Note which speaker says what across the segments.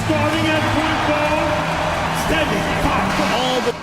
Speaker 1: Starting at point guard, standing back for all the...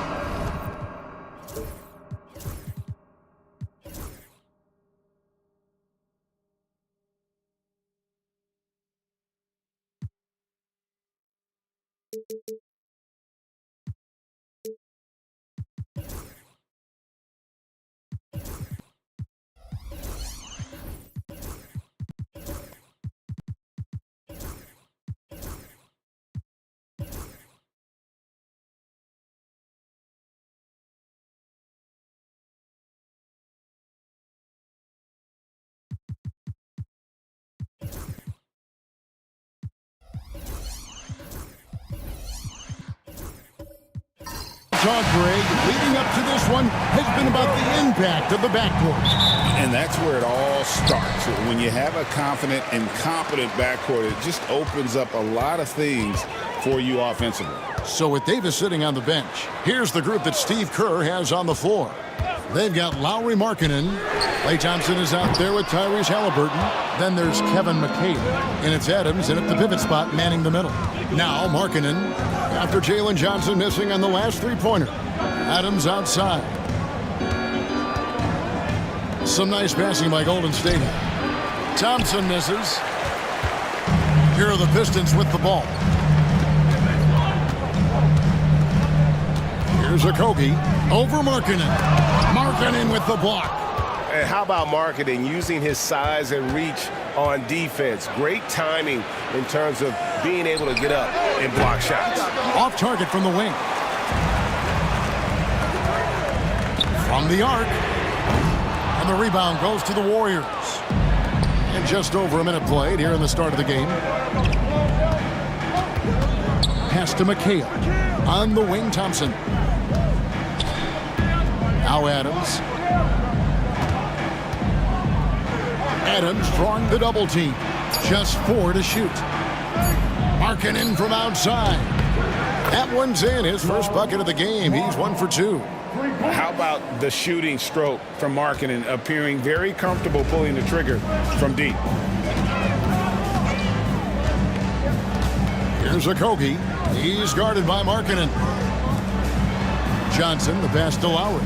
Speaker 2: Talk, Greg, leading up to this one has been about the impact of the backcourt.
Speaker 3: And that's where it all starts. When you have a confident and competent backcourt, it just opens up a lot of things for you offensively.
Speaker 2: So with Davis sitting on the bench, here's the group that Steve Kerr has on the floor. They've got Lauri Markkanen. Klay Thompson is out there with Tyrese Halliburton. Then there's Kevin McHale. And it's Adams in at the pivot spot manning the middle. Now Markkanen, after Jalen Johnson missing on the last three-pointer. Adams outside. Some nice passing by Golden State. Thompson misses. Here are the Pistons with the ball. Here's Okogie over Markkanen. Markkanen with the block.
Speaker 4: And how about Markkanen using his size and reach on defense? Great timing in terms of being able to get up and block shots.
Speaker 2: Off target from the wing. From the arc. And the rebound goes to the Warriors. And just over a minute played here in the start of the game. Pass to McHale. On the wing, Thompson. Now Adams. Adams drawing the double team. Just 4 to shoot. Markkanen from outside. That one's in. His first bucket of the game. He's 1 for 2.
Speaker 3: How about the shooting stroke from Markkanen, appearing very comfortable pulling the trigger from deep?
Speaker 2: Here's Okogie. He's guarded by Markkanen. Johnson, the pass to Lowry.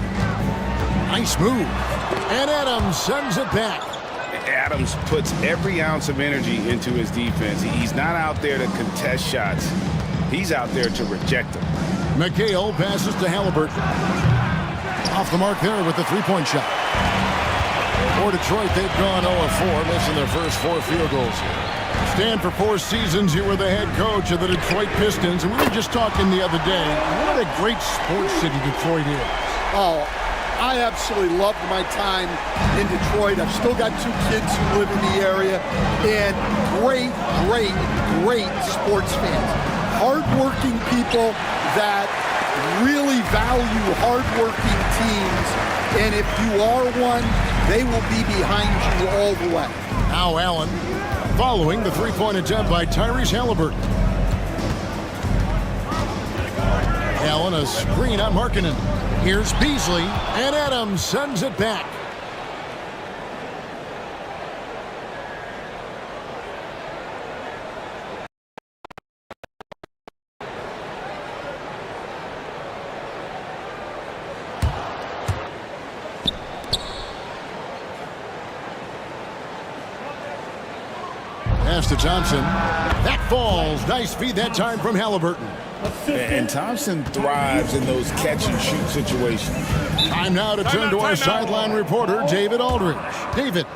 Speaker 2: Nice move. And Adams sends it back.
Speaker 3: Adams puts every ounce of energy into his defense. He's not out there to contest shots. He's out there to reject them.
Speaker 2: McHale passes to Halliburton. Off the mark there with the three-point shot. For Detroit, they've gone 0-4, missing their first 4 field goals here. Stan, for 4 seasons, you were the head coach of the Detroit Pistons, and we were just talking the other day. What a great sports city Detroit is.
Speaker 5: Oh, I absolutely loved my time in Detroit. I've still got 2 kids who live in the area, and great sports fans. Hard-working people that really value hard-working teams, and if you are one, they will be behind you all the way.
Speaker 2: Now Allen, following the three-point attempt by Tyrese Halliburton. Allen, a screen on Markkanen. Here's Beasley, and Adams sends it back. Pass to Thompson. That falls. Nice feed that time from Halliburton.
Speaker 3: And Thompson thrives in those catch-and-shoot situations.
Speaker 2: Time now to turn to our sideline reporter, David Aldridge. David.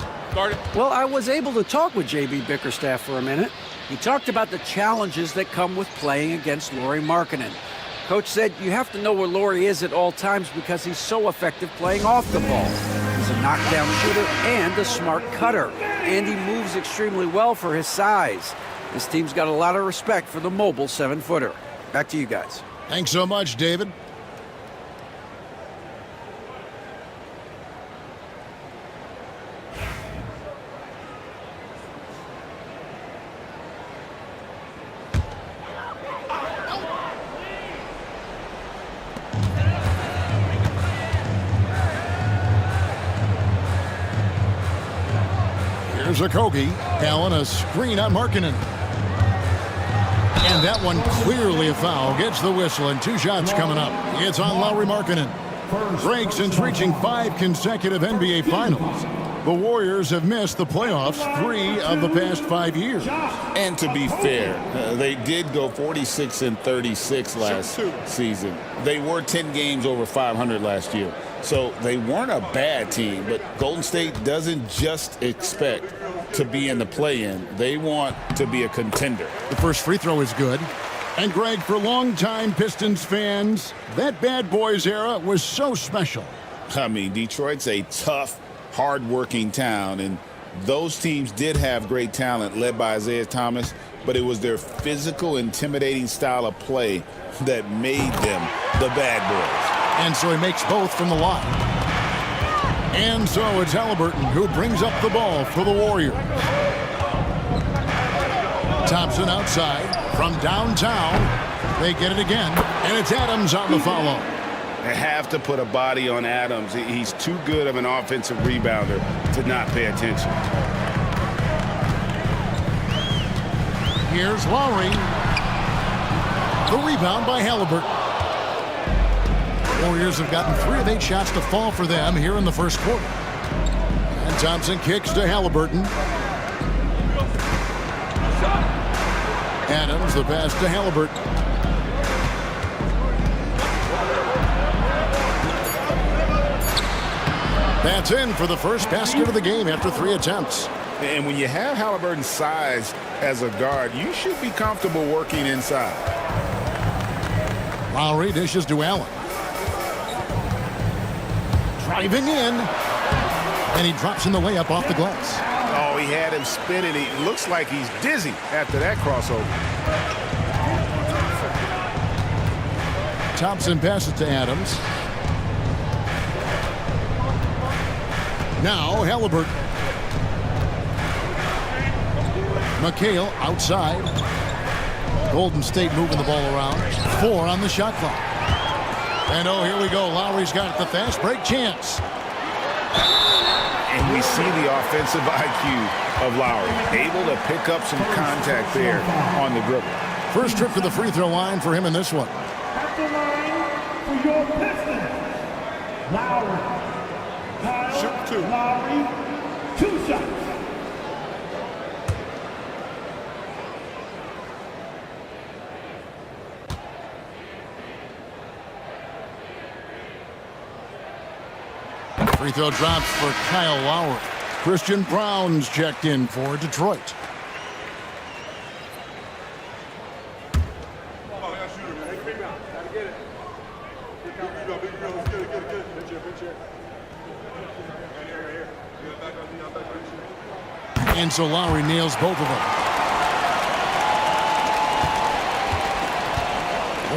Speaker 6: Well, I was able to talk with J.B. Bickerstaff for a minute. He talked about the challenges that come with playing against Lauri Markkanen. Coach said you have to know where Lauri is at all times because he's so effective playing off the ball. He's a knockdown shooter and a smart cutter. And he moves extremely well for his size. This team's got a lot of respect for the mobile 7-footer. Back to you guys.
Speaker 2: Thanks so much, David. Here's Okogie. Allen, a screen on Markkanen. And that one clearly a foul. Gets the whistle, and 2 shots coming up. It's on Lauri Markkanen. Break since reaching 5 consecutive NBA Finals. The Warriors have missed the playoffs 3 of the past 5 years.
Speaker 3: And to be fair, they did go 46-36 last season. They were 10 games over 500 last year. So they weren't a bad team, but Golden State doesn't just expect to be in the play-in. They want to be a contender.
Speaker 2: The first free throw is good. And Greg, for longtime Pistons fans, that Bad Boys era was so special.
Speaker 3: I mean, Detroit's a tough, hard-working town, and those teams did have great talent led by Isaiah Thomas, but it was their physical, intimidating style of play that made them the Bad Boys.
Speaker 2: And so he makes both from the line. And so it's Halliburton who brings up the ball for the Warriors. Thompson outside from downtown. They get it again, and it's Adams on the follow.
Speaker 3: They have to put a body on Adams. He's too good of an offensive rebounder to not pay attention.
Speaker 2: Here's Lowry. The rebound by Halliburton. Warriors have gotten 3 of 8 shots to fall for them here in the first quarter. And Thompson kicks to Halliburton. Adams, the pass to Halliburton. That's in for the first basket of the game after 3 attempts.
Speaker 3: And when you have Halliburton's size as a guard, you should be comfortable working inside.
Speaker 2: Lowry dishes to Allen. Driving in. And he drops in the layup off the glass.
Speaker 3: Oh, he had him spinning. He looks like he's dizzy after that crossover.
Speaker 2: Thompson passes to Adams. Now Halliburton. McHale outside. Golden State moving the ball around. 4 on the shot clock. And oh, here we go. Lowry's got the fast break chance.
Speaker 4: And we see the offensive IQ of Lowry, able to pick up some contact there on the dribble.
Speaker 2: First trip to the free throw line for him in this one.
Speaker 1: At the line for your Pistons, Lowry. Kyle Lowry, 2 shots.
Speaker 2: Free throw drops for Kyle Lowry. Christian Brown's checked in for Detroit. And so Lowry nails both of them.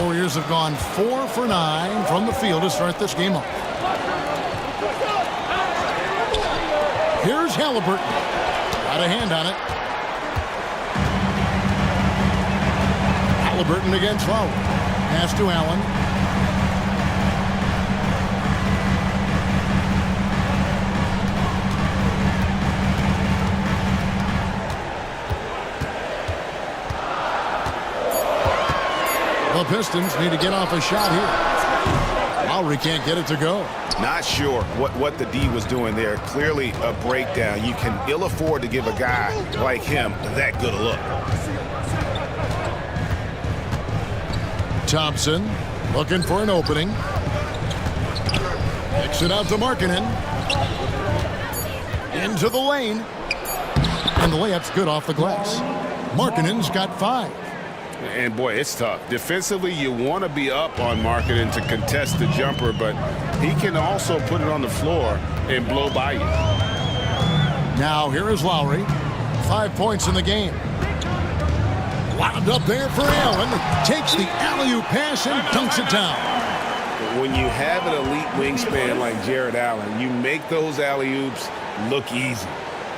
Speaker 2: Warriors have gone 4 for 9 from the field to start this game off. Here's Halliburton. Got a hand on it. Halliburton against Lowry. Pass to Allen. The Pistons need to get off a shot here. Lowry can't get it to go.
Speaker 4: Not sure what the D was doing there. Clearly a breakdown. You can ill afford to give a guy like him that good a look.
Speaker 2: Thompson looking for an opening. Kicks it out to Markkanen. Into the lane. And the layup's good off the glass. Markkanen's got 5.
Speaker 4: And boy, it's tough. Defensively, you want to be up on Markkanen to contest the jumper, but he can also put it on the floor and blow by you.
Speaker 2: Now here is Lowry. 5 points in the game. Wound up there for Allen. Takes the alley-oop pass and dunks it down.
Speaker 4: When you have an elite wingspan like Jared Allen, you make those alley-oops look easy.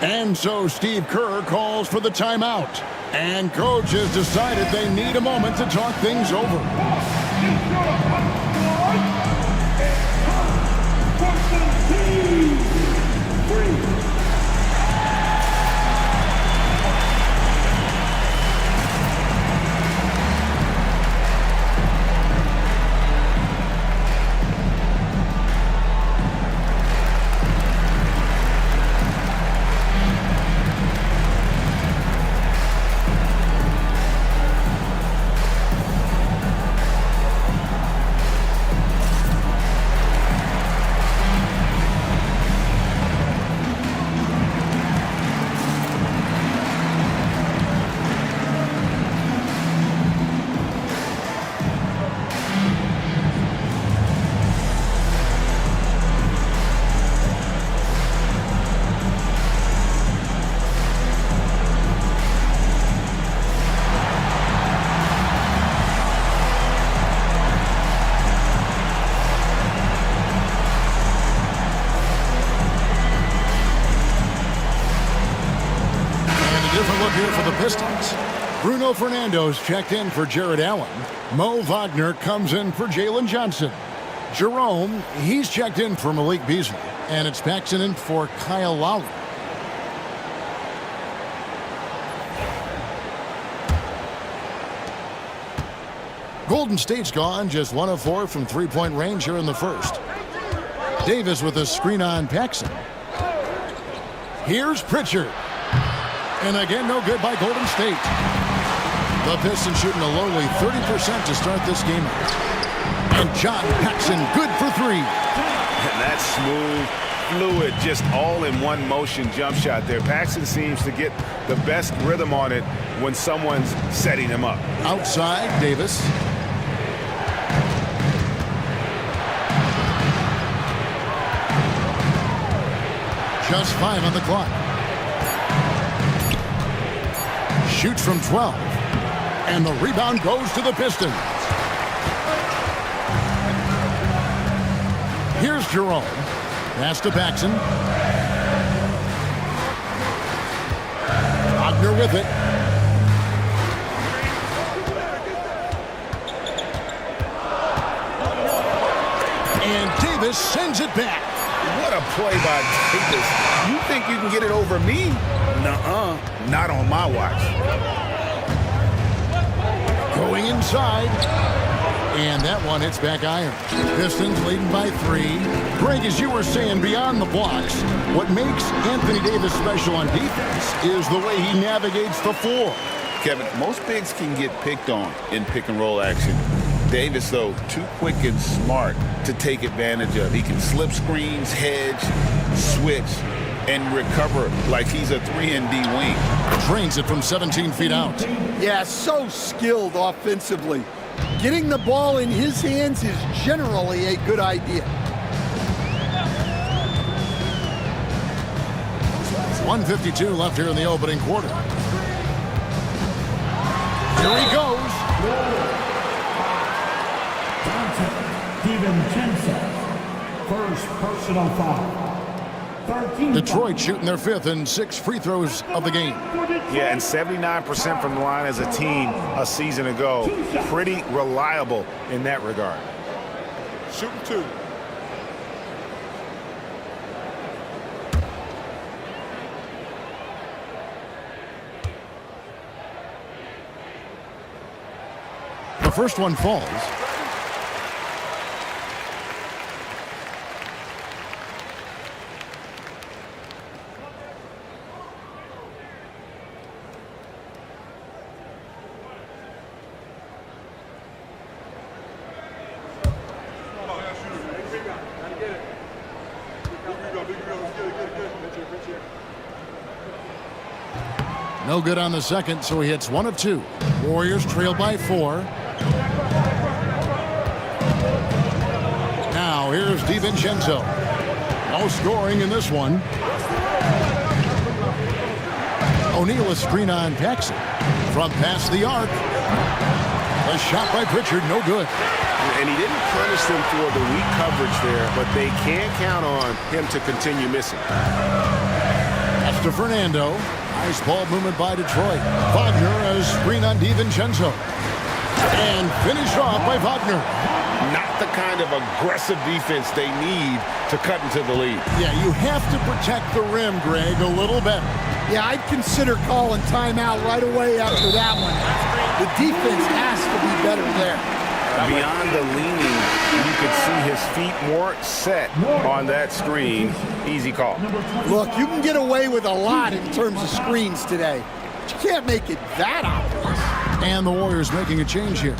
Speaker 2: And so Steve Kerr calls for the timeout. And coach has decided they need a moment to talk things over. Here for the Pistons. Bruno Fernando's checked in for Jared Allen. Mo Wagner comes in for Jalen Johnson. Jerome, he's checked in for Malik Beasley. And it's Paxson in for Kyle Lowry. Golden State's gone just 1 of 4 from three-point range here in the first. Davis with a screen on Paxson. Here's Pritchard. And again, no good by Golden State. The Pistons shooting a lowly 30% to start this game out. And John Paxson good for 3.
Speaker 4: And that smooth, fluid, just all in one motion jump shot there. Paxson seems to get the best rhythm on it when someone's setting him up.
Speaker 2: Outside, Davis. Just 5 on the clock. Shoots from 12. And the rebound goes to the Pistons. Here's Jerome. Pass to Paxson. Wagner with it. Davis sends it back.
Speaker 4: What a play by Davis. You think you can get it over me? Nuh-uh. Not on my watch.
Speaker 2: Going inside. And that one hits back iron. Pistons leading by 3. Greg, as you were saying, beyond the blocks, what makes Anthony Davis special on defense is the way he navigates the floor.
Speaker 3: Kevin, most bigs can get picked on in pick-and-roll action. Davis, though, too quick and smart to take advantage of. He can slip screens, hedge, switch, and recover like he's a 3-and-D wing.
Speaker 2: Drains it from 17 feet out.
Speaker 5: Yeah, so skilled offensively. Getting the ball in his hands is generally a good idea.
Speaker 2: 1:52 left here in the opening quarter. Here he goes.
Speaker 1: DiVincenzo. First personal foul. 13
Speaker 2: Detroit shooting their 5th and 6 free throws of the game.
Speaker 4: Yeah, and 79% from the line as a team a season ago. Pretty reliable in that regard.
Speaker 7: Shooting 2.
Speaker 2: The first one falls. No good on the second, so he hits 1 of 2. Warriors trail by 4. Now here's DiVincenzo. No scoring in this one. O'Neal a screen on Paxson. From past the arc. A shot by Pritchard, no good.
Speaker 4: And he didn't punish them for the weak coverage there, but they can't count on him to continue missing.
Speaker 2: That's to Fernando. Nice ball movement by Detroit. Wagner as screen on DiVincenzo. And finished off by Wagner.
Speaker 4: Not the kind of aggressive defense they need to cut into the lead.
Speaker 2: Yeah, you have to protect the rim, Greg, a little better.
Speaker 5: Yeah, I'd consider calling timeout right away after that one. The defense has to be better there.
Speaker 4: Beyond the leaning, you could see his feet more set on that screen. Easy call.
Speaker 5: Look, you can get away with a lot in terms of screens today, but you can't make it that obvious.
Speaker 2: And the Warriors making a change here.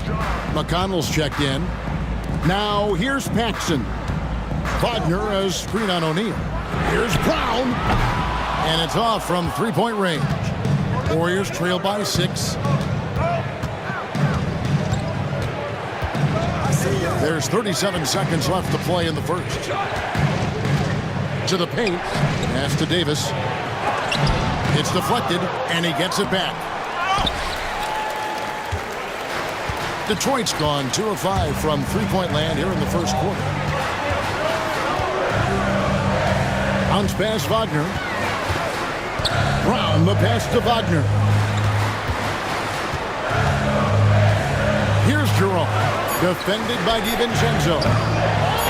Speaker 2: McConnell's checked in. Now here's Paxson. Wagner as screen on O'Neal. Here's Brown. And it's off from 3-point range. Warriors trail by 6. There's 37 seconds left to play in the first. To the paint. Pass to Davis. It's deflected, and he gets it back. Detroit's gone 2 of 5 from 3-point land here in the first quarter. Bounce pass Wagner. Brown the pass to Wagner. Here's Jerome. Defended by DiVincenzo.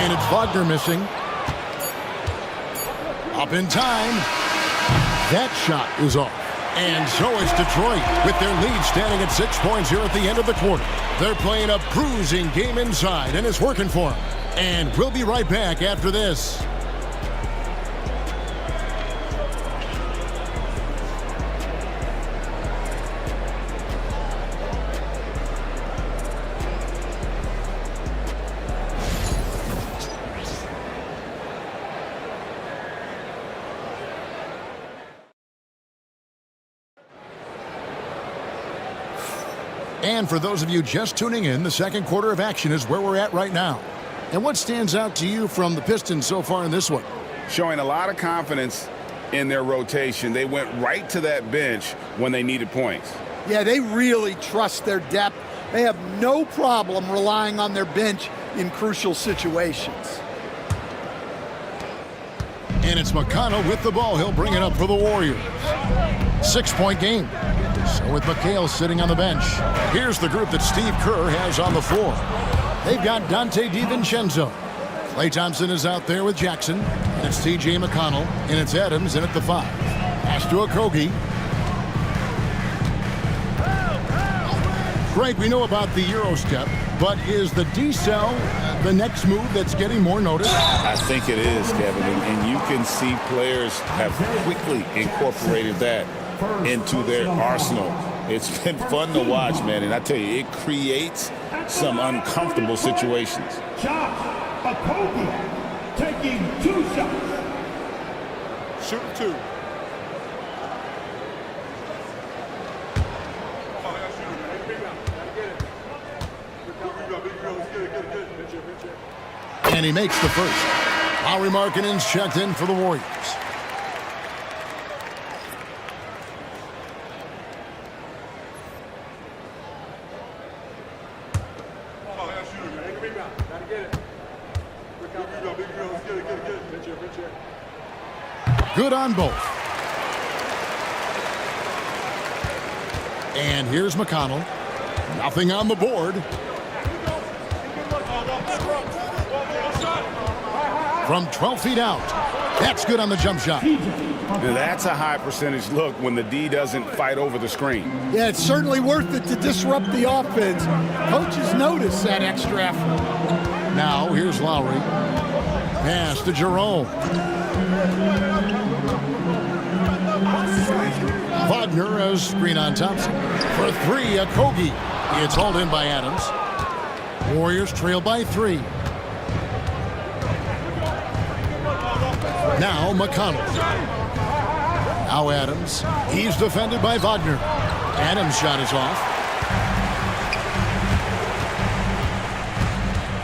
Speaker 2: And it's Wagner missing. Up in time. That shot is off. And so is Detroit with their lead standing at 6 points here at the end of the quarter. They're playing a bruising game inside, and it's working for them. And we'll be right back after this. And for those of you just tuning in, the second quarter of action is where we're at right now. And what stands out to you from the Pistons so far in this one?
Speaker 4: Showing a lot of confidence in their rotation. They went right to that bench when they needed points.
Speaker 5: Yeah, they really trust their depth. They have no problem relying on their bench in crucial situations.
Speaker 2: And it's McConnell with the ball. He'll bring it up for the Warriors. 6-point game. So with McHale sitting on the bench, here's the group that Steve Kerr has on the floor. They've got Donte DiVincenzo, Klay Thompson is out there with Jackson. And it's T.J. McConnell. And it's Adams in at the 5. Pass to Okogie. Greg, we know about the Euro step, but is the decel the next move that's getting more notice?
Speaker 3: I think it is, Kevin, and you can see players have quickly incorporated that into their arsenal. It's been fun to watch, man, and I tell you, it creates some uncomfortable situations.
Speaker 1: Josh Okogie taking 2 shots.
Speaker 7: Shooting 2.
Speaker 2: And he makes the first. Lauri Markkanen's checked in for the Warriors. Good on both. And here's McConnell. Nothing on the board. From 12 feet out. That's good on the jump shot.
Speaker 4: That's a high percentage look when the D doesn't fight over the screen.
Speaker 5: Yeah, it's certainly worth it to disrupt the offense. Coaches notice that extra effort.
Speaker 2: Now, here's Lowry. Pass to Jerome. Wagner has screen on Thompson. For 3, Okogie. It's hauled in by Adams. Warriors trail by 3. Now McConnell. Now Adams. He's defended by Wagner. Adams' shot is off.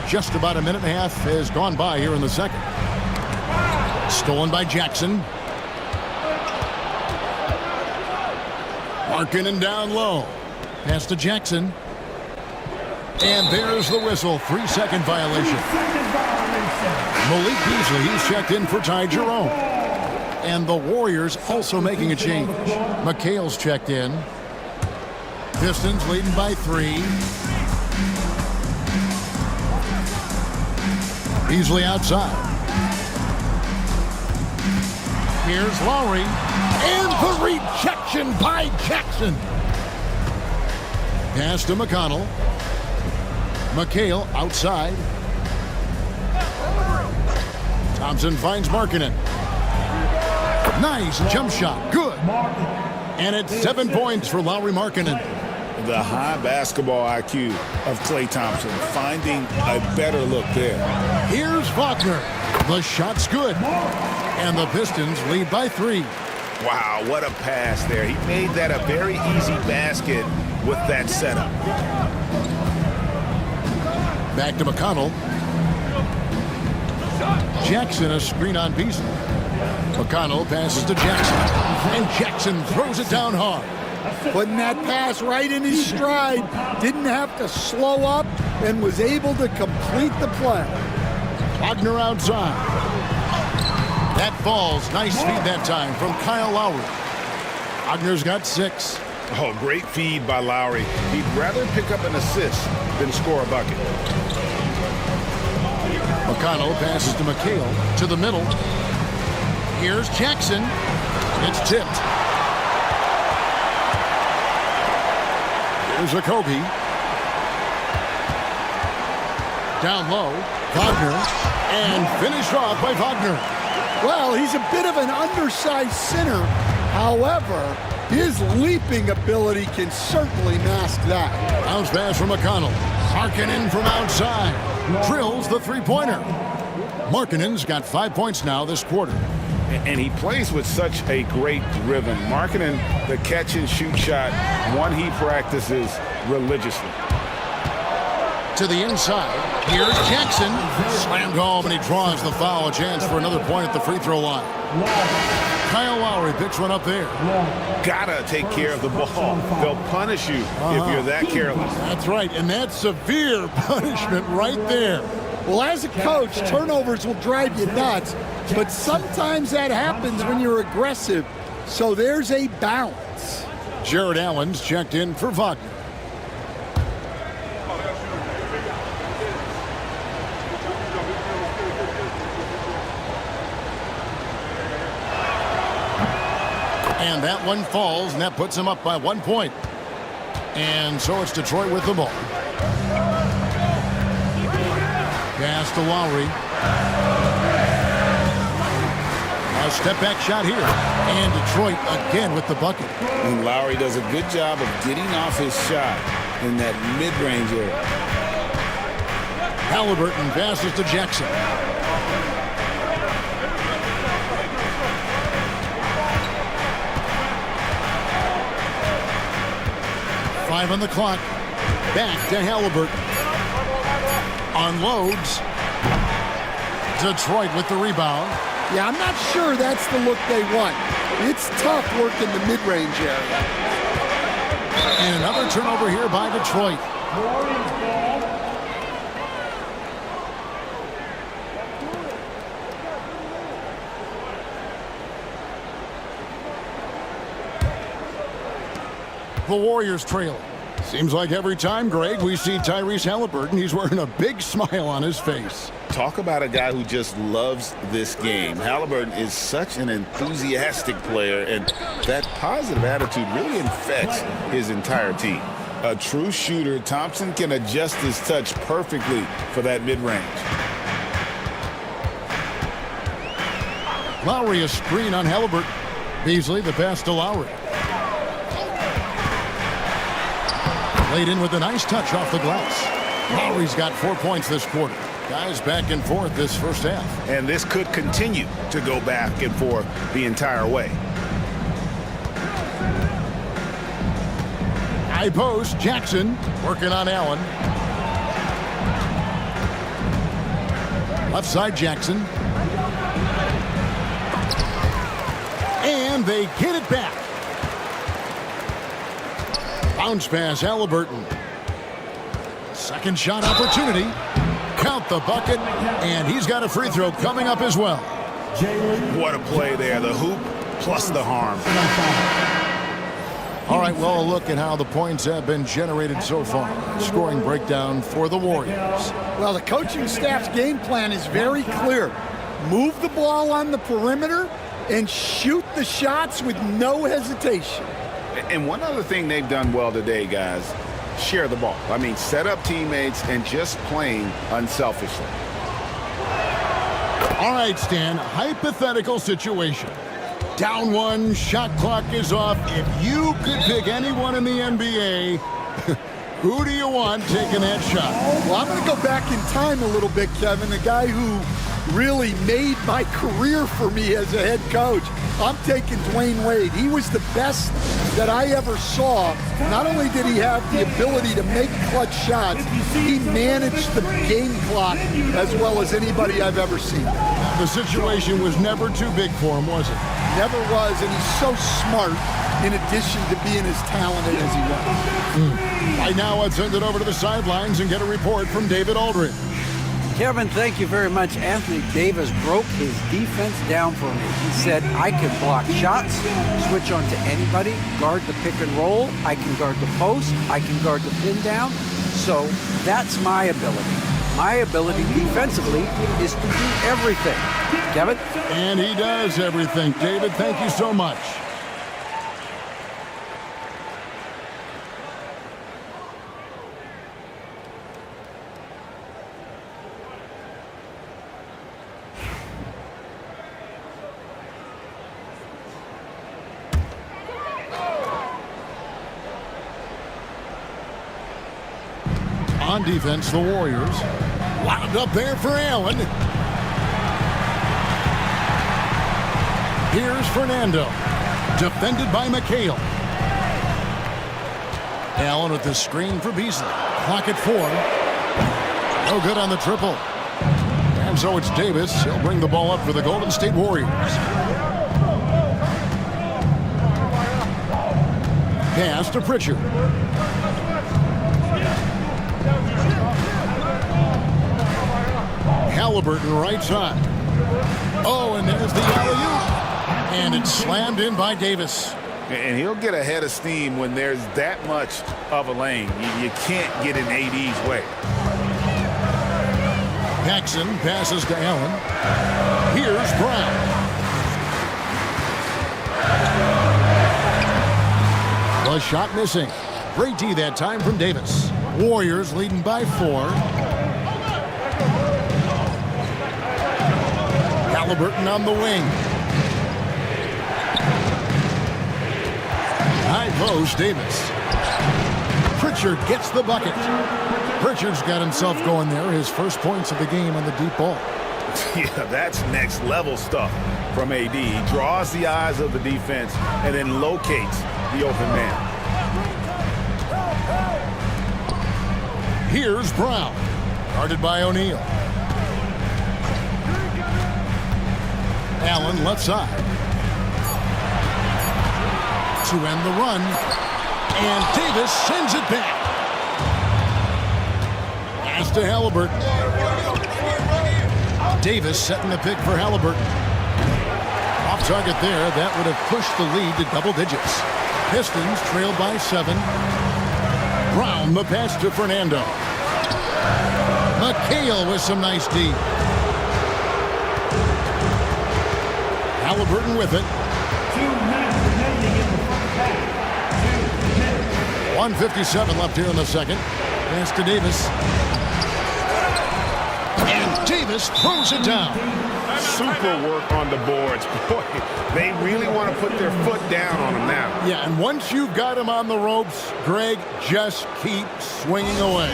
Speaker 2: Just about a minute and a half has gone by here in the second. Stolen by Jackson. Markkanen down low. Pass to Jackson. And there's the whistle. 3-second violation. Malik Beasley, he's checked in for Ty Jerome. And the Warriors also making a change. McHale's checked in. Pistons leading by 3. Beasley outside. Here's Lowry. And the rejection by Jackson. Pass to McConnell. McHale outside. Thompson finds Markkanen. Nice jump shot. Good. And it's 7 points for Lauri Markkanen.
Speaker 3: The high basketball IQ of Klay Thompson, finding a better look there.
Speaker 2: Here's Wagner. The shot's good. And the Pistons lead by 3.
Speaker 4: Wow, what a pass there. He made that a very easy basket with that setup.
Speaker 2: Back to McConnell. Jackson a screen on Beasley. McConnell passes to Jackson. And Jackson throws it down hard.
Speaker 5: Putting that pass right in his stride. Didn't have to slow up and was able to complete the play.
Speaker 2: Wagner outside. That falls. Nice feed that time from Kyle Lowry. Wagner's got 6.
Speaker 4: Oh, great feed by Lowry. He'd rather pick up an assist than score a bucket.
Speaker 2: McConnell passes to McHale to the middle. Here's Jackson. It's tipped. Here's Okogie. Down low. Wagner. And finished off by Wagner.
Speaker 5: Well, he's a bit of an undersized center. However, his leaping ability can certainly mask that.
Speaker 2: Bounce pass from McConnell. Markkanen from outside. Drills the three-pointer. Markkanen's got 5 points now this quarter.
Speaker 4: And he plays with such a great rhythm. Markkanen, the catch-and-shoot shot, one he practices religiously.
Speaker 2: To the inside. Here's Jackson. Slammed home, and he draws the foul. A chance for another point at the free throw line. Kyle Lowry picks one up there.
Speaker 4: Gotta take care of the ball. They'll punish you if you're that careless.
Speaker 2: That's right, and that's severe punishment right there.
Speaker 5: Well, as a coach, turnovers will drive you nuts, but sometimes that happens when you're aggressive. So there's a balance.
Speaker 2: Jared Allen's checked in for Wagner. And that one falls, and that puts him up by 1 point. And so it's Detroit with the ball. Pass to Lowry. A step-back shot here. And Detroit again with the bucket.
Speaker 3: And Lowry does a good job of getting off his shot in that mid-range area.
Speaker 2: Halliburton passes to Jackson. Five on the clock. Back to Halliburton. Unloads. Detroit with the rebound.
Speaker 5: Yeah, I'm not sure that's the look they want. It's tough work in the mid-range area.
Speaker 2: And another turnover here by Detroit. The Warriors trail. Seems like every time, Greg, we see Tyrese Halliburton, he's wearing a big smile on his face.
Speaker 3: Talk about a guy who just loves this game. Halliburton is such an enthusiastic player, and that positive attitude really infects his entire team. A true shooter, Thompson can adjust his touch perfectly for that mid-range.
Speaker 2: Lowry a screen on Halliburton. Beasley the pass to Lowry. Laid in with a nice touch off the glass. Lowry's got 4 points this quarter. Guys back and forth this first half.
Speaker 4: And this could continue to go back and forth the entire way.
Speaker 2: High post, Jackson working on Allen. Left side, Jackson. And they get it back. Bounce pass, Halliburton. Second shot opportunity. Count the bucket, and he's got a free throw coming up as well.
Speaker 4: What a play there. The hoop plus the harm.
Speaker 2: All right, well, a look at how the points have been generated so far. Scoring breakdown for the Warriors.
Speaker 5: Well, the coaching staff's game plan is very clear. Move the ball on the perimeter and shoot the shots with no hesitation.
Speaker 4: And one other thing they've done well today, guys, share the ball. I mean, set up teammates and just playing unselfishly.
Speaker 2: All right, Stan, hypothetical situation. Down one, shot clock is off. If you could pick anyone in the NBA, who do you want taking that shot?
Speaker 5: Well, I'm going to go back in time a little bit, Kevin. A guy who really made my career for me as a head coach. I'm taking Dwayne Wade. He was the best that I ever saw. Not only did he have the ability to make clutch shots, he managed the game clock as well as anybody I've ever seen.
Speaker 2: The situation was never too big for him, was it?
Speaker 5: Never was, and he's so smart in addition to being as talented as he was.
Speaker 2: Right now, let's send it over to the sidelines and get a report from David Aldridge.
Speaker 6: Kevin, thank you very much. Anthony Davis broke his defense down for me. He said, I can block shots, switch on to anybody, guard the pick and roll, I can guard the post, I can guard the pin down. So that's my ability. My ability defensively is to do everything. Kevin?
Speaker 2: And he does everything. David, thank you so much. On defense, the Warriors wound up there for Allen. Here's Fernando, defended by McHale. Allen with the screen for Beasley. Clock at 4. No good on the triple. And so it's Davis. He'll bring the ball up for the Golden State Warriors. Pass to Pritchard. Halliburton right side. Oh, and there's the alley-oop. And it's slammed in by Davis.
Speaker 4: And he'll get a head of steam when there's that much of a lane. You can't get in AD's way.
Speaker 2: Paxson passes to Allen. Here's Brown. The shot missing. Great D that time from Davis. Warriors leading by 4. Halliburton on the wing. High post, Davis. Pritchard gets the bucket. Pritchard's got himself going there. His first points of the game on the deep ball.
Speaker 4: Yeah, that's next level stuff from AD. He draws the eyes of the defense and then locates the open man.
Speaker 2: Here's Brown. Guarded by O'Neal. Allen left side. To end the run. And Davis sends it back. Pass to Halliburton. Davis setting the pick for Halliburton. Off target there. That would have pushed the lead to double digits. Pistons trailed by 7. Brown the pass to Fernando. McHale with some nice D. Halliburton with it.
Speaker 1: 2 minutes remaining in the first half. 2 minutes.
Speaker 2: 1:57 left here in the second. Pass to Davis. And Davis throws it down.
Speaker 4: Super work on the boards. Boy, they really want to put their foot down on him now.
Speaker 2: Yeah, and once you've got him on the ropes, Greg, just keep swinging away.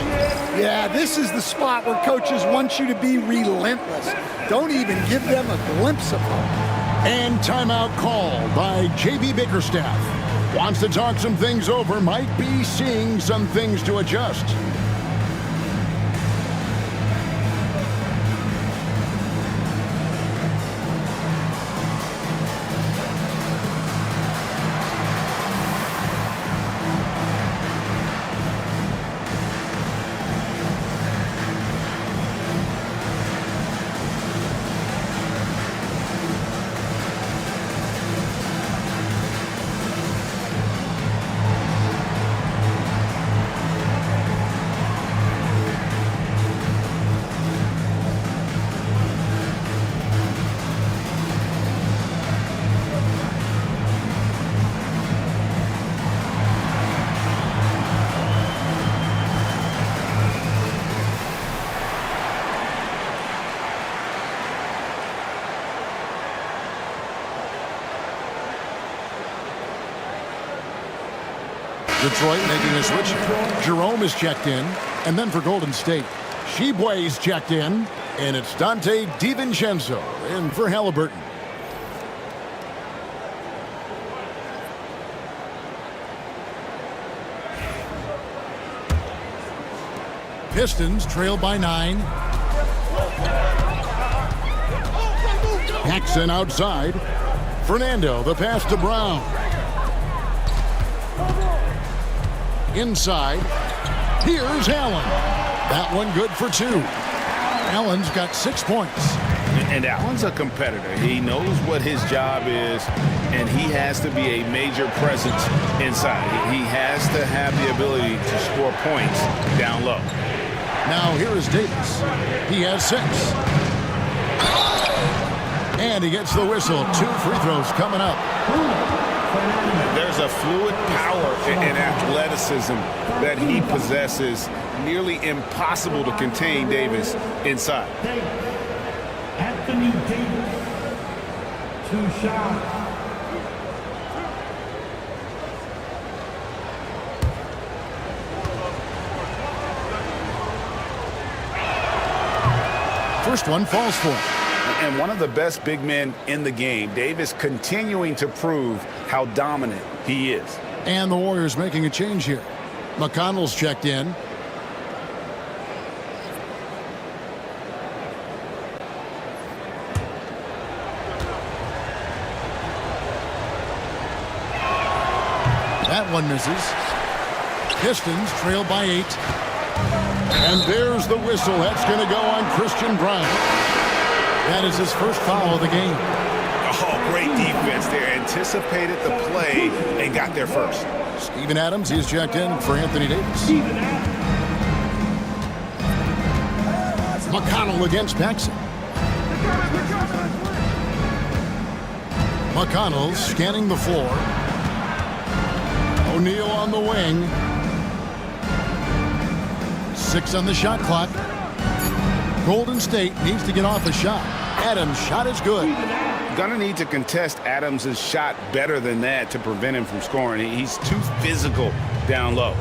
Speaker 5: Yeah, this is the spot where coaches want you to be relentless. Don't even give them a glimpse of hope.
Speaker 2: And timeout called by J.B. Bickerstaff. Wants to talk some things over, might be seeing some things to adjust. Detroit making a switch. Jerome is checked in. And then for Golden State, Tshiebwe's checked in. And it's Dante DiVincenzo in for Halliburton. Pistons trail by 9. Paxson outside. Fernando, the pass to Brown. Inside. Here's Allen. That one good for 2. Allen's got 6 points.
Speaker 4: And Allen's a competitor. He knows what his job is, and he has to be a major presence inside. He has to have the ability to score points down low.
Speaker 2: Now here is Davis. He has 6. And he gets the whistle. 2 free throws coming up.
Speaker 4: There's a fluid power and athleticism that he possesses. Nearly impossible to contain Davis inside.
Speaker 1: Anthony Davis. 2 shots.
Speaker 2: First one falls for him.
Speaker 4: And one of the best big men in the game. Davis continuing to prove how dominant he is.
Speaker 2: And the Warriors making a change here. McConnell's checked in. That one misses. Pistons trail by 8. And there's the whistle. That's going to go on Christian Brown. That is his first foul of the game.
Speaker 4: Oh, great defense there. Anticipated the play and got there first.
Speaker 2: Steven Adams, he's checked in for Anthony Davis. McConnell against Paxson. McConnell scanning the floor. O'Neal on the wing. 6 on the shot clock. Golden State needs to get off a shot. Adams' shot is good.
Speaker 4: Gonna need to contest Adams' shot better than that to prevent him from scoring. He's too physical down low.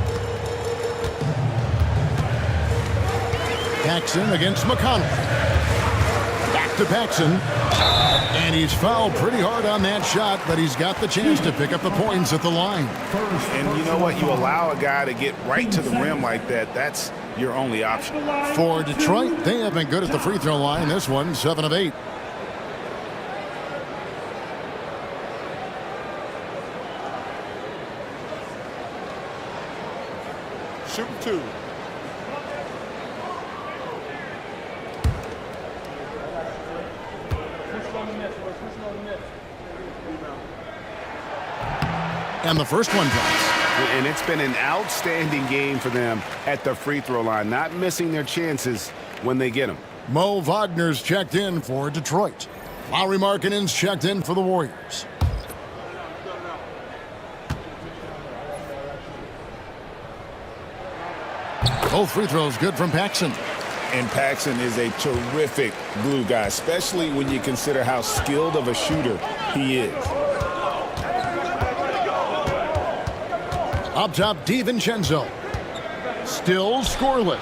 Speaker 2: Paxson against McConnell. Back to Paxson. And he's fouled pretty hard on that shot, but he's got the chance to pick up the points at the line.
Speaker 4: And you know what? You allow a guy to get right to the rim like that, that's your only option.
Speaker 2: For Detroit, they have been good at the free throw line. This one, 7 of 8.
Speaker 7: Shooting 2.
Speaker 2: And the first one drops.
Speaker 4: And it's been an outstanding game for them at the free throw line, not missing their chances when they get them.
Speaker 2: Mo Wagner's checked in for Detroit. Lauri Markkanen's checked in for the Warriors. Both free throws good from Paxson.
Speaker 3: And Paxson is a terrific glue guy, especially when you consider how skilled of a shooter he is.
Speaker 2: Up top, DiVincenzo. Still scoreless.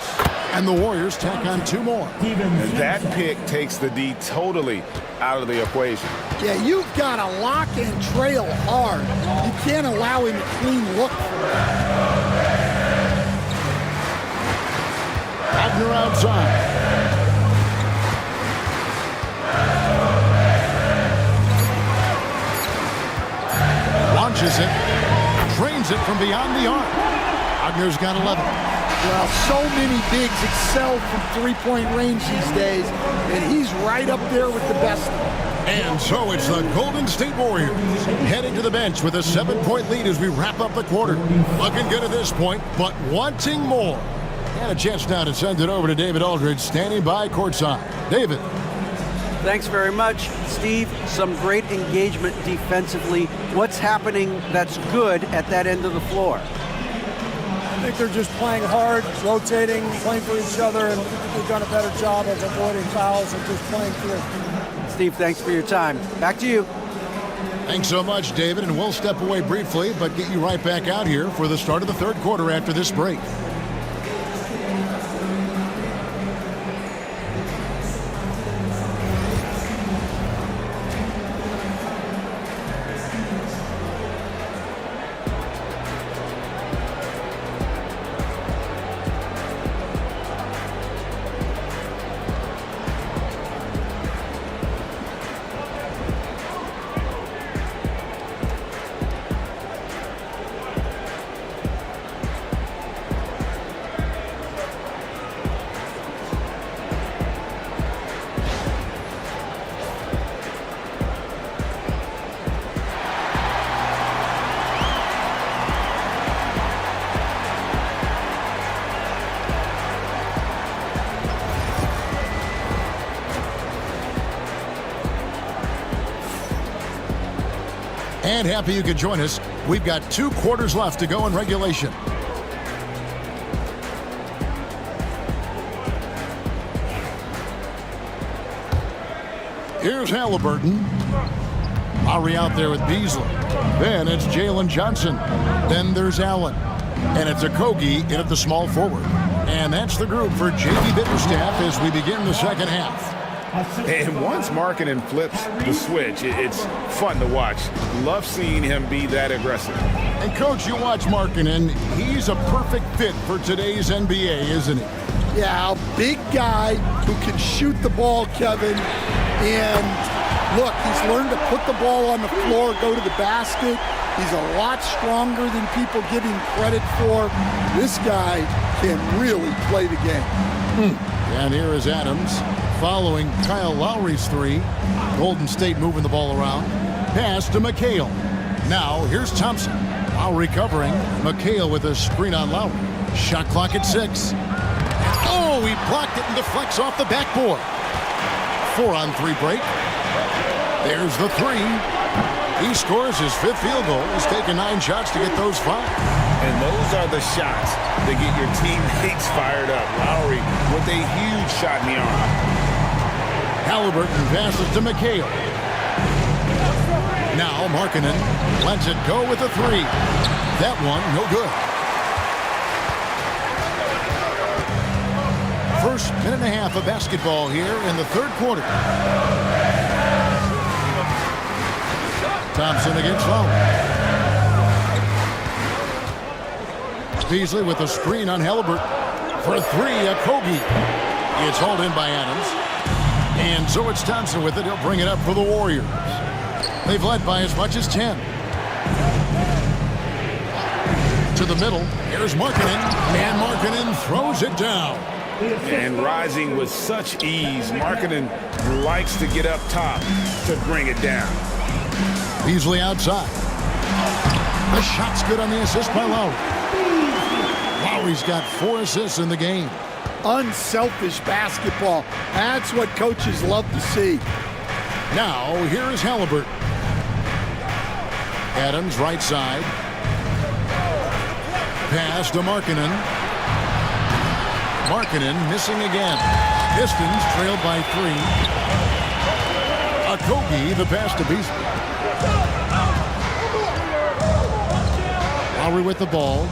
Speaker 2: And the Warriors tack on 2 more.
Speaker 4: And that pick takes the D totally out of the equation.
Speaker 5: Yeah, you've got to lock and trail hard. You can't allow him a clean look for it.
Speaker 2: Wagner outside. Launches it. Drains it from beyond the arc. Wagner's got 11.
Speaker 5: Well, so many bigs excel from three-point range these days, and he's right up there with the best of them.
Speaker 2: And so it's the Golden State Warriors heading to the bench with a 7-point lead as we wrap up the quarter. Looking good at this point, but wanting more. And a chance now to send it over to David Aldridge, standing by courtside. David.
Speaker 6: Thanks very much, Steve. Some great engagement defensively. What's happening that's good at that end of the floor?
Speaker 8: I think they're just playing hard, rotating, playing for each other, and they've done a better job of avoiding fouls and just playing through.
Speaker 6: Steve, thanks for your time. Back to you.
Speaker 2: Thanks so much, David, and we'll step away briefly, but get you right back out here for the start of the third quarter after this break. And happy you could join us. We've got 2 quarters left to go in regulation. Here's Halliburton. Lowry out there with Beasley. Then it's Jalen Johnson. Then there's Allen. And it's Okogie in at the small forward. And that's the group for J.B. Bickerstaff as we begin the second half.
Speaker 4: And once Markkanen flips the switch, it's fun to watch. Love seeing him be that aggressive.
Speaker 2: And, Coach, you watch Markkanen. He's a perfect fit for today's NBA, isn't he?
Speaker 5: Yeah, a big guy who can shoot the ball, Kevin. And, look, he's learned to put the ball on the floor, go to the basket. He's a lot stronger than people give him credit for. This guy can really play the game.
Speaker 2: And here is Adams following Kyle Lowry's 3. Golden State moving the ball around. Pass to McHale. Now here's Thompson. Lowry covering. McHale with a screen on Lowry. Shot clock at 6. Oh, he blocked it and deflects off the backboard. 4-on-3 break. There's the 3. He scores his 5th field goal. He's taken 9 shots to get those 5.
Speaker 4: And those are the shots that get your teammates fired up. Lowry with a huge shot in the arm.
Speaker 2: Halliburton passes to McHale. Now Markkanen lets it go with a 3. That one, no good. First minute and a half of basketball here in the 3rd quarter. Thompson against Lowry. Beasley with a screen on Halliburton. For 3, Okogie. It's hauled in by Adams. And so it's Thompson with it. He'll bring it up for the Warriors. They've led by as much as 10. To the middle. Here's Markkanen. And Markkanen throws it down.
Speaker 4: And rising with such ease. Markkanen likes to get up top to bring it down.
Speaker 2: Beasley outside. The shot's good on the assist by Lowry. Lowry's got 4 assists in the game.
Speaker 5: Unselfish basketball. That's what coaches love to see.
Speaker 2: Now, here is Halliburton. Adams, right side. Pass to Markkanen. Markkanen missing again. Pistons trailed by 3. Okogie, the pass to Beasley. Lowry with the ball.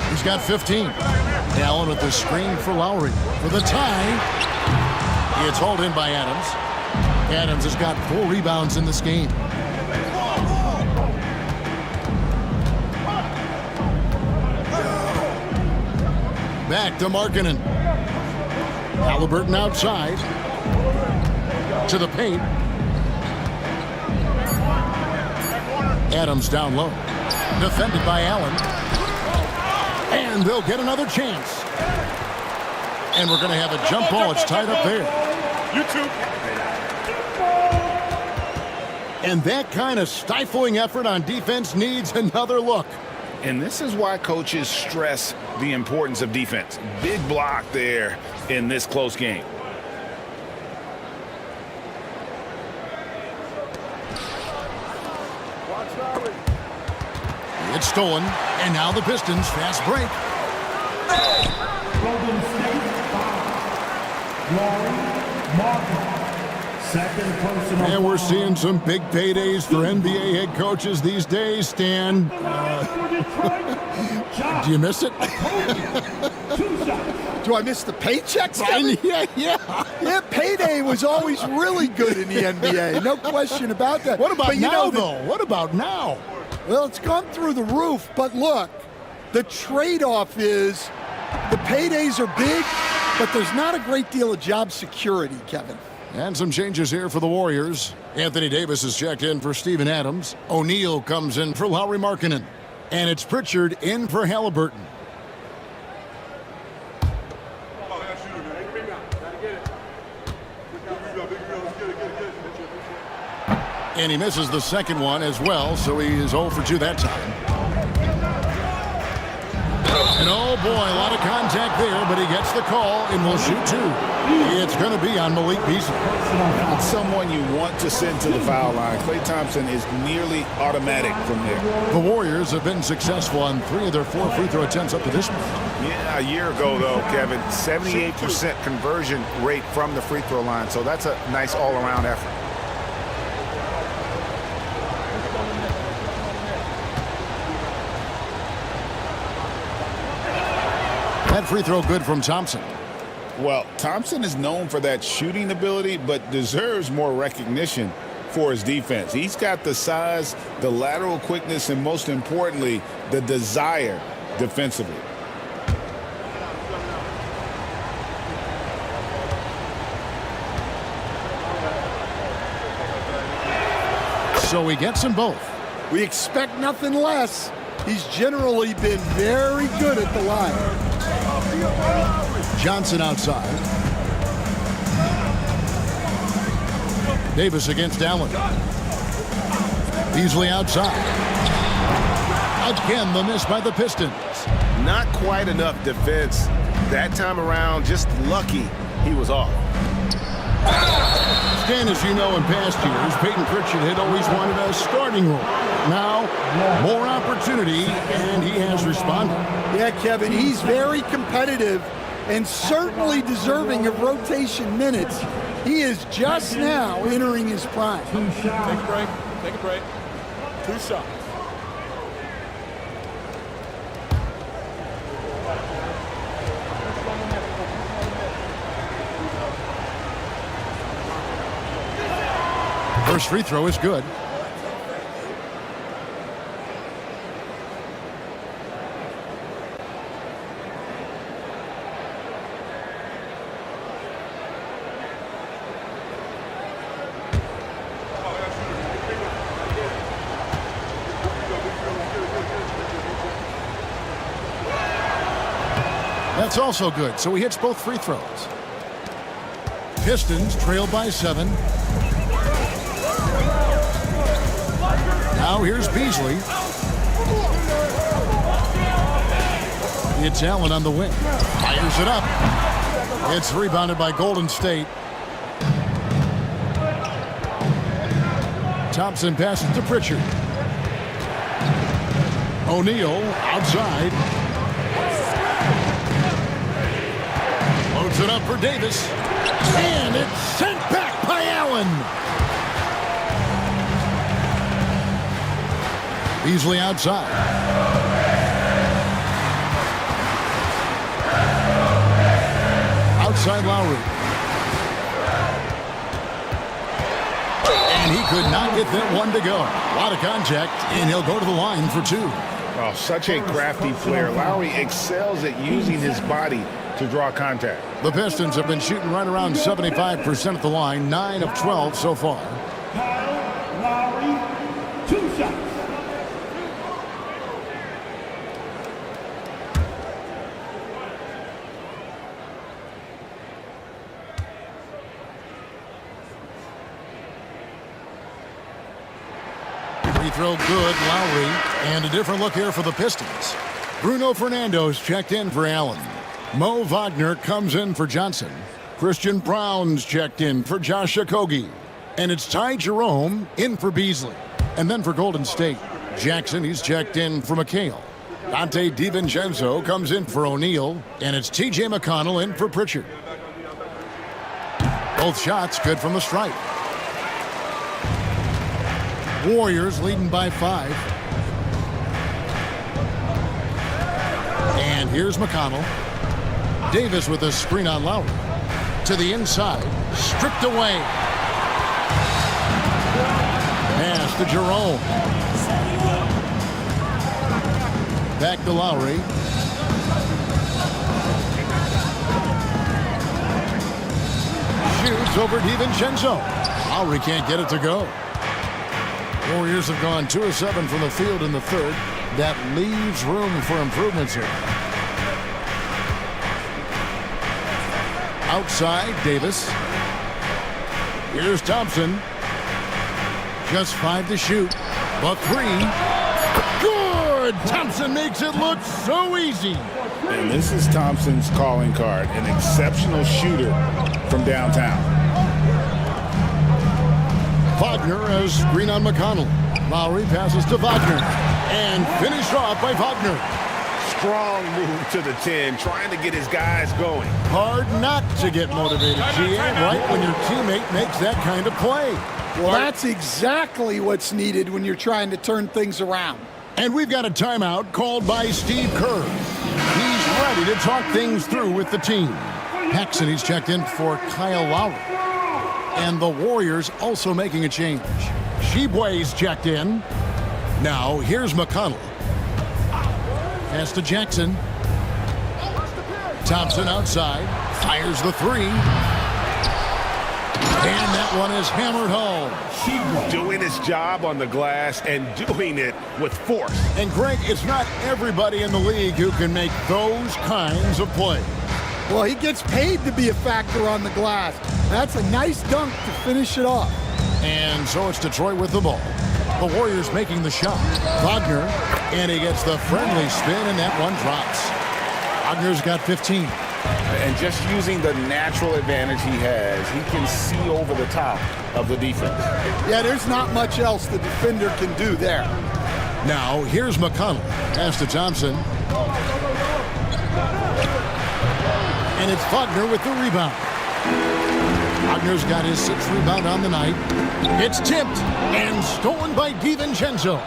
Speaker 2: He's got 15. Allen with the screen for Lowry. For the tie. It's hauled in by Adams. Adams has got 4 rebounds in this game. Back to Markkanen. Halliburton outside. To the paint. Adams down low. Defended by Allen. And they'll get another chance. And we're going to have a jump ball. It's tied up there.
Speaker 7: You too.
Speaker 2: And that kind of stifling effort on defense needs another look.
Speaker 4: And this is why coaches stress the importance of defense. Big block there in this close game.
Speaker 2: It's stolen, and now the Pistons fast break.
Speaker 1: Golden State foul. Lowry Markkanen. Second personal.
Speaker 2: And we're seeing some big paydays for NBA head coaches these days, Stan. Do you miss it?
Speaker 5: Do I miss the paychecks?
Speaker 2: Yeah.
Speaker 5: Yeah, payday was always really good in the NBA. No question about that.
Speaker 2: What about
Speaker 5: but
Speaker 2: now, though? What about now?
Speaker 5: Well, it's gone through the roof, but look, the trade-off is the paydays are big, but there's not a great deal of job security, Kevin.
Speaker 2: And some changes here for the Warriors. Anthony Davis is checked in for Steven Adams. O'Neal comes in for Lowry Markkanen. And it's Pritchard in for Halliburton. And he misses the second one as well, so he is 0 for 2 that time. And oh boy, a lot of contact there, but he gets the call and will shoot 2. It's going to be on Malik Beasley.
Speaker 3: It's someone you want to send to the foul line. Klay Thompson is nearly automatic from there.
Speaker 2: The Warriors have been successful on 3 of their 4 free throw attempts up to this point.
Speaker 4: Yeah, a year ago, though, Kevin, 78% conversion rate from the free throw line. So that's a nice all-around effort.
Speaker 2: That free throw good from Thompson.
Speaker 3: Well, Thompson is known for that shooting ability, but deserves more recognition for his defense. He's got the size, the lateral quickness, and most importantly, the desire defensively.
Speaker 2: So he gets them both.
Speaker 5: We expect nothing less. He's generally been very good at the line.
Speaker 2: Johnson outside. Davis against Allen. Beasley outside. Again, the miss by the Pistons.
Speaker 9: Not quite enough defense that time around. Just lucky he was off.
Speaker 2: Stan, as you know, in past years, Peyton Pritchard had always wanted a starting role. Now, more opportunity, and he has responded.
Speaker 5: Yeah, Kevin, he's very competitive and certainly deserving of rotation minutes. He is just now entering his prime.
Speaker 7: Take a break. Take a break. 2 shots.
Speaker 2: First free throw is good. That's also good, so he hits both free throws. Pistons trail by 7. Now here's Beasley. It's Allen on the wing. Fires it up. It's rebounded by Golden State. Thompson passes to Pritchard. O'Neal outside. Loads it up for Davis. And it's sent back by Allen. Beasley outside. Outside Lowry. And he could not get that one to go. A lot of contact, and he'll go to the line for 2.
Speaker 4: Oh, such a crafty player. Lowry excels at using his body to draw contact.
Speaker 2: The Pistons have been shooting right around 75% at the line, 9 of 12 so far.
Speaker 1: Kyle Lowry, 2 shots.
Speaker 2: Free throw good, Lowry. And a different look here for the Pistons. Bruno Fernando's checked in for Allen. Mo Wagner comes in for Johnson. Christian Brown's checked in for Josh Okogie. And it's Ty Jerome in for Beasley. And then for Golden State, Jackson, he's checked in for McHale. Dante DiVincenzo comes in for O'Neal. And it's TJ McConnell in for Pritchard. Both shots good from the stripe. Warriors leading by 5. And here's McConnell. Davis with a screen on Lowry. To the inside. Stripped away. Pass to Jerome. Back to Lowry. Shoots over DiVincenzo. Lowry can't get it to go. Warriors have gone 2 of 7 from the field in the third. That leaves room for improvements here. Outside, Davis. Here's Thompson. Just 5 to shoot. But 3. Good! Thompson makes it look so easy.
Speaker 4: And this is Thompson's calling card, an exceptional shooter from downtown.
Speaker 2: Wagner has screen on McConnell. Lowry passes to Wagner. And finished off by Wagner.
Speaker 4: Strong move to the 10, trying to get his guys going.
Speaker 2: Hard not to get motivated, GA, right when your teammate makes that kind of play.
Speaker 5: Well, that's exactly what's needed when you're trying to turn things around.
Speaker 2: And we've got a timeout called by Steve Kerr. He's ready to talk things through with the team. Paxson, he's checked in for Kyle Lowry. And the Warriors also making a change. Sheboy's checked in. Now, here's McConnell. Pass to Jackson. Thompson outside. Fires the 3. And that one is hammered home.
Speaker 4: Doing his job on the glass and doing it with force.
Speaker 2: And Greg, it's not everybody in the league who can make those kinds of plays.
Speaker 5: Well, he gets paid to be a factor on the glass. That's a nice dunk to finish it off.
Speaker 2: And so it's Detroit with the ball. The Warriors making the shot. Wagner, and he gets the friendly spin, and that one drops. Wagner's got 15.
Speaker 4: And just using the natural advantage he has, he can see over the top of the defense.
Speaker 5: Yeah, there's not much else the defender can do there.
Speaker 2: Now, here's McConnell. Pass to Thompson. And it's Wagner with the rebound. Wagner's got his 6th rebound on the night. It's tipped and stolen by DiVincenzo.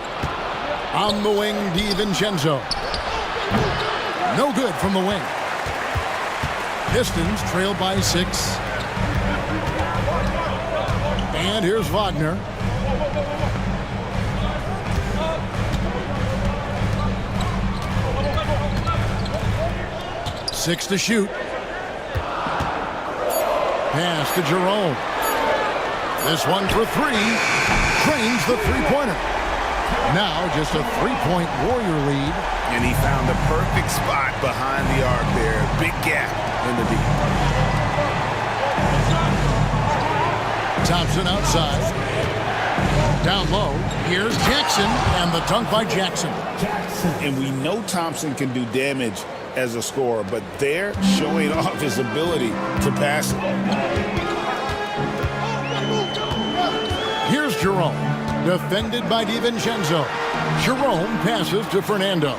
Speaker 2: On the wing, DiVincenzo. No good from the wing. Pistons trail by 6. And here's Wagner. Six to shoot. Pass to Jerome. This one for 3. Drains the three-pointer. Now just a 3-point Warrior lead.
Speaker 4: And he found the perfect spot behind the arc there. Big gap in the deep.
Speaker 2: Thompson outside. Down low. Here's Jackson. And the dunk by Jackson.
Speaker 4: And we know Thompson can do damage as a scorer, but they're showing off his ability to pass it.
Speaker 2: Here's Jerome. Defended by DiVincenzo. Jerome passes to Fernando.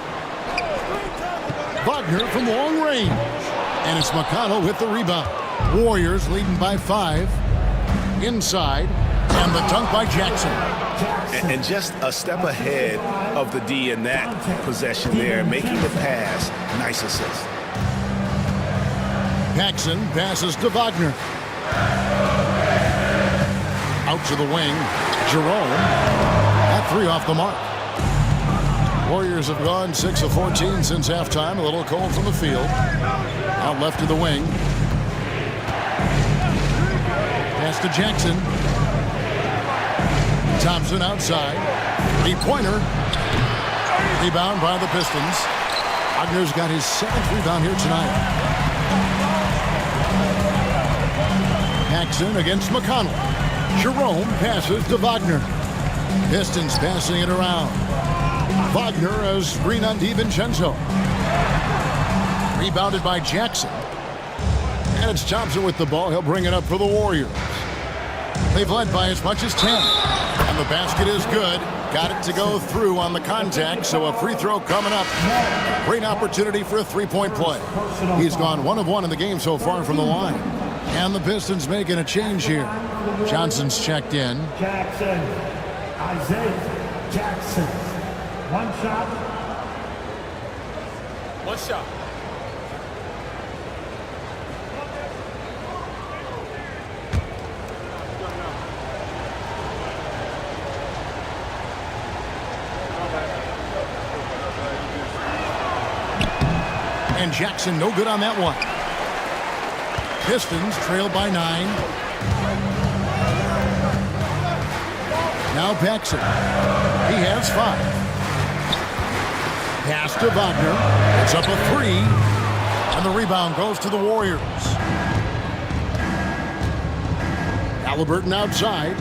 Speaker 2: Wagner from long range. And it's McConnell with the rebound. Warriors leading by 5. Inside. And the dunk by Jackson.
Speaker 4: And just a step ahead of the D in that possession there, making the pass. Nice assist.
Speaker 2: Paxson passes to Wagner. Out to the wing. Jerome. That 3 off the mark. Warriors have gone 6 of 14 since halftime. A little cold from the field. Out left to the wing. Pass to Jackson. Thompson outside. 3-pointer. Rebound by the Pistons. Wagner's got his 7th rebound here tonight. Paxson against McConnell. Jerome passes to Wagner. Pistons passing it around. Wagner has screen on DiVincenzo. Rebounded by Jackson. And it's Thompson with the ball. He'll bring it up for the Warriors. They've led by as much as 10. And the basket is good. Got it to go through on the contact, so a free throw coming up. Great opportunity for a 3-point play. He's gone 1 of 1 in the game so far from the line. And the Pistons making a change here. Johnson's checked in.
Speaker 1: Jackson. Isaiah Jackson. 1 shot.
Speaker 7: 1 shot.
Speaker 2: And Jackson no good on that one. Pistons trail by 9. Now Paxson. He has 5. Pass to Wagner. It's up a 3. And the rebound goes to the Warriors. Halliburton outside.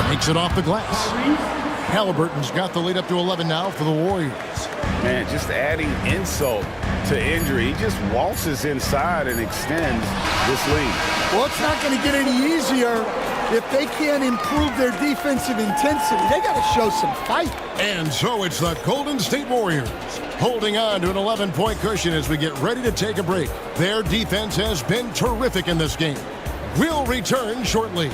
Speaker 2: Makes it off the glass. Halliburton's got the lead up to 11 now for the Warriors.
Speaker 4: Man, just adding insult to injury. He just waltzes inside and extends this lead.
Speaker 5: Well, it's not going to get any easier if they can't improve their defensive intensity. They got to show some fight.
Speaker 2: And so it's the Golden State Warriors holding on to an 11-point cushion as we get ready to take a break. Their defense has been terrific in this game. We'll return shortly.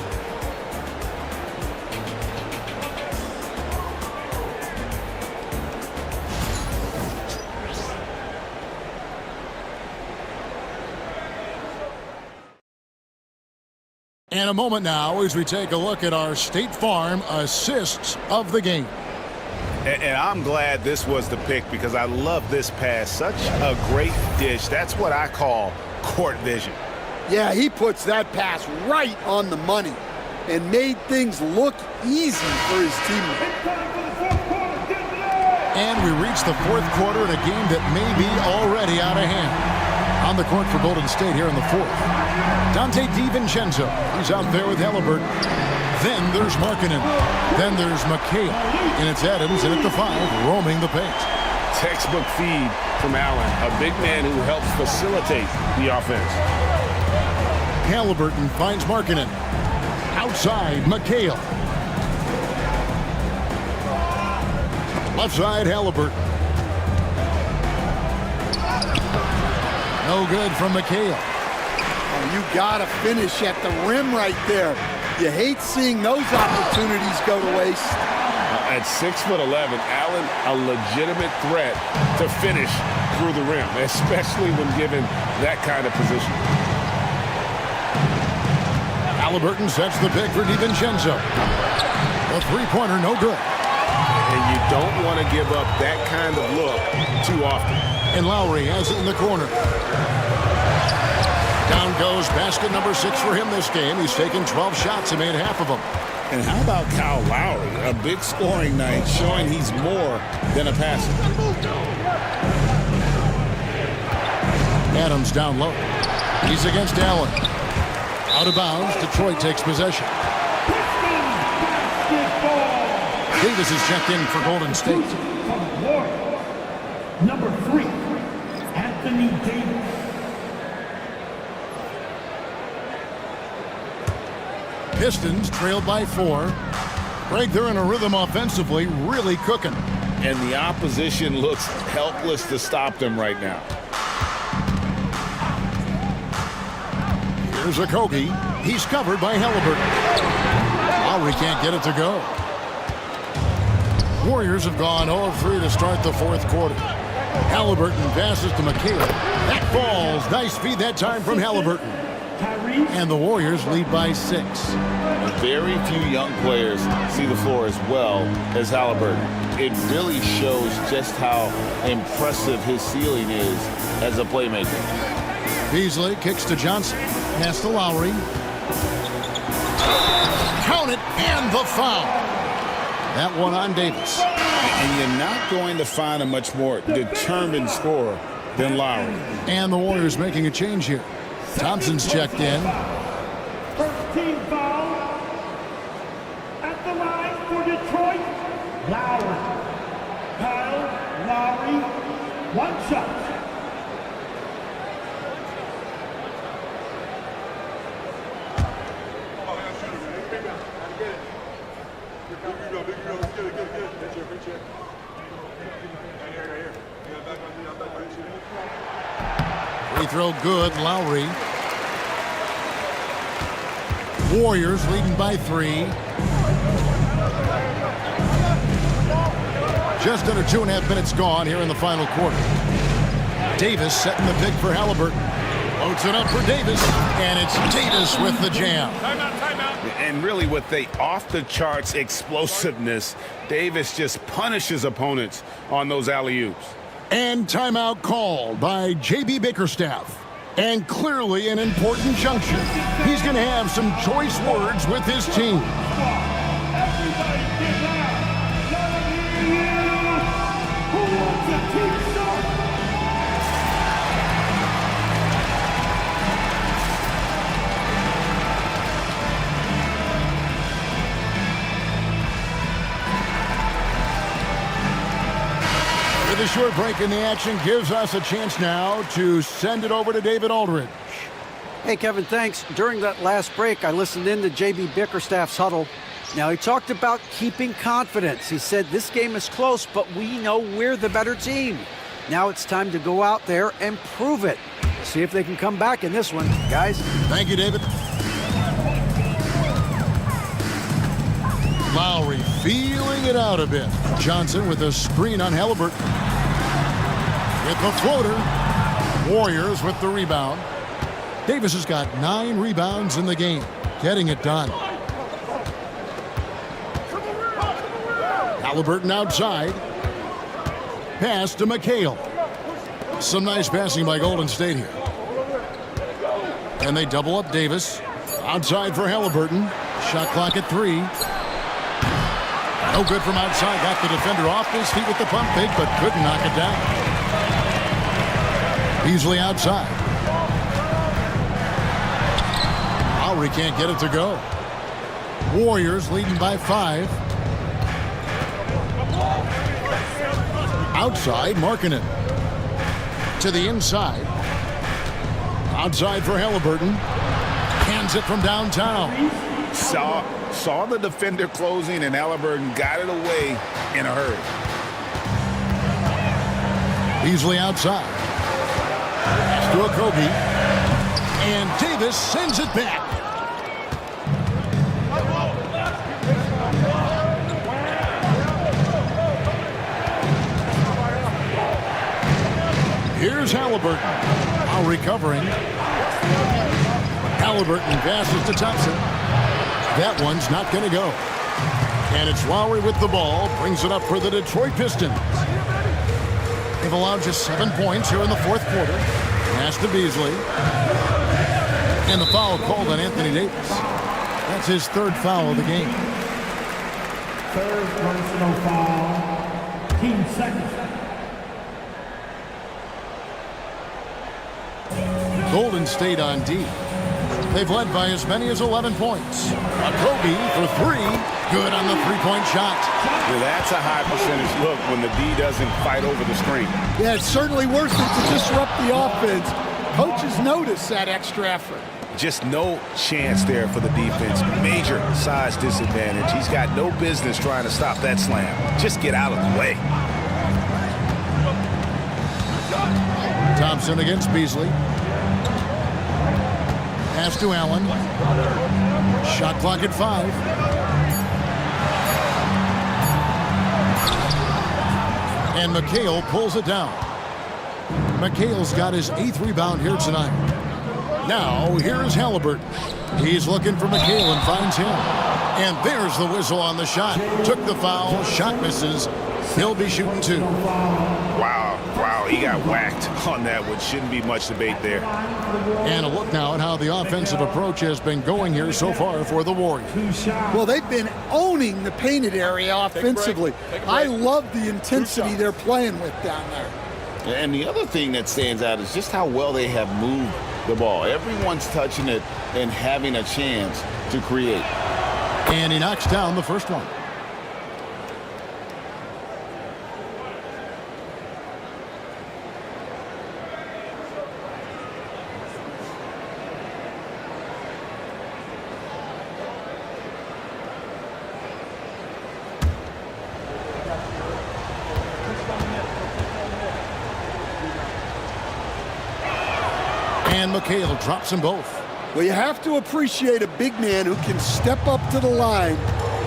Speaker 2: And a moment now as we take a look at our State Farm assists of the game.
Speaker 4: And I'm glad this was the pick because I love this pass. Such a great dish. That's what I call court vision.
Speaker 5: Yeah, he puts that pass right on the money and made things look easy for his teammates.
Speaker 2: And we reach the 4th quarter in a game that may be already out of hand. On the court for Golden State here in the 4th. Dante DiVincenzo. He's out there with Halliburton. Then there's Markkanen. Then there's McHale. And it's Adams, and at the 5, roaming the paint.
Speaker 4: textbook feed from Allen, a big man who helps facilitate the offense.
Speaker 2: Halliburton finds Markkanen. Outside, McHale. Left side, Halliburton. No good from McHale.
Speaker 5: Oh, you got to finish at the rim right there. You hate seeing those opportunities go to waste.
Speaker 4: At 6'11", Allen a legitimate threat to finish through the rim, especially when given that kind of position.
Speaker 2: Halliburton sets the pick for DiVincenzo. The three-pointer, no good.
Speaker 4: And you don't want to give up that kind of look too often.
Speaker 2: And Lowry has it in the corner. Down goes basket number 6 for him this game. He's taken 12 shots and made half of them.
Speaker 3: And how about Kyle Lowry? A big scoring night showing he's more than a passer.
Speaker 2: Adams down low. He's against Allen. Out of bounds, Detroit takes possession. Davis is checked in for Golden State.
Speaker 1: Number 3, Anthony Davis.
Speaker 2: Pistons trailed by 4. Greg, they're in a rhythm offensively, really cooking.
Speaker 3: And the opposition looks helpless to stop them right now.
Speaker 2: Here's Okogie. He's covered by Halliburton. Lowry can't get it to go. Warriors have gone 0-3 to start the fourth quarter. Halliburton passes to McHale. That falls. Nice feed that time from Halliburton. And the Warriors lead by 6.
Speaker 3: Very few young players see the floor as well as Halliburton. It really shows just how impressive his ceiling is as a playmaker.
Speaker 2: Beasley kicks to Johnson. Pass to Lowry. Count it, and the foul. That one on Davis.
Speaker 3: And you're not going to find a much more determined scorer than Lowry.
Speaker 2: And the Warriors making a change here. Thompson's checked in.
Speaker 1: First team foul at the line for Detroit. Lowry. Kyle Lowry. 1 shot.
Speaker 2: Free throw good, Lowry. Warriors leading by 3. Just under 2.5 minutes gone here in the final quarter. Davis setting the pick for Halliburton. Loads it up for Davis, and it's Davis with the jam.
Speaker 4: And really with the off-the-charts explosiveness, Davis just punishes opponents on those alley-oops.
Speaker 2: And timeout called by J.B. Bickerstaff. And clearly an important juncture. He's going to have some choice words with his team.
Speaker 1: Everybody get loud. Let me hear you. Who wants a team start?
Speaker 2: With a short break in the action gives us a chance now to send it over to David Aldridge.
Speaker 6: Hey, Kevin, thanks. During that last break, I listened in to J.B. Bickerstaff's huddle. Now, he talked about keeping confidence. He said, this game is close, but we know we're the better team. Now it's time to go out there and prove it. See if they can come back in this one, guys.
Speaker 2: Thank you, David. Lowry feeling it out a bit. Johnson with a screen on Halliburton. With the floater. Warriors with the rebound. Davis has got 9 rebounds in the game. Getting it done. Halliburton outside. Pass to McHale. Some nice passing by Golden State here. And they double up Davis. Outside for Halliburton. Shot clock at 3. No good from outside. Got the defender off his feet with the pump fake, but couldn't knock it down. Beasley outside. Lowry can't get it to go. Warriors leading by 5. Outside, Markkanen. To the inside. Outside for Halliburton. Hands it from downtown.
Speaker 4: Saw the defender closing, and Halliburton got it away in a hurry.
Speaker 2: Beasley outside. Pass to Okogie. And Davis sends it back. Here's Halliburton. Now recovering. Halliburton passes to Thompson. That one's not going to go. And it's Lowry with the ball. Brings it up for the Detroit Pistons. They've allowed just 7 points here in the fourth quarter. Pass to Beasley. And the foul called on Anthony Davis. That's his third foul of the game.
Speaker 1: Third personal foul. Team second.
Speaker 2: Golden State on D. They've led by as many as 11 points. Okogie for three. Good on the three-point shot.
Speaker 4: Yeah, that's a high percentage look when the D doesn't fight over the screen.
Speaker 5: Yeah, it's certainly worth it to disrupt the offense. Coaches notice that extra effort.
Speaker 4: Just no chance there for the defense. Major size disadvantage. He's got no business trying to stop that slam. Just get out of the way.
Speaker 2: Thompson against Beasley. Pass to Allen. Shot clock at 5. And McHale pulls it down. McHale's got his 8th rebound here tonight. Now, here's Halliburton. He's looking for McHale and finds him. And there's the whistle on the shot. Took the foul. Shot misses. He'll be shooting 2.
Speaker 4: Wow, he got whacked on that one. Shouldn't be much debate there.
Speaker 2: And a look now at how the offensive approach has been going here so far for the Warriors.
Speaker 5: Well, they've been owning the painted area offensively. I love the intensity they're playing with down there.
Speaker 3: And the other thing that stands out is just how well they have moved the ball. Everyone's touching it and having a chance to create.
Speaker 2: And he knocks down the first one. And McHale drops them both.
Speaker 5: Well, you have to appreciate a big man who can step up to the line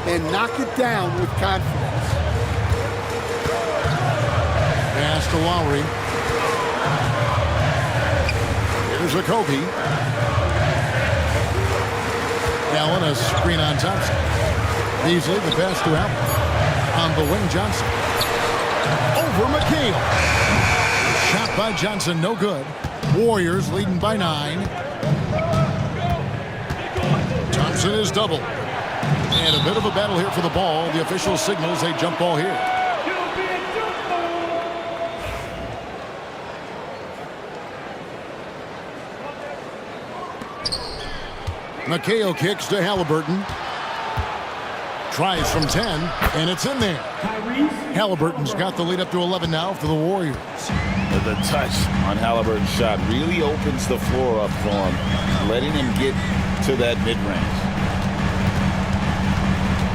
Speaker 5: and knock it down with confidence.
Speaker 2: Pass to Lowry. Here's Okogie. Allen, a screen on Thompson. Beasley, the pass to Allen. On the wing, Johnson. Over McHale. Shot by Johnson, no good. Warriors leading by 9. Thompson is doubled. And a bit of a battle here for the ball. The official signals a jump ball here. McHale kicks to Halliburton. Tries from 10, and it's in there. Halliburton's got the lead up to 11 now for the Warriors.
Speaker 3: The touch on Halliburton's shot really opens the floor up for him, letting him get to that mid-range.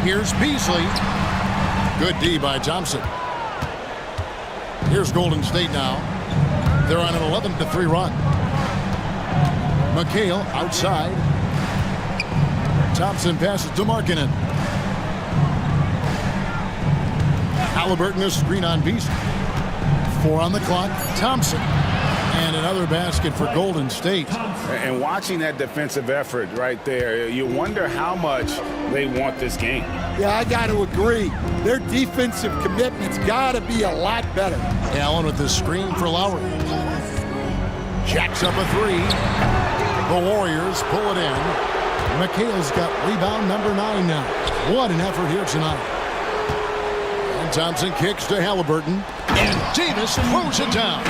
Speaker 2: Here's Beasley. Good D by Thompson. Here's Golden State now. They're on an 11-3 run. McHale outside. Thompson passes to Markkanen. Halliburton is screen on Beasley. 4 on the clock. Thompson. And another basket for Golden State.
Speaker 4: And watching that defensive effort right there, you wonder how much they want this game.
Speaker 5: Yeah, I got to agree. Their defensive commitment's got to be a lot better.
Speaker 2: Allen with the screen for Lowry. Jacks up a 3. The Warriors pull it in. McHale's got rebound number 9 now. What an effort here tonight. And Thompson kicks to Halliburton. And Davis throws it down.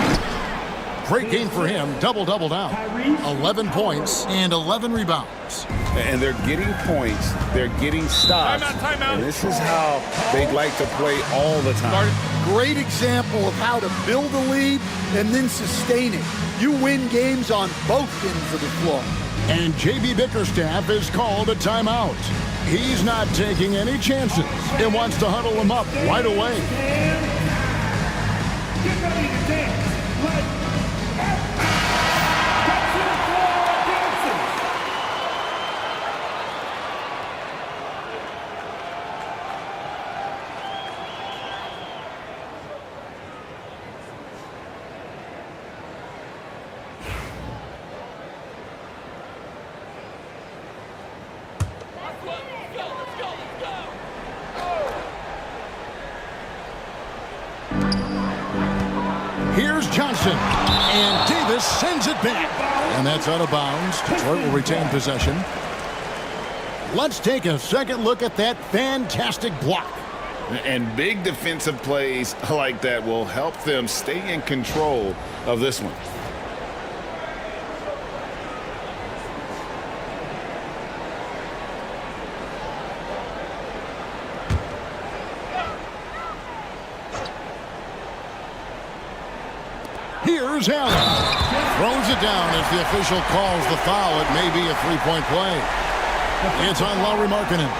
Speaker 2: Great game for him. Double-double down. 11 points and 11 rebounds.
Speaker 4: And they're getting points. They're getting stops.
Speaker 7: Timeout.
Speaker 4: And this is how they'd like to play all the time.
Speaker 5: great example of how to build a lead and then sustain it. You win games on both ends of the floor.
Speaker 2: And J.B. Bickerstaff is called a timeout. He's not taking any chances and wants to huddle him up right away.
Speaker 1: Get ready to dance. Let's
Speaker 2: Here's Johnson, and Davis sends it back. And that's out of bounds. Detroit will retain possession. Let's take a second look at that fantastic block.
Speaker 4: And big defensive plays like that will help them stay in control of this one.
Speaker 2: Here's Allen. Throws it down as the official calls the foul. It may be a three-point play. It's on Lauri Markkanen.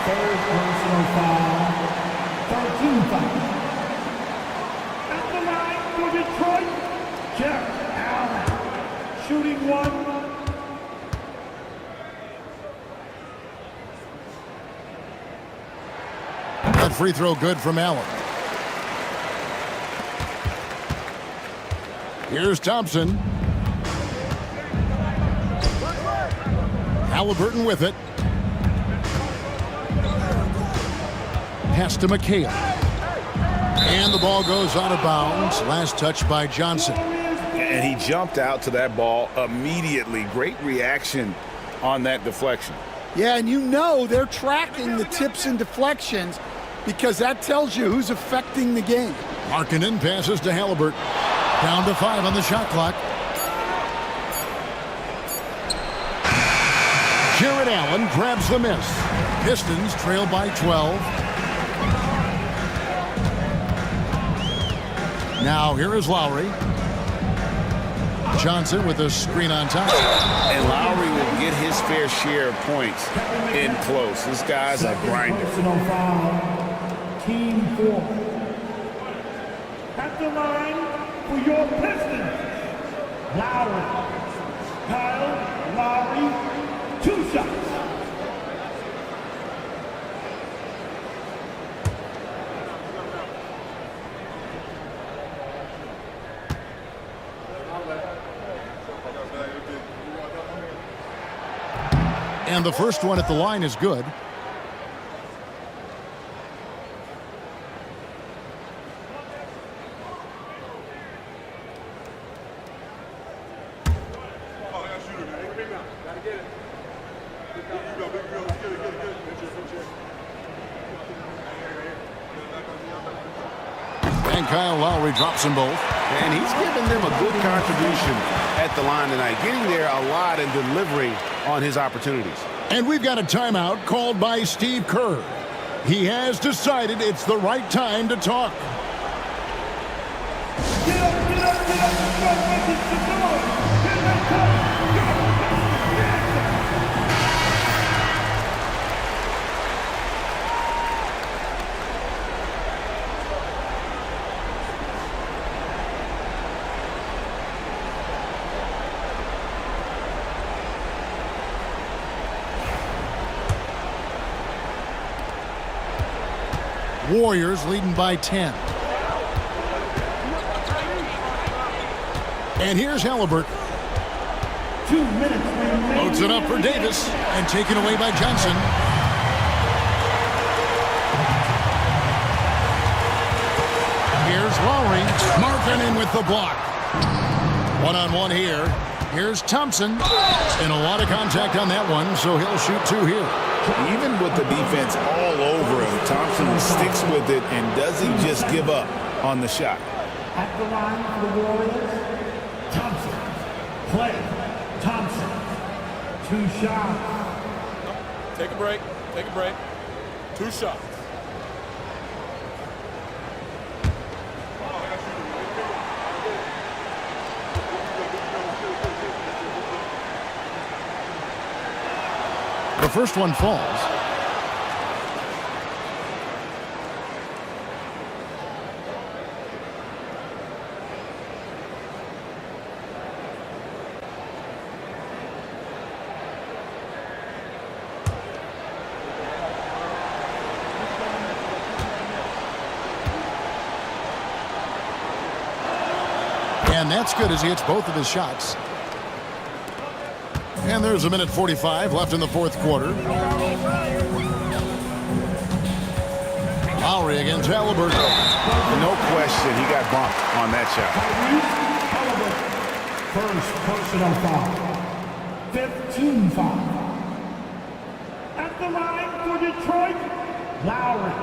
Speaker 1: third personal foul. 13 foul. At the line for Detroit, Jarrett Allen. Shooting one.
Speaker 2: That free throw good from Allen. Here's Thompson. Halliburton with it. Pass to McHale. And the ball goes out of bounds. Last touch by Johnson.
Speaker 4: And he jumped out to that ball immediately. Great reaction on that deflection.
Speaker 5: Yeah, and you know they're tracking the tips and deflections because that tells you who's affecting the game.
Speaker 2: Markkanen passes to Halliburton. Down to 5 on the shot clock. Jarrett Allen grabs the miss. Pistons trail by 12. Now here is Lowry. Johnson with a screen on top.
Speaker 4: And Lowry will get his fair share of points in close. This guy's a grinder.
Speaker 1: Personal foul. Team 4. At the line for your Pistons, Lowry. Kyle Lowry, 2 shots.
Speaker 2: And the first one at the line is good. And Kyle Lowry drops them both.
Speaker 9: And he's given them a good contribution at the line tonight, getting there a lot and delivering on his opportunities.
Speaker 2: And we've got a timeout called by Steve Kerr. He has decided it's the right time to talk.
Speaker 1: Get up, get up, get up. Start making some noise. Here they come.
Speaker 2: Warriors leading by 10. And here's Halliburton.
Speaker 1: 2 minutes remaining.
Speaker 2: Loads it up for Davis and taken away by Johnson. Here's Lowry. Markkanen with the block. One-on-one here. Here's Thompson. And a lot of contact on that one, so he'll shoot 2 here.
Speaker 4: Even with the defense all over him, Thompson sticks with it and doesn't just give up on the shot.
Speaker 1: At the line for the Warriors, Thompson. Klay Thompson. 2 shots.
Speaker 7: Take a break. Take a break. 2 shots.
Speaker 2: The first one falls. And that's good as he hits both of his shots. And there's a minute 45 left in the fourth quarter. Lowry against Halliburton.
Speaker 9: No question, he got bumped on that shot.
Speaker 1: First personal foul. 15 foul. At the line for Detroit, Lowry.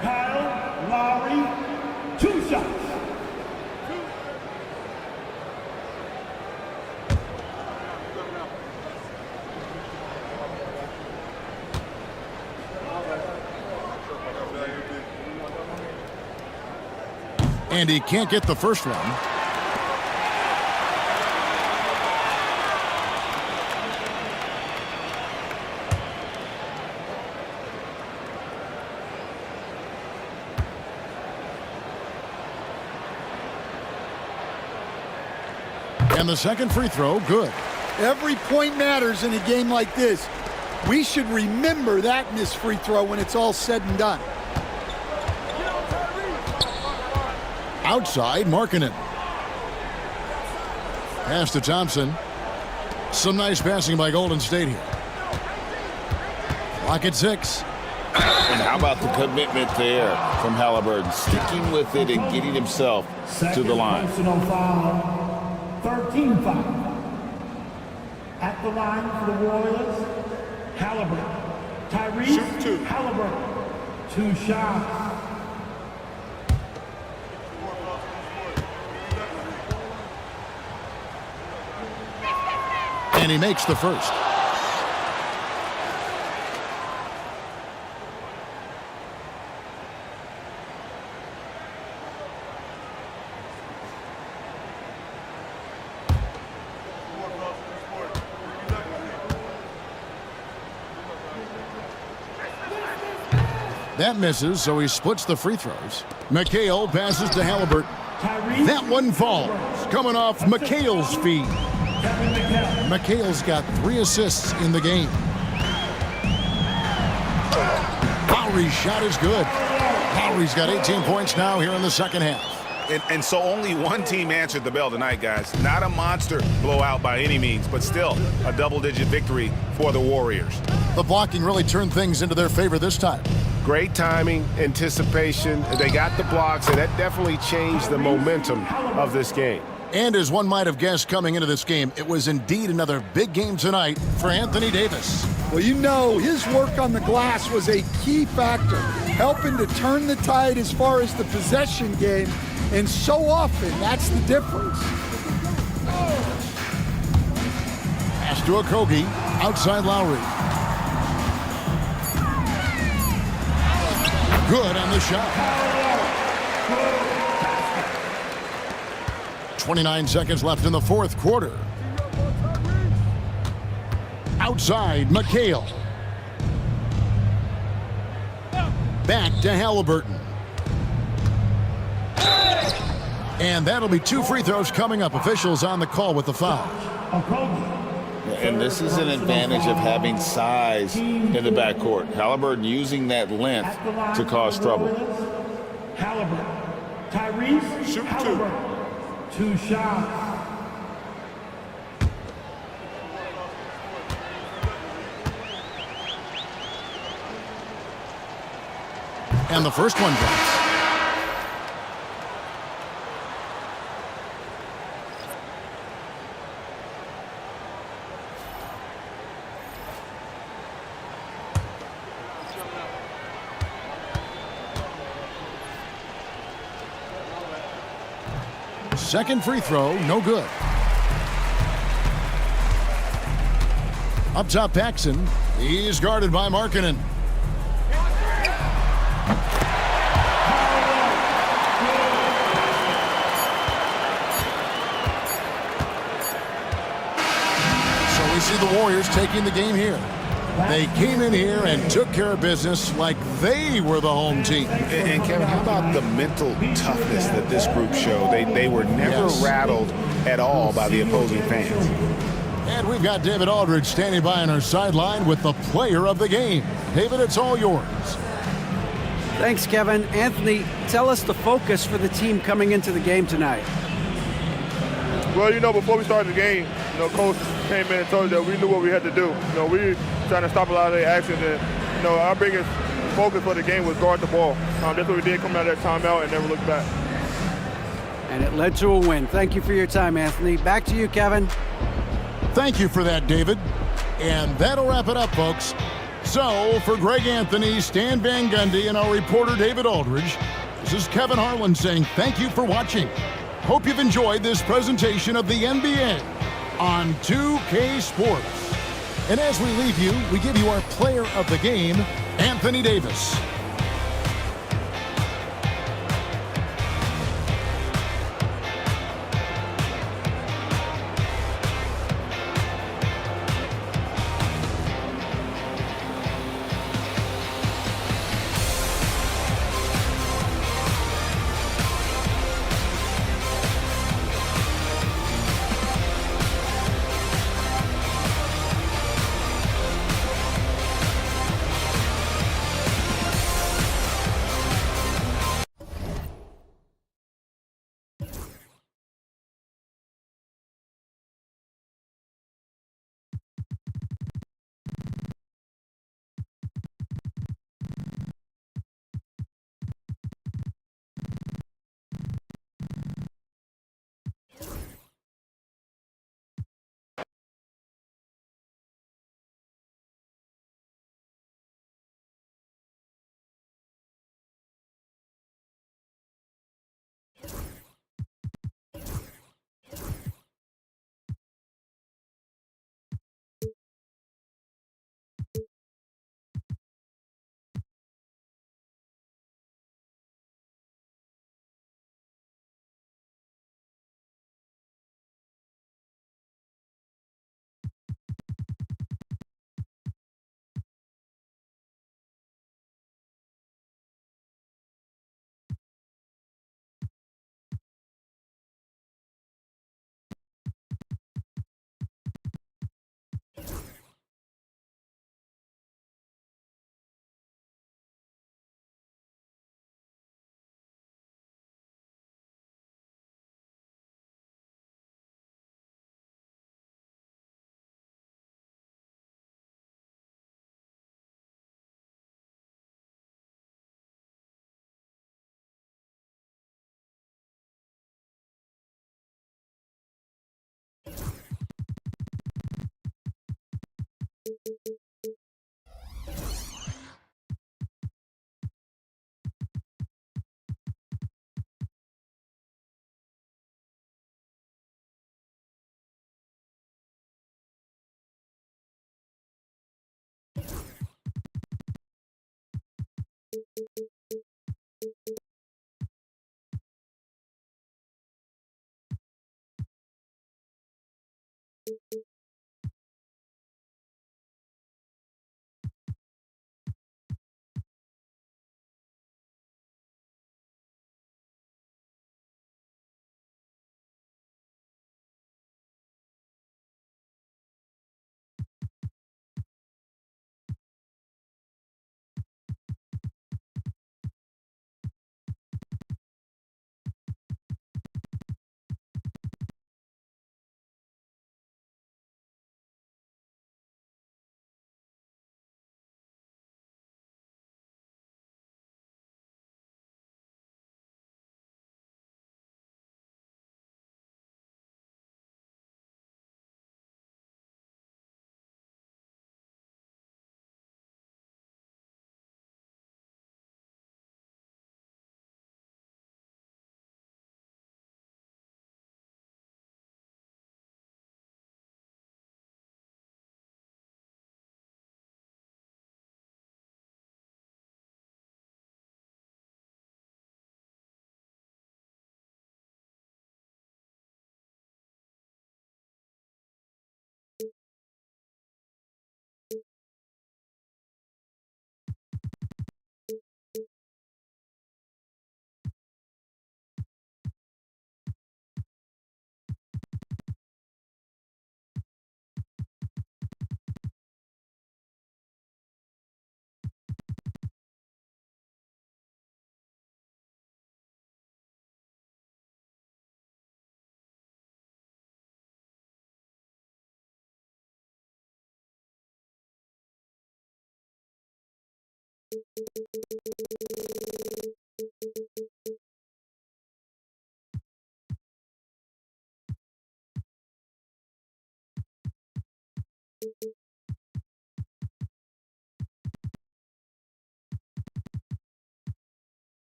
Speaker 1: Kyle Lowry, 2 shots.
Speaker 2: And he can't get the first one. And the second free throw, good.
Speaker 5: Every point matters in a game like this. We should remember that missed free throw when it's all said and done.
Speaker 2: Outside, Markkanen. Pass to Thompson. Some nice passing by Golden State here. Clock at 6.
Speaker 3: And how about the commitment there from Halliburton, sticking with it and getting himself to the line.
Speaker 1: Personal foul. 13 foul. At the line for the Warriors, Halliburton. Tyrese Halliburton. 2 shots.
Speaker 2: And he makes the first. That misses, so he splits the free throws. McHale passes to Halliburton. That one falls, coming off McHale's feet. McHale's got 3 assists in the game. Lowry's shot is good. Lowry's got 18 points now here in the second half.
Speaker 9: And so only one team answered the bell tonight, guys. Not a monster blowout by any means, but still a double-digit victory for the Warriors.
Speaker 2: The blocking really turned things into their favor this time.
Speaker 10: Great timing, anticipation. They got the blocks, and that definitely changed the momentum of this game.
Speaker 2: And as one might have guessed coming into this game, it was indeed another big game tonight for Anthony Davis.
Speaker 5: Well, you know, his work on the glass was a key factor, helping to turn the tide as far as the possession game, and so often that's the difference.
Speaker 2: Pass to Okogie, outside Lowry. Good on the shot. 29 seconds left in the fourth quarter. Outside, McHale. Back to Halliburton. And that'll be 2 free throws coming up. Officials on the call with the foul.
Speaker 3: And this is an advantage of having size in the backcourt. Halliburton using that length to cause trouble.
Speaker 1: Halliburton. Tyrese Halliburton. 2 shots.
Speaker 2: And the first one drops. Second free throw, no good. Up top, Paxson. He's guarded by Markkanen. So we see the Warriors taking the game here. They came in here and took care of business like they were the home team.
Speaker 9: And Kevin, how about the mental toughness that this group showed? They were never rattled at all by the opposing fans.
Speaker 2: And we've got David Aldridge standing by on our sideline with the player of the game. David, it's all yours.
Speaker 6: Thanks, Kevin. Anthony, tell us the focus for the team coming into the game tonight.
Speaker 1: Well, before we started the game, Coach came in and told us that we knew what we had to do. We were trying to stop a lot of their actions, and our biggest focus for the game was guard the ball. That's what we did coming out of that timeout and never looked back.
Speaker 6: And it led to a win. Thank you for your time, Anthony. Back to you, Kevin.
Speaker 2: Thank you for that, David. And that'll wrap it up, folks. So, for Greg Anthony, Stan Van Gundy, and our reporter David Aldridge, this is Kevin Harlan saying thank you for watching. Hope you've enjoyed this presentation of the NBA on 2K Sports. And as we leave you, we give you our player of the game, Anthony Davis.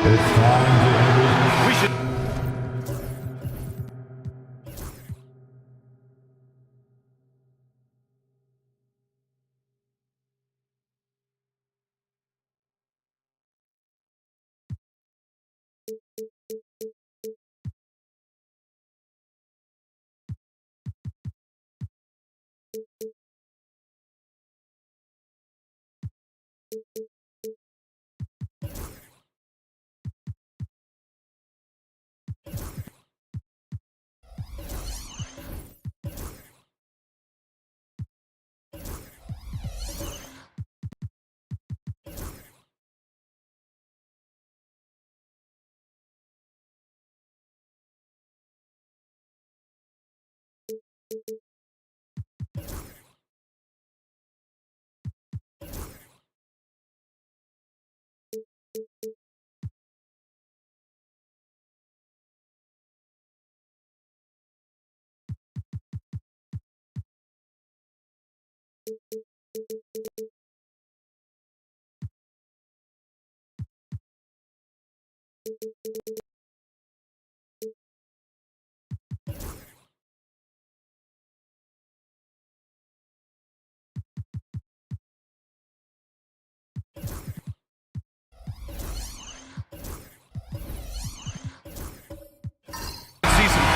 Speaker 11: It's time to end. We should.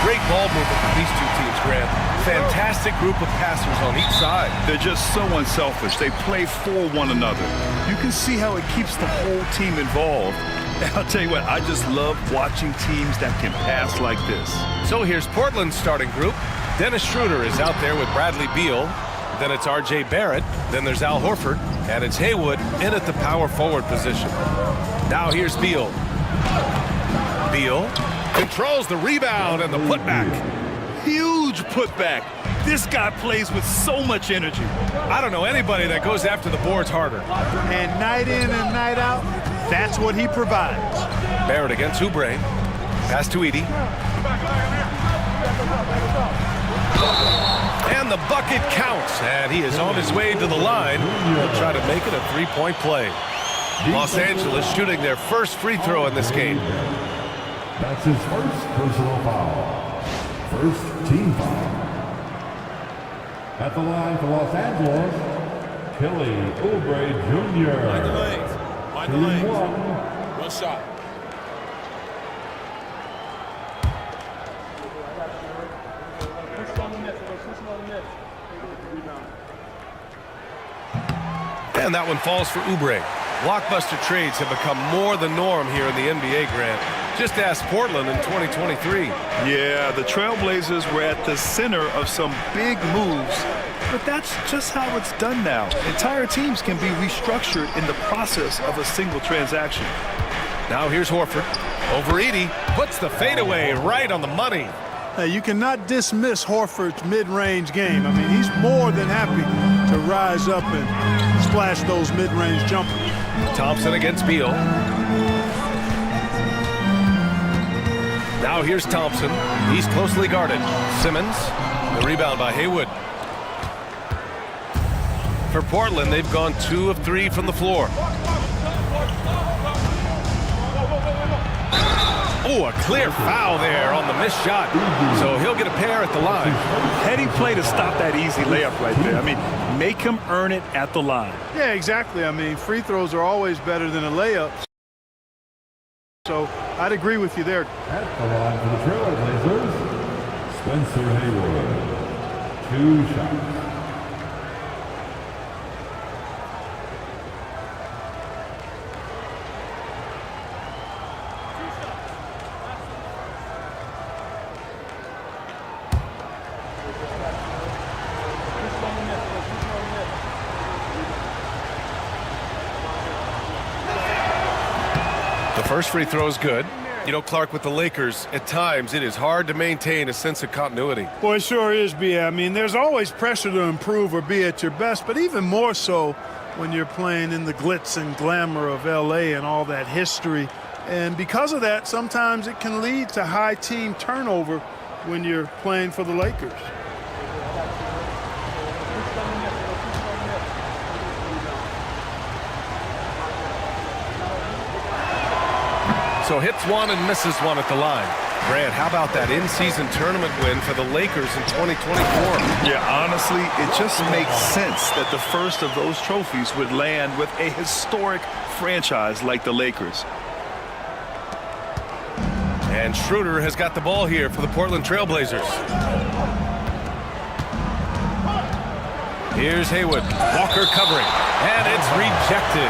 Speaker 12: Great ball movement from these two teams, Graham. Fantastic group of passers on each side.
Speaker 13: They're just so unselfish. They play for one another. You can see how it keeps the whole team involved. And I'll tell you what, I just love watching teams that can pass like this.
Speaker 12: So here's Portland's starting group. Dennis Schroeder is out there with Bradley Beal. Then it's R.J. Barrett. Then there's Al Horford. And it's Haywood in at the power forward position. Now here's Beal. Beal controls the rebound and the putback.
Speaker 13: Huge putback. This guy plays with so much energy.
Speaker 12: I don't know anybody that goes after the boards harder.
Speaker 13: And night in and night out, that's what he provides.
Speaker 12: Barrett against Oubre. Pass to Edey. And the bucket counts. And he is on his way to the line. He'll try to make it a three-point play. Los Angeles shooting their first free throw in this game.
Speaker 11: That's his first personal foul. First team foul. At the line for Los Angeles, Kelly Oubre Jr.
Speaker 7: Mind the lanes. Mind the lanes. One shot.
Speaker 12: And that one falls for Oubre. Blockbuster trades have become more the norm here in the NBA, Grant. Just ask Portland in 2023.
Speaker 13: Yeah, the Trailblazers were at the center of some big moves, but that's just how it's done now. Entire teams can be restructured in the process of a single transaction.
Speaker 12: Now here's Horford. Over Edey, puts the fadeaway right on the money.
Speaker 8: Hey, you cannot dismiss Horford's mid-range game. I mean, he's more than happy to rise up and splash those mid-range jumpers.
Speaker 12: Thompson against Beal. Now here's Thompson. He's closely guarded. Simmons, the rebound by Haywood. For Portland, they've gone 2 of 3 from the floor. Oh, a clear foul there on the missed shot. So he'll get a pair at the line.
Speaker 13: Heady play to stop that easy layup right there. I mean, make him earn it at the line.
Speaker 8: Yeah, exactly. I mean, free throws are always better than a layup. So I'd agree with you there.
Speaker 11: At the line for the Trailblazers, Spencer Haywood. 2 shots.
Speaker 12: The first free throw is good. You know, Clark, with the Lakers, at times it is hard to maintain a sense of continuity.
Speaker 8: Boy, it sure is, B. I mean, there's always pressure to improve or be at your best, but even more so when you're playing in the glitz and glamour of L.A. and all that history. And because of that, sometimes it can lead to high team turnover when you're playing for the Lakers.
Speaker 12: So hits one and misses one at the line. Grant, how about that in-season tournament win for the Lakers in 2024?
Speaker 13: Yeah, honestly, it just makes sense that the first of those trophies would land with a historic franchise like the Lakers.
Speaker 12: And Schroeder has got the ball here for the Portland Trailblazers. Here's Haywood. Walker covering. And it's rejected.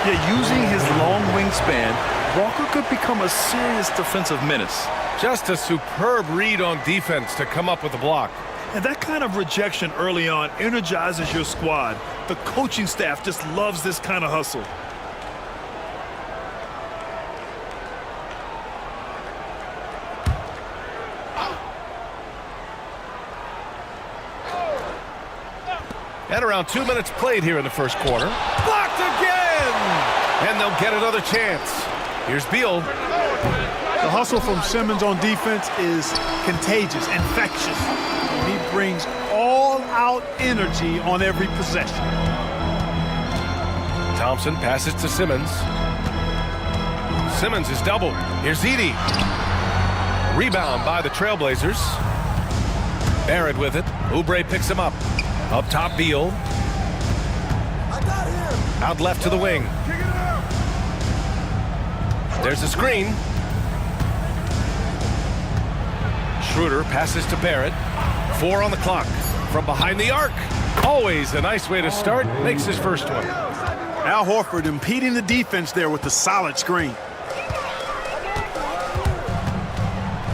Speaker 13: Yeah, using his long wingspan, Walker could become a serious defensive menace.
Speaker 12: Just a superb read on defense to come up with a block.
Speaker 13: And that kind of rejection early on energizes your squad. The coaching staff just loves this kind of hustle.
Speaker 12: And around 2 minutes played here in the first quarter. Blocked again! And they'll get another chance. Here's Beal.
Speaker 8: The hustle from Simmons on defense is contagious, infectious. He brings all-out energy on every possession.
Speaker 12: Thompson passes to Simmons. Simmons is doubled. Here's Edey. Rebound by the Trailblazers. Barrett with it. Oubre picks him up. Up top, Beal. Out left to the wing. There's a screen. Schroeder passes to Barrett. 4 on the clock. From behind the arc. Always a nice way to start. Makes his first one.
Speaker 8: Al Horford impeding the defense there with the solid screen.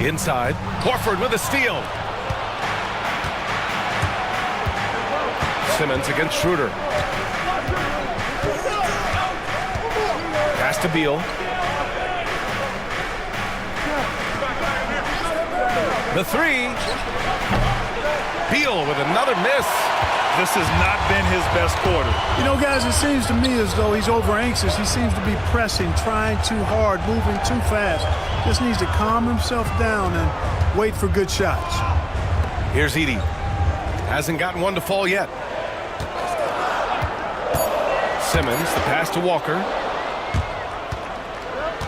Speaker 12: Inside. Horford with a steal. Simmons against Schroeder. Pass to Beal. The three. Beal with another miss.
Speaker 13: This has not been his best quarter.
Speaker 8: You know, guys, it seems to me as though he's over anxious. He seems to be pressing, trying too hard, moving too fast. Just needs to calm himself down and wait for good shots.
Speaker 12: Here's Edey. Hasn't gotten one to fall yet. Simmons, the pass to Walker.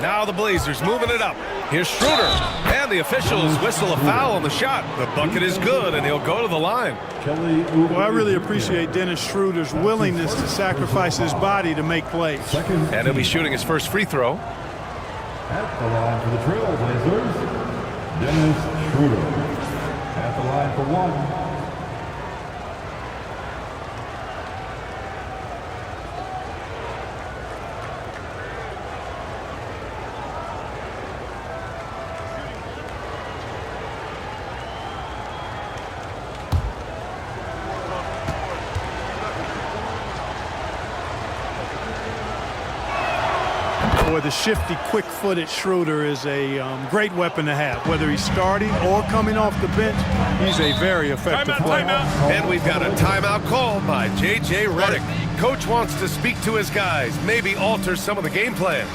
Speaker 12: Now the Blazers moving it up. Here's Schroeder. And the officials whistle a foul on the shot. The bucket is good, and he'll go to the line.
Speaker 8: Well, I really appreciate Dennis Schroeder's willingness to sacrifice his body to make plays.
Speaker 12: And he'll be shooting his first free throw.
Speaker 11: At the line for the Trailblazers, Dennis Schroeder. At the line for one.
Speaker 8: Boy, the shifty, quick-footed Schroeder is a great weapon to have. Whether he's starting or coming off the bench, he's a very effective player.
Speaker 12: And we've got a timeout called by J.J. Redick. Coach wants to speak to his guys, maybe alter some of the game plan.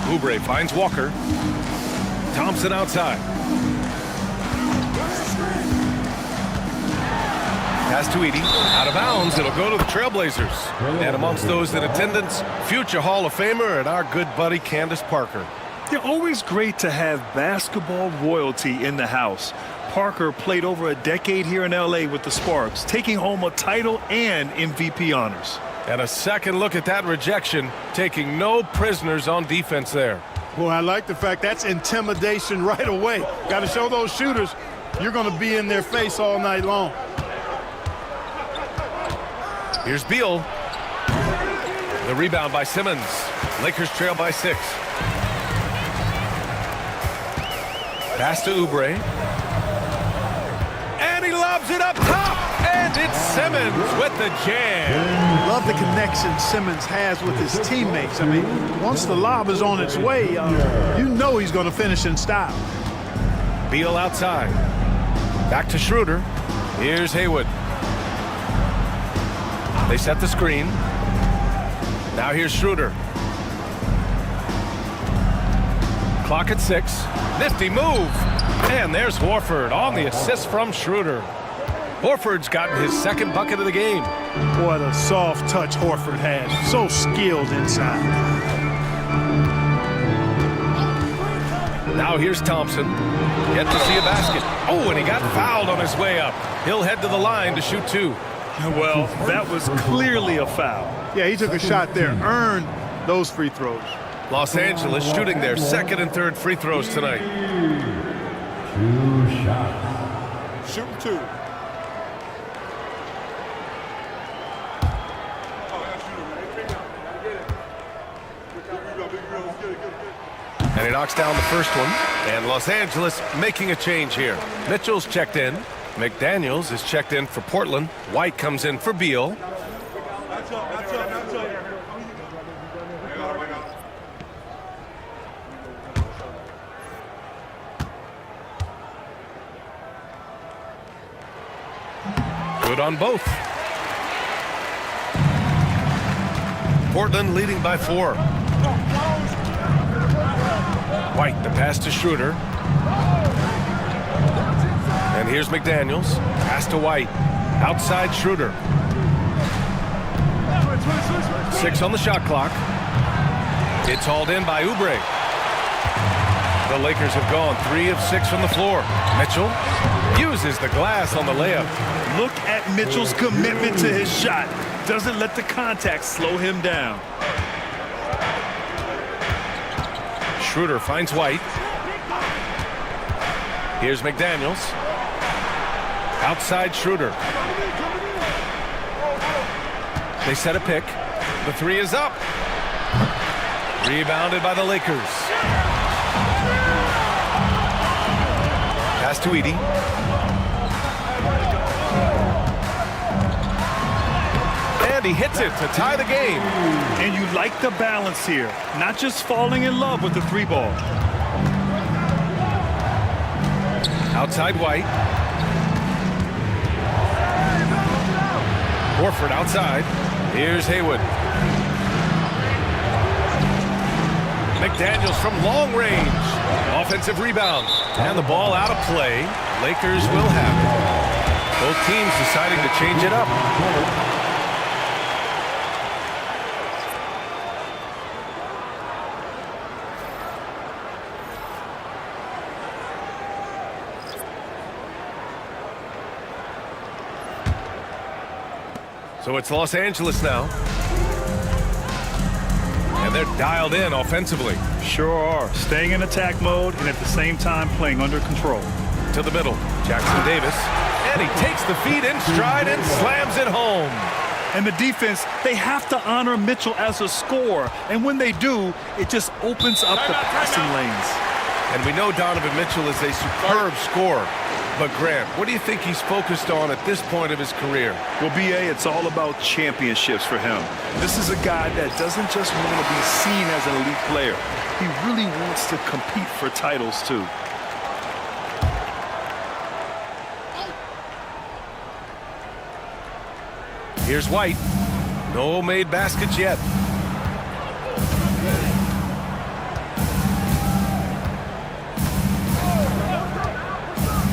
Speaker 12: Oubre finds Walker. Thompson outside. Pass to Edey. Out of bounds. It'll go to the Trailblazers. And amongst those in attendance, future Hall of Famer and our good buddy Candace Parker.
Speaker 13: They're always great to have basketball royalty in the house. Parker played over a decade here in L.A. with the Sparks, taking home a title and MVP honors.
Speaker 12: And a second look at that rejection, taking no prisoners on defense there.
Speaker 8: Boy, I like the fact that's intimidation right away. Got to show those shooters you're going to be in their face all night long.
Speaker 12: Here's Beal. The rebound by Simmons. Lakers trail by 6. Pass to Oubre. And he lobs it up top. And it's Simmons with the jam.
Speaker 8: Love the connection Simmons has with his teammates. I mean, once the lob is on its way, you know he's going to finish in style.
Speaker 12: Beal outside. Back to Schroeder. Here's Haywood. They set the screen. Now here's Schroeder. Clock at 6. Nifty move. And there's Horford on the assist from Schroeder. Horford's gotten his second bucket of the game.
Speaker 8: What a soft touch Horford has. So skilled inside.
Speaker 12: Now here's Thompson. Yet to see a basket. Oh, and he got fouled on his way up. He'll head to the line to shoot 2.
Speaker 13: Well, that was clearly a foul.
Speaker 8: Yeah, he took a shot there. Earned those free throws.
Speaker 12: Los Angeles shooting their second and third free throws tonight.
Speaker 11: 2 shots.
Speaker 7: Shooting 2.
Speaker 12: And he knocks down the first one. And Los Angeles making a change here. Mitchell's checked in. McDaniels is checked in for Portland. White comes in for Beal. Good on both. Portland leading by 4. White, the pass to Schroeder. And here's McDaniels. Pass to White. Outside Schroeder. 6 on the shot clock. It's hauled in by Oubre. The Lakers have gone 3 of 6 from the floor. Mitchell uses the glass on the layup.
Speaker 13: Look at Mitchell's commitment to his shot. Doesn't let the contact slow him down.
Speaker 12: Schroeder finds White. Here's McDaniels. Outside Schroeder. They set a pick. The 3 is up. Rebounded by the Lakers. Pass to Edey. And he hits it to tie the game.
Speaker 13: And you like the balance here. Not just falling in love with the 3 ball.
Speaker 12: Outside White. Horford outside. Here's Haywood. McDaniels from long range. Offensive rebound. And the ball out of play. Lakers will have it. Both teams deciding to change it up. So it's Los Angeles now. And they're dialed in offensively.
Speaker 13: Sure are. Staying in attack mode and at the same time playing under control.
Speaker 12: To the middle, Jackson Davis. And he takes the feet in stride and slams it home.
Speaker 13: And the defense, they have to honor Mitchell as a scorer. And when they do, it just opens up the passing lanes.
Speaker 12: And we know Donovan Mitchell is a superb scorer. But Grant, what do you think he's focused on at this point of his career?
Speaker 13: Well, B.A., it's all about championships for him. This is a guy that doesn't just want to be seen as an elite player. He really wants to compete for titles, too.
Speaker 12: Here's White. No made baskets yet.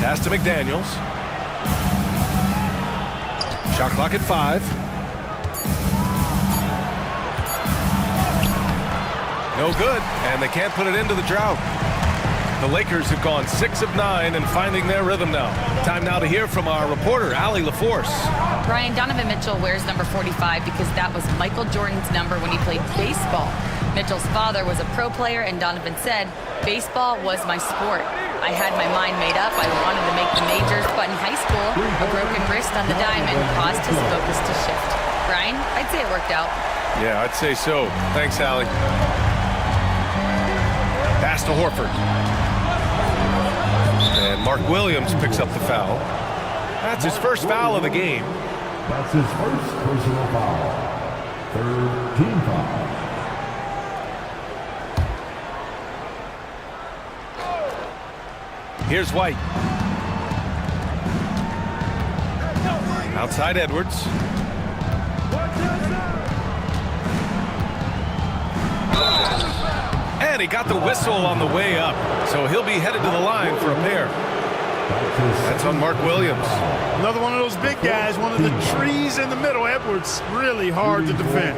Speaker 12: Pass to McDaniels. Shot clock at 5. No good, and they can't put it into the drought. The Lakers have gone 6 of 9 and finding their rhythm now. Time now to hear from our reporter, Allie LaForce.
Speaker 14: Brian, Donovan Mitchell wears number 45 because that was Michael Jordan's number when he played baseball. Mitchell's father was a pro player, and Donovan said, "Baseball was my sport. I had my mind made up. I wanted to make the majors, but in high school, a broken wrist on the diamond caused his focus to shift." Brian, I'd say it worked out.
Speaker 12: Yeah, I'd say so. Thanks, Allie. Pass to Horford. And Mark Williams picks up the foul. That's his first foul of the game.
Speaker 11: That's his first personal foul. Third team foul.
Speaker 12: Here's White. Outside Edwards. And he got the whistle on the way up. So he'll be headed to the line for a pair. That's on Mark Williams.
Speaker 8: Another one of those big guys, one of the trees in the middle. Edwards, really hard to defend.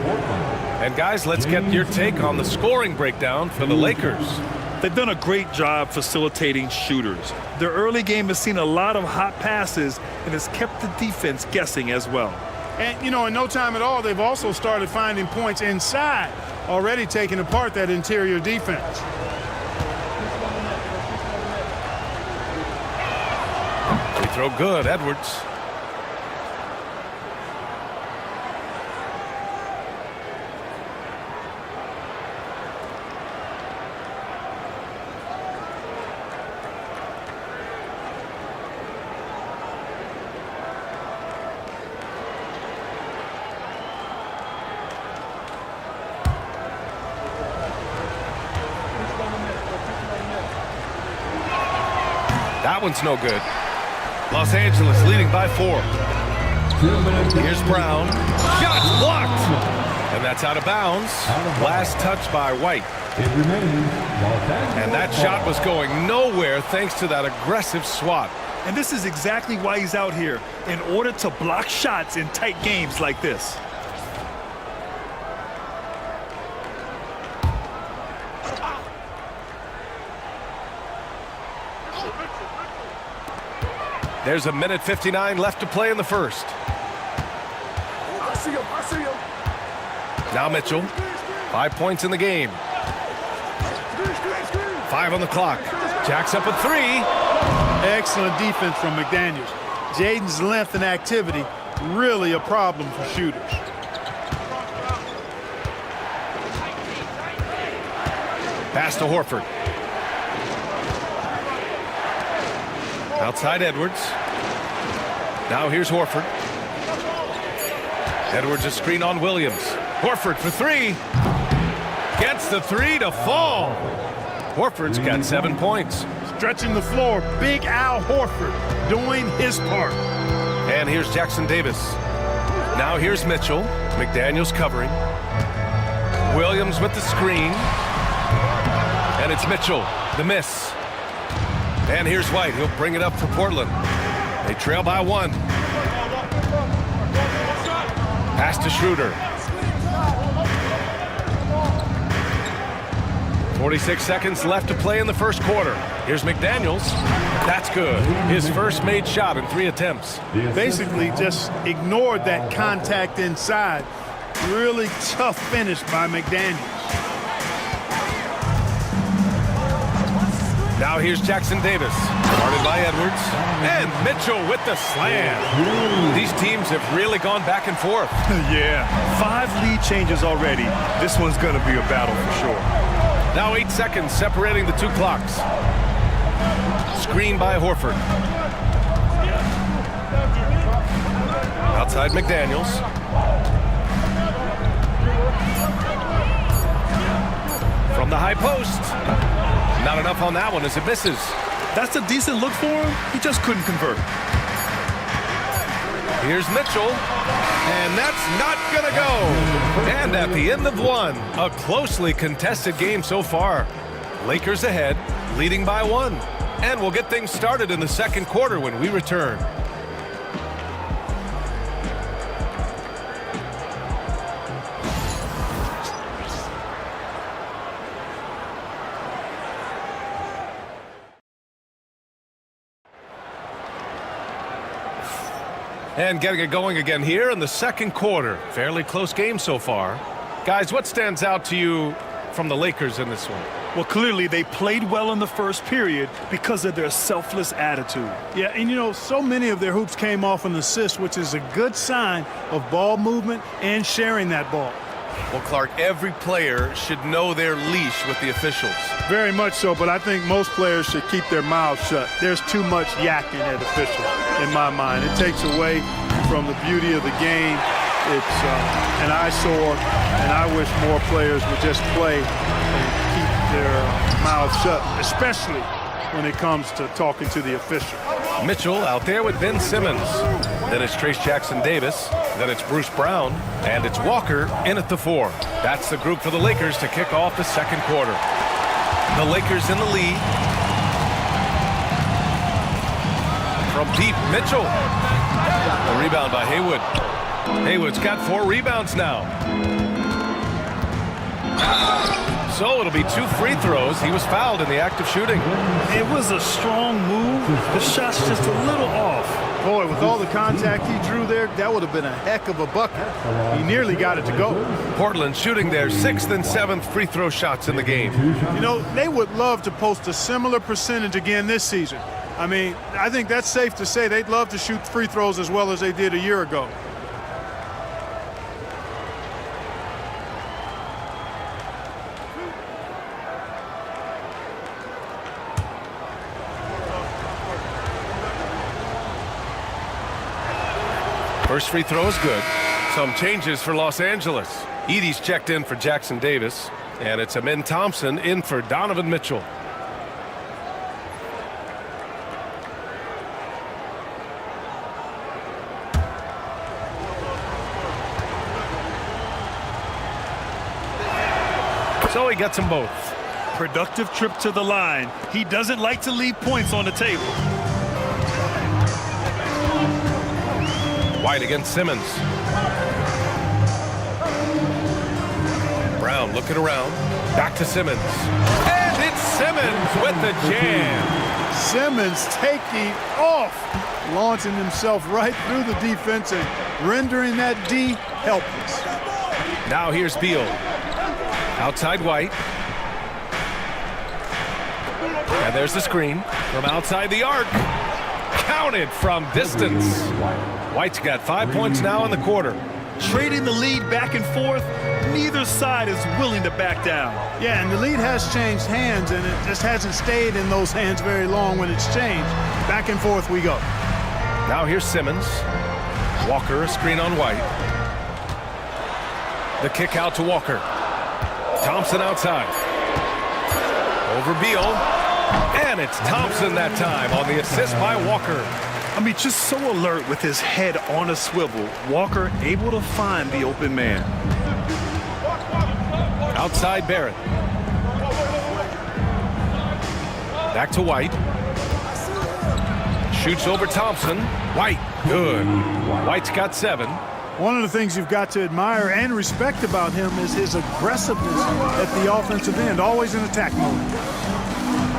Speaker 12: And guys, let's get your take on the scoring breakdown for the Lakers.
Speaker 13: They've done a great job facilitating shooters. Their early game has seen a lot of hot passes and has kept the defense guessing as well.
Speaker 8: And, you know, in no time at all, they've also started finding points inside, already taking apart that interior defense.
Speaker 12: Free throw good, Edwards. That one's no good. Los Angeles leading by 4. Here's Brown. Shot's blocked. And that's out of bounds. Last touch by White. And that shot was going nowhere thanks to that aggressive swat.
Speaker 13: And this is exactly why he's out here, in order to block shots in tight games like this.
Speaker 12: There's 1:59 left to play in the first.
Speaker 1: I see him.
Speaker 12: Now Mitchell. 5 points in the game. 5 on the clock. Jacks up a 3.
Speaker 8: Excellent defense from McDaniels. Jaden's length and activity, really a problem for shooters.
Speaker 12: Pass to Horford. Outside Edwards. Now here's Horford. Edwards a screen on Williams. Horford for 3. Gets the 3 to fall. Horford's got 7 points.
Speaker 8: Stretching the floor, Big Al Horford doing his part.
Speaker 12: And here's Jackson Davis. Now here's Mitchell. McDaniels covering. Williams with the screen. And it's Mitchell, the miss. And here's White. He'll bring it up for Portland. They trail by 1. Pass to Schroeder. 46 seconds left to play in the first quarter. Here's McDaniels. That's good. His first made shot in 3 attempts.
Speaker 8: Basically just ignored that contact inside. Really tough finish by McDaniels.
Speaker 12: Now here's Jackson Davis. Guarded by Edwards. And Mitchell with the slam. These teams have really gone back and forth.
Speaker 13: Yeah, 5 lead changes already. This one's going to be a battle for sure.
Speaker 12: Now 8 seconds separating the 2 clocks. Screen by Horford. Outside McDaniels. From the high post. Not enough on that one as it misses.
Speaker 13: That's a decent look for him. He just couldn't convert.
Speaker 12: Here's Mitchell. And that's not going to go. And at the end of one, a closely contested game so far. Lakers ahead, leading by 1. And we'll get things started in the second quarter when we return. And getting it going again here in the second quarter. Fairly close game so far. Guys, what stands out to you from the Lakers in this one?
Speaker 13: Well, clearly they played well in the first period because of their selfless attitude.
Speaker 8: Yeah, and you know, so many of their hoops came off an assist, which is a good sign of ball movement and sharing that ball.
Speaker 12: Well, Clark, every player should know their leash with the officials.
Speaker 8: Very much so, but I think most players should keep their mouths shut. There's too much yakking at officials, in my mind. It takes away from the beauty of the game. It's an eyesore, and I wish more players would just play and keep their mouths shut, especially when it comes to talking to the official.
Speaker 12: Mitchell out there with Ben Simmons. Then it's Trace Jackson Davis. Then it's Bruce Brown. And it's Walker in at the 4. That's the group for the Lakers to kick off the second quarter. The Lakers in the lead. From deep, Mitchell. A rebound by Haywood. Haywood's got 4 rebounds now. So it'll be 2 free throws. He was fouled in the act of shooting.
Speaker 13: It was a strong move. The shot's just a little off.
Speaker 8: Boy, with all the contact he drew there, that would have been a heck of a bucket. He nearly got it to go.
Speaker 12: Portland shooting their 6th and 7th free throw shots in the game.
Speaker 8: You know, they would love to post a similar percentage again this season. I mean, I think that's safe to say they'd love to shoot free throws as well as they did a year ago.
Speaker 12: First free throw is good. Some changes for Los Angeles. Edey's checked in for Jackson Davis. And it's Amin Thompson in for Donovan Mitchell. So he gets them both.
Speaker 13: Productive trip to the line. He doesn't like to leave points on the table.
Speaker 12: White against Simmons. Brown looking around. Back to Simmons. And it's Simmons with the jam.
Speaker 8: Simmons taking off, launching himself right through the defense and rendering that D helpless.
Speaker 12: Now here's Beal. Outside White. And there's the screen from outside the arc. Counted from distance. White's got 5 points now in the quarter.
Speaker 13: Trading the lead back and forth, neither side is willing to back down.
Speaker 8: Yeah, and the lead has changed hands, and it just hasn't stayed in those hands very long when it's changed. Back and forth we go.
Speaker 12: Now here's Simmons. Walker, a screen on White. The kick out to Walker. Thompson outside. Over Beal. And it's Thompson that time on the assist by Walker.
Speaker 13: I mean, just so alert with his head on a swivel. Walker able to find the open man.
Speaker 12: Outside Barrett. Back to White. Shoots over Thompson. White, good. White's got 7.
Speaker 8: One of the things you've got to admire and respect about him is his aggressiveness at the offensive end, always in attack mode.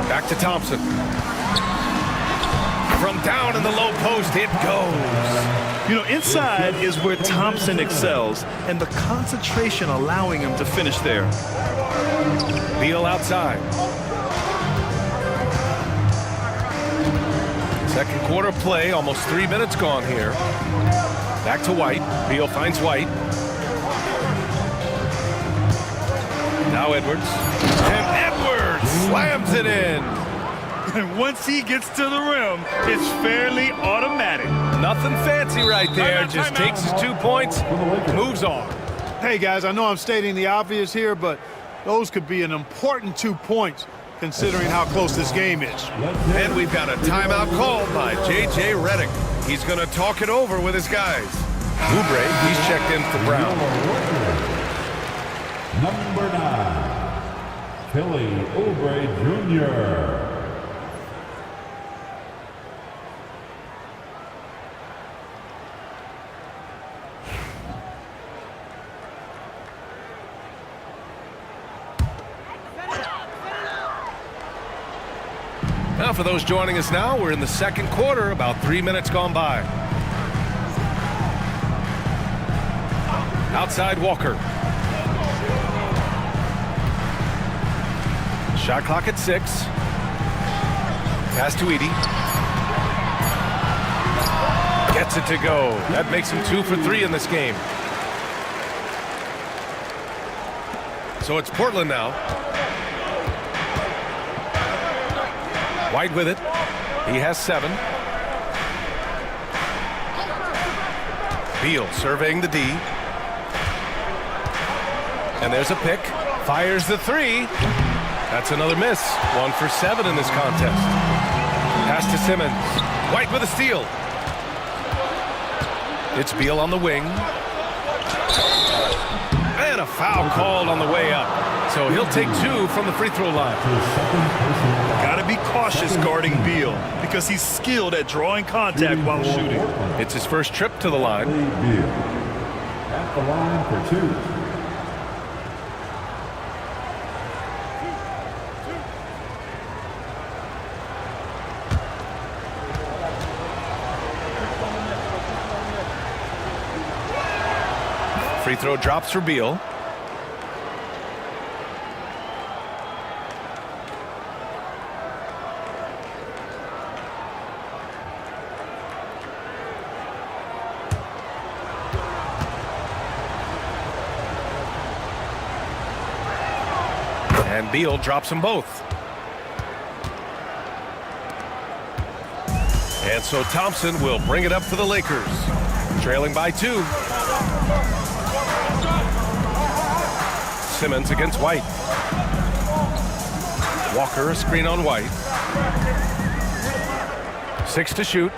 Speaker 12: Back to Thompson. From down in the low post, it goes.
Speaker 13: You know, inside is where Thompson excels, and the concentration allowing him to finish there.
Speaker 12: Beal outside. Second quarter play, almost 3 minutes gone here. Back to White. Beal finds White. Now Edwards. And Edwards slams it in.
Speaker 13: And once he gets to the rim, it's fairly automatic.
Speaker 12: Nothing fancy right there. Just takes his 2 points, moves on.
Speaker 8: Hey, guys, I know I'm stating the obvious here, but those could be an important 2 points considering how close this game is.
Speaker 12: And we've got a timeout called by J.J. Redick. He's going to talk it over with his guys. Oubre, he's checked in for Brown.
Speaker 11: Number 9, Kelly Oubre Jr.
Speaker 12: Now, for those joining us now, we're in the second quarter, about 3 minutes gone by. Outside Walker. Shot clock at 6. Pass to Edey. Gets it to go. That makes him 2 for 3 in this game. So it's Portland now. White with it. He has 7. Beal surveying the D. And there's a pick. Fires the 3. That's another miss. 1 for 7 in this contest. Pass to Simmons. White with a steal. It's Beal on the wing. And a foul called on the way up. So he'll take 2 from the free throw line.
Speaker 13: Got to be cautious guarding Beal because he's skilled at drawing contact while shooting.
Speaker 12: It's his first trip to the line.
Speaker 11: Beal at the line for 2.
Speaker 12: Free throw drops for Beal. And Beal drops them both. And so Thompson will bring it up for the Lakers. Trailing by 2. Simmons against White. Walker, a screen on White. 6 to shoot.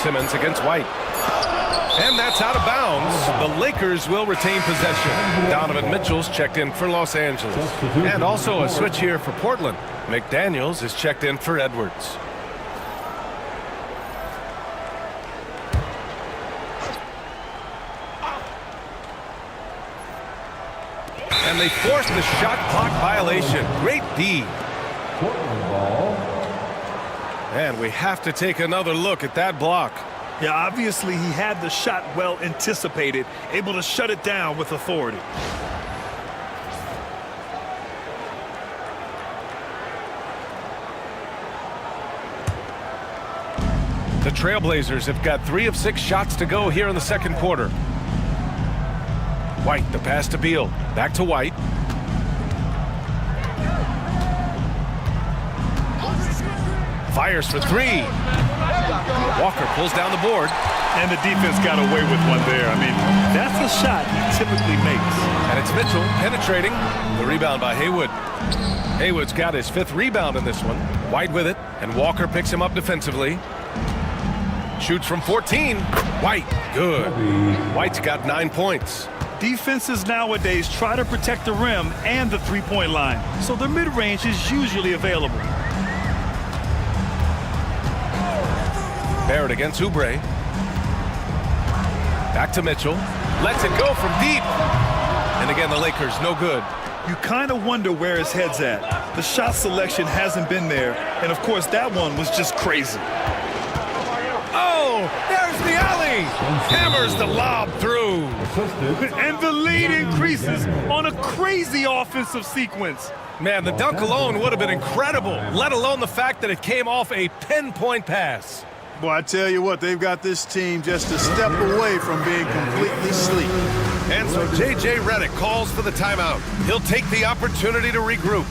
Speaker 12: Simmons against White. And that's out of bounds. The Lakers will retain possession. Donovan Mitchell's checked in for Los Angeles. And also a switch here for Portland. McDaniels is checked in for Edwards. And they forced the shot clock violation. Great D. And we have to take another look at that block.
Speaker 13: Yeah, obviously he had the shot well anticipated, able to shut it down with authority.
Speaker 12: The Trailblazers have got 3 of 6 shots to go here in the second quarter. White, the pass to Beal. Back to White. Fires for 3. Walker pulls down the board.
Speaker 13: And the defense got away with one there. I mean, that's a shot he typically makes.
Speaker 12: And it's Mitchell penetrating. The rebound by Haywood. Haywood's got his 5th rebound in this one. White with it, and Walker picks him up defensively. Shoots from 14. White, good. White's got 9 points.
Speaker 13: Defenses nowadays try to protect the rim and the three-point line, so their mid-range is usually available.
Speaker 12: Barrett against Oubre. Back to Mitchell. Lets it go from deep. And again, the Lakers, no good.
Speaker 13: You kind of wonder where his head's at. The shot selection hasn't been there, and of course, that one was just crazy.
Speaker 12: Oh, there's the alley. Hammers the lob through.
Speaker 13: And the lead increases on a crazy offensive sequence.
Speaker 12: Man, the dunk alone would have been incredible, let alone the fact that it came off a pinpoint pass.
Speaker 8: Boy, I tell you what, they've got this team just a step away from being completely asleep.
Speaker 12: And so J.J. Redick calls for the timeout. He'll take the opportunity to regroup.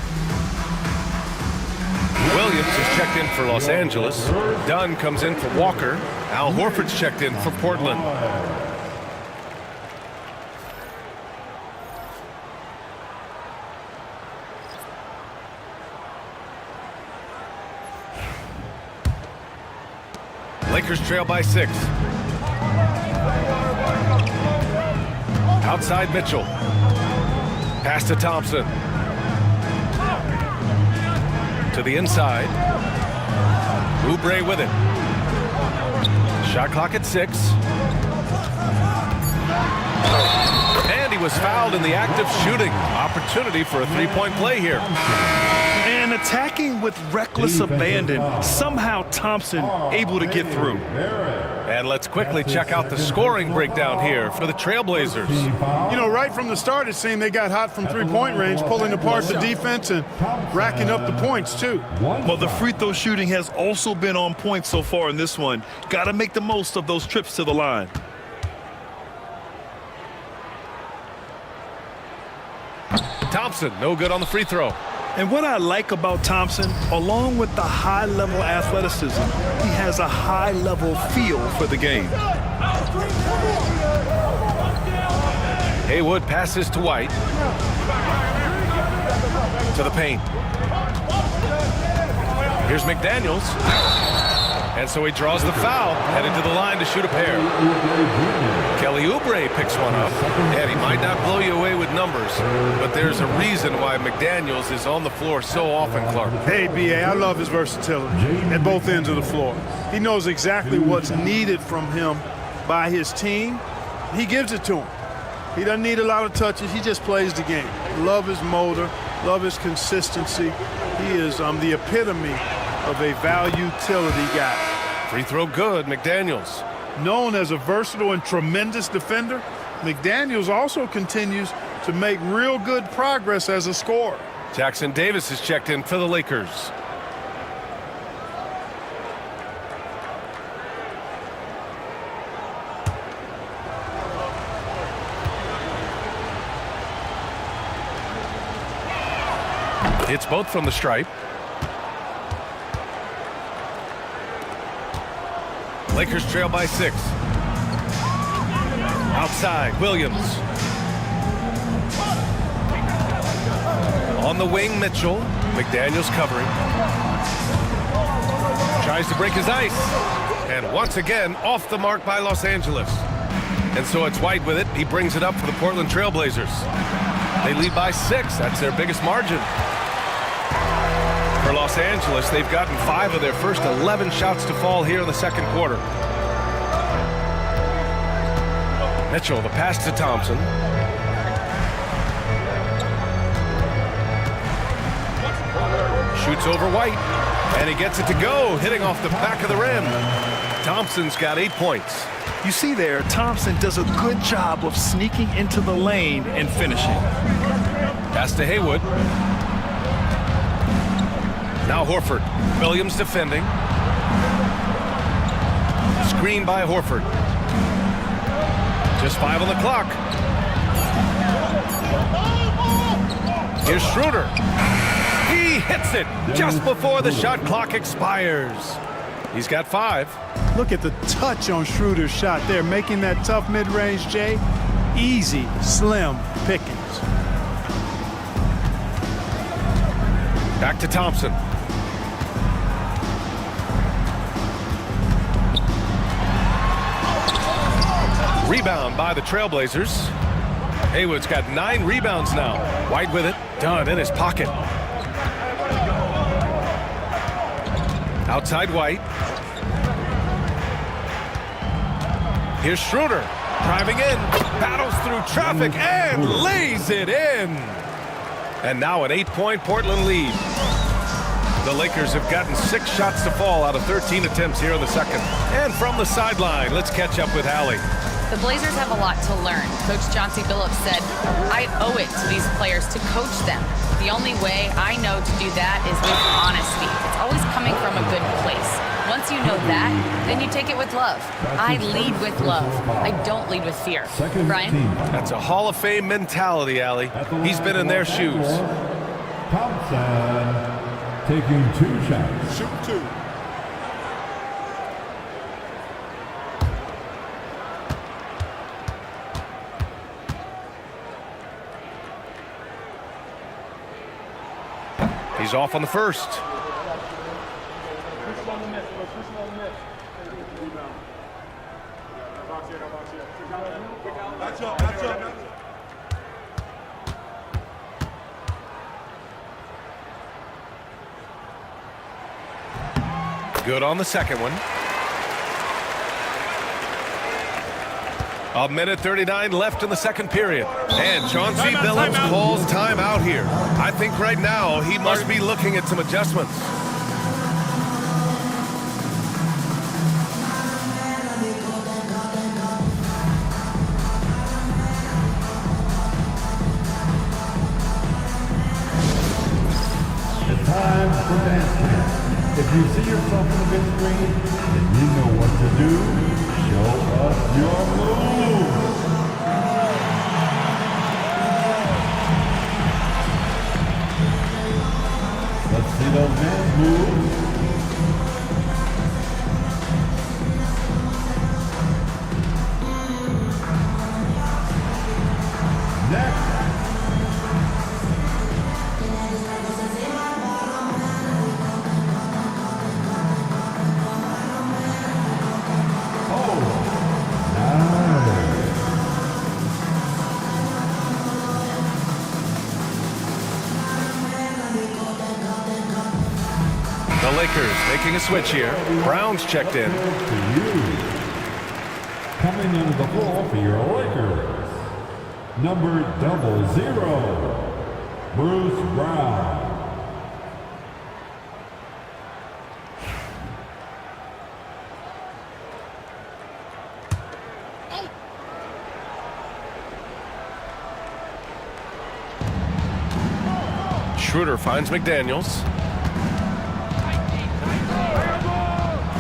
Speaker 12: Williams is checked in for Los Angeles. Dunn comes in for Walker. Al Horford's checked in for Portland. Lakers trail by 6. Outside Mitchell. Pass to Thompson. To the inside. Oubre with it. Shot clock at 6. And he was fouled in the act of shooting. Opportunity for a three-point play here.
Speaker 13: And attacking with reckless abandon. Somehow Thompson able to get through.
Speaker 12: And let's quickly check out the scoring breakdown here for the Trailblazers.
Speaker 8: You know, right from the start, it seemed they got hot from three-point range, pulling apart the defense and racking up the points, too.
Speaker 13: Well, the free throw shooting has also been on point so far in this one. Got to make the most of those trips to the line.
Speaker 12: Thompson, no good on the free throw.
Speaker 13: And what I like about Thompson, along with the high-level athleticism, he has a high-level feel for the game.
Speaker 12: Haywood passes to White. To the paint. Here's McDaniels. And so he draws the foul, headed to the line to shoot a pair. Kelly Oubre picks one up, and he might not blow you away with numbers, but there's a reason why McDaniels is on the floor so often, Clark.
Speaker 8: Hey, B.A., I love his versatility at both ends of the floor. He knows exactly what's needed from him by his team. He gives it to him. He doesn't need a lot of touches. He just plays the game. Love his motor, love his consistency. He is the epitome of a value-utility guy.
Speaker 12: Free throw good, McDaniels.
Speaker 8: Known as a versatile and tremendous defender, McDaniels also continues to make real good progress as a scorer.
Speaker 12: Jackson Davis is checked in for the Lakers. It's both from the stripe. Lakers trail by 6. Outside, Williams. On the wing, Mitchell. McDaniels covering. Tries to break his ice. And once again, off the mark by Los Angeles. And so it's White with it. He brings it up for the Portland Trailblazers. They lead by 6. That's their biggest margin. For Los Angeles, they've gotten 5 of their first 11 shots to fall here in the second quarter. Mitchell, the pass to Thompson. Shoots over White, and he gets it to go, hitting off the back of the rim. Thompson's got 8 points.
Speaker 13: You see there, Thompson does a good job of sneaking into the lane and finishing.
Speaker 12: Pass to Haywood. Now Horford. Williams defending. Screen by Horford. Just 5 on the clock. Here's Schroeder. He hits it just before the shot clock expires. He's got 5.
Speaker 8: Look at the touch on Schroeder's shot there, making that tough mid-range, Jay. Easy, slim pickings.
Speaker 12: Back to Thompson. Rebound by the Trailblazers. Haywood's got 9 rebounds now. White with it. Dunn in his pocket. Outside White. Here's Schroeder. Driving in. Battles through traffic and lays it in. And now an 8-point Portland lead. The Lakers have gotten 6 shots to fall out of 13 attempts here in the second. And from the sideline, let's catch up with Allie.
Speaker 14: The Blazers have a lot to learn. Coach Chauncey Billups said, I owe it to these players to coach them. The only way I know to do that is with honesty. It's always coming from a good place. Once you know that, then you take it with love. I lead with love. I don't lead with fear. Brian?
Speaker 12: That's a Hall of Fame mentality, Allie. He's been in their shoes.
Speaker 11: Thompson taking 2 shots.
Speaker 7: Shoot 2.
Speaker 12: He's off on the first. Good on the second one. 1:39 left in the second period. And Chauncey Billups calls timeout here. I think right now he must be looking at some adjustments.
Speaker 11: It's time for dance camp. If you see yourself on the big screen, then you know what to do. Show us your moves. Let's see those dance moves. Next.
Speaker 12: The Lakers making a switch here. Brown's checked in.
Speaker 11: Coming into the floor for your Lakers, number 00, Bruce Brown.
Speaker 12: Schroeder finds McDaniels.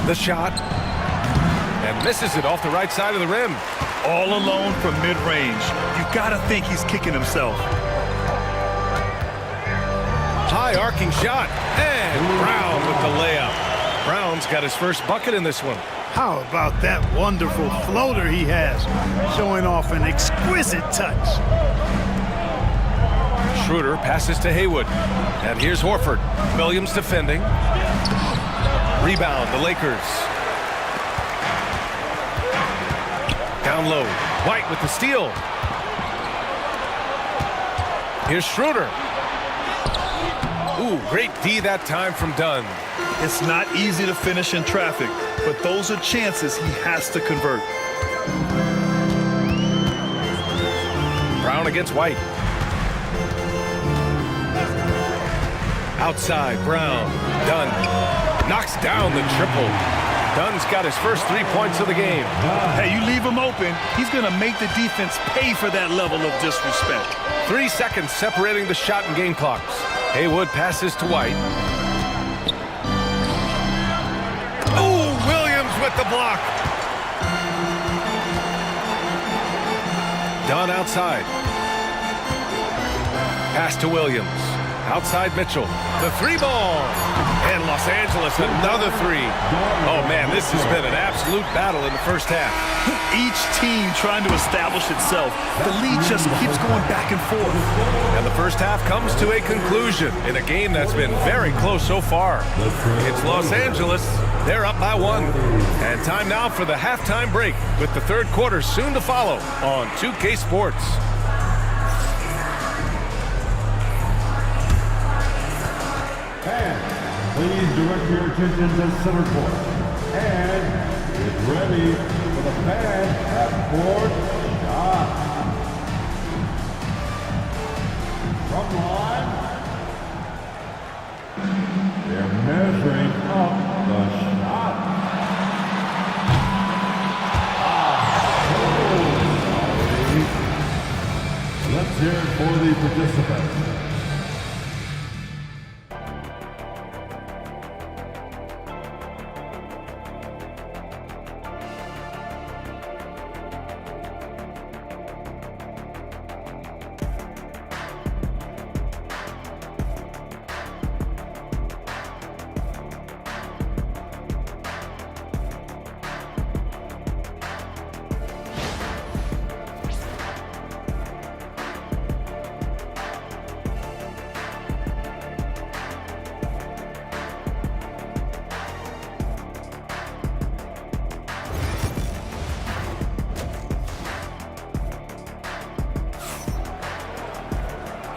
Speaker 12: The shot. And misses it off the right side of the rim.
Speaker 13: All alone from mid-range. You gotta think he's kicking himself.
Speaker 12: High arcing shot. And Brown with the layup. Brown's got his first bucket in this one.
Speaker 8: How about that wonderful floater he has, showing off an exquisite touch.
Speaker 12: Schroeder passes to Haywood. And here's Horford. Williams defending. Rebound, the Lakers. Down low. White with the steal. Here's Schroeder. Ooh, great D that time from Dunn.
Speaker 13: It's not easy to finish in traffic, but those are chances he has to convert.
Speaker 12: Brown against White. Outside, Brown. Dunn knocks down the triple. Dunn's got his first 3 points of the game.
Speaker 13: Hey, you leave him open, he's going to make the defense pay for that level of disrespect.
Speaker 12: 3 seconds separating the shot and game clocks. Haywood passes to White. Ooh, Williams with the block. Dunn outside. Pass to Williams. Outside Mitchell. The 3-ball. And Los Angeles, another 3. Oh, man, this has been an absolute battle in the first half.
Speaker 13: Each team trying to establish itself. The lead just keeps going back and forth.
Speaker 12: And the first half comes to a conclusion in a game that's been very close so far. It's Los Angeles. They're up by 1. And time now for the halftime break with the third quarter soon to follow on 2K Sports.
Speaker 11: Please direct your attention to center court. And get ready for the fan half-court shot. From the line, their measuring up the shot. Let's hear it for the participants.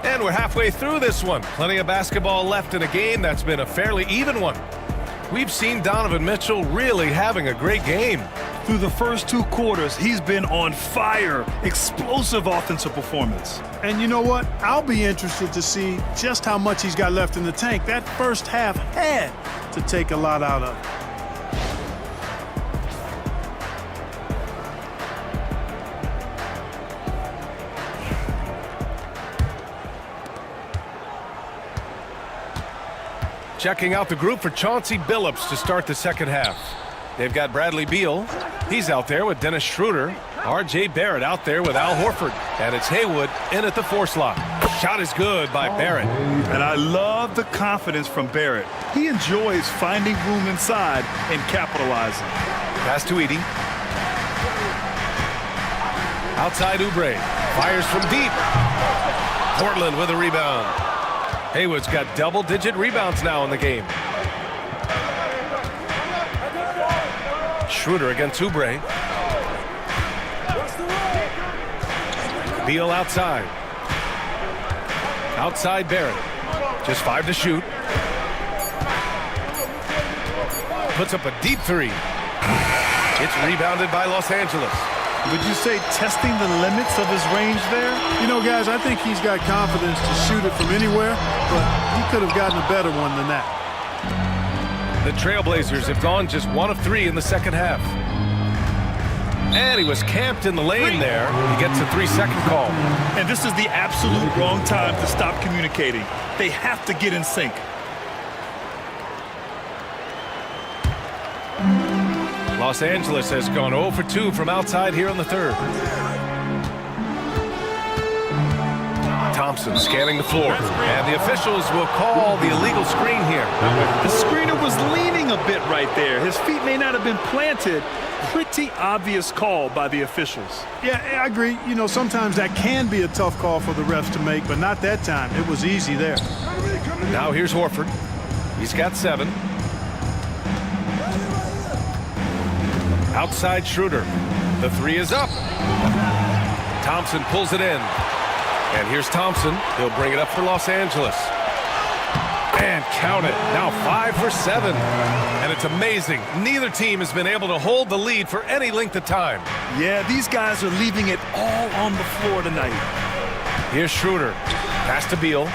Speaker 12: And we're halfway through this one. Plenty of basketball left in a game that's been a fairly even one. We've seen Donovan Mitchell really having a great game.
Speaker 13: Through the first 2 quarters, he's been on fire. Explosive offensive performance.
Speaker 8: And you know what? I'll be interested to see just how much he's got left in the tank. That first half had to take a lot out of it.
Speaker 12: Checking out the group for Chauncey Billups to start the second half. They've got Bradley Beal. He's out there with Dennis Schroeder. R.J. Barrett out there with Al Horford. And it's Haywood in at the 4 slot. Shot is good by Barrett.
Speaker 13: And I love the confidence from Barrett. He enjoys finding room inside and capitalizing.
Speaker 12: Pass to Edey. Outside Oubre. Fires from deep. Portland with a rebound. Haywood's got double-digit rebounds now in the game. Schroeder against Oubre. Beal outside. Outside Barrett. Just 5 to shoot. Puts up a deep 3. It's rebounded by Los Angeles.
Speaker 13: Would you say testing the limits of his range there?
Speaker 8: You know, guys, I think he's got confidence to shoot it from anywhere, but he could have gotten a better one than that.
Speaker 12: The Trailblazers have gone just 1 of 3 in the second half. And he was camped in the lane there. He gets a 3-second call.
Speaker 13: And this is the absolute wrong time to stop communicating. They have to get in sync.
Speaker 12: Los Angeles has gone 0 for 2 from outside here in the third. Thompson scanning the floor. And the officials will call the illegal screen here.
Speaker 13: The screener was leaning a bit right there. His feet may not have been planted. Pretty obvious call by the officials.
Speaker 8: Yeah, I agree. You know, sometimes that can be a tough call for the refs to make, but not that time. It was easy there.
Speaker 12: Now here's Horford. He's got 7. Outside Schroeder. The 3 is up. Thompson pulls it in. And here's Thompson. He'll bring it up for Los Angeles. And count it. Now 5 for 7. And it's amazing. Neither team has been able to hold the lead for any length of time.
Speaker 13: Yeah, these guys are leaving it all on the floor tonight.
Speaker 12: Here's Schroeder. Pass to Beal.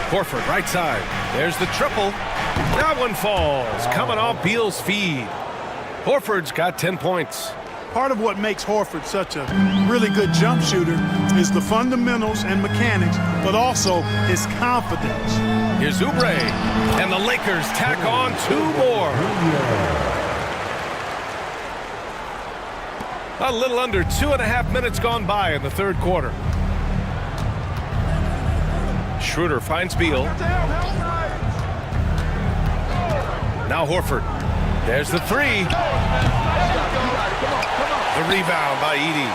Speaker 12: Horford right side. There's the triple. That one falls. Coming off Beal's feed. Horford's got 10 points.
Speaker 8: Part of what makes Horford such a really good jump shooter is the fundamentals and mechanics, but also his confidence.
Speaker 12: Here's Oubre, and the Lakers tack on 2 more. A little under 2.5 minutes gone by in the third quarter. Schroeder finds Beal. Now Horford. There's the 3. The rebound by Edey.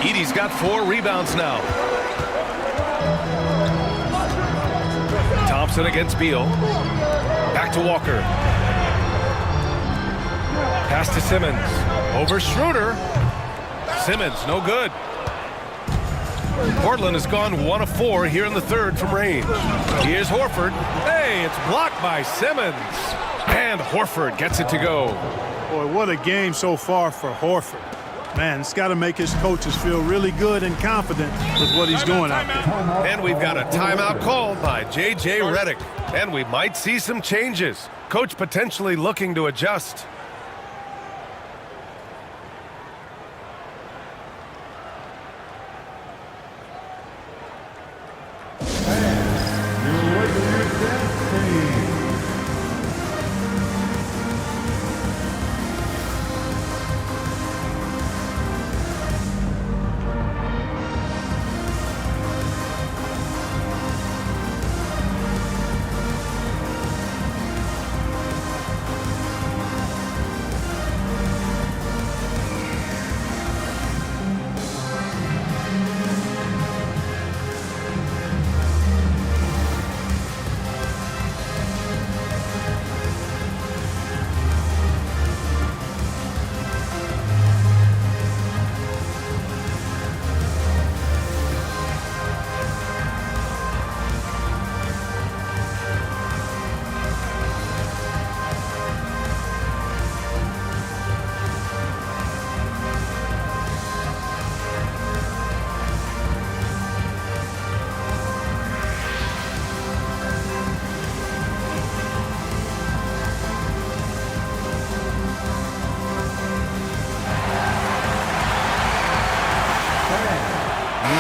Speaker 12: Edey's got 4 rebounds now. Thompson against Beal. Back to Walker. Pass to Simmons. Over Schroeder. Simmons, no good. Portland has gone 1 of 4 here in the third from range. Here's Horford. Hey, it's blocked by Simmons. And Horford gets it to go.
Speaker 8: Boy, what a game so far for Horford. Man, it's got to make his coaches feel really good and confident with what he's doing out there.
Speaker 12: And we've got a timeout called by J.J. Redick. And we might see some changes. Coach potentially looking to adjust.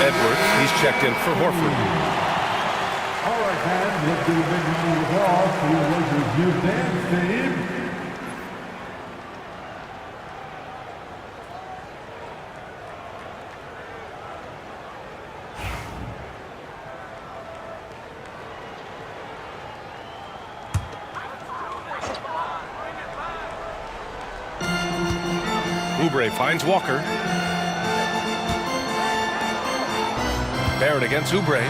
Speaker 12: Edwards, he's checked in for Horford.
Speaker 11: All right, fans, let's do a big round of applause for the Lakers Youth Dance Team.
Speaker 12: Oubre finds Walker. Barrett against Oubre.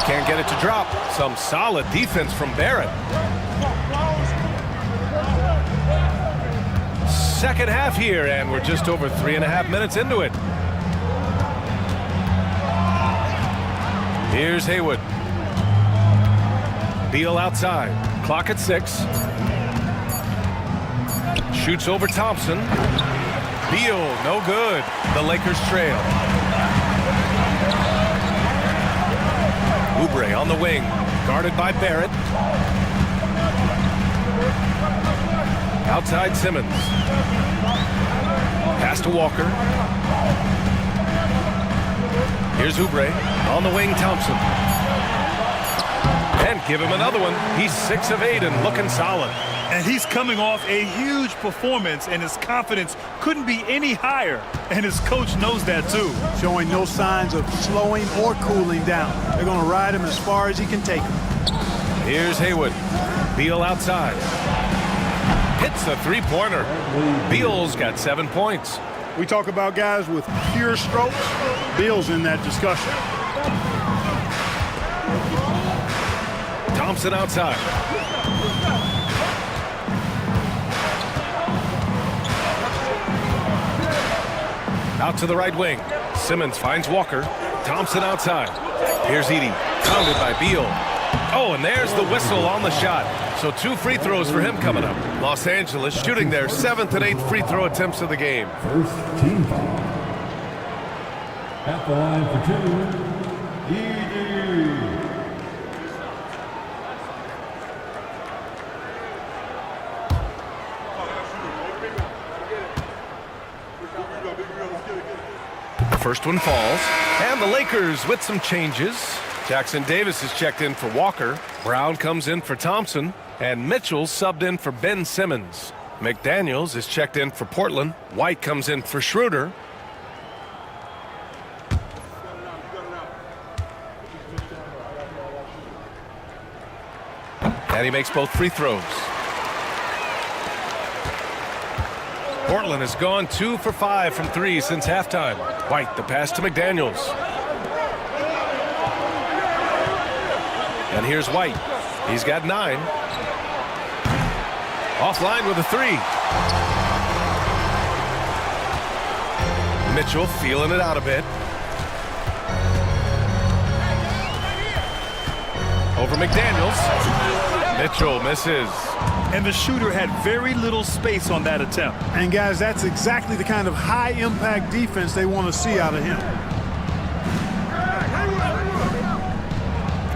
Speaker 12: Can't get it to drop. Some solid defense from Barrett. Second half here, and we're just over 3.5 minutes into it. Here's Haywood. Beal outside. Clock at 6. Shoots over Thompson. Beal, no good. The Lakers trail. Oubre on the wing, guarded by Barrett. Outside Simmons. Pass to Walker. Here's Oubre. On the wing, Thompson. And give him another one. He's 6 of 8 and looking solid.
Speaker 13: And he's coming off a huge performance, and his confidence couldn't be any higher. And his coach knows that, too.
Speaker 8: Showing no signs of slowing or cooling down. They're going to ride him as far as he can take him.
Speaker 12: Here's Haywood. Beal outside. Hits a three-pointer. Beal's got 7 points.
Speaker 8: We talk about guys with pure strokes. Beal's in that discussion.
Speaker 12: Thompson outside. Out to the right wing. Simmons finds Walker. Thompson outside. Here's Edey. Pounded by Beal. Oh, and there's the whistle on the shot. So 2 free throws for him coming up. Los Angeles shooting their 7th and 8th free throw attempts of the game.
Speaker 11: First team foul. At the line for 2, Edey.
Speaker 12: First one falls. And the Lakers with some changes. Jackson Davis is checked in for Walker. Brown comes in for Thompson. And Mitchell subbed in for Ben Simmons. McDaniels is checked in for Portland. White comes in for Schroeder. And he makes both free throws. Portland has gone 2 for 5 from 3 since halftime. White, the pass to McDaniels. And here's White. He's got 9. Offline with a 3. Mitchell feeling it out a bit. Over McDaniels. Mitchell misses.
Speaker 13: And the shooter had very little space on that attempt.
Speaker 8: And guys, that's exactly the kind of high-impact defense they want to see out of him.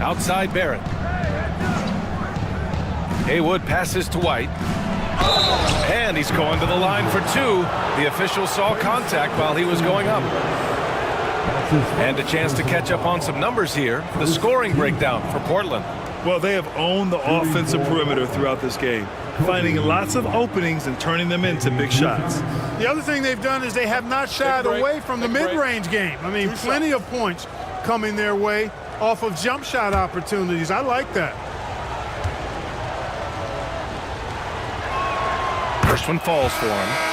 Speaker 12: Outside Barrett. Haywood passes to White. And he's going to the line for two. The official saw contact while he was going up. And a chance to catch up on some numbers here. The scoring breakdown for Portland.
Speaker 13: Well, they have owned the offensive perimeter throughout this game, finding lots of openings and turning them into big shots.
Speaker 8: The other thing they've done is they have not shied away from the mid-range game. I mean, plenty of points coming their way off of jump shot opportunities. I like that.
Speaker 12: First one falls for him.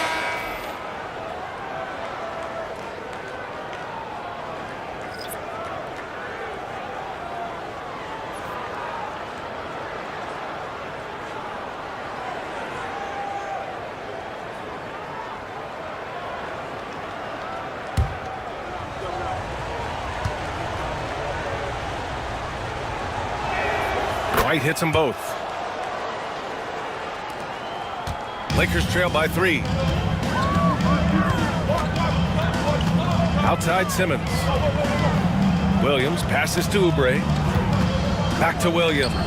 Speaker 12: White hits them both. Lakers trail by 3. Outside Simmons. Williams passes to Oubre. Back to Williams. A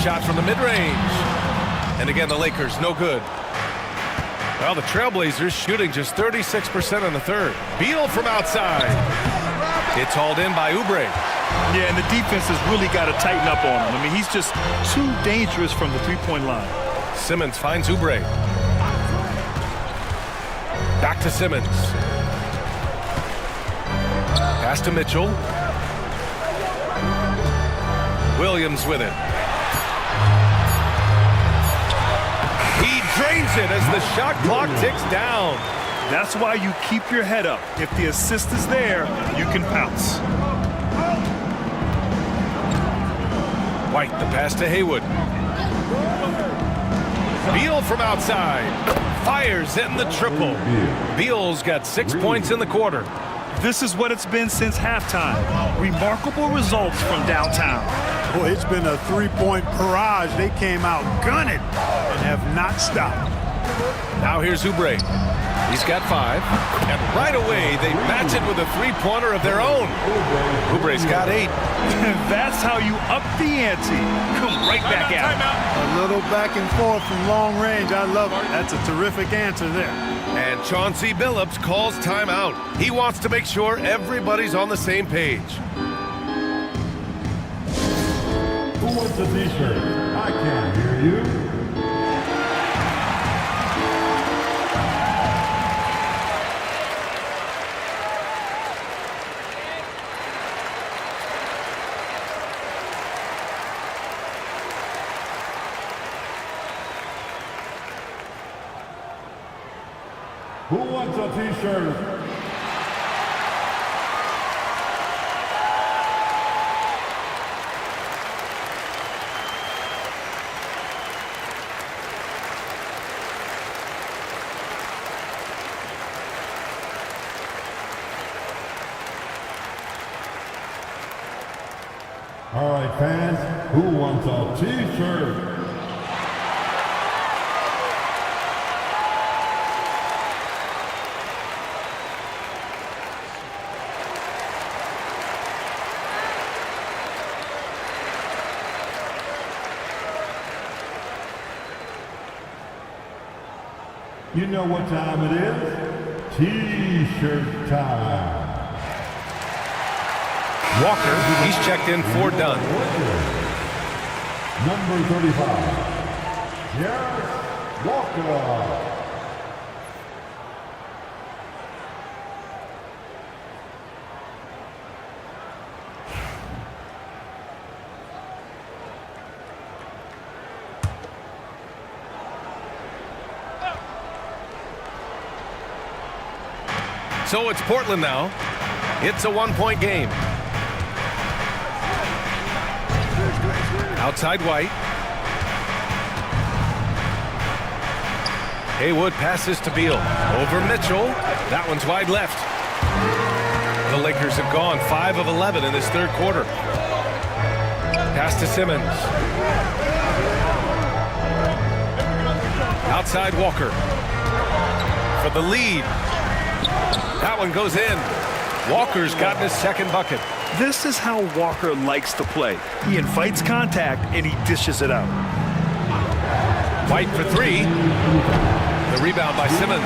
Speaker 12: shot from the mid-range. And again, the Lakers, no good. Well, the Trailblazers shooting just 36% in the third. Beal from outside. It's hauled in by Oubre.
Speaker 13: Yeah, and the defense has really got to tighten up on him. I mean, he's just too dangerous from the three-point line.
Speaker 12: Simmons finds Oubre. Back to Simmons. Pass to Mitchell. Williams with it. He drains it as the shot clock ticks down.
Speaker 13: That's why you keep your head up. If the assist is there, you can pounce.
Speaker 12: White, the pass to Haywood. Beal from outside. Fires in the triple. Beal's got 6 points in the quarter.
Speaker 13: This is what it's been since halftime. Remarkable results from downtown.
Speaker 8: Boy, it's been a three-point barrage. They came out gunning and have not stopped.
Speaker 12: Now here's Oubre. He's got 5. And right away, they match it with a three-pointer of their own. Oubre's got 8.
Speaker 13: That's how you up the ante. Come right back at
Speaker 8: it. A little back and forth from long range. I love it. That's a terrific answer there.
Speaker 12: And Chauncey Billups calls timeout. He wants to make sure everybody's on the same page.
Speaker 11: Who wants a t-shirt? I can't hear you. Who wants a t-shirt? All right, fans, who wants a t-shirt? You know what time it is? T-shirt time.
Speaker 12: Walker, he's checked in for done.
Speaker 11: Number 35, Jarrett Walker.
Speaker 12: So it's Portland now. It's a one-point game. Outside White. Haywood passes to Beal. Over Mitchell. That one's wide left. The Lakers have gone 5 of 11 in this third quarter. Pass to Simmons. Outside Walker. For the lead. That one goes in. Walker's gotten his second bucket.
Speaker 13: This is how Walker likes to play. He invites contact and he dishes it out.
Speaker 12: White for three. The rebound by Simmons.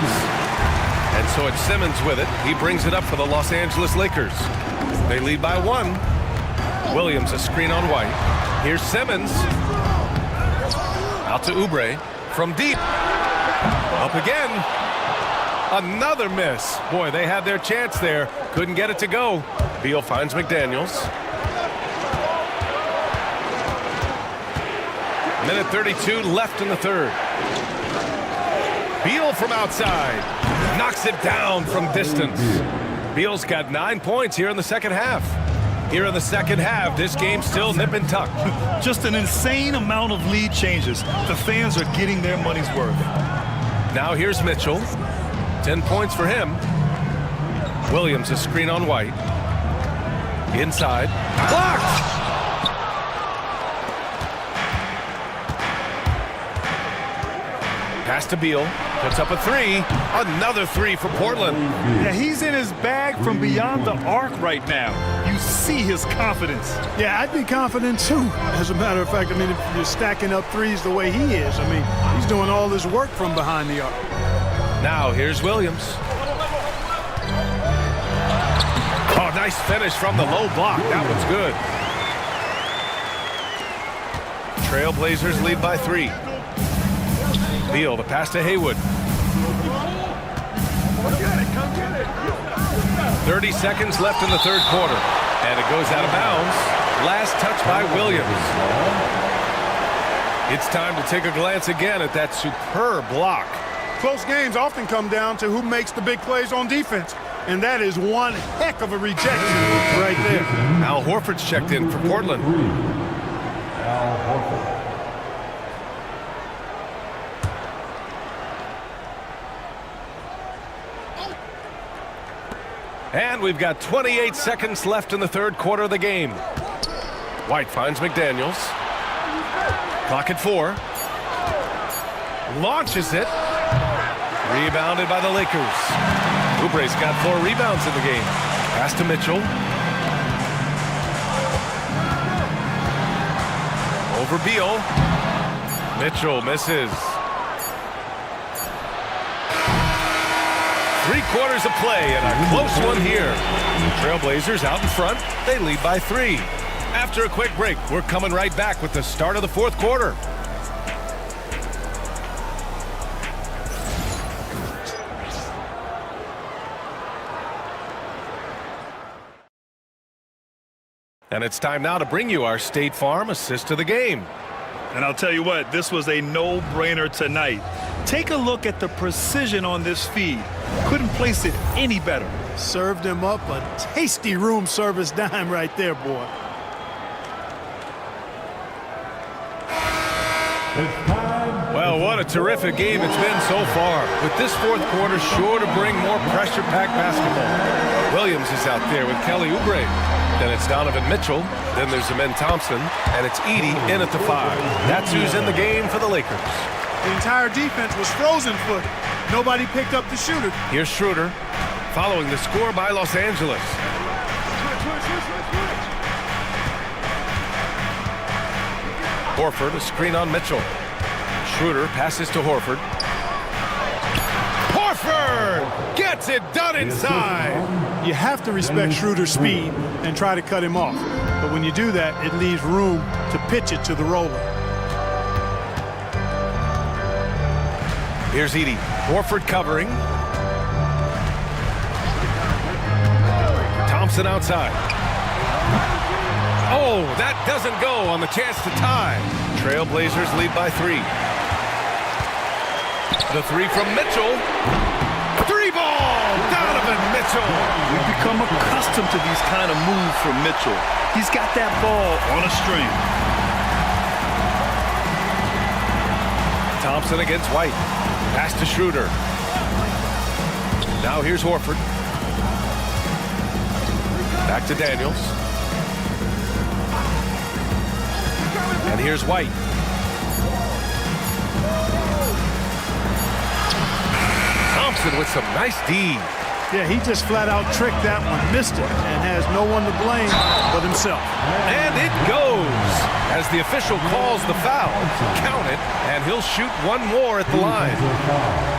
Speaker 12: And so it's Simmons with it. He brings it up for the Los Angeles Lakers. They lead by one. Williams a screen on White. Here's Simmons. Out to Oubre. From deep. Up again. Another miss. Boy, they had their chance there. Couldn't get it to go. Beal finds McDaniels. Minute 32 left in the third. Beal from outside. Knocks it down from distance. Beal's got 9 points here in the second half. Here in the second half, this game's still nip and tuck.
Speaker 13: Just an insane amount of lead changes. The fans are getting their money's worth.
Speaker 12: Now here's Mitchell. 10 points for him. Williams a screen on White. Inside. Blocked! Pass to Beal. Puts up a three. Another three for Portland.
Speaker 13: Yeah, he's in his bag from beyond the arc right now. You see his confidence.
Speaker 8: Yeah, I'd be confident too. As a matter of fact, I mean, if you're stacking up threes the way he is, I mean, he's doing all this work from behind the arc.
Speaker 12: Now here's Williams. Oh, nice finish from the low block. That one's good. Trailblazers lead by 3. Beal, the pass to Haywood. 30 seconds left in the third quarter. And it goes out of bounds. Last touch by Williams. It's time to take a glance again at that superb block.
Speaker 8: Close games often come down to who makes the big plays on defense. And that is one heck of a rejection right there.
Speaker 12: Al Horford's checked in for Portland.
Speaker 11: Al Horford.
Speaker 12: And we've got 28 seconds left in the third quarter of the game. White finds McDaniels. Clock at 4. Launches it. Rebounded by the Lakers. Oubre's got 4 rebounds in the game. Pass to Mitchell. Over Beal. Mitchell misses. 3 quarters of play and a close one here. Trailblazers out in front. They lead by 3. After a quick break, we're coming right back with the start of the fourth quarter. And it's time now to bring you our State Farm assist of the game.
Speaker 13: And I'll tell you what, this was a no-brainer tonight. Take a look at the precision on this feed. Couldn't place it any better.
Speaker 8: Served him up a tasty room service dime right there, boy.
Speaker 12: Well, what a terrific game it's been so far. With this fourth quarter sure to bring more pressure-packed basketball. Williams is out there with Kelly Oubre. Then it's Donovan Mitchell. Then there's Amen Thompson. And it's Edey in at the 5. That's who's in the game for the Lakers.
Speaker 8: The entire defense was frozen-footed. Nobody picked up the shooter.
Speaker 12: Here's Schroeder following the score by Los Angeles. Horford, a screen on Mitchell. Schroeder passes to Horford. Horford gets it done inside.
Speaker 8: You have to respect Schroeder's speed and try to cut him off. But when you do that, it leaves room to pitch it to the roller.
Speaker 12: Here's Edey. Horford covering. Thompson outside. Oh, that doesn't go on the chance to tie. Trailblazers lead by 3. The 3 from Mitchell. 3 ball! Donovan Mitchell!
Speaker 13: We've become accustomed to these kind of moves from Mitchell. He's got that ball on a string.
Speaker 12: Thompson against White. Pass to Schroeder. Now here's Horford. Back to Daniels. And here's White. Thompson with some nice D.
Speaker 8: Yeah, he just flat out tricked that one, missed it, and has no one to blame but himself.
Speaker 12: And it goes as the official calls the foul. Count it, and he'll shoot one more at the line.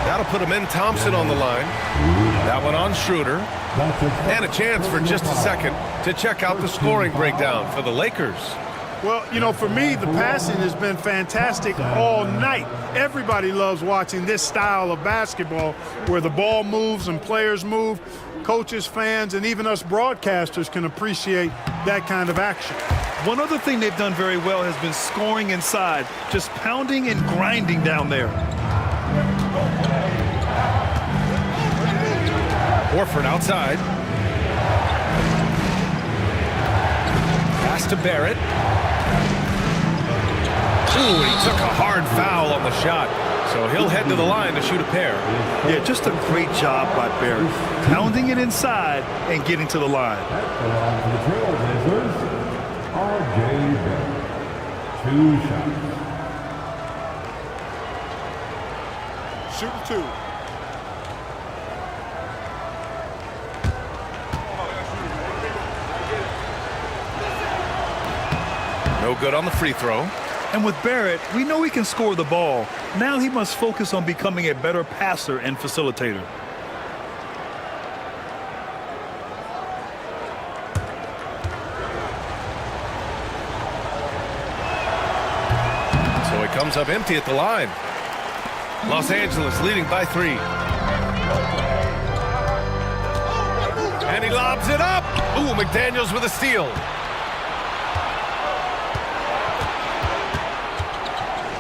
Speaker 12: That'll put him in. Thompson on the line. That one on Schroeder. And a chance for just a second to check out the scoring breakdown for the Lakers.
Speaker 8: Well, you know, for me, the passing has been fantastic all night. Everybody loves watching this style of basketball where the ball moves and players move. Coaches, fans, and even us broadcasters can appreciate that kind of action.
Speaker 13: One other thing they've done very well has been scoring inside, just pounding and grinding down there.
Speaker 12: Horford outside. Pass to Barrett. Ooh, he took a hard foul on the shot. So he'll head to the line to shoot a pair.
Speaker 13: Yeah, just a great job by Barrett. Pounding it inside and getting to the line.
Speaker 11: For the Trailblazers, R.J. Barrett. 2 shots.
Speaker 7: Shoot 2.
Speaker 12: No good on the free throw.
Speaker 13: And with Barrett, we know he can score the ball. Now he must focus on becoming a better passer and facilitator.
Speaker 12: So he comes up empty at the line. Los Angeles leading by 3. And he lobs it up. Ooh, McDaniels with a steal.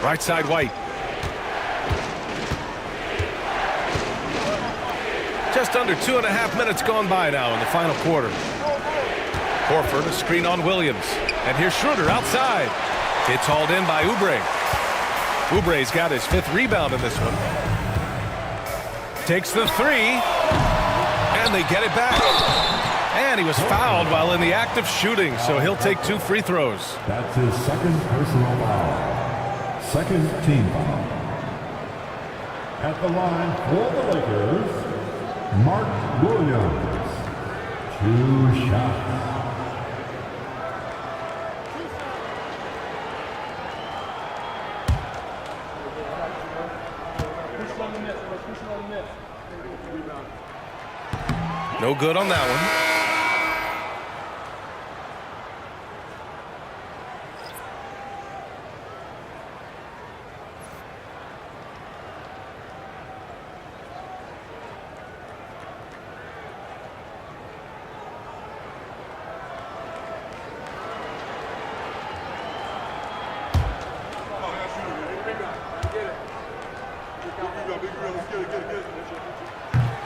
Speaker 12: Right side, White. Just under 2.5 minutes gone by now in the final quarter. Horford, a screen on Williams. And here's Schroeder outside. It's hauled in by Oubre. Oubre's got his 5th rebound in this one. Takes the 3. And they get it back. And he was fouled while in the act of shooting, so he'll take 2 free throws.
Speaker 11: That's his 2nd personal foul. 2nd team foul. At the line for the Lakers, Mark Williams. 2 shots.
Speaker 12: No good on that one.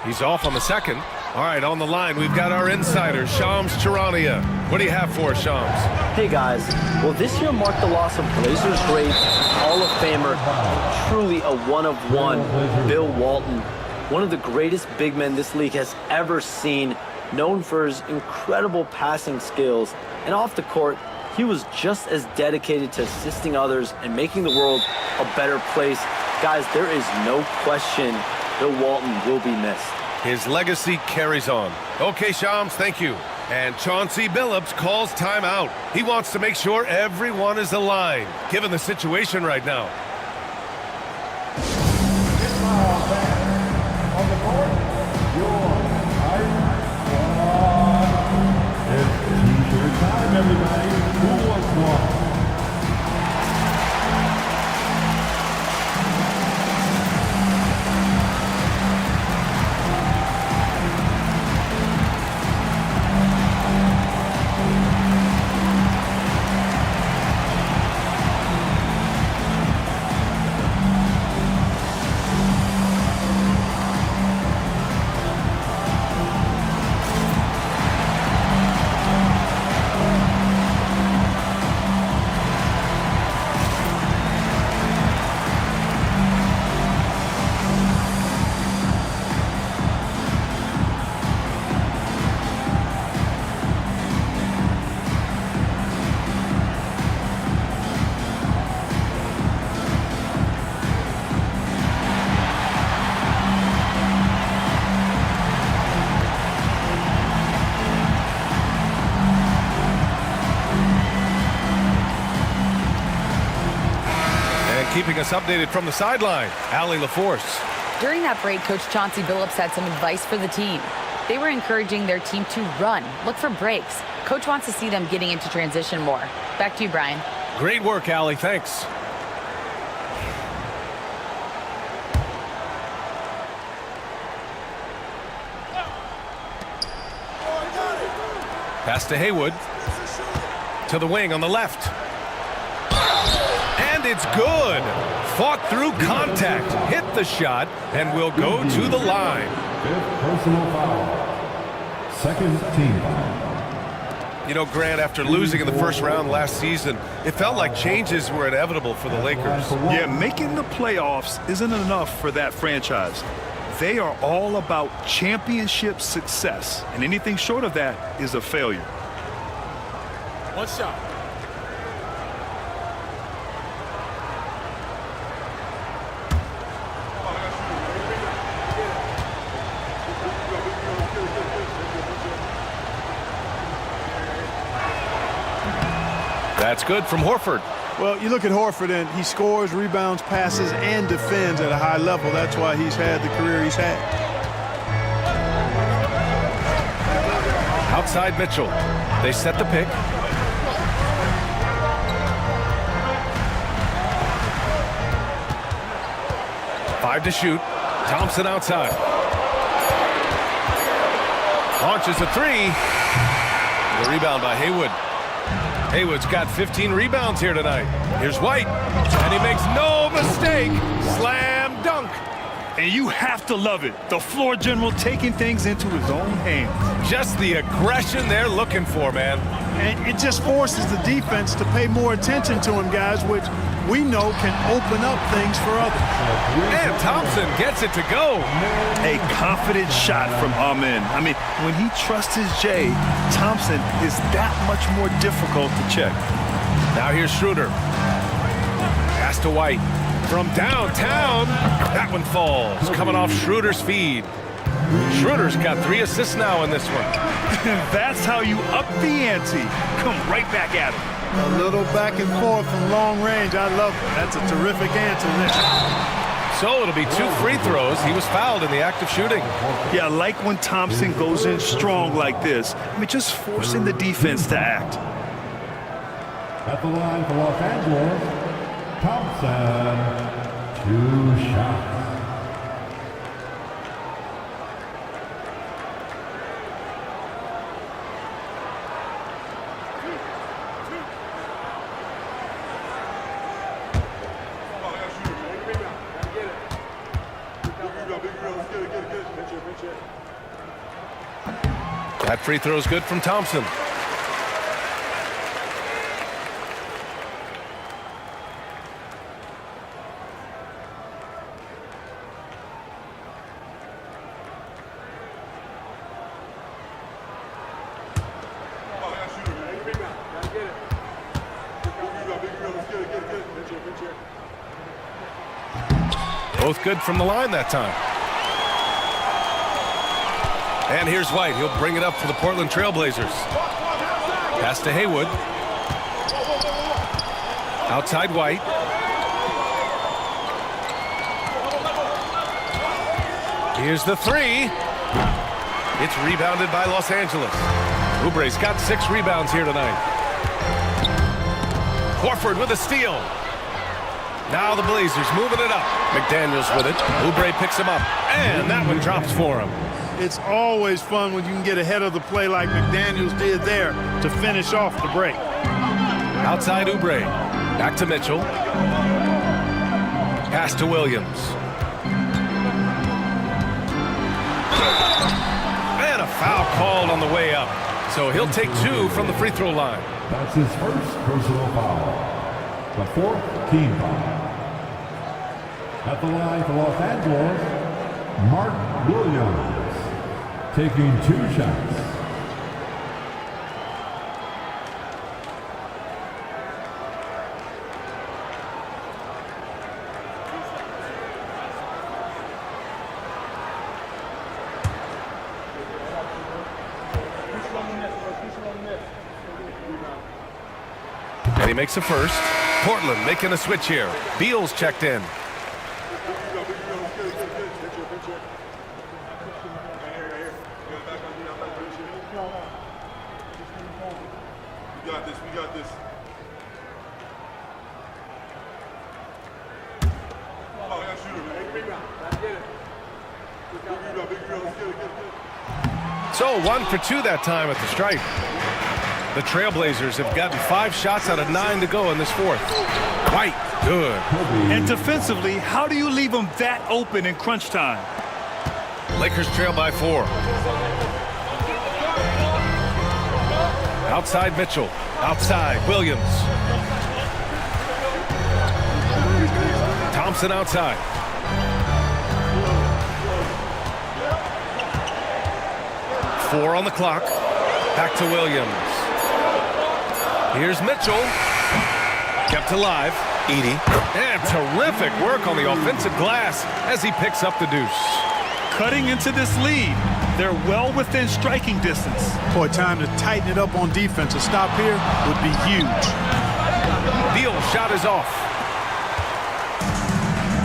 Speaker 12: He's off on the second. All right, on the line, we've got our insider, Shams Charania. What do you have for us, Shams?
Speaker 15: Hey, guys. Well, this year marked the loss of Blazers great, Hall of Famer, truly a one-of-one, Bill Walton. One of the greatest big men this league has ever seen, known for his incredible passing skills. And off the court, he was just as dedicated to assisting others and making the world a better place. Guys, there is no question Bill Walton will be missed.
Speaker 12: His legacy carries on. Okay, Shams, thank you. And Chauncey Billups calls timeout. He wants to make sure everyone is aligned, given the situation right now.
Speaker 11: On the court, your It's t-shirt time, everybody. Who wants one?
Speaker 12: keeping us updated from the sideline, Allie LaForce.
Speaker 14: During that break, Coach Chauncey Billups had some advice for the team. They were encouraging their team to run, look for breaks. Coach wants to see them getting into transition more. Back to you, Brian.
Speaker 12: Great work, Allie. Thanks. Pass to Haywood. To the wing on the left. And it's good. Fought through contact. Hit the shot and will go to the line.
Speaker 11: Fifth personal foul. Second team foul.
Speaker 12: You know, Grant, after losing in the first round last season, it felt like changes were inevitable for the Lakers.
Speaker 13: Yeah, making the playoffs isn't enough for that franchise. They are all about championship success, and anything short of that is a failure.
Speaker 7: One shot.
Speaker 12: That's good from Horford.
Speaker 8: Well, you look at Horford, and he scores, rebounds, passes, and defends at a high level. That's why he's had the career he's had.
Speaker 12: Outside Mitchell. They set the pick. Five to shoot. Thompson outside. Launches a three. The rebound by Haywood. Haywood's got 15 rebounds here tonight. Here's White, and he makes no mistake. Slam dunk.
Speaker 13: And you have to love it. The floor general taking things into his own hands.
Speaker 12: Just the aggression they're looking for, man.
Speaker 8: And it just forces the defense to pay more attention to him, guys, which we know can open up things for others.
Speaker 12: And Thompson gets it to go.
Speaker 13: A confident shot from Amen. I mean, when he trusts his J, Thompson is that much more difficult to check.
Speaker 12: Now here's Schroeder. Pass to White. From downtown, that one falls. Coming off Schroeder's feed. Schroeder's got 3 assists now in this one.
Speaker 13: That's how you up the ante. Come right back at him.
Speaker 8: A little back and forth from long range. I love it. That's a terrific answer there.
Speaker 12: So it'll be 2 free throws. He was fouled in the act of shooting.
Speaker 13: Yeah, I like when Thompson goes in strong like this. I mean, just forcing the defense to act.
Speaker 11: At the line for Los Angeles, Thompson. 2 shots.
Speaker 12: That free throw is good from Thompson. Both good from the line that time. And here's White. He'll bring it up for the Portland Trailblazers. Pass to Haywood. Outside White. Here's the three. It's rebounded by Los Angeles. Oubre's got 6 rebounds here tonight. Horford with a steal. Now the Blazers moving it up. McDaniels with it. Oubre picks him up. And that one drops for him.
Speaker 8: It's always fun when you can get ahead of the play like McDaniels did there to finish off the break.
Speaker 12: Outside Oubre. Back to Mitchell. Pass to Williams. And a foul called on the way up. So he'll take 2 from the free throw line.
Speaker 11: That's his first personal foul. The 4th team foul. At the line for Los Angeles, Mark Williams, taking 2 shots.
Speaker 12: And he makes the first. Portland making a switch here. Beal's checked in.
Speaker 1: We got this.
Speaker 12: So 1 for 2 that time at the stripe. The Trailblazers have gotten 5 shots out of 9 to go in this fourth. White, good.
Speaker 13: And defensively, how do you leave them that open in crunch time?
Speaker 12: Lakers trail by 4. Outside Mitchell. Outside Williams. Thompson outside. Four on the clock. Back to Williams. Here's Mitchell. Kept alive. Edey. And terrific work on the offensive glass as he picks up the deuce.
Speaker 13: Cutting into this lead. They're well within striking distance.
Speaker 8: Boy, time to tighten it up on defense. A stop here would be huge.
Speaker 12: Beal's shot is off.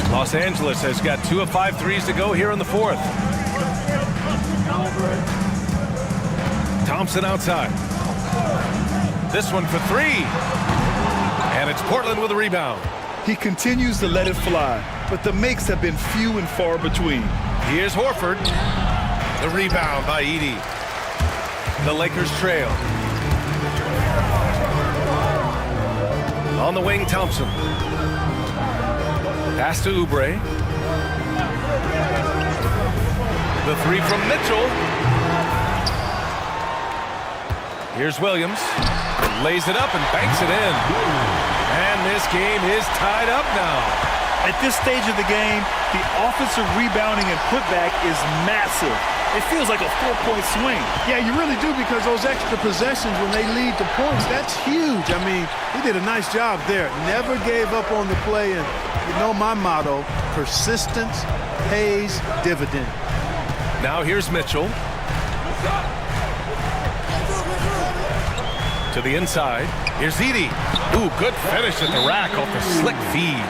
Speaker 12: Los Angeles has got 2 of 5 threes to go here in the fourth. Thompson outside. This one for 3. And it's Portland with a rebound.
Speaker 13: He continues to let it fly, but the makes have been few and far between.
Speaker 12: Here's Horford. The rebound by Edey. The Lakers trail. On the wing, Thompson. Pass to Oubre. The 3 from Mitchell. Here's Williams. Lays it up and banks it in. And this game is tied up now.
Speaker 13: At this stage of the game, the offensive rebounding and putback is massive. It feels like a 4-point swing.
Speaker 8: Yeah, you really do, because those extra possessions when they lead to points, that's huge. I mean, he did a nice job there. Never gave up on the play, and you know my motto, persistence pays dividend.
Speaker 12: Now here's Mitchell. To the inside. Here's Edey. Ooh, good finish at the rack off the slick feed.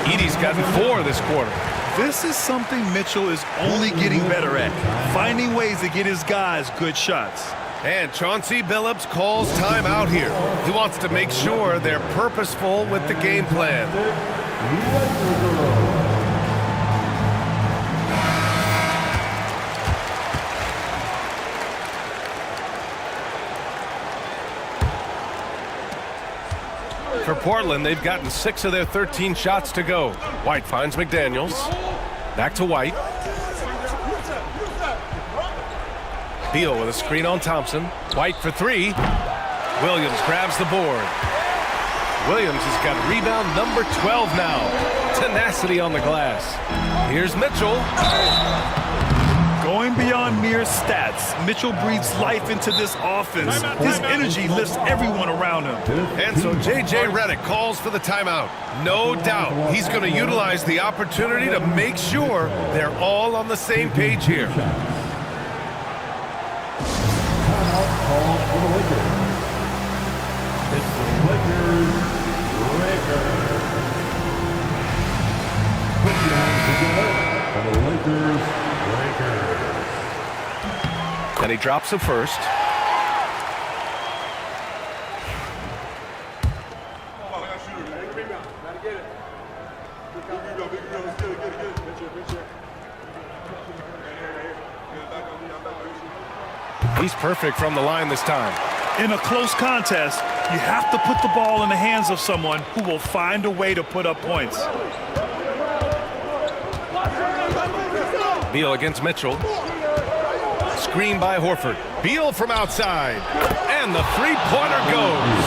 Speaker 12: Edey's gotten 4 this quarter.
Speaker 13: This is something Mitchell is only getting better at, finding ways to get his guys good shots.
Speaker 12: And Chauncey Billups calls timeout here. He wants to make sure they're purposeful with the game plan. For Portland, they've gotten 6 of their 13 shots to go. White finds McDaniels. Back to White. Beal with a screen on Thompson. White for 3. Williams grabs the board. Williams has got rebound number 12 now. Tenacity on the glass. Here's Mitchell.
Speaker 13: Going beyond mere stats, Mitchell breathes life into this offense. His energy lifts everyone around him.
Speaker 12: And so J.J. Redick calls for the timeout. No doubt he's going to utilize the opportunity to make sure they're all on the same page here.
Speaker 11: Timeout called for the Lakers. It's the Lakers record. Put your hands together for the Lakers record.
Speaker 12: And he drops the first. He's perfect from the line this time.
Speaker 13: In a close contest, you have to put the ball in the hands of someone who will find a way to put up points.
Speaker 12: Beal against Mitchell. Screen by Horford. Beal from outside. And the three-pointer goes.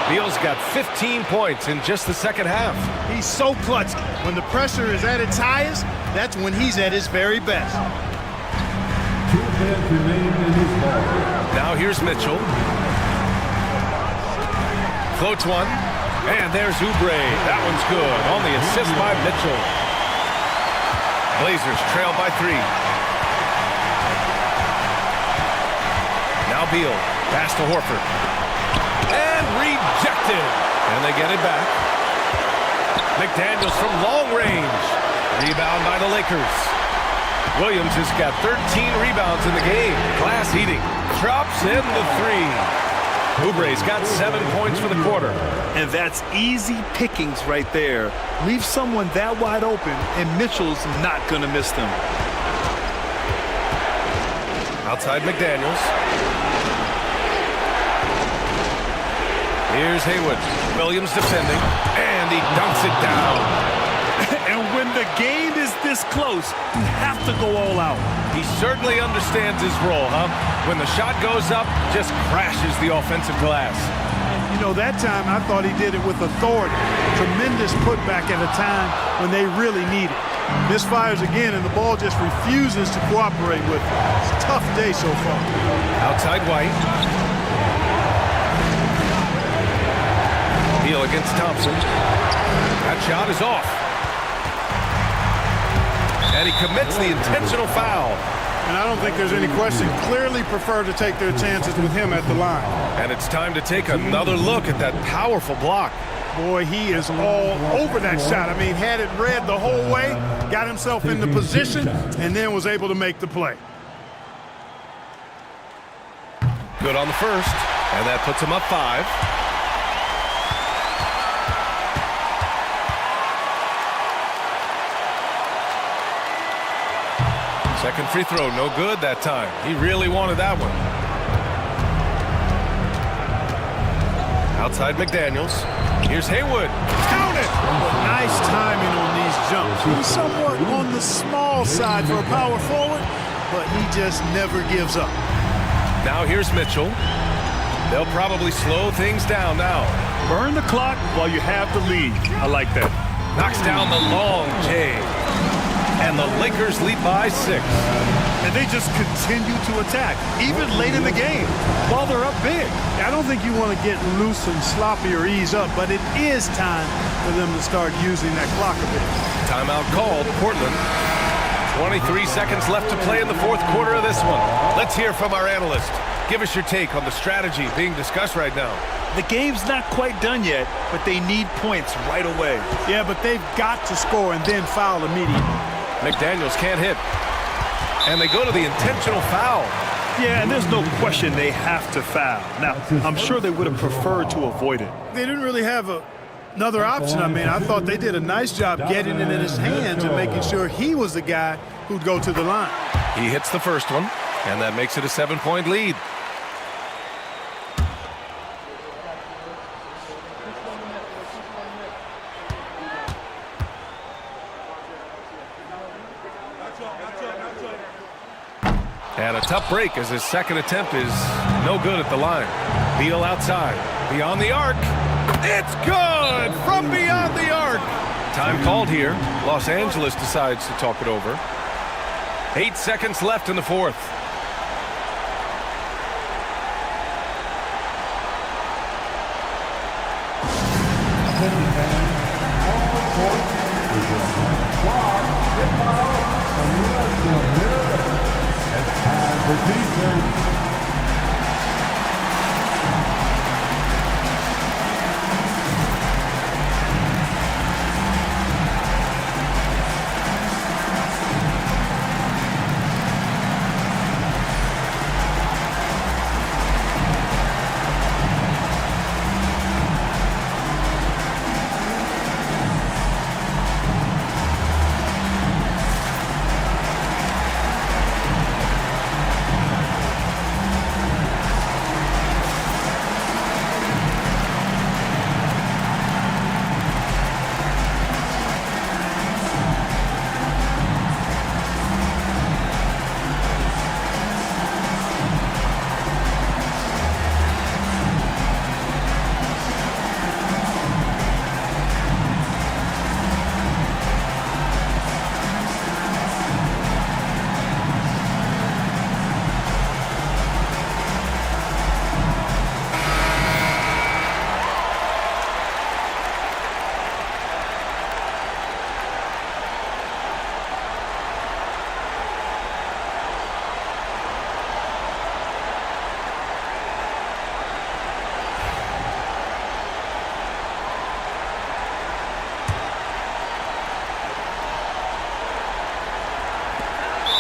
Speaker 12: Beal's got 15 points in just the second half.
Speaker 8: He's so clutch. When the pressure is at its highest, that's when he's at his very best.
Speaker 11: 2 minutes remain in this ball.
Speaker 12: Now here's Mitchell. Floats one. And there's Oubre. That one's good. On the assist by Mitchell. Blazers trail by 3. Now Beal. Pass to Horford. And rejected. And they get it back. McDaniels from long range. Rebound by the Lakers. Williams has got 13 rebounds in the game. Glass heating. Drops in the three. Oubre's got 7 points for the quarter.
Speaker 13: And that's easy pickings right there. Leave someone that wide open, and Mitchell's not going to miss them.
Speaker 12: Outside McDaniels. Here's Haywood. Williams defending, and he dunks it down.
Speaker 13: And when the game is this close, you have to go all out.
Speaker 12: He certainly understands his role, huh? When the shot goes up, just crashes the offensive glass.
Speaker 8: You know, that time I thought he did it with authority. Tremendous putback at a time when they really need it. Misfires again, and the ball just refuses to cooperate with it. It's a tough day so far.
Speaker 12: Outside White. Beal against Thompson. That shot is off. And he commits the intentional foul.
Speaker 8: And I don't think there's any question. Clearly prefer to take their chances with him at the line.
Speaker 12: And it's time to take another look at that powerful block.
Speaker 8: Boy, he is all over that shot. I mean, had it read the whole way, got himself into position, and then was able to make the play.
Speaker 12: Good on the first, and that puts him up 5. Second free throw, no good that time. He really wanted that one. Outside McDaniels. Here's Haywood. Count it!
Speaker 8: Nice timing on these jumps. He's somewhat on the small side for a power forward, but he just never gives up.
Speaker 12: Now here's Mitchell. They'll probably slow things down now.
Speaker 13: Burn the clock while you have the lead. I like that.
Speaker 12: Knocks down the long J. And the Lakers lead by 6.
Speaker 13: And they just continue to attack, even late in the game, while they're up big.
Speaker 8: I don't think you want to get loose and sloppy or ease up, but it is time for them to start using that clock a bit.
Speaker 12: Timeout called, Portland. 23 seconds left to play in the fourth quarter of this one. Let's hear from our analyst. Give us your take on the strategy being discussed right now.
Speaker 13: The game's not quite done yet, but they need points right away.
Speaker 8: Yeah, but they've got to score and then foul immediately.
Speaker 12: McDaniels can't hit. And they go to the intentional foul.
Speaker 13: Yeah, and there's no question they have to foul. Now, I'm sure they would have preferred to avoid it.
Speaker 8: They didn't really have another option. I mean, I thought they did a nice job getting it in his hands and making sure he was the guy who'd go to the line.
Speaker 12: He hits the first one, and that makes it a 7-point lead. And a tough break as his second attempt is no good at the line. Beal outside. Beyond the arc. It's good from beyond the arc. Time called here. Los Angeles decides to talk it over. 8 seconds left in the fourth.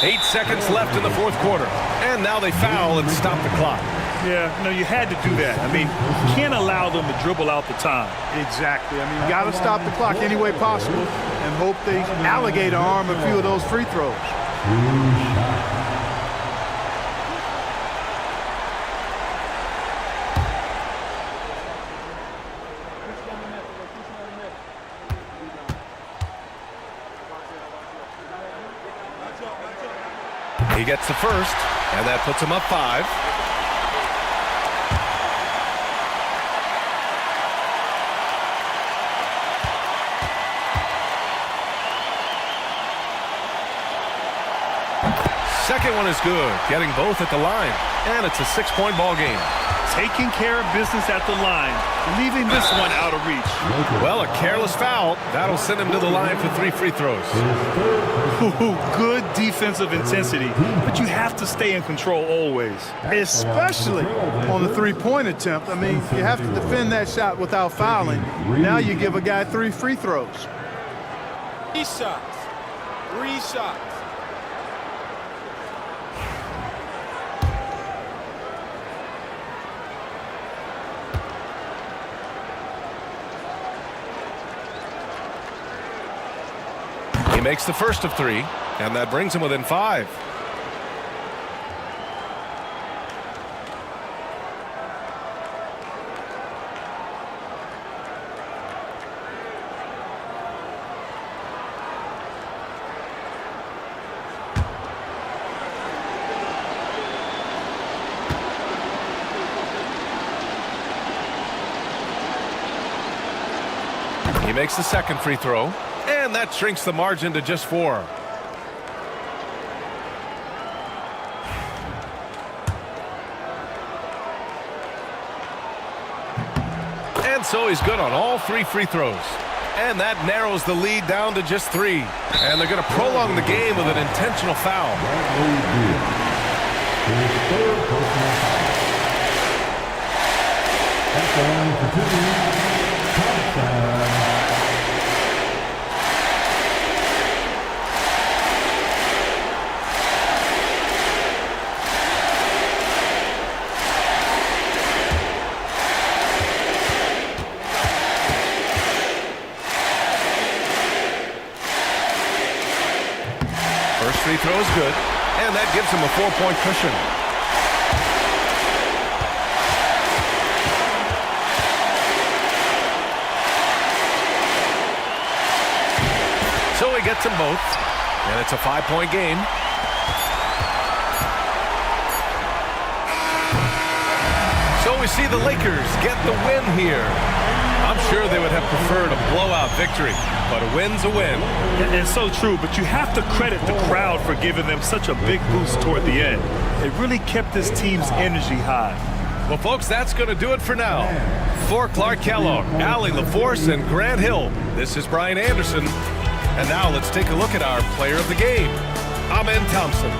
Speaker 12: 8 seconds left in the fourth quarter. And now they foul and stop the clock.
Speaker 13: Yeah, no, you had to do that. I mean, you can't allow them to dribble out the time.
Speaker 8: Exactly. I mean, you got to stop the clock any way possible and hope they alligator arm a few of those free throws.
Speaker 12: He gets the first, and that puts him up 5. Second one is good, getting both at the line, and it's a 6-point ball game.
Speaker 13: Taking care of business at the line, leaving this one out of reach.
Speaker 12: Well, a careless foul. That'll send him to the line for 3 free throws.
Speaker 13: Ooh, good defensive intensity, but you have to stay in control always.
Speaker 8: Especially on the three-point attempt. I mean, you have to defend that shot without fouling. Now you give a guy 3 free throws.
Speaker 7: 3 shots. 3 shots.
Speaker 12: He makes the first of 3, and that brings him within 5. He makes the second free throw, and that shrinks the margin to just 4. And so he's good on all 3 free throws. And that narrows the lead down to just 3. And they're going to prolong the game with an intentional foul. First free throw is good, and that gives him a 4-point cushion. So he gets them both, and it's a 5-point game. So we see the Lakers get the win here. I'm sure they would have preferred a blowout victory, but a win's a win.
Speaker 13: And so true, but you have to credit the crowd for giving them such a big boost toward the end. It really kept this team's energy high.
Speaker 12: Well, folks, that's going to do it for now. For Clark Kellogg, Allie LaForce, and Grant Hill, this is Brian Anderson. And now let's take a look at our player of the game, Amen Thompson.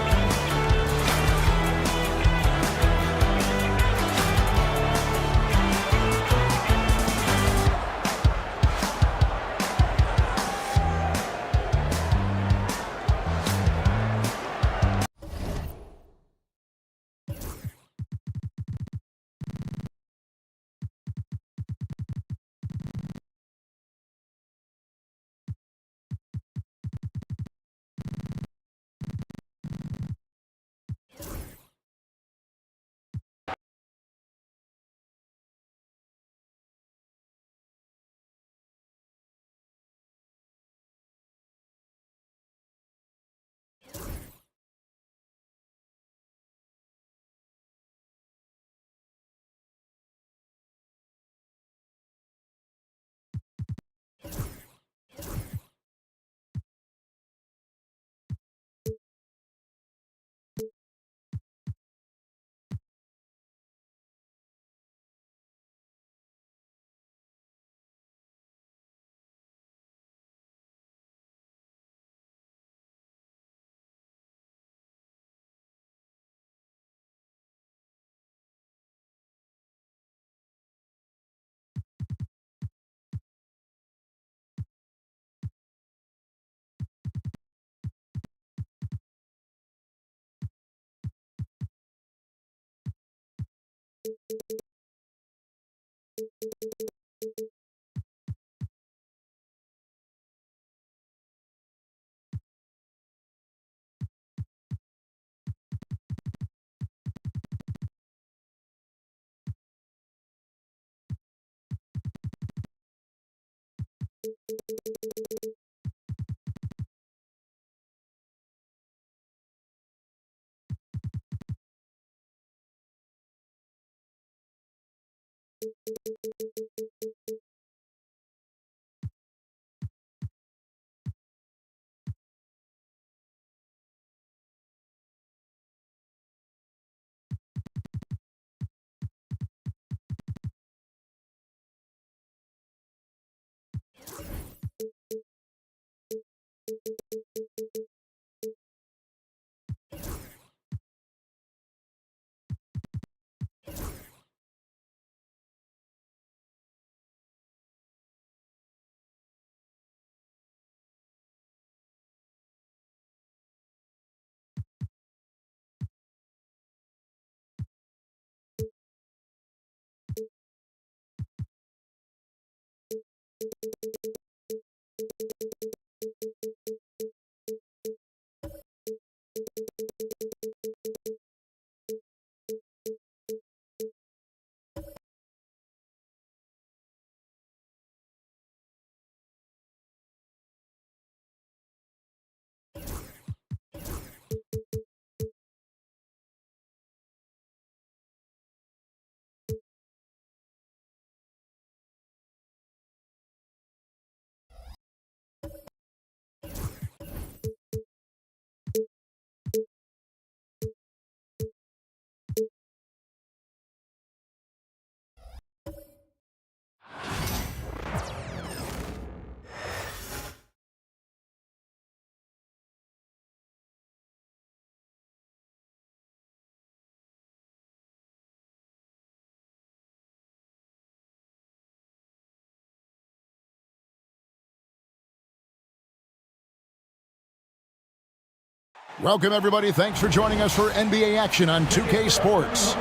Speaker 2: Welcome, everybody. Thanks for joining us for NBA action on 2K Sports.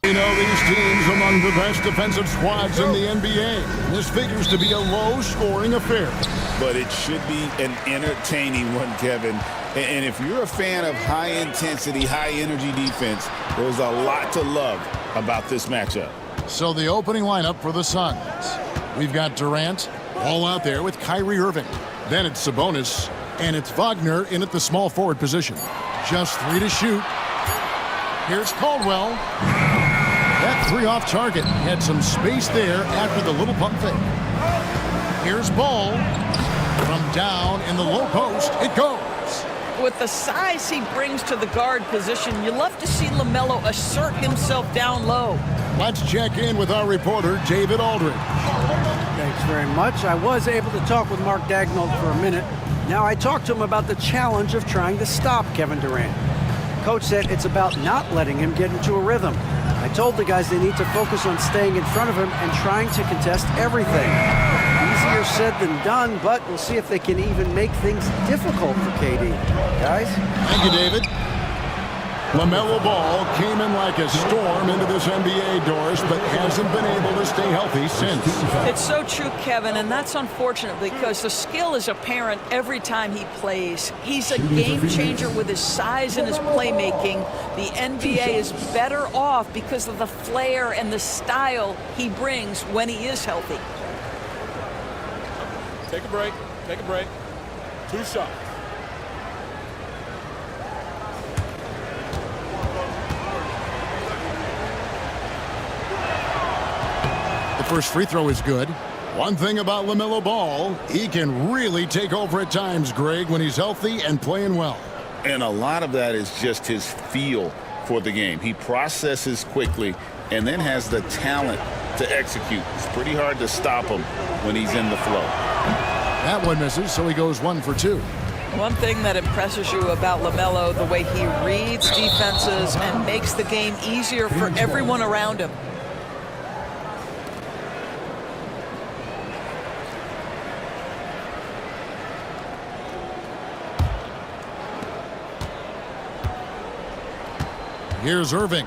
Speaker 2: You know these teams among the best defensive squads in the NBA. This figures to be a low-scoring affair.
Speaker 3: But it should be an entertaining one, Kevin. And if you're a fan of high-intensity, high-energy defense, there's a lot to love about this matchup.
Speaker 2: So the opening lineup for the Suns. We've got Durant all out there with Kyrie Irving. Then it's Sabonis, and it's Wagner in at the small forward position. Just 3 to shoot. Here's Caldwell. That 3 off target. Had some space there after the little pump fake. Here's Ball. From down in the low post, it goes.
Speaker 16: With the size he brings to the guard position, you love to see LaMelo assert himself down low.
Speaker 2: Let's check in with our reporter, David Aldridge.
Speaker 6: Thanks very much. I was able to talk with Mark Daigneault for a minute. Now I talked to him about the challenge of trying to stop Kevin Durant. Coach said it's about not letting him get into a rhythm. I told the guys they need to focus on staying in front of him and trying to contest everything. Easier said than done, but we'll see if they can even make things difficult for KD. Guys?
Speaker 2: Thank you, David. LaMelo Ball came in like a storm into this NBA, Doris, but hasn't been able to stay healthy since.
Speaker 16: It's so true, Kevin, and that's unfortunate because the skill is apparent every time he plays. He's a game changer with his size and his playmaking. The NBA is better off because of the flair and the style he brings when he is healthy.
Speaker 7: Take a break. Take a break. 2 shots.
Speaker 2: The first free throw is good. One thing about LaMelo Ball, he can really take over at times, Greg, when he's healthy and playing well.
Speaker 3: And a lot of that is just his feel for the game. He processes quickly and then has the talent to execute. It's pretty hard to stop him when he's in the flow.
Speaker 2: That one misses, so he goes 1 for 2.
Speaker 16: One thing that impresses you about LaMelo, the way he reads defenses and makes the game easier for everyone around him.
Speaker 2: Here's Irving.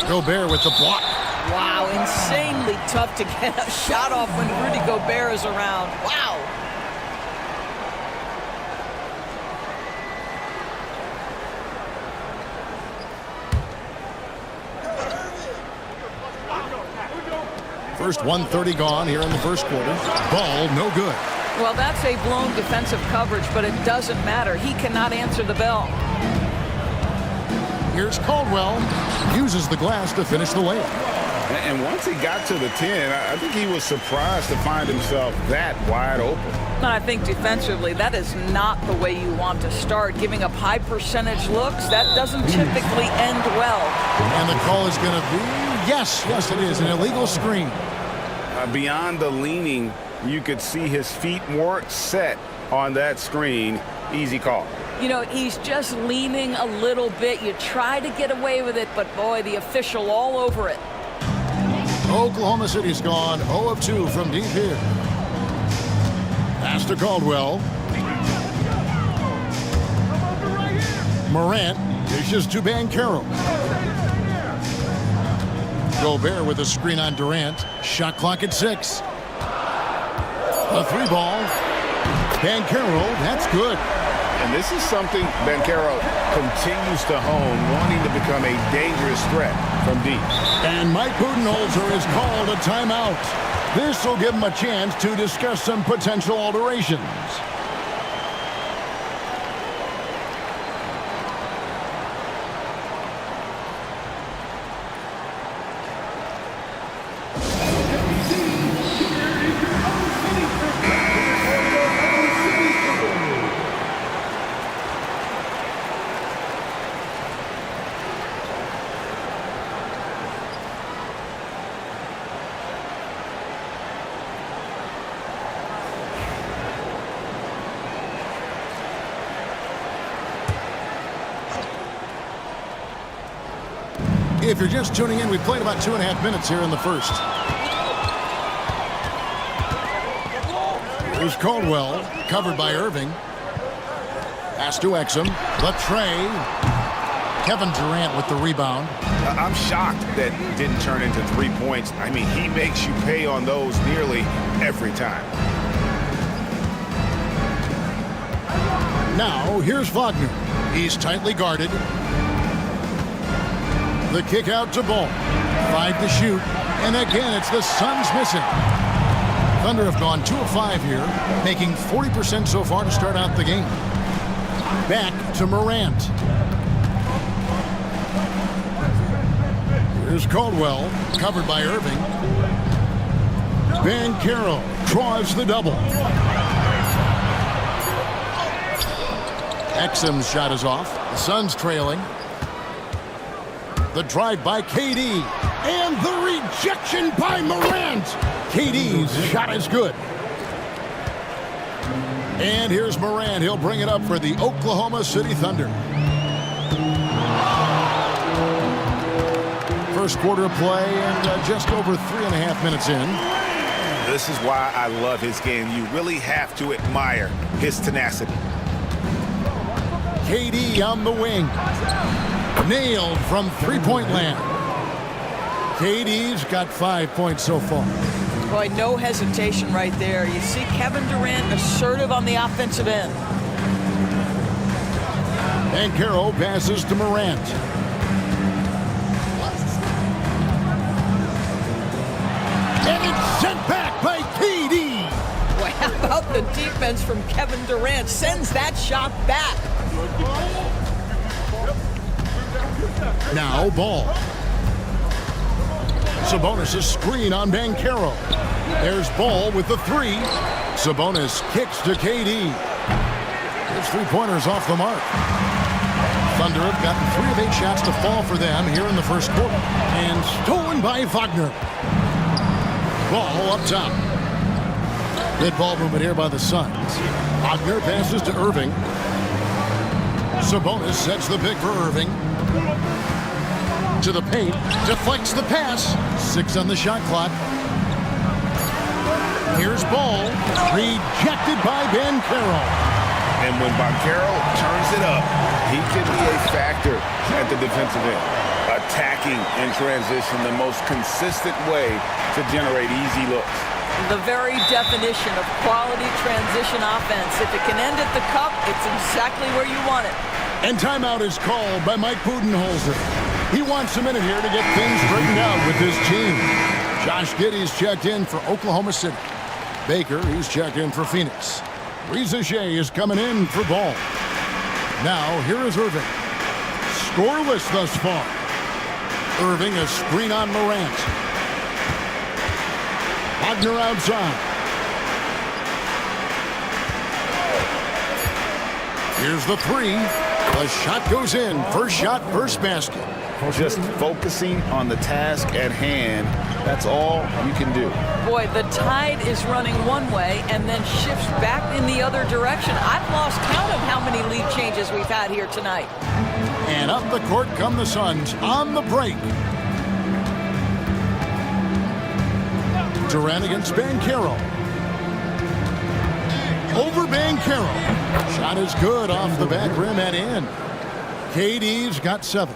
Speaker 2: Gobert with the block.
Speaker 16: Wow, insanely tough to get a shot off when Rudy Gobert is around. Wow.
Speaker 2: First 1:30 gone here in the first quarter. Ball no good.
Speaker 16: Well, that's a blown defensive coverage, but it doesn't matter. He cannot answer the bell.
Speaker 2: Here's Caldwell. Uses the glass to finish the layup.
Speaker 9: And once he got to the 10, I think he was surprised to find himself that wide open.
Speaker 16: And I think defensively, that is not the way you want to start. Giving up high percentage looks, that doesn't typically end well.
Speaker 2: And the call is going to be, yes, it is, an illegal screen.
Speaker 9: Beyond the leaning, you could see his feet weren't set on that screen. Easy call.
Speaker 16: You know, he's just leaning a little bit. You try to get away with it, but boy, the official all over it.
Speaker 2: Oklahoma City's gone 0 of 2 from deep here. Pass to Caldwell. Morant dishes to Banchero. Gobert with a screen on Durant. Shot clock at 6. A 3 ball. Banchero, that's good.
Speaker 9: And this is something Banchero continues to hone, wanting to become a dangerous threat from deep.
Speaker 2: And Mike Budenholzer has called a timeout. This will give him a chance to discuss some potential alterations. If you're just tuning in, we've played about 2.5 minutes here in the first. Here's Caldwell, covered by Irving. Pass to Exum. Latray. Kevin Durant with the rebound.
Speaker 9: I'm shocked that didn't turn into 3 points. I mean, he makes you pay on those nearly every time.
Speaker 2: Now, here's Wagner. He's tightly guarded. The kick out to Ball. 5 to shoot. And again, it's the Suns missing. Thunder have gone 2 of 5 here, making 40% so far to start out the game. Back to Morant. Here's Caldwell, covered by Irving. Banchero draws the double. Exum's shot is off. The Suns trailing. The drive by KD. And the rejection by Morant. KD's shot is good. And here's Morant. He'll bring it up for the Oklahoma City Thunder. First quarter of play and just over 3.5 minutes in.
Speaker 9: This is why I love his game. You really have to admire his tenacity.
Speaker 2: KD on the wing. Nailed from three-point land. KD's got 5 points so far.
Speaker 16: Boy, no hesitation right there. You see Kevin Durant assertive on the offensive end.
Speaker 2: Banchero passes to Morant. And it's sent back by KD.
Speaker 16: Boy, how about the defense from Kevin Durant? Sends that shot back.
Speaker 2: Now Ball. Sabonis a screen on Banchero. There's Ball with the three. Sabonis kicks to KD. His three-pointers off the mark. Thunder have gotten 3 of 8 shots to fall for them here in the first quarter. And stolen by Wagner. Ball up top. Good ball movement here by the Suns. Wagner passes to Irving. Sabonis sets the pick for Irving. To the paint. Deflects the pass. 6 on the shot clock. Here's Ball. Rejected by Banchero.
Speaker 9: And when Banchero turns it up, he can be a factor at the defensive end. Attacking in transition, the most consistent way to generate easy looks.
Speaker 16: The very definition of quality transition offense. If it can end at the cup, it's exactly where you want it.
Speaker 2: And timeout is called by Mike Budenholzer. He wants a minute here to get things straightened out with his team. Josh Giddey's checked in for Oklahoma City. Baker, he's checked in for Phoenix. Reza Shea is coming in for Ball. Now, here is Irving. Scoreless thus far. Irving a screen on Morant. Wagner outside. Here's the three. The shot goes in. First shot, first basket.
Speaker 9: Just focusing on the task at hand, that's all you can do.
Speaker 16: Boy, the tide is running one way and then shifts back in the other direction. I've lost count of how many lead changes we've had here tonight.
Speaker 2: And up the court come the Suns on the break. Durant against Banchero. Over Banchero. Shot is good off the back rim and in. KD's got 7.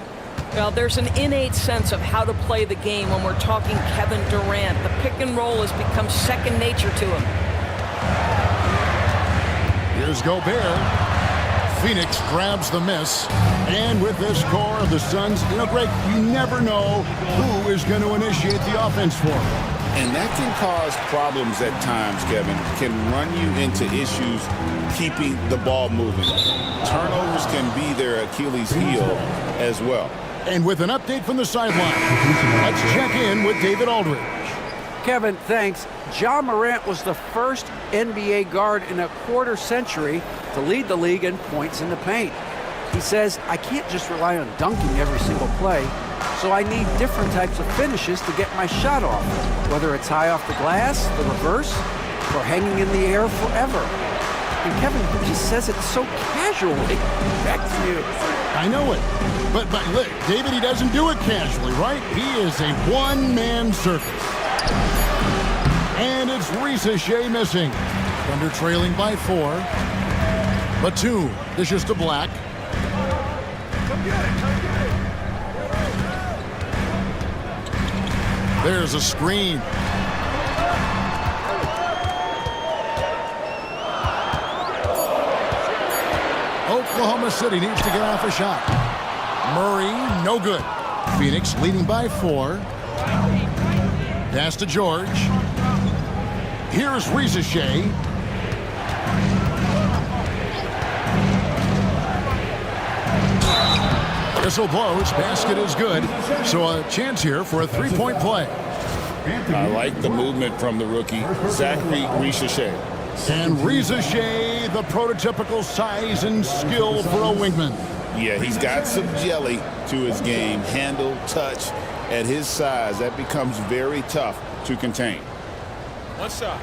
Speaker 16: Well, there's an innate sense of how to play the game when we're talking Kevin Durant. The pick and roll has become second nature to him.
Speaker 2: Here's Gobert. Phoenix grabs the miss. And with this score of the Suns, Greg, you never know who is going to initiate the offense for them.
Speaker 3: And that can cause problems at times, Kevin. Can run you into issues keeping the ball moving. Turnovers can be their Achilles heel as well.
Speaker 2: And with an update from the sideline, let's check in with David Aldridge.
Speaker 6: Kevin, thanks. Ja Morant was the first NBA guard in a quarter century to lead the league in points in the paint. He says, I can't just rely on dunking every single play, so I need different types of finishes to get my shot off, whether it's high off the glass, the reverse, or hanging in the air forever. And Kevin, he just says it so casually. Back to you.
Speaker 2: I know it. But look, David, he doesn't do it casually, right? He is a one-man circus. And it's Reza Shea missing. Thunder trailing by 4. Batum dishes to Black. There's a screen. Oklahoma City needs to get off a shot. Murray, no good. Phoenix leading by 4. Pass to George. Here's Reza Shea. Whistle blows. Basket is good. So a chance here for a three-point play.
Speaker 3: I like the movement from the rookie, Zachary Reza Shea.
Speaker 2: And Reza Shea, the prototypical size and skill for a wingman.
Speaker 3: Yeah, he's got some jelly to his game. Handle, touch. At his size, that becomes very tough to contain.
Speaker 7: One shot.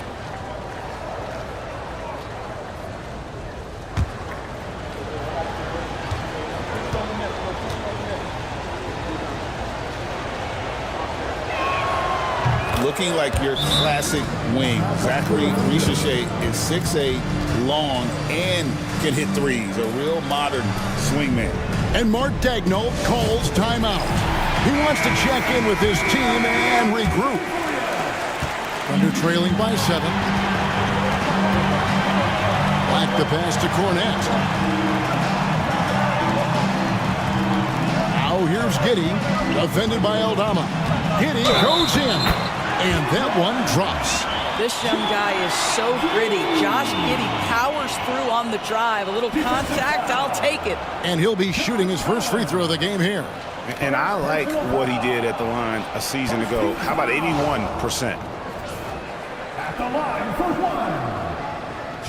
Speaker 3: Looking like your classic wing. Zachary Reza Shea is 6'8", long, and can hit threes. A real modern swingman.
Speaker 2: And Mark Daigneault calls timeout. He wants to check in with his team and regroup. Thunder trailing by 7. Black the pass to Cornette. Now here's Giddey, defended by Aldama. Giddey goes in. And that one drops.
Speaker 16: This young guy is so gritty. Josh Giddey powers through on the drive. A little contact, I'll take it.
Speaker 2: And he'll be shooting his first free throw of the game here.
Speaker 9: And I like what he did at the line a season ago. How about 81%?
Speaker 11: At the line for one,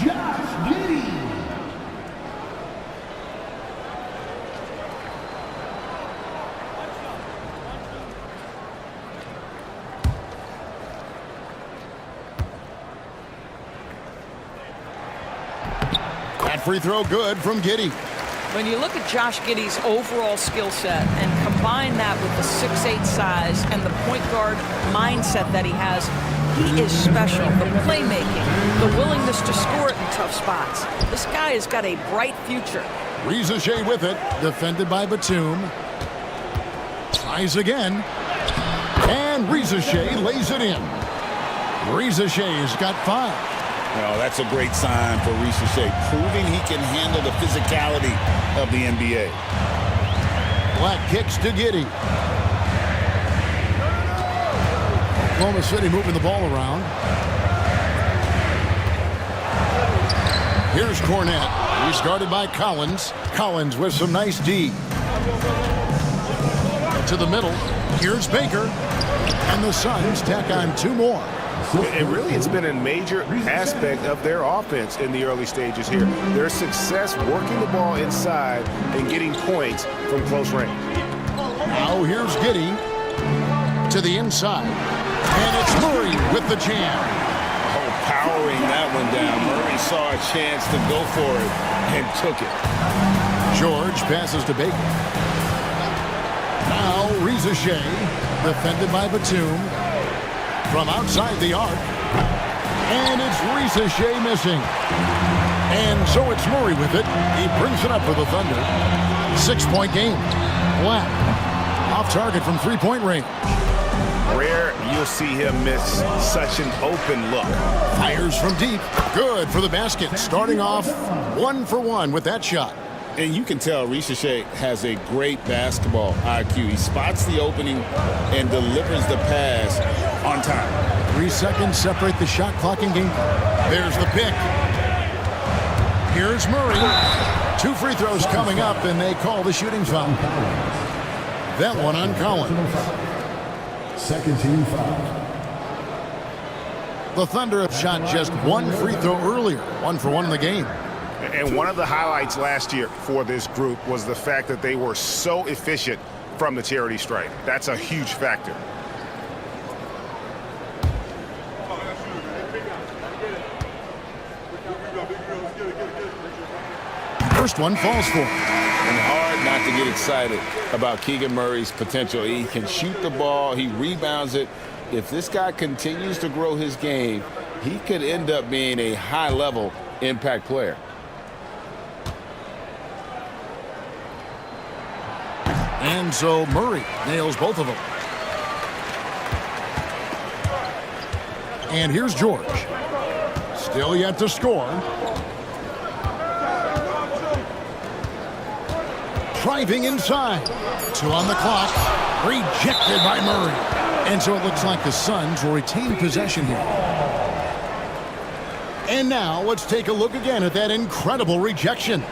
Speaker 11: Josh Giddey.
Speaker 2: That free throw good from Giddey.
Speaker 16: When you look at Josh Giddey's overall skill set and combine that with the 6'8" size and the point guard mindset that he has, he is special. The playmaking, the willingness to score it in tough spots. This guy has got a bright future.
Speaker 2: Risacher with it, defended by Batum. Tries again. And Risacher lays it in. Risacher's got 5.
Speaker 3: Well, that's a great sign for Risacher, proving he can handle the physicality of the NBA.
Speaker 2: Black kicks to Giddey. Oklahoma City moving the ball around. Here's Cornette. He's guarded by Collins. Collins with some nice D. To the middle. Here's Baker. And the Suns tack on 2 more.
Speaker 10: And really, it's been a major aspect of their offense in the early stages here. Their success working the ball inside and getting points from close range.
Speaker 2: Now here's Giddey to the inside. And it's Murray with the jam.
Speaker 3: Oh, powering that one down. Murray saw a chance to go for it and took it.
Speaker 2: George passes to Baker. Now Risacher, defended by Batum. From outside the arc. And it's Risacher missing. And so it's Murray with it. He brings it up for the Thunder. 6-point game. Black. Off target from 3-point range.
Speaker 10: Rare you'll see him miss such an open look.
Speaker 2: Fires from deep. Good for the basket. Starting off 1 for 1 with that shot.
Speaker 3: And you can tell Risacher has a great basketball IQ. He spots the opening and delivers the pass on time.
Speaker 2: 3 seconds separate the shot clock and game. There's the pick. Here's Murray. 2 free throws coming up, and they call the shooting foul. That one on Collins.
Speaker 11: Second team foul.
Speaker 2: The Thunder have shot just 1 free throw earlier. 1 for 1 in the game.
Speaker 10: And one of the highlights last year for this group was the fact that they were so efficient from the charity stripe. That's a huge factor.
Speaker 2: First one falls for him.
Speaker 3: And hard not to get excited about Keegan Murray's potential. He can shoot the ball. He rebounds it. If this guy continues to grow his game, he could end up being a high-level impact player.
Speaker 2: And so Murray nails both of them. And here's George. Still yet to score. Driving inside. 2 on the clock. Rejected by Murray. And so it looks like the Suns will retain possession here. And now let's take a look again at that incredible rejection.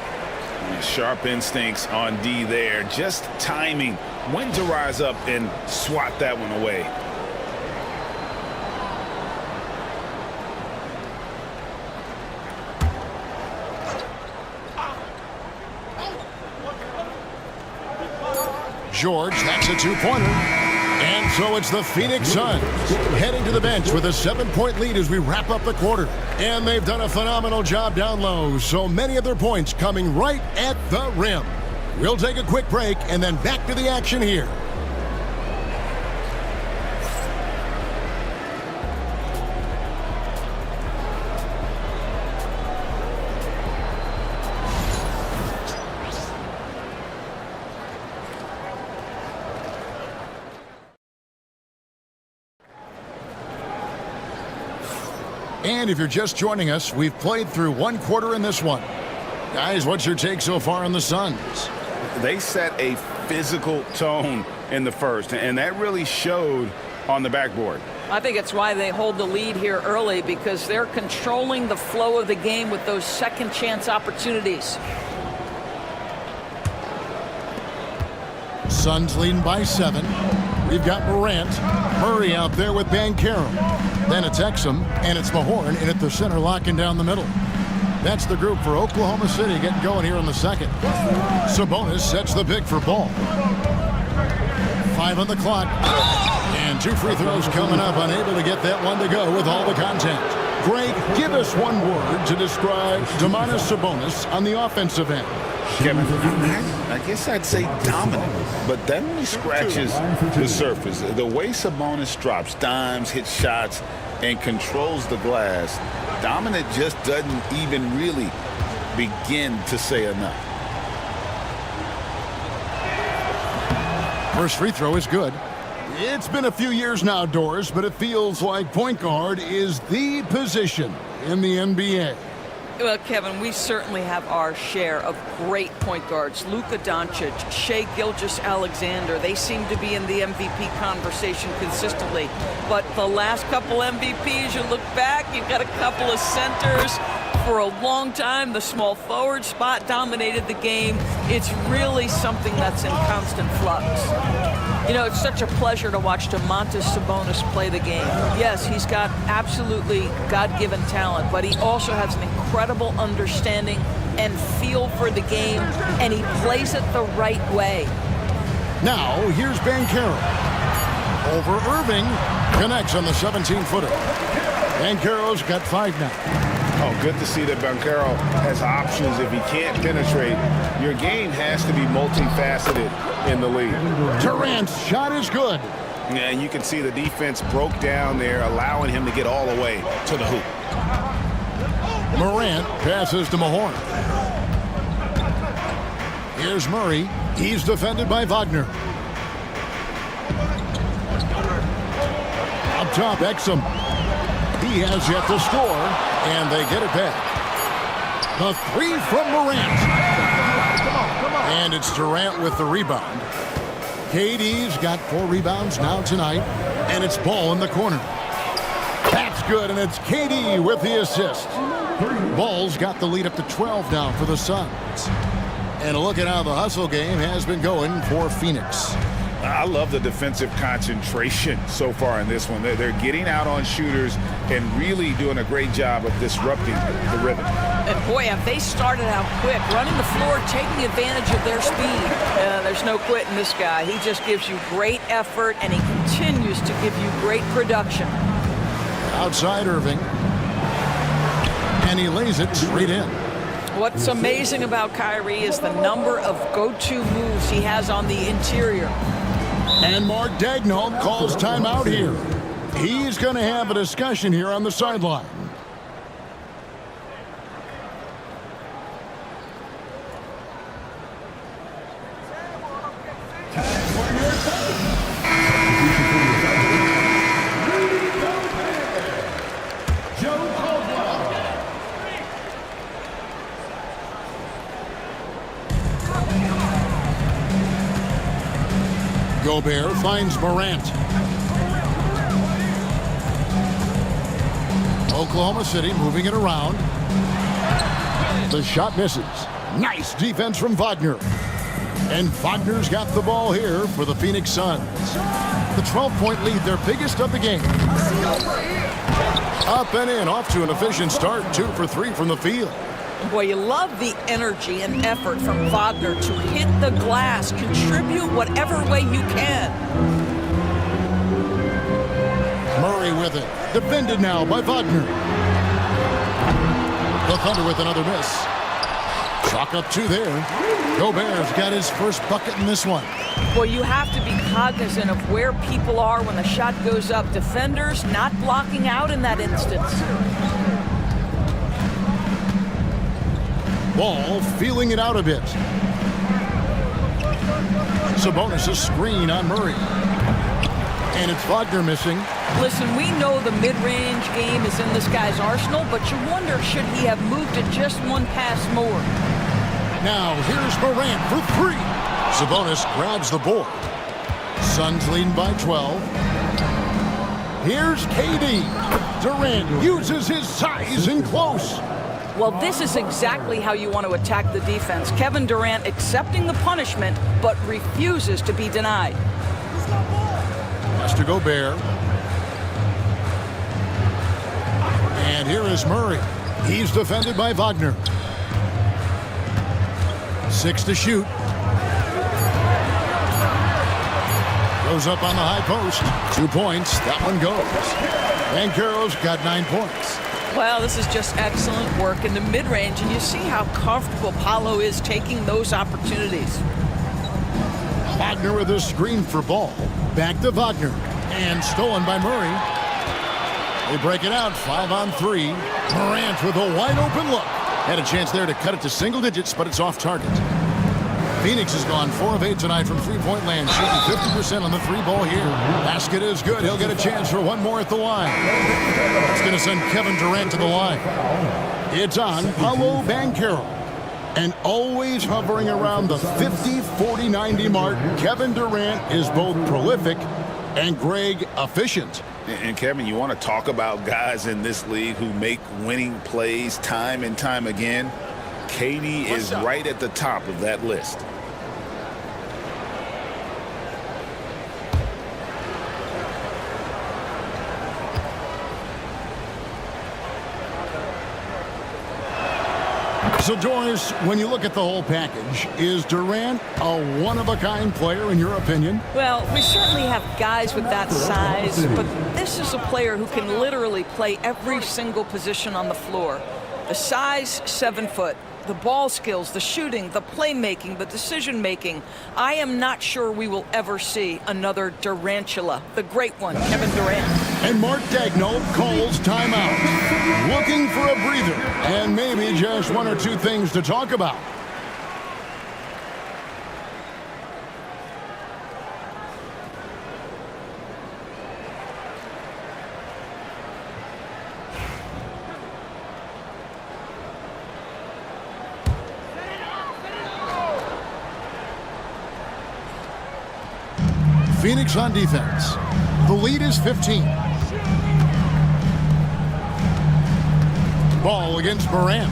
Speaker 9: Sharp instincts on D there. Just timing when to rise up and swat that one away.
Speaker 2: George hacks a 2-pointer. And so it's the Phoenix Suns heading to the bench with a 7-point lead as we wrap up the quarter. And they've done a phenomenal job down low. So many of their points coming right at the rim. We'll take a quick break and then back to the action here. And if you're just joining us, we've played through 1 quarter in this one. Guys, what's your take so far on the Suns?
Speaker 9: They set a physical tone in the first, and that really showed on the backboard.
Speaker 16: I think it's why they hold the lead here early, because they're controlling the flow of the game with those second chance opportunities.
Speaker 2: Suns leading by 7. We've got Morant. Murray out there with Banchero. Then it's Exum, and it's Mahorn in at the center, locking down the middle. That's the group for Oklahoma City getting going here in the second. Sabonis sets the pick for Ball. 5 on the clock. And 2 free throws coming up, unable to get that one to go with all the contact. Greg, give us one word to describe Domantas Sabonis on the offensive end.
Speaker 3: Kevin, I guess I'd say dominant, but that only scratches the surface. The way Sabonis drops dimes, hits shots, and controls the glass, dominant just doesn't even really begin to say enough.
Speaker 2: First free throw is good. It's been a few years now, Doris, but it feels like point guard is the position in the NBA.
Speaker 16: Well, Kevin, we certainly have our share of great point guards. Luka Doncic, Shai Gilgeous-Alexander, they seem to be in the MVP conversation consistently. But the last couple MVPs, you look back, you've got a couple of centers. For a long time, the small forward spot dominated the game. It's really something that's in constant flux. You know, it's such a pleasure to watch Domantas Sabonis play the game. Yes, he's got absolutely God-given talent, but he also has an incredible understanding and feel for the game, and he plays it the right way.
Speaker 2: Now, here's Banchero. Over Irving. Connects on the 17-footer. Banchero's got 5 now.
Speaker 10: Oh, good to see that Banchero has options. If he can't penetrate, your game has to be multifaceted in the league.
Speaker 2: Durant's shot is good.
Speaker 10: Yeah, and you can see the defense broke down there, allowing him to get all the way to the hoop.
Speaker 2: Morant passes to Mahorn. Here's Murray. He's defended by Wagner. Up top, Exum. He has yet to score, and they get it back. The 3 from Morant. And it's Durant with the rebound. KD's got 4 rebounds now tonight, and it's Ball in the corner. That's good, and it's KD with the assist. Ball's got the lead up to 12 now for the Suns. And look at how the hustle game has been going for Phoenix.
Speaker 3: I love the defensive concentration so far in this one. They're getting out on shooters and really doing a great job of disrupting the rhythm.
Speaker 16: And boy, have they started out quick, running the floor, taking advantage of their speed. There's no quitting this guy. He just gives you great effort, and he continues to give you great production.
Speaker 2: Outside Irving. And he lays it straight in.
Speaker 16: What's amazing about Kyrie is the number of go-to moves he has on the interior.
Speaker 2: And Mark Daigneault calls timeout here. He's going to have a discussion here on the sideline. Gobert finds Morant. Oklahoma City moving it around. The shot misses. Nice defense from Wagner. And Wagner's got the ball here for the Phoenix Suns. The 12-point lead, their biggest of the game. Up and in, off to an efficient start. 2 for 3 from the field.
Speaker 16: Boy, you love the energy and effort from Wagner to hit the glass, contribute whatever way you can.
Speaker 2: Murray with it. Defended now by Wagner. The Thunder with another miss. Chalk up 2 there. Gobert's got his first bucket in this one.
Speaker 16: Well, you have to be cognizant of where people are when the shot goes up. Defenders not blocking out in that instance.
Speaker 2: Ball feeling it out a bit. Sabonis a screen on Murray. And it's Wagner missing.
Speaker 16: Listen, we know the mid-range game is in this guy's arsenal, but you wonder, should he have moved it just one pass more?
Speaker 2: Now here's Morant for 3. Sabonis grabs the board. Suns leading by 12. Here's KD. Durant uses his size in close.
Speaker 16: Well, this is exactly how you want to attack the defense. Kevin Durant accepting the punishment, but refuses to be denied.
Speaker 2: Has to Gobert. And here is Murray. He's defended by Wagner. 6 to shoot. Goes up on the high post. 2 points. That one goes. Banchero's got 9 points.
Speaker 16: Well, this is just excellent work in the mid-range, and you see how comfortable Paolo is taking those opportunities.
Speaker 2: Wagner with a screen for ball. Back to Wagner. And stolen by Murray. They break it out. 5 on 3. Morant with a wide open look. Had a chance there to cut it to single digits, but it's off target. Phoenix has gone 4 of 8 tonight from three-point land, shooting 50% on the 3-ball here. Basket is good. He'll get a chance for one more at the line. That's going to send Kevin Durant to the line. It's on Paolo Banchero. And always hovering around the 50, 40, 90 mark, Kevin Durant is both prolific and, Greg, efficient.
Speaker 4: And Kevin, you want to talk about guys in this league who make winning plays time and time again? KD is right at the top of that list.
Speaker 2: So, Doris, when you look at the whole package, is Durant a one-of-a-kind player in your opinion?
Speaker 16: Well, we certainly have guys with that size, but this is a player who can literally play every single position on the floor. The size, 7 foot. The ball skills, the shooting, the playmaking, the decision-making. I am not sure we will ever see another Durantula, the great one, Kevin Durant.
Speaker 2: And Mark Daigneault calls timeout. Looking for a breather and maybe just 1 or 2 things to talk about. Phoenix on defense. The lead is 15. Ball against Morant.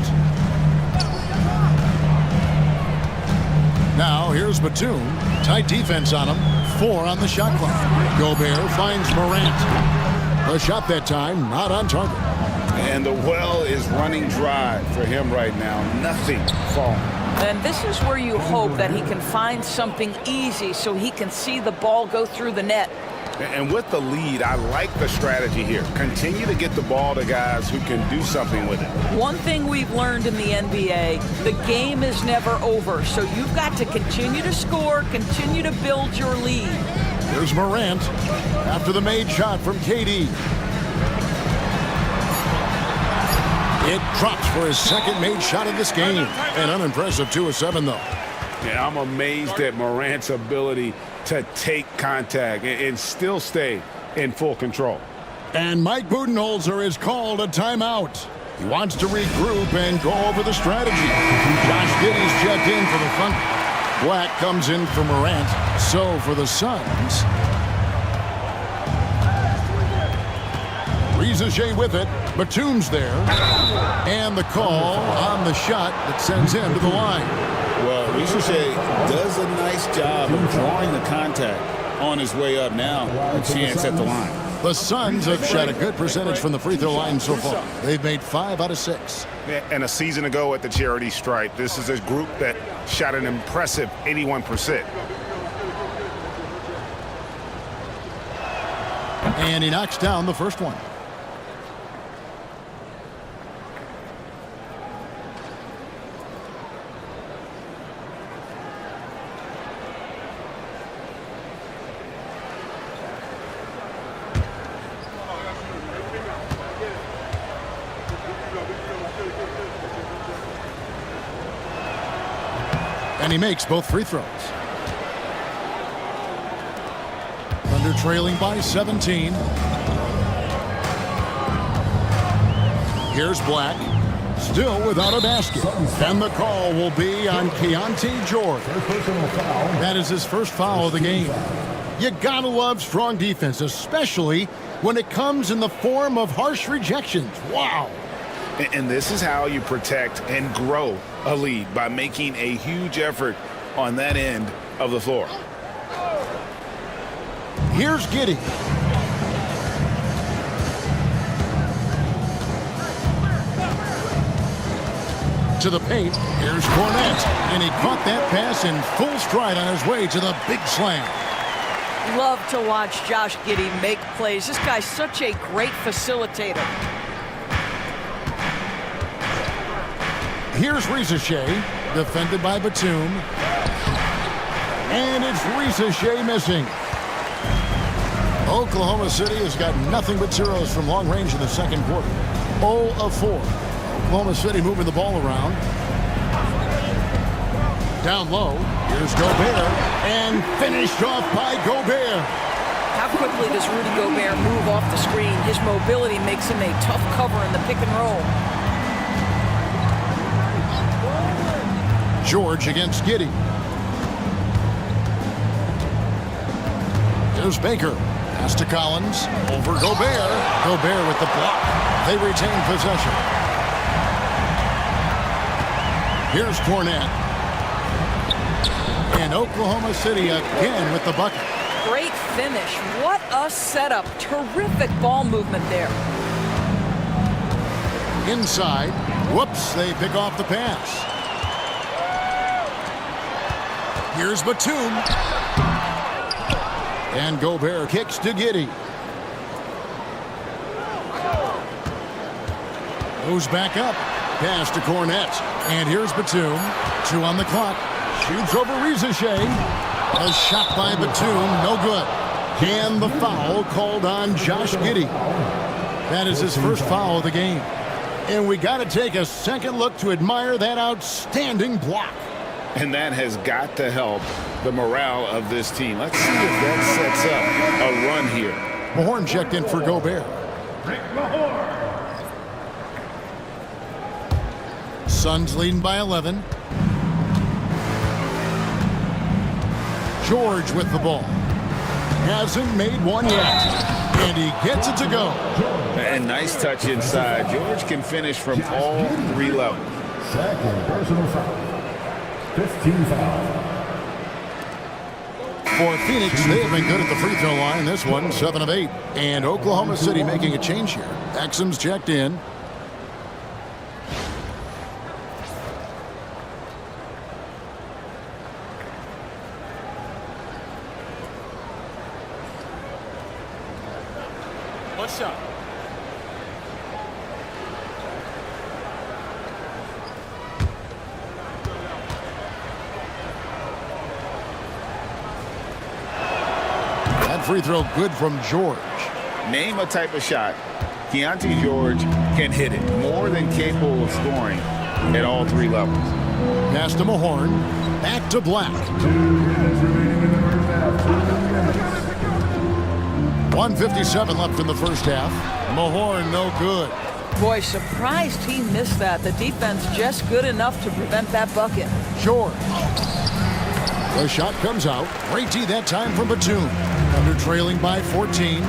Speaker 2: Now here's Batum. Tight defense on him. 4 on the shot clock. Gobert finds Morant. The shot that time not on target.
Speaker 4: And the well is running dry for him right now. Nothing falling.
Speaker 16: And this is where you hope that he can find something easy so he can see the ball go through the net.
Speaker 4: And with the lead, I like the strategy here. Continue to get the ball to guys who can do something with it. One
Speaker 16: thing we've learned in the NBA, the game is never over. So you've got to continue to score, continue to build your lead.
Speaker 2: There's Morant after the made shot from KD. It drops for his second made shot of this game. An unimpressive 2 of 7, though.
Speaker 4: Yeah, I'm amazed at Morant's ability to take contact and still stay in full control.
Speaker 2: And Mike Budenholzer is called a timeout. He wants to regroup and go over the strategy. Josh Giddey's checked in for the Thunder. Black comes in for Morant. So for the Suns, Riza with it. Batum's there. And the call on the shot that sends him to the line.
Speaker 3: Well, Riza does a nice job of drawing the contact on his way up. Now a chance at the line.
Speaker 2: The Suns have shot a good percentage from the free throw line so far. They've made 5 out of 6.
Speaker 10: And a season ago at the charity stripe, this is a group that shot an impressive 81%.
Speaker 2: And he knocks down the first one. And he makes both free throws. Thunder trailing by 17. Here's Black. Still without a basket. And the call will be on Keontae George. That is his first foul of the game. You gotta love strong defense, especially when it comes in the form of harsh rejections. Wow.
Speaker 4: And this is how you protect and grow a lead, by making a huge effort on that end of the floor.
Speaker 2: Here's Giddey. To the paint. Here's Kornet. And he caught that pass in full stride on his way to the big slam.
Speaker 16: Love to watch Josh Giddey make plays. This guy's such a great facilitator.
Speaker 2: Here's Risacher, defended by Batum. And it's Risacher missing. Oklahoma City has got nothing but zeros from long range in the second quarter. 0 of 4. Oklahoma City moving the ball around. Down low, here's Gobert, and finished off by Gobert.
Speaker 16: How quickly does Rudy Gobert move off the screen? His mobility makes him a tough cover in the pick and roll.
Speaker 2: George against Giddey. Here's Baker. Pass to Collins. Over Gobert. Gobert with the block. They retain possession. Here's Kornet. And Oklahoma City again with the bucket.
Speaker 16: Great finish. What a setup. Terrific ball movement there.
Speaker 2: Inside. Whoops, they pick off the pass. Here's Batum. And Gobert kicks to Giddey. Goes back up. Pass to Kornet. And here's Batum. 2 on the clock. Shoots over Risacher. A shot by Batum. No good. And the foul called on Josh Giddey. That is his first foul of the game. And we got to take a second look to admire that outstanding block.
Speaker 4: And that has got to help the morale of this team. Let's see if that sets up a run here.
Speaker 2: Mahorn checked in for Gobert. Suns leading by 11. George with the ball. Hasn't made one yet. And he gets it to go.
Speaker 4: And nice touch inside. George can finish from all 3 levels.
Speaker 11: Second personal foul. 15 foul.
Speaker 2: For Phoenix, they have been good at the free throw line. This one, 7 of 8. And Oklahoma City making a change here. Exum's checked in.
Speaker 7: One shot.
Speaker 2: That free throw good from George.
Speaker 4: Name a type of shot Keontae George can hit it. More than capable of scoring at all 3 levels.
Speaker 2: Pass to Mahorn. Back to Black. 1:57 left in the first half. Mahorn no good.
Speaker 16: Boy, surprised he missed that. The defense just good enough to prevent that bucket.
Speaker 2: George. The shot comes out. Great D that time from Batum. Under trailing by 14.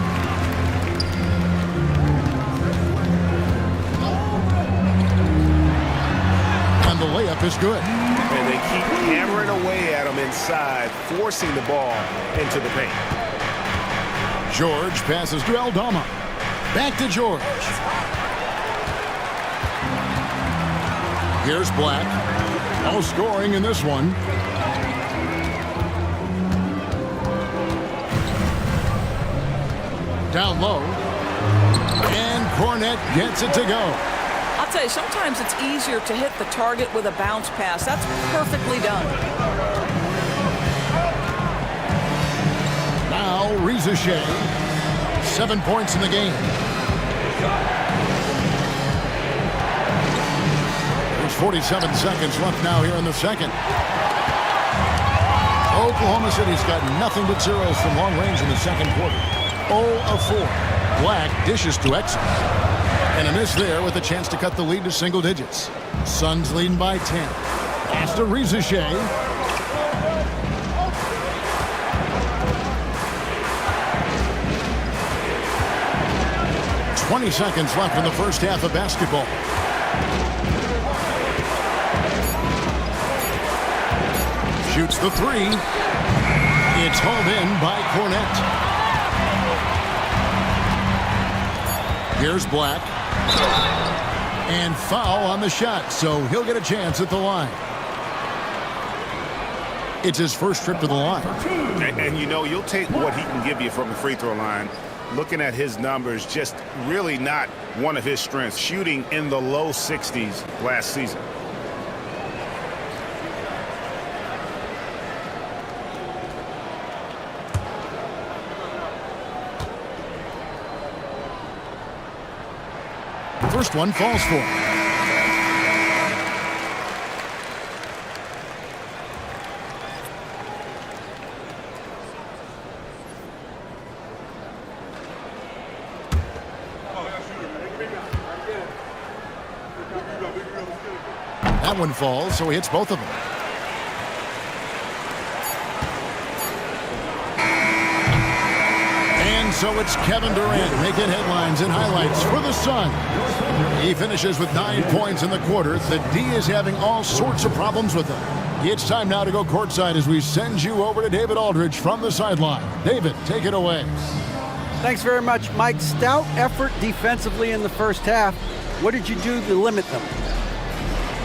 Speaker 2: And the layup is good.
Speaker 10: And they keep hammering away at him inside, forcing the ball into the paint.
Speaker 2: George passes to Aldama. Back to George. Here's Black. No scoring in this one. Down low. And Kornet gets it to go.
Speaker 16: I'll tell you, sometimes it's easier to hit the target with a bounce pass. That's perfectly done.
Speaker 2: Now Risacher. 7 points in the game. There's 47 seconds left now here in the second. Oklahoma City's got nothing but zeros from long range in the second quarter. 0 of 4. Black dishes to Exum. And a miss there with a chance to cut the lead to single digits. Suns leading by 10. Pass to Risacher. "20 seconds left in the first half of basketball. Shoots the three. It's hauled in by Cornette. Here's Black. And foul on the shot, so he'll get a chance at the line. It's his first trip to the line.
Speaker 10: And you know, you'll take what he can give you from the free throw line. Looking at his numbers, just really not one of his strengths. Shooting in the low 60s last season.
Speaker 2: First one falls for him. That one falls, so he hits both of them. And so it's Kevin Durant making headlines and highlights for the Suns. He finishes with 9 points in the quarter. The D is having all sorts of problems with him. It's time now to go courtside as we send you over to David Aldridge from the sideline. David, take it away.
Speaker 6: Thanks very much, Mike. Stout effort defensively in the first half. What did you do to limit them?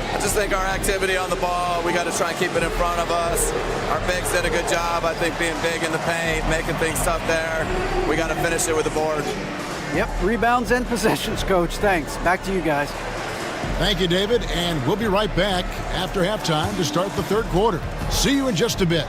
Speaker 17: I just think our activity on the ball, we got to try and keep it in front of us. Our bigs did a good job, I think, being big in the paint, making things tough there. We got to finish it with the board.
Speaker 6: Yep, rebounds and possessions, Coach. Thanks. Back to you guys.
Speaker 2: Thank you, David, and we'll be right back after halftime to start the third quarter. See you in just a bit.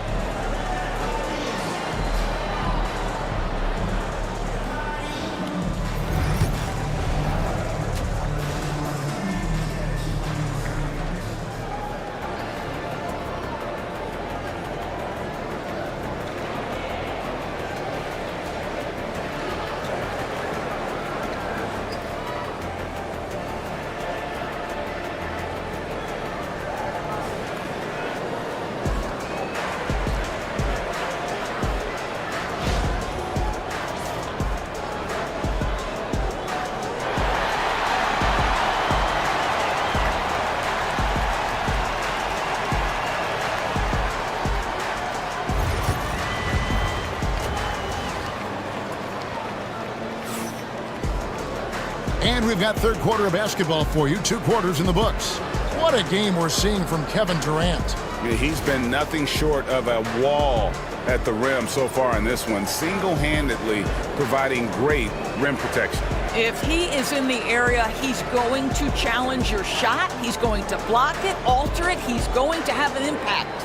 Speaker 2: And we've got third quarter of basketball for you. 2 quarters in the books. What a game we're seeing from Kevin Durant.
Speaker 10: Yeah, he's been nothing short of a wall at the rim so far in this one, single-handedly providing great rim protection.
Speaker 16: If he is in the area, he's going to challenge your shot. He's going to block it, alter it. He's going to have an impact.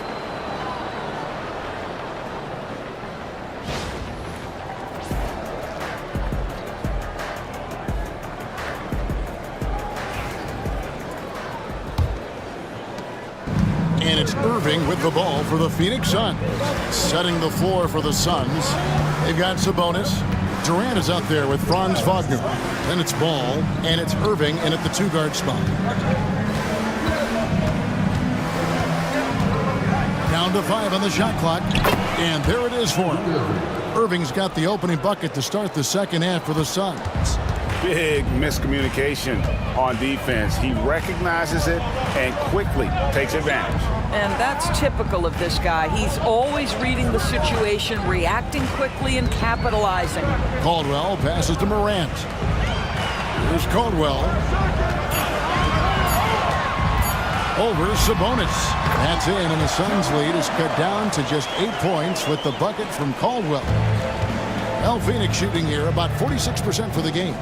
Speaker 2: And it's Irving with the ball for the Phoenix Suns. Setting the floor for the Suns. They've got Sabonis. Durant is out there with Franz Wagner. Then it's Ball, and it's Irving in at the 2-guard spot. Down to 5 on the shot clock. And there it is for him. Irving's got the opening bucket to start the second half for the Suns.
Speaker 10: Big miscommunication on defense. He recognizes it and quickly takes advantage.
Speaker 16: And that's typical of this guy. He's always reading the situation, reacting quickly, and capitalizing.
Speaker 2: Caldwell passes to Morant. Here's Caldwell. Over Sabonis. That's in, and the Suns' lead is cut down to just 8 points with the bucket from Caldwell. Well, Phoenix shooting here about 46% for the game.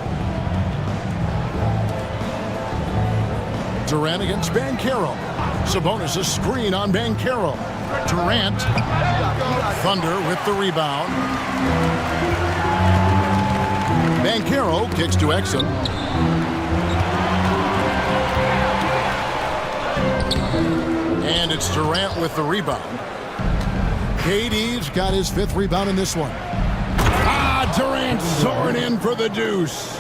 Speaker 2: Durant against Banchero. Sabonis a screen on Banchero. Durant. Thunder with the rebound. Banchero kicks to Exum. And it's Durant with the rebound. KD's got his 5th rebound in this one. Durant soaring in for the deuce.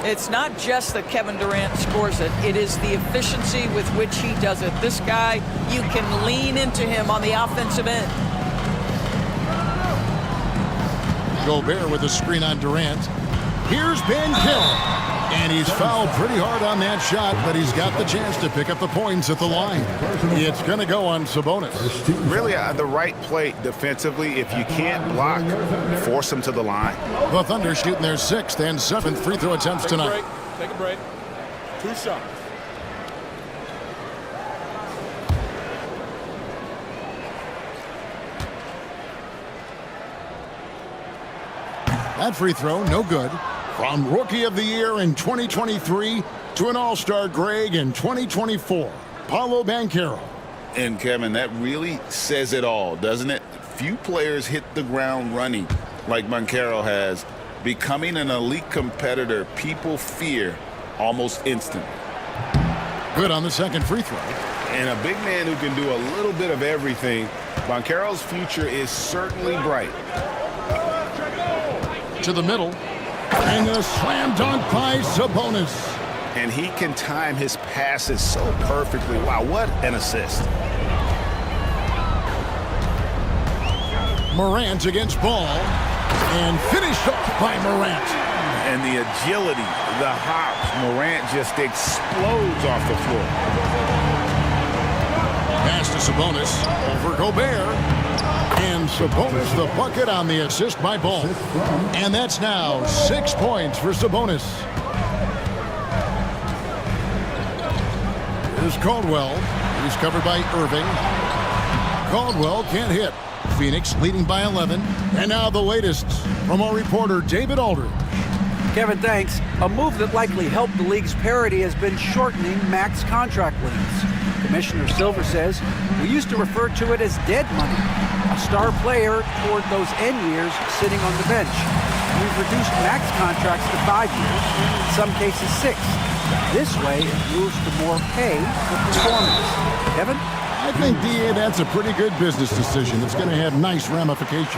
Speaker 16: It's not just that Kevin Durant scores it. It is the efficiency with which he does it. This guy, you can lean into him on the offensive end.
Speaker 2: Gobert with a screen on Durant. Here's Banchero. And he's fouled pretty hard on that shot, but he's got the chance to pick up the points at the line. It's going to go on Sabonis.
Speaker 10: Really the right play defensively. If you can't block, force him to the line.
Speaker 2: The Thunder shooting their 6th and 7th free throw attempts tonight.
Speaker 7: Take a break. 2 shots.
Speaker 2: That free throw, no good. From Rookie of the Year in 2023 to an All-Star Greg in 2024, Paolo Banchero.
Speaker 3: And, Kevin, that really says it all, doesn't it? Few players hit the ground running like Banchero has. Becoming an elite competitor, people fear almost instantly.
Speaker 2: Good on the second free throw.
Speaker 10: And a big man who can do a little bit of everything. Banchero's future is certainly bright.
Speaker 2: To the middle. And a slam dunk by Sabonis.
Speaker 10: And he can time his passes so perfectly. Wow, what an assist.
Speaker 2: Morant against Ball. And finished off by Morant.
Speaker 10: And the agility, the hops, Morant just explodes off the floor.
Speaker 2: Pass to Sabonis over Gobert. And Sabonis the bucket on the assist by Ball. And that's now 6 points for Sabonis. Here's Caldwell. He's covered by Irving. Caldwell can't hit. Phoenix leading by 11. And now the latest from our reporter David Aldridge.
Speaker 6: Kevin, thanks. A move that likely helped the league's parity has been shortening max contract lengths. Commissioner Silver says we used to refer to it as dead money, a star player toward those end years sitting on the bench. We've reduced max contracts to 5 years, in some cases 6. This way, it moves to more pay for performance. Kevin?
Speaker 2: I think, D.A., that's a pretty good business decision. It's going to have nice ramifications.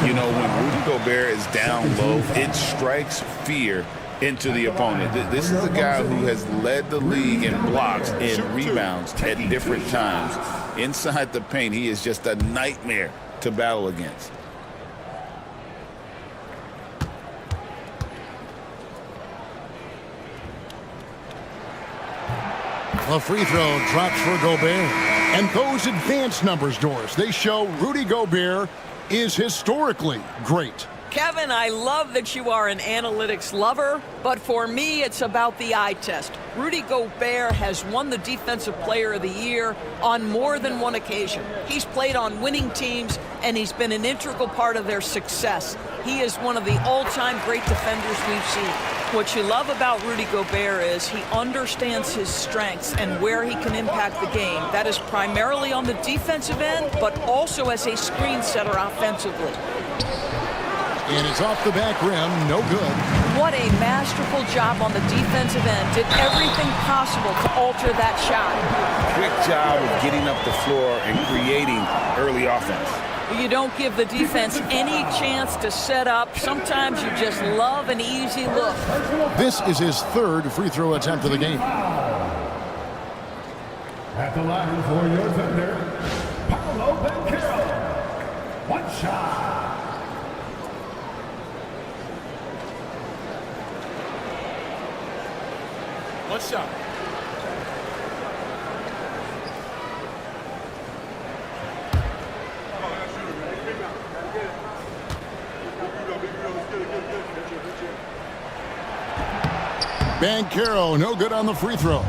Speaker 3: You know, when Rudy Gobert is down low, it strikes fear into the opponent. This is a guy who has led the league in blocks and rebounds at different times. Inside the paint, he is just a nightmare to battle against.
Speaker 2: A free throw drops for Gobert. And those advanced numbers, Doris, they show Rudy Gobert is historically great.
Speaker 16: Kevin, I love that you are an analytics lover, but for me, it's about the eye test. Rudy Gobert has won the Defensive Player of the Year on more than one occasion. He's played on winning teams, and he's been an integral part of their success. He is one of the all-time great defenders we've seen. What you love about Rudy Gobert is he understands his strengths and where he can impact the game. That is primarily on the defensive end, but also as a screen setter offensively.
Speaker 2: And it's off the back rim, no good.
Speaker 16: What a masterful job on the defensive end. Did everything possible to alter that shot.
Speaker 3: Quick job of getting up the floor and creating early offense.
Speaker 16: You don't give the defense any chance to set up. Sometimes you just love an easy look.
Speaker 2: This is his third free throw attempt of the game.
Speaker 11: At the line for your Thunder, Paolo Banchero. One shot.
Speaker 7: One shot.
Speaker 2: Banchero, no good on the free throw.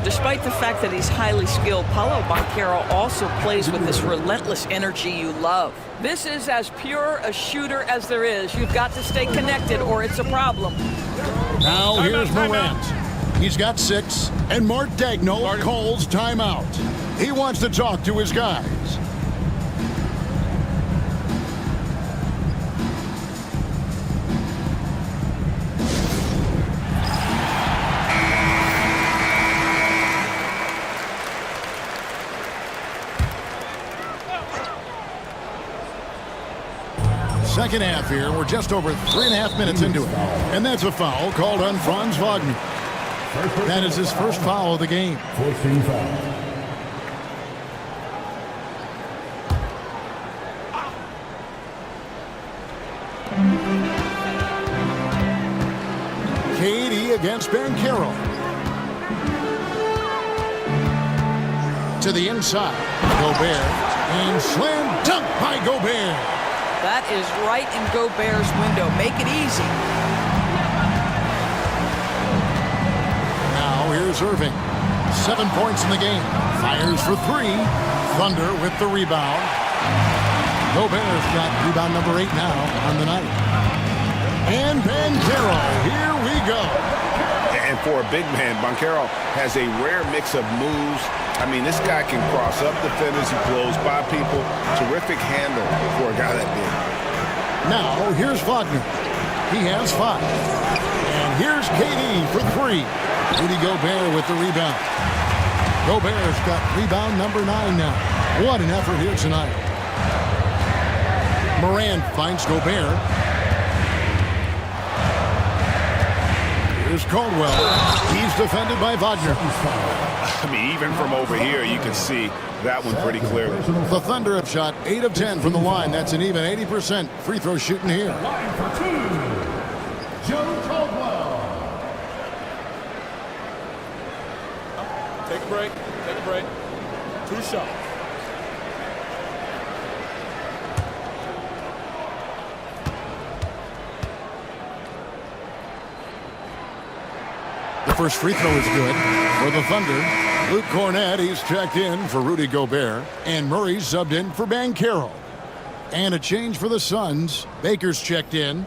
Speaker 16: Despite the fact that he's highly skilled, Paolo Banchero also plays with this relentless energy you love. This is as pure a shooter as there is. You've got to stay connected or it's a problem.
Speaker 2: Now here's Morant. He's got 6, and Mark Daigneault calls timeout. He wants to talk to his guys. Second half here. We're just over 3.5 minutes into it. And that's a foul called on Franz Wagner. That is his first foul of the game.
Speaker 11: 14 foul.
Speaker 2: KD against Banchero. To the inside. Gobert. And slam dunk by Gobert.
Speaker 16: That is right in Gobert's window. Make it easy.
Speaker 2: Now here's Irving. 7 points in the game. Fires for 3. Thunder with the rebound. Gobert's got rebound number 8 now on the night. And Banchero, here we go.
Speaker 10: And for a big man, Banchero has a rare mix of moves. I mean, this guy can cross up defenders. He blows by people. Terrific handle for a guy that big.
Speaker 2: Now here's Wagner. He has 5. And here's KD for 3. Rudy Gobert with the rebound. Gobert's got rebound number 9 now. What an effort here tonight. Morant finds Gobert. Here's Caldwell. He's defended by Wagner.
Speaker 10: I mean, even from over here, you can see that one pretty clearly.
Speaker 2: The Thunder have shot 8 of 10 from the line. That's an even 80% free throw shooting here.
Speaker 11: Joe Caldwell.
Speaker 7: Take a break. Take a break. 2 shots.
Speaker 2: The first free throw is good for the Thunder. Luke Cornett, he's checked in for Rudy Gobert. And Murray's subbed in for Banchero. And a change for the Suns. Baker's checked in.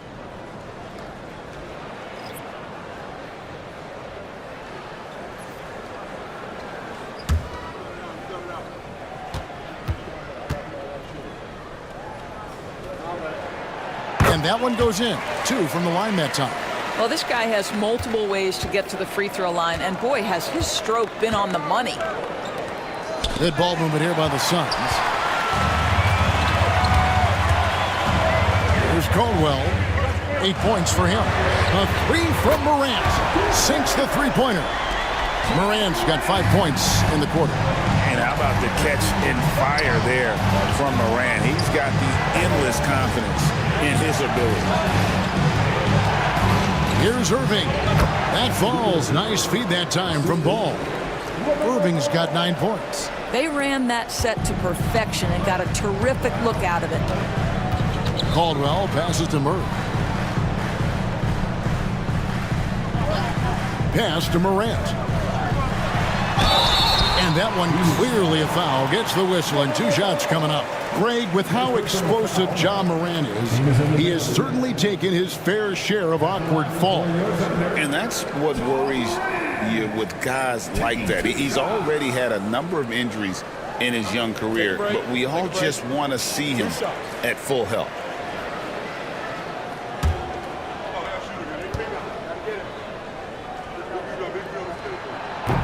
Speaker 2: And that one goes in. 2 from the line that time.
Speaker 16: Well, this guy has multiple ways to get to the free throw line, and boy, has his stroke been on the money.
Speaker 2: Good ball movement here by the Suns. Here's Caldwell. 8 points for him. A 3 from Morant. Sinks the three-pointer. Morant's got 5 points in the quarter.
Speaker 10: And how about the catch and fire there from Morant? He's got the endless confidence in his ability.
Speaker 2: Here's Irving. That falls. Nice feed that time from Ball. Irving's got 9 points.
Speaker 16: They ran that set to perfection and got a terrific look out of it.
Speaker 2: Caldwell passes to Murray. Pass to Morant. And that one clearly a foul. Gets the whistle and 2 shots coming up. Greg, with how explosive Ja Morant is, he has certainly taken his fair share of awkward falls.
Speaker 3: And that's what worries you with guys like that. He's already had a number of injuries in his young career, but we all just want to see him at full health.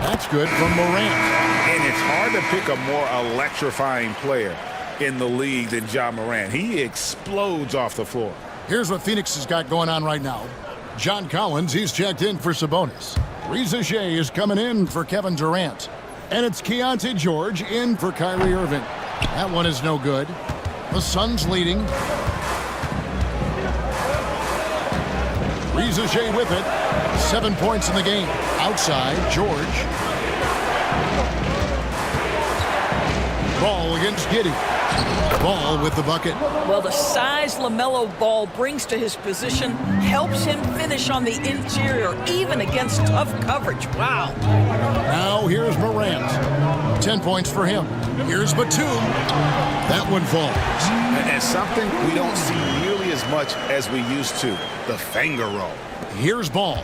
Speaker 2: That's good from Morant.
Speaker 10: And it's hard to pick a more electrifying player in the league than Ja Morant. He explodes off the floor.
Speaker 2: Here's what Phoenix has got going on right now. John Collins, he's checked in for Sabonis. Reza Shea is coming in for Kevin Durant. And it's Keontae George in for Kyrie Irving. That one is no good. The Suns leading. Reza Shea with it. 7 points in the game. Outside, George. Ball against Giddey. Ball with the bucket.
Speaker 16: Well, the size LaMelo Ball brings to his position helps him finish on the interior, even against tough coverage. Wow.
Speaker 2: Now here's Morant. 10 points for him. Here's Batum. That one falls.
Speaker 10: And something we don't see nearly as much as we used to, the finger roll.
Speaker 2: Here's Ball.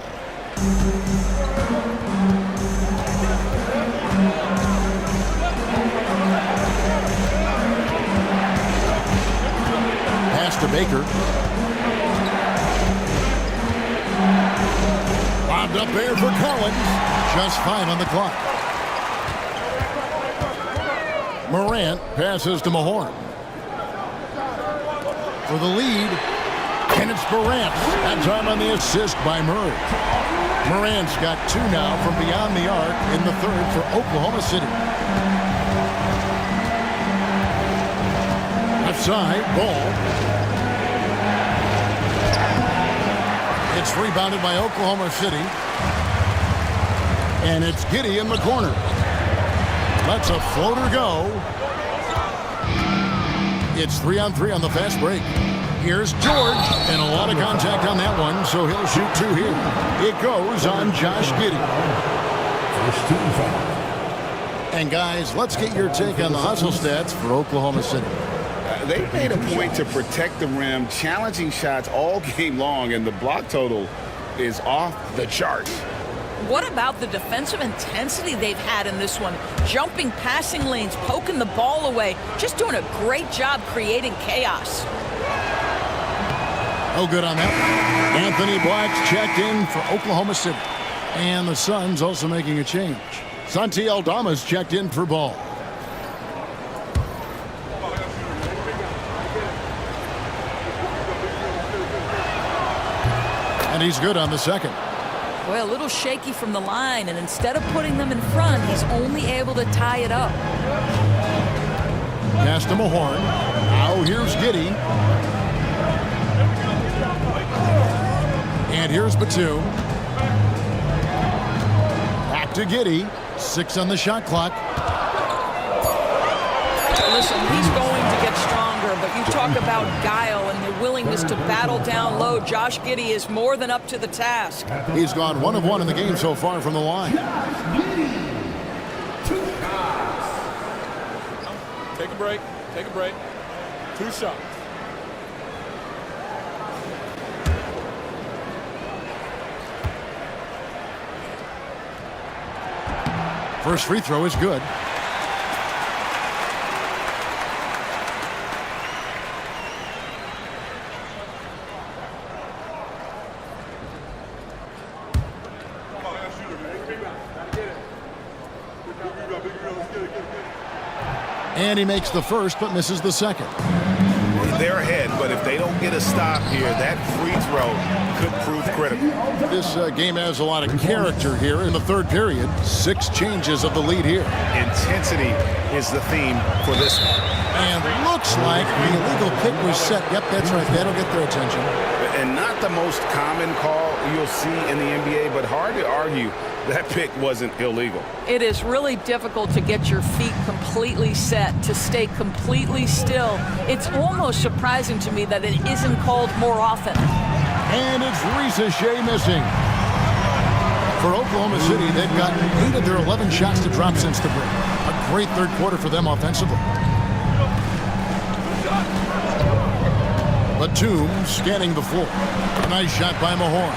Speaker 2: Pass to Baker. Lobbed up there for Collins. Just 5 on the clock. Morant passes to Mahorn. For the lead. And it's Morant. That time on the assist by Murray. Morant's got 2 now from beyond the arc in the third for Oklahoma City. Left side, Ball. It It's rebounded by Oklahoma City. And it's Giddey in the corner. Lets a floater go. It's 3-on-3 on the fast break. Here's George, and a lot of contact on that one, so he'll shoot 2 here. It goes on Josh Giddey.
Speaker 11: First team foul.
Speaker 2: And guys, let's get your take on the hustle stats for Oklahoma City.
Speaker 3: They made a point to protect the rim, challenging shots all game long, and the block total is off the charts.
Speaker 16: What about the defensive intensity they've had in this one? Jumping passing lanes, poking the ball away, just doing a great job creating chaos.
Speaker 2: Oh, good on that one. Anthony Black's checked in for Oklahoma City. And the Suns also making a change. Santi Aldama's checked in for Ball. And he's good on the second.
Speaker 16: Well, a little shaky from the line, and instead of putting them in front, he's only able to tie it up.
Speaker 2: Pass to Mahorn. Now here's Giddey. And here's Batum. Back to Giddey. 6 on the shot clock.
Speaker 16: Listen, he's going to get stronger, but you talk about guile and the willingness to battle down low. Josh Giddey is more than up to the task.
Speaker 2: He's gone 1 of 1 in the game so far from the line.
Speaker 7: Take a break. Take a break. 2 shots.
Speaker 2: First free throw is good. And he makes the first but misses the second.
Speaker 10: They're ahead, but if they don't get a stop here, that free throw could prove critical.
Speaker 2: This game has a lot of character here in the third period. 6 changes of the lead here.
Speaker 10: Intensity is the theme for this one.
Speaker 2: And looks like the illegal pick was set. Yep, that's right. That'll get their attention.
Speaker 10: And not the most common call you'll see in the NBA, but hard to argue that pick wasn't illegal.
Speaker 16: It is really difficult to get your feet completely set, to stay completely still. It's almost surprising to me that it isn't called more often.
Speaker 2: And it's Risa Shea missing. For Oklahoma City, they've got 8 of their 11 shots to drop since the break. A great third quarter for them offensively. Batum scanning the floor. Nice shot by Mahorn.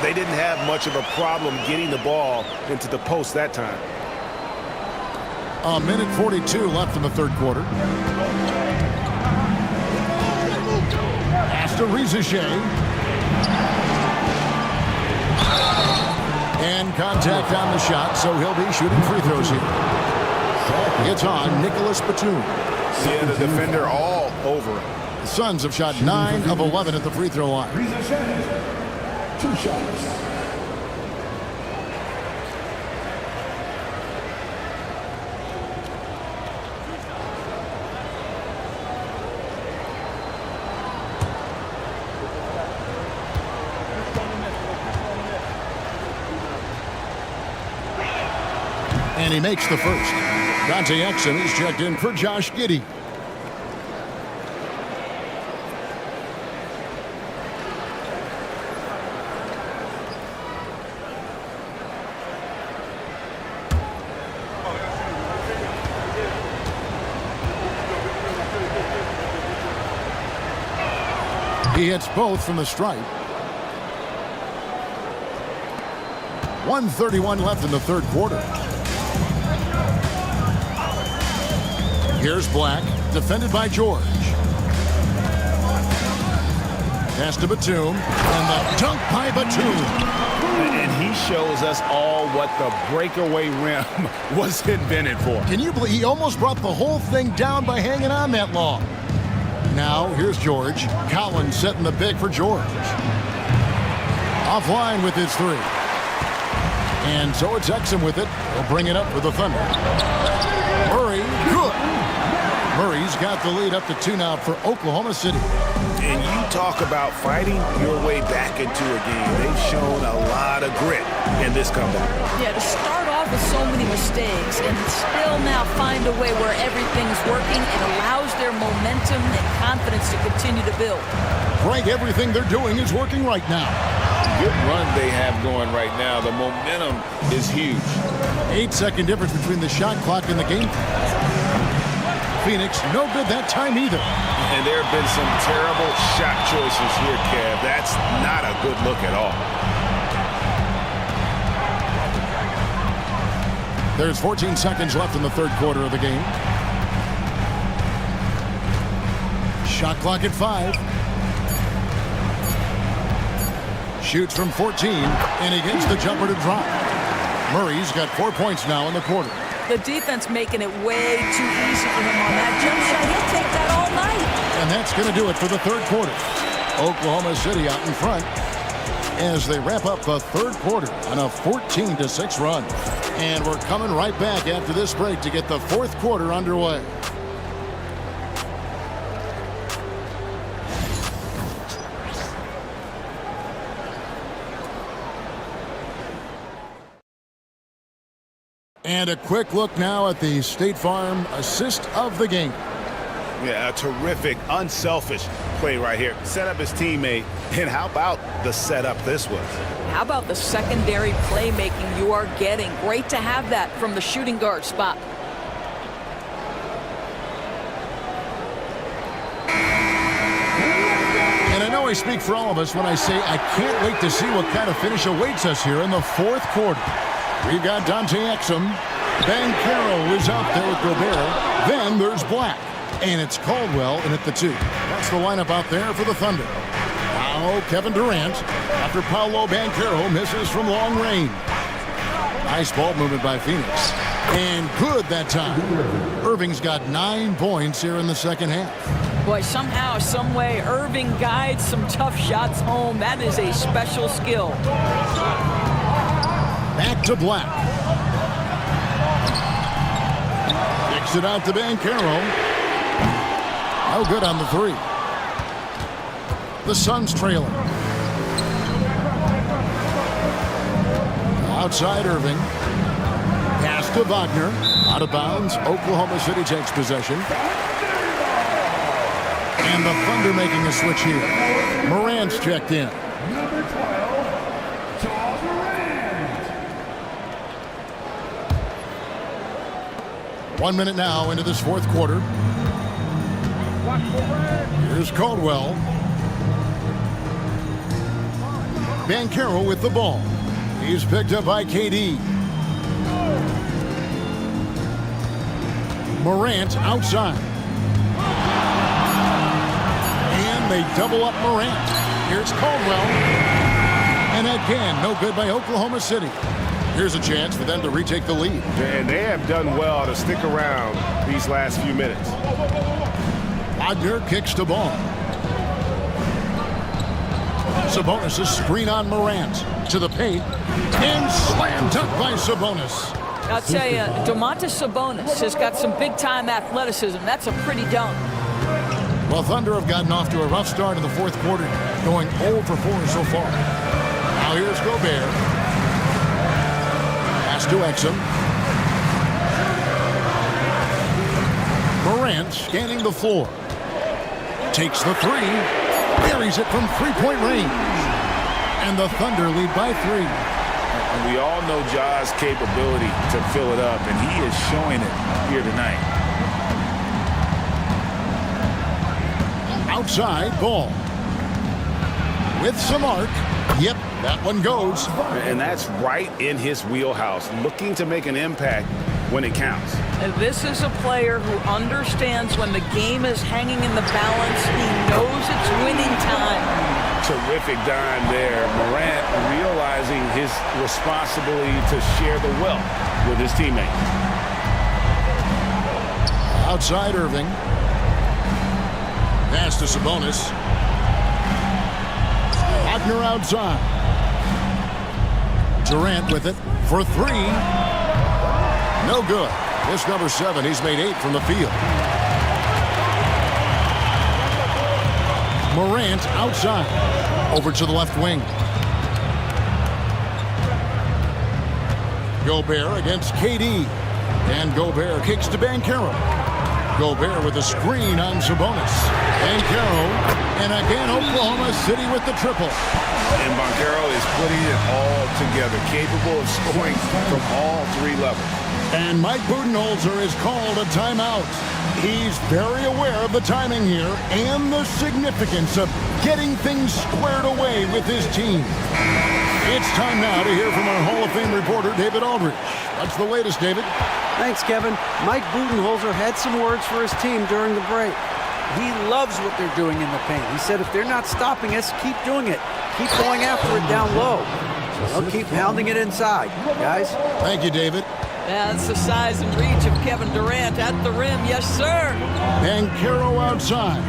Speaker 10: They didn't have much of a problem getting the ball into the post that time.
Speaker 2: A minute 42 left in the third quarter. Pass to Risa Shea. And contact on the shot, so he'll be shooting free throws here. It's on Nicholas Batum.
Speaker 10: Yeah, the defender all over him.
Speaker 2: The Suns have shot 9 of 11 at the free throw line.
Speaker 11: 2 shots.
Speaker 2: And he makes the first. Dante Exum is checked in for Josh Giddey. He hits both from the stripe. 1:31 left in the third quarter. Here's Black, defended by George. Pass to Batum, and the dunk by Batum.
Speaker 10: And he shows us all what the breakaway rim was invented for.
Speaker 2: Can you believe he almost brought the whole thing down by hanging on that long? Now, here's George. Collins setting the pick for George. Offline with his 3. And so it's Exum with it. He'll bring it up for the Thunder. Murray, good. Murray's got the lead up to 2 now for Oklahoma City.
Speaker 10: And you talk about fighting your way back into a game. They've shown a lot of grit in this comeback.
Speaker 16: Yeah, to start off with so many mistakes and still now find a way where everything's working, it allows their momentum and confidence to continue to build.
Speaker 2: Frank, everything they're doing is working right now.
Speaker 3: Good run they have going right now. The momentum is huge.
Speaker 2: 8-second difference between the shot clock and the game. Phoenix, no good that time either.
Speaker 10: And there have been some terrible shot choices here, Kev. That's not a good look at all.
Speaker 2: There's 14 seconds left in the third quarter of the game. Shot clock at 5. Shoots from 14, and he gets the jumper to drop. Murray's got 4 points now in the quarter.
Speaker 16: The defense making it way too easy for him on that jump shot. He'll take that all night.
Speaker 2: And that's going to do it for the third quarter. Oklahoma City out in front as they wrap up the third quarter on a 14-6 run. And we're coming right back after this break to get the fourth quarter underway. And a quick look now at the State Farm assist of the game.
Speaker 10: Yeah, a terrific, unselfish play right here. Set up his teammate. And how about the setup this was?
Speaker 16: How about the secondary playmaking you are getting? Great to have that from the shooting guard spot.
Speaker 2: And I know I speak for all of us when I say I can't wait to see what kind of finish awaits us here in the fourth quarter. We've got Dante Exum. Banchero is out there with Gobert. Then there's Black. And it's Caldwell in at the 2. That's the lineup out there for the Thunder. Now Kevin Durant after Paolo Banchero misses from long range. Nice ball movement by Phoenix. And good that time. Irving's got 9 points here in the second half.
Speaker 16: Boy, somehow, some way, Irving guides some tough shots home. That is a special skill.
Speaker 2: Back to Black. Kicks it out to Banchero. No good on the 3. The Suns trailing. Outside Irving. Pass to Wagner. Out of bounds. Oklahoma City takes possession. And the Thunder making a switch here. Morant's checked in.
Speaker 11: Number 12, Ja Morant.
Speaker 2: 1 minute now into this fourth quarter. Here's Caldwell. Banchero with the ball. He's picked up by KD. Morant outside. And they double up Morant. Here's Caldwell. And again, no good by Oklahoma City. Here's a chance for them to retake the lead.
Speaker 10: And they have done well to stick around these last few minutes.
Speaker 2: Wagner kicks the ball. Sabonis' screen on Morant to the paint. And slam dunk by Sabonis.
Speaker 16: I'll tell you, Domantas Sabonis has got some big-time athleticism. That's a pretty dunk.
Speaker 2: Well, Thunder have gotten off to a rough start in the fourth quarter, going 0 for 4 so far. Now here's Gobert. Pass to Exum. Morant scanning the floor. Takes the 3. Buries it from three-point range. And the Thunder lead by 3.
Speaker 3: And we all know Ja's capability to fill it up, and he is showing it here tonight.
Speaker 2: Outside ball. With some arc. Yep, that one goes.
Speaker 10: And that's right in his wheelhouse, looking to make an impact when it counts.
Speaker 16: And this is a player who understands when the game is hanging in the balance. He knows it's winning time.
Speaker 10: Terrific dime there. Morant realizing his responsibility to share the wealth with his teammate.
Speaker 2: Outside Irving. Pass to Sabonis. Wagner outside. Durant with it for 3. No good. This number 7, he's made 8 from the field. Morant outside. Over to the left wing. Gobert against KD. And Gobert kicks to Banchero. Gobert with a screen on Sabonis. Banchero. And again, Oklahoma City with the triple.
Speaker 10: And Banchero is putting it all together, capable of scoring from all three levels.
Speaker 2: And Mike Budenholzer has called a timeout. He's very aware of the timing here and the significance of getting things squared away with his team. It's time now to hear from our Hall of Fame reporter, David Aldridge. What's the latest, David?
Speaker 6: Thanks, Kevin. Mike Budenholzer had some words for his team during the break. He loves what they're doing in the paint. He said if they're not stopping us, keep doing it. Keep going after it down low. So they'll keep pounding it inside, guys.
Speaker 2: Thank you, David.
Speaker 16: That's the size and reach of Kevin Durant at the rim. Yes, sir.
Speaker 2: Banchero outside.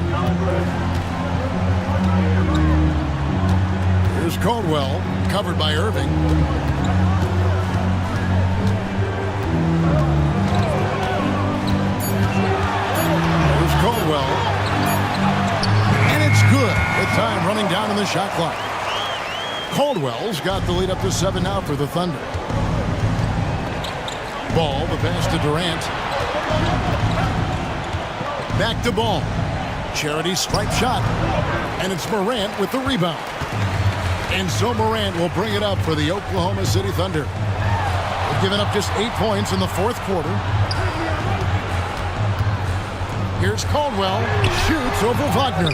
Speaker 2: Here's Caldwell, covered by Irving. There's Caldwell. And it's good with time running down in the shot clock. Caldwell's got the lead up to 7 now for the Thunder. Ball, the pass to Durant. Back to Ball. Charity stripe shot. And it's Morant with the rebound. And so Morant will bring it up for the Oklahoma City Thunder. They've given up just 8 points in the fourth quarter. Here's Caldwell. Shoots over Wagner.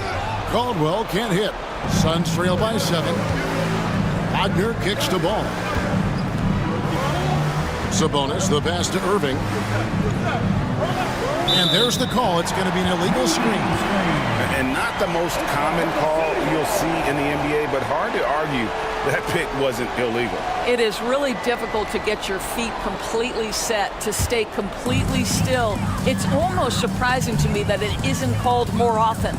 Speaker 2: Caldwell can't hit. Suns trail by 7. Wagner kicks to Ball. Sabonis, the pass to Irving. And there's the call. It's going to be an illegal screen.
Speaker 10: And not the most common call you'll see in the NBA, but hard to argue that pick wasn't illegal.
Speaker 16: It is really difficult to get your feet completely set, to stay completely still. It's almost surprising to me that it isn't called more often.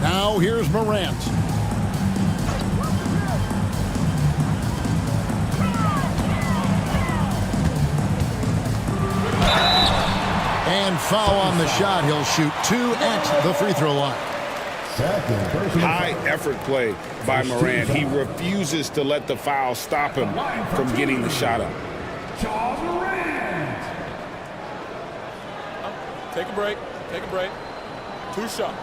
Speaker 2: Now here's Morant. And foul on the shot. He'll shoot 2 at the free throw line.
Speaker 10: High effort play by Morant. He refuses to let the foul stop him from getting the shot up.
Speaker 7: Take a break. Take a break. 2 shots.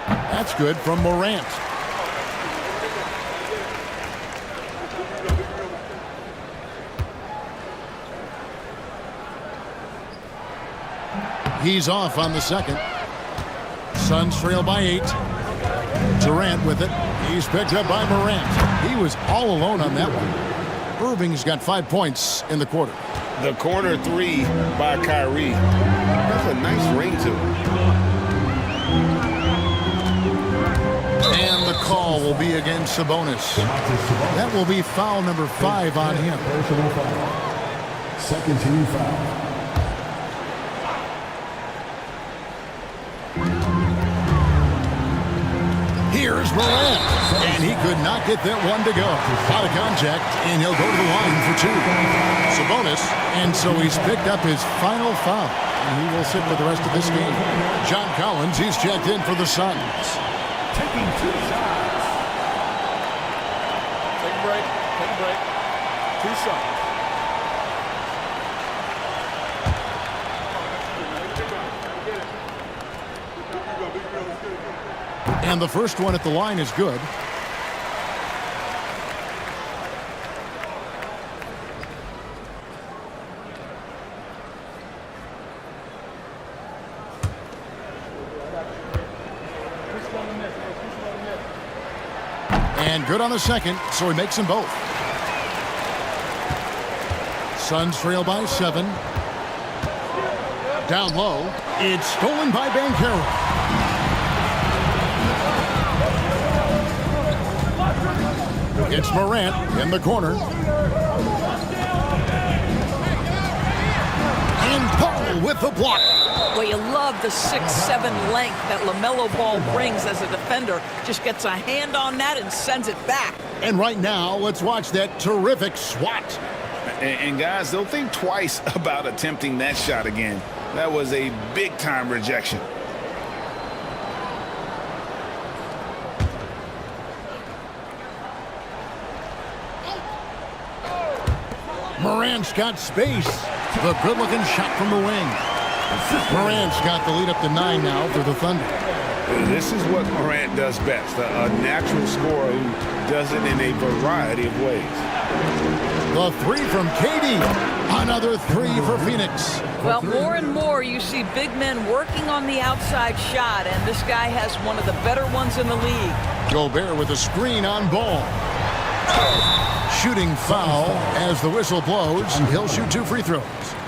Speaker 2: That's good from Morant. He's off on the second. Suns trail by 8. Durant with it. He's picked up by Morant. He was all alone on that one. Irving's got 5 points in the quarter.
Speaker 10: The corner 3 by Kyrie. That's a nice ring to it.
Speaker 2: And the call will be against Sabonis. That will be foul number 5 on him.
Speaker 11: Second team foul.
Speaker 2: Here's Morant. And he could not get that one to go. Out of contact, and he'll go to the line for 2. Sabonis, and so he's picked up his final foul. And he will sit for the rest of this game. John Collins, he's checked in for the Suns.
Speaker 11: Taking 2 shots.
Speaker 7: Take a break. Take a break. 2 shots.
Speaker 2: And the first one at the line is good. And good on the second, so he makes them both. Suns trail by 7. Down low. It's stolen by Banchero. It's Morant in the corner. And Paul with the block.
Speaker 16: Well, you love the 6'7" length that LaMelo Ball brings as a defender. Just gets a hand on that and sends it back.
Speaker 2: And right now, let's watch that terrific swat.
Speaker 9: And guys, they'll think twice about attempting that shot again. That was a big-time rejection.
Speaker 2: Morant's got space. The good-looking shot from the wing. Morant's got the lead up to 9 now for the Thunder.
Speaker 9: This is what Morant does best, a natural scorer who does it in a variety of ways.
Speaker 2: The 3 from KD. Another 3 for Phoenix.
Speaker 16: Well, more and more you see big men working on the outside shot, and this guy has one of the better ones in the league.
Speaker 2: Gobert with a screen on Ball. Shooting foul as the whistle blows, and he'll shoot 2 free throws.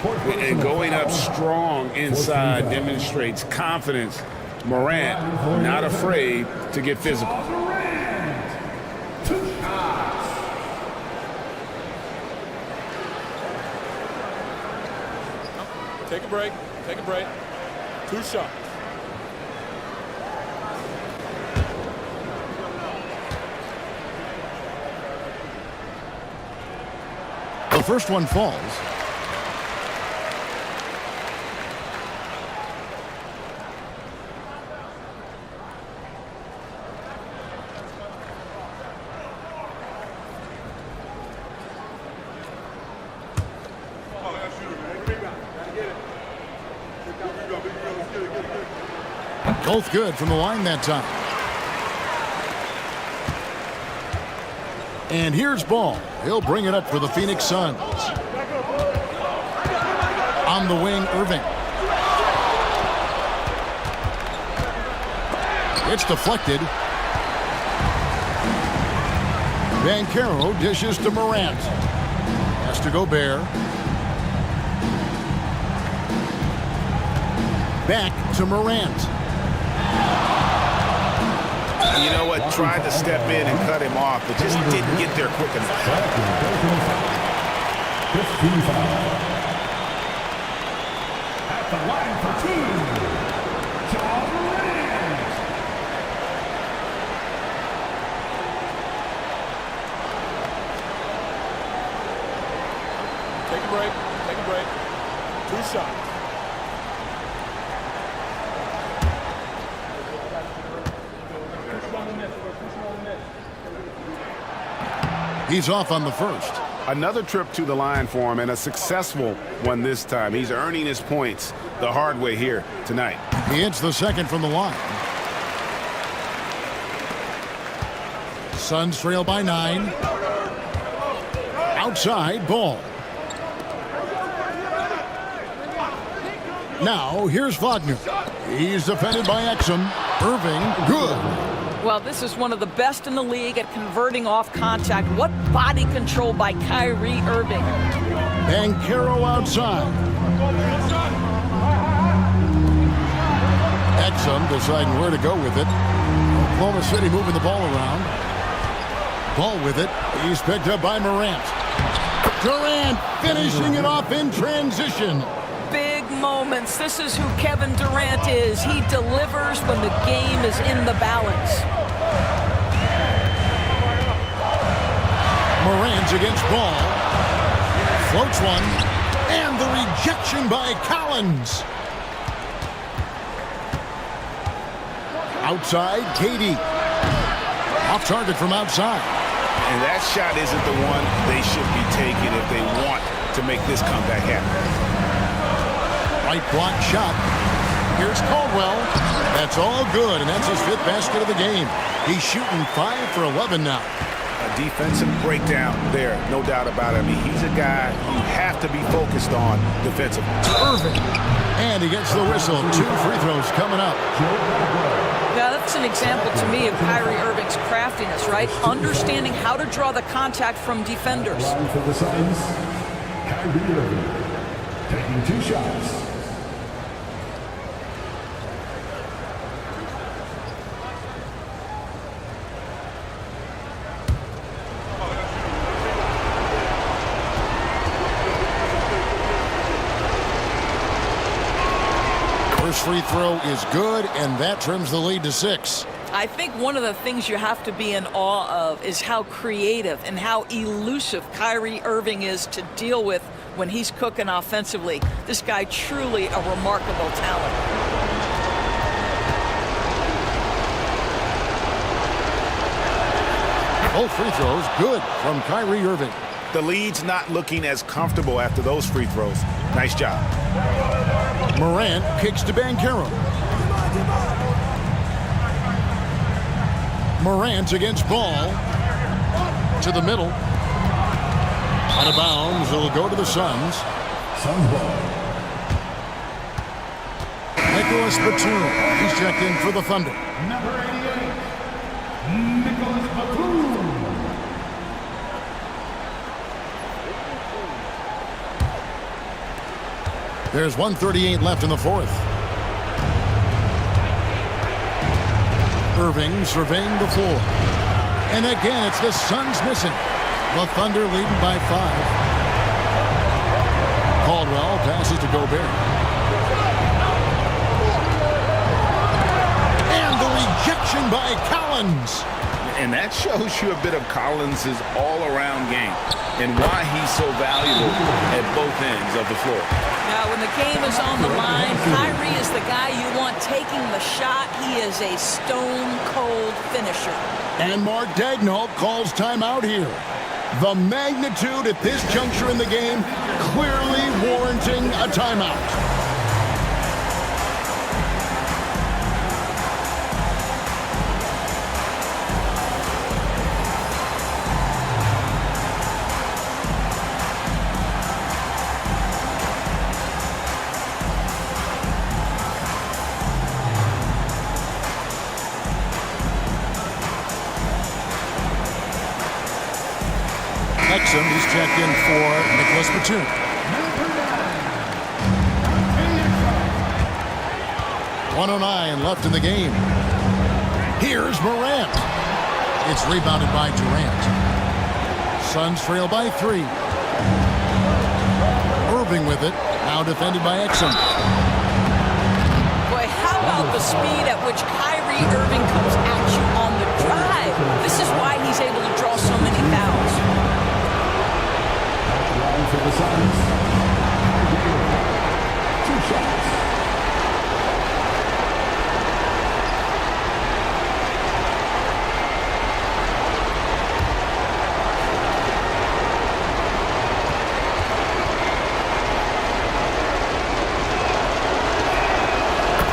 Speaker 9: And going up strong inside demonstrates confidence. Morant not afraid to get physical.
Speaker 7: Take a break. Take a break. 2 shots.
Speaker 2: The first one falls. Both good from the line that time. And here's Ball. He'll bring it up for the Phoenix Suns. On the wing, Irving. It's deflected. Banchero dishes to Morant. Has to Gobert. Back to Morant.
Speaker 9: You know what? Tried to step in and cut him off, but just didn't get there quick enough.
Speaker 11: At the line for 2, John Morant.
Speaker 7: Take a break. Take a break. 2 shots.
Speaker 2: He's off on the first.
Speaker 10: Another trip to the line for him, and a successful one this time. He's earning his points the hard way here tonight.
Speaker 2: He hits the second from the line. Suns trail by 9. Outside, Ball. Now, here's Wagner. He's defended by Exum. Irving, good.
Speaker 16: Well, this is one of the best in the league at converting off contact. What body control by Kyrie Irving.
Speaker 2: Banchero outside. Exum deciding where to go with it. Oklahoma City moving the ball around. Ball with it. He's picked up by Morant. Durant finishing it off in transition.
Speaker 16: Big moments. This is who Kevin Durant is. He delivers when the game is in the balance.
Speaker 2: Morant against Ball. Floats one. And the rejection by Collins. Outside, KD. Off target from outside.
Speaker 9: And that shot isn't the one they should be taking if they want to make this comeback happen.
Speaker 2: Right block shot. Here's Caldwell. That's all good, and that's his 5th basket of the game. He's shooting 5 for 11 now.
Speaker 9: A defensive breakdown there, no doubt about it. I mean, he's a guy you have to be focused on defensively.
Speaker 2: Irving. And he gets the whistle. 2 free throws coming up.
Speaker 16: Now, that's an example to me of Kyrie Irving's craftiness, right? Understanding how to draw the contact from defenders.
Speaker 11: For the Suns, Kyrie Irving taking 2 shots.
Speaker 2: First free throw is good, and that trims the lead to 6.
Speaker 16: I think one of the things you have to be in awe of is how creative and how elusive Kyrie Irving is to deal with when he's cooking offensively. This guy truly a remarkable talent.
Speaker 2: Both free throws good from Kyrie Irving.
Speaker 10: The lead's not looking as comfortable after those free throws. Nice job.
Speaker 2: Morant kicks to Banchero. Morant against Ball. To the middle. Out of bounds. It'll go to the Suns.
Speaker 11: Suns ball.
Speaker 2: Nicholas Batum. He's checked in for the Thunder.
Speaker 11: Number 88, Nicholas Batum.
Speaker 2: There's 1:38 left in the fourth. Irving surveying the floor. And again, it's the Suns missing. The Thunder leading by 5. Caldwell passes to Gobert. And the rejection by Collins.
Speaker 10: And that shows you a bit of Collins' all-around game and why he's so valuable at both ends of the floor.
Speaker 16: Now, when the game is on the line, Kyrie is the guy you want taking the shot. He is a stone-cold finisher.
Speaker 2: And Mark Daigneault calls timeout here. The magnitude at this juncture in the game clearly warranting a timeout. Exum, he's checked in for Nicholas Batum. 1:09 left in the game. Here's Morant. It's rebounded by Durant. Suns trail by 3. Irving with it. Now defended by Exum.
Speaker 16: Boy, how about the speed at which Kyrie Irving comes at you on the drive? This is why he's able to draw so many fouls.
Speaker 11: For the Suns, 2 shots.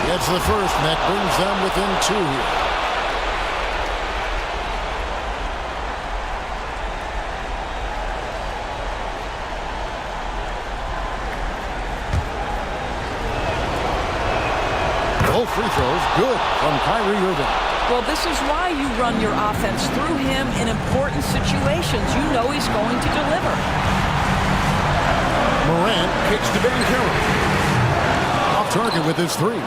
Speaker 2: Gets the first, and that brings them within 2 here. Both free throws good from Kyrie Irving.
Speaker 16: Well, this is why you run your offense through him in important situations. You know he's going to deliver.
Speaker 2: Morant kicks to Banchero. Off target with his 3.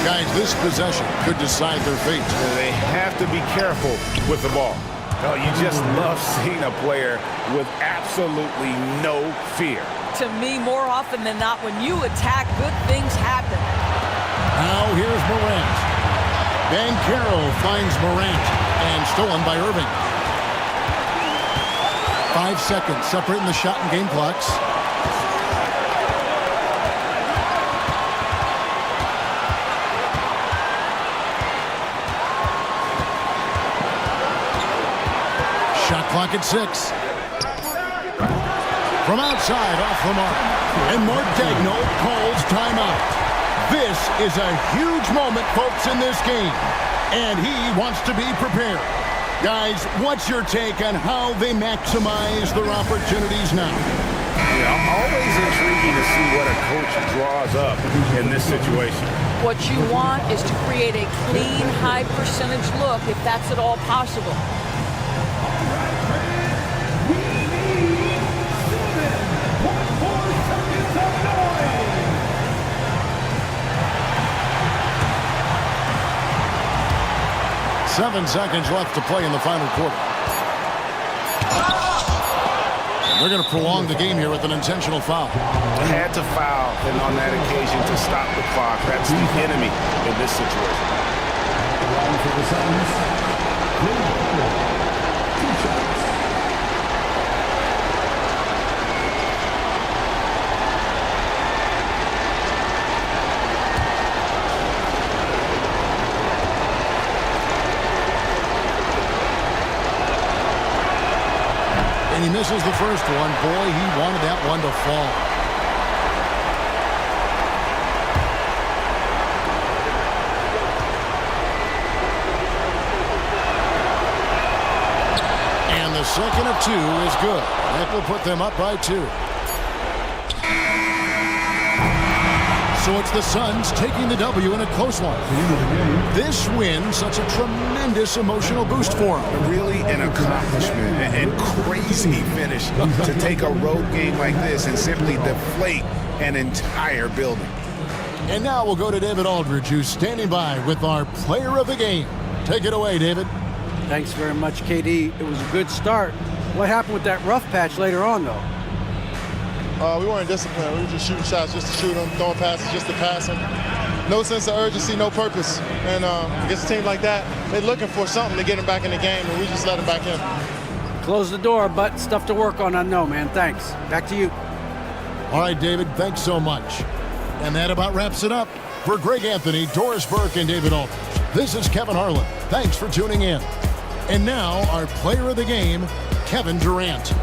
Speaker 2: Guys, this possession could decide their fate.
Speaker 10: They have to be careful with the ball. Oh, you just love seeing a player with absolutely no fear.
Speaker 16: To me, more often than not, when you attack, good things happen.
Speaker 2: Now here's Morant. Banchero finds Morant and stolen by Irving. 5 seconds separating the shot and game clocks. Shot clock at 6. From outside, off the mark. And Mark Daigneault calls timeout. This is a huge moment, folks, in this game. And he wants to be prepared. Guys, what's your take on how they maximize their opportunities now?
Speaker 10: Yeah, always intriguing to see what a coach draws up in this situation.
Speaker 16: What you want is to create a clean, high-percentage look, if that's at all possible.
Speaker 2: 7 seconds left to play in the final quarter. They're going to prolong the game here with an intentional foul.
Speaker 10: Had to foul, and on that occasion to stop the clock. That's the enemy in this situation.
Speaker 11: line for the Suns, Jay Barrett, 2 shots.
Speaker 2: And he misses the first one. Boy, he wanted that one to fall. And the second of 2 is good. That will put them up by 2. So it's the Suns taking the W in a close one. This win, such a tremendous emotional boost for them.
Speaker 10: Really an accomplishment and crazy finish to take a road game like this and simply deflate an entire building.
Speaker 2: And now we'll go to David Aldridge, who's standing by with our player of the game. Take it away, David.
Speaker 6: Thanks very much, KD. It was a good start. What happened with that rough patch later on, though?
Speaker 18: We weren't disciplined. We were just shooting shots just to shoot them, throwing passes just to pass them. No sense of urgency, no purpose. And against a team like that, they're looking for something to get them back in the game, and we just let them back in.
Speaker 6: Close the door, but stuff to work on, I know, man. Thanks. Back to you.
Speaker 2: All right, David, thanks so much. And that about wraps it up. For Greg Anthony, Doris Burke, and David Aldridge, this is Kevin Harlan. Thanks for tuning in. And now, our player of the game, Kevin Durant.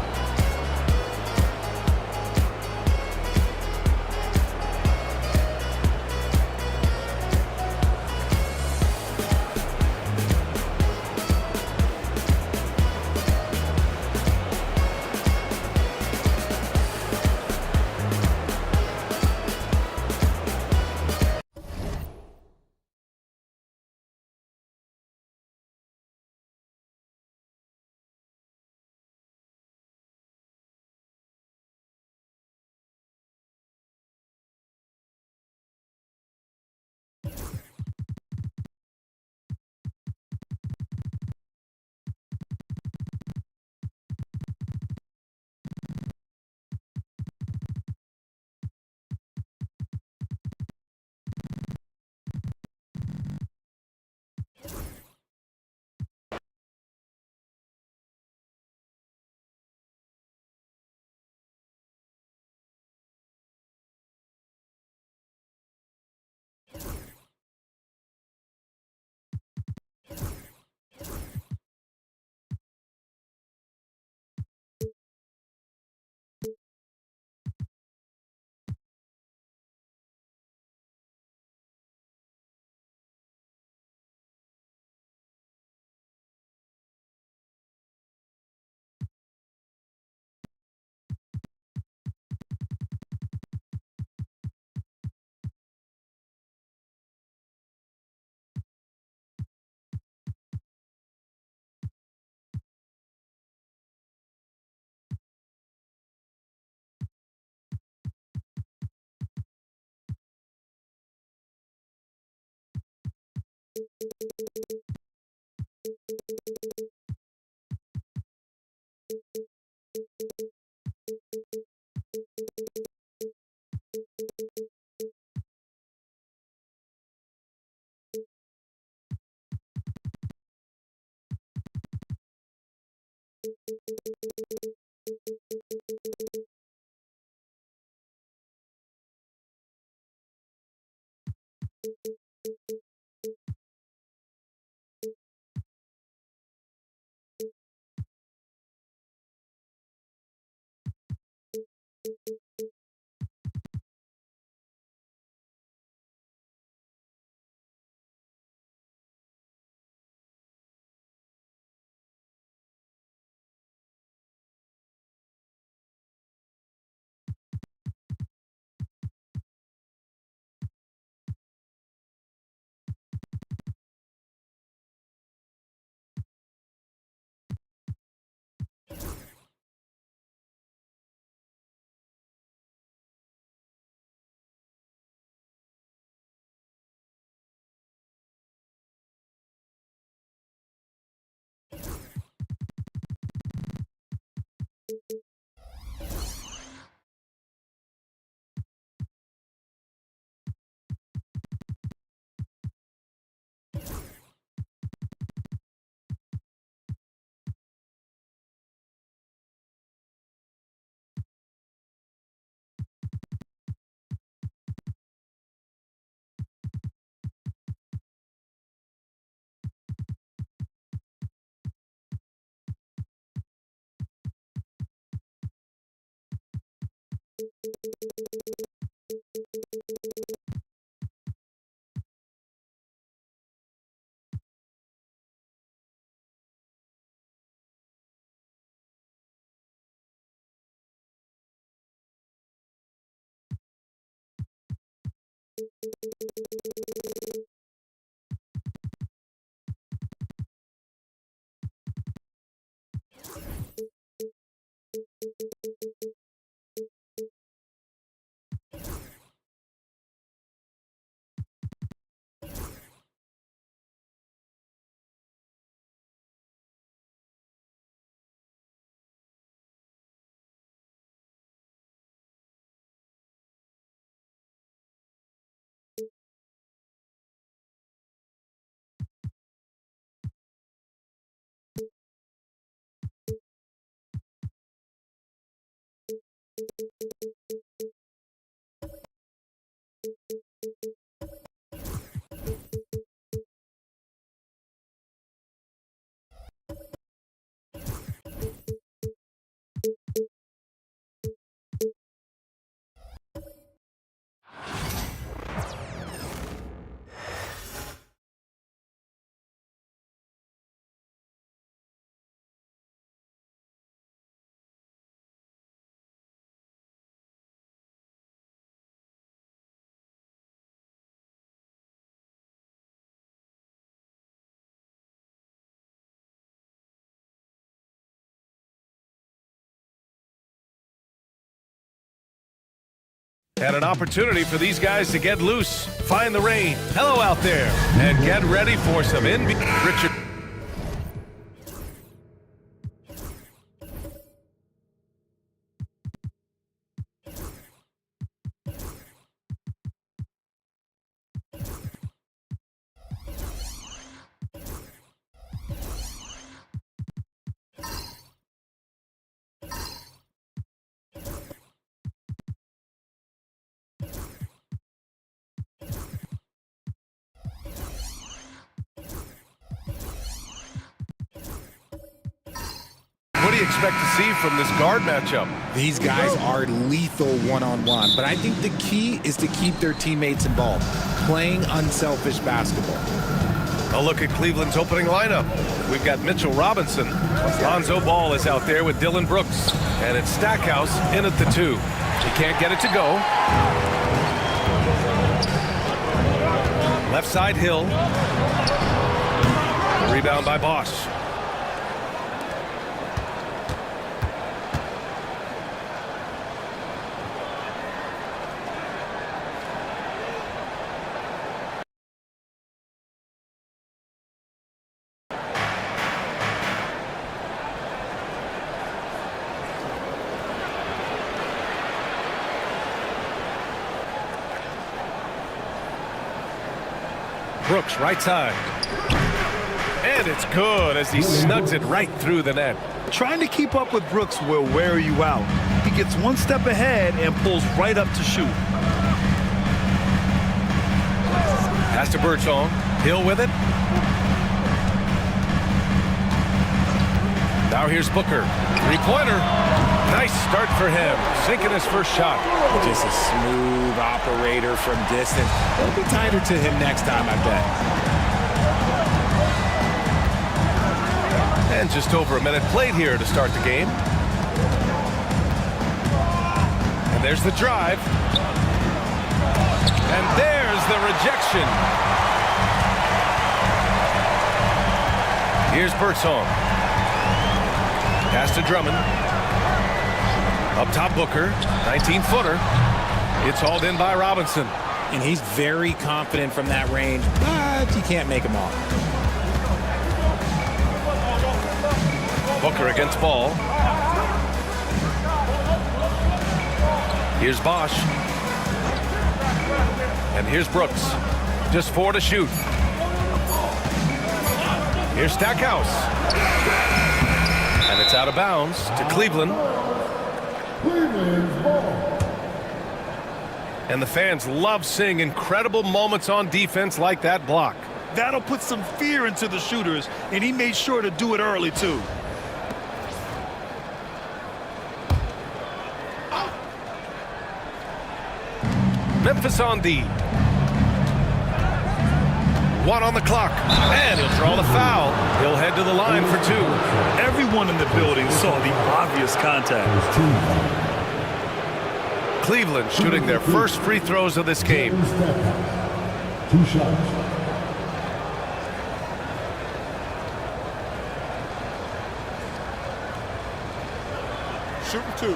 Speaker 12: And an opportunity for these guys to get loose, find the rain. Hello out there, and get ready for some Richard. What do you expect to see from this guard matchup?
Speaker 19: These guys are lethal one-on-one, but I think the key is to keep their teammates involved, playing unselfish basketball.
Speaker 12: A look at Cleveland's opening lineup. We've got Mitchell Robinson. Lonzo Ball is out there with Dylan Brooks. And it's Stackhouse in at the 2. He can't get it to go. Left side, Hill. Rebound by Bosch. Brooks, right side. And it's good as he snugs it right through the net.
Speaker 13: Trying to keep up with Brooks will wear you out. He gets one step ahead and pulls right up to shoot.
Speaker 12: Pass to Birdsong. Hill with it. Now here's Booker. Three-pointer. Nice start for him. Sinking his first shot.
Speaker 19: Just a smooth operator from distance. They'll be tighter to him next time, I bet.
Speaker 12: And just over a minute played here to start the game. And there's the drive. And there's the rejection. Here's Birdsong. Pass to Drummond. Up top, Booker. 19-footer. It's hauled in by Robinson.
Speaker 19: And he's very confident from that range, but you can't make him off.
Speaker 12: Booker against Ball. Here's Bosch. And here's Brooks. Just 4 to shoot. Here's Stackhouse. And it's out of bounds to Cleveland. And the fans love seeing incredible moments on defense like that block.
Speaker 13: That'll put some fear into the shooters, and he made sure to do it early, too.
Speaker 12: Memphis on D. 1 on the clock, and he'll draw the foul. He'll head to the line for 2.
Speaker 13: Everyone in the building saw the obvious contact.
Speaker 12: Cleveland shooting their first free throws of this game.
Speaker 11: 2 shots.
Speaker 7: Shoot for 2.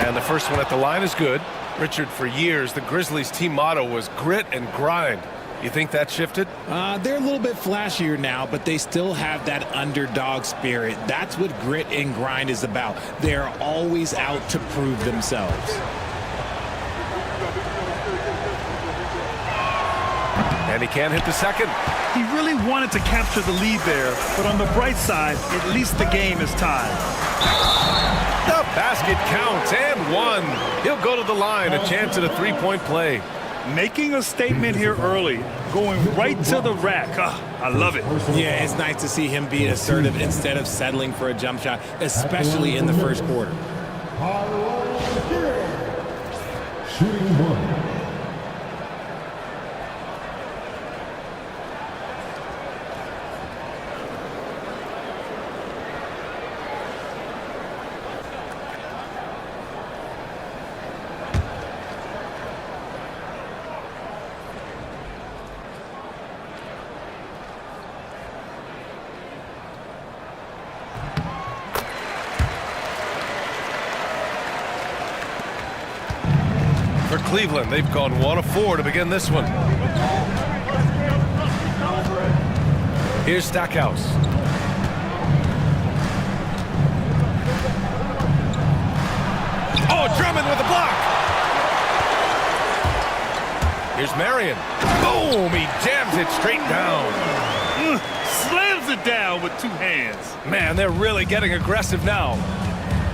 Speaker 12: And the first one at the line is good. Richard, for years, the Grizzlies' team motto was grit and grind. You think that shifted?
Speaker 19: They're a little bit flashier now, but they still have that underdog spirit. That's what grit and grind is about. They're always out to prove themselves.
Speaker 12: And he can't hit the second.
Speaker 13: He really wanted to capture the lead there, but on the bright side, at least the game is tied.
Speaker 12: The basket counts, and 1. He'll go to the line, a chance at a 3-point play.
Speaker 13: Making a statement here early, going right to the rack. I love it.
Speaker 19: Yeah, it's nice to see him be assertive instead of settling for a jump shot, especially in the first quarter.
Speaker 11: Shooting 1.
Speaker 12: For Cleveland, they've gone 1 of 4 to begin this one. Here's Stackhouse. Oh, Drummond with a block. Here's Marion. Boom, he jams it straight down.
Speaker 13: Slams it down with 2 hands.
Speaker 12: Man, they're really getting aggressive now.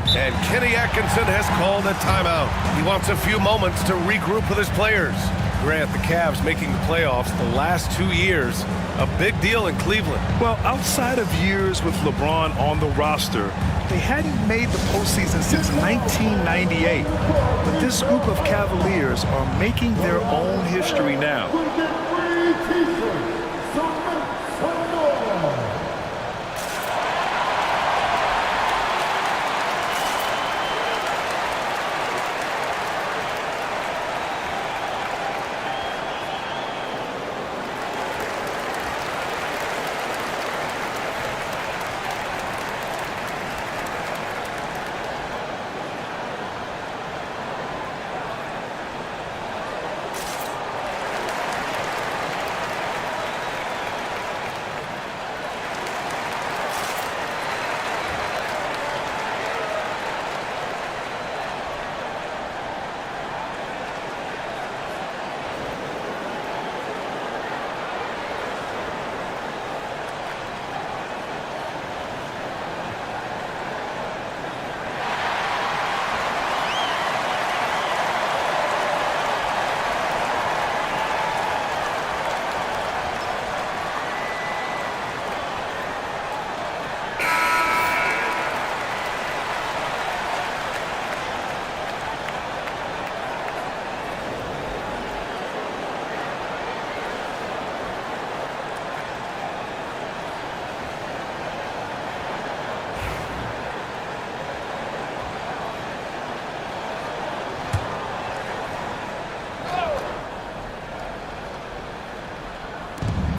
Speaker 12: And Kenny Atkinson has called a timeout. He wants a few moments to regroup with his players. Grant, the Cavs making the playoffs the last 2 years, a big deal in Cleveland.
Speaker 13: Well, outside of years with LeBron on the roster, they hadn't made the postseason since 1998. But this group of Cavaliers are making their own history now.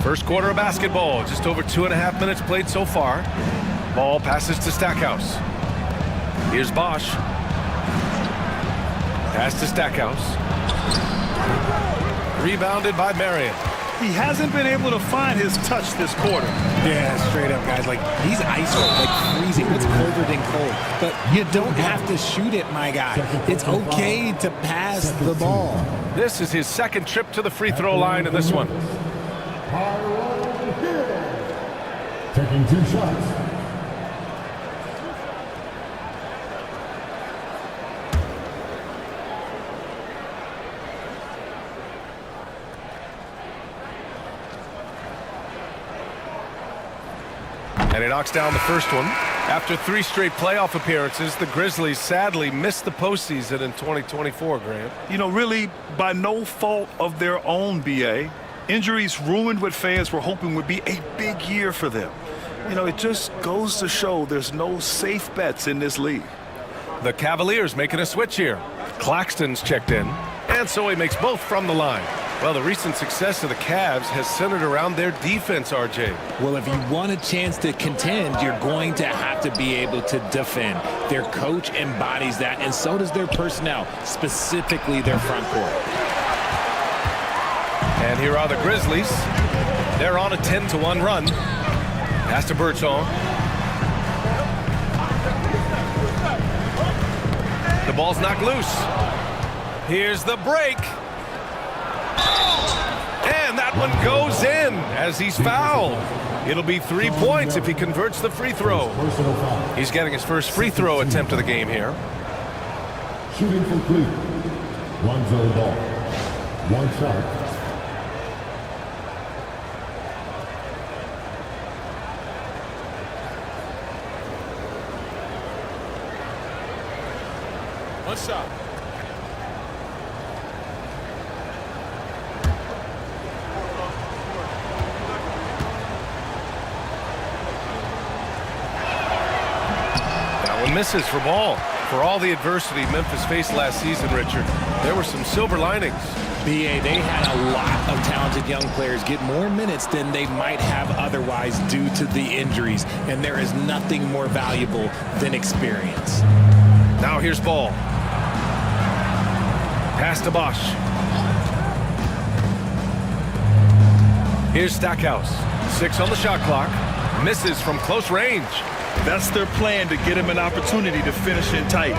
Speaker 12: First quarter of basketball, just over 2.5 minutes played so far. Ball passes to Stackhouse. Here's Bosch. Pass to Stackhouse. Rebounded by Marion.
Speaker 13: He hasn't been able to find his touch this quarter.
Speaker 19: Yeah, straight up, guys. Like, he's ice cold, like freezing. What's colder than cold? But you don't have to shoot it, my guy. It's okay to pass the ball.
Speaker 12: This is his second trip to the free throw line in this one.
Speaker 11: Taking 2 shots.
Speaker 12: And he knocks down the first one. After 3 straight playoff appearances, the Grizzlies sadly missed the postseason in 2024, Grant.
Speaker 13: You know, really, by no fault of their own, B.A., injuries ruined what fans were hoping would be a big year for them. You know, it just goes to show there's no safe bets in this league.
Speaker 12: The Cavaliers making a switch here. Claxton's checked in, and so he makes both from the line. Well, the recent success of the Cavs has centered around their defense, RJ.
Speaker 19: Well, if you want a chance to contend, you're going to have to be able to defend. Their coach embodies that, and so does their personnel, specifically their front court.
Speaker 12: And here are the Grizzlies. They're on a 10-1 run. Pass to Birdsong. The ball's knocked loose. Here's the break. And that one goes in as he's fouled. It'll be 3 points if he converts the free throw. He's getting his first free throw attempt of the game here.
Speaker 11: Shooting from Cleveland. 1-0 ball. 1 shot.
Speaker 7: One shot.
Speaker 12: That one misses for ball. For all the adversity Memphis faced last season, Richard, there were some silver linings.
Speaker 19: BA, they had a lot of talented young players get more minutes than they might have otherwise due to the injuries, and there is nothing more valuable than experience.
Speaker 12: Now here's Ball. Pass to Bosch. Here's Stackhouse. 6 on the shot clock. Misses from close range.
Speaker 13: That's their plan, to get him an opportunity to finish in tight.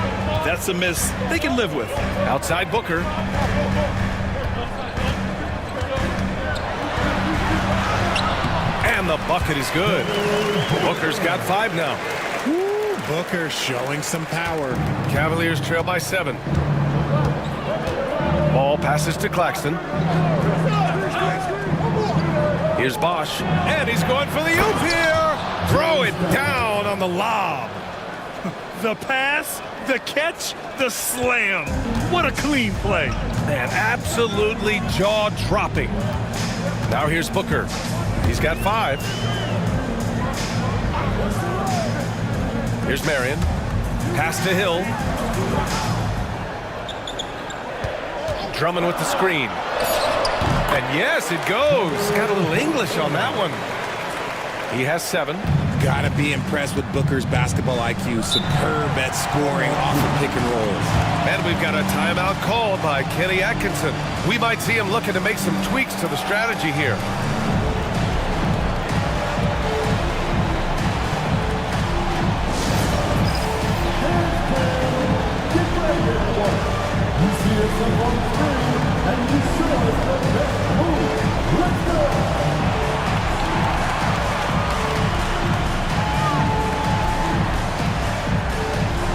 Speaker 13: That's a miss they can live with.
Speaker 12: Outside Booker. And the bucket is good. Booker's got 5 now.
Speaker 19: Woo, Booker showing some power.
Speaker 12: Cavaliers trail by 7. Ball passes to Claxton. Here's Bosch. And he's going for the oop here. Throw it down on the lob.
Speaker 13: The pass, the catch, the slam. What a clean play.
Speaker 12: Man, absolutely jaw-dropping. Now here's Booker. He's got 5. Here's Marion. Pass to Hill. Drummond with the screen. And yes, it goes. Got a little English on that one. He has 7.
Speaker 19: Gotta be impressed with Booker's basketball IQ. Superb at scoring off of pick and rolls.
Speaker 12: And we've got a timeout called by Kenny Atkinson. We might see him looking to make some tweaks to the strategy here.
Speaker 11: You see yourself on the screen, and you sure it's the best move. Let's go!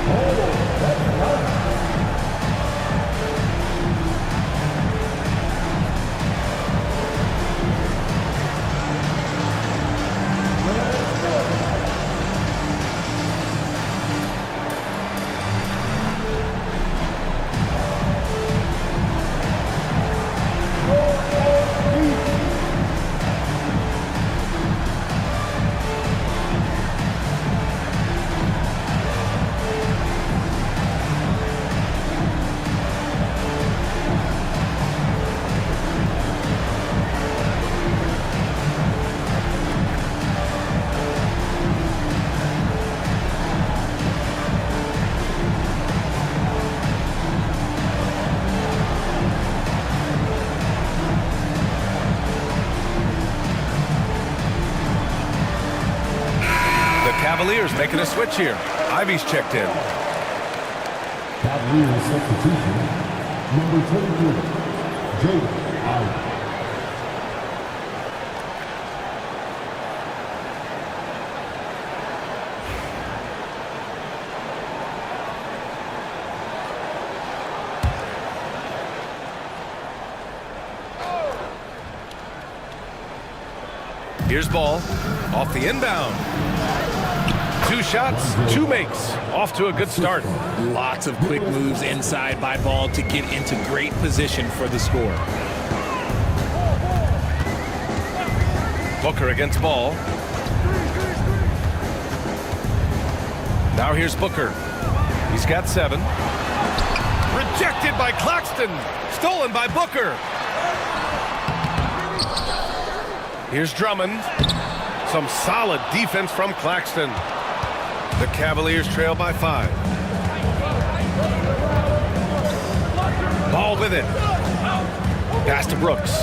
Speaker 11: Oh, that's right.
Speaker 12: Cavaliers making a switch here. Ivy's checked in.
Speaker 11: Cavaliers substitution, number 23, Jaden Ivey.
Speaker 12: Here's Ball off the inbound. 2 shots, 2 makes. Off to a good start.
Speaker 19: Lots of quick moves inside by Ball to get into great position for the score.
Speaker 12: Booker against Ball. Now here's Booker. He's got 7. Rejected by Claxton. Stolen by Booker. Here's Drummond. Some solid defense from Claxton. The Cavaliers trail by 5. Ball with it. Pass to Brooks.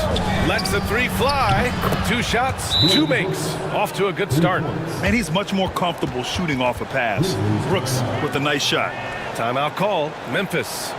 Speaker 12: Lets the 3 fly. 2 shots, 2 makes. Off to a good start.
Speaker 13: Man, he's much more comfortable shooting off a pass. Brooks with a nice shot.
Speaker 12: Timeout call, Memphis.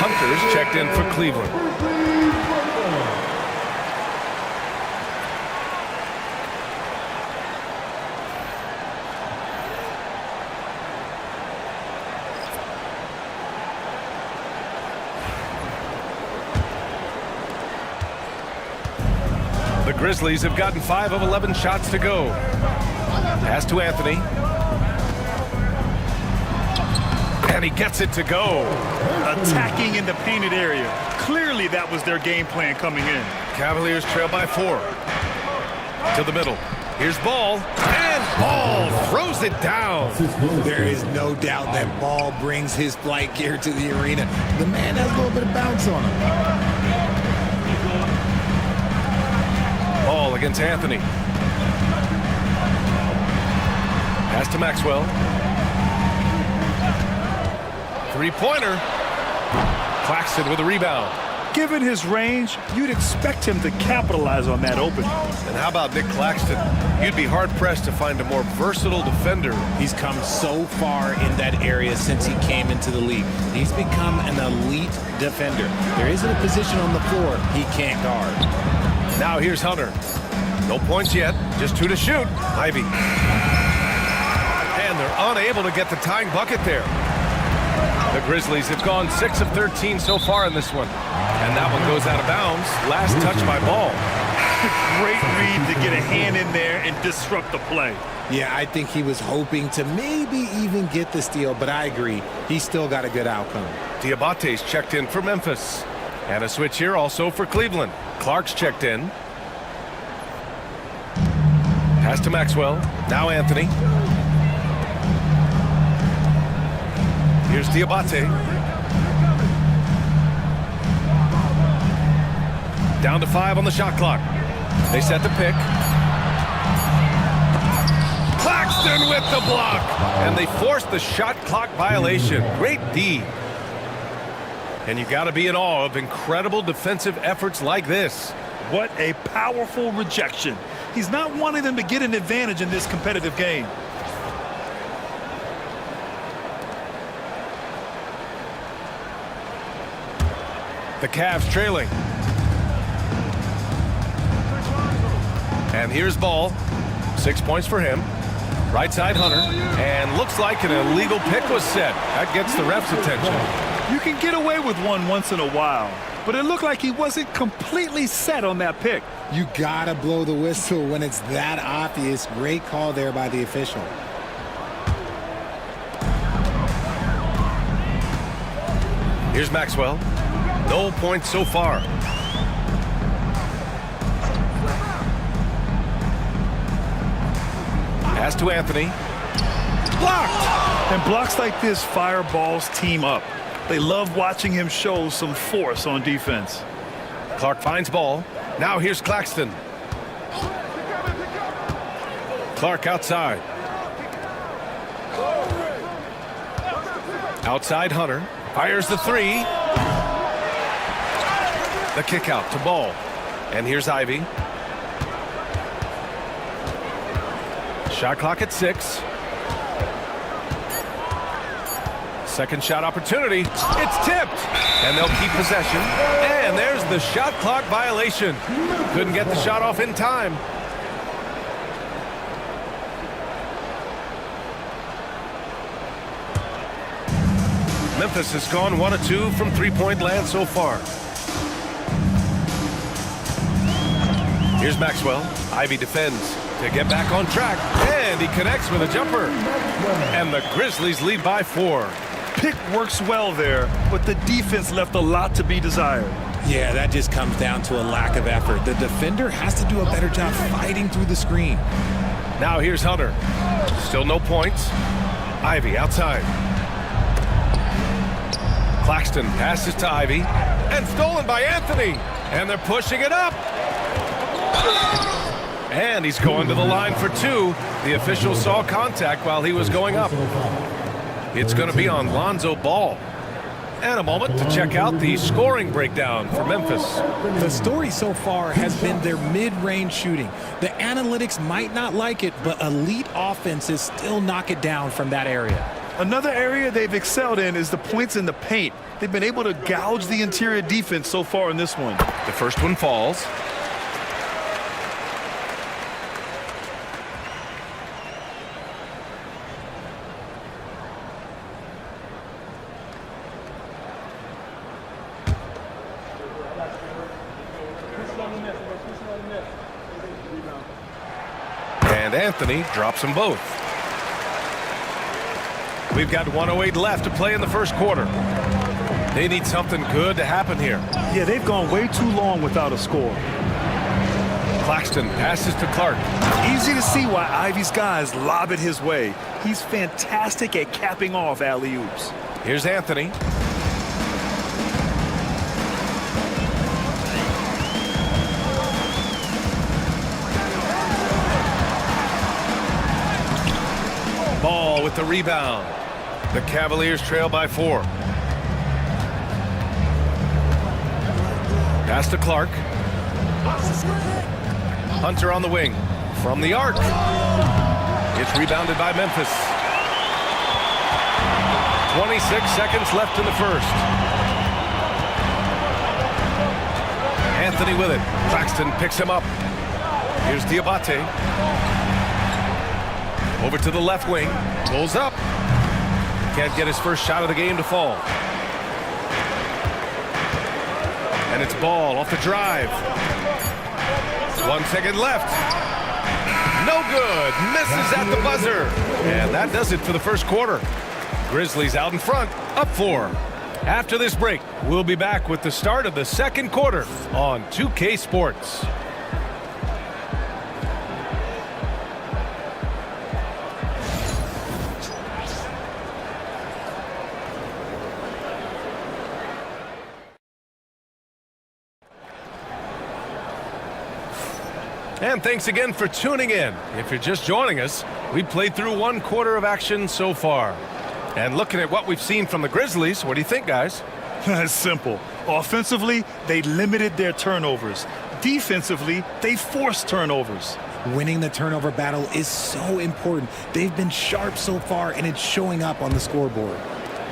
Speaker 12: Hunter's checked in for Cleveland. The Grizzlies have gotten 5 of 11 shots to go. Pass to Anthony. And he gets it to go.
Speaker 13: Attacking in the painted area. Clearly that was their game plan coming in.
Speaker 12: Cavaliers trail by 4. To the middle. Here's Ball. And Ball throws it down.
Speaker 19: There is no doubt that Ball brings his flight gear to the arena. The man has a little bit of bounce on him.
Speaker 12: Ball against Anthony. Pass to Maxwell. 3-pointer. Claxton with a rebound.
Speaker 13: Given his range, you'd expect him to capitalize on that opening.
Speaker 12: And how about Nick Claxton? You'd be hard-pressed to find a more versatile defender.
Speaker 19: He's come so far in that area since he came into the league. He's become an elite defender. There isn't a position on the floor he can't guard.
Speaker 12: Now here's Hunter. No points yet, just 2 to shoot. Ivy. And they're unable to get the tying bucket there. The Grizzlies have gone 6 of 13 so far in this one. And that one goes out of bounds. Last touch by Ball.
Speaker 13: Great read to get a hand in there and disrupt the play.
Speaker 19: Yeah, I think he was hoping to maybe even get the steal, but I agree. He's still got a good outcome.
Speaker 12: Diabate's checked in for Memphis. And a switch here also for Cleveland. Clark's checked in. Pass to Maxwell. Now Anthony. Here's Diabate. Down to 5 on the shot clock. They set the pick. Claxton with the block. And they forced the shot clock violation. Great D. And you got to be in awe of incredible defensive efforts like this.
Speaker 13: What a powerful rejection. He's not wanting them to get an advantage in this competitive game.
Speaker 12: The Cavs trailing. And here's Ball. 6 points for him. Right side Hunter. And looks like an illegal pick was set. That gets the ref's attention.
Speaker 13: You can get away with one once in a while, but it looked like he wasn't completely set on that pick.
Speaker 19: You gotta blow the whistle when it's that obvious. Great call there by the official.
Speaker 12: Here's Maxwell. No points so far. Pass to Anthony.
Speaker 13: Blocked! And blocks like this fire Ball's team up. They love watching him show some force on defense.
Speaker 12: Clark finds Ball. Now here's Claxton. Clark outside. Outside Hunter. Fires the three. The kick out to Ball. And here's Ivy. Shot clock at 6. Second shot opportunity. It's tipped. And they'll keep possession. And there's the shot clock violation. Couldn't get the shot off in time. Memphis has gone 1 of 2 from three-point land so far. Here's Maxwell. Ivy defends to get back on track. And he connects with a jumper. And the Grizzlies lead by 4.
Speaker 13: Pick works well there, but the defense left a lot to be desired.
Speaker 19: Yeah, that just comes down to a lack of effort. The defender has to do a better job fighting through the screen.
Speaker 12: Now here's Hunter. Still no points. Ivy outside. Claxton passes to Ivy. And stolen by Anthony. And they're pushing it up. And he's going to the line for 2. The official saw contact while he was going up. It's going to be on Lonzo Ball. And a moment to check out the scoring breakdown for Memphis.
Speaker 19: The story so far has been their mid-range shooting. The analytics might not like it, but elite offenses still knock it down from that area.
Speaker 13: Another area they've excelled in is the points in the paint. They've been able to gouge the interior defense so far in this one.
Speaker 12: The first one falls. And Anthony drops them both. We've got 1:08 left to play in the first quarter. They need something good to happen here.
Speaker 13: Yeah, they've gone way too long without a score.
Speaker 12: Claxton passes to Clark.
Speaker 13: Easy to see why Ivy's guys lob it his way. He's fantastic at capping off alley-oops.
Speaker 12: Here's Anthony. Ball with the rebound. The Cavaliers trail by 4. Pass to Clark. Hunter on the wing. From the arc. It's rebounded by Memphis. 26 seconds left in the first. Anthony with it. Claxton picks him up. Here's Diabate. Over to the left wing. Pulls up. Can't get his first shot of the game to fall. And it's Ball off the drive. 1 second left. No good. Misses at the buzzer. And that does it for the first quarter. Grizzlies out in front, up 4. After this break, we'll be back with the start of the second quarter on 2K Sports. And thanks again for tuning in. If you're just joining us, we played through 1 quarter of action so far. And looking at what we've seen from the Grizzlies, what do you think, guys?
Speaker 13: It's simple. Offensively, they limited their turnovers. Defensively, they forced turnovers.
Speaker 19: Winning the turnover battle is so important. They've been sharp so far, and it's showing up on the scoreboard.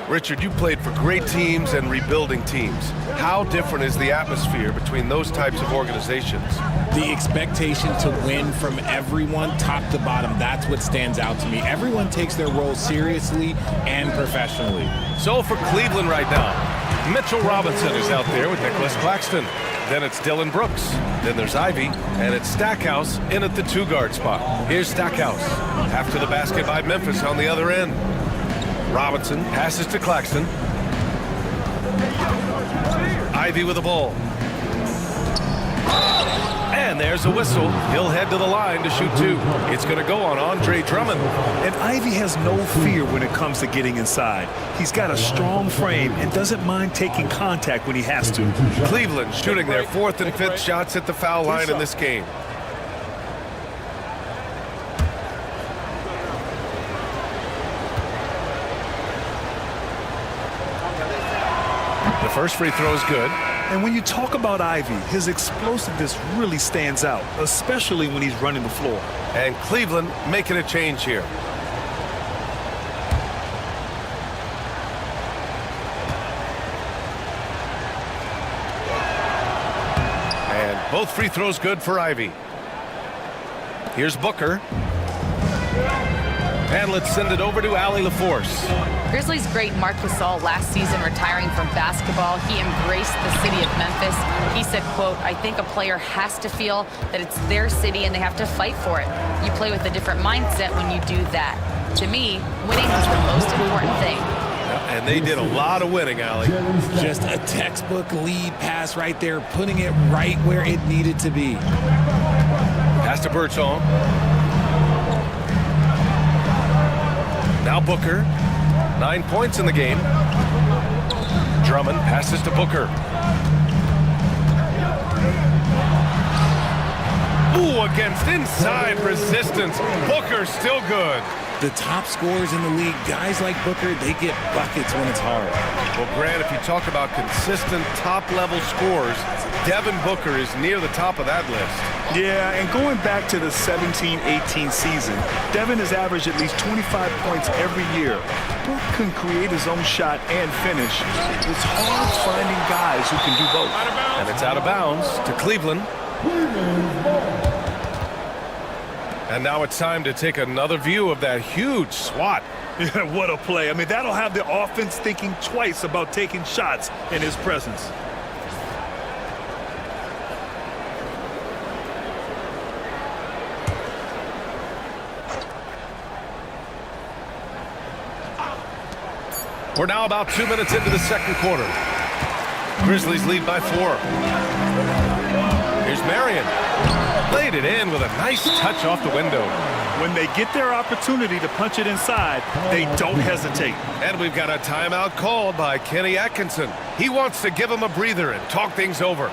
Speaker 12: Richard, you played for great teams and rebuilding teams. How different is the atmosphere between those types of organizations?
Speaker 19: The expectation to win from everyone, top to bottom, that's what stands out to me. Everyone takes their role seriously and professionally.
Speaker 12: So for Cleveland right now, Mitchell Robinson is out there with Nicholas Claxton. Then it's Dylan Brooks. Then there's Ivy, and it's Stackhouse in at the 2-guard spot. Here's Stackhouse. After the basket by Memphis on the other end. Robinson passes to Claxton. Ivy with the ball. And there's a whistle. He'll head to the line to shoot 2. It's going to go on Andre Drummond.
Speaker 13: And Ivy has no fear when it comes to getting inside. He's got a strong frame and doesn't mind taking contact when he has to.
Speaker 12: Cleveland shooting their 4th and 5th shots at the foul line in this game. The first free throw is good.
Speaker 13: And when you talk about Ivy, his explosiveness really stands out, especially when he's running the floor.
Speaker 12: And Cleveland making a change here. And both free throws good for Ivy. Here's Booker. And let's send it over to Allie LaForce.
Speaker 14: Grizzlies great Marc Gasol last season retiring from basketball. He embraced the city of Memphis. He said, quote, "I think a player has to feel that it's their city and they have to fight for it. You play with a different mindset when you do that. To me, winning is the most important thing."
Speaker 12: And they did a lot of winning, Allie.
Speaker 19: Just a textbook lead pass right there, putting it right where it needed to be.
Speaker 12: Pass to Birdsong. Now Booker, 9 points in the game. Drummond passes to Booker. Ooh, against inside resistance. Booker still good.
Speaker 19: The top scorers in the league, guys like Booker, they get buckets when it's hard.
Speaker 12: Well, Grant, if you talk about consistent top-level scores, Devin Booker is near the top of that list.
Speaker 13: Yeah, and going back to the 17-18 season, Devin has averaged at least 25 points every year. Book can create his own shot and finish. It's hard finding guys who can do both.
Speaker 12: And it's out of bounds to Cleveland. And now it's time to take another view of that huge swat.
Speaker 13: Yeah, what a play. I mean, that'll have the offense thinking twice about taking shots in his presence.
Speaker 12: We're now about 2 minutes into the second quarter. Grizzlies lead by 4. Here's Marion. Laid it in with a nice touch off the window.
Speaker 13: When they get their opportunity to punch it inside, they don't hesitate.
Speaker 12: And we've got a timeout called by Kenny Atkinson. He wants to give him a breather and talk things over.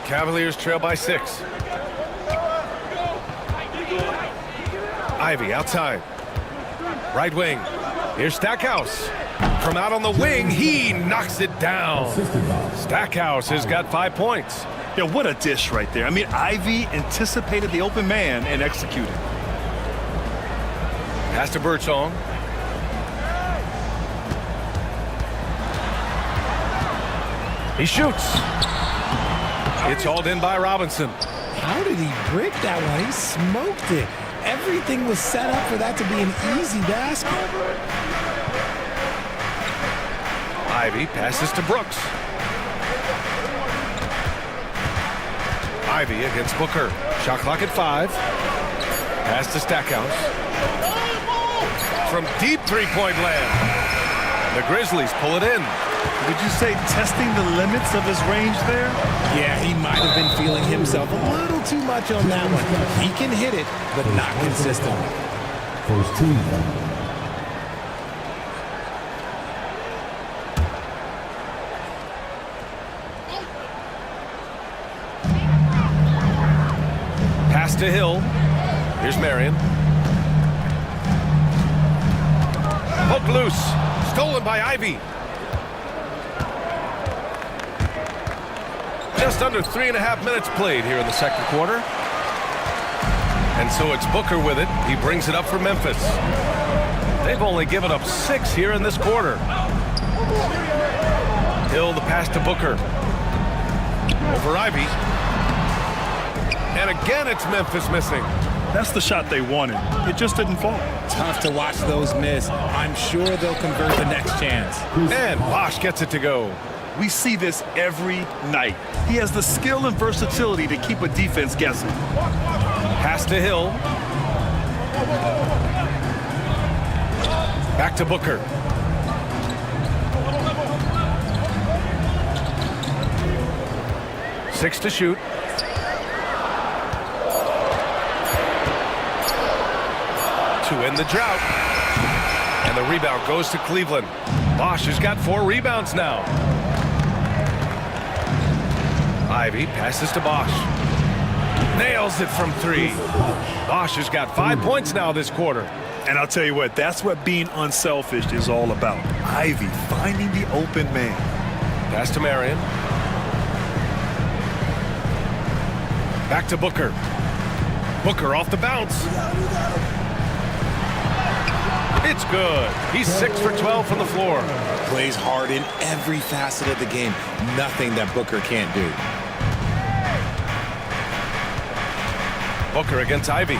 Speaker 12: Cavaliers trail by 6. Ivy outside. Right wing. Here's Stackhouse. From out on the wing, he knocks it down. Stackhouse has got 5 points.
Speaker 13: Yeah, what a dish right there. I mean, Ivy anticipated the open man and executed.
Speaker 12: Pass to Birdsong. He shoots. It's hauled in by Robinson.
Speaker 19: How did he brick that one? He smoked it. Everything was set up for that to be an easy basket.
Speaker 12: Ivy passes to Brooks. Ivy against Booker. Shot clock at 5. Pass to Stackhouse. From deep three-point land. The Grizzlies pull it in.
Speaker 13: Did you say testing the limits of his range there?
Speaker 19: Yeah, he might have been feeling himself a little too much on that one. He can hit it, but not consistently.
Speaker 11: First team.
Speaker 12: Pass to Hill. Here's Marion. Hook loose. Stolen by Ivy. Just under 3.5 minutes played here in the second quarter. And so it's Booker with it. He brings it up for Memphis. They've only given up 6 here in this quarter. Hill the pass to Booker. Over Ivy. And again it's Memphis missing.
Speaker 13: That's the shot they wanted. It just didn't fall.
Speaker 19: Tough to watch those miss. I'm sure they'll convert the next chance.
Speaker 12: And Bosch gets it to go.
Speaker 13: We see this every night. He has the skill and versatility to keep a defense guessing.
Speaker 12: Pass to Hill. Back to Booker. Six to shoot. To end the drought. And the rebound goes to Cleveland. Bosch has got 4 rebounds now. Ivy passes to Bosch. Nails it from 3. Bosch has got 5 points now this quarter.
Speaker 13: And I'll tell you what, that's what being unselfish is all about. Ivy finding the open man.
Speaker 12: Pass to Marion. Back to Booker. Booker off the bounce. It's good. He's 6 for 12 from the floor.
Speaker 19: Plays hard in every facet of the game. Nothing that Booker can't do.
Speaker 12: Booker against Ivy.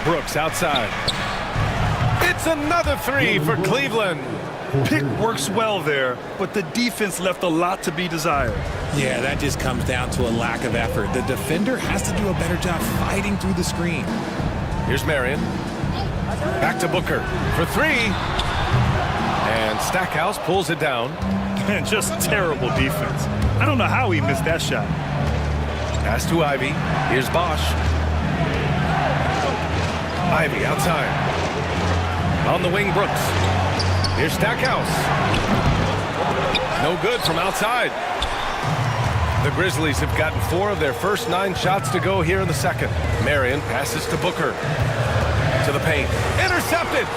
Speaker 12: Brooks outside. It's another 3 for Cleveland.
Speaker 13: Pick works well there, but the defense left a lot to be desired.
Speaker 19: Yeah, that just comes down to a lack of effort. The defender has to do a better job fighting through the screen.
Speaker 12: Here's Marion. Back to Booker for 3. And Stackhouse pulls it down.
Speaker 13: Man, just terrible defense. I don't know how he missed that shot.
Speaker 12: Pass to Ivy. Here's Bosch. Ivy outside. On the wing, Brooks. Here's Stackhouse. No good from outside. The Grizzlies have gotten 4 of their first 9 shots to go here in the second. Marion passes to Booker. To the paint. Intercepted!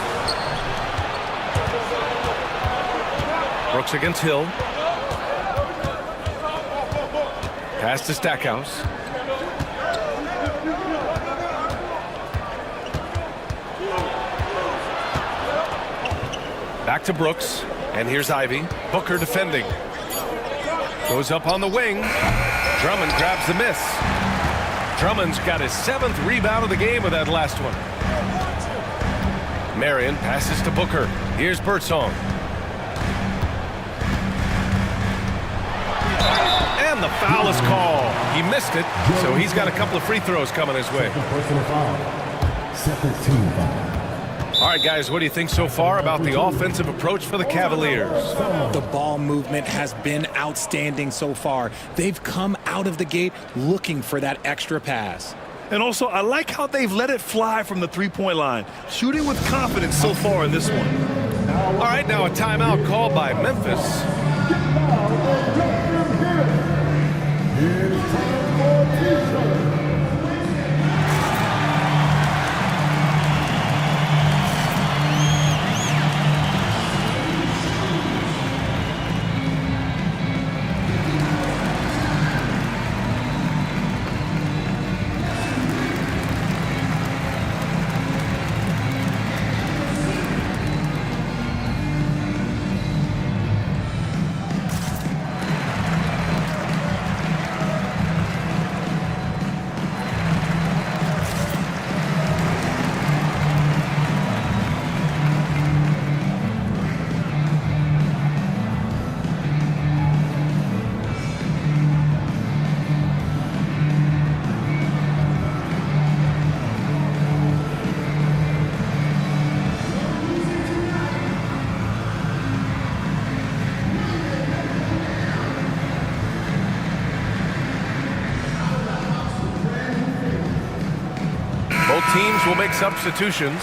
Speaker 12: Brooks against Hill. Pass to Stackhouse. Back to Brooks. And here's Ivy. Booker defending. Goes up on the wing. Drummond grabs the miss. Drummond's got his 7th rebound of the game with that last one. Marion passes to Booker. Here's Birdsong. And the foul is called. He missed it, so he's got a couple of free throws coming his way.
Speaker 11: Second team foul.
Speaker 12: All right, guys, what do you think so far about the offensive approach for the Cavaliers?
Speaker 19: The ball movement has been outstanding so far. They've come out of the gate looking for that extra pass.
Speaker 13: And also, I like how they've let it fly from the three-point line. Shooting with confidence so far in this one.
Speaker 12: All right, now a timeout called by Memphis. teams will make substitutions.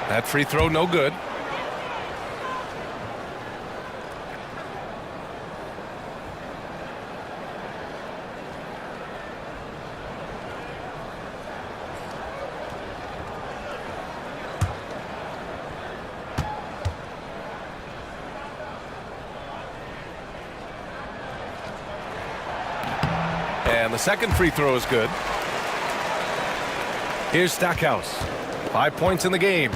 Speaker 12: That free throw no good. And the second free throw is good. Here's Stackhouse. 5 points in the game.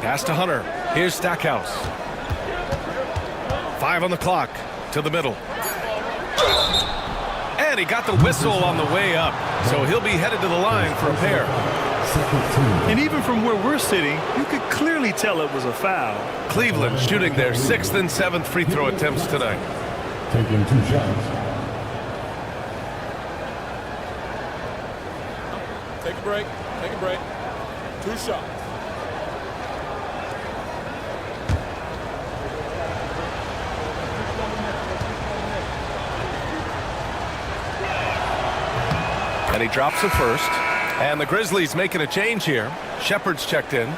Speaker 12: Pass to Hunter. Here's Stackhouse. 5 on the clock. To the middle. And he got the whistle on the way up. So he'll be headed to the line for a pair.
Speaker 13: And even from where we're sitting, you could clearly tell it was a foul.
Speaker 12: Cleveland shooting their 6th and 7th free throw attempts tonight.
Speaker 11: Taking 2 shots.
Speaker 7: Take a break. Take a break. 2 shots.
Speaker 12: And he drops the first. And the Grizzlies making a change here. Shepard's checked in.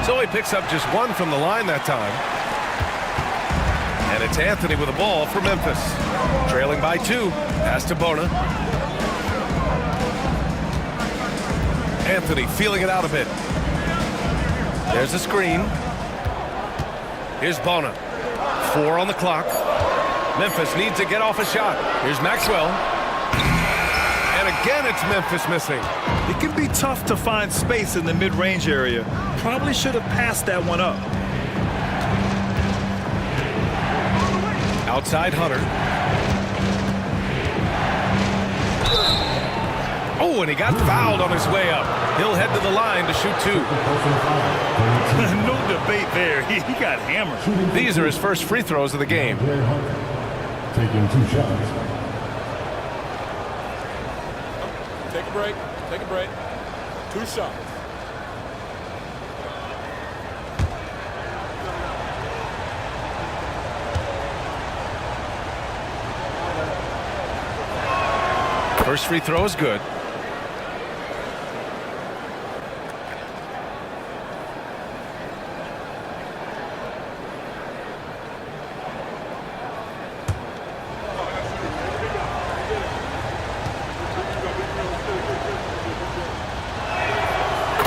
Speaker 12: So he picks up just 1 from the line that time. And it's Anthony with the ball for Memphis. Trailing by 2. Pass to Bona. Anthony feeling it out a bit. There's a screen. Here's Bona. 4 on the clock. Memphis needs to get off a shot. Here's Maxwell. And again it's Memphis missing.
Speaker 13: It can be tough to find space in the mid-range area. Probably should have passed that one up.
Speaker 12: Outside Hunter. Oh, and he got fouled on his way up. He'll head to the line to shoot 2.
Speaker 13: No debate there. He got hammered.
Speaker 12: These are his first free throws of the game.
Speaker 11: Taking 2 shots.
Speaker 7: Take a break. Take a break. 2 shots.
Speaker 12: First free throw is good.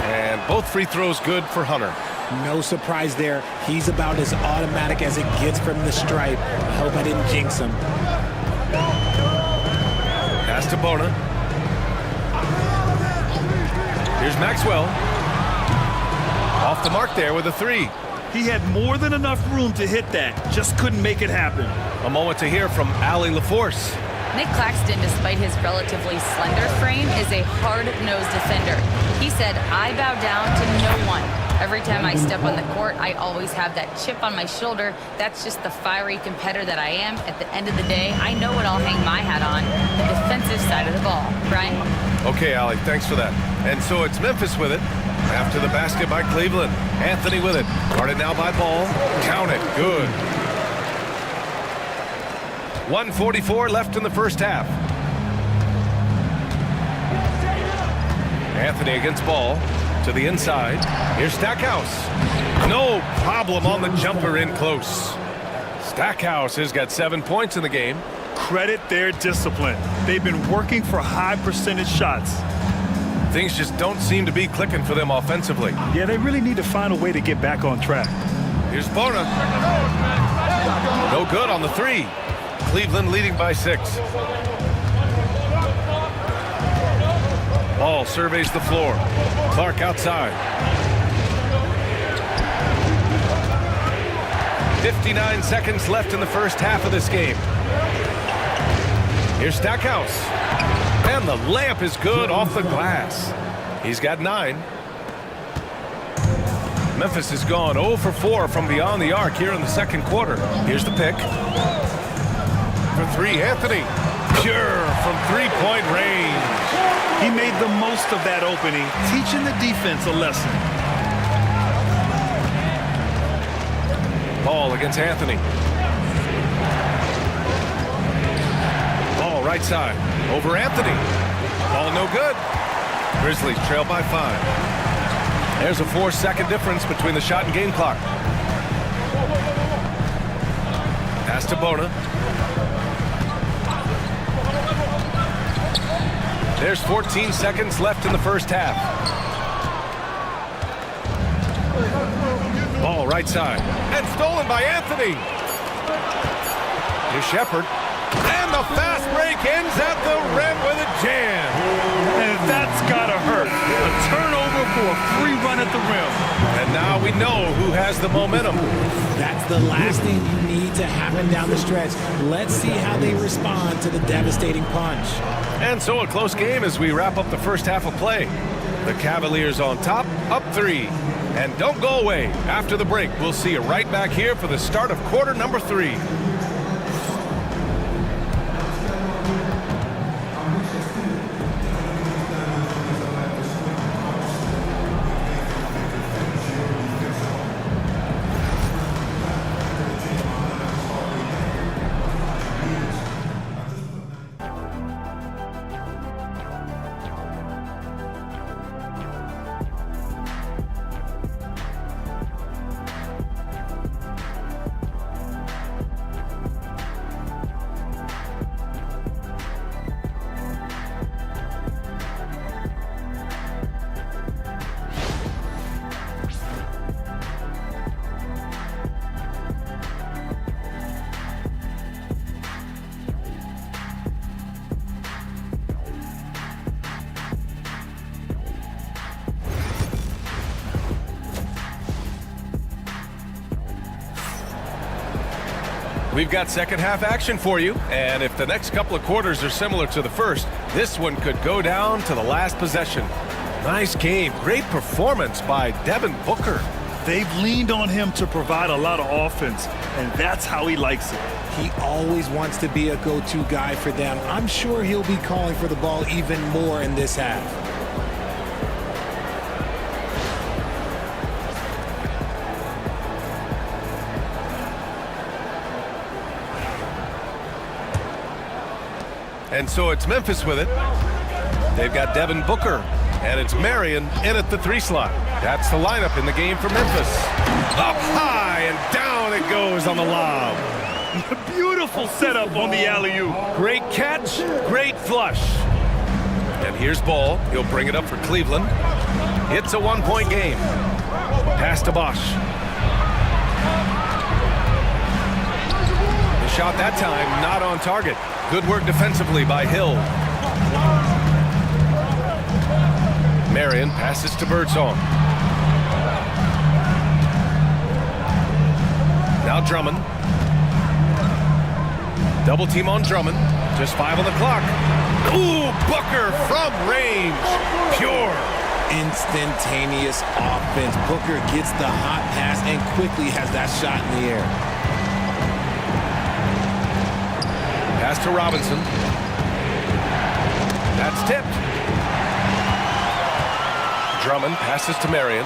Speaker 12: And both free throws good for Hunter.
Speaker 19: No surprise there. He's about as automatic as it gets from the stripe. I hope I didn't jinx him.
Speaker 12: Pass to Bona. Here's Maxwell. Off the mark there with a 3.
Speaker 13: He had more than enough room to hit that. Just couldn't make it happen.
Speaker 12: A moment to hear from Allie LaForce.
Speaker 14: Nick Claxton, despite his relatively slender frame, is a hard-nosed defender. He said, "I bow down to no one. Every time I step on the court, I always have that chip on my shoulder. That's just the fiery competitor that I am. At the end of the day, I know what I'll hang my hat on, the defensive side of the ball." Brian?
Speaker 12: Okay, Allie, thanks for that. And so it's Memphis with it. After the basket by Cleveland. Anthony with it. Guarded now by Ball. Count it. Good. 1:44 left in the first half. Anthony against Ball. To the inside. Here's Stackhouse. No problem on the jumper in close. Stackhouse has got 7 points in the game.
Speaker 13: Credit their discipline. They've been working for high percentage shots.
Speaker 12: Things just don't seem to be clicking for them offensively.
Speaker 13: Yeah, they really need to find a way to get back on track.
Speaker 12: Here's Bona. No good on the three. Cleveland leading by 6. Ball surveys the floor. Clark outside. 59 seconds left in the first half of this game. Here's Stackhouse. And the layup is good off the glass. He's got 9. Memphis has gone 0 for 4 from beyond the arc here in the second quarter. Here's the pick. For 3, Anthony. Pure from three-point range.
Speaker 13: He made the most of that opening, teaching the defense a lesson.
Speaker 12: Ball against Anthony. Ball right side. Over Anthony. Ball no good. Grizzlies trail by 5. There's a 4-second difference between the shot and game clock. Pass to Bona. There's 14 seconds left in the first half. Ball right side. And stolen by Anthony. Here's Shepard. And the fast break ends at the rim with a jam.
Speaker 13: And that's gotta hurt. A turnover for a free run at the rim.
Speaker 12: And now we know who has the momentum.
Speaker 19: That's the last thing you need to happen down the stretch. Let's see how they respond to the devastating punch.
Speaker 12: And so a close game as we wrap up the first half of play. The Cavaliers on top, up 3. And don't go away. After the break, we'll see you right back here for the start of quarter number 3. We've got second half action for you, and if the next couple of quarters are similar to the first, this one could go down to the last possession. Nice game, great performance by Devin Booker.
Speaker 13: They've leaned on him to provide a lot of offense, and that's how he likes it.
Speaker 19: He always wants to be a go-to guy for them. I'm sure he'll be calling for the ball even more in this half.
Speaker 12: And so it's Memphis with it. They've got Devin Booker, and it's Marion in at the 3 slot. That's the lineup in the game for Memphis. Up high and down it goes on the lob.
Speaker 13: Beautiful setup on the alley-oop.
Speaker 12: Great catch, great flush. And here's Ball. He'll bring it up for Cleveland. It's a 1-point game. Pass to Bosch. The shot that time not on target. Good work defensively by Hill. Marion passes to Birdsong. Now Drummond. Double team on Drummond. Just 5 on the clock. Ooh, Booker from range. Pure.
Speaker 19: Instantaneous offense. Booker gets the hot pass and quickly has that shot in the air.
Speaker 12: Pass to Robinson. That's tipped. Drummond passes to Marion.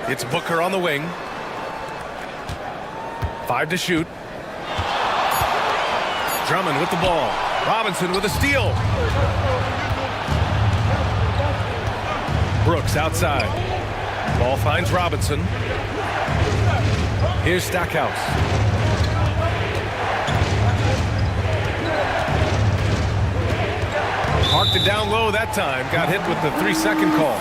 Speaker 12: It's Booker on the wing. 5 to shoot. Drummond with the ball. Robinson with a steal. Brooks outside. Ball finds Robinson. Here's Stackhouse. Marked it down low that time. Got hit with the 3-second call.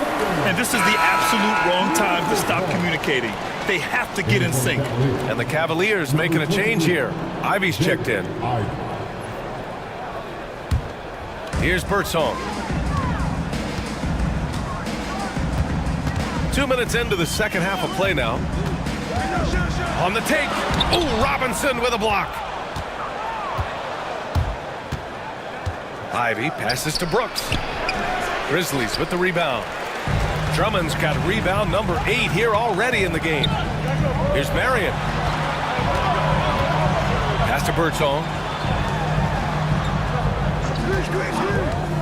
Speaker 13: And this is the absolute wrong time to stop communicating. They have to get in sync.
Speaker 12: And the Cavaliers making a change here. Ivy's checked in. Here's Birdsong. 2 minutes into the second half of play now. On the take. Oh, Robinson with a block. Ivy passes to Brooks. Grizzlies with the rebound. Drummond's got rebound number 8 here already in the game. Here's Marion. Pass to Birdsong.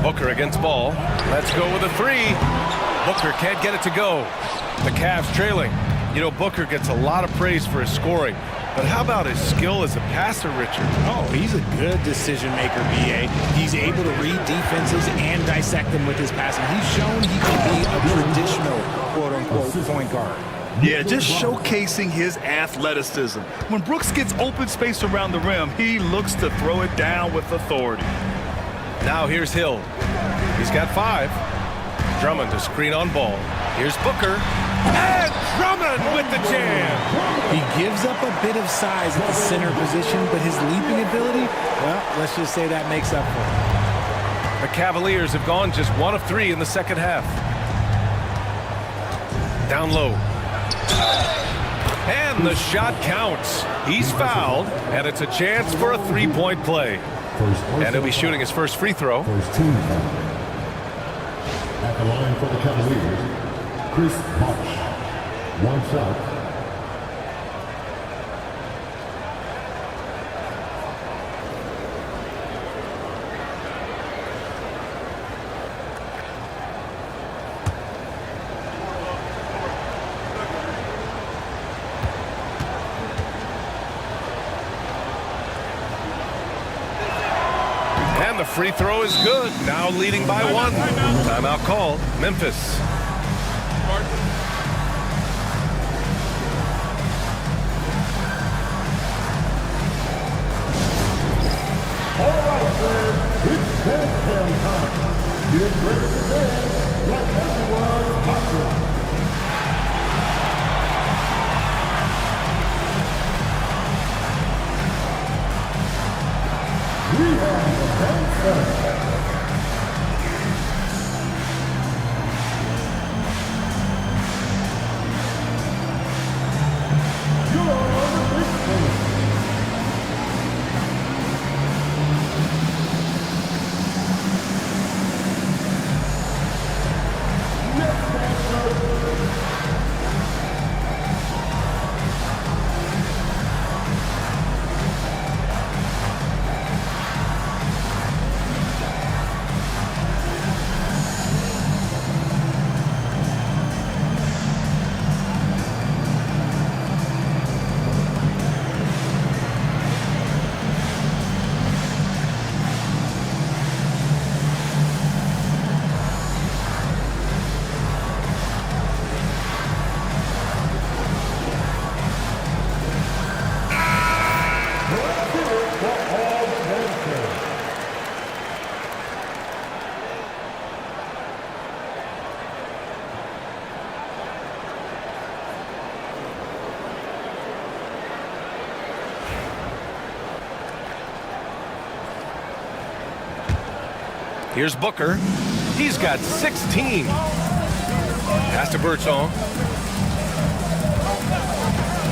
Speaker 12: Booker against Ball. Let's go with a 3. Booker can't get it to go. The Cavs trailing. You know, Booker gets a lot of praise for his scoring. But how about his skill as a passer, Richard?
Speaker 19: Oh, he's a good decision maker, B.A. He's able to read defenses and dissect them with his passing. He's shown he can be a traditional, quote-unquote, point guard.
Speaker 13: Yeah, just showcasing his athleticism. When Brooks gets open space around the rim, he looks to throw it down with authority.
Speaker 12: Now here's Hill. He's got 5. Drummond to screen on Ball. Here's Booker. And Drummond with the jam.
Speaker 19: He gives up a bit of size at the center position, but his leaping ability, well, let's just say that makes up for it.
Speaker 12: The Cavaliers have gone just 1 of 3 in the second half. Down low. And the shot counts. He's fouled, and it's a chance for a 3-point play. And he'll be shooting his first free throw.
Speaker 11: First team foul. At the line for the Cavaliers, Chris Bosh. 1 shot.
Speaker 12: And the free throw is good. Now leading by 1. Timeout called. Memphis.
Speaker 11: All right, sir. It's bedtime time. Get ready to bed like everyone's hot. We have the dancer.
Speaker 12: Here's Booker. He's got 16. Pass to Birdsong.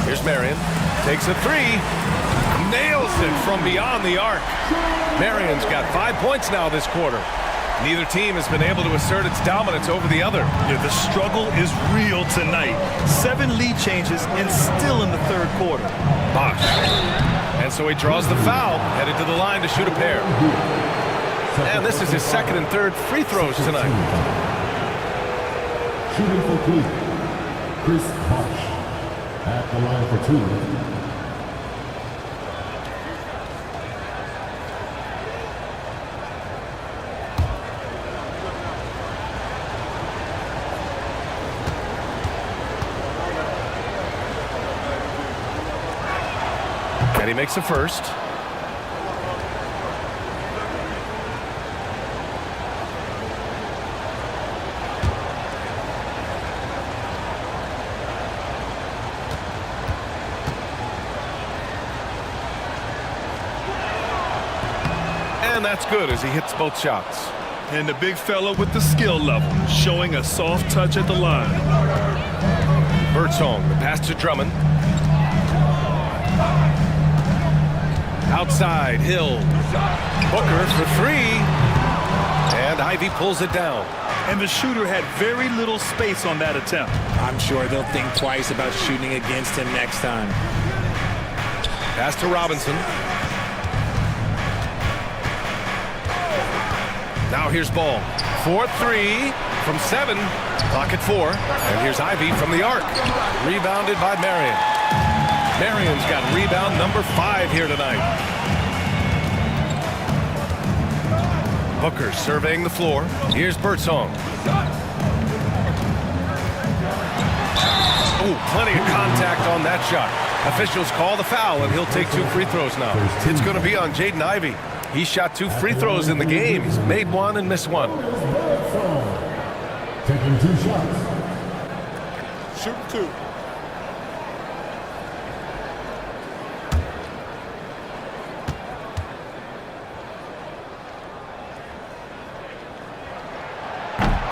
Speaker 12: Here's Marion. Takes a 3. Nails it from beyond the arc. Marion's got 5 points now this quarter. Neither team has been able to assert its dominance over the other.
Speaker 13: Yeah, the struggle is real tonight. 7 lead changes and still in the third quarter.
Speaker 12: Bosh. And so he draws the foul, headed to the line to shoot a pair. And this is his second and third free throws tonight.
Speaker 11: Shooting for Cleveland, Chris Bosh. At the line for 2.
Speaker 12: And he makes the first. And that's good as he hits both shots.
Speaker 13: And the big fella with the skill level, showing a soft touch at the line.
Speaker 12: Birdsong, the pass to Drummond. Outside, Hill. Booker for three. And Ivey pulls it down.
Speaker 13: And the shooter had very little space on that attempt.
Speaker 19: I'm sure they'll think twice about shooting against him next time.
Speaker 12: Pass to Robinson. Now here's Ball. 4-3 from 7. Clock at 4. And here's Ivey from the arc. Rebounded by Marion. Marion's got rebound number 5 here tonight. Booker surveying the floor. Here's Birdsong. Oh, plenty of contact on that shot. Officials call the foul, and he'll take 2 free throws now. It's going to be on Jaden Ivey. He shot 2 free throws in the game. He's made 1 and missed 1.
Speaker 11: Taking 2 shots.
Speaker 7: Shoot 2.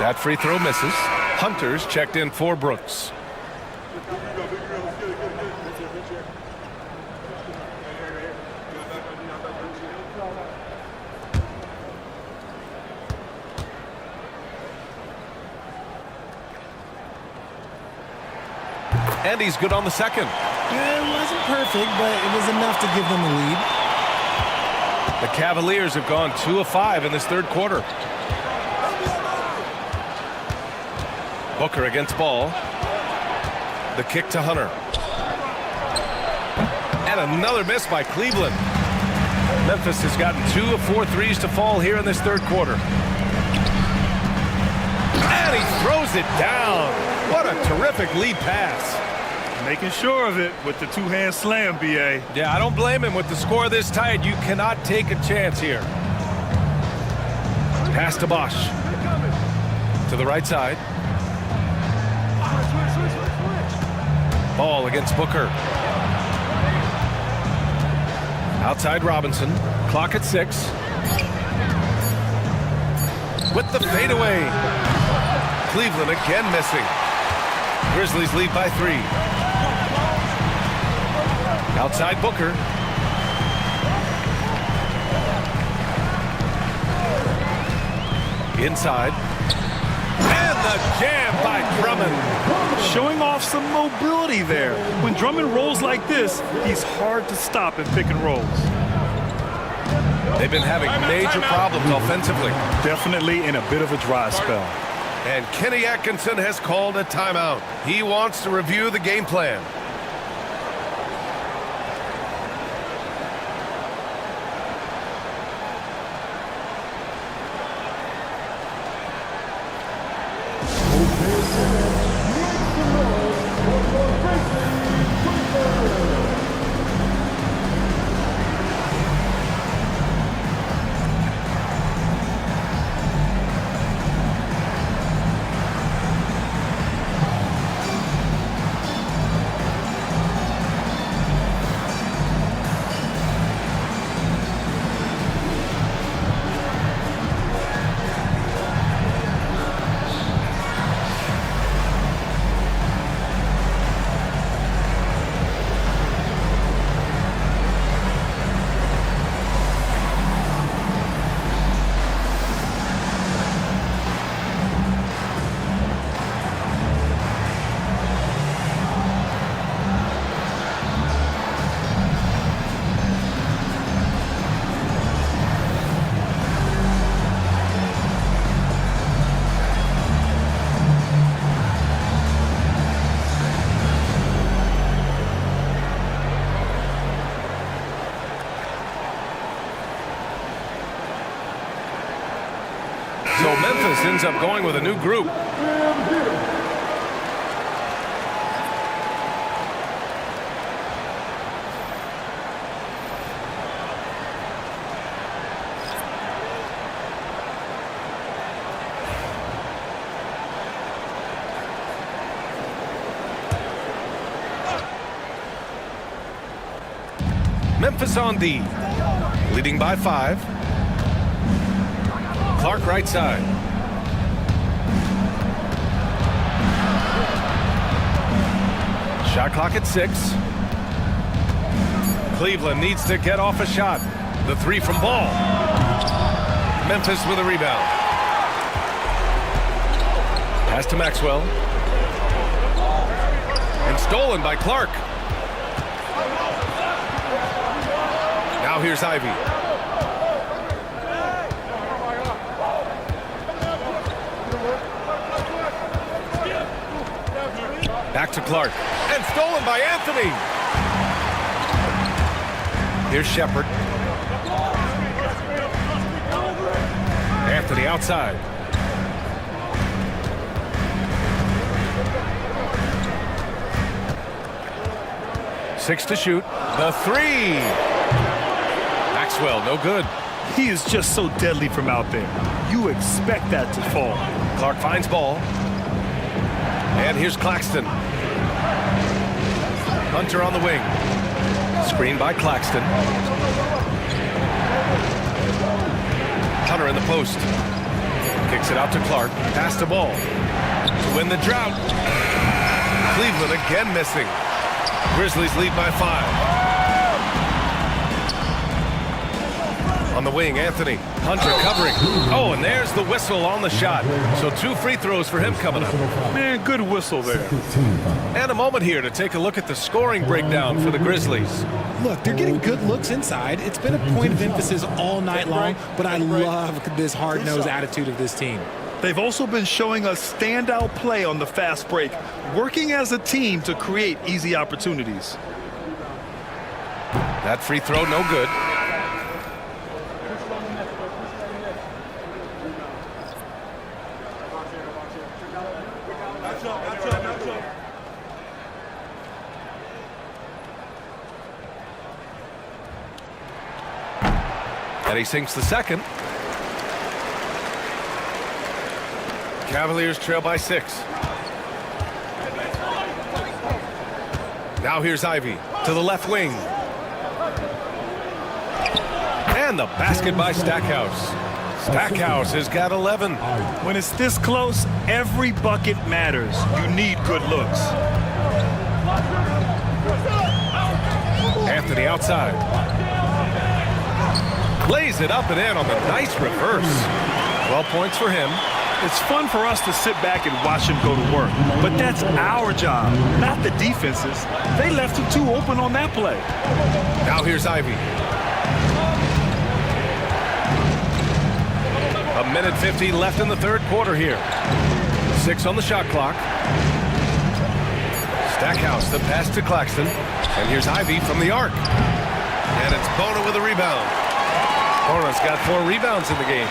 Speaker 12: That free throw misses. Hunter's checked in for Brooks. And he's good on the second.
Speaker 19: Yeah, it wasn't perfect, but it was enough to give them a lead.
Speaker 12: The Cavaliers have gone 2 of 5 in this third quarter. Booker against Ball. The kick to Hunter. And another miss by Cleveland. Memphis has gotten 2 of 4 threes to fall here in this third quarter. And he throws it down. What a terrific lead pass.
Speaker 13: Making sure of it with the 2-hand slam, B.A.
Speaker 12: Yeah, I don't blame him. With the score this tight, you cannot take a chance here. Pass to Bosch. To the right side. Ball against Booker. Outside Robinson. Clock at 6. With the fadeaway. Cleveland again missing. Grizzlies lead by 3. Outside Booker. Inside. And the jam by Drummond.
Speaker 13: Showing off some mobility there. When Drummond rolls like this, he's hard to stop in pick and rolls.
Speaker 12: They've been having major problems offensively.
Speaker 13: Definitely in a bit of a dry spell.
Speaker 12: And Kenny Atkinson has called a timeout. He wants to review the game plan. So Memphis ends up going with a new group. Memphis on D, leading by 5. Clark right side. Shot clock at 6. Cleveland needs to get off a shot. The 3 from Ball. Memphis with a rebound. Pass to Maxwell. And stolen by Clark. Now here's Ivy. Back to Clark. And stolen by Anthony. Here's Shepard. Anthony outside. Six to shoot. The 3. Maxwell, no good.
Speaker 13: He is just so deadly from out there. You expect that to fall.
Speaker 12: Clark finds Ball. And here's Claxton. Hunter on the wing. Screen by Claxton. Hunter in the post. Kicks it out to Clark. Pass to Ball. To win the drought. Cleveland again missing. Grizzlies lead by 5. On the wing, Anthony. Hunter covering. Oh, and there's the whistle on the shot. So 2 free throws for him coming up.
Speaker 13: Man, good whistle there.
Speaker 12: And a moment here to take a look at the scoring breakdown for the Grizzlies.
Speaker 19: Look, they're getting good looks inside. It's been a point of emphasis all night long, but I love this hard-nosed attitude of this team.
Speaker 13: They've also been showing us standout play on the fast break, working as a team to create easy opportunities.
Speaker 12: That free throw, no good. And he sinks the second. Cavaliers trail by 6. Now here's Ivy to the left wing. And the basket by Stackhouse. Stackhouse has got 11.
Speaker 13: When it's this close, every bucket matters. You need good looks.
Speaker 12: Anthony outside. Lays it up and in on the nice reverse. 12 points for him.
Speaker 13: It's fun for us to sit back and watch him go to work, but that's our job, not the defense's. They left him too open on that play.
Speaker 12: Now here's Ivy. A minute 50 left in the third quarter here. 6 on the shot clock. Stackhouse, the pass to Claxton. And here's Ivy from the arc. And it's Bona with a rebound. Bona's got 4 rebounds in the game.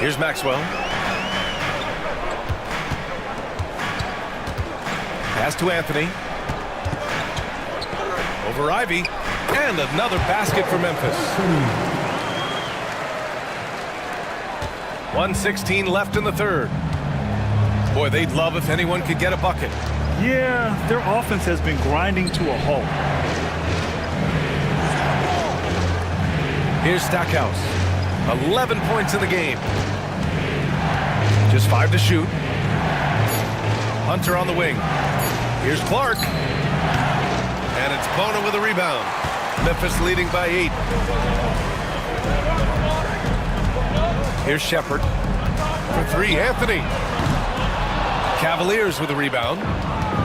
Speaker 12: Here's Maxwell. Pass to Anthony. Over Ivy. And another basket for Memphis. 1:16 left in the third. Boy, they'd love if anyone could get a bucket.
Speaker 13: Yeah, their offense has been grinding to a halt.
Speaker 12: Here's Stackhouse. 11 points in the game. Just 5 to shoot. Hunter on the wing. Here's Clark. And it's Bona with a rebound. Memphis leading by 8. Here's Shepard. For 3, Anthony. Cavaliers with a rebound.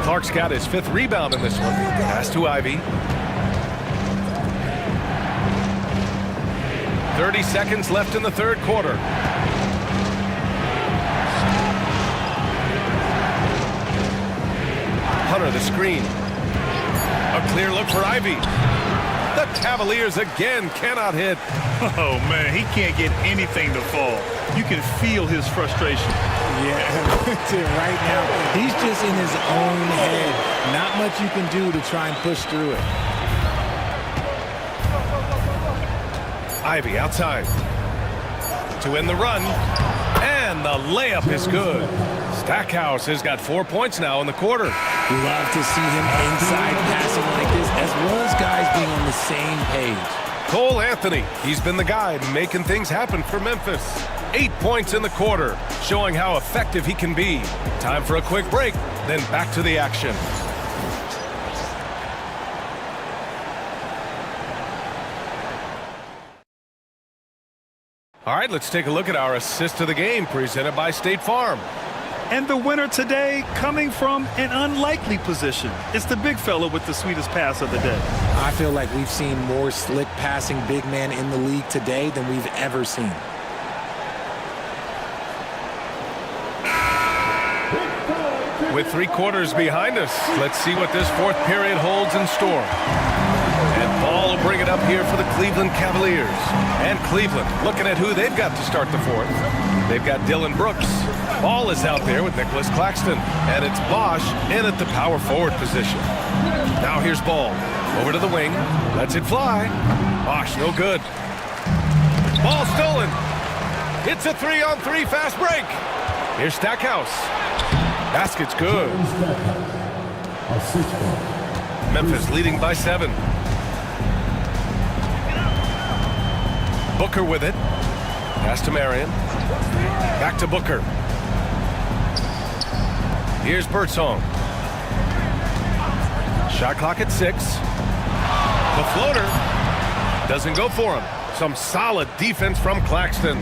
Speaker 12: Clark's got his 5th rebound in this one. Pass to Ivy. 30 seconds left in the third quarter. Hunter the screen. A clear look for Ivy. The Cavaliers again cannot hit.
Speaker 13: Oh, man, he can't get anything to fall. You can feel his frustration.
Speaker 19: Yeah, right now, he's just in his own head. Not much you can do to try and push through it.
Speaker 12: Ivy outside. To end the run. And the layup is good. Stackhouse has got 4 points now in the quarter.
Speaker 19: Love to see him inside passing like this, as well as guys being on the same page.
Speaker 12: Cole Anthony, he's been the guy making things happen for Memphis. 8 points in the quarter, showing how effective he can be. Time for a quick break, then back to the action. All right, let's take a look at our assist of the game presented by State Farm.
Speaker 13: And the winner today coming from an unlikely position. It's the big fella with the sweetest pass of the day.
Speaker 19: I feel like we've seen more slick passing big man in the league today than we've ever seen.
Speaker 12: With 3 quarters behind us, let's see what this 4th period holds in store. And Ball will bring it up here for the Cleveland Cavaliers. And Cleveland looking at who they've got to start the 4th. They've got Dylan Brooks. Ball is out there with Nicholas Claxton. And it's Bosch in at the power forward position. Now here's Ball. Over to the wing. Lets it fly. Bosch, no good. Ball stolen. It's a 3-on-3 fast break. Here's Stackhouse. Basket's good. Memphis leading by 7. Booker with it. Pass to Marion. Back to Booker. Here's Birdsong. Shot clock at 6. The floater doesn't go for him. Some solid defense from Claxton.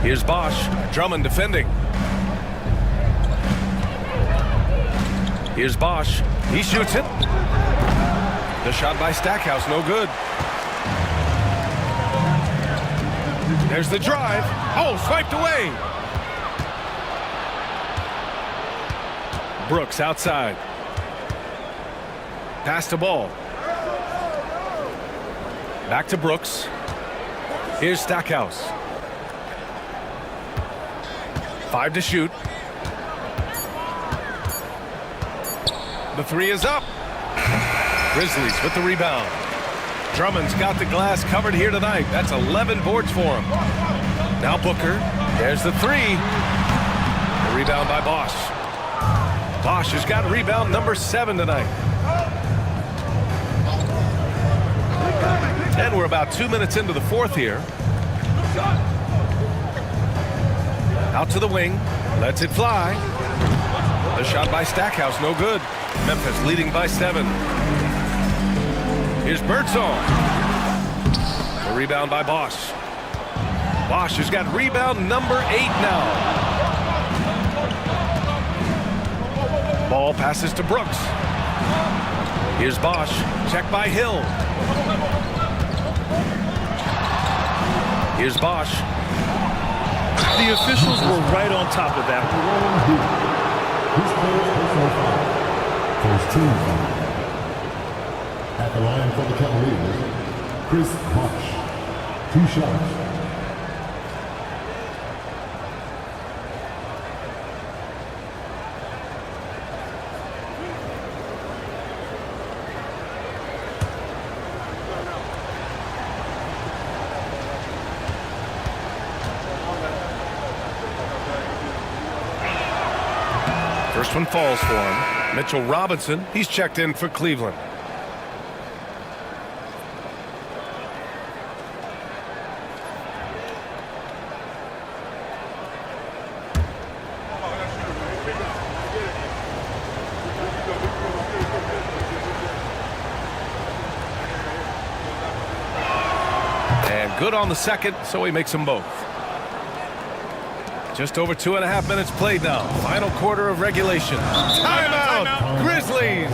Speaker 12: Here's Bosch. Drummond defending. Here's Bosch. He shoots it. The shot by Stackhouse, no good. There's the drive. Oh, swiped away. Brooks outside. Pass to Ball. Back to Brooks. Here's Stackhouse. 5 to shoot. The 3 is up. Grizzlies with the rebound. Drummond's got the glass covered here tonight. That's 11 boards for him. Now Booker. There's the 3. The rebound by Bosch. Bosch has got rebound number 7 tonight. And we're about 2 minutes into the 4th here. Out to the wing. Lets it fly. The shot by Stackhouse, no good. Memphis leading by 7. Here's Birdsong. The rebound by Bosch. Bosch has got rebound number 8 now. Ball passes to Brooks. Here's Bosch. Check by Hill. Here's Bosch.
Speaker 13: The officials were right on top of that.
Speaker 11: First team foul. At the line for the Cavaliers, Chris Bosch. 2 shots.
Speaker 12: First one falls for him. Mitchell Robinson, he's checked in for Cleveland. And good on the second, so he makes them both. Just over 2.5 minutes played now. Final quarter of regulation. Timeout, Grizzlies.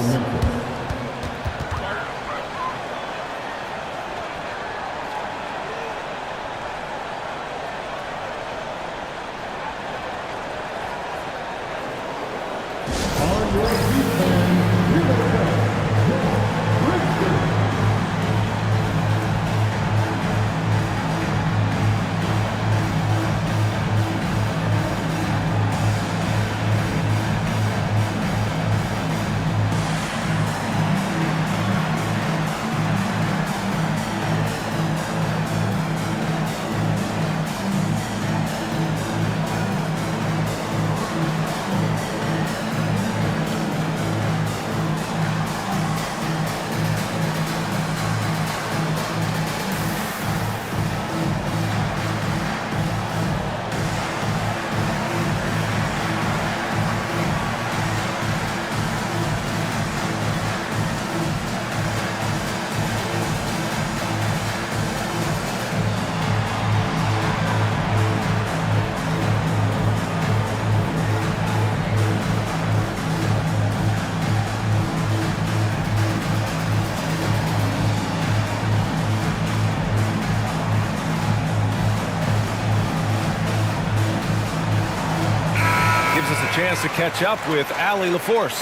Speaker 12: gives us a chance to catch up with Allie LaForce.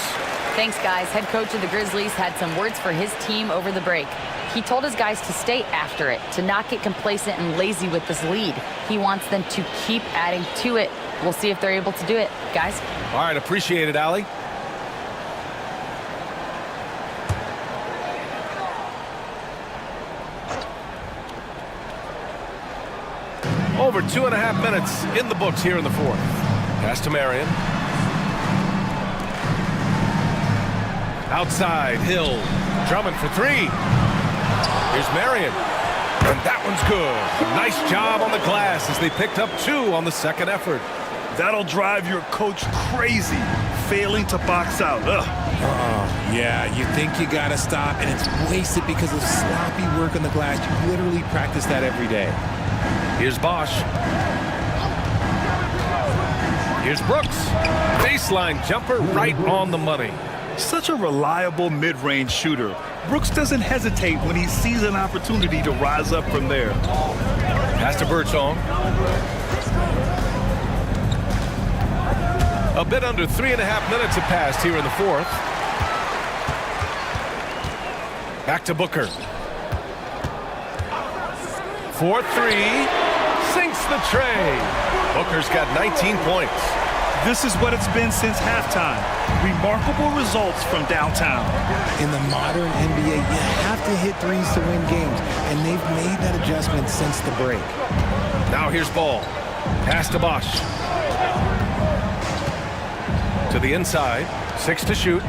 Speaker 14: Thanks, guys. Head coach of the Grizzlies had some words for his team over the break. He told his guys to stay after it, to not get complacent and lazy with this lead. He wants them to keep adding to it. We'll see if they're able to do it, guys.
Speaker 12: All right, appreciate it, Allie. Over 2.5 minutes in the books here in the fourth. Pass to Marion. Outside, Hill. Drummond for three. Here's Marion. And that one's good. A nice job on the glass as they picked up 2 on the second effort.
Speaker 13: That'll drive your coach crazy, failing to box out.
Speaker 19: Yeah, you think you got to stop, and it's wasted because of sloppy work on the glass. You literally practice that every day.
Speaker 12: Here's Bosch. Here's Brooks. Baseline jumper right on the money.
Speaker 13: Such a reliable mid-range shooter. Brooks doesn't hesitate when he sees an opportunity to rise up from there.
Speaker 12: Pass to Birdsong. A bit under 3.5 minutes have passed here in the fourth. Back to Booker. 4-3. Sinks the tray. Booker's got 19 points.
Speaker 13: This is what it's been since halftime. Remarkable results from downtown.
Speaker 19: In the modern NBA, you have to hit threes to win games, and they've made that adjustment since the break.
Speaker 12: Now here's Ball. Pass to Bosch. To the inside. 6 to shoot.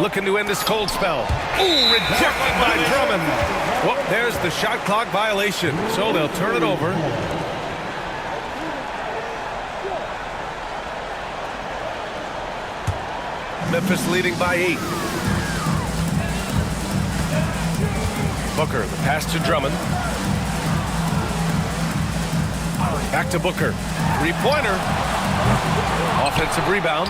Speaker 12: Looking to end this cold spell. Ooh, rejected by Drummond. Well, there's the shot clock violation, so they'll turn it over. Memphis leading by 8. Booker, the pass to Drummond. Back to Booker. Three-pointer. Offensive rebound.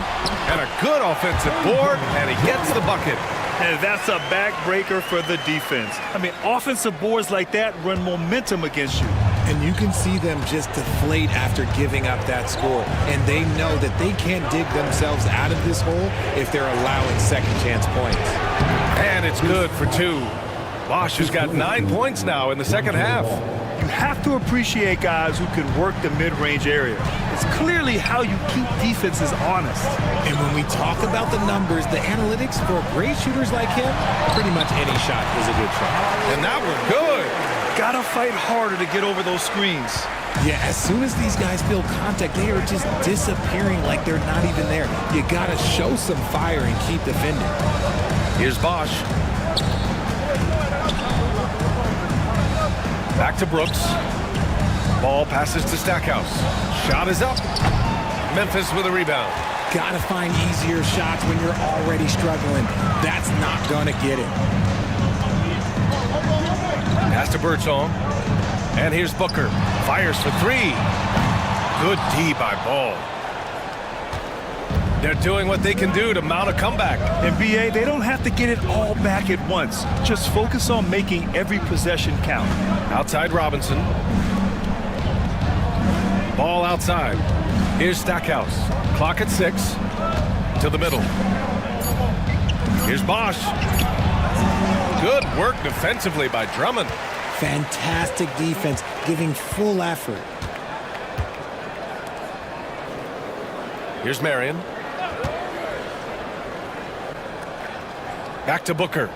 Speaker 12: And a good offensive board. And he gets the bucket.
Speaker 13: And that's a backbreaker for the defense. I mean, offensive boards like that run momentum against you.
Speaker 19: And you can see them just deflate after giving up that score. And they know that they can't dig themselves out of this hole if they're allowing second chance points.
Speaker 12: And it's good for 2. Bosch has got 9 points now in the second half.
Speaker 13: You have to appreciate guys who can work the mid-range area. It's clearly how you keep defenses honest.
Speaker 19: And when we talk about the numbers, the analytics for great shooters like him, pretty much any shot is a good shot.
Speaker 12: And that was good.
Speaker 13: Gotta fight harder to get over those screens.
Speaker 19: Yeah, as soon as these guys feel contact, they are just disappearing like they're not even there. You gotta show some fire and keep defending.
Speaker 12: Here's Bosch. Back to Brooks. Ball passes to Stackhouse. Shot is up. Memphis with a rebound.
Speaker 19: Gotta find easier shots when you're already struggling. That's not gonna get it.
Speaker 12: Pass to Birdsong. And here's Booker. Fires for 3. Good D by Ball. They're doing what they can do to mount a comeback.
Speaker 13: In BA, they don't have to get it all back at once. Just focus on making every possession count.
Speaker 12: Outside Robinson. Ball outside. Here's Stackhouse. Clock at 6. To the middle. Here's Bosch. Good work defensively by Drummond.
Speaker 19: Fantastic defense, giving full effort.
Speaker 12: Here's Marion. Back to Booker.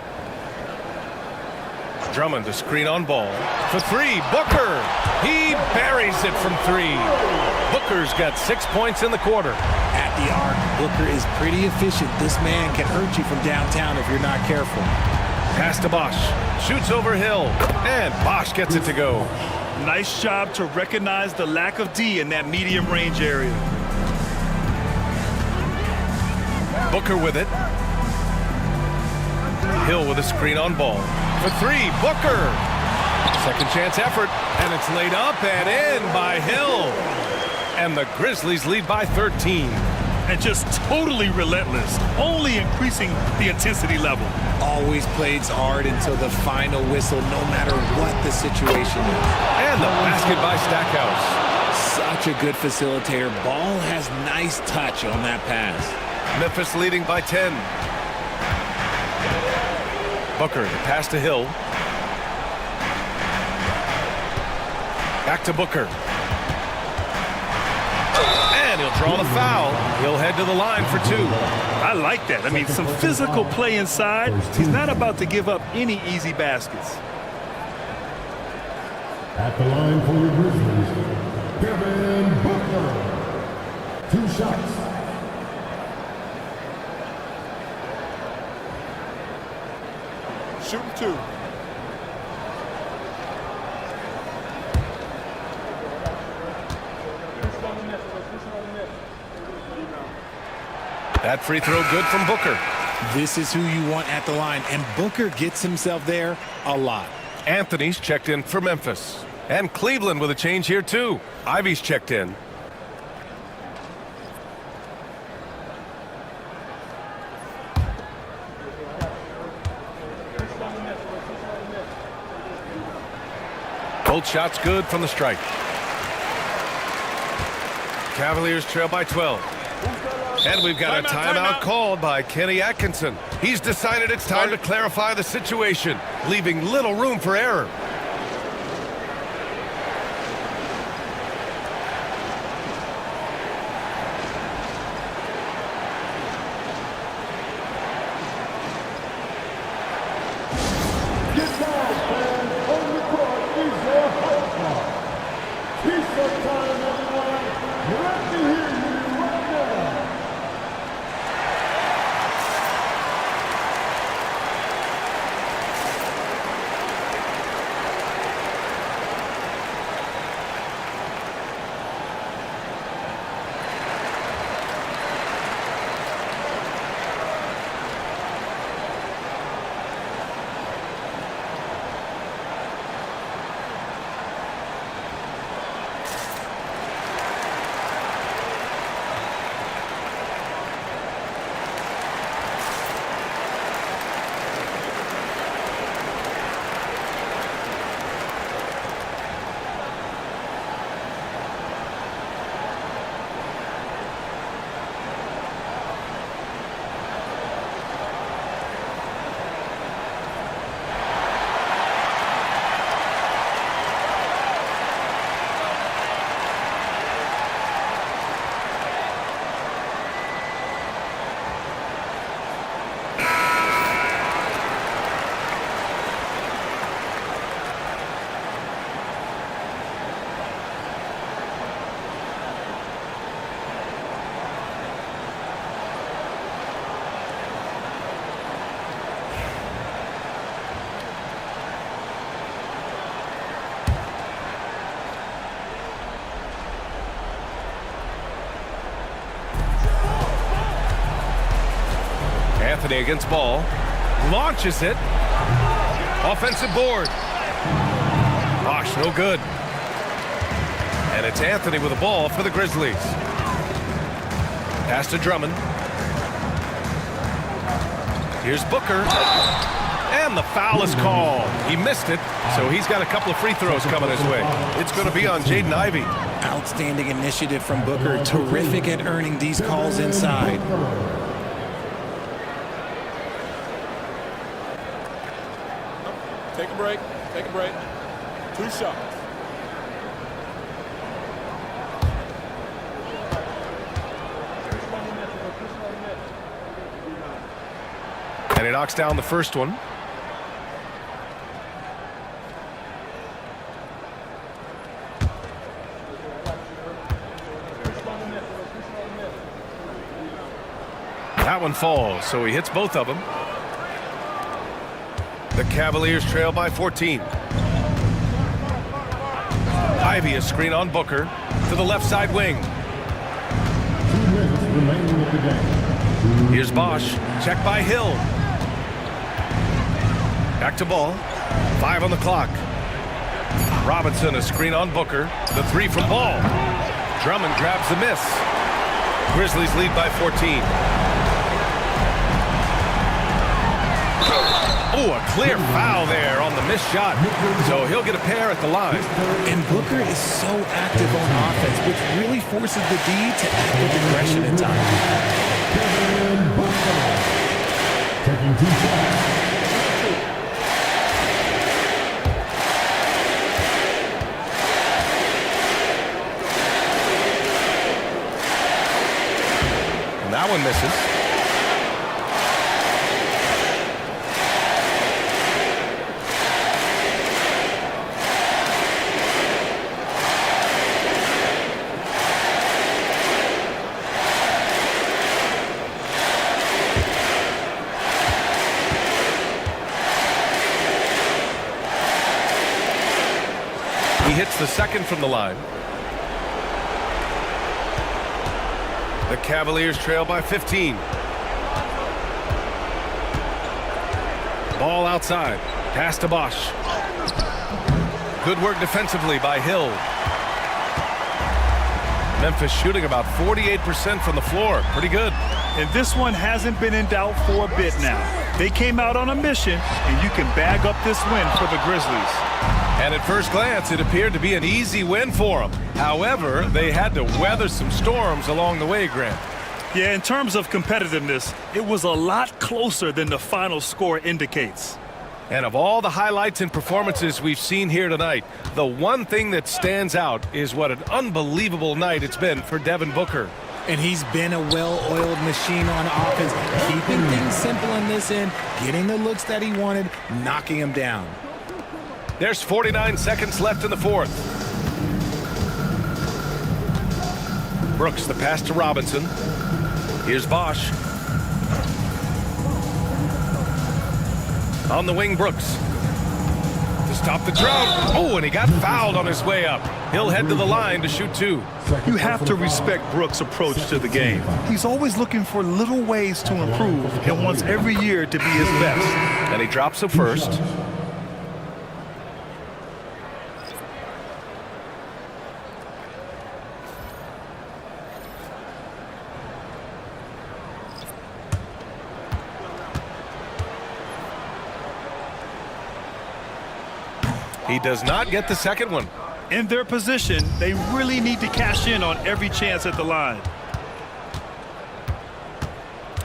Speaker 12: Drummond to screen on Ball. For 3, Booker. He buries it from 3. Booker's got 6 points in the quarter.
Speaker 19: At the arc, Booker is pretty efficient. This man can hurt you from downtown if you're not careful.
Speaker 12: Pass to Bosch. Shoots over Hill. And Bosch gets it to go.
Speaker 13: Nice job to recognize the lack of D in that medium range area.
Speaker 12: Booker with it. Hill with a screen on Ball. For 3, Booker. Second chance effort. And it's laid up and in by Hill. And the Grizzlies lead by 13.
Speaker 13: And just totally relentless, only increasing the intensity level.
Speaker 19: Always plays hard until the final whistle, no matter what the situation is.
Speaker 12: And the basket by Stackhouse.
Speaker 19: Such such a good facilitator. Ball has nice touch on that pass.
Speaker 12: Memphis leading by 10. Booker, the pass to Hill. Back to Booker. And he'll draw the foul. He'll head to the line for 2.
Speaker 13: I like that. I mean, some physical play inside. He's not about to give up any easy baskets.
Speaker 11: At the line for your Grizzlies, Devin Booker. 2 shots.
Speaker 7: Shooting 2.
Speaker 12: That free throw good from Booker.
Speaker 19: This is who you want at the line, and Booker gets himself there a lot.
Speaker 12: Anthony's checked in for Memphis. And Cleveland with a change here, too. Ivy's checked in. Both shots good from the strike. Cavaliers trail by 12. And we've got a timeout called by Kenny Atkinson. He's decided it's time to clarify the situation, leaving little room for error. Anthony against ball. Launches it. Offensive board. Bosh, no good. And it's Anthony with the ball for the Grizzlies. Pass to Drummond. Here's Booker. And the foul is called. He missed it, so he's got a couple of free throws coming his way. It's going to be on Jaden Ivey.
Speaker 19: Outstanding initiative from Booker. Terrific at earning these calls inside.
Speaker 7: Take a break. Take a break. 2 shots.
Speaker 12: And he knocks down the first one. That one falls, so he hits both of them. The Cavaliers trail by 14. Ivy a screen on Booker to the left side wing.
Speaker 11: 2 minutes remaining of the game.
Speaker 12: Here's Bosh. Check by Hill. Back to ball. 5 on the clock. Robinson a screen on Booker. The 3 from Ball. Drummond grabs the miss. Grizzlies lead by 14. Oh, a clear foul there on the missed shot. So he'll get a pair at the line.
Speaker 19: And Booker is so active on offense, which really forces the D to act with aggression at times.
Speaker 11: Kevin Booker. Taking 2 shots.
Speaker 12: And that one misses. He hits the second from the line. The Cavaliers trail by 15. Ball outside. Pass to Bosch. Good work defensively by Hill. Memphis shooting about 48% from the floor. Pretty good.
Speaker 13: And this one hasn't been in doubt for a bit now. They came out on a mission, and you can bag up this win for the Grizzlies.
Speaker 12: And at first glance, it appeared to be an easy win for them. However, they had to weather some storms along the way, Grant.
Speaker 13: Yeah, in terms of competitiveness, it was a lot closer than the final score indicates.
Speaker 12: And of all the highlights and performances we've seen here tonight, the one thing that stands out is what an unbelievable night it's been for Devin Booker.
Speaker 19: And he's been a well-oiled machine on offense, keeping things simple in this end, getting the looks that he wanted, knocking him down.
Speaker 12: There's 49 seconds left in the fourth. Brooks, the pass to Robinson. Here's Bosch. On the wing, Brooks. To stop the drought. Oh, and he got fouled on his way up. He'll head to the line to shoot 2.
Speaker 13: You have to respect Brooks' approach to the game. He's always looking for little ways to improve and wants every year to be his best.
Speaker 12: And he drops a first. He does not get the second one.
Speaker 13: In their position, they really need to cash in on every chance at the line.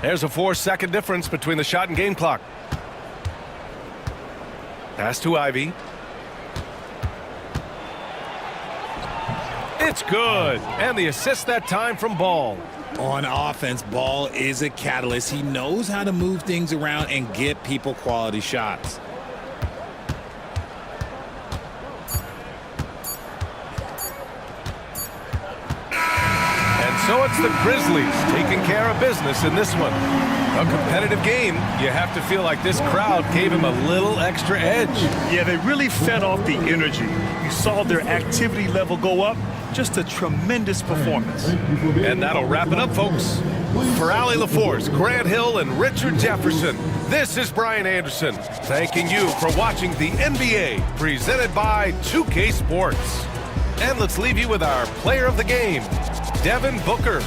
Speaker 12: There's a 4-second difference between the shot and game clock. Pass to Ivy. It's good. And the assist that time from Ball.
Speaker 19: On offense, Ball is a catalyst. He knows how to move things around and get people quality shots.
Speaker 12: So it's the Grizzlies taking care of business in this one. A competitive game. You have to feel like this crowd gave him a little extra edge.
Speaker 13: Yeah, they really fed off the energy. You saw their activity level go up. Just a tremendous performance.
Speaker 12: And that'll wrap it up, folks. For Allie LaForce, Grant Hill, and Richard Jefferson, this is Brian Anderson, thanking you for watching the NBA, presented by 2K Sports. And let's leave you with our player of the game, Devin Booker.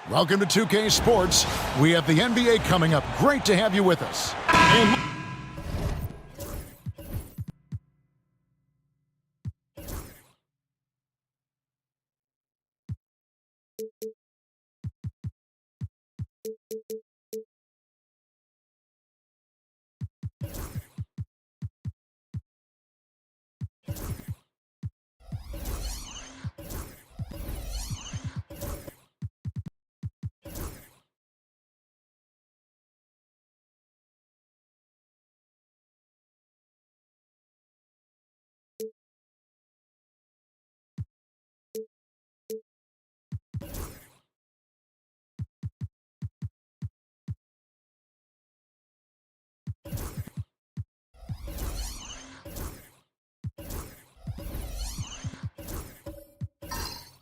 Speaker 2: Welcome to 2K Sports. We have the NBA coming up. Great to have you with us.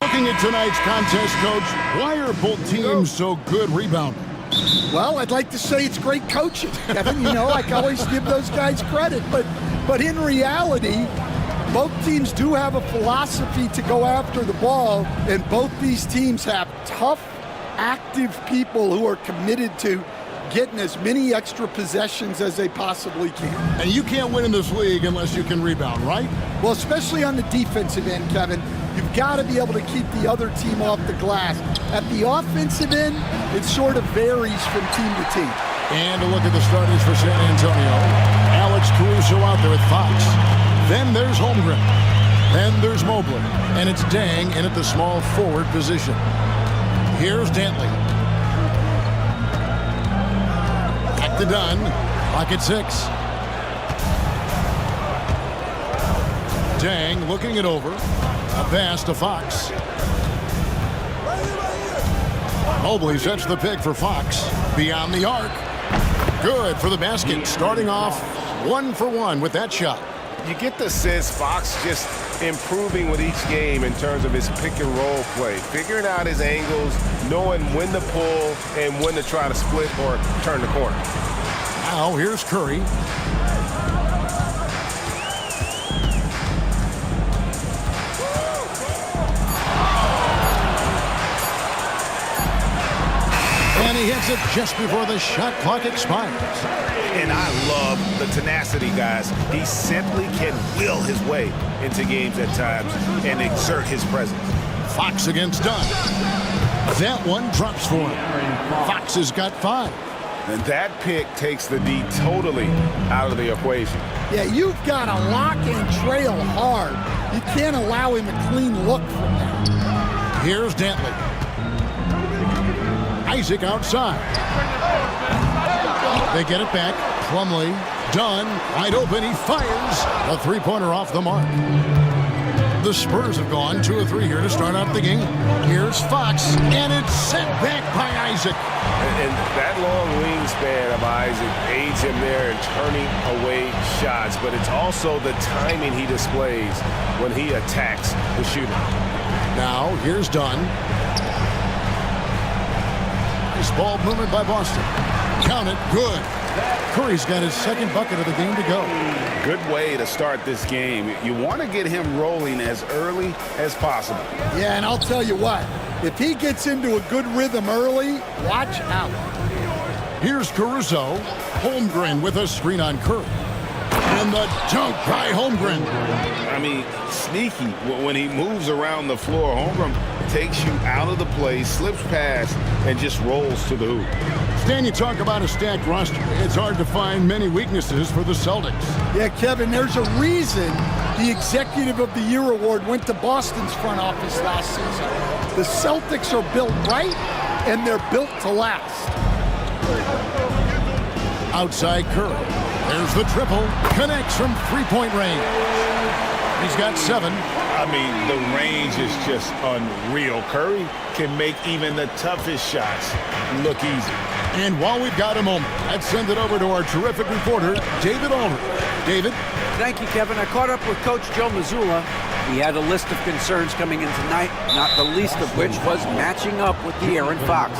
Speaker 2: Looking at tonight's contest, Coach, why are both teams so good rebounding?
Speaker 5: Well, I'd like to say it's great coaching, Kevin. You know, I can always give those guys credit. But in reality, both teams do have a philosophy to go after the ball, and both these teams have tough, active people who are committed to getting as many extra possessions as they possibly can.
Speaker 2: And you can't win in this league unless you can rebound, right?
Speaker 5: Well, especially on the defensive end, Kevin. You've got to be able to keep the other team off the glass. At the offensive end, it sort of varies from team to team.
Speaker 2: And a look at the starters for San Antonio. Alex Caruso out there with Fox. Then there's Holmgren. Then there's Mobley. And it's Dang in at the small forward position. Here's Dantley. Back to Dunn. Clock at 6. Dang looking it over. A pass to Fox. Mobley sets the pick for Fox. Beyond the arc. Good for the basket. Starting off 1 for 1 with that shot.
Speaker 10: You get the sense Fox just improving with each game in terms of his pick and roll play. Figuring out his angles, knowing when to pull and when to try to split or turn the corner.
Speaker 2: Now here's Curry. And he hits it just before the shot clock expires.
Speaker 10: And I love the tenacity, guys. He simply can will his way into games at times and exert his presence.
Speaker 2: Fox against Dunn. That one drops for him. Fox has got 5.
Speaker 10: And that pick takes the D totally out of the equation.
Speaker 5: Yeah, you've got to lock and trail hard. You can't allow him a clean look from that.
Speaker 2: Here's Dantley. Isaac outside. They get it back. Plumlee, Dunn, wide open. He fires. A three-pointer off the mark. The Spurs have gone 2 of 3 here to start out the game. Here's Fox, and it's sent back by Isaac.
Speaker 10: And that long wingspan of Isaac aids him there in turning away shots, but it's also the timing he displays when he attacks the shooter.
Speaker 2: Now, here's Dunn. Nice ball movement by Boston. Count it, good. Curry's got his second bucket of the game to go.
Speaker 10: Good way to start this game. You want to get him rolling as early as possible.
Speaker 5: Yeah, and I'll tell you what, if he gets into a good rhythm early, watch out.
Speaker 2: Here's Caruso. Holmgren with a screen on Curry. And the dunk by Holmgren.
Speaker 10: I mean, sneaky. When he moves around the floor, Holmgren takes you out of the play, slips past, and just rolls to the hoop.
Speaker 2: Stan, you talk about a stacked roster. It's hard to find many weaknesses for the Celtics.
Speaker 5: Yeah, Kevin, there's a reason the Executive of the Year award went to Boston's front office last season. The Celtics are built right, and they're built to last.
Speaker 2: Outside Curry. There's the triple. Connects from three-point range. He's got 7.
Speaker 10: I mean, the range is just unreal. Curry can make even the toughest shots look easy.
Speaker 2: And while we've got a moment, let's send it over to our terrific reporter, David Aldridge. David?
Speaker 6: Thank you, Kevin. I caught up with Coach Joe Mazzulla. He had a list of concerns coming in tonight, not the least of which was matching up with De'Aaron Fox.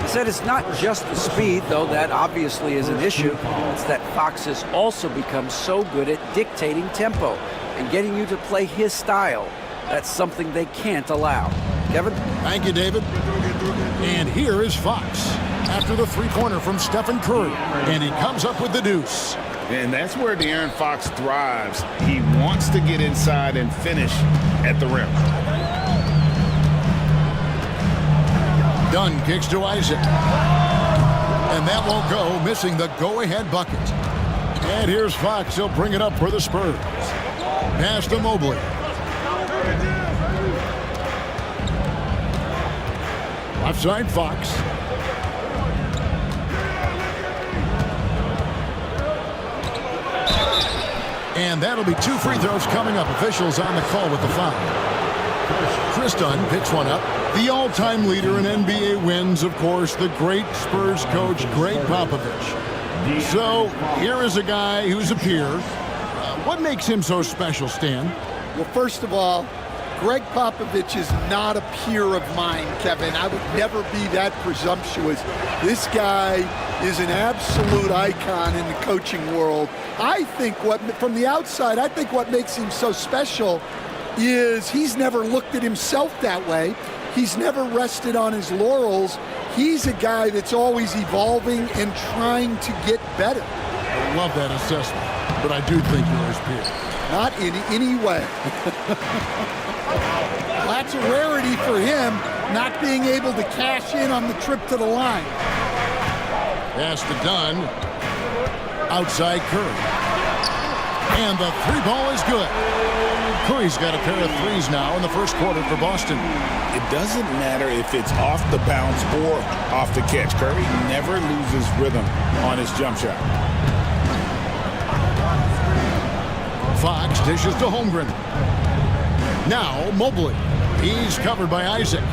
Speaker 6: He said it's not just the speed, though that obviously is an issue. It's that Fox has also become so good at dictating tempo and getting you to play his style. That's something they can't allow. Kevin?
Speaker 2: Thank you, David. And here is Fox after the three-pointer from Stephen Curry. And he comes up with the deuce.
Speaker 10: And that's where De'Aaron Fox thrives. He wants to get inside and finish at the rim.
Speaker 2: Dunn kicks to Isaac. And that won't go, missing the go-ahead bucket. And here's Fox. He'll bring it up for the Spurs. Pass to Mobley. Left side, Fox. And that'll be 2 free throws coming up. Officials on the call with the foul. Chris Dunn picks one up. The all-time leader in NBA wins, of course, the great Spurs coach, Greg Popovich. So here is a guy who's a peer. What makes him so special, Stan?
Speaker 5: Well, first of all, Greg Popovich is not a peer of mine, Kevin. I would never be that presumptuous. This guy is an absolute icon in the coaching world. I think from the outside, I think what makes him so special is he's never looked at himself that way. He's never rested on his laurels, He's a guy that's always evolving and trying to get better.
Speaker 2: I love that assessment, but I do think you're his peer.
Speaker 5: Not in any way. That's a rarity for him, not being able to cash in on the trip to the line.
Speaker 2: Pass to Dunn. Outside Curry. And the three ball is good. Curry's got a pair of threes now in the first quarter for Boston.
Speaker 3: It doesn't matter if it's off the bounce or off the catch. Curry never loses rhythm on his jump shot.
Speaker 2: Fox dishes to Holmgren. Now Mobley. He's covered by Isaac.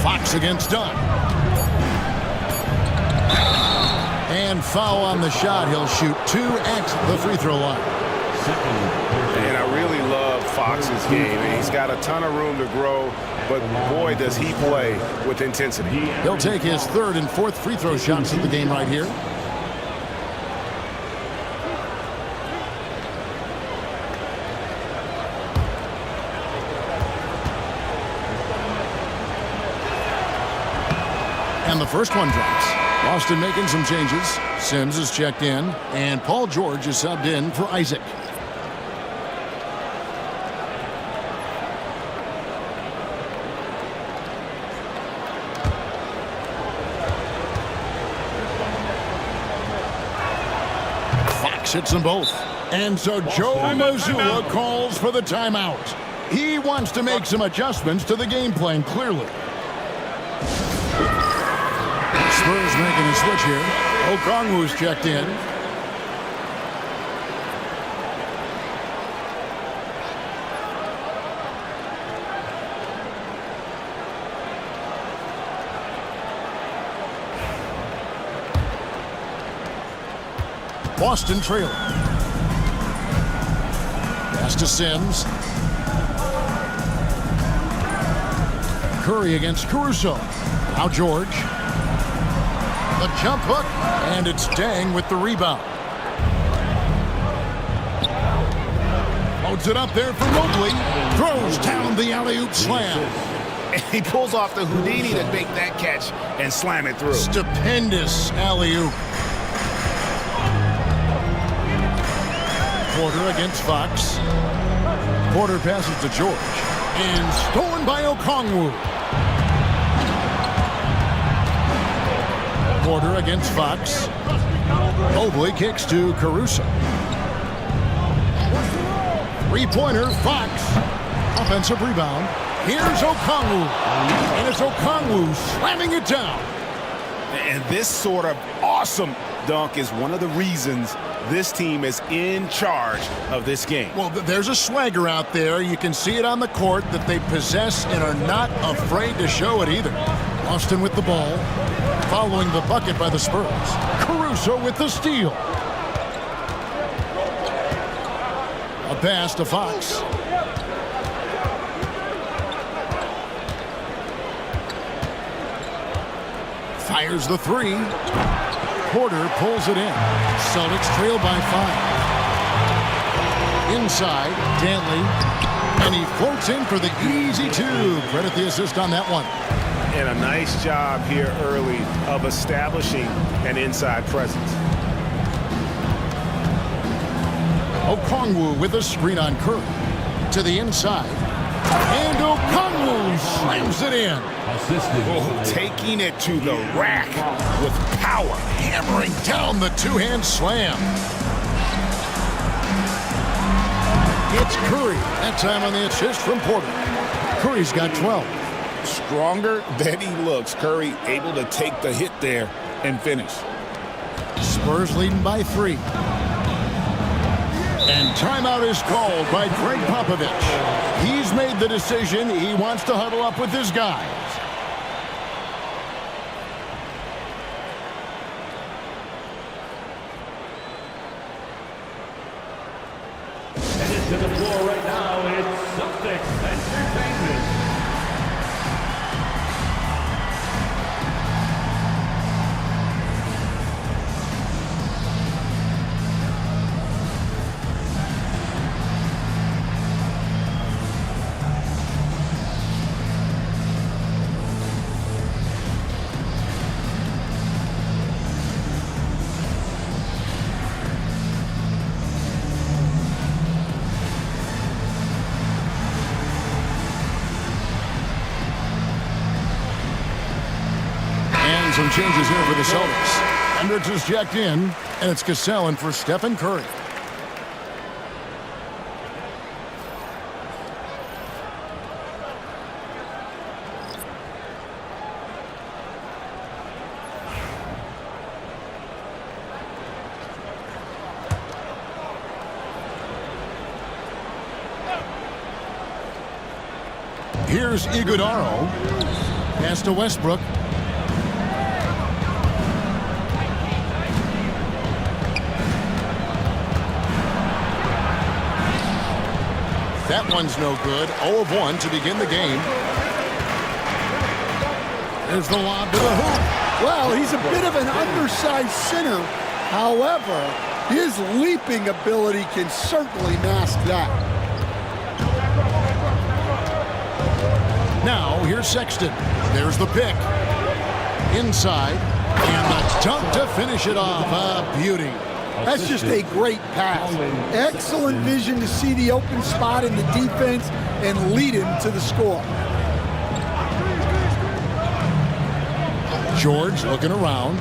Speaker 2: Fox against Dunn. And foul on the shot. He'll shoot 2 at the free throw line.
Speaker 4: And I really love Fox's game. He's got a ton of room to grow, but boy, does he play with intensity.
Speaker 2: He'll take his third and fourth free throw shots of the game right here. And the first one drops. Boston making some changes. Sims is checked in, and Paul George is subbed in for Isaac. Fox hits them both. And so Joe Mazzulla calls for the timeout. He wants to make some adjustments to the game plan, clearly. Spurs making a switch here. Okongwu's checked in. Boston trailing. Pass to Sims. Curry against Caruso. Now George. The jump hook, and it's Deng with the rebound. Loads it up there for Mobley. Throws down the alley-oop slam.
Speaker 4: He pulls off the Houdini to make that catch and slam it through.
Speaker 2: Stupendous alley-oop. Porter against Fox. Porter passes to George. And stolen by Okongwu. Porter against Fox. Mobley kicks to Caruso. Three-pointer, Fox. Offensive rebound. Here's Okongwu. And it's Okongwu slamming it down.
Speaker 4: And this sort of awesome dunk is one of the reasons this team is in charge of this game.
Speaker 2: Well, there's a swagger out there. You can see it on the court that they possess and are not afraid to show it either. Boston with the ball. Following the bucket by the Spurs. Caruso with the steal. A pass to Fox. Fires the three. Porter pulls it in. Celtics trail by 5. Inside, Dantley. And he floats in for the easy two. Credit the assist on that one.
Speaker 4: And a nice job here early of establishing an inside presence.
Speaker 2: Okongwu with a screen on Curry. To the inside. And Okongwu slams it in.
Speaker 4: Taking it to the rack with power.
Speaker 2: Hammering down the two-hand slam. It's Curry. That time on the assist from Porter. Curry's got 12.
Speaker 3: Stronger than he looks. Curry able to take the hit there and finish.
Speaker 2: Spurs leading by 3. And timeout is called by Greg Popovich. He's made the decision. He wants to huddle up with his guys.
Speaker 11: Headed to the floor right now, it's Celtics Entertainment.
Speaker 2: changes here for the Celtics. Hendricks is checked in, and it's Cassell in for Stephen Curry. Here's Iguodaro. Pass to Westbrook. That one's no good. 0 of 1 to begin the game. There's the lob to the hoop.
Speaker 5: Well, he's a bit of an undersized center. However, his leaping ability can certainly mask that.
Speaker 2: Now, here's Sexton. There's the pick. Inside. And the dunk to finish it off. A beauty.
Speaker 5: That's just a great pass. Excellent vision to see the open spot in the defense and lead him to the score.
Speaker 2: George looking around.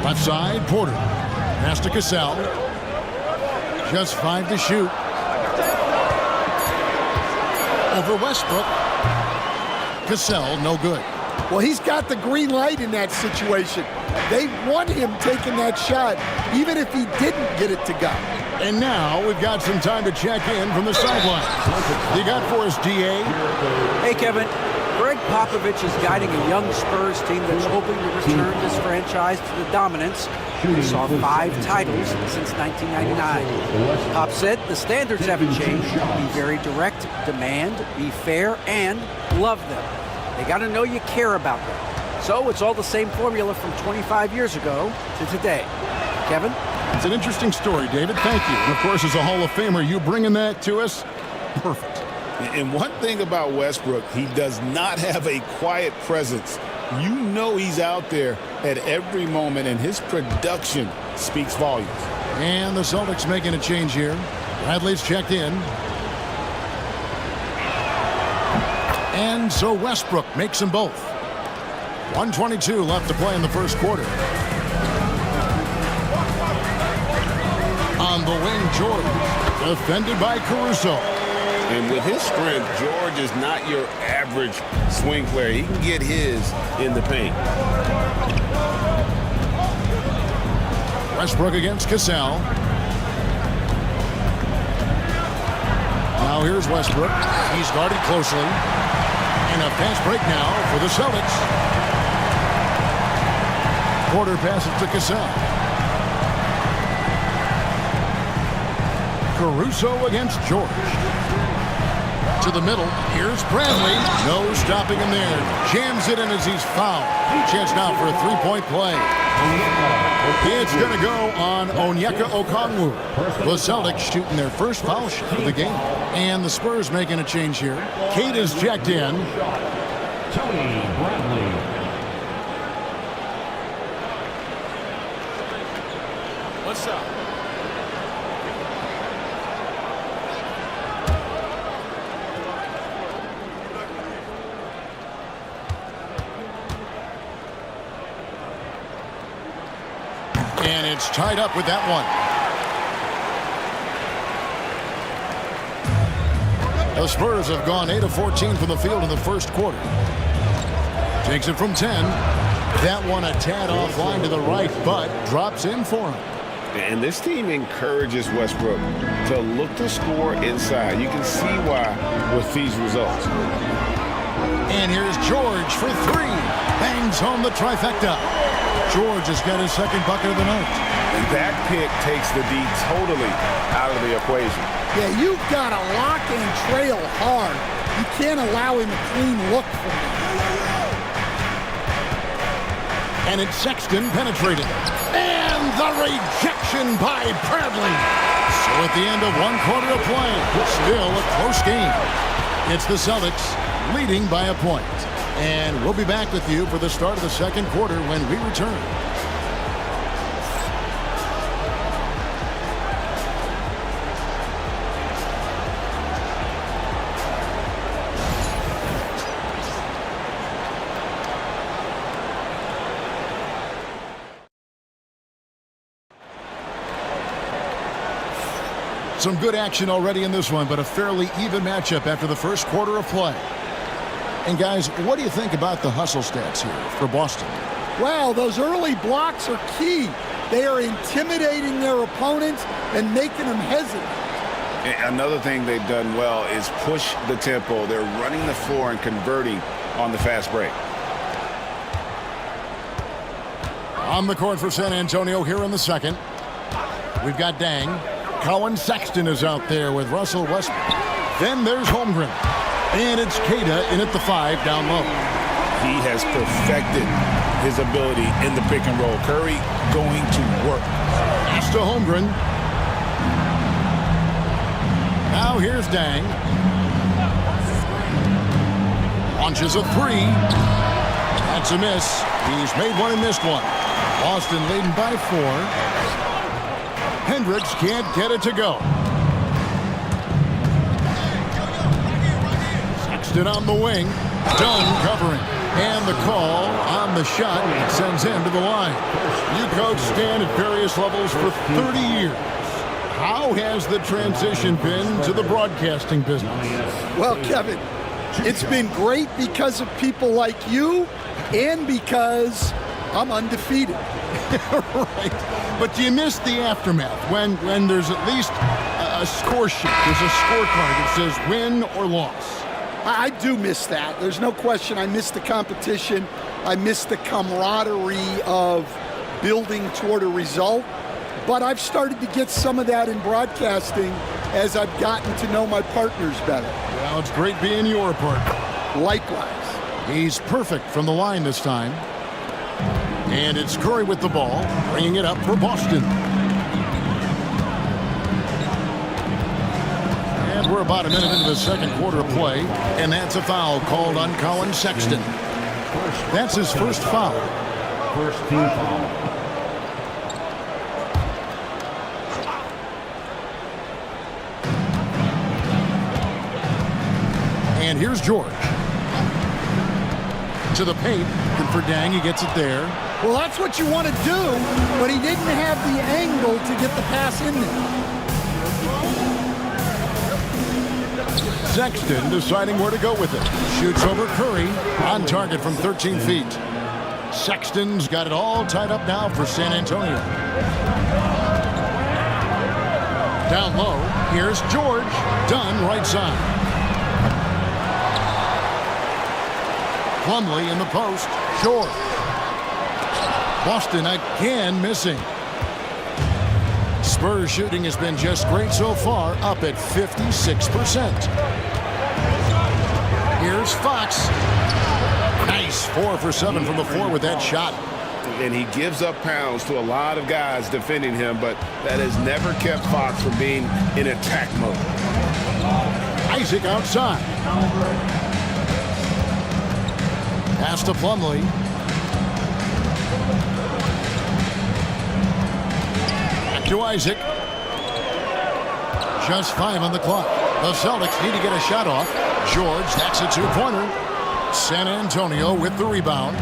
Speaker 2: Left side, Porter. Pass to Cassell. Just 5 to shoot. Over Westbrook. Cassell, no good.
Speaker 5: Well, he's got the green light in that situation. They want him taking that shot, even if he didn't get it to go.
Speaker 2: And now we've got some time to check in from the sideline. You got for us, DA?
Speaker 6: Hey, Kevin. Greg Popovich is guiding a young Spurs team that's hoping to return this franchise to the dominance. We saw 5 titles since 1999. Pop said the standards haven't changed. Be very direct, demand, be fair, and love them. They got to know you care about them. So it's all the same formula from 25 years ago to today. Kevin?
Speaker 2: It's an interesting story, David. Thank you. And, of course, as a Hall of Famer, you bringing that to us? Perfect.
Speaker 3: And one thing about Westbrook, he does not have a quiet presence. You know he's out there at every moment, and his production speaks volumes.
Speaker 2: And the Celtics making a change here. Bradley's checked in. And so Westbrook makes them both. 1:22 left to play in the first quarter. On the wing, George. Defended by Caruso.
Speaker 3: And with his strength, George is not your average swing player. He can get his in the paint.
Speaker 2: Westbrook against Cassell. Now here's Westbrook. He's guarded closely. And a fast break now for the Celtics. Porter passes to Cassell. Caruso against George. To the middle. Here's Bradley. No stopping him there. Jams it in as he's fouled. Chance now for a three-point play. It's going to go on Onyeka Okongwu. The Celtics shooting their first foul shot of the game. And the Spurs making a change here. Kate is checked in.
Speaker 11: Tony Bradley.
Speaker 7: What's up?
Speaker 2: And it's tied up with that one. The Spurs have gone 8 of 14 from the field in the first quarter. Takes it from 10. That one a tad offline to the right, but drops in for him.
Speaker 3: And this team encourages Westbrook to look to score inside. You can see why with these results.
Speaker 2: And here's George for 3. Bangs home the trifecta. George has got his second bucket of the night.
Speaker 3: And that pick takes the D totally out of the equation.
Speaker 5: Yeah, you've got to lock and trail hard. You can't allow him a clean look for him.
Speaker 2: And it's Sexton penetrating. And the rejection by Bradley. So at the end of 1 quarter of play, still a close game. It's the Celtics leading by a point. And we'll be back with you for the start of the second quarter when we return. Some good action already in this one, but a fairly even matchup after the first quarter of play. And guys, what do you think about the hustle stats here for Boston?
Speaker 5: Well, those early blocks are key. They are intimidating their opponents and making them hesitate.
Speaker 10: Another thing they've done well is push the tempo. They're running the floor and converting on the fast break.
Speaker 2: On the court for San Antonio here in the second. We've got Dang. Colin Sexton is out there with Russell Westbrook. Then there's Holmgren. And it's Queta in at the 5 down low.
Speaker 3: He has perfected his ability in the pick and roll. Curry going to work.
Speaker 2: Pass to Holmgren. Now here's Dang. Launches a 3. That's a miss. He's made one and missed one. Boston leading by 4. Hendricks can't get it to go. Sexton on the wing. Dunn covering. And the call on the shot sends him to the line. You coach Stan at various levels for 30 years. How has the transition been to the broadcasting business?
Speaker 5: Well, Kevin, it's been great because of people like you and because I'm undefeated.
Speaker 2: Right. But do you miss the aftermath when there's at least a score sheet? There's a scorecard that says win or loss.
Speaker 5: I do miss that. There's no question. I miss the competition. I miss the camaraderie of building toward a result. But I've started to get some of that in broadcasting as I've gotten to know my partners better.
Speaker 2: Well, it's great being your partner.
Speaker 5: Likewise.
Speaker 2: He's perfect from the line this time. And it's Curry with the ball, bringing it up for Boston. And we're about a minute into the second quarter of play, and that's a foul called on Colin Sexton. That's his first foul.
Speaker 11: First team foul.
Speaker 2: And here's George. To the paint. Good for Dang. He gets it there.
Speaker 5: Well, that's what you want to do, but he didn't have the angle to get the pass in there.
Speaker 2: Sexton deciding where to go with it. Shoots over Curry. On target from 13 feet. Sexton's got it all tied up now for San Antonio. Down low. Here's George. Dunn right side. Plumlee in the post. Short. Boston again missing. Spurs shooting has been just great so far, up at 56%. Here's Fox. Nice 4 for 7 from the floor with that shot.
Speaker 10: And he gives up pounds to a lot of guys defending him, but that has never kept Fox from being in attack mode.
Speaker 2: Isaac outside. Pass to Plumlee. Back to Isaac. Just 5 on the clock. The Celtics need to get a shot off. George, that's a 2-pointer. San Antonio with the rebound.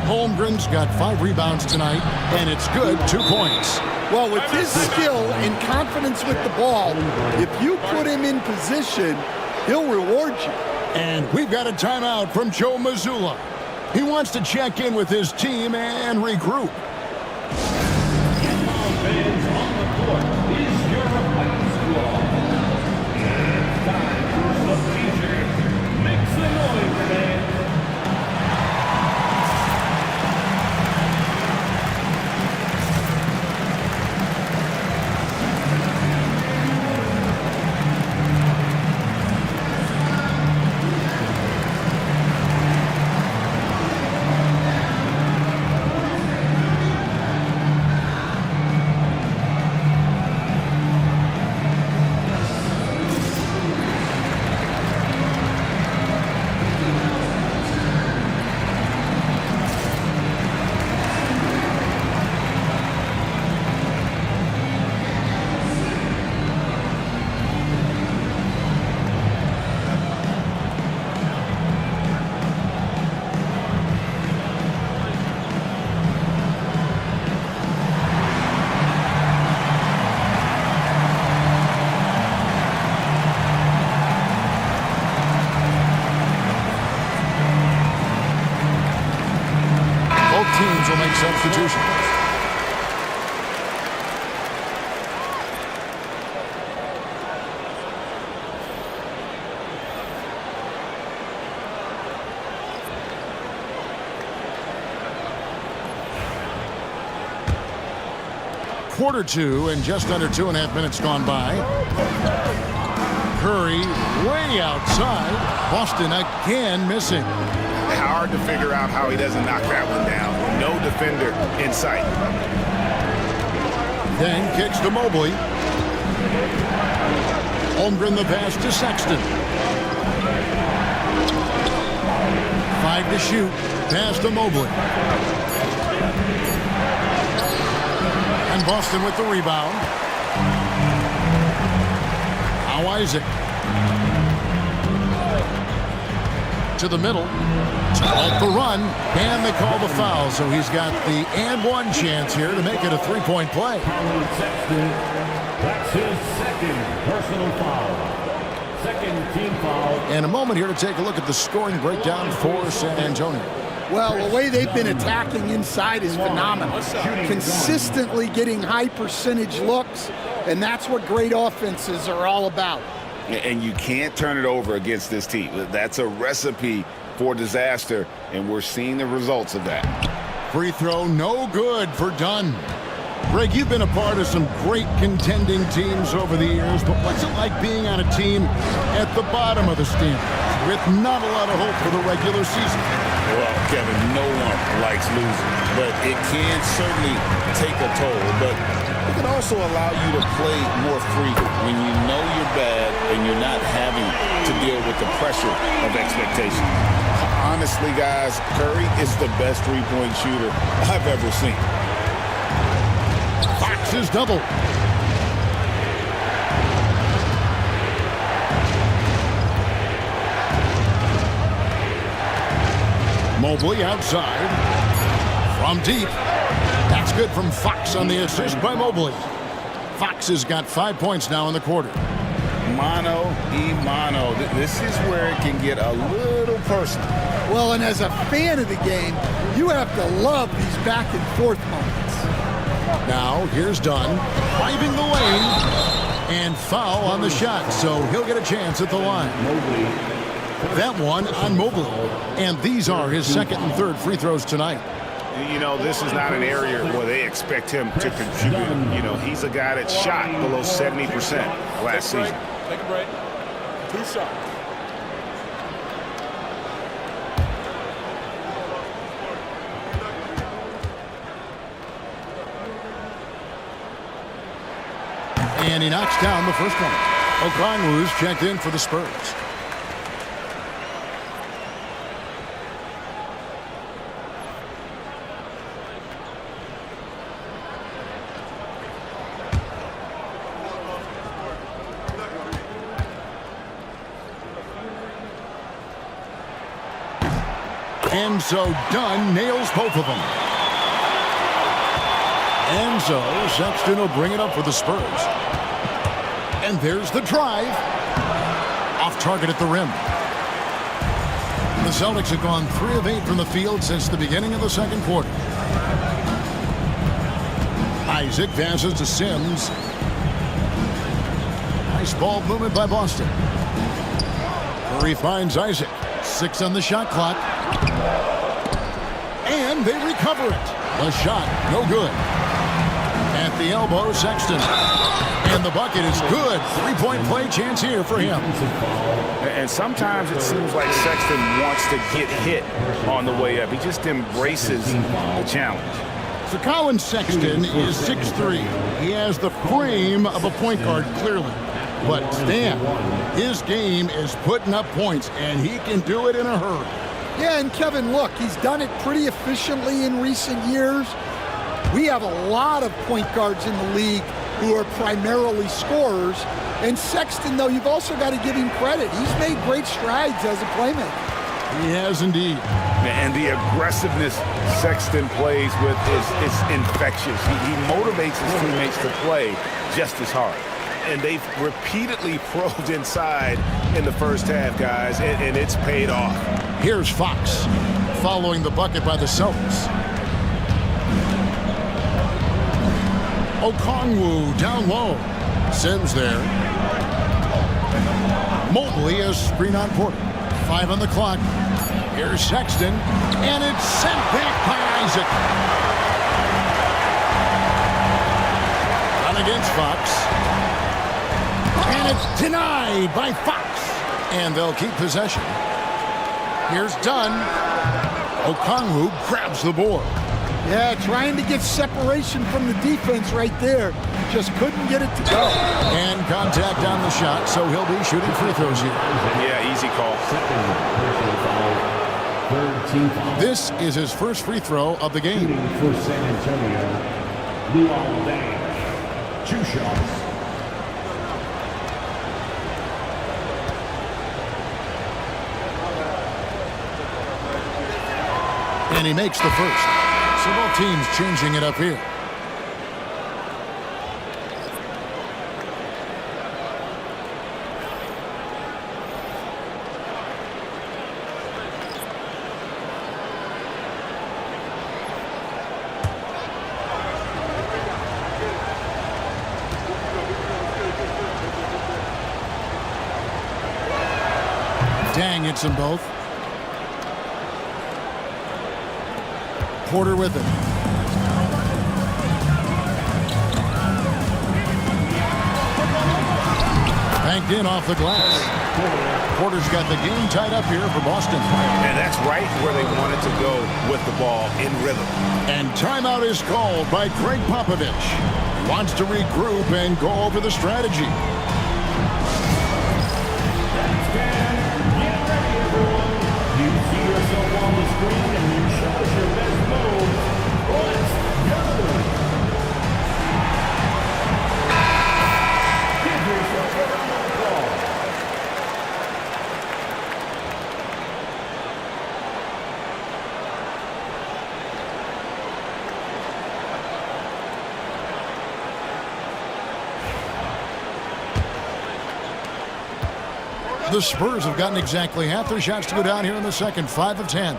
Speaker 2: Holmgren's got 5 rebounds tonight, and it's good, 2 points.
Speaker 5: Well, with his skill and confidence with the ball, if you put him in position, he'll reward you.
Speaker 2: And we've got a timeout from Joe Mazzulla. He wants to check in with his team and regroup.
Speaker 11: Fans on the court is your high squad. Time for some feature. Make some noise, man.
Speaker 2: make substitutions. Quarter two and just under 2.5 minutes gone by. Curry way outside. Boston again missing.
Speaker 10: Hard to figure out how he doesn't knock that one down. No defender in sight.
Speaker 2: Then kicks to Mobley. Holmgren the pass to Sexton. 5 to shoot. Pass to Mobley. And Boston with the rebound. Now Isaac. To the middle. To help the run. And they call the foul. So he's got the and one chance here to make it a three-point play.
Speaker 11: That's his second personal foul. Second team foul.
Speaker 2: And a moment here to take a look at the scoring breakdown for San Antonio.
Speaker 5: Well, the way they've been attacking inside is phenomenal. Consistently getting high percentage looks, and that's what great offenses are all about.
Speaker 10: And you can't turn it over against this team. That's a recipe for disaster, and we're seeing the results of that.
Speaker 2: Free throw, no good for Dunn. Greg, you've been a part of some great contending teams over the years, but what's it like being on a team at the bottom of the standings with not a lot of hope for the regular season?
Speaker 3: Well, Kevin, no one likes losing, but it can certainly take a toll. But it can also allow you to play more freely when you know you're bad and you're not having to deal with the pressure of expectation. Honestly, guys, Curry is the best three-point shooter I've ever seen.
Speaker 2: Fox is double. Mobley outside. From deep. That's good from Fox on the assist by Mobley. Fox has got 5 points now in the quarter.
Speaker 3: Mano y mano. This is where it can get a little personal.
Speaker 5: Well, and as a fan of the game, you have to love these back and forth moments.
Speaker 2: Now, here's Dunn. Driving the lane. And foul on the shot, so he'll get a chance at the line. That one on Mobley. And these are his second and third free throws tonight.
Speaker 10: You know, this is not an area where they expect him to contribute. You know, he's a guy that shot below 70% last season.
Speaker 7: Take a break. 2 shots.
Speaker 2: And he knocks down the first one. Okongwu's checked in for the Spurs. Enzo Dunn nails both of them. Enzo, Sexton will bring it up for the Spurs. And there's the drive. Off target at the rim. The Celtics have gone 3 of 8 from the field since the beginning of the second quarter. Isaac passes to Sims. Nice ball movement by Boston. Curry finds Isaac. 6 on the shot clock. And they recover it. The shot, no good. At the elbow, Sexton. And the bucket is good. 3-point play chance here for him.
Speaker 10: And sometimes it seems like Sexton wants to get hit on the way up. He just embraces the challenge.
Speaker 2: So Colin Sexton is 6'3". He has the frame of a point guard, clearly. But Stan, his game is putting up points, and he can do it in a hurry.
Speaker 5: Yeah, and Kevin, look, he's done it pretty efficiently in recent years. We have a lot of point guards in the league who are primarily scorers. And Sexton, though, you've also got to give him credit. He's made great strides as a playmaker.
Speaker 2: He has indeed.
Speaker 10: And the aggressiveness Sexton plays with is infectious. He motivates his teammates to play just as hard. And they've repeatedly probed inside in the first half, guys, and it's paid off.
Speaker 2: Here's Fox following the bucket by the Celtics. Okongwu down low. Sims there. Mobley is screen on Porter. 5 on the clock. Here's Sexton. And it's sent back by Isaac. On against Fox. And it's denied by Fox. And they'll keep possession. Here's Dunn. Okongwu grabs the board.
Speaker 5: Yeah, trying to get separation from the defense right there. Just couldn't get it to go.
Speaker 2: And contact on the shot, so he'll be shooting free throws here.
Speaker 4: Yeah, easy call.
Speaker 2: This is his first free throw of the game.
Speaker 11: For San Antonio, Luol Deng. 2 shots.
Speaker 2: And he makes the first. So both teams changing it up here. Dang hits them both. Porter with it. Banked in off the glass. Porter's got the game tied up here for Boston.
Speaker 4: And that's right where they wanted to go with the ball, in rhythm.
Speaker 2: And timeout is called by Greg Popovich. Wants to regroup and go over the strategy.
Speaker 11: You see yourself on the screen and you show us your best moves. Let's go! Give yourself a round of applause.
Speaker 2: The Spurs have gotten exactly half their shots to go down here in the second. 5 of 10.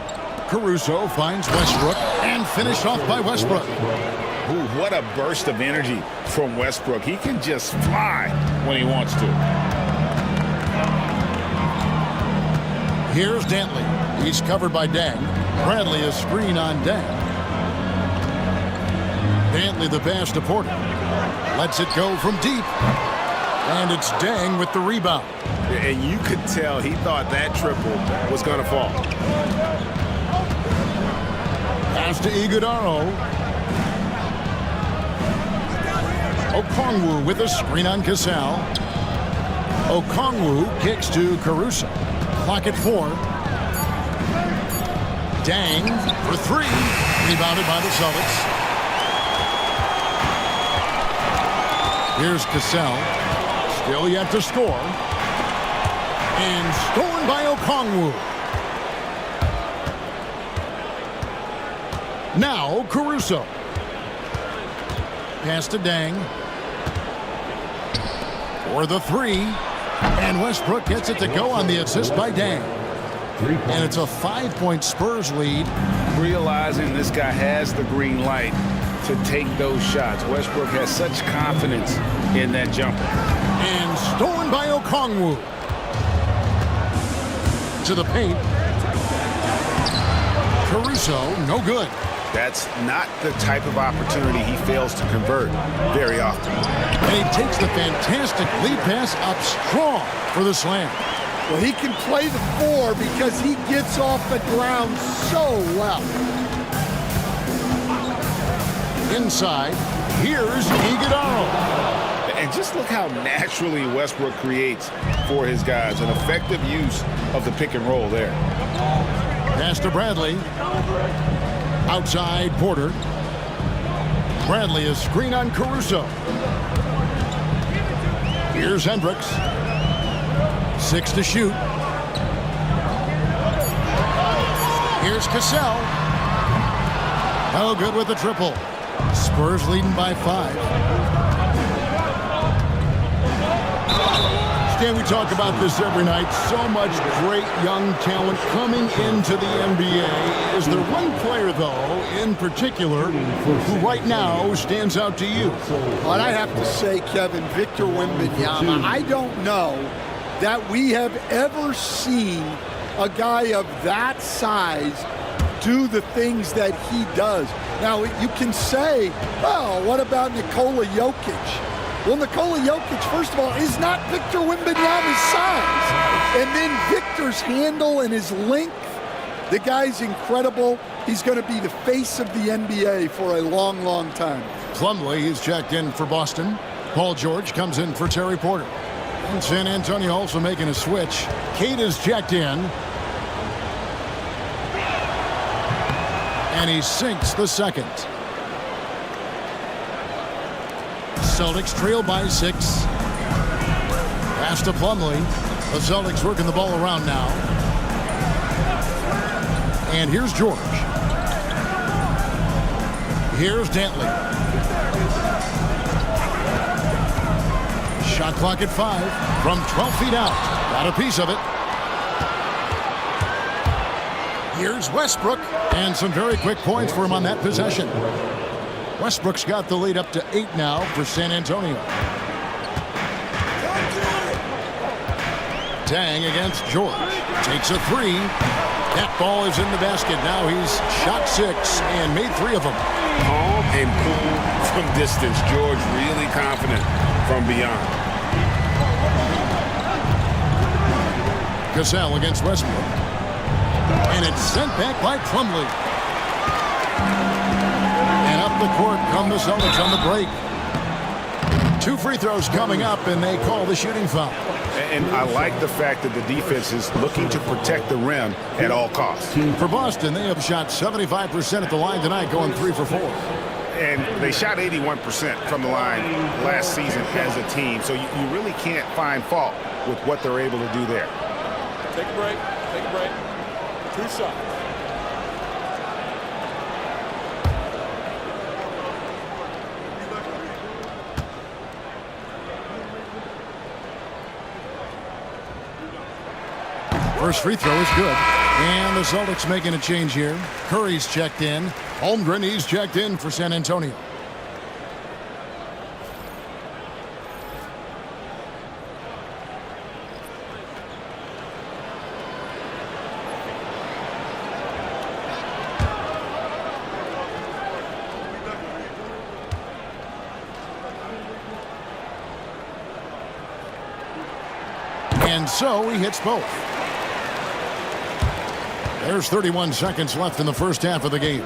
Speaker 2: Caruso finds Westbrook and finished off by Westbrook.
Speaker 4: Ooh, what a burst of energy from Westbrook. He can just fly when he wants to.
Speaker 2: Here's Dantley. He's covered by Deng. Bradley is screen on Deng. Dantley the pass to Porter. Lets it go from deep. And it's Deng with the rebound.
Speaker 4: And you could tell he thought that triple was going to fall.
Speaker 2: Pass to Iguodala. Okongwu with a screen on Cassell. Okongwu kicks to Caruso. Clock at 4. Deng for 3. Rebounded by the Celtics. Here's Cassell. Still yet to score. And stolen by Okongwu. Now Caruso. Pass to Deng. For the 3. And Westbrook gets it to go on the assist by Deng. And it's a 5-point Spurs lead.
Speaker 4: Realizing this guy has the green light to take those shots. Westbrook has such confidence in that jumper.
Speaker 2: And stolen by Okongwu. To the paint. Caruso, no good.
Speaker 4: That's not the type of opportunity he fails to convert very often.
Speaker 2: And he takes the fantastic lead pass up strong for the slam.
Speaker 5: Well, he can play the 4 because he gets off the ground so well.
Speaker 2: Inside, here's Iguodala.
Speaker 4: And just look how naturally Westbrook creates for his guys. An effective use of the pick and roll there.
Speaker 2: Pass to Bradley. Outside Porter. Bradley is screen on Caruso. Here's Hendricks. 6 to shoot. Here's Cassell. Oh, good with the triple. Spurs leading by 5. Okay, we talk about this every night. So much great young talent coming into the NBA. Is there one player, though, in particular, who right now stands out to you?
Speaker 5: Well, I have to say, Kevin, Victor Wembanyama. I don't know that we have ever seen a guy of that size do the things that he does. Now, you can say, well, what about Nikola Jokic? Well, Nikola Jokic, first of all, is not Victor Wembanyama's size. And then Victor's handle and his length, the guy's incredible. He's going to be the face of the NBA for a long, long time.
Speaker 2: Plumlee is checked in for Boston. Paul George comes in for Terry Porter. And San Antonio also making a switch. Cade is checked in. And he sinks the second. Celtics trail by 6. Pass to Plumlee. The Celtics working the ball around now. And here's George. Here's Dantley. Shot clock at 5 from 12 feet out. Got a piece of it. Here's Westbrook. And some very quick points for him on that possession. Westbrook's got the lead up to 8 now for San Antonio. Tang against George. Takes a 3. That ball is in the basket. Now he's shot 6 and made 3 of them.
Speaker 9: Calm and cool from distance. George really confident from beyond.
Speaker 2: Cassell against Westbrook. And it's sent back by Plumlee. And up the court come the Celtics on the break. 2 free throws coming up, and they call the shooting foul.
Speaker 10: And I like the fact that the defense is looking to protect the rim at all costs.
Speaker 2: For Boston, they have shot 75% at the line tonight, going 3 for 4.
Speaker 10: And they shot 81% from the line last season as a team. So you really can't find fault with what they're able to do there.
Speaker 7: Take a break. Take a break. 2 shots.
Speaker 2: First free throw is good. And the Celtics making a change here. Curry's checked in. Holmgren, he's checked in for San Antonio. And so he hits both. There's 31 seconds left in the first half of the game.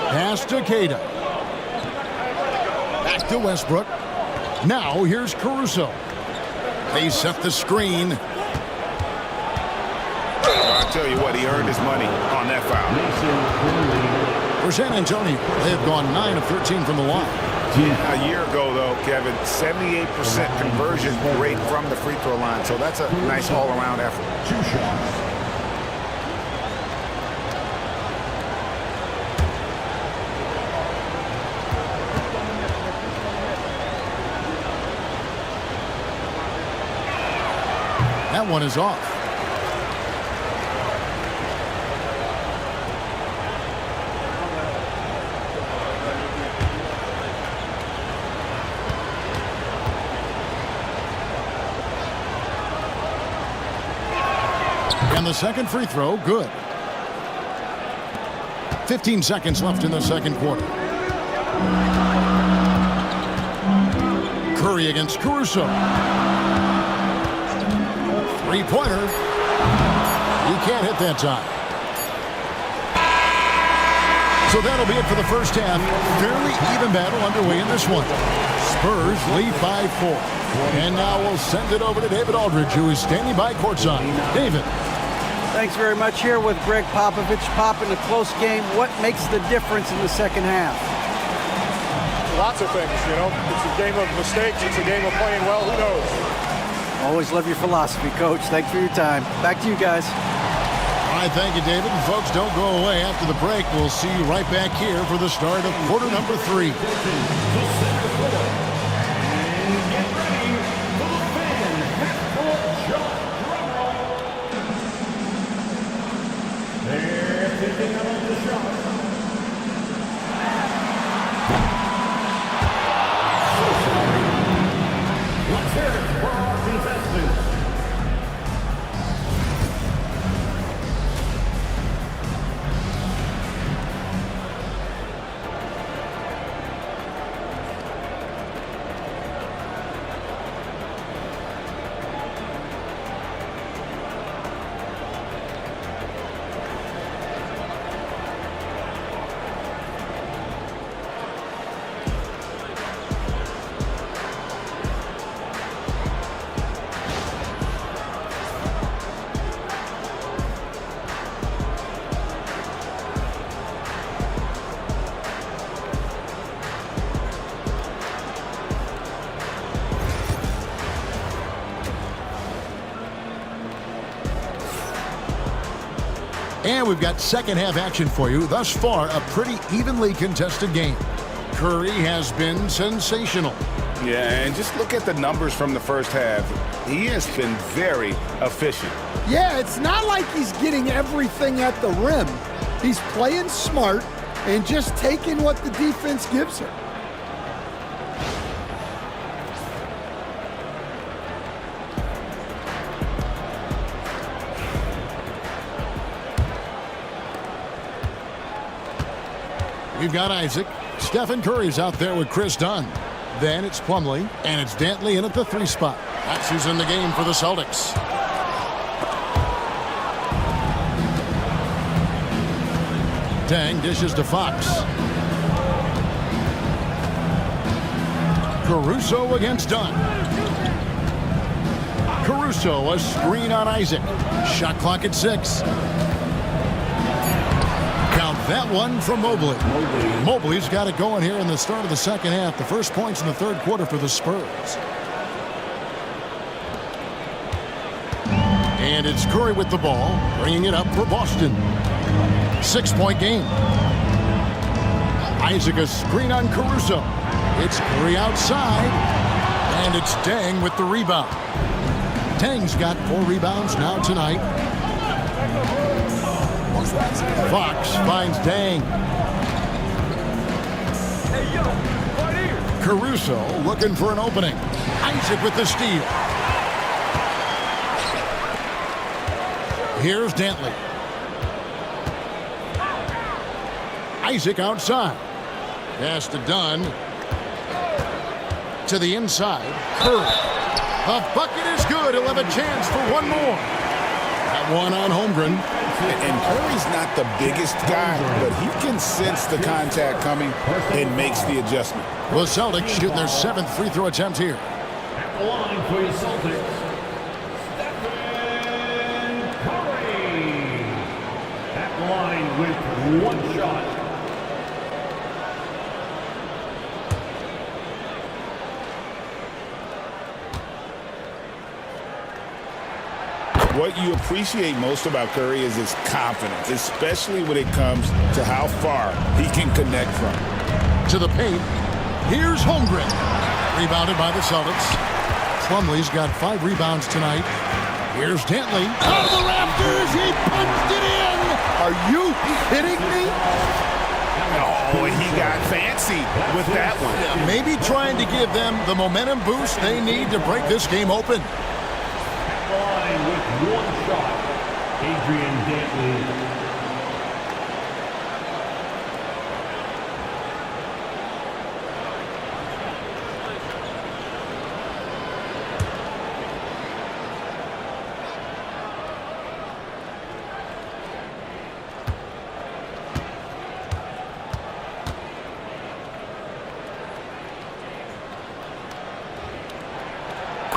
Speaker 2: Pass to Queta. Back to Westbrook. Now here's Caruso. They set the screen.
Speaker 10: I'll tell you what, he earned his money on that foul.
Speaker 2: For San Antonio, they have gone 9 of 13 from the line.
Speaker 10: A year ago, though, Kevin, 78% conversion rate from the free throw line. So that's a nice all-around effort.
Speaker 11: 2 shots.
Speaker 2: That one is off. And the second free throw, good. 15 seconds left in the second quarter. Curry against Caruso. Three-pointer. He can't hit that time. So that'll be it for the first half. Fairly even battle underway in this one. Spurs lead by 4. And now we'll send it over to David Aldridge, who is standing by courtside. David.
Speaker 6: Thanks very much. Here with Greg Popovich. Pop, in a close game, what makes the difference in the second half?
Speaker 7: Lots of things, you know. It's a game of mistakes. It's a game of playing well. Who knows?
Speaker 6: Always love your philosophy, Coach. Thanks for your time. Back to you guys.
Speaker 2: All right, thank you, David. And folks, don't go away. After the break, we'll see you right back here for the start of quarter number 3.
Speaker 11: Let's hear it for our contestants.
Speaker 2: And we've got second half action for you. Thus far, a pretty evenly contested game. Curry has been sensational.
Speaker 10: Yeah, and just look at the numbers from the first half. He has been very efficient.
Speaker 5: Yeah, it's not like he's getting everything at the rim. He's playing smart and just taking what the defense gives him.
Speaker 2: We've got Isaac. Stephen Curry's out there with Chris Dunn. Then it's Plumlee, and it's Dantley in at the 3 spot. That's who's in the game for the Celtics. Deng dishes to Fox. Caruso against Dunn. Caruso, a screen on Isaac. Shot clock at 6. That one from Mobley. Mobley's got it going here in the start of the second half. The first points in the third quarter for the Spurs. And it's Curry with the ball, bringing it up for Boston. 6-point game. Isaac a screen on Caruso. It's Curry outside, and it's Deng with the rebound. Deng's got 4 rebounds now tonight. Fox finds Deng. Caruso looking for an opening. Isaac with the steal. Here's Dantley. Isaac outside. Pass to Dunn. To the inside. Curry. The bucket is good. He'll have a chance for one more. That one on Holmgren.
Speaker 10: And Curry's not the biggest guy, but he can sense the contact coming and makes the adjustment.
Speaker 2: The Celtics shooting their 7th free throw attempt here.
Speaker 11: At the line for your Celtics, Stephen Curry. At the line with 1 shot.
Speaker 10: What you appreciate most about Curry is his confidence, especially when it comes to how far he can connect from.
Speaker 2: To the paint. Here's Holmgren. Rebounded by the Celtics. Plumlee's got 5 rebounds tonight. Here's Dantley. Out of the rafters. He punched it in.
Speaker 5: Are you kidding me?
Speaker 10: Oh, he got fancy with that one.
Speaker 2: Yeah, maybe trying to give them the momentum boost they need to break this game open.
Speaker 11: With 1 shot, Adrian Dantley.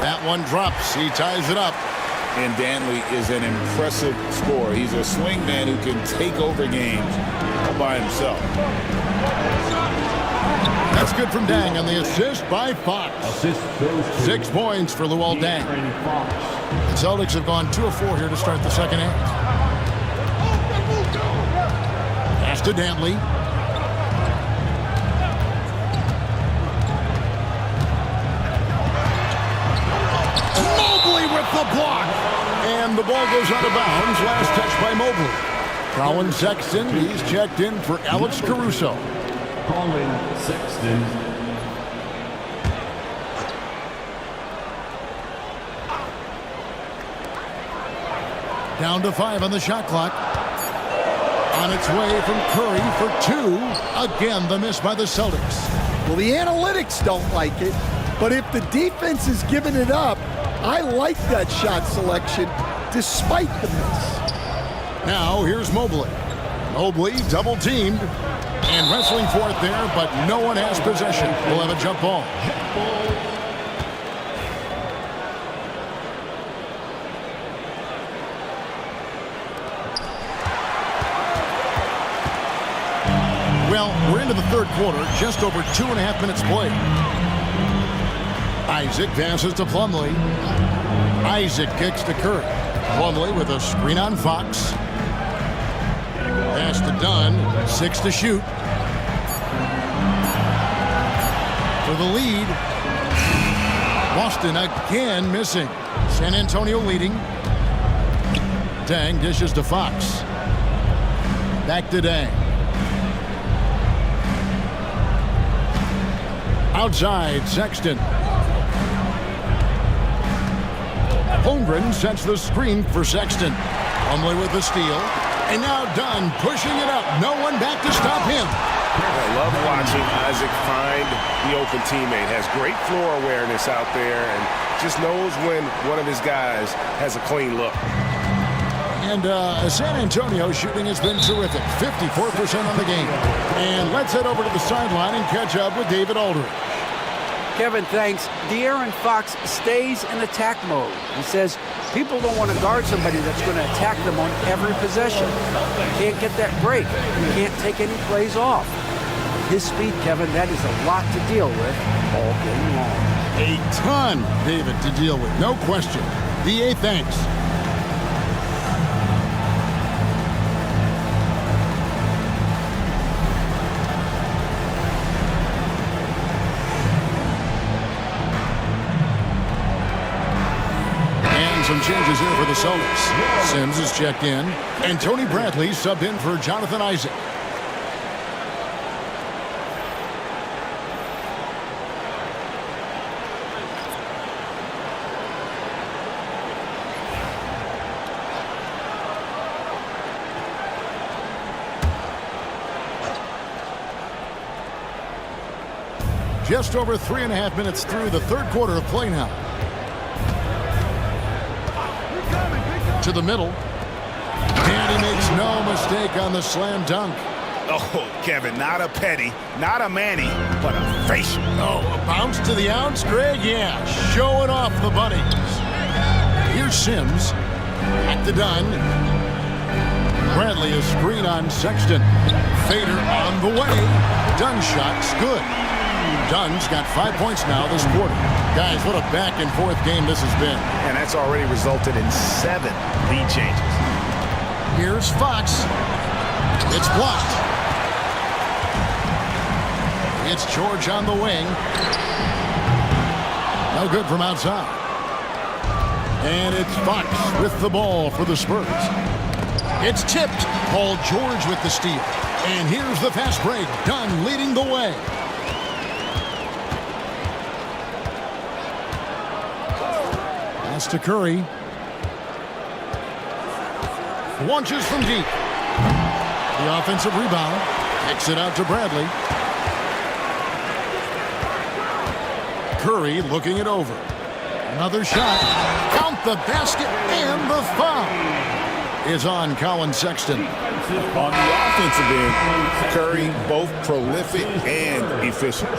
Speaker 2: That one drops. He ties it up.
Speaker 10: And Dantley is an impressive scorer. He's a swing man who can take over games all by himself.
Speaker 2: That's good from Deng on the assist by Fox. 6 points for Luol Deng. The Celtics have gone 2 of 4 here to start the second half. Pass to Dantley. Mobley with the block. And the ball goes out of bounds. Last touch by Mobley. Colin Sexton, he's checked in for Alex Caruso.
Speaker 11: Colin Sexton.
Speaker 2: Down to 5 on the shot clock. On its way from Curry for 2. Again, the miss by the Celtics.
Speaker 5: Well, the analytics don't like it, but if the defense is giving it up, I like that shot selection despite the miss.
Speaker 2: Now here's Mobley. Mobley double teamed and wrestling for it there, but no one has possession. We'll have a jump ball. Well, we're into the third quarter, just over 2.5 minutes played. Isaac passes to Plumlee. Isaac kicks to Curry. Plumlee with a screen on Fox. Pass to Dunn. 6 to shoot. For the lead. Boston again missing. San Antonio leading. Dang dishes to Fox. Back to Dang. Outside, Sexton. Holmgren sets the screen for Sexton. Plumlee with the steal. And now Dunn pushing it up. No one back to stop him.
Speaker 4: I love watching Isaac find the open teammate. Has great floor awareness out there and just knows when one of his guys has a clean look.
Speaker 2: And San Antonio shooting has been terrific. 54% on the game. And let's head over to the sideline and catch up with David Aldridge.
Speaker 6: Kevin, thanks. De'Aaron Fox stays in attack mode. He says people don't want to guard somebody that's going to attack them on every possession. You can't get that break. You can't take any plays off. His speed, Kevin, that is a lot to deal with all game long.
Speaker 2: A ton, David, to deal with. No question. DA, thanks. Some changes here for the Celtics. Sims is checked in, and Tony Bradley subbed in for Jonathan Isaac. Just over 3.5 minutes through the third quarter of play now. To the middle. And he makes no mistake on the slam dunk.
Speaker 10: Oh, Kevin, not a Petty, not a Manny, but a facial.
Speaker 2: Oh, a bounce to the outs, Greg? Yeah, showing off the bunnies. Here's Sims. Back to Dunn. Bradley a screen on Sexton. Fader on the way. Dunn shot's good. Dunn's got 5 points now this quarter. Guys, what a back-and-forth game this has been.
Speaker 10: And that's already resulted in 7 lead changes.
Speaker 2: Here's Fox. It's blocked. It's George on the wing. No good from outside. And it's Fox with the ball for the Spurs. It's tipped. Paul George with the steal. And here's the fast break. Dunn leading the way. Pass to Curry. Launches from deep. The offensive rebound. Kicks it out to Bradley. Curry looking it over. Another shot. Count the basket and the foul is on Colin Sexton.
Speaker 3: On the offensive end, Curry both prolific and efficient.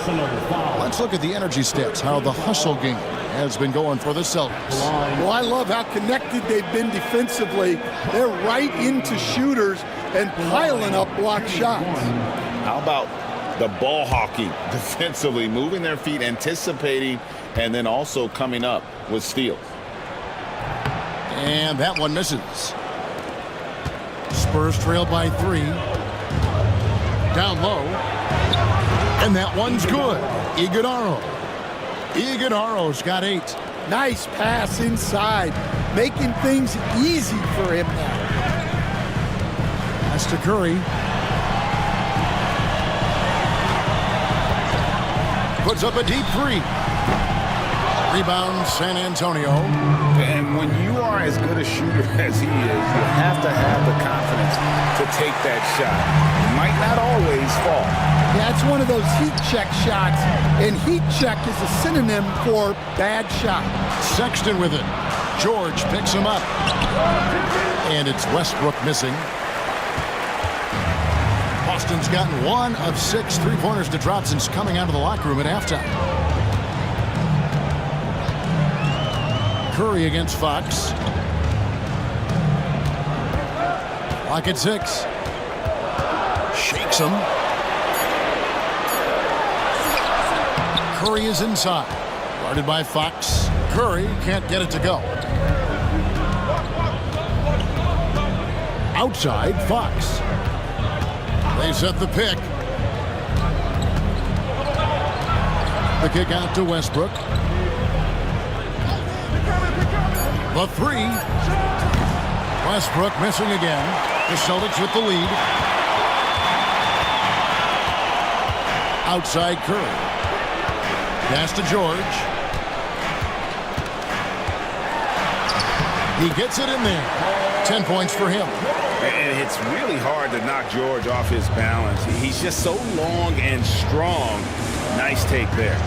Speaker 2: Let's look at the energy stats, how the hustle game has been going for the Celtics.
Speaker 5: Well, I love how connected they've been defensively. They're right into shooters and piling up block shots.
Speaker 3: How about the ball hawking defensively, moving their feet, anticipating, and then also coming up with steals.
Speaker 2: And that one misses. Spurs trail by 3. Down low. And that one's good. Iguodala. Iguodala's got 8.
Speaker 5: Nice pass inside, making things easy for him now.
Speaker 2: Pass to Curry. puts up a deep three. Rebound, San Antonio.
Speaker 10: And when you are as good a shooter as he is, you have to have the confidence to take that shot. It might not always fall.
Speaker 5: Yeah, it's one of those heat check shots, and heat check is a synonym for bad shot.
Speaker 2: Sexton with it. George picks him up. And it's Westbrook missing. Boston's gotten 1 of 6 3-pointers to drop since coming out of the locker room at halftime. Curry against Fox. Lock at 6. Shakes him. Curry is inside. Guarded by Fox. Curry can't get it to go. Outside, Fox. They set the pick. The kick out to Westbrook. The three. Westbrook missing again. The Celtics with the lead. Outside Curry. Pass to George. He gets it in there. 10 points for him.
Speaker 10: And it's really hard to knock George off his balance. He's just so long and strong. Nice take there.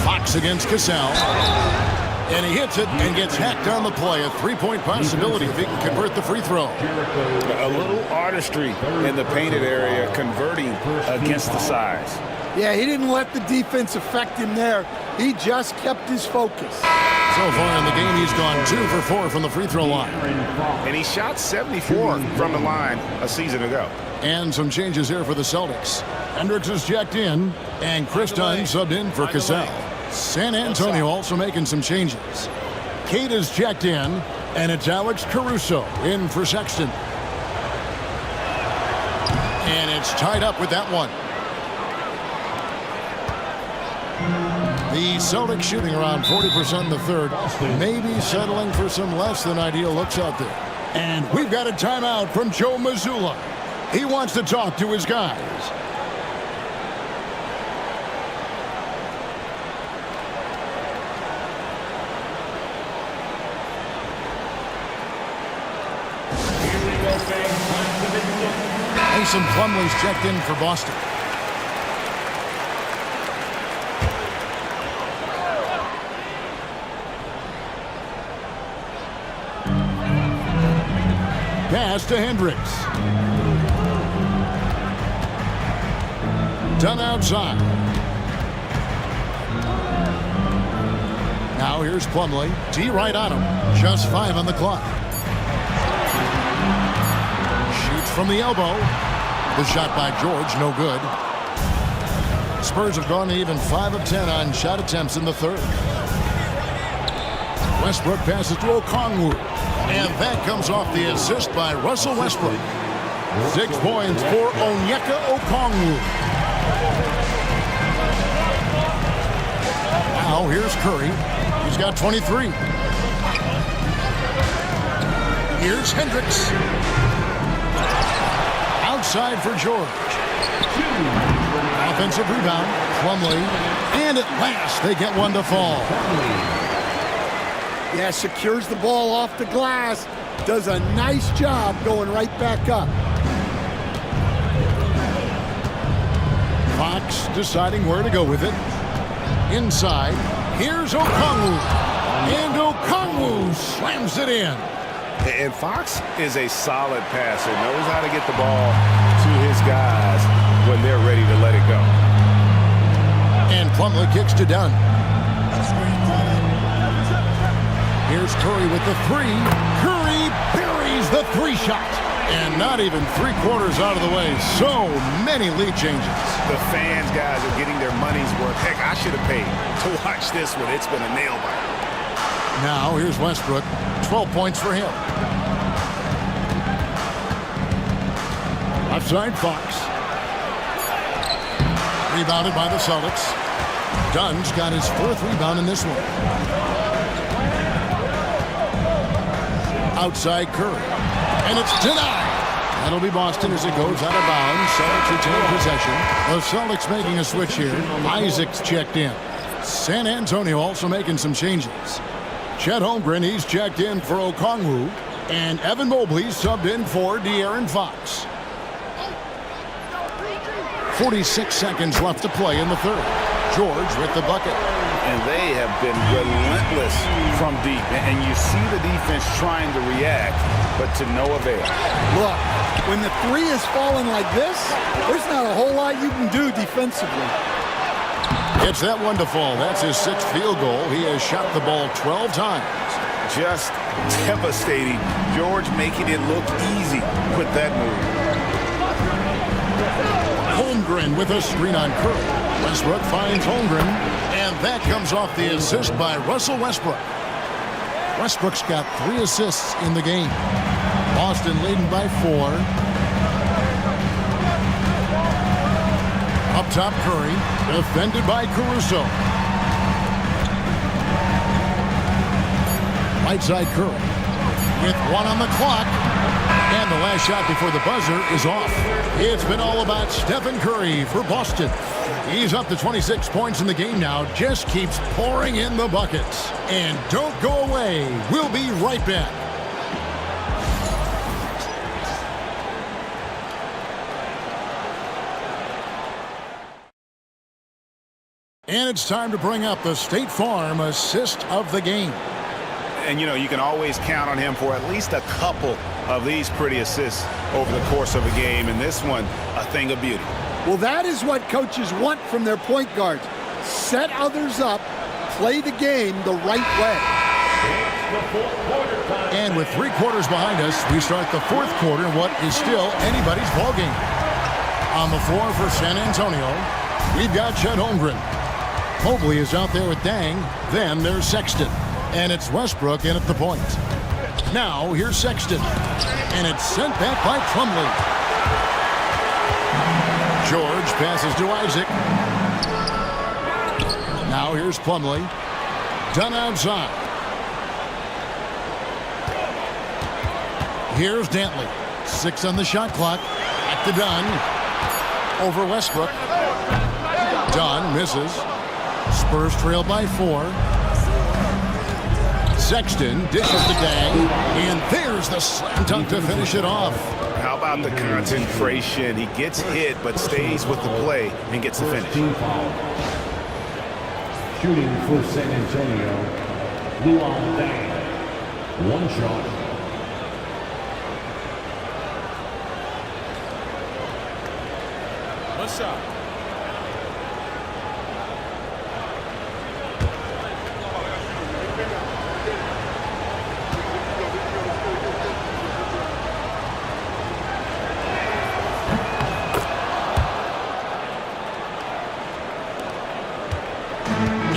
Speaker 2: Fox against Cassell. And he hits it and gets hacked on the play. A 3-point possibility if he can convert the free throw.
Speaker 10: A little artistry in the painted area, converting against the size.
Speaker 5: Yeah, he didn't let the defense affect him there. He just kept his focus.
Speaker 2: So far in the game, he's gone 2 for 4 from the free throw line.
Speaker 10: And he shot 74 from the line a season ago.
Speaker 2: And some changes here for the Celtics. Hendricks is checked in, and Chris Dunn subbed in for Cassell. San Antonio also making some changes. Kate is checked in, and it's Alex Caruso in for Sexton. And it's tied up with that one. The Celtics shooting around 40% in the third, maybe settling for some less than ideal looks out there. And we've got a timeout from Joe Mazzulla. He wants to talk to his guys. Mason Plumlee's checked in for Boston. Pass to Hendricks. Done outside. Now here's Plumlee. D right on him. Just 5 on the clock. Shoots from the elbow. The shot by George, no good. Spurs have gone to even 5 of 10 on shot attempts in the third. Westbrook passes to Okongwu. And that comes off the assist by Russell Westbrook. 6 points for Onyeka Okongwu. Now here's Curry. He's got 23. Here's Hendricks. Outside for George. Offensive rebound. Plumlee. And at last they get one to fall.
Speaker 5: Yeah, secures the ball off the glass. Does a nice job going right back up.
Speaker 2: Fox deciding where to go with it. Inside. Here's Okongwu. And Okongwu slams it in.
Speaker 10: And Fox is a solid passer. Knows how to get the ball to his guys when they're ready to let it go.
Speaker 2: And Plumlee kicks to Dunn. Here's Curry with the 3. Curry buries the 3 shot. And not even 3/4 out of the way. So many lead changes.
Speaker 10: The fans, guys, are getting their money's worth. Heck, I should have paid to watch this one. It's been a nail biter.
Speaker 2: Now here's Westbrook. 12 points for him. Left side, Fox. Rebounded by the Celtics. Dunn's got his 4th rebound in this one. Outside Curry. And it's denied. That'll be Boston as it goes out of bounds. Celtics retain possession. The Celtics making a switch here. Isaac's checked in. San Antonio also making some changes. Chet Holmgren, he's checked in for Okongwu. And Evan Mobley subbed in for De'Aaron Fox. 46 seconds left to play in the third. George with the bucket.
Speaker 10: And they have been relentless from deep. And you see the defense trying to react, but to no avail.
Speaker 5: Look, when the three is falling like this, there's not a whole lot you can do defensively.
Speaker 2: Gets that one to fall. That's his 6th field goal. He has shot the ball 12 times.
Speaker 10: Just devastating. George making it look easy with that move.
Speaker 2: Holmgren with a screen on Curry. Westbrook finds Holmgren, and that comes off the assist by Russell Westbrook. Westbrook's got 3 assists in the game. Boston leading by 4. Up top, Curry, defended by Caruso. Right side, Curry, with 1 on the clock. And the last shot before the buzzer is off. It's been all about Stephen Curry for Boston. He's up to 26 points in the game now. Just keeps pouring in the buckets. And don't go away. We'll be right back. And it's time to bring up the State Farm assist of the game.
Speaker 10: And, you know, you can always count on him for at least a couple of these pretty assists over the course of a game. And this one, a thing of beauty.
Speaker 5: Well, that is what coaches want from their point guards. Set others up, play the game the right way.
Speaker 2: And with 3 quarters behind us, we start the 4th quarter in what is still anybody's ballgame. On the floor for San Antonio, we've got Chet Holmgren. Mobley is out there with Dang. Then there's Sexton. And it's Westbrook in at the point. Now, here's Sexton. And it's sent back by Plumlee. George passes to Isaac. Now, here's Plumlee. Done outside. Here's Dantley. 6 on the shot clock. Back to Dunn. Over Westbrook. Dunn misses. Spurs trail by 4. Sexton dishes to Dang, and there's the slam dunk to finish it off.
Speaker 10: How about the concentration? He gets hit, but stays with the play and gets the finish.
Speaker 11: Shooting for San Antonio, Luol Deng. 1 shot.
Speaker 12: What's up?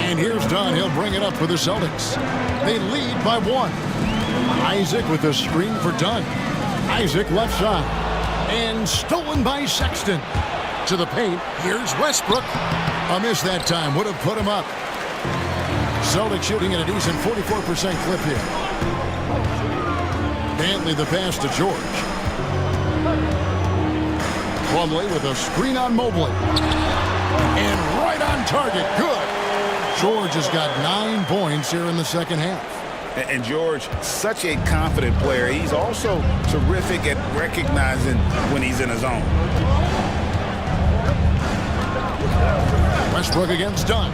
Speaker 2: And here's Dunn. He'll bring it up for the Celtics. They lead by 1. Isaac with a screen for Dunn. Isaac left side. And stolen by Sexton. To the paint. Here's Westbrook. A miss that time. Would have put him up. Celtics shooting at a decent 44% clip here. Dantley the pass to George. Plumlee with a screen on Mobley. And right on target. Good. George has got 9 points here in the second half.
Speaker 10: And George, such a confident player. He's also terrific at recognizing when he's in his zone.
Speaker 2: Westbrook against Dunn.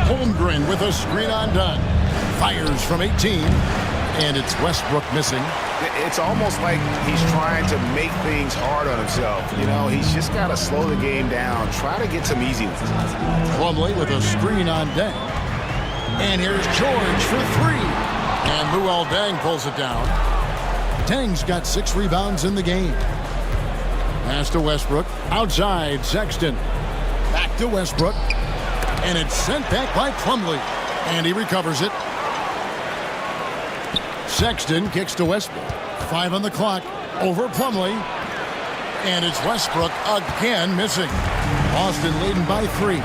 Speaker 2: Holmgren with a screen on Dunn. Fires from 18. And it's Westbrook missing.
Speaker 10: It's almost like he's trying to make things hard on himself. You know, he's just got to slow the game down. Try to get some easy ones.
Speaker 2: Plumlee with a screen on Deng. And here's George for 3. And Luol Deng pulls it down. Deng's got 6 rebounds in the game. Pass to Westbrook. Outside, Sexton. Back to Westbrook. And it's sent back by Plumlee. And he recovers it. Sexton kicks to Westbrook. 5 on the clock. Over Plumlee. And it's Westbrook again missing. Boston leading by 3.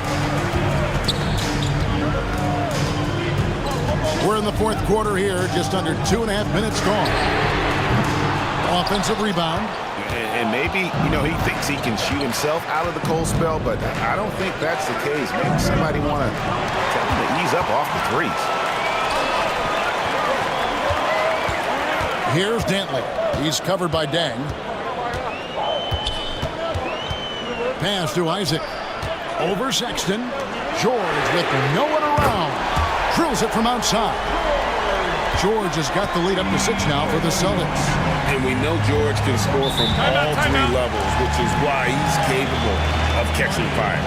Speaker 2: We're in the 4th quarter here. Just under 2.5 minutes gone. Offensive rebound.
Speaker 10: And maybe, he thinks he can shoot himself out of the cold spell, but I don't think that's the case. Maybe somebody want to tell him to ease up off the threes.
Speaker 2: Here's Dantley. He's covered by Dang. Pass to Isaac. Over Sexton. George with no one around. Drills it from outside. George has got the lead up to 6 now for the Celtics.
Speaker 3: And we know George can score from all 3 levels, which is why he's capable of catching fire.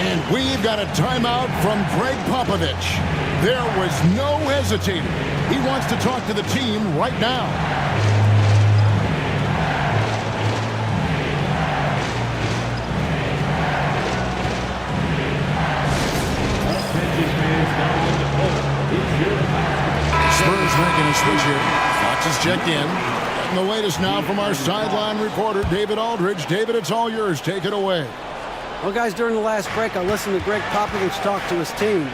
Speaker 2: And we've got a timeout from Greg Popovich. There was no hesitating. He wants to talk to the team right now. Spurs making a switch here. Fox is checked in. And the latest now from our sideline reporter, David Aldridge. David, it's all yours. Take it away.
Speaker 6: Well, guys, during the last break, I listened to Greg Popovich talk to his team.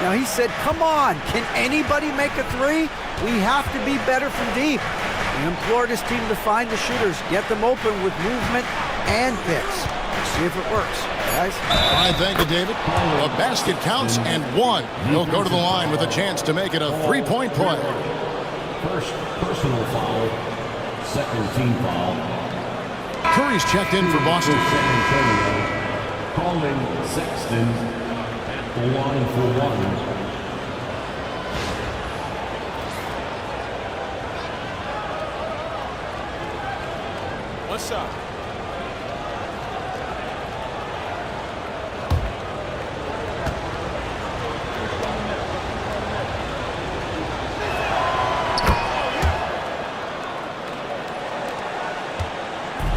Speaker 6: Now, he said, come on, can anybody make a 3? We have to be better from deep. He implored his team to find the shooters, get them open with movement and picks. Let's see if it works, guys.
Speaker 2: All right, thank you, David. A basket counts and 1. He'll go to the line with a chance to make it a 3-point play.
Speaker 11: First personal foul, second team foul.
Speaker 2: Curry's checked in for Boston.
Speaker 11: Calling Sexton at the line for 1.
Speaker 7: What's up?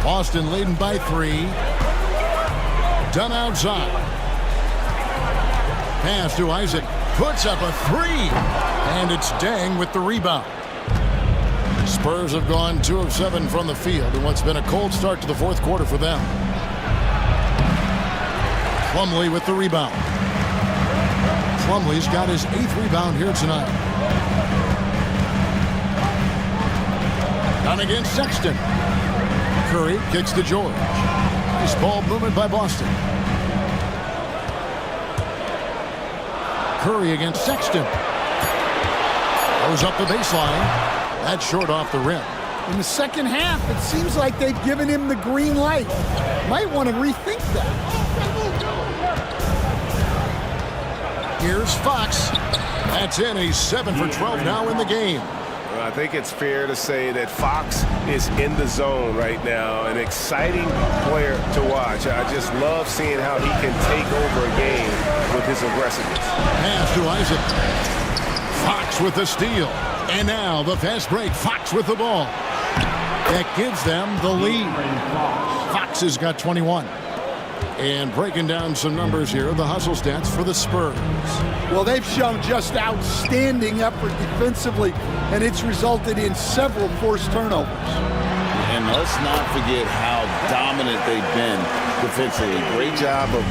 Speaker 2: Boston leading by 3. Done outside. Pass to Isaac. Puts up a 3. And it's Dang with the rebound. Spurs have gone 2 of 7 from the field in what's been a cold start to the 4th quarter for them. Plumlee with the rebound. Plumlee's got his 8th rebound here tonight. Down against Sexton. Curry kicks to George. Nice ball movement by Boston. Curry against Sexton. Goes up the baseline. That's short off the rim.
Speaker 5: In the second half, it seems like they've given him the green light. Might want to rethink that.
Speaker 2: Here's Fox. That's in. He's 7 for 12 now in the game.
Speaker 10: Well, I think it's fair to say that Fox is in the zone right now. An exciting player to watch. I just love seeing how he can take over a game with his aggressiveness.
Speaker 2: Pass to Isaac. Fox with the steal. And now the fast break. Fox with the ball. That gives them the lead. Fox has got 21. And breaking down some numbers here, the hustle stats for the Spurs.
Speaker 5: Well, they've shown just outstanding effort defensively, and it's resulted in several forced turnovers.
Speaker 3: And let's not forget how dominant they've been defensively. Great job of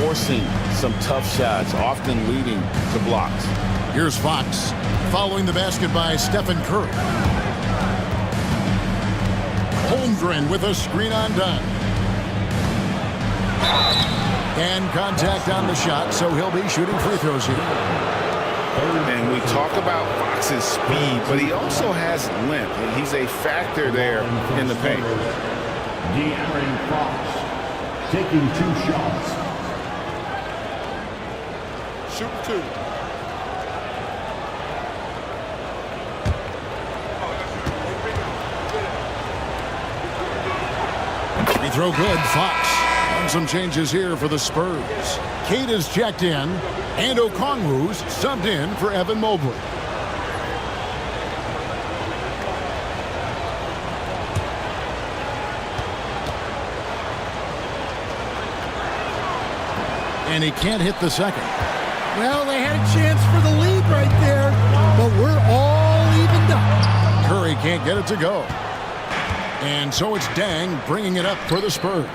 Speaker 3: forcing some tough shots, often leading to blocks.
Speaker 2: Here's Fox. Following the basket by Stephen Curry. Holmgren with a screen on done. And contact on the shot, so he'll be shooting free throws here.
Speaker 10: And we talk about Fox's speed, but he also has length. And he's a factor there in the paint.
Speaker 11: De'Aaron Fox taking 2 shots.
Speaker 7: Shoot 2.
Speaker 2: Free throw good, Fox. And some changes here for the Spurs. Cade is checked in, and Okongwu's subbed in for Evan Mobley. And he can't hit the second.
Speaker 5: Well, they had a chance for the lead right there, but we're all evened up.
Speaker 2: Curry can't get it to go. And so it's Dang bringing it up for the Spurs.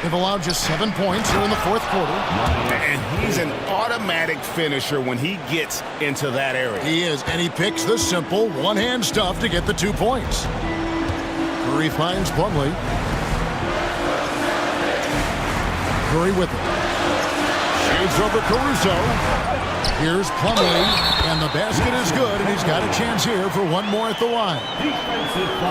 Speaker 2: They've allowed just 7 points here in the 4th quarter.
Speaker 10: And he's an automatic finisher when he gets into that area.
Speaker 2: He is, and he picks the simple one-hand stuff to get the 2 points. Curry finds Plumlee. Curry with it. Shoots over Caruso. Here's Plumlee, and the basket is good, and he's got a chance here for one more at the line.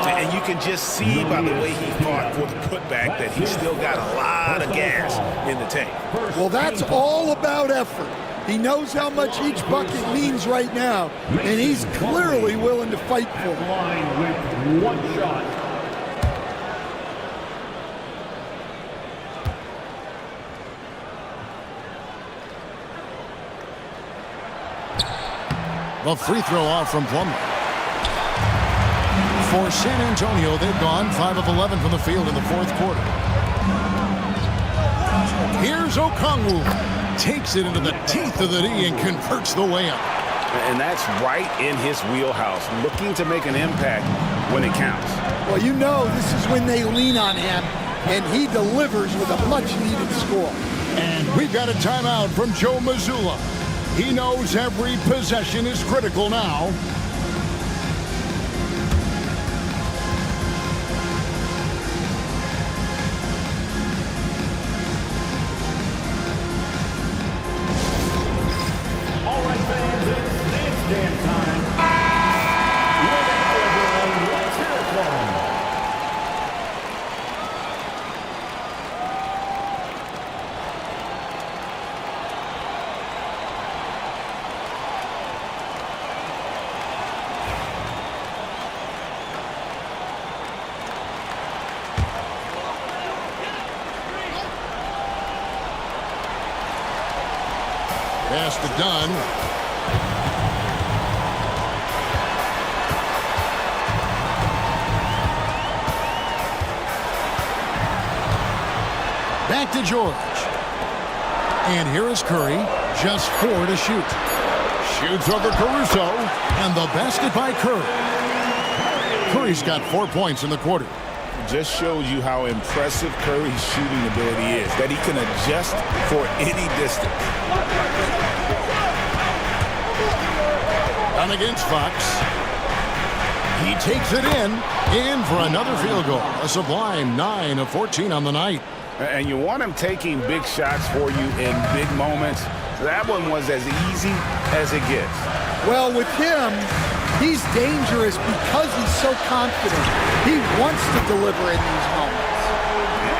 Speaker 4: And you can just see by the way he fought for the putback that he's still got a lot of gas in the tank.
Speaker 5: Well, that's all about effort. He knows how much each bucket means right now, and he's clearly willing to fight for it.
Speaker 11: Line with one shot.
Speaker 2: The free throw off from Plumlee. For San Antonio, they've gone 5 of 11 from the field in the fourth quarter. Here's Okongwu. Takes it into the teeth of the D and converts the layup.
Speaker 4: And that's right in his wheelhouse, looking to make an impact when it counts.
Speaker 5: Well, you know this is when they lean on him, and he delivers with a much-needed score.
Speaker 2: And we've got a timeout from Joe Mazzulla. He knows every possession is critical now.
Speaker 11: All right, fans, it's dance time. Let's hear it for him.
Speaker 2: Pass to Dunn. Back to George. And here is Curry. Just 4 to shoot. Shoots over Caruso. And the basket by Curry. Curry's got 4 points in the quarter.
Speaker 4: Just shows you how impressive Curry's shooting ability is, that he can adjust for any distance.
Speaker 2: Done against Fox. He takes it in for another field goal. A sublime 9 of 14 on the night.
Speaker 4: And you want him taking big shots for you in big moments. That one was as easy as it gets.
Speaker 5: Well, with him, he's dangerous because he's so confident. He wants to deliver in these moments.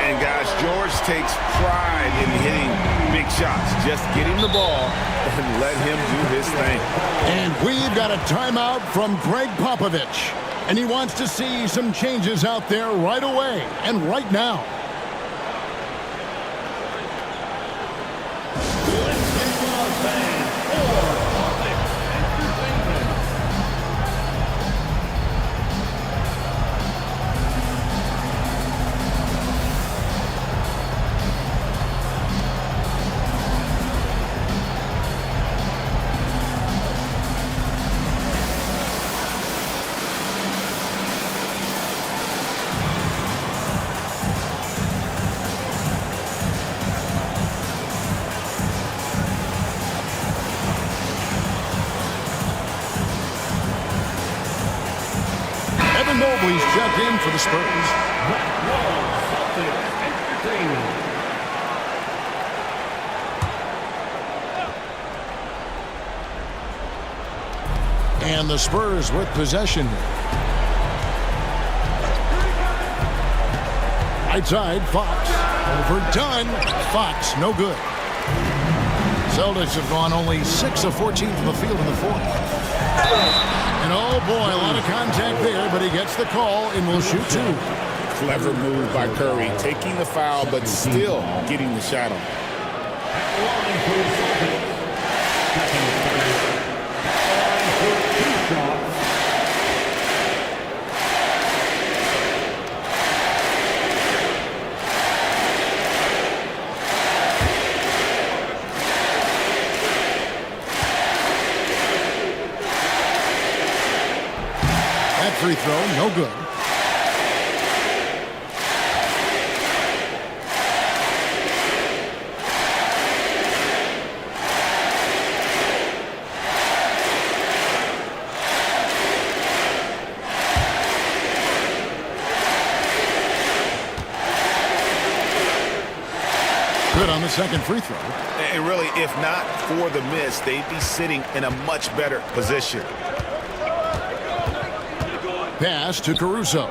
Speaker 4: And guys, George takes pride in hitting big shots. Just get him the ball and let him do his thing.
Speaker 2: And we've got a timeout from Greg Popovich. And he wants to see some changes out there right away and right now. Mobley's checked in for the Spurs. And the Spurs with possession. Right side, Fox. Overdone. Fox, no good. Celtics have gone only 6 of 14 from the field in the fourth. And oh boy, a lot of contact there, but he gets the call and will shoot 2.
Speaker 3: Clever move by Curry, taking the foul, but still getting the shot on.
Speaker 2: Free throw, no good. Good on the second free throw.
Speaker 10: And really, if not for the miss, they'd be sitting in a much better position.
Speaker 2: Pass to Caruso.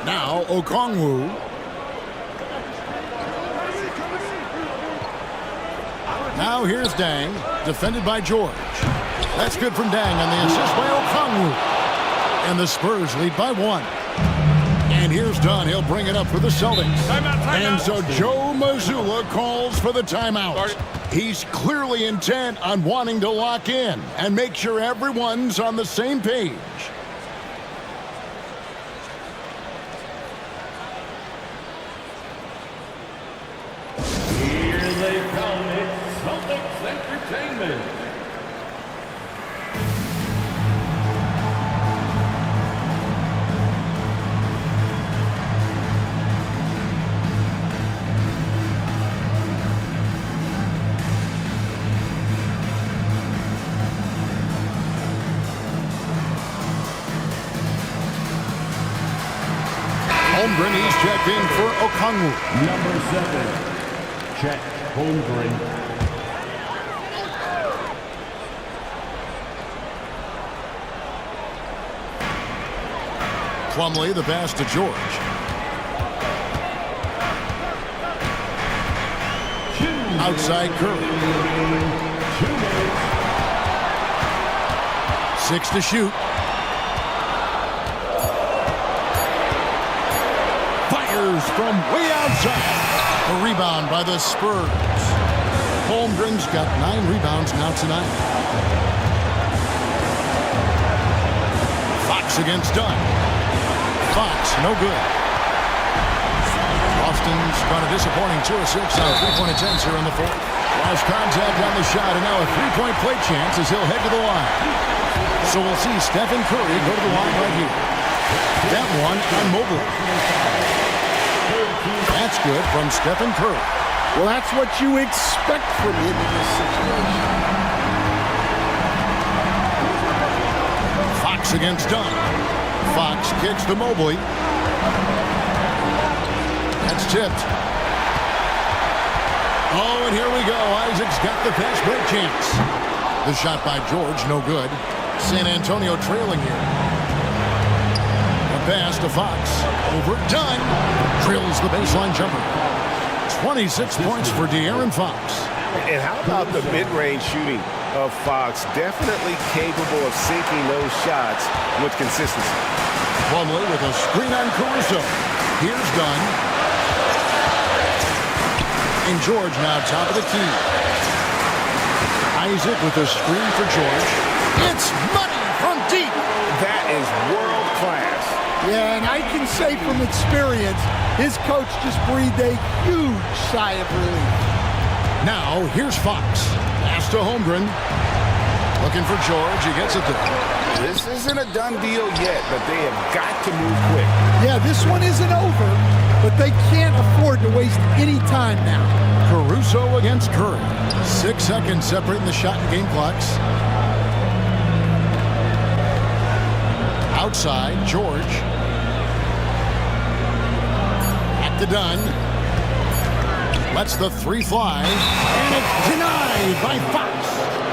Speaker 2: Now Okongwu. Now here's Dang, defended by George. That's good from Dang on the assist by Okongwu. And the Spurs lead by 1. And here's Dunn. He'll bring it up for the Celtics.
Speaker 1: Timeout.
Speaker 2: And so Joe Mazzulla calls for the timeout. He's clearly intent on wanting to lock in and make sure everyone's on the same page.
Speaker 11: Here they come, it's Celtics Entertainment.
Speaker 2: Holmgren, he's checked in for Okongwu.
Speaker 11: Number 7, Chet Holmgren.
Speaker 2: Plumlee, the pass to George. Outside Curry. 6 to shoot. From way outside. A rebound by the Spurs. Holmgren's got 9 rebounds now tonight. Fox against Dunn. Fox, no good. Boston's gone a disappointing 2 of 6 on 3-point attempts here in the fourth. Lost contact on the shot, and now a 3-point play chance as he'll head to the line. So we'll see Stephen Curry go to the line right here. That one on Mobley. That's good from Stephen Curry.
Speaker 5: Well, that's what you expect from him in this situation.
Speaker 2: Fox against Dunn. Fox kicks to Mobley. That's tipped. Oh, and here we go. Isaac's got the fast break chance. The shot by George, no good. San Antonio trailing here. Pass to Fox. Over Dunn. Drills the baseline jumper. 26 points for De'Aaron Fox.
Speaker 10: And how about the mid-range shooting of Fox? Definitely capable of sinking those shots with consistency.
Speaker 2: Plumlee with a screen on Caruso. Here's Dunn. And George now top of the key. Isaac with a screen for George. It's money from deep.
Speaker 10: That is world class.
Speaker 5: Yeah, and I can say from experience, his coach just breathed a huge sigh of relief.
Speaker 2: Now, here's Fox. Pass to Holmgren. Looking for George. He gets it there.
Speaker 10: This isn't a done deal yet, but they have got to move quick.
Speaker 5: Yeah, this one isn't over, but they can't afford to waste any time now.
Speaker 2: Caruso against Curry. 6 seconds separating the shot and game clocks. Outside, George. At the Dunn. Lets the 3 fly. And it's denied by Fox.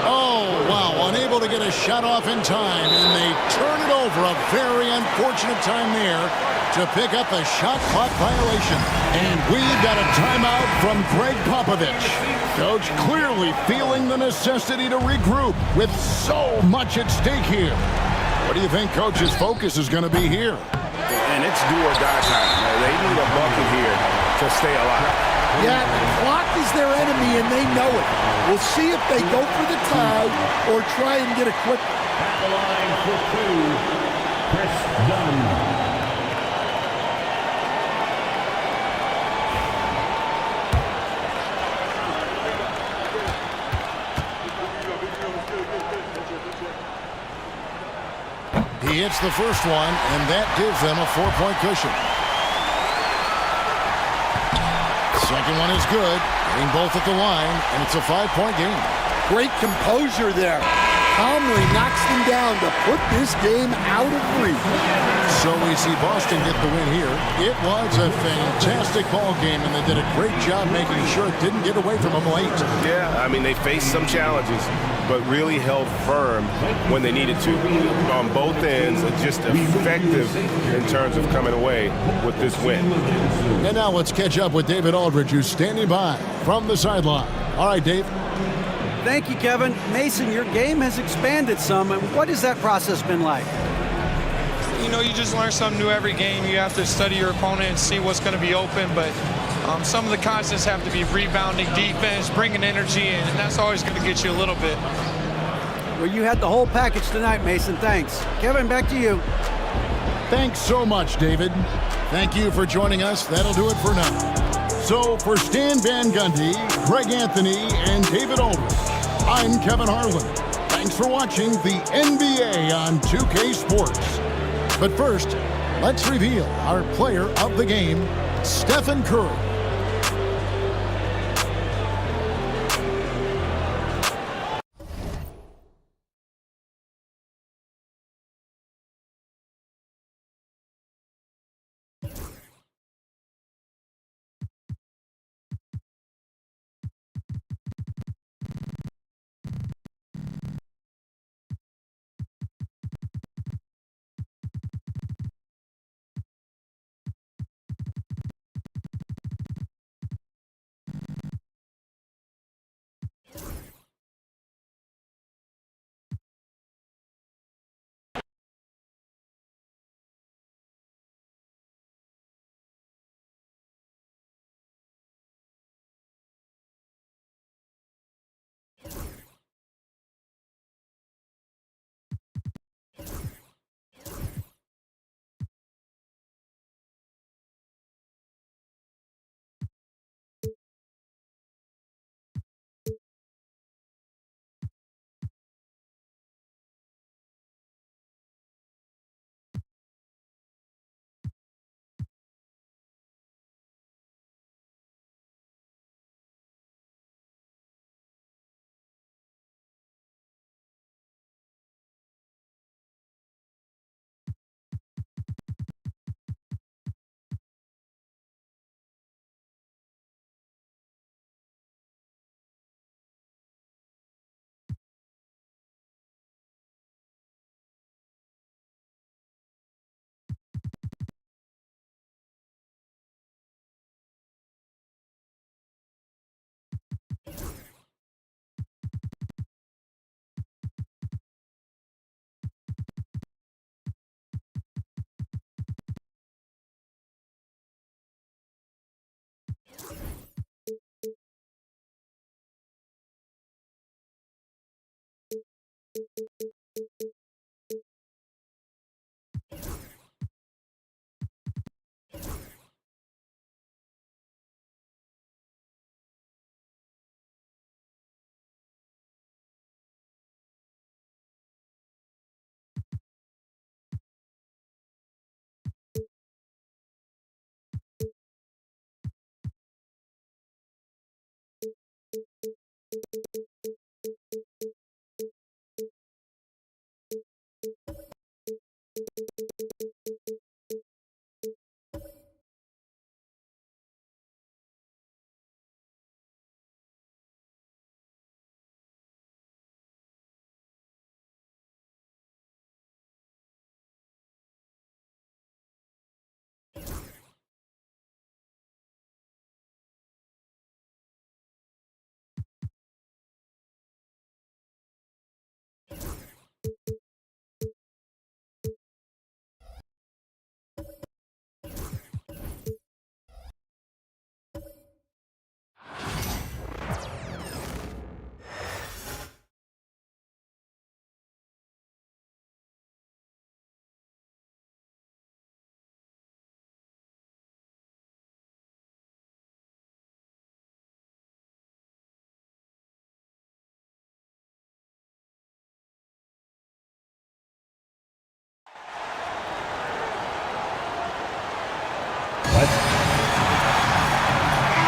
Speaker 2: Oh, wow. Unable to get a shot off in time. And they turn it over. A very unfortunate time there to pick up a shot clock violation. And we've got a timeout from Greg Popovich. Coach clearly feeling the necessity to regroup with so much at stake here. What do you think Coach's focus is going to be here?
Speaker 10: And it's do or die time. They need a bucket here to stay alive.
Speaker 5: Yeah, the clock is their enemy, and they know it. We'll see if they go for the tie or try and get a quick.
Speaker 11: At the line for 2, Chris Dunn.
Speaker 2: He hits the first one, and that gives them a 4-point cushion. Second one is good, getting both at the line, and it's a 5-point game.
Speaker 5: Great composure there. calmly knocks them down to put this game out of reach.
Speaker 2: So we see Boston get the win here. It was a fantastic ball game, and they did a great job making sure it didn't get away from them late.
Speaker 10: Yeah, I mean, they faced some challenges, but really held firm when they needed to on both ends, just effective in terms of coming away with this win.
Speaker 2: And now let's catch up with David Aldridge, who's standing by from the sideline. All right, Dave.
Speaker 6: Thank you, Kevin. Mason, your game has expanded some, and what has that process been like?
Speaker 20: You know, you just learn something new every game. You have to study your opponent and see what's going to be open, but some of the concepts have to be rebounding, defense, bringing energy in, and that's always going to get you a little bit.
Speaker 6: Well, you had the whole package tonight, Mason. Thanks. Kevin, back to you.
Speaker 2: Thanks so much, David. Thank you for joining us. That'll do it for now. So for Stan Van Gundy, Greg Anthony, and David Aldridge, I'm Kevin Harlan. Thanks for watching the NBA on 2K Sports. But first, let's reveal our player of the game, Stephen Curry.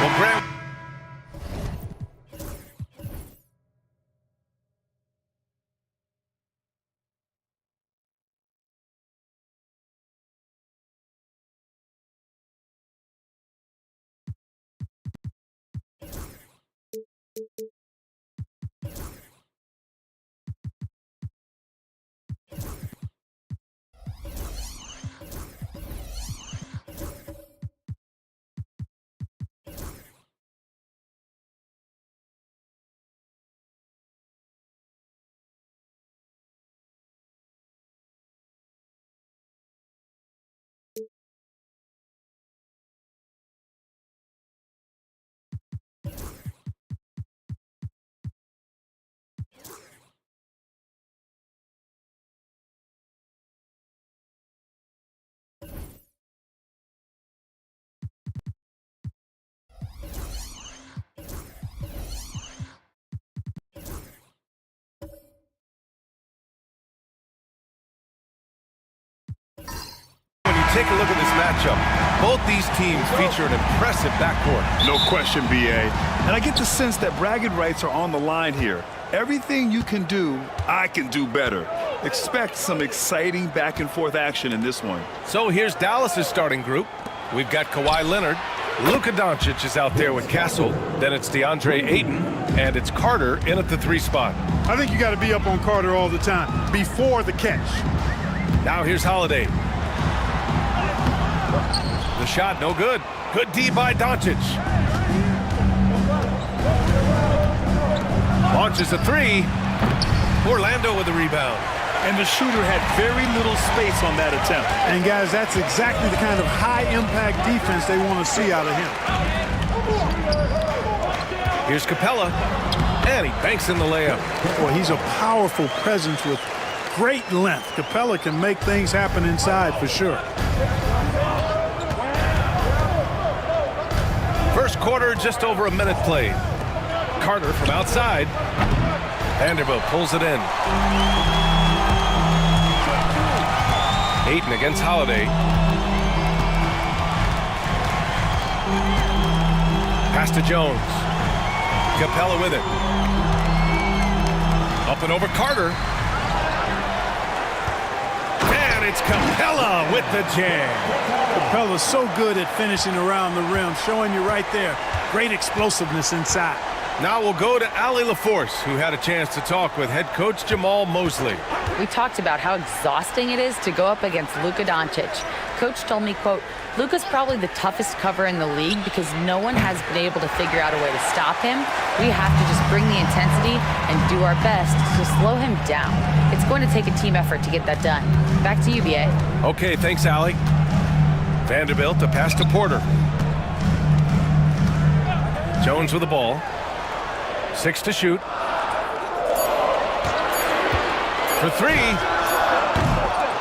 Speaker 10: Well, Grant.
Speaker 12: Take a look at this matchup. Both these teams feature an impressive backcourt.
Speaker 13: No question, B.A. And I get the sense that bragging rights are on the line here. Everything you can do, I can do better. Expect some exciting back-and-forth action in this one.
Speaker 12: So here's Dallas's starting group. We've got Kawhi Leonard. Luka Doncic is out there with Castle. Then it's DeAndre Ayton. And it's Carter in at the 3 spot.
Speaker 8: I think you got to be up on Carter all the time, before the catch.
Speaker 12: Now here's Holiday. The shot, no good. Good D by Doncic. Launches a 3. Orlando with the rebound.
Speaker 13: And the shooter had very little space on that attempt.
Speaker 8: And guys, that's exactly the kind of high-impact defense they want to see out of him.
Speaker 12: Here's Capella. And he banks in the layup.
Speaker 8: Boy, he's a powerful presence with great length. Capella can make things happen inside for sure.
Speaker 12: First quarter, just over a minute played. Carter from outside. Vanderbilt pulls it in. Ayton against Holiday. Pass to Jones. Capella with it. Up and over Carter. And it's Capella with the jam.
Speaker 8: Capella's so good at finishing around the rim, showing you right there. Great explosiveness inside.
Speaker 12: Now we'll go to Allie LaForce, who had a chance to talk with head coach Jamal Mosley.
Speaker 14: We talked about how exhausting it is to go up against Luka Doncic. Coach told me, quote, Luka's probably the toughest cover in the league because no one has been able to figure out a way to stop him. We have to just bring the intensity and do our best to slow him down. It's going to take a team effort to get that done. Back to you, BA.
Speaker 12: Okay, thanks, Allie. Vanderbilt, a pass to Porter. Jones with the ball. 6 to shoot. For 3.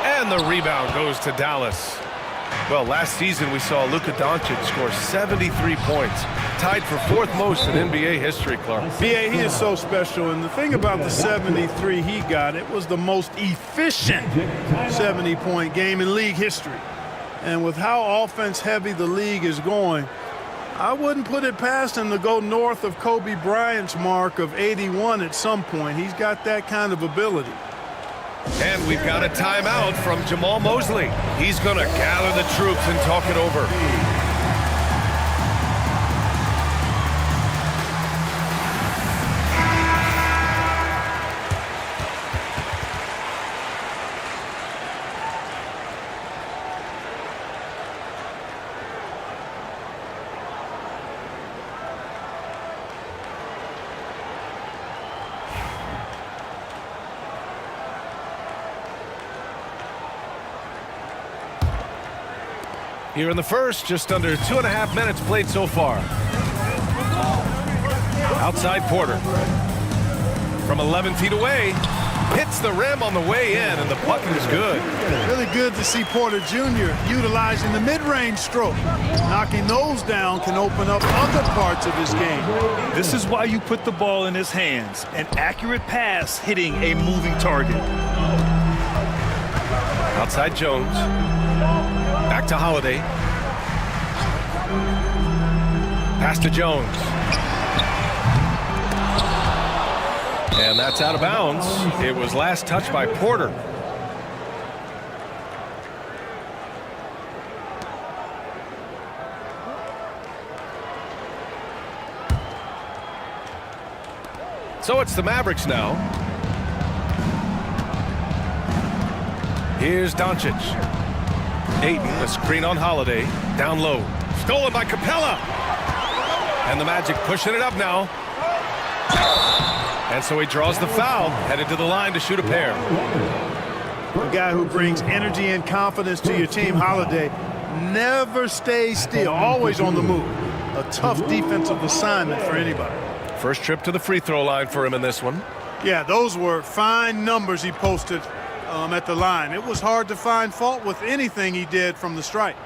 Speaker 12: And the rebound goes to Dallas. Well, last season we saw Luka Doncic score 73 points. Tied for 4th most in NBA history, Clark.
Speaker 8: BA, he is so special. And the thing about the 73 he got, it was the most efficient 70-point game in league history. And with how offense-heavy the league is going, I wouldn't put it past him to go north of Kobe Bryant's mark of 81 at some point. He's got that kind of ability.
Speaker 12: And we've got a timeout from Jamal Mosley. He's going to gather the troops and talk it over. Here in the first, just under 2.5 minutes played so far. Outside Porter. From 11 feet away. Hits the rim on the way in, and the bucket is good.
Speaker 8: Really good to see Porter Jr. utilizing the mid-range stroke. Knocking those down can open up other parts of his game.
Speaker 13: This is why you put the ball in his hands. An accurate pass hitting a moving target.
Speaker 12: Outside Jones. Back to Holiday. Pass to Jones. And that's out of bounds. It was last touched by Porter. So it's the Mavericks now. Here's Doncic. Ayton, a screen on Holiday. Down low. Stolen by Capella. And the Magic pushing it up now. And so he draws the foul, headed to the line to shoot a pair.
Speaker 8: A guy who brings energy and confidence to your team, Holiday, never stays still, always on the move. A tough defensive assignment for anybody.
Speaker 12: First trip to the free throw line for him in this one.
Speaker 8: Yeah, those were fine numbers he posted at the line. It was hard to find fault with anything he did from the stripe.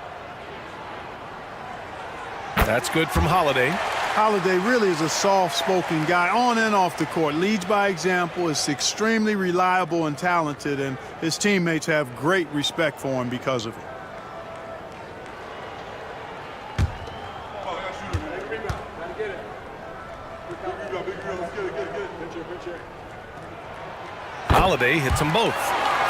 Speaker 12: That's good from Holiday.
Speaker 8: Holiday really is a soft-spoken guy on and off the court. Leads by example, is extremely reliable and talented, and his teammates have great respect for him because of it.
Speaker 12: Holiday hits them both.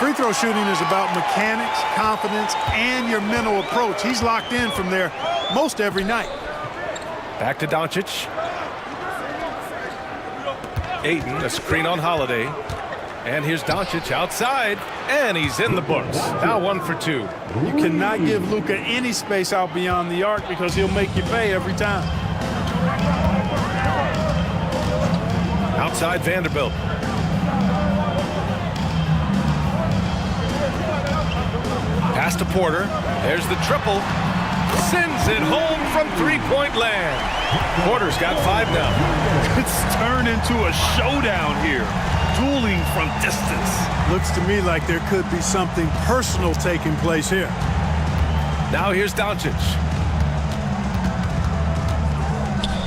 Speaker 8: Free throw shooting is about mechanics, confidence, and your mental approach. He's locked in from there most every night.
Speaker 12: Back to Doncic. Ayton, a screen on Holiday. And here's Doncic outside, and he's in the books. Now 1 for 2.
Speaker 8: You cannot give Luka any space out beyond the arc because he'll make you pay every time.
Speaker 12: Outside Vanderbilt. Pass to Porter. There's the triple. Sends it home from three-point land. Porter's got 5 now.
Speaker 13: It's turned into a showdown here. Dueling from distance.
Speaker 8: Looks to me like there could be something personal taking place here.
Speaker 12: Now here's Doncic.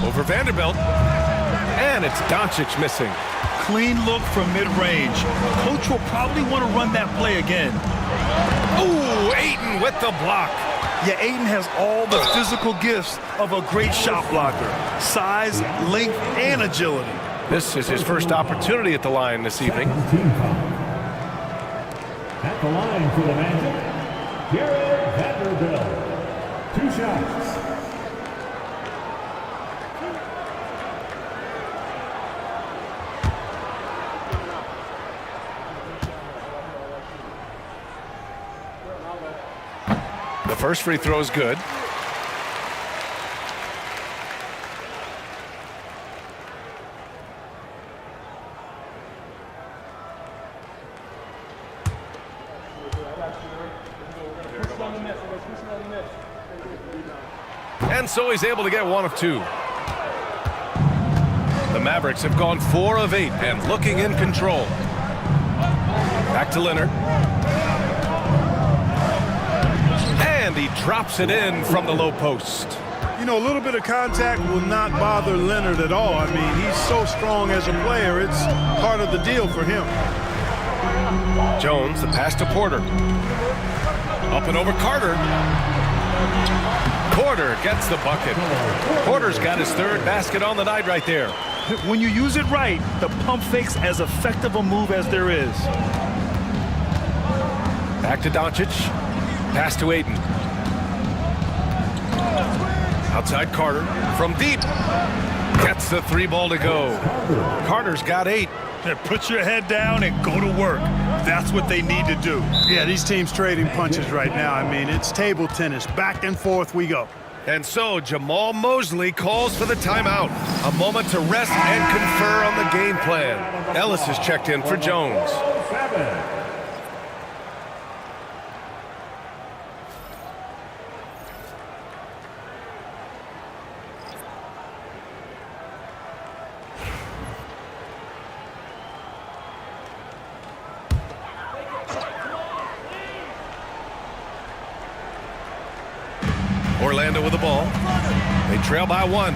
Speaker 12: Over Vanderbilt. And it's Doncic missing.
Speaker 13: Clean look from mid-range. Coach will probably want to run that play again.
Speaker 12: Ooh, Ayton with the block.
Speaker 13: Yeah, Ayton has all the physical gifts of a great shot blocker. Size, length, and agility.
Speaker 12: This is his first opportunity at the line this evening.
Speaker 11: At the line for the Magic, Jared Vanderbilt. 2 shots.
Speaker 12: The first free throw is good. And so he's able to get 1 of 2. The Mavericks have gone 4 of 8 and looking in control. Back to Leonard. And he drops it in from the low post.
Speaker 8: You know, a little bit of contact will not bother Leonard at all. I mean, he's so strong as a player. It's part of the deal for him.
Speaker 12: Jones, the pass to Porter. Up and over Carter. Porter gets the bucket. Porter's got his 3rd basket on the night right there.
Speaker 13: When you use it right, the pump fake's as effective a move as there is.
Speaker 12: Back to Doncic. Pass to Ayton. Outside Carter from deep. Gets the 3 ball to go. Carter's got 8.
Speaker 13: Put your head down and go to work. That's what they need to do.
Speaker 8: Yeah, these teams trading punches right now. I mean, it's table tennis. Back and forth we go.
Speaker 12: And so Jamal Mosley calls for the timeout. A moment to rest and confer on the game plan. Ellis has checked in for Jones. Orlando with the ball. They trail by 1.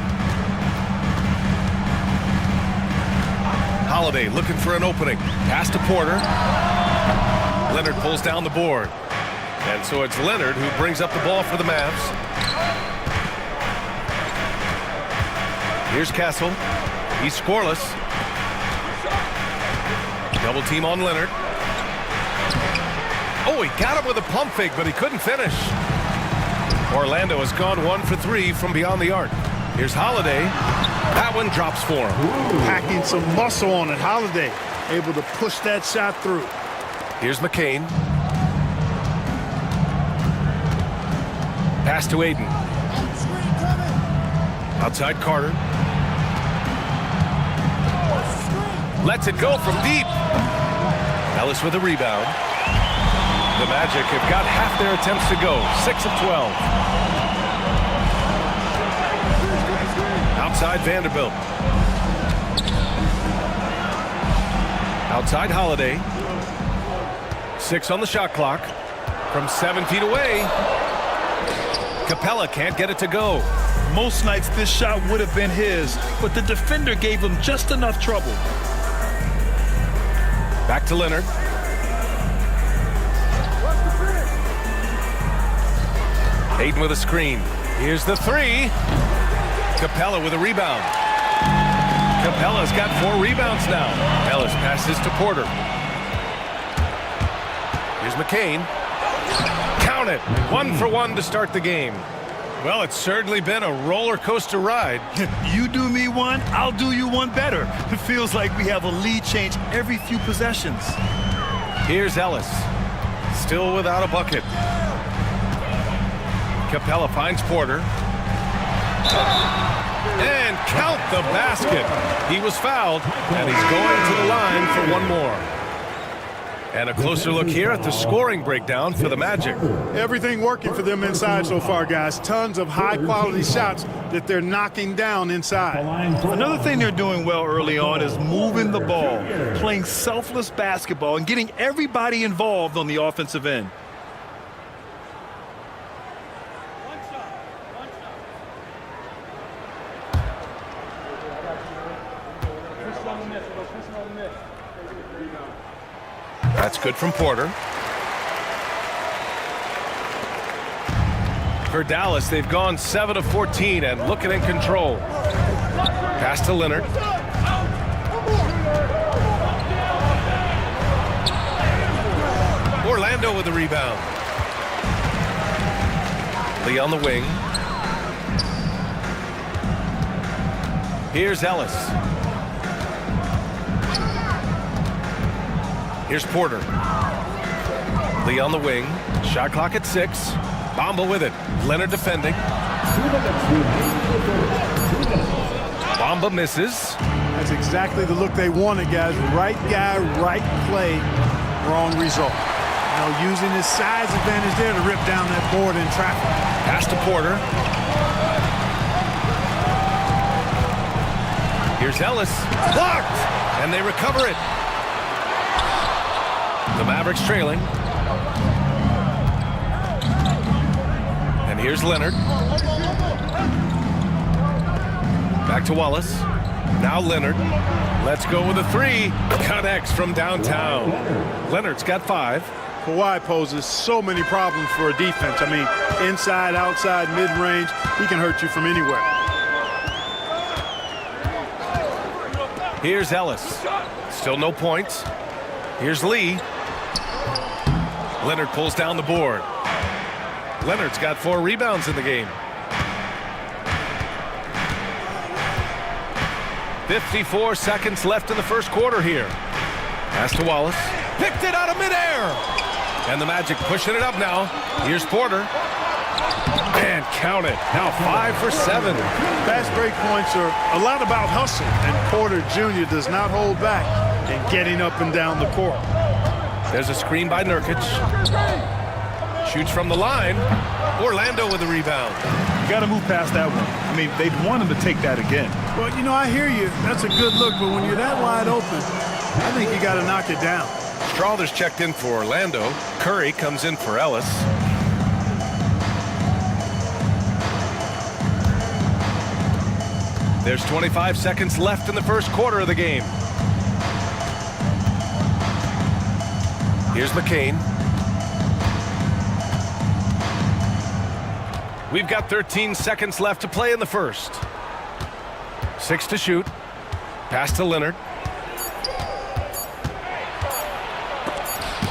Speaker 12: Holiday looking for an opening. Pass to Porter. Leonard pulls down the board. And so it's Leonard who brings up the ball for the Mavs. Here's Castle. He's scoreless. Double team on Leonard. Oh, he got him with a pump fake, but he couldn't finish. Orlando has gone 1 for 3 from beyond the arc. Here's Holiday. That one drops for him.
Speaker 8: Packing some muscle on it. Holiday able to push that shot through.
Speaker 12: Here's McCain. Pass to Aiden. Outside Carter. Lets it go from deep. Ellis with a rebound. The Magic have got half their attempts to go. 6 of 12. Outside Vanderbilt. Outside Holiday. 6 on the shot clock. From 7 feet away. Capella can't get it to go.
Speaker 13: Most nights this shot would have been his, but the defender gave him just enough trouble.
Speaker 12: Back to Leonard. Aiden with a screen. Here's the 3. Capella with a rebound. Capella's got 4 rebounds now. Ellis passes to Porter. Here's McCain. Count it. 1 for 1 to start the game. Well, it's certainly been a roller coaster ride.
Speaker 13: You do me one, I'll do you one better. It feels like we have a lead change every few possessions.
Speaker 12: Here's Ellis. Still without a bucket. Capella finds Porter. And count the basket. He was fouled, and he's going to the line for one more. And a closer look here at the scoring breakdown for the Magic.
Speaker 8: Everything working for them inside so far, guys. Tons of high-quality shots that they're knocking down inside.
Speaker 13: Another thing they're doing well early on is moving the ball, playing selfless basketball, and getting everybody involved on the offensive end.
Speaker 12: That's good from Porter. For Dallas, they've gone 7 of 14 and looking in control. Pass to Leonard. Orlando with the rebound. Lee on the wing. Here's Ellis. Here's Porter. Lee on the wing. Shot clock at 6. Bamba with it. Leonard defending. Bamba misses.
Speaker 8: That's exactly the look they wanted, guys. Right guy, right play, wrong result. Using his size advantage there to rip down that board in traffic.
Speaker 12: Pass to Porter. Here's Ellis. Blocked! And they recover it. The Mavericks trailing. And here's Leonard. Back to Wallace. Now Leonard. Let's go with a 3. Connects from downtown. Leonard's got 5.
Speaker 8: Kawhi poses so many problems for a defense. I mean, inside, outside, mid-range. He can hurt you from anywhere.
Speaker 12: Here's Ellis. Still no points. Here's Lee. Leonard pulls down the board. Leonard's got 4 rebounds in the game. 54 seconds left in the first quarter here. Pass to Wallace. Picked it out of midair. And the Magic pushing it up now. Here's Porter. And count it. Now 5 for 7.
Speaker 8: Fast break points are a lot about hustle, and Porter Jr. does not hold back in getting up and down the court.
Speaker 12: There's a screen by Nurkic. Shoots from the line. Orlando with the rebound.
Speaker 13: You got to move past that one. I mean, they'd want him to take that again.
Speaker 8: Well, I hear you. That's a good look, but when you're that wide open, I think you got to knock it down.
Speaker 12: Strawther's checked in for Orlando. Curry comes in for Ellis. There's 25 seconds left in the first quarter of the game. Here's McCain. We've got 13 seconds left to play in the first. 6 to shoot. Pass to Leonard.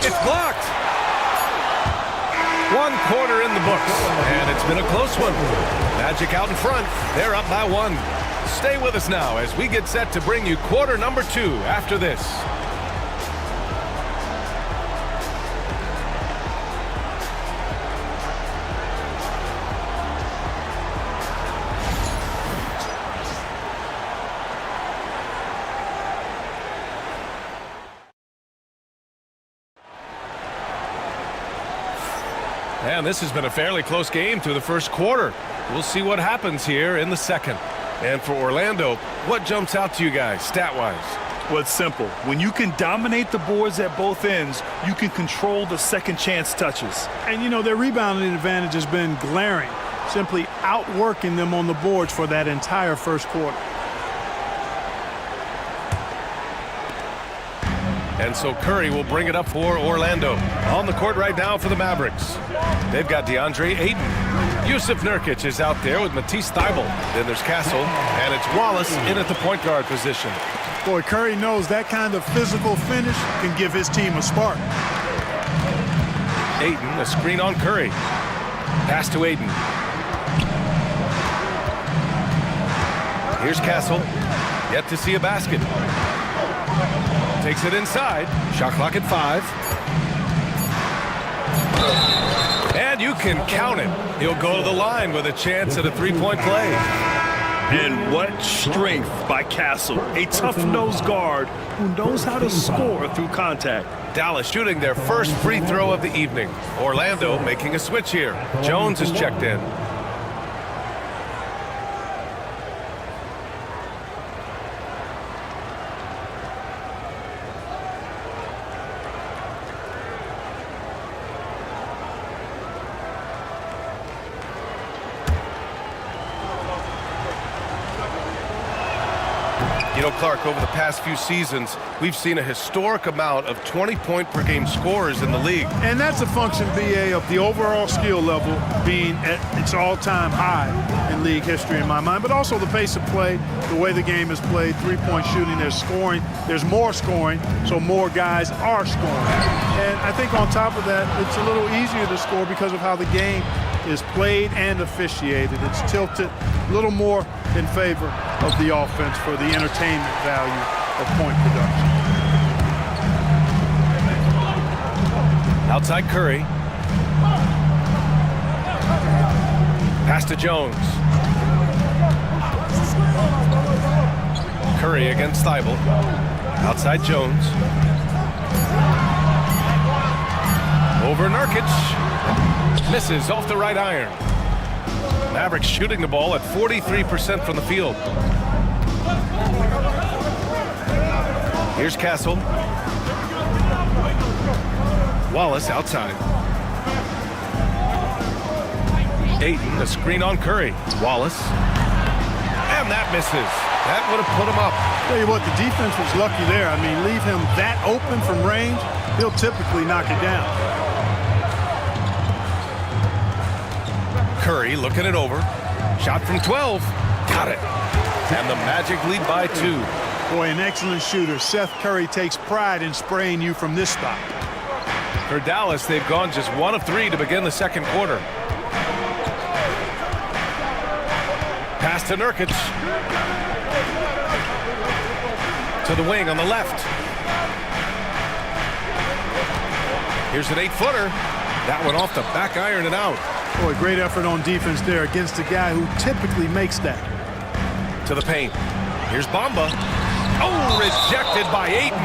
Speaker 12: It's blocked. 1 quarter in the books, and it's been a close one. Magic out in front. They're up by 1. Stay with us now as we get set to bring you quarter number 2 after this. And this has been a fairly close game through the first quarter. We'll see what happens here in the second. And for Orlando, what jumps out to you guys, stat-wise?
Speaker 13: Well, it's simple. When you can dominate the boards at both ends, you can control the second chance touches.
Speaker 8: And, you know, their rebounding advantage has been glaring, simply outworking them on the boards for that entire first quarter.
Speaker 12: And so Curry will bring it up for Orlando. On the court right now for the Mavericks. They've got DeAndre Ayton. Yusuf Nurkic is out there with Matisse Thybulle. Then there's Castle, and it's Wallace in at the point guard position.
Speaker 8: Boy, Curry knows that kind of physical finish can give his team a spark.
Speaker 12: Ayton, a screen on Curry. Pass to Ayton. Here's Castle. Yet to see a basket. Takes it inside. Shot clock at 5. And you can count it. He'll go to the line with a chance at a three-point play.
Speaker 13: And what strength by Castle. A tough-nosed guard who knows how to score through contact.
Speaker 12: Dallas shooting their first free throw of the evening. Orlando making a switch here. Jones is checked in. You know, Clark, over the past few seasons, we've seen a historic amount of 20-point-per-game scorers in the league.
Speaker 8: And that's a function, BA, of the overall skill level being at its all-time high in league history in my mind, but also the pace of play, the way the game is played, three-point shooting, there's scoring, there's more scoring, so more guys are scoring. And I think on top of that, it's a little easier to score because of how the game is played and officiated. It's tilted a little more in favor of the offense for the entertainment value of point production.
Speaker 12: Outside Curry. Pass to Jones. Curry against Thybulle. Outside Jones. Over Nurkic. Misses off the right iron. Mavericks shooting the ball at 43% from the field. Here's Castle. Wallace outside. Ayton, a screen on Curry. Wallace. And that misses. That would have put him up.
Speaker 8: Tell you what, the defense was lucky there. I mean, leave him that open from range, he'll typically knock it down.
Speaker 12: Curry looking it over. Shot from 12. Got it. And the Magic lead by 2.
Speaker 8: Boy, an excellent shooter. Seth Curry takes pride in spraying you from this spot.
Speaker 12: For Dallas, they've gone just 1 of 3 to begin the second quarter. Pass to Nurkic. To the wing on the left. Here's an 8-footer. That one off the back iron and out.
Speaker 8: Boy, great effort on defense there against a guy who typically makes that.
Speaker 12: To the paint. Here's Bamba. Oh, rejected by Ayton.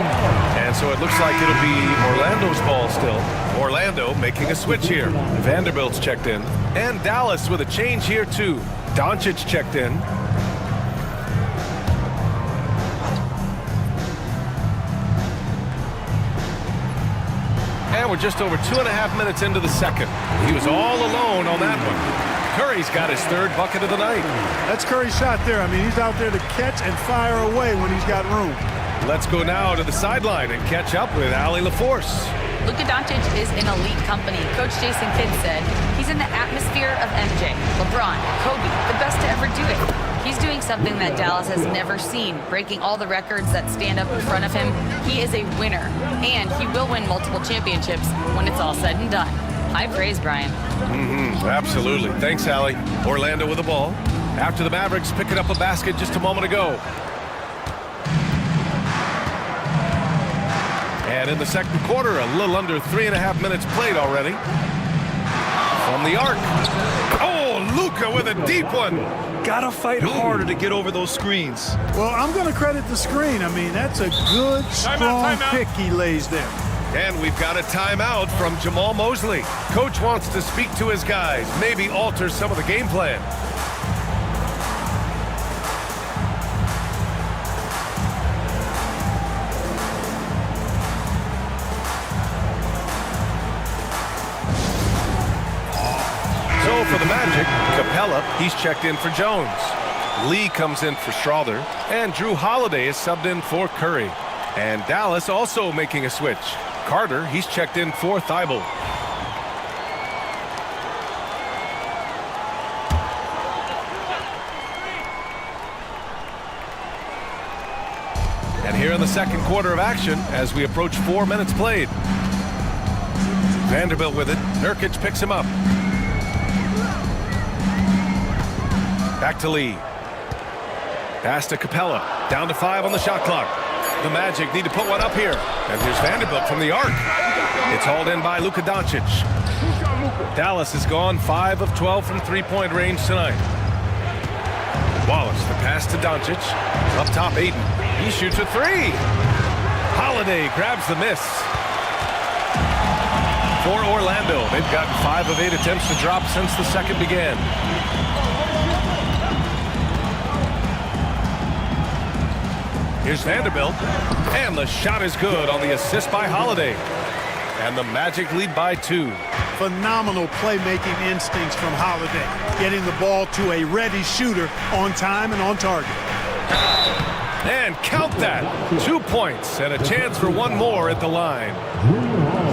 Speaker 12: And so it looks like it'll be Orlando's ball still. Orlando making a switch here. Vanderbilt's checked in. And Dallas with a change here too. Doncic checked in. And we're just over 2.5 minutes into the second. He was all alone on that one. Curry's got his 3rd bucket of the night.
Speaker 8: That's Curry's shot there. I mean, he's out there to catch and fire away when he's got room.
Speaker 12: Let's go now to the sideline and catch up with Allie LaForce.
Speaker 14: Luka Doncic is in elite company. Coach Jason Kidd said he's in the atmosphere of MJ, LeBron, Kobe, the best to ever do it. He's doing something that Dallas has never seen, breaking all the records that stand up in front of him. He is a winner, and he will win multiple championships when it's all said and done. High praise, Brian.
Speaker 12: Absolutely. Thanks, Allie. Orlando with the ball. After the Mavericks picking up a basket just a moment ago. And in the second quarter, a little under 3.5 minutes played already. From the arc. Oh, Luka with a deep one.
Speaker 13: Gotta fight harder to get over those screens.
Speaker 8: Well, I'm going to credit the screen. I mean, that's a good, strong pick he lays there.
Speaker 12: And we've got a timeout from Jamal Mosley. Coach wants to speak to his guys, maybe alter some of the game plan. So for the Magic, Capella, he's checked in for Jones. Lee comes in for Strawther, and Drew Holiday is subbed in for Curry. And Dallas also making a switch. Carter, he's checked in for Thibault. And here in the second quarter of action, as we approach 4 minutes played. Vanderbilt with it. Nurkic picks him up. Back to Lee. Pass to Capella. Down to 5 on the shot clock. The Magic need to put one up here. And here's Vanderbilt from the arc. It's hauled in by Luka Doncic. Dallas has gone 5 of 12 from three-point range tonight. Wallace, the pass to Doncic. Up top, Ayton. He shoots a 3. Holiday grabs the miss. For Orlando, they've gotten 5 of 8 attempts to drop since the second began. Here's Vanderbilt, and the shot is good on the assist by Holiday. And the Magic lead by 2.
Speaker 8: Phenomenal playmaking instincts from Holiday, getting the ball to a ready shooter on time and on target.
Speaker 12: And count that. 2 points and a chance for one more at the line.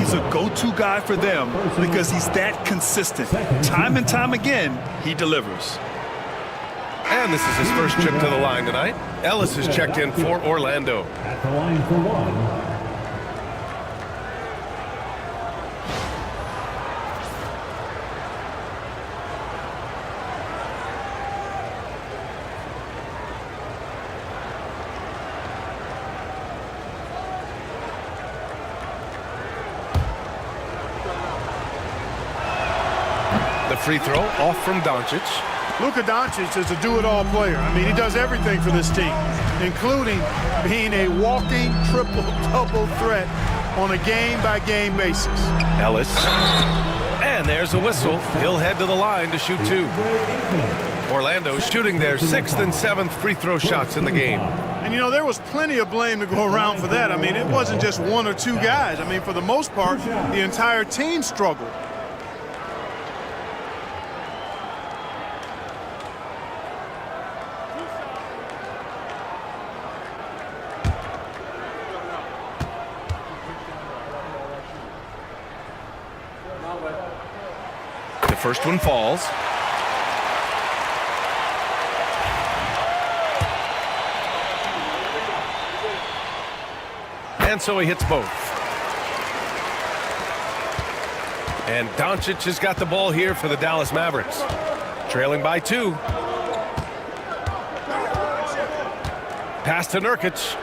Speaker 13: He's a go-to guy for them because he's that consistent. Time and time again, he delivers.
Speaker 12: And this is his first trip to the line tonight. Ellis is checked in for Orlando.
Speaker 11: At the line for one.
Speaker 12: The free throw off from Doncic.
Speaker 8: Luka Doncic is a do-it-all player. I mean, he does everything for this team, including being a walking triple-double threat on a game-by-game basis.
Speaker 12: Ellis. And there's a whistle. He'll head to the line to shoot 2. Orlando shooting their 6th and 7th free throw shots in the game.
Speaker 8: And, you know, there was plenty of blame to go around for that. I mean, it wasn't just 1 or 2 guys. I mean, for the most part, the entire team struggled.
Speaker 12: The first one falls. And so he hits both. And Doncic has got the ball here for the Dallas Mavericks. Trailing by 2. Pass to Nurkic.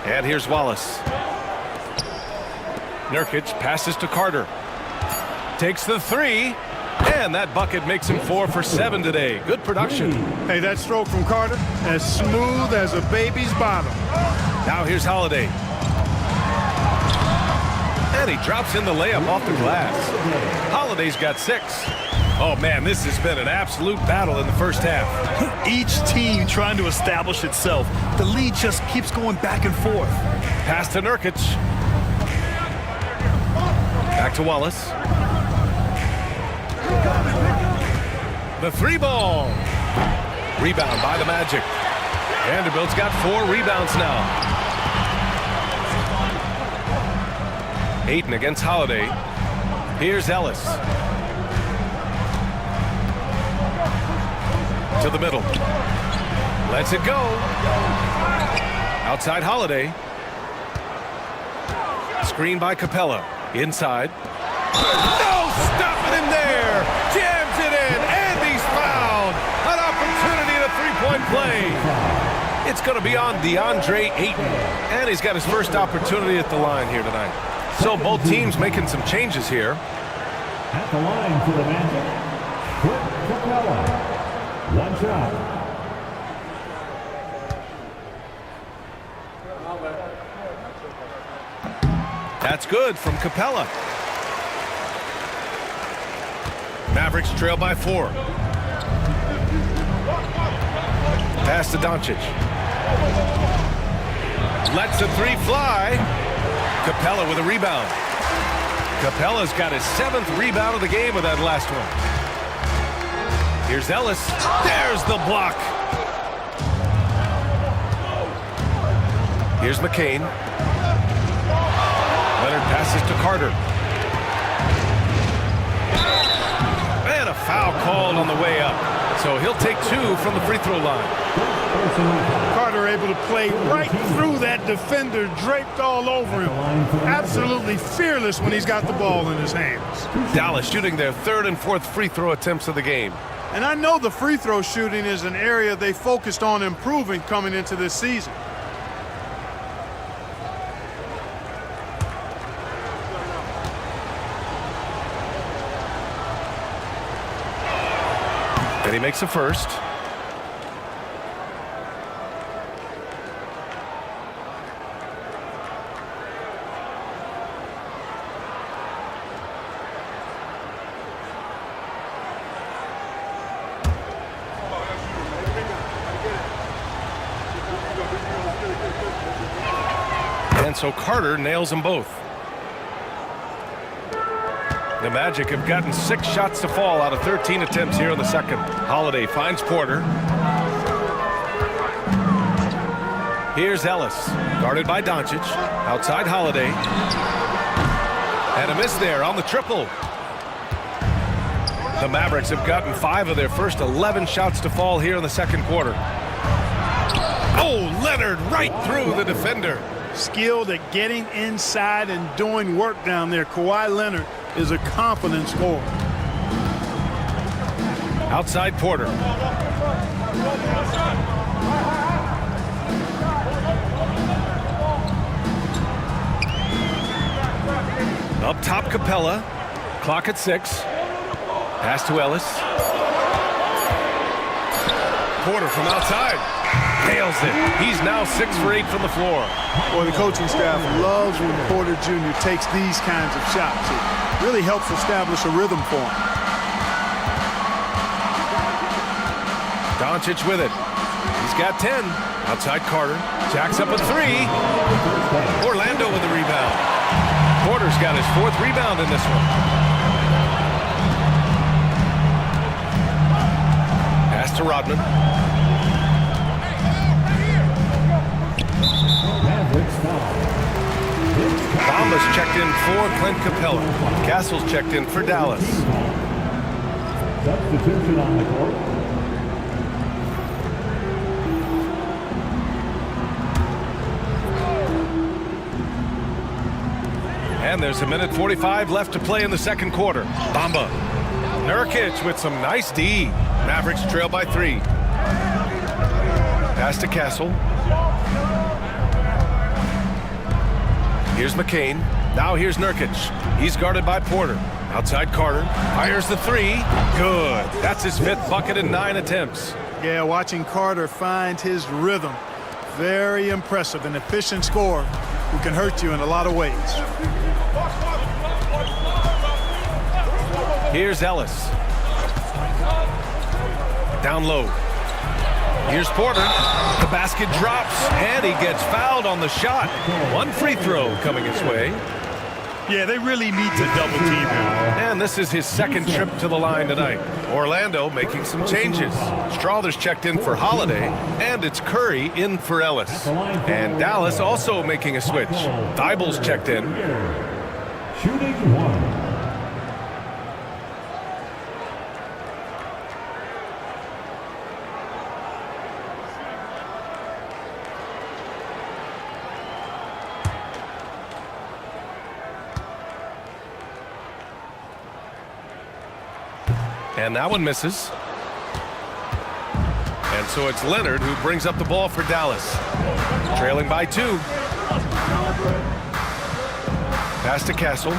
Speaker 12: And here's Wallace. Nurkic passes to Carter. Takes the 3. And that bucket makes him 4 for 7 today. Good production.
Speaker 8: Hey, that stroke from Carter, as smooth as a baby's bottom.
Speaker 12: Now here's Holiday. And he drops in the layup off the glass. Holiday's got 6. Oh, man, this has been an absolute battle in the first half.
Speaker 13: Each team trying to establish itself. The lead just keeps going back and forth.
Speaker 12: Pass to Nurkic. Back to Wallace. The 3 ball. Rebound by the Magic. Vanderbilt's got 4 rebounds now. Ayton against Holiday. Here's Ellis. To the middle. Lets it go. Outside Holiday. Screen by Capella. Inside. No! Stopping him there! Jams it in, and he's fouled! An opportunity at a three-point play. It's going to be on DeAndre Ayton. And he's got his first opportunity at the line here tonight. So both teams making some changes here.
Speaker 11: At the line for the Magic, Clint Capella. One shot.
Speaker 12: That's good from Capella. Mavericks trail by 4. Pass to Doncic. Lets a three fly. Capella with a rebound. Capella's got his 7th rebound of the game with that last one. Here's Ellis. There's the block. Here's McCain. Leonard passes to Carter. And a foul called on the way up. So he'll take 2 from the free throw line.
Speaker 8: Carter able to play right through that defender, draped all over him. Absolutely fearless when he's got the ball in his hands.
Speaker 12: Dallas shooting their 3rd and 4th free throw attempts of the game.
Speaker 8: And I know the free throw shooting is an area they focused on improving coming into this season.
Speaker 12: And he makes the first. And so Carter nails them both. The Magic have gotten 6 shots to fall out of 13 attempts here in the second. Holiday finds Porter. Here's Ellis, guarded by Doncic. Outside Holiday. And a miss there on the triple. The Mavericks have gotten 5 of their first 11 shots to fall here in the second quarter. Oh, Leonard right through the defender.
Speaker 8: Skilled at getting inside and doing work down there. Kawhi Leonard is a confident scorer.
Speaker 12: Outside Porter. Up top Capella. Clock at 6. Pass to Ellis. Porter from outside. Nails it. He's now 6 for 8 from the floor.
Speaker 8: Boy, the coaching staff loves when Porter Jr. takes these kinds of shots. It really helps establish a rhythm for him.
Speaker 12: Doncic with it. He's got 10. Outside Carter. Jacks up a 3. Orlando with the rebound. Porter's got his 4th rebound in this one. Pass to Rodman. Bamba's checked in for Clint Capella. Castle's checked in for Dallas.
Speaker 11: Substitution on the court.
Speaker 12: And there's 1:45 left to play in the second quarter. Bamba. Nurkic with some nice D. Mavericks trail by 3. Pass to Castle. Here's McCain. Now here's Nurkic. He's guarded by Porter. Outside Carter. Fires the 3. Good. That's his 5th bucket in 9 attempts.
Speaker 8: Yeah, watching Carter find his rhythm. Very impressive. An efficient scorer who can hurt you in a lot of ways.
Speaker 12: Here's Ellis. Down low. Here's Porter. The basket drops, and he gets fouled on the shot. 1 free throw coming his way.
Speaker 8: Yeah, they really need to double team him.
Speaker 12: And this is his 2nd trip to the line tonight. Orlando making some changes. Strawther's checked in for Holiday, and it's Curry in for Ellis. And Dallas also making a switch. Thibel's checked in.
Speaker 11: Shooting 1.
Speaker 12: And that one misses. And so it's Leonard who brings up the ball for Dallas. Trailing by 2. Pass to Castle.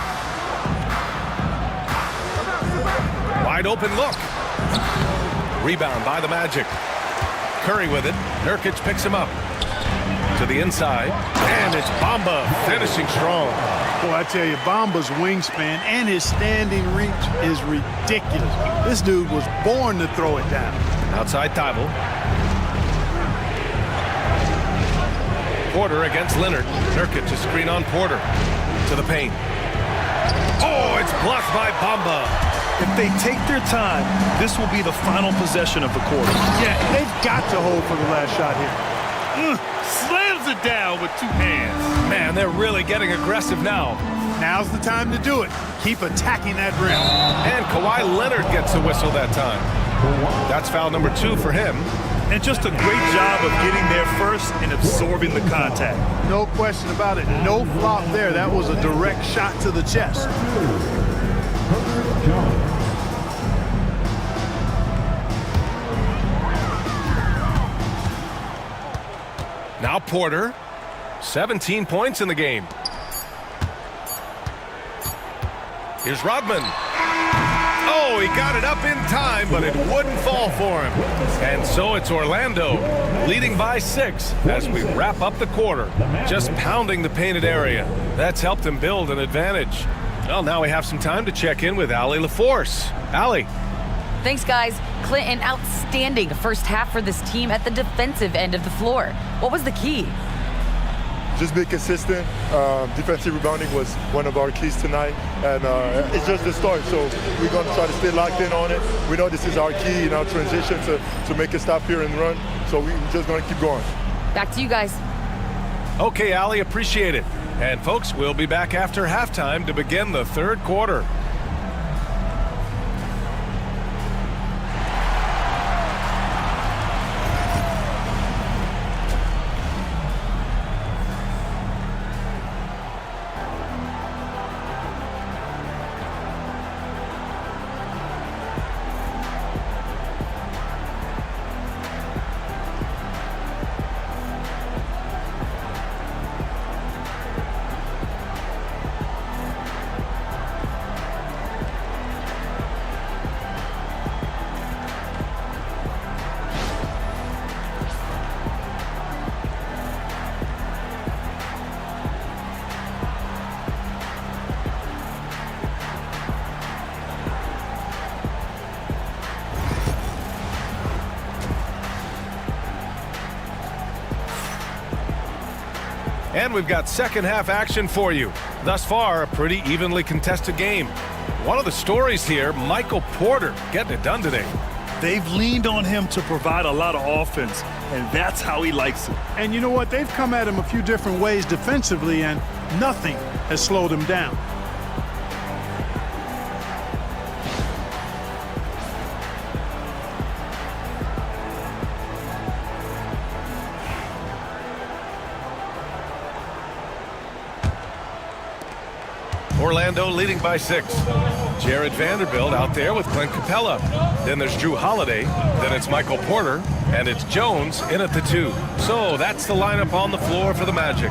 Speaker 12: Wide open look. Rebound by the Magic. Curry with it. Nurkic picks him up. To the inside. And it's Bamba finishing strong.
Speaker 8: Boy, I tell you, Bamba's wingspan and his standing reach is ridiculous. This dude was born to throw it down.
Speaker 12: Outside Thibault. Porter against Leonard. Nurkic to screen on Porter. To the paint. Oh, it's blocked by Bamba.
Speaker 13: If they take their time, this will be the final possession of the quarter.
Speaker 8: Yeah, they've got to hold for the last shot here.
Speaker 12: Slams it down with 2 hands. Man, they're really getting aggressive now.
Speaker 8: Now's the time to do it. Keep attacking that rim.
Speaker 12: And Kawhi Leonard gets a whistle that time. That's foul number 2 for him.
Speaker 13: And just a great job of getting there first and absorbing the contact.
Speaker 8: No question about it. No flop there. That was a direct shot to the chest.
Speaker 12: Now Porter. 17 points in the game. Here's Rodman. Oh, he got it up in time, but it wouldn't fall for him. And so it's Orlando leading by 6 as we wrap up the quarter. Just pounding the painted area. That's helped him build an advantage. Well, now we have some time to check in with Allie LaForce. Allie.
Speaker 14: Thanks, guys. Clint, an outstanding first half for this team at the defensive end of the floor. What was the key?
Speaker 1: Just be consistent. Defensive rebounding was one of our keys tonight, and it's just the start. So we're going to try to stay locked in on it. We know this is our key in our transition to make it stop here and run. So we're just going to keep going.
Speaker 14: Back to you guys.
Speaker 12: Okay, Allie, appreciate it. And folks, we'll be back after halftime to begin the third quarter. And we've got second half action for you. Thus far, a pretty evenly contested game. One of the stories here, Michael Porter getting it done today.
Speaker 13: They've leaned on him to provide a lot of offense, and that's how he likes it.
Speaker 8: And you know what? They've come at him a few different ways defensively, and nothing has slowed him down.
Speaker 12: Orlando leading by 6. Jared Vanderbilt out there with Clint Capella. Then there's Drew Holiday. Then it's Michael Porter. And it's Jones in at the 2. So that's the lineup on the floor for the Magic.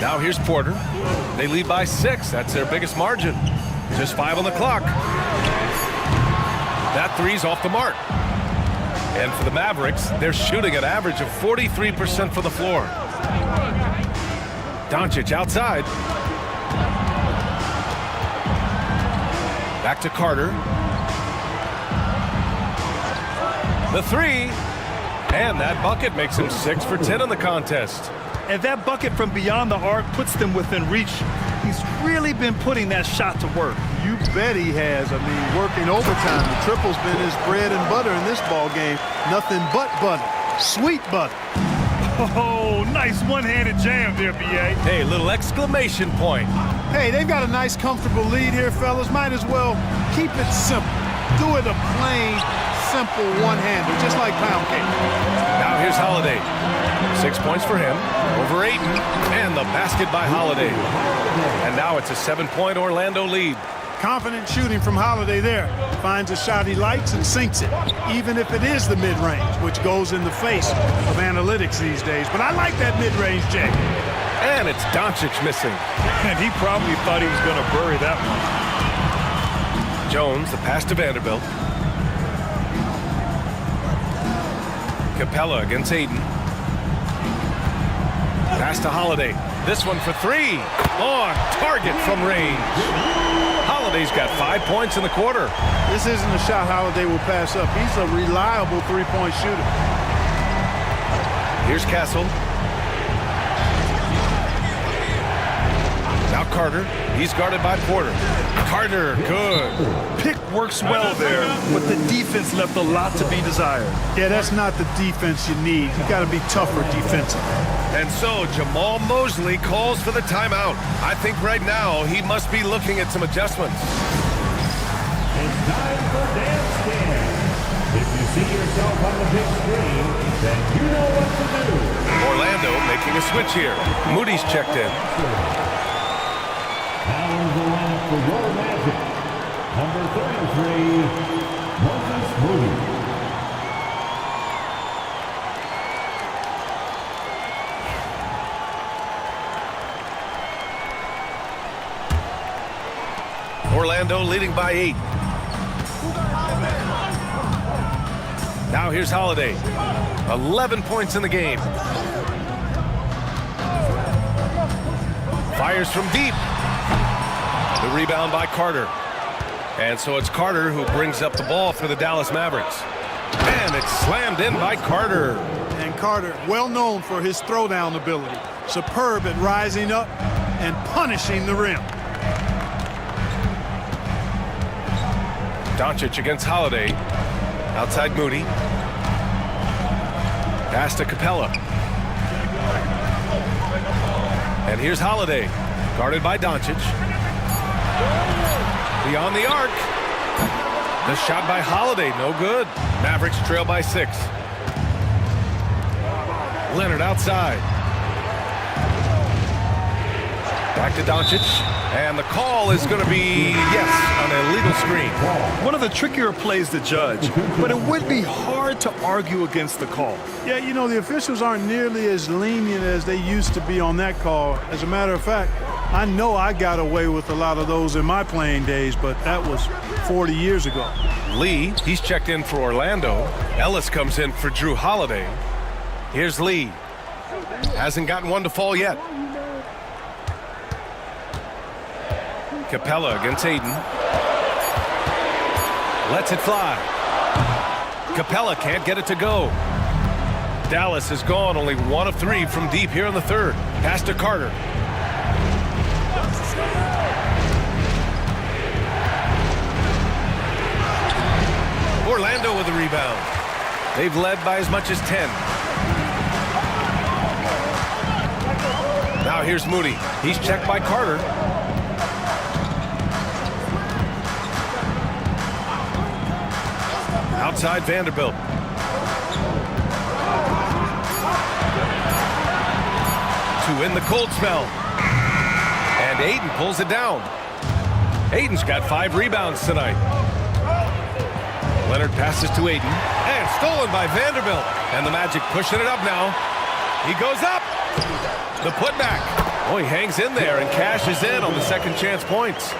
Speaker 12: Now here's Porter. They lead by 6. That's their biggest margin. Just 5 on the clock. That 3's off the mark. And for the Mavericks, they're shooting an average of 43% from the floor. Doncic outside. Back to Carter. The 3. And that bucket makes him 6 for 10 in the contest.
Speaker 13: And that bucket from beyond the arc puts them within reach. He's really been putting that shot to work.
Speaker 8: You bet he has. I mean, working overtime. The triple's been his bread and butter in this ball game. Nothing but butter. Sweet butter.
Speaker 13: Oh, nice one-handed jam there, B.A.
Speaker 12: Hey, little exclamation point.
Speaker 8: Hey, they've got a nice, comfortable lead here, fellas. Might as well keep it simple. Do it a plain, simple one-hander, just like pound cake.
Speaker 12: Now here's Holiday. 6 points for him. Over Ayton. And the basket by Holiday. And now it's a 7-point Orlando lead.
Speaker 8: Confident shooting from Holiday there. Finds a shot he likes and sinks it, even if it is the mid-range, which goes in the face of analytics these days. But I like that mid-range, Jay.
Speaker 12: And it's Doncic missing.
Speaker 13: And he probably thought he was going to bury that one.
Speaker 12: Jones, the pass to Vanderbilt. Capella against Ayton. Pass to Holiday. This one for three. On target from range. Holiday's got 5 points in the quarter.
Speaker 8: This isn't a shot Holiday will pass up. He's a reliable three-point shooter.
Speaker 12: Here's Castle. Now Carter. He's guarded by Porter. Carter, good.
Speaker 13: Pick works well there, but the defense left a lot to be desired.
Speaker 8: Yeah, that's not the defense you need. You got to be tougher defensively.
Speaker 12: And so Jamal Mosley calls for the timeout. I think right now he must be looking at some adjustments.
Speaker 11: It's time for dance scan. If you see yourself on the big screen, then you know what to do.
Speaker 12: Orlando making a switch here. Moody's checked in.
Speaker 11: Now in the lineup for your Magic, number 33, Marcus Moody.
Speaker 12: Orlando leading by 8. Now here's Holiday. 11 points in the game. Fires from deep. The rebound by Carter. And so it's Carter who brings up the ball for the Dallas Mavericks. And it's slammed in by Carter.
Speaker 8: And Carter, well known for his throwdown ability. Superb at rising up and punishing the rim.
Speaker 12: Doncic against Holiday. Outside Moody. Pass to Capella. And here's Holiday. Guarded by Doncic. Beyond the arc. The shot by Holiday, no good. Mavericks trail by 6. Leonard outside. Back to Doncic. And the call is going to be, yes, an illegal screen.
Speaker 13: One of the trickier plays to judge, but it would be hard to argue against the call.
Speaker 8: Yeah, you know, the officials aren't nearly as lenient as they used to be on that call. As a matter of fact, I know I got away with a lot of those in my playing days, but that was 40 years ago.
Speaker 12: Lee, he's checked in for Orlando. Ellis comes in for Drew Holiday. Here's Lee. Hasn't gotten one to fall yet. Capella against Ayton. Lets it fly. Capella can't get it to go. Dallas is gone, only 1 of 3 from deep here in the third. Pass to Carter. Orlando with the rebound. They've led by as much as 10. Now here's Moody. He's checked by Carter. Outside Vanderbilt. To win the cold spell. And Ayton pulls it down. Ayton's got 5 rebounds tonight. Leonard passes to Ayton. And stolen by Vanderbilt. And the Magic pushing it up now. He goes up. The putback. Oh, he hangs in there and cashes in on the second chance points.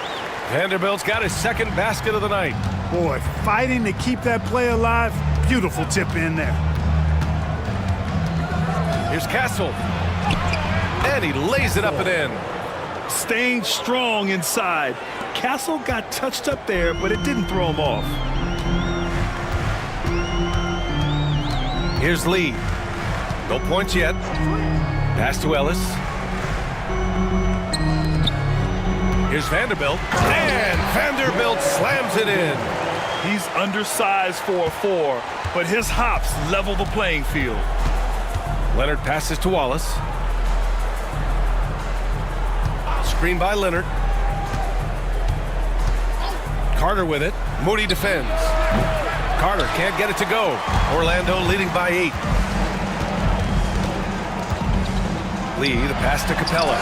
Speaker 12: Vanderbilt's got his second basket of the night.
Speaker 8: Boy, fighting to keep that play alive. Beautiful tip in there.
Speaker 12: Here's Castle. And he lays it up and in.
Speaker 13: Staying strong inside. Castle got touched up there, but it didn't throw him off.
Speaker 12: Here's Lee. No points yet. Pass to Ellis. Here's Vanderbilt. And Vanderbilt slams it in.
Speaker 13: He's undersized for a 4, but his hops level the playing field.
Speaker 12: Leonard passes to Wallace. Screen by Leonard. Carter with it. Moody defends. Carter can't get it to go. Orlando leading by 8. Lee, the pass to Capella.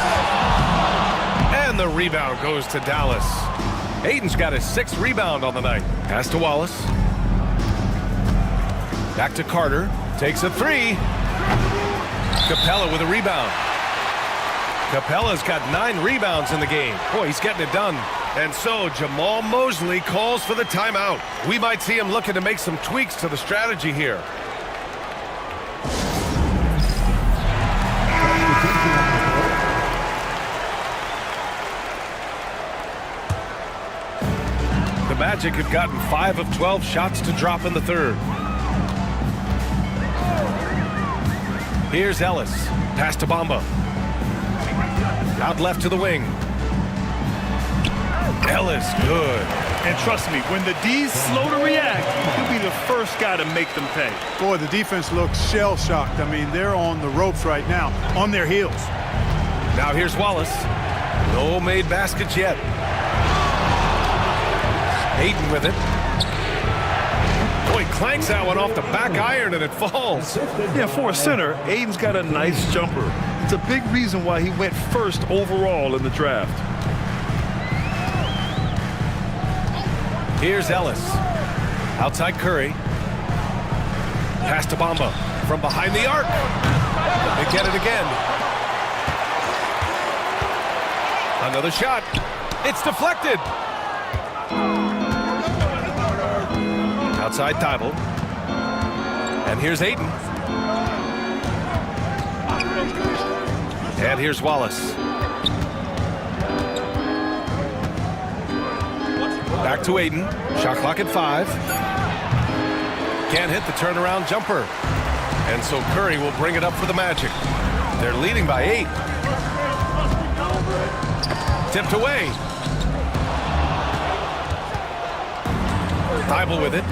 Speaker 12: And the rebound goes to Dallas. Aiden's got his 6th rebound on the night. Pass to Wallace. Back to Carter. Takes a 3. Capella with a rebound. Capella's got 9 rebounds in the game. Boy, he's getting it done. And so Jamal Mosley calls for the timeout. We might see him looking to make some tweaks to the strategy here. The Magic have gotten 5 of 12 shots to drop in the third. Here's Ellis. Pass to Bamba. Out left to the wing. Ellis, good.
Speaker 13: And trust me, when the D's slow to react, he'll be the first guy to make them pay.
Speaker 8: Boy, the defense looks shell-shocked. I mean, they're on the ropes right now, on their heels.
Speaker 12: Now here's Wallace. No made baskets yet. Aiden with it. Boy, clanks that one off the back iron and it falls.
Speaker 13: Yeah, for a center, Aiden's got a nice jumper. It's a big reason why he went first overall in the draft.
Speaker 12: Here's Ellis. Outside Curry. Pass to Bamba. From behind the arc. They get it again. Another shot. It's deflected. Outside Thibault. And here's Aiden. And here's Wallace. Back to Aiden. Shot clock at 5. Can't hit the turnaround jumper. And so Curry will bring it up for the Magic. They're leading by 8. Tipped away. Thibault with it.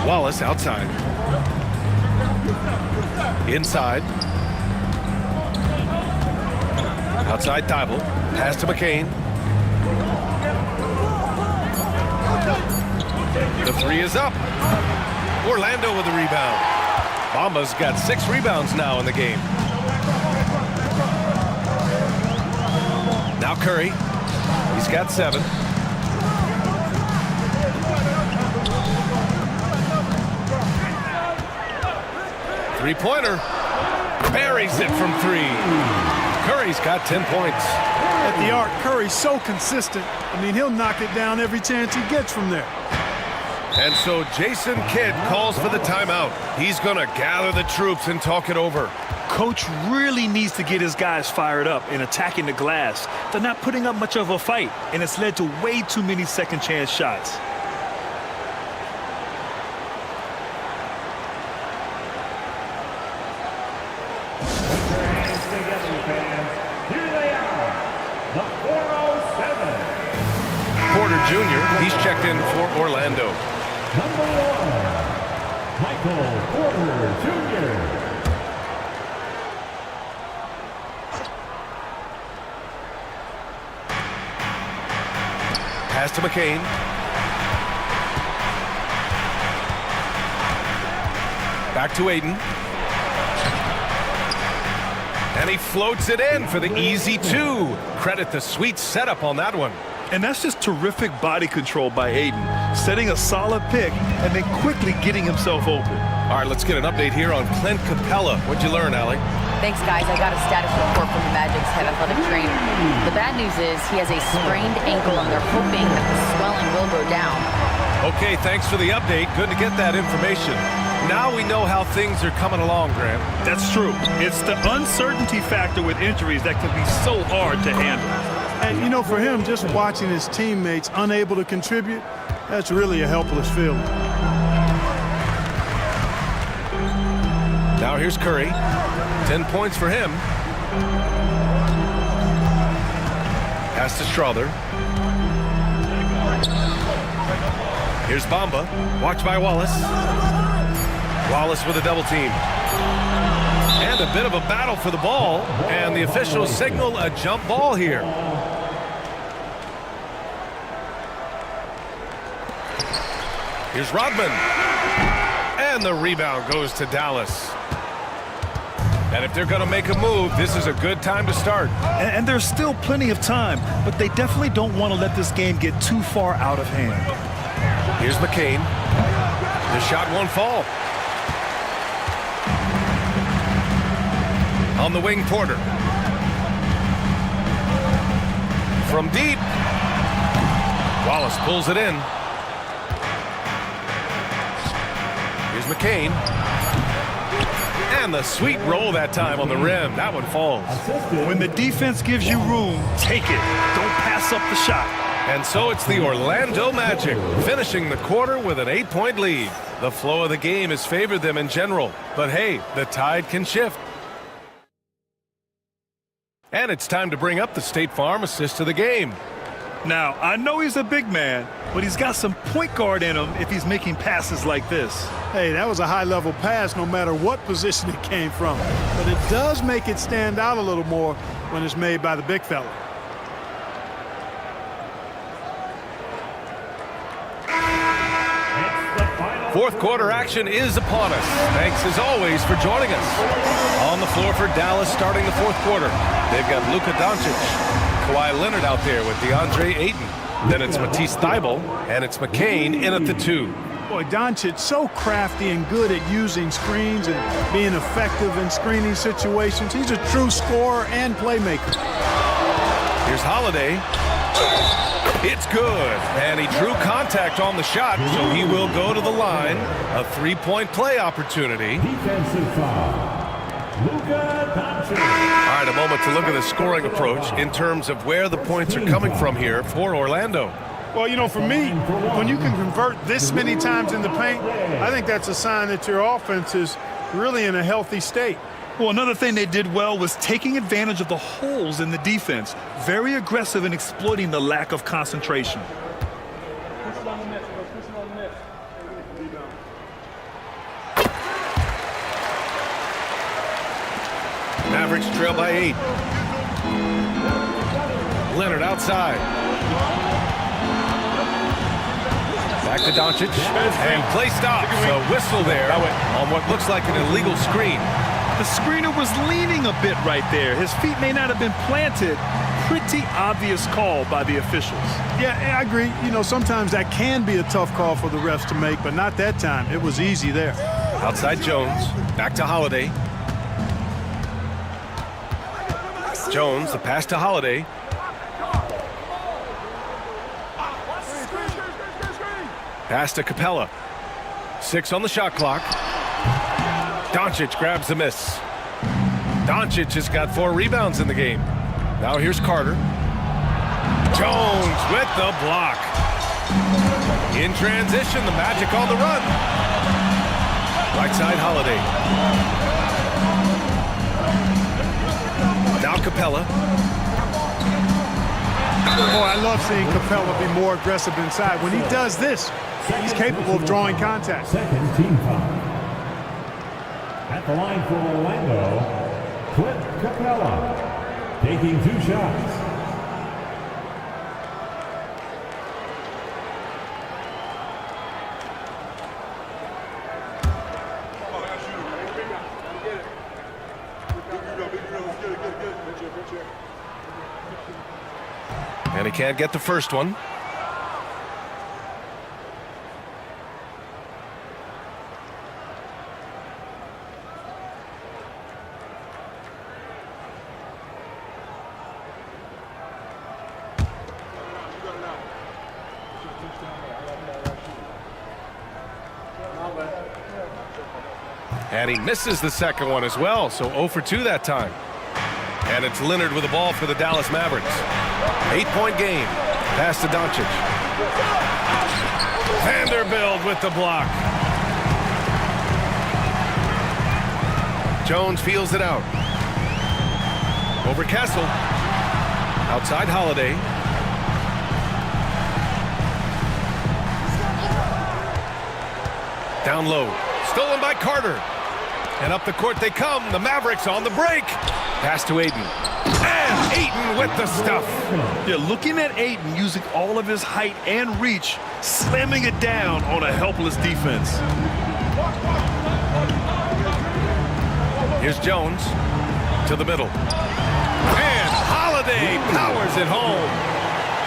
Speaker 12: Wallace outside. Inside. Outside Thibault. Pass to McCain. The 3 is up. Orlando with the rebound. Bamba's got 6 rebounds now in the game. Now Curry. He's got 7. Three-pointer. Buries it from 3. Curry's got 10 points.
Speaker 8: At the arc, Curry's so consistent. I mean, he'll knock it down every chance he gets from there.
Speaker 12: And so Jason Kidd calls for the timeout. He's going to gather the troops and talk it over.
Speaker 13: Coach really needs to get his guys fired up and attacking the glass. They're not putting up much of a fight, and it's led to way too many second-chance shots.
Speaker 12: Porter Jr., he's checked in for Orlando.
Speaker 11: Number 1, Michael Porter Jr.
Speaker 12: Pass to McCain. Back to Aiden. And he floats it in for the easy 2. Credit the sweet setup on that one.
Speaker 13: And that's just terrific body control by Aiden, setting a solid pick and then quickly getting himself open.
Speaker 12: All right, let's get an update here on Clint Capella. What'd you learn, Allie?
Speaker 14: Thanks, guys. I got a status report from the Magic's head athletic trainer. The bad news is he has a sprained ankle, and they're hoping that the swelling will go down.
Speaker 12: Okay, thanks for the update. Good to get that information. Now we know how things are coming along, Grant.
Speaker 13: That's true. It's the uncertainty factor with injuries that can be so hard to handle.
Speaker 8: And, you know, for him, just watching his teammates unable to contribute, that's really a helpless feeling.
Speaker 12: Now here's Curry. 10 points for him. Pass to Strother. Here's Bamba. Watched by Wallace. Wallace with a double team. And a bit of a battle for the ball. And the officials signal a jump ball here. Here's Rodman. And the rebound goes to Dallas. And if they're going to make a move, this is a good time to start.
Speaker 13: And there's still plenty of time, but they definitely don't want to let this game get too far out of hand.
Speaker 12: Here's McCain. The shot won't fall. On the wing, Porter. From deep. Wallace pulls it in. Here's McCain. And the sweet roll that time on the rim. That one falls.
Speaker 13: When the defense gives you room, take it. Don't pass up the shot.
Speaker 12: And so it's the Orlando Magic finishing the quarter with an 8-point lead. The flow of the game has favored them in general. But hey, the tide can shift. And it's time to bring up the State Farm assist of the game.
Speaker 13: Now, I know he's a big man, but he's got some point guard in him if he's making passes like this.
Speaker 8: Hey, that was a high-level pass no matter what position it came from. But it does make it stand out a little more when it's made by the big fella.
Speaker 12: Fourth quarter action is upon us. Thanks as always for joining us. On the floor for Dallas starting the fourth quarter. They've got Luka Doncic, Kawhi Leonard out there with DeAndre Ayton. Then it's Matisse Thybulle, and it's McCain in at the 2.
Speaker 8: Boy, Doncic so crafty and good at using screens and being effective in screening situations. He's a true scorer and playmaker.
Speaker 12: Here's Holiday. It's good, and he drew contact on the shot, so he will go to the line. A 3-point play opportunity.
Speaker 11: Defensive foul. Luka Doncic.
Speaker 12: All right, a moment to look at the scoring approach in terms of where the points are coming from here for Orlando.
Speaker 8: Well, you know, for me, when you can convert this many times in the paint, I think that's a sign that your offense is really in a healthy state.
Speaker 13: Well, another thing they did well was taking advantage of the holes in the defense. Very aggressive in exploiting the lack of concentration.
Speaker 12: Mavericks trail by 8. Leonard outside. Back to Doncic. And play stops. A whistle there on what looks like an illegal screen.
Speaker 13: The screener was leaning a bit right there. His feet may not have been planted. Pretty obvious call by the officials.
Speaker 8: Yeah, I agree. You know, sometimes that can be a tough call for the refs to make, but not that time. It was easy there.
Speaker 12: Outside Jones. Back to Holiday. Jones, the pass to Holiday. Pass to Capella. 6 on the shot clock. Doncic grabs the miss. Doncic has got 4 rebounds in the game. Now here's Carter. Jones with the block. In transition, the Magic on the run. Right side, Holiday. Now Capella.
Speaker 8: Oh, I love seeing Capella be more aggressive inside. When he does this, he's capable of drawing contact.
Speaker 11: Second team foul. At the line for Orlando, Clint Capella, taking 2 shots.
Speaker 12: And he can't get the first one. And he misses the second one as well, so 0 for 2 that time. And it's Leonard with the ball for the Dallas Mavericks. 8-point game. Pass to Doncic. Vanderbilt with the block. Jones feels it out. Over Kessel. Outside Holiday. Down low. Stolen by Carter. And up the court they come. The Mavericks on the break. Pass to Ayton. And Ayton with the stuff.
Speaker 13: Yeah, looking at Ayton using all of his height and reach, slamming it down on a helpless defense.
Speaker 12: Here's Jones to the middle. And Holiday powers it home.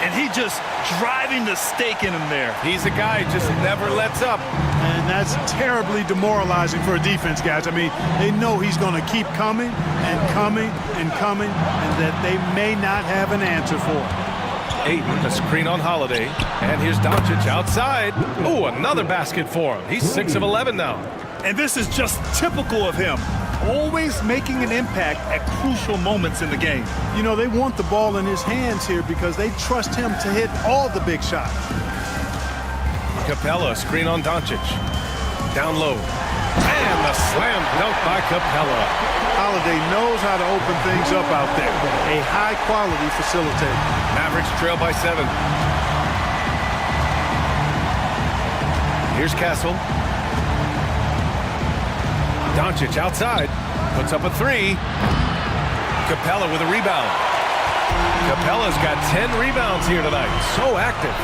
Speaker 13: And he just driving the stake in him there.
Speaker 12: He's a guy who just never lets up.
Speaker 8: And that's terribly demoralizing for a defense, guys. I mean, they know he's going to keep coming and coming and coming, and that they may not have an answer for him.
Speaker 12: Ayton, a screen on Holiday. And here's Doncic outside. Oh, another basket for him. He's 6 of 11 now.
Speaker 13: And this is just typical of him. Always making an impact at crucial moments in the game.
Speaker 8: You know, they want the ball in his hands here because they trust him to hit all the big shots.
Speaker 12: Capella, screen on Doncic. Down low. And the slam dunk by Capella.
Speaker 8: Holiday knows how to open things up out there. A high-quality facilitator.
Speaker 12: Mavericks trail by 7. Here's Castle. Doncic outside. Puts up a 3. Capella with a rebound. Capella's got 10 rebounds here tonight. So active.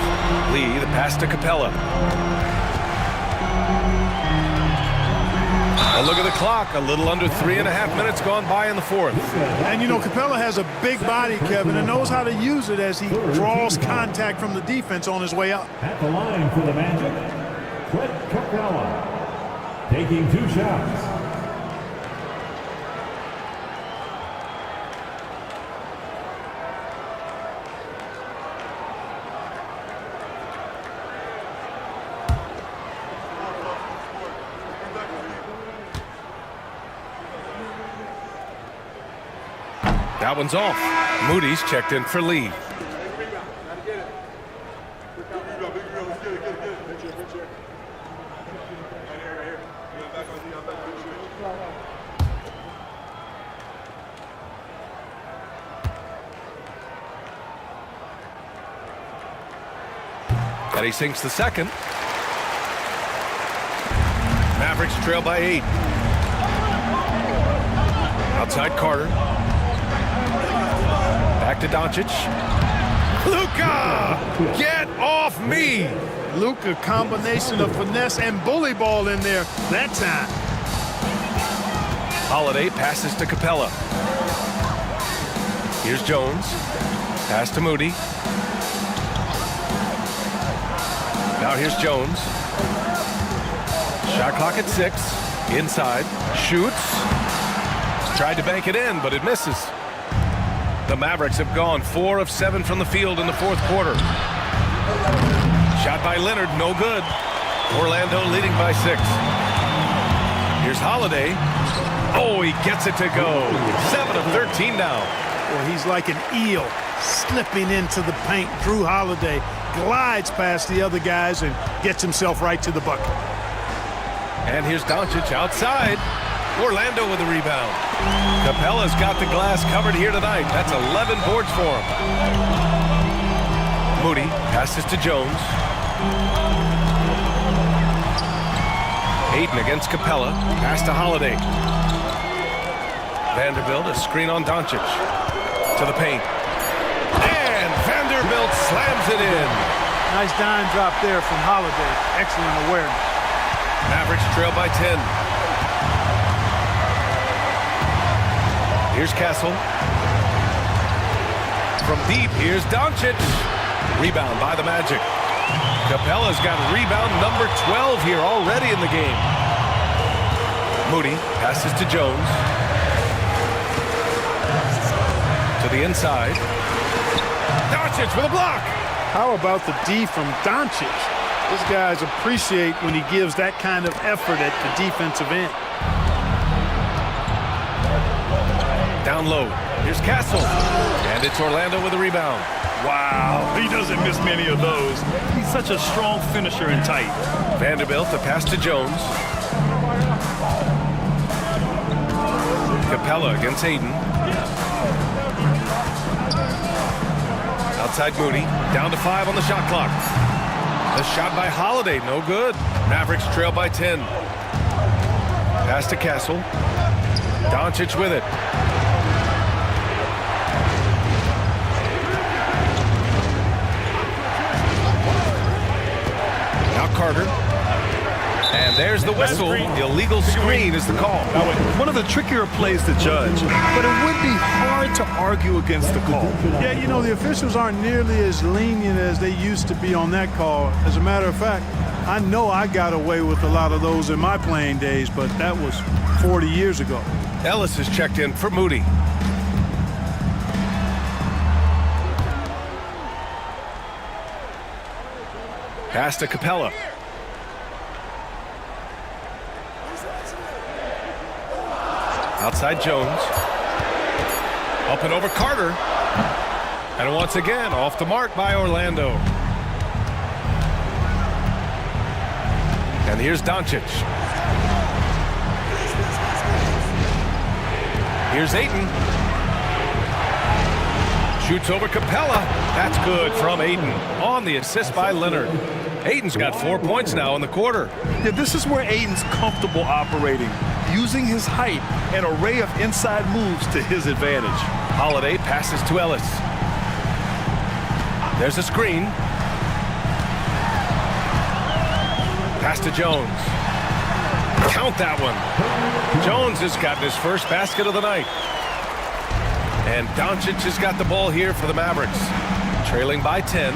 Speaker 12: Lee, the pass to Capella. And look at the clock. A little under 3.5 minutes gone by in the fourth.
Speaker 8: And, you know, Capella has a big body, Kevin, and knows how to use it as he draws contact from the defense on his way up.
Speaker 11: At the line for the Magic, Clint Capella, taking 2 shots.
Speaker 12: That one's off. Moody's checked in for Lee. And he sinks the second. Mavericks trail by 8. Outside Carter. Back to Doncic. Luka! Get off me!
Speaker 8: Luka, combination of finesse and bully ball in there that time.
Speaker 12: Holiday passes to Capella. Here's Jones. Pass to Moody. Now here's Jones. Shot clock at 6. Inside. Shoots. Tried to bank it in, but it misses. The Mavericks have gone 4 of 7 from the field in the fourth quarter. Shot by Leonard, no good. Orlando leading by 6. Here's Holiday. Oh, he gets it to go. 7 of 13 now.
Speaker 8: Well, he's like an eel slipping into the paint. Drew Holiday glides past the other guys and gets himself right to the bucket.
Speaker 12: And here's Doncic outside. Orlando with a rebound. Capella's got the glass covered here tonight. That's 11 boards for him. Moody passes to Jones. Ayton against Capella. Pass to Holiday. Vanderbilt, a screen on Doncic. To the paint. And Vanderbilt slams it in.
Speaker 8: Nice dime drop there from Holiday. Excellent awareness.
Speaker 12: Mavericks trail by 10. Here's Castle. From deep, here's Doncic. Rebound by the Magic. Capella's got rebound number 12 here already in the game. Moody passes to Jones. To the inside. Doncic with a block.
Speaker 8: How about the D from Doncic? These guys appreciate when he gives that kind of effort at the defensive end.
Speaker 12: Down low. Here's Castle. And it's Orlando with a rebound.
Speaker 13: Wow, he doesn't miss many of those. He's such a strong finisher and tight.
Speaker 12: Vanderbilt, the pass to Jones. Capella against Ayton. Outside Moody. Down to 5 on the shot clock. The shot by Holiday, no good. Mavericks trail by 10. Pass to Castle. Doncic with it. Now Carter. And And there's the whistle. The illegal screen is the call.
Speaker 13: One of the trickier plays to judge, but it would be hard to argue against the call.
Speaker 8: Yeah, you know, the officials aren't nearly as lenient as they used to be on that call. As a matter of fact, I know I got away with a lot of those in my playing days, but that was 40 years ago.
Speaker 12: Ellis is checked in for Moody. Pass to Capella. Outside Jones. Up and over Carter. And once again, off the mark by Orlando. And here's Doncic. Here's Ayton. Shoots over Capella. That's good from Ayton. On the assist by Leonard. Ayton's got 4 points now in the quarter.
Speaker 13: Yeah, this is where Ayton's comfortable operating, using his height and array of inside moves to his advantage.
Speaker 12: Holiday passes to Ellis. There's a screen. Pass to Jones. Count that one. Jones has gotten his first basket of the night. And Doncic has got the ball here for the Mavericks. Trailing by 10.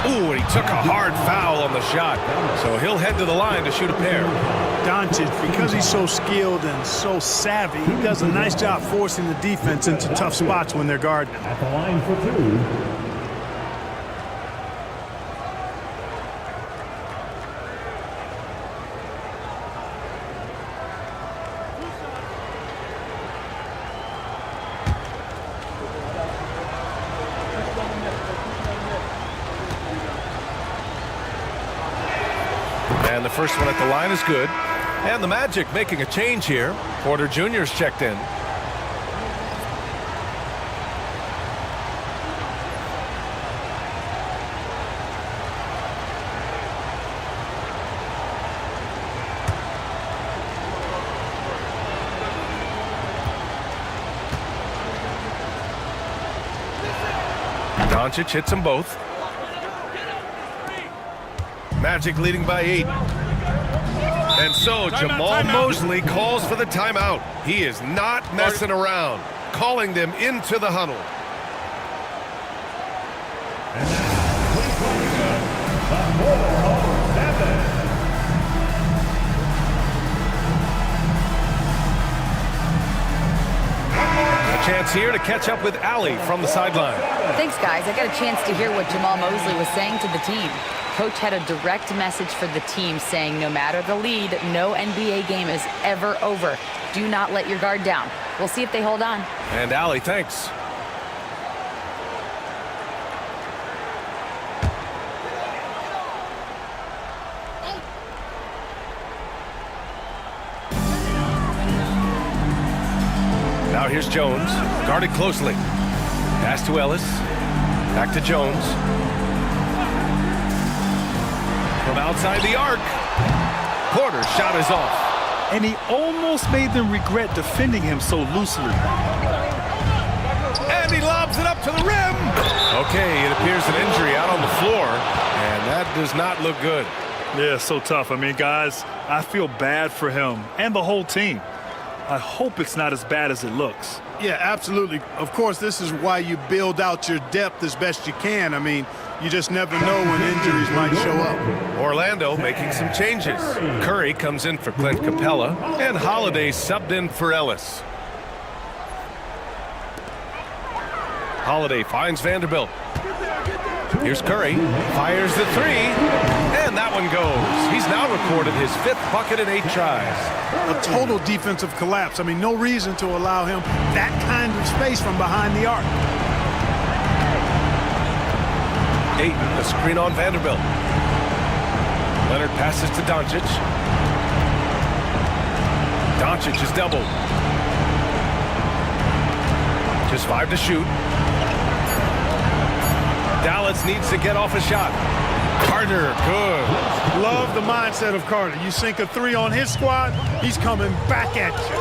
Speaker 12: Ooh, and he took a hard foul on the shot. So he'll head to the line to shoot a pair.
Speaker 8: Doncic, because he's so skilled and so savvy, he does a nice job forcing the defense into tough spots when they're guarding him.
Speaker 11: At the line for two.
Speaker 12: And the first one at the line is good. And the Magic making a change here. Porter Jr.'s checked in. Doncic hits them both. Magic leading by 8. And so Jamal Mosley calls for the timeout. He is not messing around, calling them into the huddle. A chance here to catch up with Allie from the sideline.
Speaker 14: Thanks, guys. I got a chance to hear what Jamal Mosley was saying to the team. Coach had a direct message for the team saying no matter the lead, no NBA game is ever over. Do not let your guard down. We'll see if they hold on.
Speaker 12: And Allie, thanks. Now here's Jones, guarded closely. Pass to Ellis. Back to Jones. From outside the arc. Porter's shot is off.
Speaker 13: And he almost made them regret defending him so loosely.
Speaker 12: And he lobs it up to the rim. Okay, it appears an injury out on the floor, and that does not look good.
Speaker 13: Yeah, so tough. I mean, guys, I feel bad for him and the whole team. I hope it's not as bad as it looks.
Speaker 8: Yeah, absolutely. Of course, this is why you build out your depth as best you can. I mean, you just never know when injuries might show up.
Speaker 12: Orlando making some changes. Curry comes in for Clint Capella, and Holiday subbed in for Ellis. Holiday finds Vanderbilt. Here's Curry, fires the three, and that one goes. He's now recorded his 5th bucket in 8 tries.
Speaker 8: A total defensive collapse. I mean, no reason to allow him that kind of space from behind the arc.
Speaker 12: Ayton, the screen on Vanderbilt. Leonard passes to Doncic. Doncic is doubled. Just 5 to shoot. Dallas needs to get off a shot. Carter, good.
Speaker 8: Love the mindset of Carter. You sink a 3 on his squad, he's coming back at you.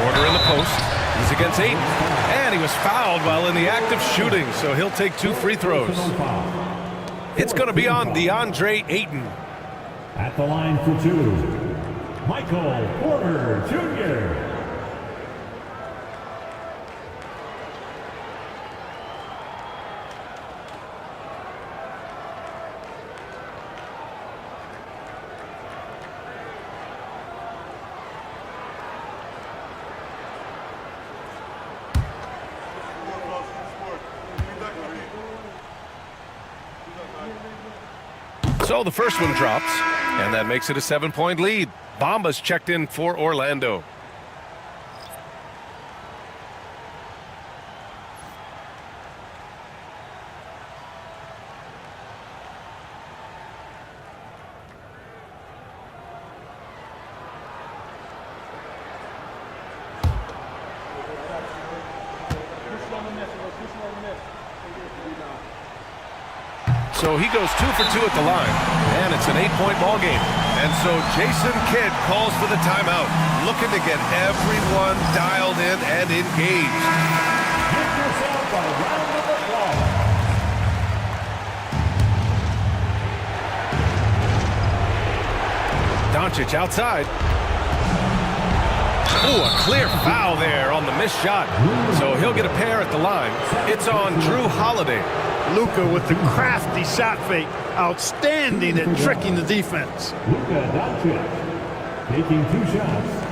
Speaker 12: Porter in the post. He's against Ayton. And he was fouled while in the act of shooting, so he'll take 2 free throws. It's going to be on DeAndre Ayton.
Speaker 11: At the line for two, Michael Porter Jr.
Speaker 12: So the first one drops, and that makes it a 7-point lead. Bombas checked in for Orlando. So he goes 2 for 2 at the line, and it's an 8-point ball game. And so Jason Kidd calls for the timeout, looking to get everyone dialed in and engaged.
Speaker 11: Give yourself a round of applause.
Speaker 12: Doncic outside. Ooh, a clear foul there on the missed shot. So he'll get a pair at the line. It's on Drew Holiday.
Speaker 8: Luka with the crafty shot fake. Outstanding at tricking the defense.
Speaker 11: Luka Doncic taking 2 shots.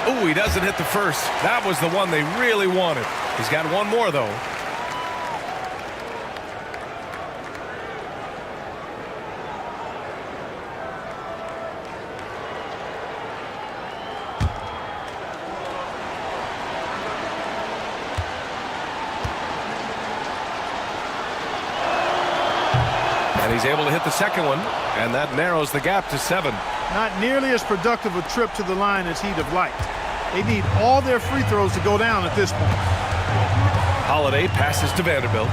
Speaker 12: Ooh, he doesn't hit the first. That was the one they really wanted. He's got one more, though. And he's able to hit the second one, and that narrows the gap to 7.
Speaker 8: Not nearly as productive a trip to the line as he'd have liked. They need all their free throws to go down at this point.
Speaker 12: Holiday passes to Vanderbilt.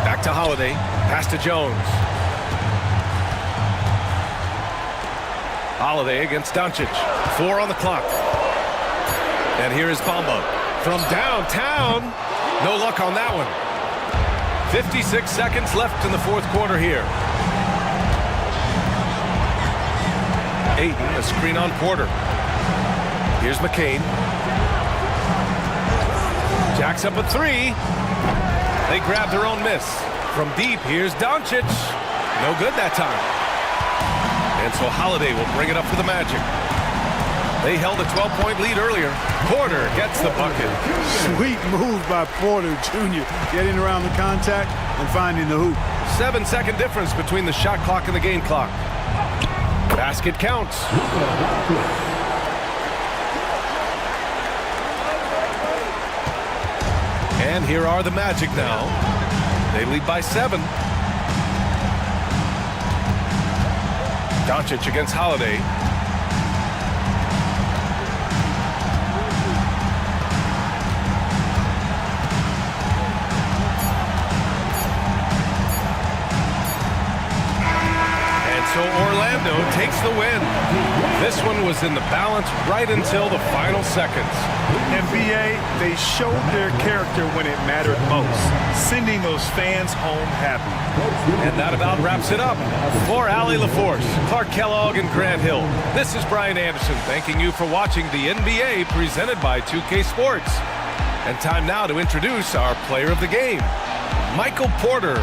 Speaker 12: Back to Holiday. Pass to Jones. Holiday against Doncic. 4 on the clock. And here is Bamba from downtown. No luck on that one. 56 seconds left in the fourth quarter here. Ayton, a screen on Porter. Here's McCain. Jacks up a 3. They grab their own miss. From deep, here's Doncic. No good that time. And so Holiday will bring it up for the Magic. They held a 12-point lead earlier. Porter gets the bucket.
Speaker 8: Sweet move by Porter Jr. Getting around the contact and finding the hoop.
Speaker 12: 7-second difference between the shot clock and the game clock. Basket counts. And here are the Magic now. They lead by 7. Doncic against Holiday. So Orlando takes the win. This one was in the balance right until the final seconds.
Speaker 13: NBA, they showed their character when it mattered most, sending those fans home happy.
Speaker 12: And that about wraps it up. For Allie LaForce, Clark Kellogg, and Grant Hill, this is Brian Anderson thanking you for watching the NBA presented by 2K Sports. And time now to introduce our player of the game, Michael Porter.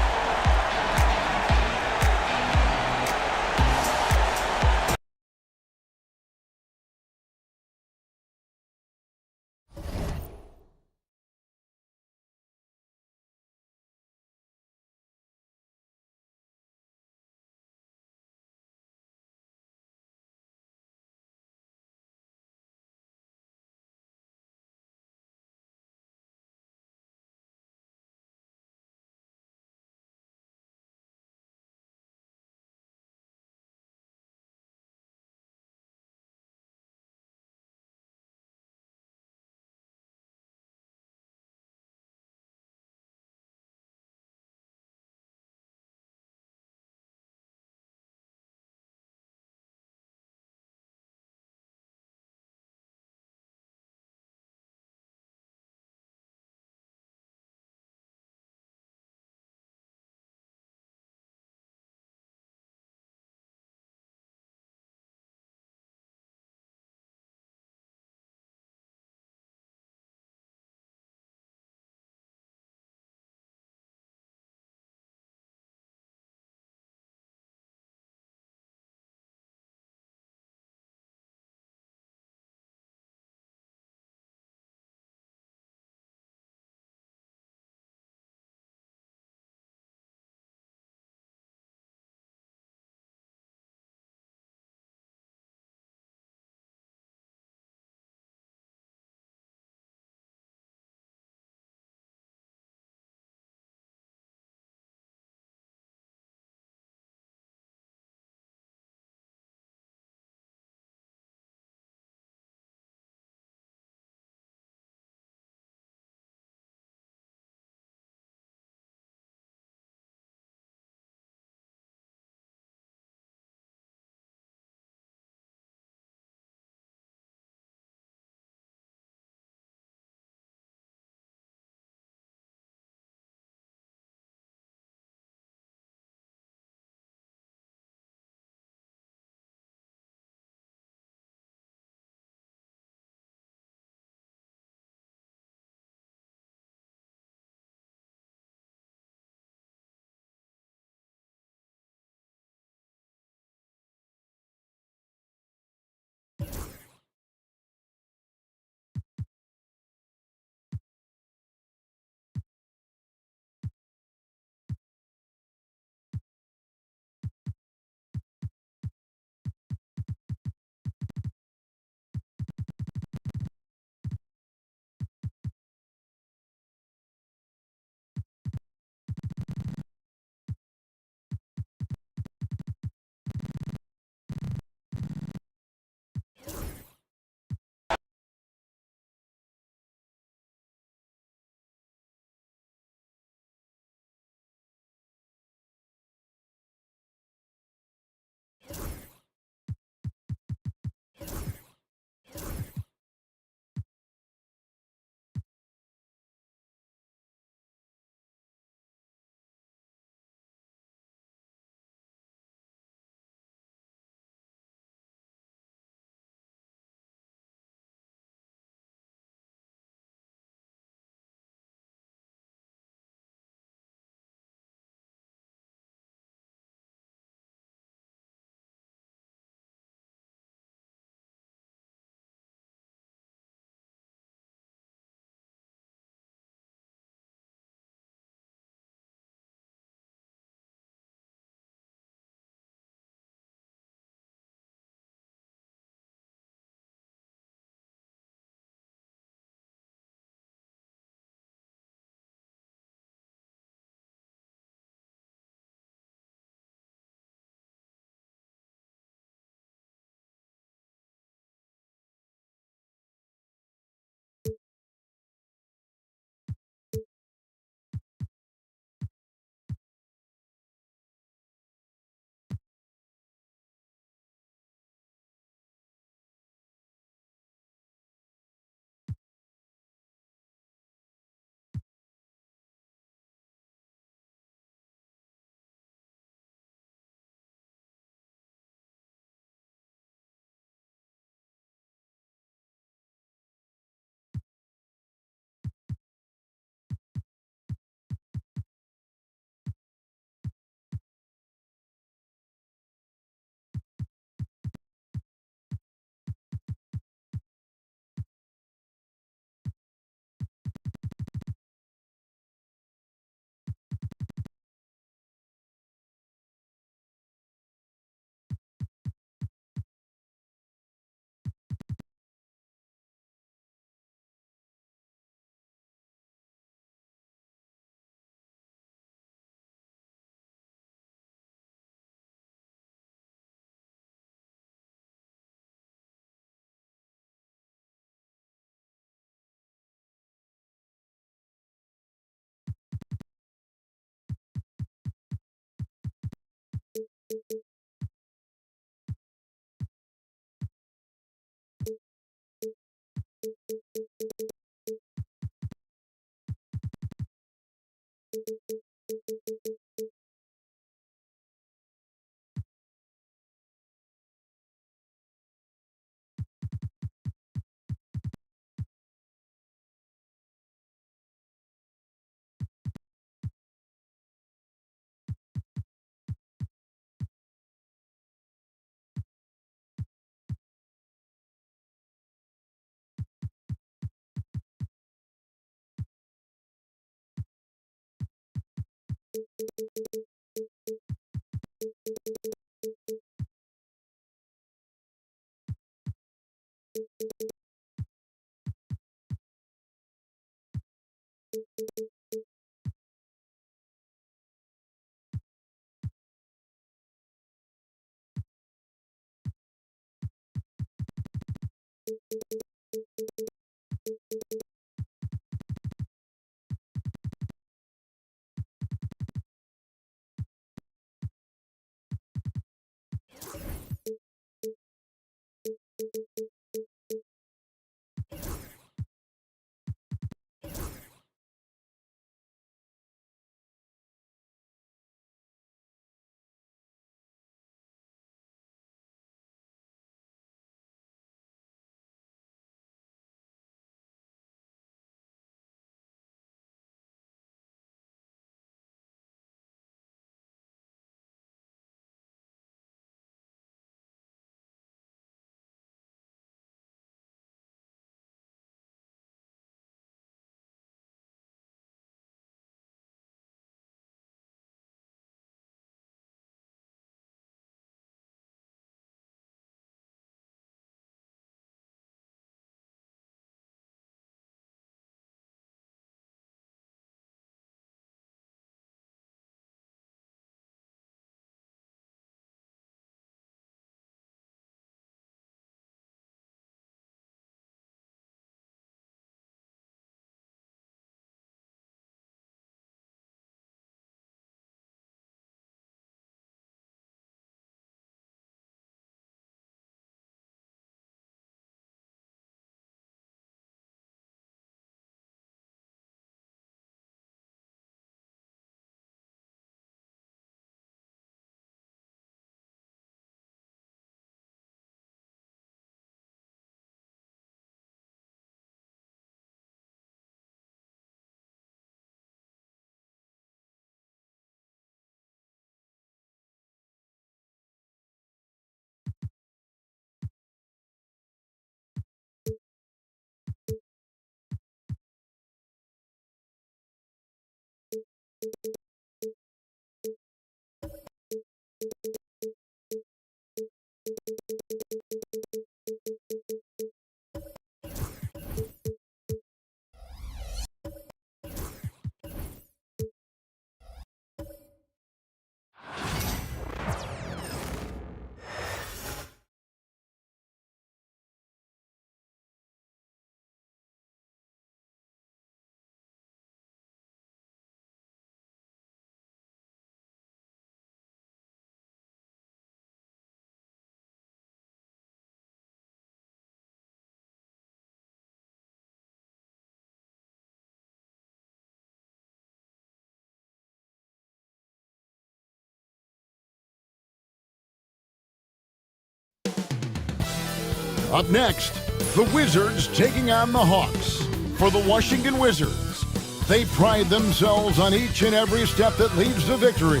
Speaker 2: Up next, the Wizards taking on the Hawks. For the Washington Wizards, they pride themselves on each and every step that leads to victory.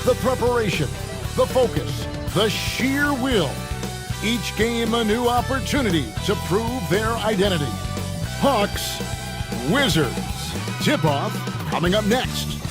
Speaker 2: The preparation, the focus, the sheer will. Each game a new opportunity to prove their identity. Hawks, Wizards. Tip-off coming up next.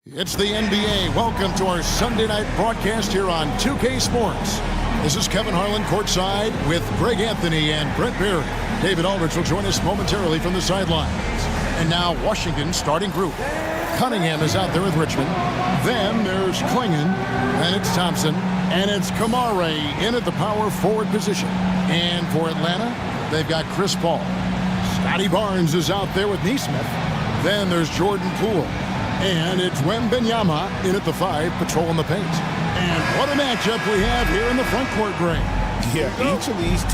Speaker 2: It's the NBA. Welcome to our Sunday night broadcast here on 2K Sports. This is Kevin Harlan courtside with Greg Anthony and Brent Barry. David Aldridge will join us momentarily from the sidelines. And now Washington's starting group. Cunningham is out there with Richmond. Then there's Klingon. Then it's Thompson. And it's Kamare in at the power forward position. And for Atlanta, they've got Chris Paul. Scotty Barnes is out there with Nesmith. Then there's Jordan Poole. And it's Wembanyama in at the 5, patrolling the paint. And what a matchup we have here in the front court, Greg.
Speaker 10: Yeah, each of these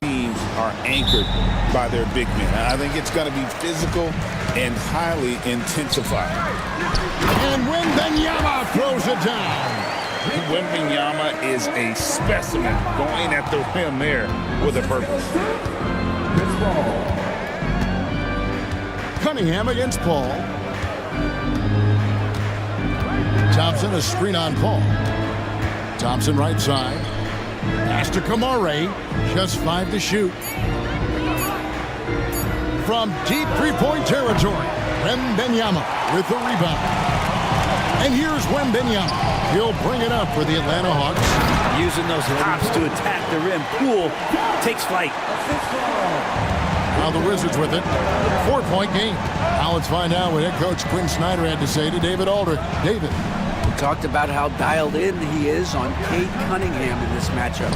Speaker 10: teams are anchored by their big men. I think it's going to be physical and highly intensified.
Speaker 2: And Wembanyama throws it down.
Speaker 10: Wembanyama is a specimen going at the rim there with a purpose.
Speaker 2: Cunningham against Paul. Thompson, a screen on Paul. Thompson right side. Pass to Kamare. Just 5 to shoot. From deep three-point territory, Wembanyama with the rebound. And here's Wembanyama. He'll bring it up for the Atlanta Hawks.
Speaker 21: Using those hops to attack the rim. Poole takes flight.
Speaker 2: Now the Wizards with it. 4-point game. Now let's find out what head coach Quinn Snyder had to say to David Aldridge. David.
Speaker 6: We talked about how dialed in he is on Cade Cunningham in this matchup.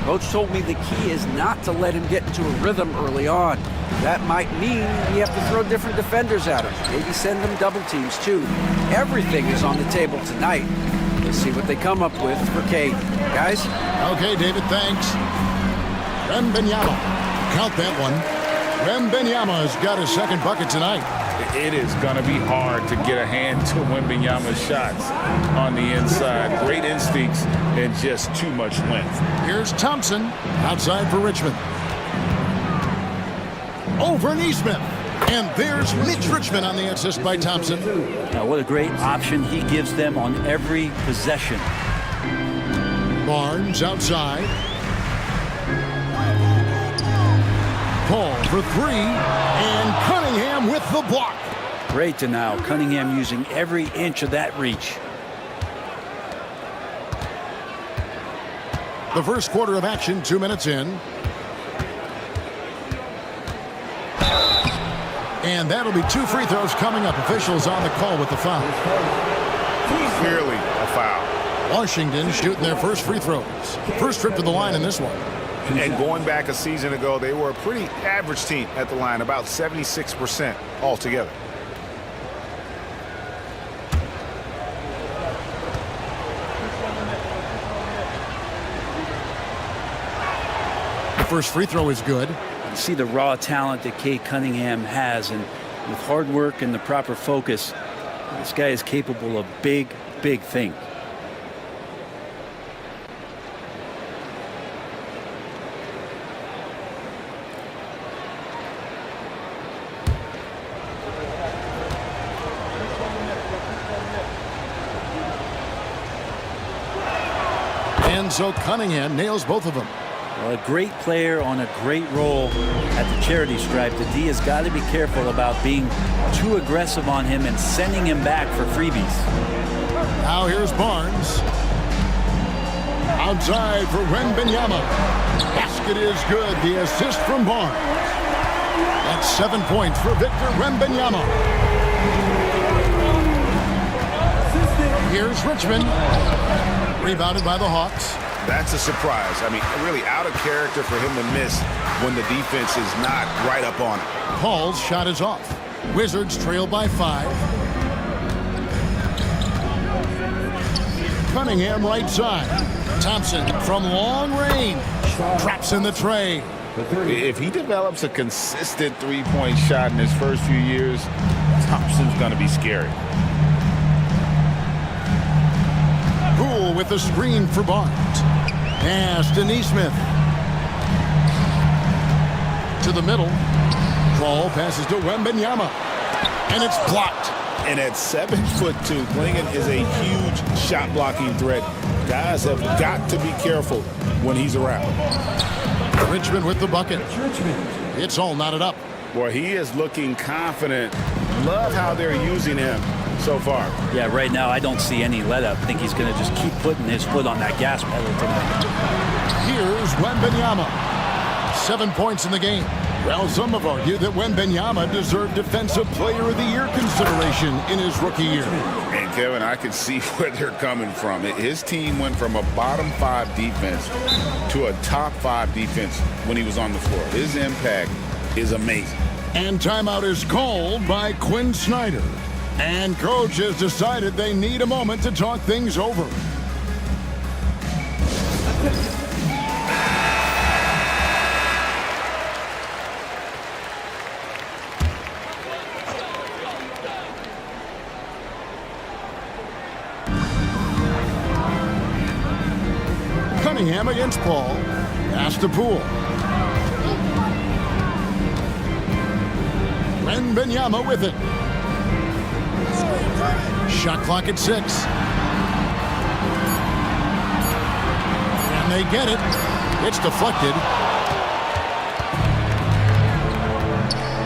Speaker 6: Coach told me the key is not to let him get into a rhythm early on. That might mean you have to throw different defenders at him. Maybe send them double teams too. Everything is on the table tonight. Let's see what they come up with for Cade. Guys?
Speaker 2: Okay, David, thanks. Wembanyama. Count that one. Wembanyama has got his second bucket tonight.
Speaker 10: It is going to be hard to get a hand to Wembanyama's shots on the inside. Great instincts and just too much length.
Speaker 2: Here's Thompson outside for Richmond. Over Nesmith. And there's Mitch Richmond on the assist by Thompson.
Speaker 21: Now, what a great option he gives them on every possession.
Speaker 2: Barnes outside. Paul for 3. And Cunningham with the block.
Speaker 21: Great to now. Cunningham using every inch of that reach.
Speaker 2: The first quarter of action, 2 minutes in. And that'll be 2 free throws coming up. Officials on the call with the foul.
Speaker 10: Clearly a foul.
Speaker 2: Washington shooting their first free throws. First trip to the line in this one.
Speaker 4: And going back a season ago, they were a pretty average team at the line, about 76% altogether.
Speaker 2: The first free throw is good.
Speaker 21: You see the raw talent that Cade Cunningham has, and with hard work and the proper focus, this guy is capable of big, big things.
Speaker 2: And so Cunningham nails both of them.
Speaker 21: Well, a great player on a great role at the charity stripe. The D has got to be careful about being too aggressive on him and sending him back for freebies.
Speaker 2: Now here's Barnes. Outside for Wembanyama. Basket is good. The assist from Barnes. That's 7 points for Victor Wembanyama. Here's Richmond. Rebounded by the Hawks.
Speaker 10: That's a surprise. I mean, really out of character for him to miss when the defense is not right up on him.
Speaker 2: Paul's shot is off. Wizards trail by 5. Cunningham right side. Thompson from long range. Traps in the tray.
Speaker 3: If he develops a consistent three-point shot in his first few years, Thompson's going to be scary.
Speaker 2: Poole with the screen for Barnes. Pass to Nesmith. To the middle. Ball passes to Wembanyama. And it's blocked.
Speaker 10: And at 7'2", Clingan is a huge shot-blocking threat. Guys have got to be careful when he's around.
Speaker 2: Richmond with the bucket. It's all knotted up.
Speaker 10: Boy, he is looking confident. Love how they're using him so far.
Speaker 21: Yeah, right now I don't see any let-up. I think he's going to just keep putting his foot on that gas pedal tonight.
Speaker 2: Here's Wembanyama. 7 points in the game. Well, some have argued that Wembanyama deserved Defensive Player of the Year consideration in his rookie year.
Speaker 10: And Kevin, I can see where they're coming from. His team went from a bottom 5 defense to a top 5 defense when he was on the floor. His impact is amazing.
Speaker 2: And timeout is called by Quinn Snyder. And coach has decided they need a moment to talk things over. Cunningham against Paul. Pass to Poole. Wembanyama with it. Shot clock at 6. And they get it. It's deflected.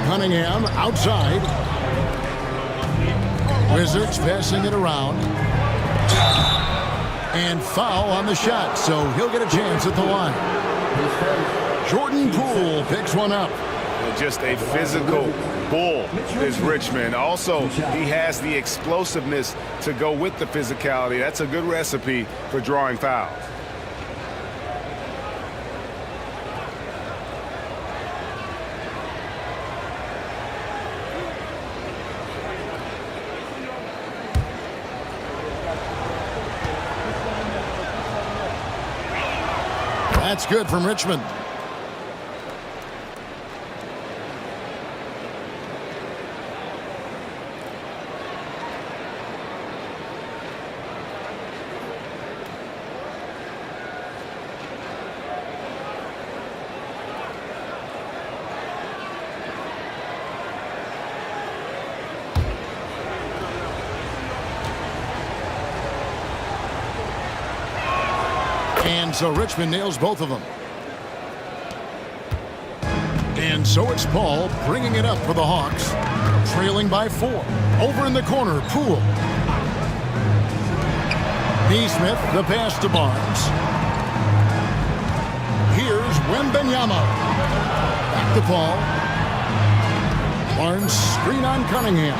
Speaker 2: Cunningham outside. Wizards passing it around. And foul on the shot, so he'll get a chance at the line. Jordan Poole picks one up.
Speaker 10: Just a physical bull is Richmond. Also, he has the explosiveness to go with the physicality. That's a good recipe for drawing fouls.
Speaker 2: That's good from Richmond. And so Richmond nails both of them. And so it's Paul bringing it up for the Hawks. Trailing by 4. Over in the corner, Poole. Nesmith, the pass to Barnes. Here's Wembanyama. Back to Paul. Barnes screen on Cunningham.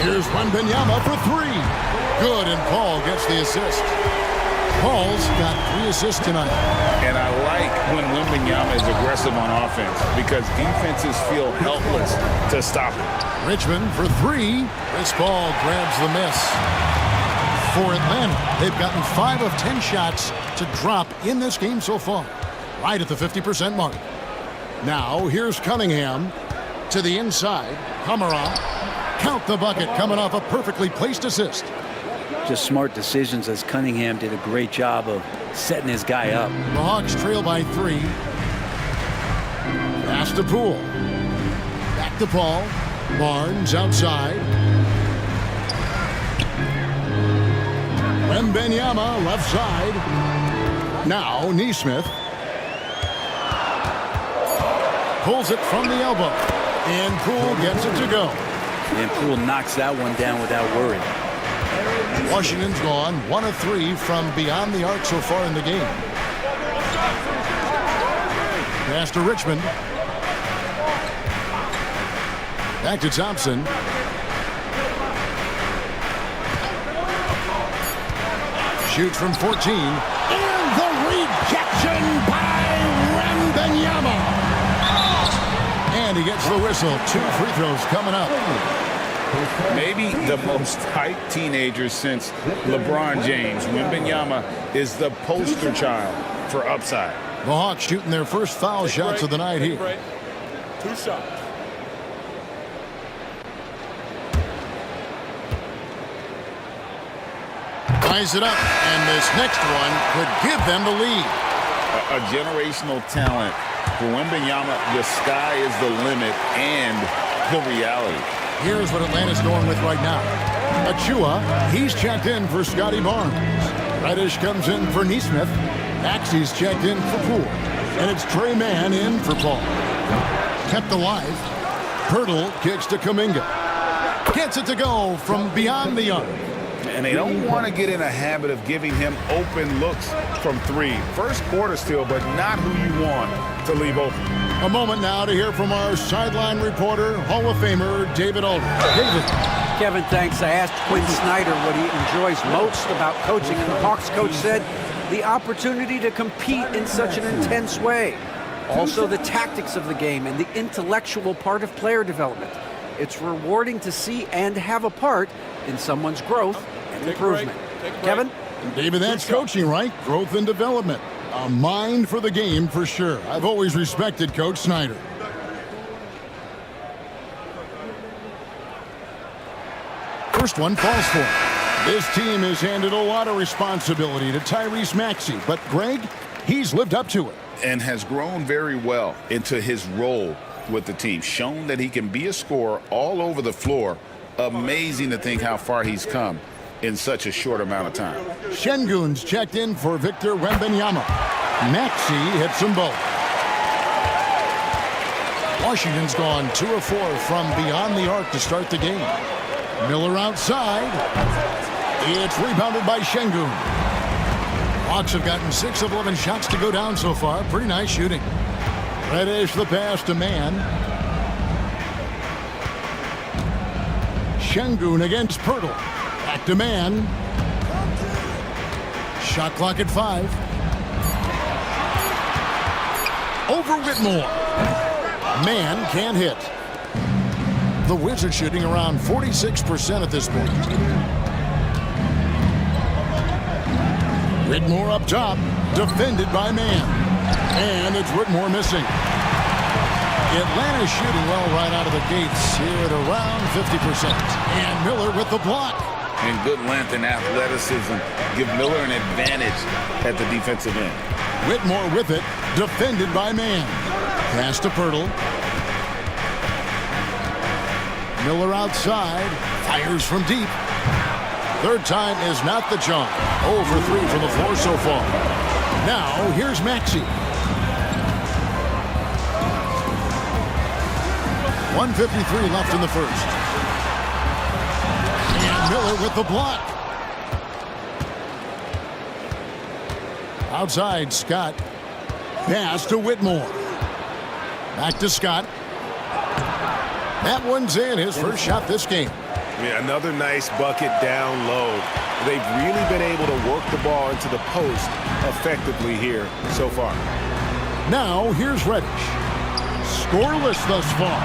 Speaker 2: Here's Wembanyama for 3. Good, and Paul gets the assist. Paul's got 3 assists tonight.
Speaker 3: And I like when Wembanyama is aggressive on offense because defenses feel helpless to stop him.
Speaker 2: Richmond for 3. Chris Paul grabs the miss. For Atlanta, they've gotten 5 of 10 shots to drop in this game so far. Right at the 50% mark. Now, here's Cunningham to the inside. Kamara. Count the bucket coming off a perfectly placed assist.
Speaker 21: Just smart decisions as Cunningham did a great job of setting his guy up.
Speaker 2: The Hawks trail by 3. Pass to Poole. Back to Paul. Barnes outside. Wembanyama left side. Now Neesmith pulls it from the elbow, and Poole gets it to go.
Speaker 21: And Poole knocks that one down without worry.
Speaker 2: Washington's gone 1 of 3 from beyond the arc so far in the game. Pass to Richmond. Back to Thompson. Shoots from 14. And the rejection by Wembanyama. And he gets the whistle. 2 free throws coming up.
Speaker 3: Maybe the most hyped teenager since LeBron James. Wembanyama is the poster child for upside.
Speaker 2: The Hawks shooting their first foul shots of the night here.
Speaker 7: 2 shots.
Speaker 2: Ties it up, and this next one could give them the lead.
Speaker 3: A generational talent. For Wembanyama, the sky is the limit and the reality.
Speaker 2: Here's what Atlanta's going with right now. Achua, he's checked in for Scotty Barnes. Reddish comes in for Neesmith. Maxey's checked in for Poole. And it's Trey Mann in for Paul. Kept alive. Pirtle kicks to Kuminga. Gets it to go from beyond the arc.
Speaker 10: And they don't want to get in a habit of giving him open looks from 3. First quarter still, but not who you want to leave open.
Speaker 2: A moment now to hear from our sideline reporter, Hall of Famer David Aldridge. David.
Speaker 6: Kevin, thanks. I asked Quinn Snyder what he enjoys most about coaching, and the Hawks coach said the opportunity to compete in such an intense way. Also the tactics of the game and the intellectual part of player development. It's rewarding to see and have a part in someone's growth and improvement. Kevin?
Speaker 2: David, that's coaching, right? Growth and development. A mind for the game for sure. I've always respected Coach Snyder. First one falls for him. This team has handed a lot of responsibility to Tyrese Maxey, but Greg, he's lived up to it.
Speaker 10: And has grown very well into his role with the team. Shown that he can be a scorer all over the floor. Amazing to think how far he's come in such a short amount of time.
Speaker 2: Şengün's checked in for Victor Wembanyama. Maxey hits them both. Washington's gone 2 of 4 from beyond the arc to start the game. Miller outside. It's rebounded by Şengün. Hawks have gotten 6 of 11 shots to go down so far. Pretty nice shooting. Reddish the pass to Mann. Şengün against Pirtle. Back to Mann. Shot clock at 5. Over Whitmore. Mann can't hit. The Wizards shooting around 46% at this point. Whitmore up top. Defended by Mann. And it's Whitmore missing. Atlanta's shooting well right out of the gates here at around 50%. And Miller with the block.
Speaker 3: And good length and athleticism give Miller an advantage at the defensive end.
Speaker 2: Whitmore with it, defended by Mann. Pass to Pirtle. Miller outside, fires from deep. Third time is not the charm. 0 for 3 from the floor so far. Now, here's Maxey. 1:53 left in the first. And Miller with the block. Outside, Scott. Pass to Whitmore. Back to Scott. That one's in, his first shot this game.
Speaker 10: Yeah, another nice bucket down low. They've really been able to work the ball into the post effectively here so far.
Speaker 2: Now, here's Reddish. Scoreless thus far.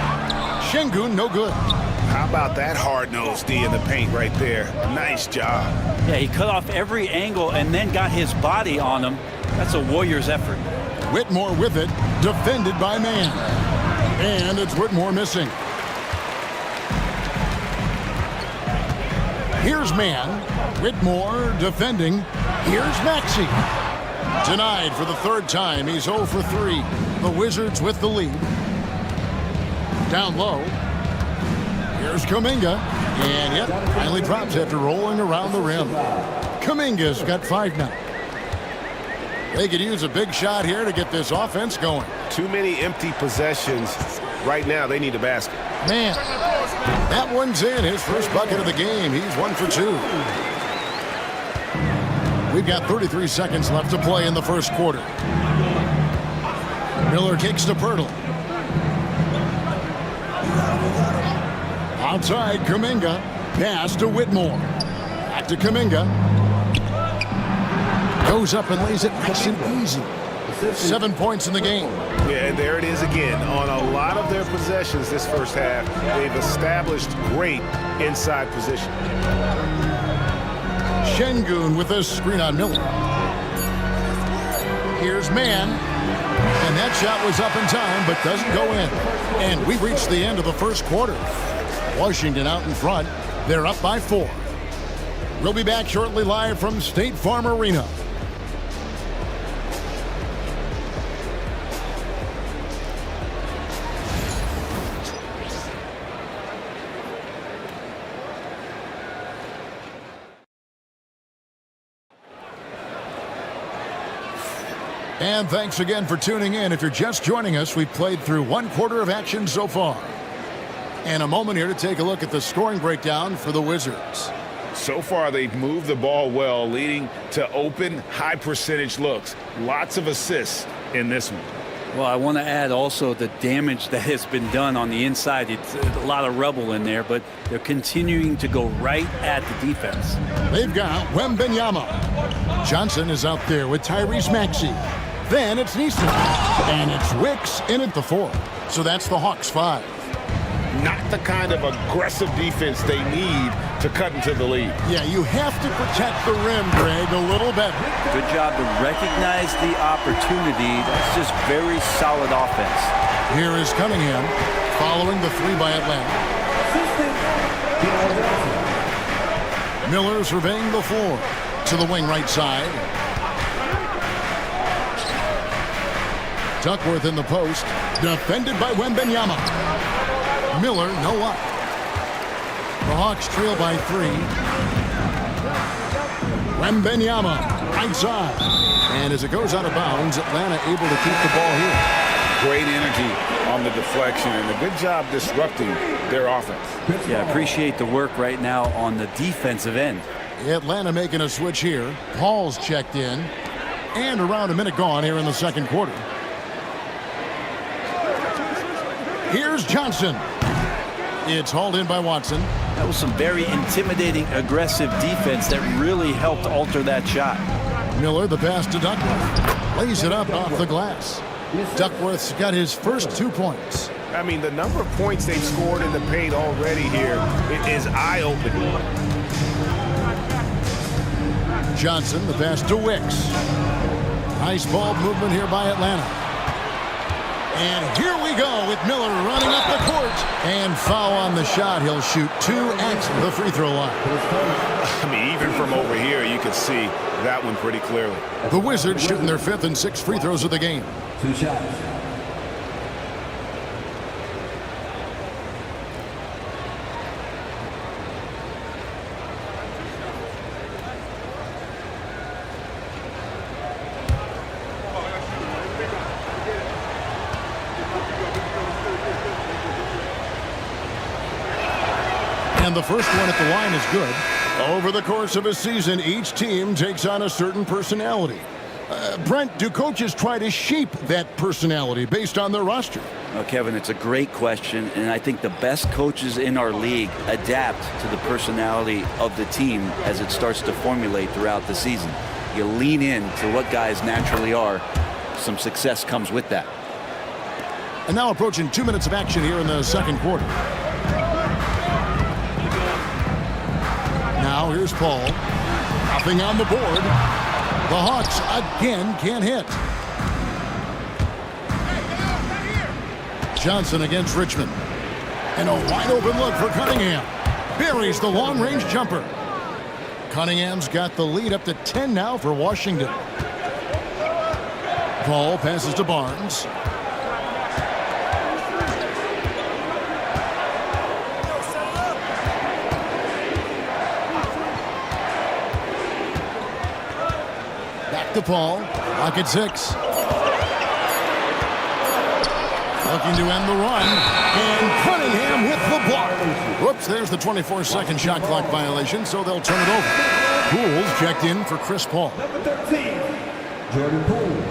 Speaker 2: Şengün, no good.
Speaker 10: How about that hard-nosed D in the paint right there? Nice job.
Speaker 21: Yeah, he cut off every angle and then got his body on him. That's a Warriors effort.
Speaker 2: Whitmore with it, defended by Mann. And it's Whitmore missing. Here's Mann. Whitmore defending. Here's Maxey. Denied for the third time. He's 0 for 3. The Wizards with the lead. Down low. Here's Kuminga. And yep, finally drops after rolling around the rim. Kuminga's got 5 now. They could use a big shot here to get this offense going.
Speaker 10: Too many empty possessions. Right now, they need a basket.
Speaker 2: Man, that one's in. His first bucket of the game. He's 1 for 2. We've got 33 seconds left to play in the first quarter. Miller kicks to Pirtle. Outside, Kuminga. Pass to Whitmore. Back to Kuminga. Goes up and lays it nice and easy. 7 points in the game.
Speaker 10: Yeah, and there it is again. On a lot of their possessions this first half, they've established great inside position.
Speaker 2: Şengün with a screen on Miller. Here's Mann. And that shot was up in time, but doesn't go in. And we've reached the end of the first quarter. Washington out in front. They're up by 4. We'll be back shortly live from State Farm Arena. And thanks again for tuning in. If you're just joining us, we've played through 1 quarter of action so far. And a moment here to take a look at the scoring breakdown for the Wizards.
Speaker 10: So far, they've moved the ball well, leading to open, high-percentage looks. Lots of assists in this one.
Speaker 21: Well, I want to add also the damage that has been done on the inside. It's a lot of rubble in there, but they're continuing to go right at the defense.
Speaker 2: They've got Wembanyama. Johnson is out there with Tyrese Maxey. Then it's Neeson. And it's Wicks in at the 4. So that's the Hawks 5.
Speaker 10: Not the kind of aggressive defense they need to cut into the lead.
Speaker 2: Yeah, you have to protect the rim, Greg, a little better.
Speaker 21: Good job to recognize the opportunity. That's just very solid offense.
Speaker 2: Here is Cunningham following the 3 by Atlanta. Miller surveying the floor to the wing right side. Duckworth in the post, defended by Wembanyama. Miller, no luck. The Hawks trail by 3. Wembanyama, right side. And as it goes out of bounds, Atlanta able to keep the ball here.
Speaker 10: Great energy on the deflection and a good job disrupting their offense.
Speaker 21: Yeah, I appreciate the work right now on the defensive end.
Speaker 2: Atlanta making a switch here. Paul's checked in. And around a minute gone here in the second quarter. Here's Johnson. It's hauled in by Watson.
Speaker 21: That was some very intimidating, aggressive defense that really helped alter that shot.
Speaker 2: Miller, the pass to Duckworth. Lays it up off the glass. Duckworth's got his first 2 points.
Speaker 10: I mean, the number of points they've scored in the paint already here is eye-opening.
Speaker 2: Johnson, the pass to Wicks. Nice ball movement here by Atlanta. And here we go with Miller running up the court. And foul on the shot. He'll shoot 2 at the free throw line.
Speaker 10: I mean, even from over here, you can see that one pretty clearly.
Speaker 2: The Wizards shooting their 5th and 6th free throws of the game.
Speaker 11: 2 shots.
Speaker 2: And the first one at the line is good. Over the course of a season, each team takes on a certain personality. Brent, do coaches try to shape that personality based on their roster?
Speaker 21: Well, Kevin, it's a great question, and I think the best coaches in our league adapt to the personality of the team as it starts to formulate throughout the season. You lean in to what guys naturally are. Some success comes with that.
Speaker 2: And now approaching 2 minutes of action here in the second quarter. Now here's Paul. Nothing on the board. The Hawks again can't hit. Johnson against Richmond. And a wide open look for Cunningham. Buries the long-range jumper. Cunningham's got the lead up to 10 now for Washington. Paul passes to Barnes. Back to Paul. Lock at 6. Looking to end the run. And Cunningham with the block. Whoops, there's the 24-second shot clock violation, so they'll turn it over. Poole's checked in for Chris Paul.
Speaker 11: Number 13, Jordan Poole.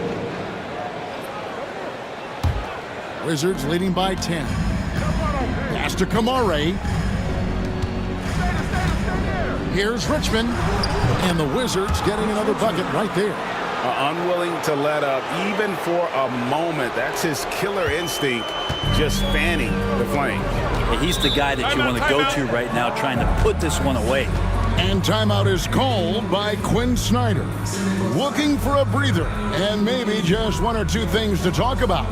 Speaker 2: Wizards leading by 10. Pass to Kamare. Here's Richmond. And the Wizards getting another bucket right there.
Speaker 10: Unwilling to let up even for a moment. That's his killer instinct, just fanning the flame.
Speaker 21: He's the guy that you want to go to right now, trying to put this one away.
Speaker 2: And timeout is called by Quinn Snyder. Looking for a breather and maybe just one or two things to talk about.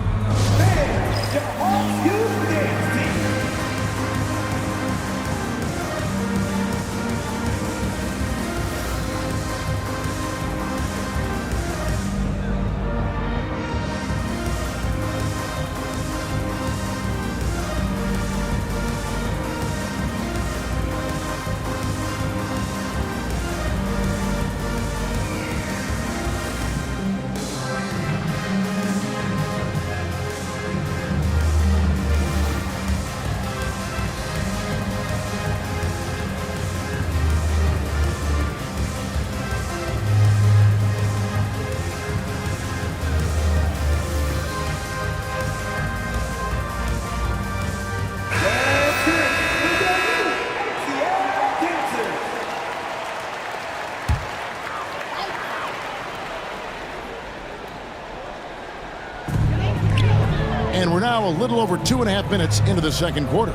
Speaker 2: And we're now a little over 2.5 minutes into the second quarter.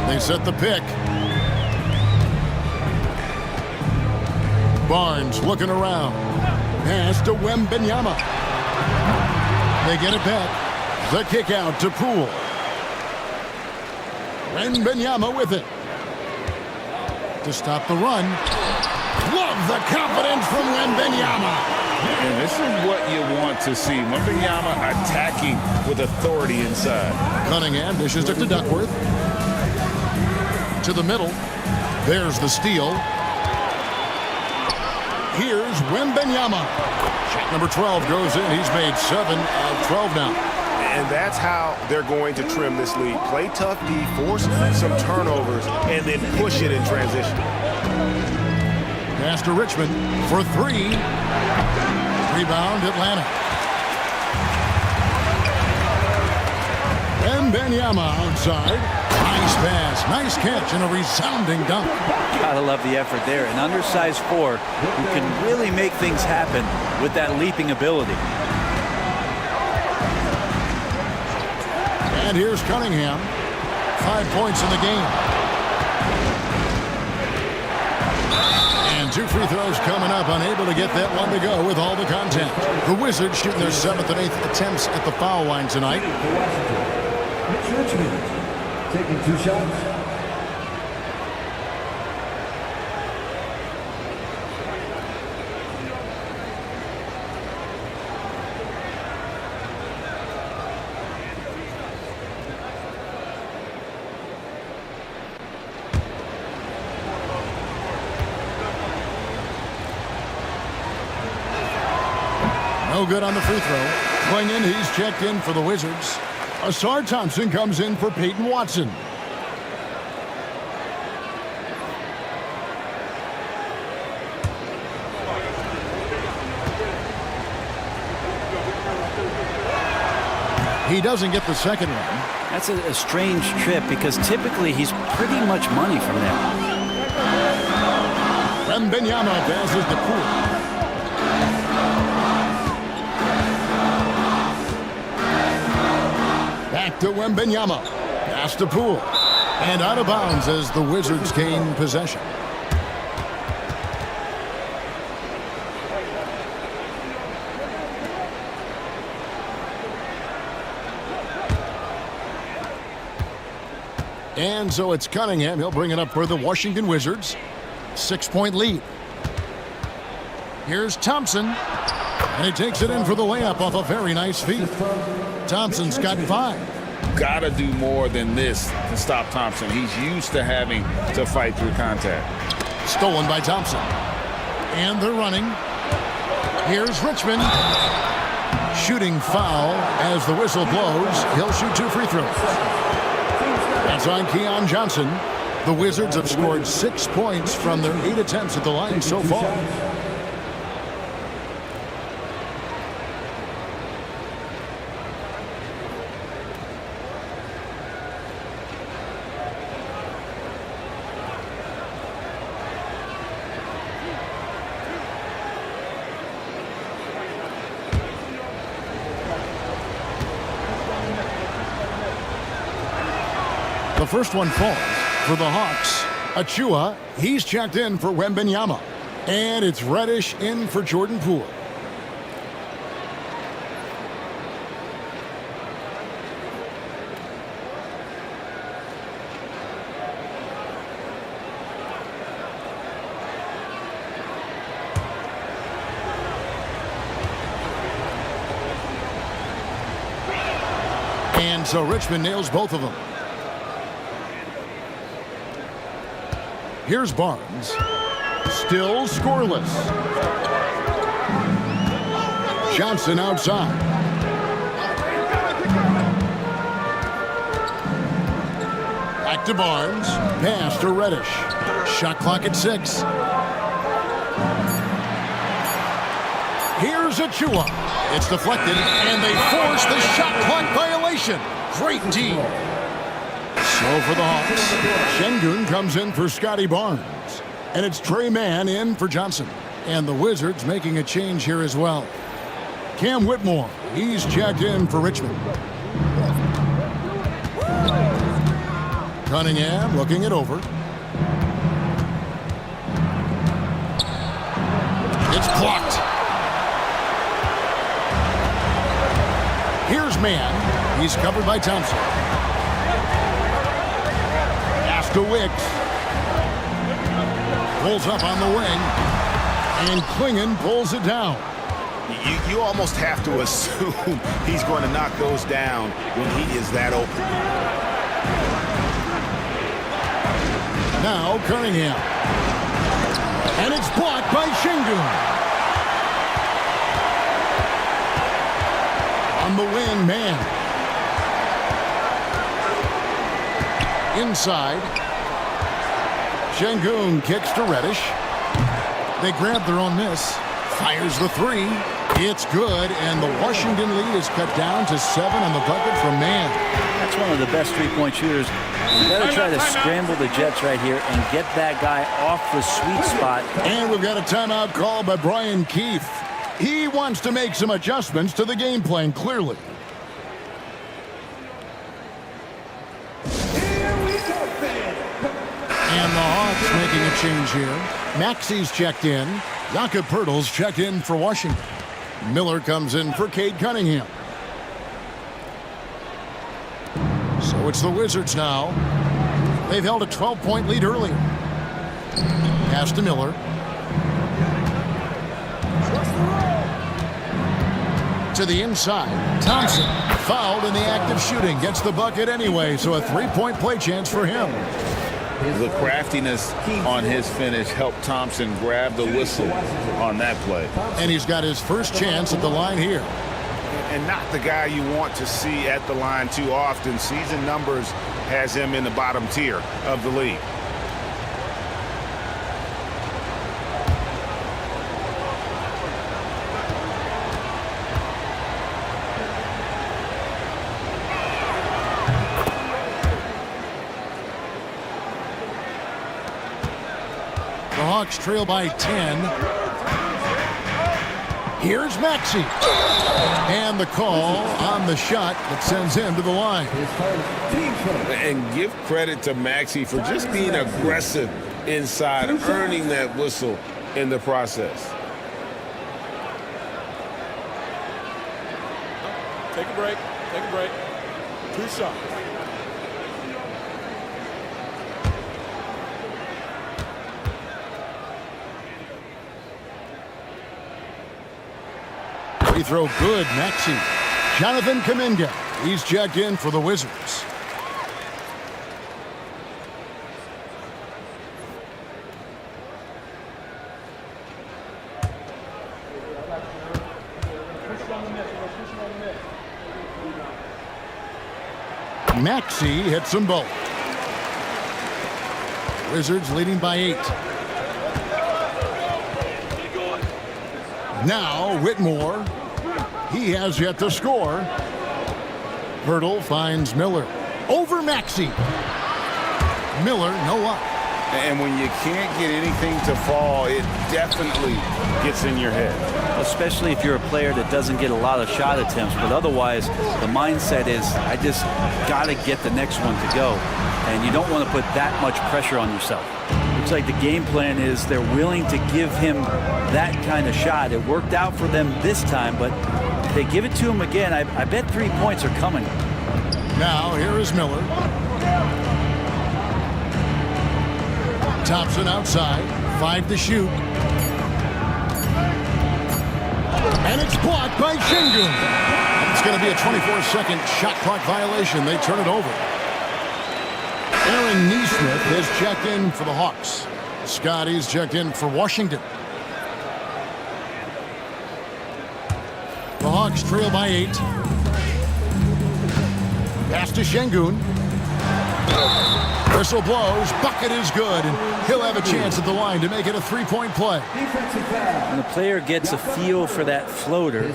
Speaker 2: They set the pick. Barnes looking around. Pass to Wembanyama. They get it back. The kick out to Poole. Wembanyama with it. To stop the run. Love the confidence from Wembanyama.
Speaker 10: And this is what you want to see. Wembanyama attacking with authority inside.
Speaker 2: Cunningham dishes it to Duckworth. To the middle. There's the steal. Here's Wembanyama. Shot number 12 goes in. He's made 7 of 12 now.
Speaker 10: And that's how they're going to trim this lead. Play tough D, force some turnovers, and then push it in transition.
Speaker 2: Pass to Richmond for 3. Rebound, Atlanta. Wembanyama outside. Nice pass, nice catch, and a resounding dunk.
Speaker 21: Gotta love the effort there. An undersized 4 who can really make things happen with that leaping ability.
Speaker 2: And here's Cunningham. 5 points in the game. And 2 free throws coming up. Unable to get that one to go with all the content. The Wizards shooting their 7th and 8th attempts at the foul line tonight.
Speaker 11: Mitch Richmond taking 2 shots.
Speaker 2: No good on the free throw. Clingan, he's checked in for the Wizards. Asar Thompson comes in for Peyton Watson. He doesn't get the second one.
Speaker 21: That's a strange trip because typically he's pretty much money from there.
Speaker 2: Wembanyama passes the Poole. Back to Wembanyama. Pass to Poole. And out of bounds as the Wizards gain possession. And so it's Cunningham. He'll bring it up for the Washington Wizards. 6-point lead. Here's Thompson. And he takes it in for the layup off a very nice feed. Thompson's got 5.
Speaker 10: Gotta do more than this to stop Thompson. He's used to having to fight through contact.
Speaker 2: Stolen by Thompson. And they're running. Here's Richmond. Shooting foul as the whistle blows. He'll shoot 2 free throws. That's on Keon Johnson. The Wizards have scored 6 points from their 8 attempts at the line so far. The first one falls for the Hawks. Achua, he's checked in for Wembanyama. And it's Reddish in for Jordan Poole. And so Richmond nails both of them. Here's Barnes. Still scoreless. Johnson outside. Back to Barnes. Pass to Reddish. Shot clock at 6. Here's Achua. It's deflected, and they force the shot clock violation. Great team. So for the Hawks, Şengün comes in for Scotty Barnes. And it's Trey Mann in for Johnson. And the Wizards making a change here as well. Cam Whitmore, he's checked in for Richmond. Cunningham looking it over. It's blocked. Here's Mann. He's covered by Thompson. To Wicks. Pulls up on the wing. And Klingon pulls it down.
Speaker 10: You almost have to assume he's going to knock those down when he is that open.
Speaker 2: Now Cunningham. And it's blocked by Şengün. On the wing, man. Inside. Şengün kicks to Reddish. They grab their own miss. Fires the 3. It's good, and the Washington lead is cut down to 7 on the bucket from Mann.
Speaker 21: That's one of the best three-point shooters. You got to try to scramble the Jets right here and get that guy off the sweet spot.
Speaker 2: And we've got a timeout called by Brian Keefe. He wants to make some adjustments to the game plan, clearly. And the Hawks making a change here. Maxi's checked in. Jakob Poeltl's checked in for Washington. Miller comes in for Cade Cunningham. So it's the Wizards now. They've held a 12-point lead earlier. Pass to Miller. To the inside. Thompson fouled in the act of shooting. Gets the bucket anyway, so a 3-point play chance for him.
Speaker 3: The craftiness on his finish helped Thompson grab the whistle on that play.
Speaker 2: And he's got his first chance at the line here.
Speaker 10: And not the guy you want to see at the line too often. Season numbers has him in the bottom tier of the league.
Speaker 2: The Hawks trail by 10. Here's Maxey. And the call on the shot that sends him to the line.
Speaker 3: And give credit to Maxey for just being aggressive inside, earning that whistle in the process.
Speaker 7: Take a break. Take a break. 2 shots.
Speaker 2: Free throw good, Maxey. Jonathan Kuminga. He's checked in for the Wizards. Maxey hits them both. Wizards leading by 8. Now Whitmore. He has yet to score. Hurdle finds Miller. Over Maxey. Miller, no up.
Speaker 9: And when you can't get anything to fall, it definitely gets in your head.
Speaker 21: Especially if you're a player that doesn't get a lot of shot attempts. But otherwise, the mindset is, I just got to get the next one to go. And you don't want to put that much pressure on yourself. Looks like the game plan is they're willing to give him that kind of shot. It worked out for them this time, but if they give it to him again, I bet 3 points are coming.
Speaker 2: Now here is Miller. Thompson outside. 5 to shoot. And it's blocked by Şengün. It's going to be a 24-second shot clock violation. They turn it over. Aaron Nesmith has checked in for the Hawks. Scotty's checked in for Washington. The Hawks trail by 8. Pass to Şengün. Whistle blows. Bucket is good. And he'll have a chance at the line to make it a 3-point play.
Speaker 21: When the player gets a feel for that floater, it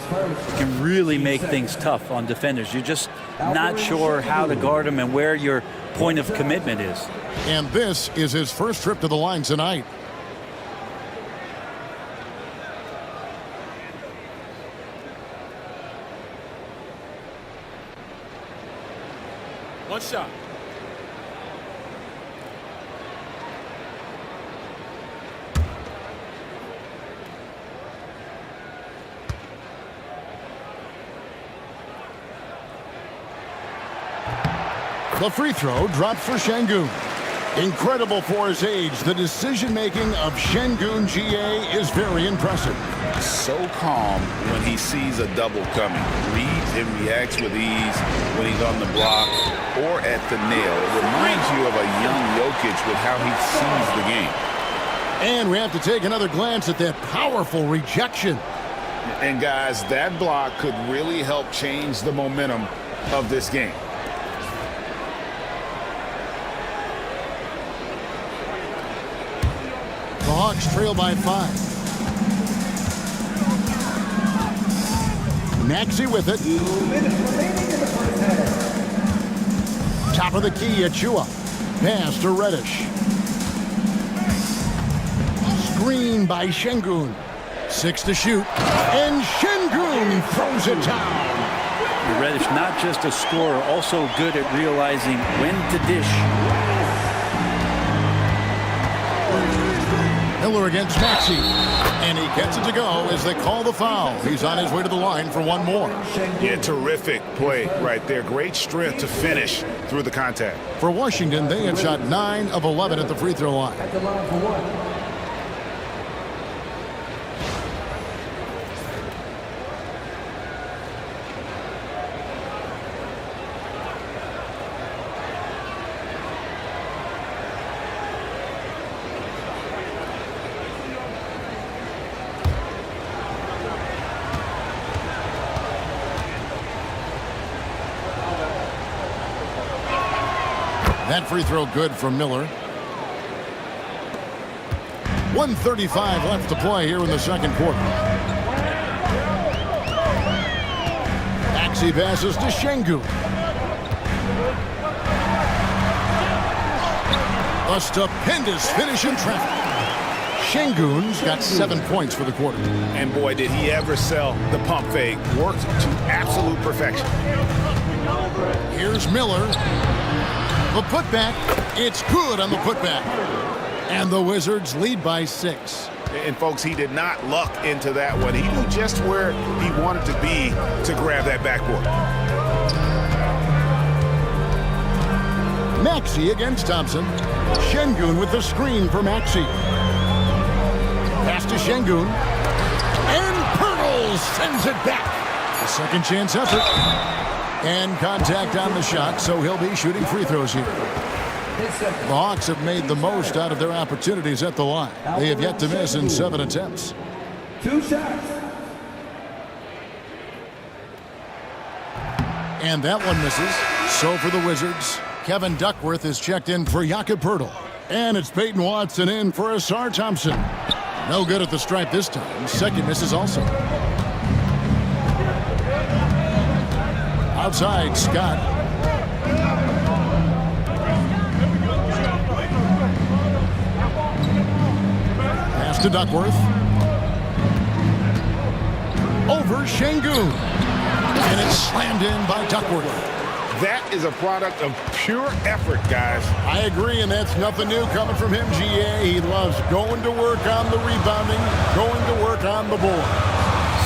Speaker 21: can really make things tough on defenders. You're just not sure how to guard them and where your point of commitment is.
Speaker 2: And this is his first trip to the line tonight.
Speaker 12: One shot.
Speaker 2: The free throw drops for Şengün. Incredible for his age. The decision-making of Şengün GA is very impressive.
Speaker 9: So calm when he sees a double coming. Reads and reacts with ease when he's on the block or at the nail. It reminds you of a young Jokic with how he sees the game.
Speaker 2: And we have to take another glance at that powerful rejection.
Speaker 9: And guys, that block could really help change the momentum of this game.
Speaker 2: The Hawks trail by 5. Maxey with it. Top of the key, Achua. Pass to Reddish. Screen by Şengün. 6 to shoot. And Şengün throws it down.
Speaker 21: Reddish, not just a scorer, also good at realizing when to dish.
Speaker 2: Miller against Maxey. And he gets it to go as they call the foul. He's on his way to the line for one more.
Speaker 9: Yeah, terrific play right there. Great strength to finish through the contact.
Speaker 2: For Washington, they have shot 9 of 11 at the free throw line.
Speaker 11: At the line for one.
Speaker 2: That free throw good from Miller. 1:35 left to play here in the second quarter. Maxey passes to Şengün. A stupendous finish in traffic. Şengün's got 7 points for the quarter.
Speaker 9: And boy, did he ever sell the pump fake. Worked to absolute perfection.
Speaker 2: Here's Miller. The putback, it's good on the putback. And the Wizards lead by 6.
Speaker 9: And folks, he did not luck into that one. He knew just where he wanted to be to grab that backboard.
Speaker 2: Maxey against Thompson. Şengün with the screen for Maxey. Pass to Şengün. And Pirtle sends it back. A second chance effort. And contact on the shot, so he'll be shooting free throws here. The Hawks have made the most out of their opportunities at the line. They have yet to miss in 7 attempts.
Speaker 11: 2 shots.
Speaker 2: And that one misses. So for the Wizards, Kevin Duckworth is checked in for Jakob Poeltl. And it's Peyton Watson in for Asar Thompson. No good at the stripe this time. Second misses also. Outside, Scott. Pass to Duckworth. Over Şengün. And it's slammed in by Duckworth.
Speaker 10: That is a product of pure effort, guys.
Speaker 2: I agree, and that's nothing new coming from him, GA. He loves going to work on the rebounding, going to work on the board.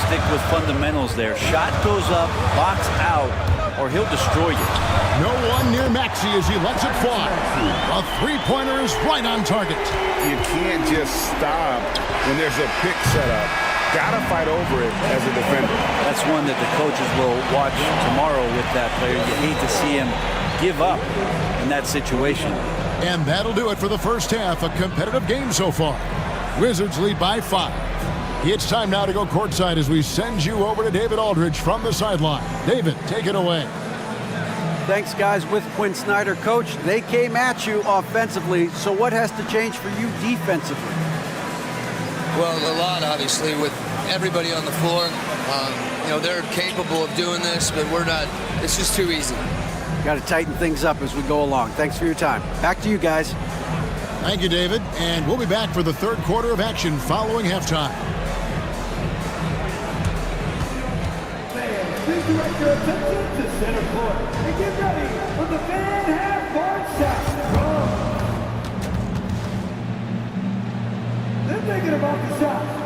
Speaker 21: Stick with fundamentals there. Shot goes up, box out, or he'll destroy you.
Speaker 2: No one near Maxey as he lets it fly. A three-pointer is right on target.
Speaker 10: You can't just stop when there's a pick set up. Gotta fight over it as a defender.
Speaker 21: That's one that the coaches will watch tomorrow with that player. You hate to see him give up in that situation.
Speaker 2: And that'll do it for the first half. A competitive game so far. Wizards lead by 5. It's time now to go courtside as we send you over to David Aldridge from the sideline. David, take it away.
Speaker 6: Thanks, guys. With Quinn Snyder, Coach, they came at you offensively. So what has to change for you defensively?
Speaker 15: Well, a lot, obviously, with everybody on the floor. They're capable of doing this, but we're not. It's just too easy.
Speaker 6: Got to tighten things up as we go along. Thanks for your time. Back to you guys.
Speaker 2: Thank you, David. And we'll be back for the third quarter of action following halftime.
Speaker 22: Please direct your attention to center court and get ready for the fan half-court shot. They're thinking about the shot.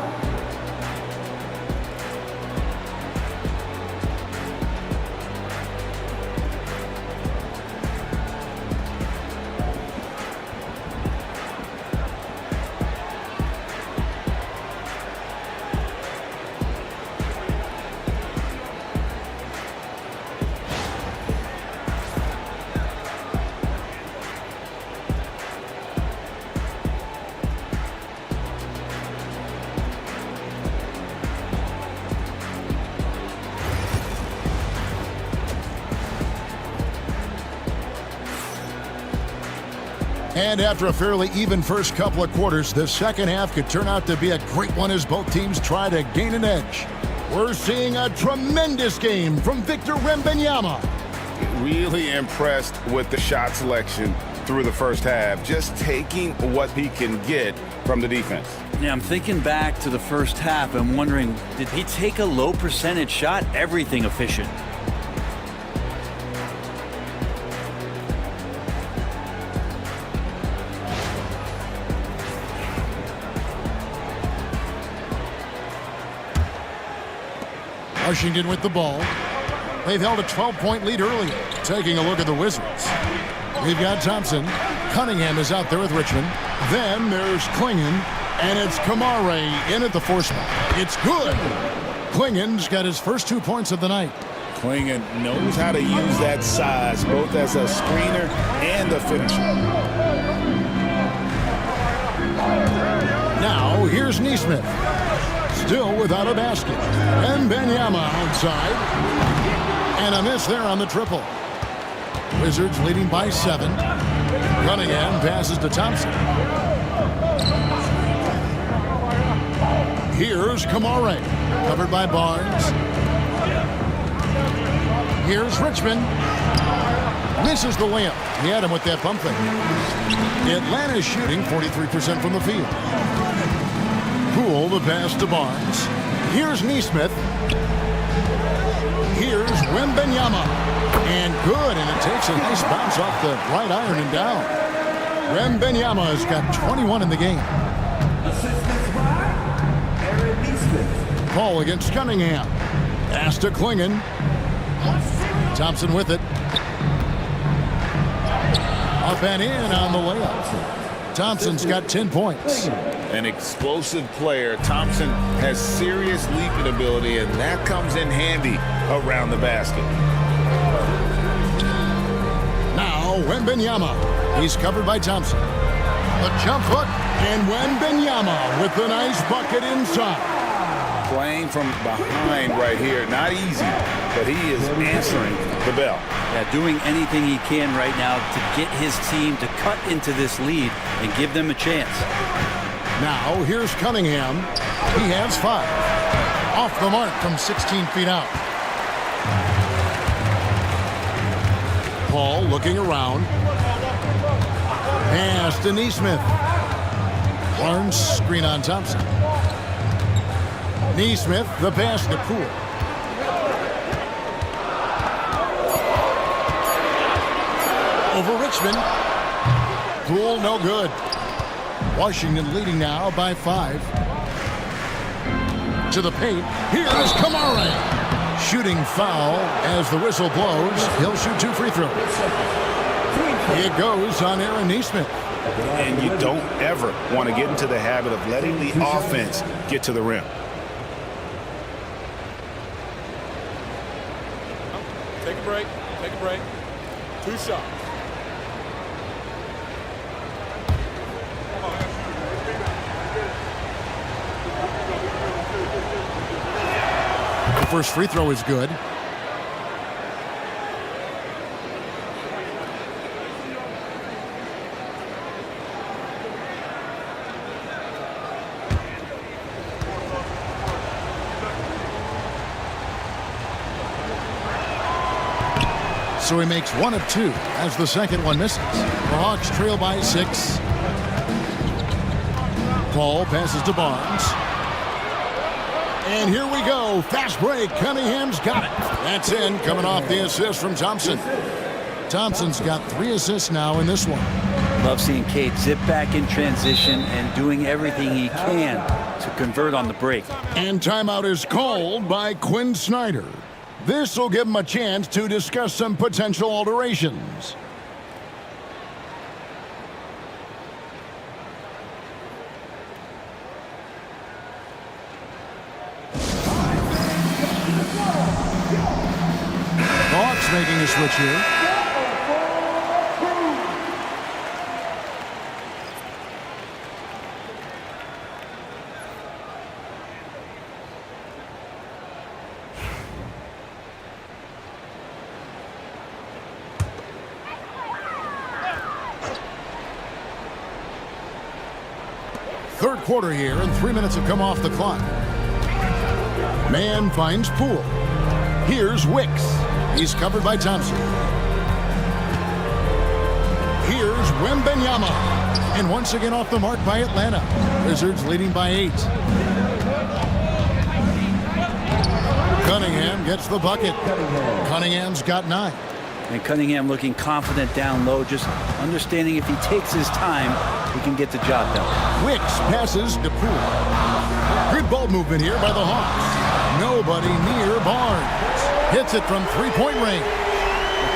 Speaker 2: And after a fairly even first couple of quarters, the second half could turn out to be a great one as both teams try to gain an edge. We're seeing a tremendous game from Victor Wembanyama.
Speaker 10: Really impressed with the shot selection through the first half, just taking what he can get from the defense.
Speaker 21: Yeah, I'm thinking back to the first half. I'm wondering, did he take a low percentage shot? Everything efficient.
Speaker 2: Washington with the ball. They've held a 12-point lead earlier. Taking a look at the Wizards. We've got Thompson. Cunningham is out there with Richmond. Then there's Clingan. And it's Kamare in at the 4 spot. It's good. Clingan's got his first 2 points of the night.
Speaker 10: Clingan knows how to use that size, both as a screener and a finisher.
Speaker 2: Now, here's Nesmith. Still without a basket. And Wembanyama outside. And a miss there on the triple. Wizards leading by 7. Cunningham passes to Thompson. Here's Kamare. Covered by Barnes. Here's Richmond. Misses the layup. He had him with that pump fake. Atlanta's shooting 43% from the field. Poole the pass to Barnes. Here's Nesmith. Here's Wembanyama. And good, and it takes a nice bounce off the right iron and down. Wembanyama has got 21 in the game. Ball against Cunningham. Pass to Clingan. Thompson with it. Up and in on the layup. Thompson's got 10 points.
Speaker 3: An explosive player. Thompson has serious leaping ability, and that comes in handy around the basket.
Speaker 2: Now Wembanyama. He's covered by Thompson. A jump hook, and Wembanyama with the nice bucket inside.
Speaker 9: Playing from behind right here, not easy, but he is answering the bell.
Speaker 21: Yeah, doing anything he can right now to get his team to cut into this lead and give them a chance.
Speaker 2: Now, here's Cunningham. He has 5. Off the mark from 16 feet out. Paul looking around. Pass to Neesmith. Barnes screen on Thompson. Neesmith, the pass to Poole. Over Richmond. Poole no good. Washington leading now by 5. To the paint. Here's Kamara. Shooting foul as the whistle blows. He'll shoot 2 free throws. It goes on Aaron Neesmith.
Speaker 4: And you don't ever want to get into the habit of letting the offense get to the rim.
Speaker 7: Take a break. Take a break. 2 shots.
Speaker 2: The first free throw is good. So he makes 1 of 2 as the second one misses. The Hawks trail by 6. Paul passes to Barnes. And here we go. Fast break. Cunningham's got it. That's in, coming off the assist from Thompson. Thompson's got 3 assists now in this one.
Speaker 21: Love seeing Cade zip back in transition and doing everything he can to convert on the break.
Speaker 2: And timeout is called by Quinn Snyder. This will give him a chance to discuss some potential alterations. The Hawks making a switch here. Third quarter here, and 3 minutes have come off the clock. Man finds Poole. Here's Wicks. He's covered by Thompson. Here's Wembanyama. And once again off the mark by Atlanta. Wizards leading by 8. Cunningham gets the bucket. Cunningham's got 9.
Speaker 21: And Cunningham looking confident down low, just understanding if he takes his time, he can get the job done.
Speaker 2: Wicks passes to Poole. Good ball movement here by the Hawks. Nobody near Barnes. Hits it from 3-point range.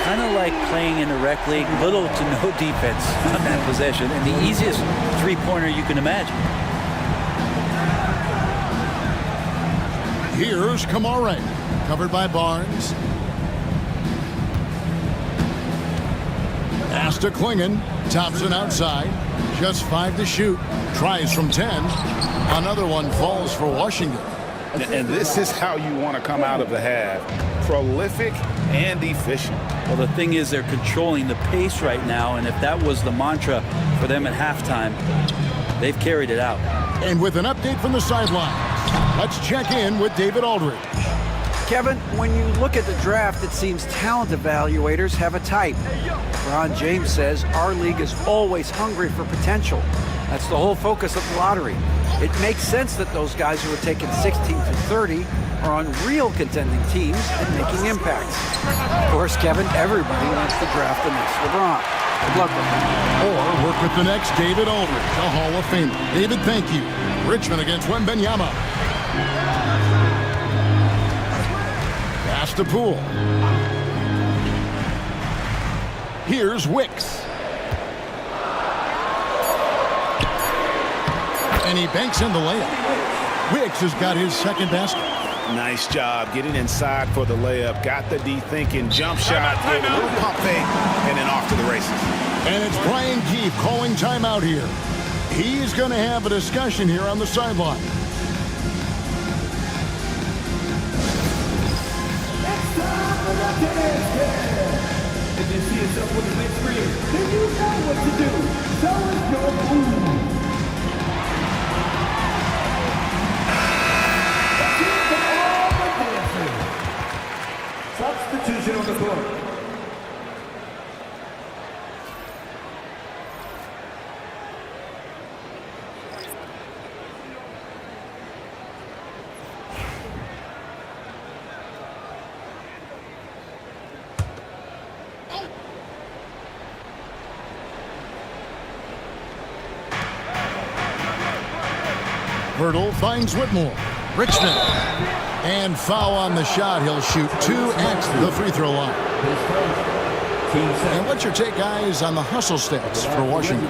Speaker 21: Kind of like playing in a rec league, little to no defense on that possession, and the easiest 3-pointer you can imagine.
Speaker 2: Here's Kamara, covered by Barnes. Pass to Klingon. Thompson outside. Just 5 to shoot. Tries from 10. Another one falls for Washington.
Speaker 4: And this is how you want to come out of the half. Prolific and efficient.
Speaker 21: Well, the thing is they're controlling the pace right now, and if that was the mantra for them at halftime, they've carried it out.
Speaker 2: And with an update from the sidelines, let's check in with David Aldridge.
Speaker 6: Kevin, when you look at the draft, it seems talent evaluators have a type. Ron James says our league is always hungry for potential. That's the whole focus of the lottery. It makes sense that those guys who are taken 16 to 30 are on real contending teams and making impacts. Of course, Kevin, everybody wants to draft the next LeBron. Good luck with that.
Speaker 2: Or work with the next David Aldridge, a Hall of Famer. David, thank you. Richmond against Wembanyama. Pass to Poole. Here's Wicks. And he banks in the layup. Wicks has got his second basket.
Speaker 4: Nice job getting inside for the layup. Got the D thinking, jump shot, gave a little pump fake, and then off to the races.
Speaker 2: And it's Brian Keefe calling timeout here. He's going to have a discussion here on the sideline.
Speaker 22: yourself with a big screen, then you know what to do. So is your move. Substitution on the court.
Speaker 2: Hurdle finds Whitmore. Richmond. And foul on the shot. He'll shoot 2 at the free throw line. And what's your take, guys, on the hustle stats for Washington?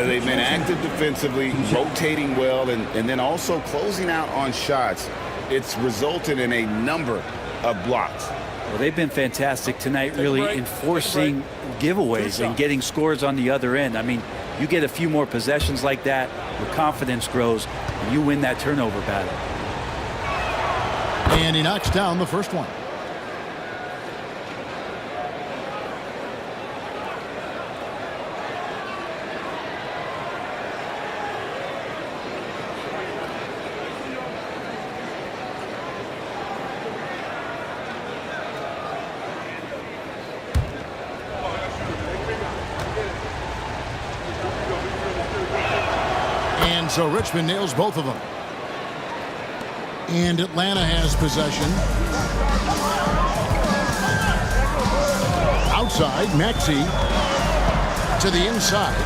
Speaker 3: They've been active defensively, rotating well, and then also closing out on shots. It's resulted in a number of blocks.
Speaker 21: Well, they've been fantastic tonight, really enforcing giveaways and getting scores on the other end. I mean, you get a few more possessions like that, your confidence grows, and you win that turnover battle.
Speaker 2: And he knocks down the first one. And so Richmond nails both of them. And Atlanta has possession. Outside, Maxey to the inside.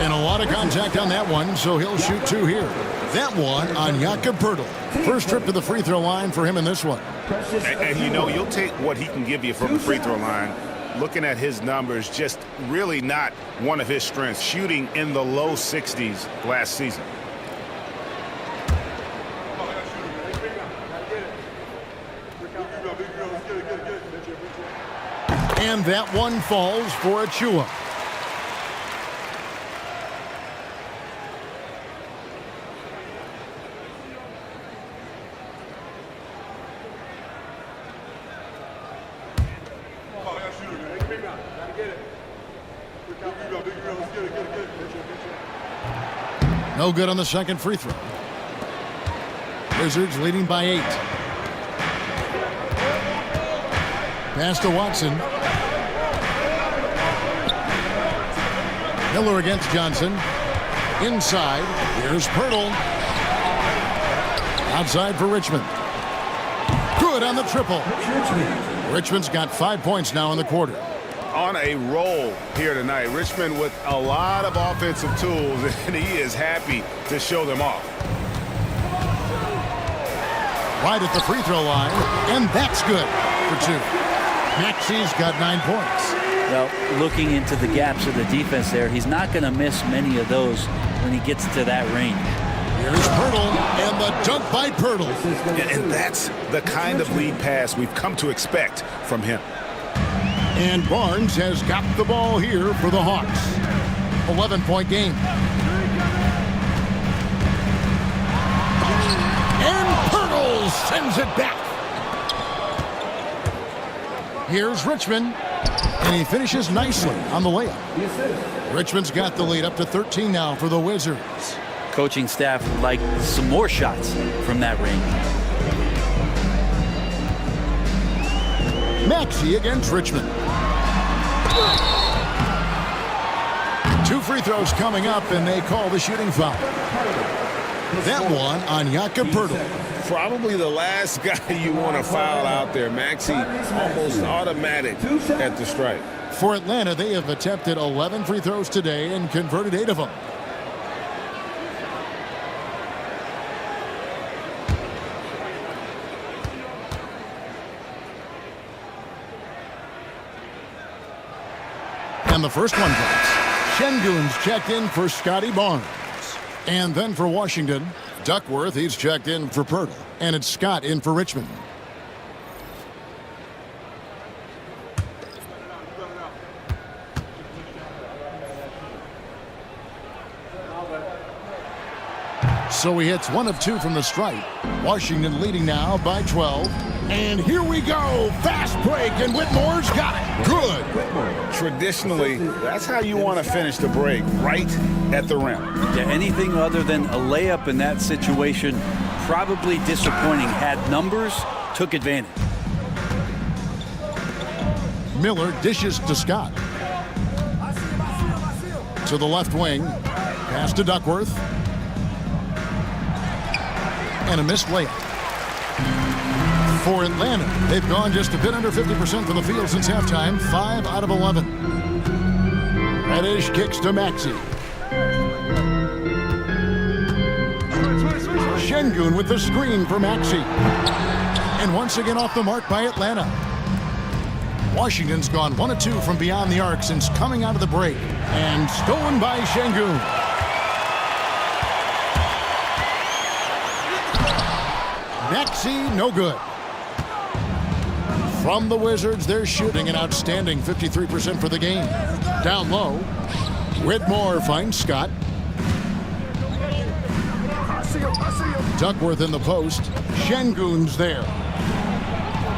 Speaker 2: And a lot of contact on that one, so he'll shoot 2 here. That one on Jakob Poeltl. First trip to the free throw line for him in this one.
Speaker 10: And you know, you'll take what he can give you from the free throw line. Looking at his numbers, just really not one of his strengths. Shooting in the low 60s last season.
Speaker 2: And that one falls for Achua. No good on the second free throw. Wizards leading by 8. Pass to Watson. Miller against Johnson. Inside. Here's Poeltl. Outside for Richmond. Good on the triple. Richmond's got 5 points now in the quarter.
Speaker 10: On a roll here tonight. Richmond with a lot of offensive tools, and he is happy to show them off.
Speaker 2: Right at the free throw line, and that's good for 2. Maxey's got 9 points.
Speaker 21: Well, looking into the gaps of the defense there, he's not going to miss many of those when he gets to that range.
Speaker 2: Here's Poeltl, and the dunk by Poeltl.
Speaker 10: And that's the kind of lead pass we've come to expect from him.
Speaker 2: And Barnes has got the ball here for the Hawks. 11-point game. And Poeltl sends it back. Here's Richmond. And he finishes nicely on the layup. Richmond's got the lead up to 13 now for the Wizards.
Speaker 21: Coaching staff would like some more shots from that range.
Speaker 2: Maxey against Richmond. 2 free throws coming up, and they call the shooting foul. That one on Jakob Poeltl.
Speaker 10: Probably the last guy you want to foul out there. Maxey almost automatic at the strike.
Speaker 2: For Atlanta, they have attempted 11 free throws today and converted 8 of them. And the first one drops. Şengün's checked in for Scotty Barnes. And then for Washington, Duckworth, he's checked in for Poeltl. And it's Scott in for Richmond. So he hits 1 of 2 from the stripe. Washington leading now by 12. And here we go. Fast break, and Whitmore's got it. Good.
Speaker 9: Traditionally, that's how you want to finish the break, right at the rim.
Speaker 21: Yeah, anything other than a layup in that situation, probably disappointing. Had numbers, took advantage.
Speaker 2: Miller dishes to Scott. To the left wing. Pass to Duckworth. And a missed layup. For Atlanta, they've gone just a bit under 50% from the field since halftime. 5 out of 11. Reddish kicks to Maxey. Şengün with the screen for Maxey. And once again off the mark by Atlanta. Washington's gone 1 of 2 from beyond the arc since coming out of the break. And stolen by Şengün. Maxey, no good. From the Wizards, they're shooting an outstanding 53% for the game. Down low, Whitmore finds Scott. Duckworth in the post. Şengün's there.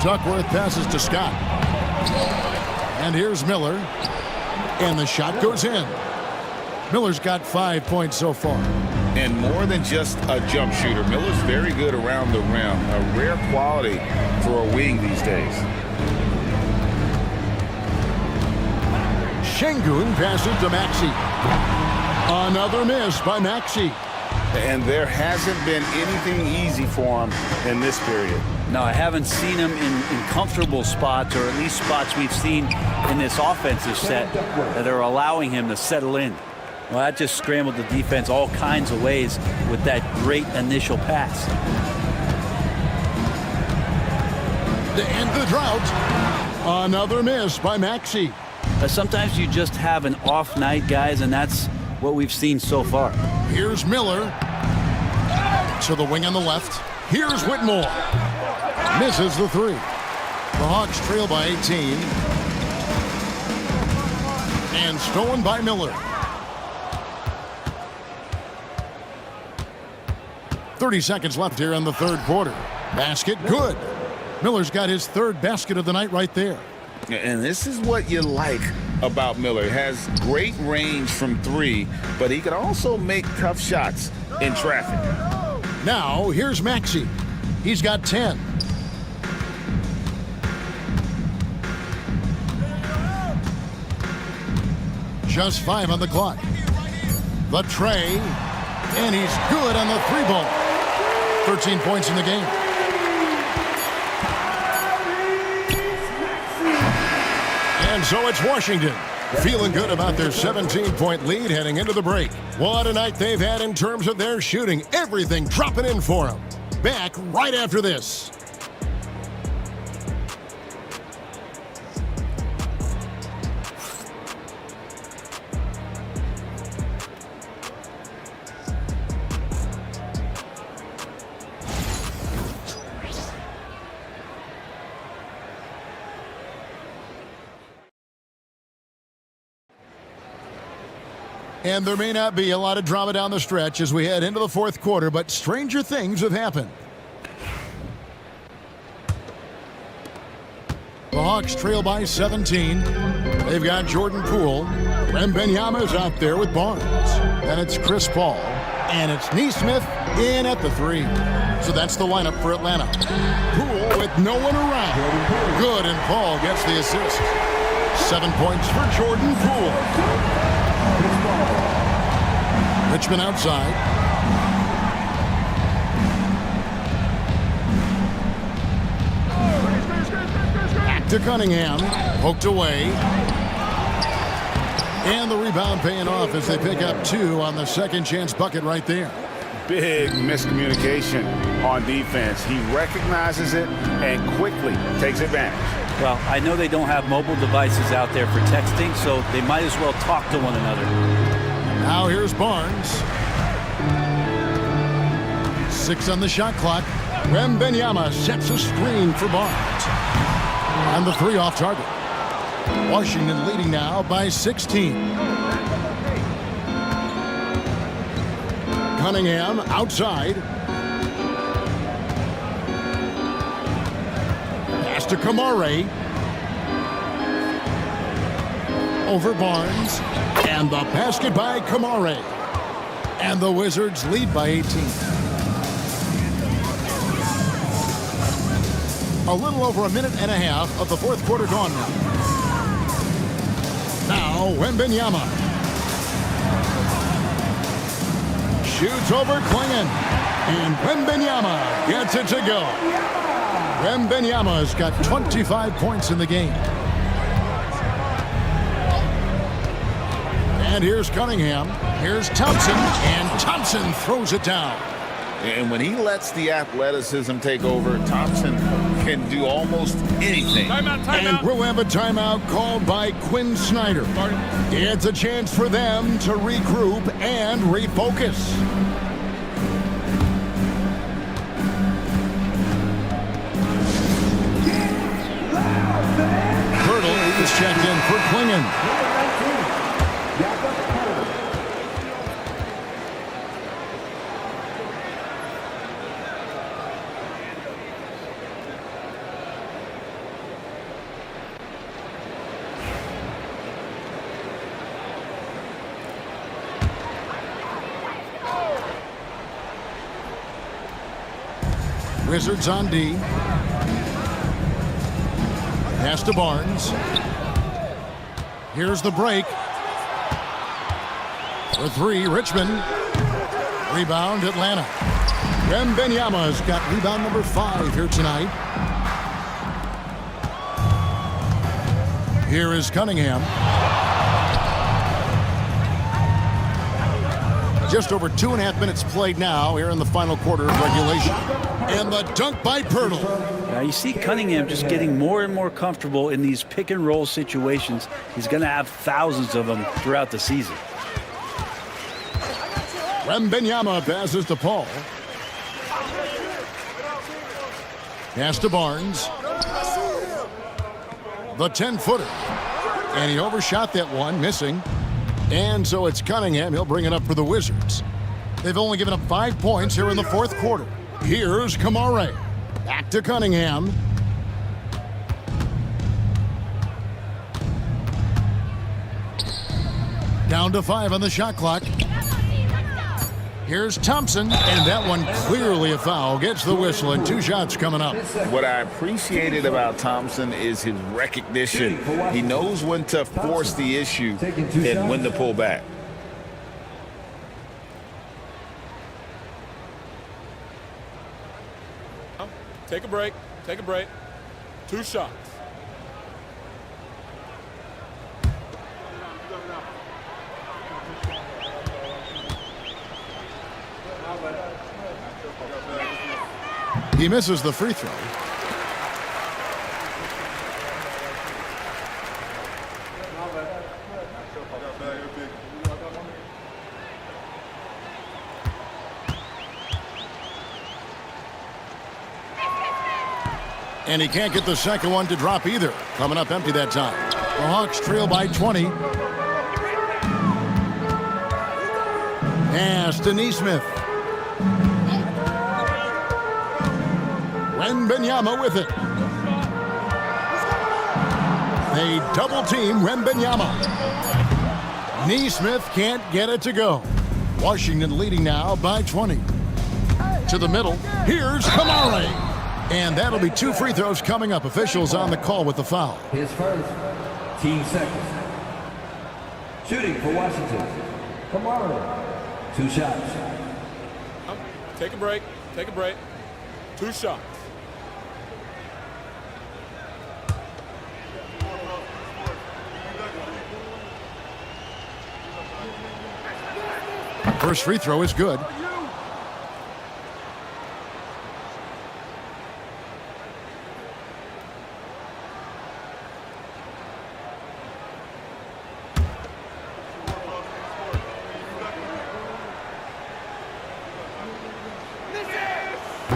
Speaker 2: Duckworth passes to Scott. And here's Miller. And the shot goes in. Miller's got 5 points so far.
Speaker 9: And more than just a jump shooter, Miller's very good around the rim. A rare quality for a wing these days.
Speaker 2: Şengün passes to Maxey. Another miss by Maxey.
Speaker 9: And there hasn't been anything easy for him in this period.
Speaker 21: No, I haven't seen him in comfortable spots, or at least spots we've seen in this offensive set that are allowing him to settle in. Well, that just scrambled the defense all kinds of ways with that great initial pass.
Speaker 2: To end the drought, another miss by Maxey.
Speaker 21: Sometimes you just have an off night, guys, and that's what we've seen so far.
Speaker 2: Here's Miller. To the wing on the left. Here's Whitmore. Misses the 3. The Hawks trail by 18. And stolen by Miller. 30 seconds left here in the third quarter. Basket, good. Miller's got his 3rd basket of the night right there.
Speaker 9: And this is what you like about Miller. He has great range from 3, but he can also make tough shots in traffic.
Speaker 2: Now, here's Maxey. He's got 10. Just 5 on the clock. The tray. And he's good on the 3-ball. 13 points in the game. And so it's Washington, feeling good about their 17-point lead heading into the break. What a night they've had in terms of their shooting. Everything dropping in for them. Back right after this. And there may not be a lot of drama down the stretch as we head into the fourth quarter, but stranger things have happened. The Hawks trail by 17. They've got Jordan Poole. Wembanyama's out there with Barnes. Then it's Chris Paul. And it's Nesmith in at the 3. So that's the lineup for Atlanta. Poole with no one around. Good, and Paul gets the assist. 7 points for Jordan Poole. Richmond outside. Back to Cunningham. Poked away. And the rebound paying off as they pick up 2 on the second chance bucket right there.
Speaker 9: Big miscommunication on defense. He recognizes it and quickly takes advantage.
Speaker 21: Well, I know they don't have mobile devices out there for texting, so they might as well talk to one another.
Speaker 2: Now here's Barnes. 6 on the shot clock. Wembanyama sets a screen for Barnes. And the 3 off target. Washington leading now by 16. Cunningham outside. Pass to Kamare. Over Barnes. And the basket by Kamare. And the Wizards lead by 18. A little over a minute and a half of the fourth quarter gone now. Now, Wembanyama. Shoots over Klingon. And Wembanyama gets it to go. Wembanyama's got 25 points in the game. And here's Cunningham. Here's Thompson. And Thompson throws it down.
Speaker 3: And when he lets the athleticism take over, Thompson can do almost anything.
Speaker 2: Timeout. And we'll have a timeout called by Quinn Snyder. It's a chance for them to regroup and refocus. Hurdle is checked in for Klingon. Wizards on D. Pass to Barnes. Here's the break. For three, Richmond. Rebound, Atlanta. Wembanyama's got rebound number 5 here tonight. Here is Cunningham. Just over 2.5 minutes played now here in the final quarter of regulation. And the dunk by Pirtle.
Speaker 21: Now you see Cunningham just getting more and more comfortable in these pick and roll situations. He's going to have thousands of them throughout the season.
Speaker 2: Wembanyama passes to Paul. Pass to Barnes. The 10-footer. And he overshot that one, missing. And so it's Cunningham. He'll bring it up for the Wizards. They've only given up 5 points here in the fourth quarter. Here's Kamare. Back to Cunningham. Down to 5 on the shot clock. Here's Thompson, and that one clearly a foul. Gets the whistle, and 2 shots coming up.
Speaker 3: What I appreciated about Thompson is his recognition. He knows when to force the issue and when to pull back.
Speaker 7: Take a break. Take a break. 2 shots.
Speaker 2: He misses the free throw. And he can't get the second one to drop either. Coming up empty that time. The Hawks trail by 20. Pass to Neesmith. Wembanyama with it. They double team Wembanyama. Neesmith can't get it to go. Washington leading now by 20. To the middle. Here's Kamare. And that'll be 2 free throws coming up. Officials on the call with the foul.
Speaker 22: His first, team second. Shooting for Washington. Kamara, 2 shots.
Speaker 7: Take a break. Take a break. 2 shots.
Speaker 2: First free throw is good.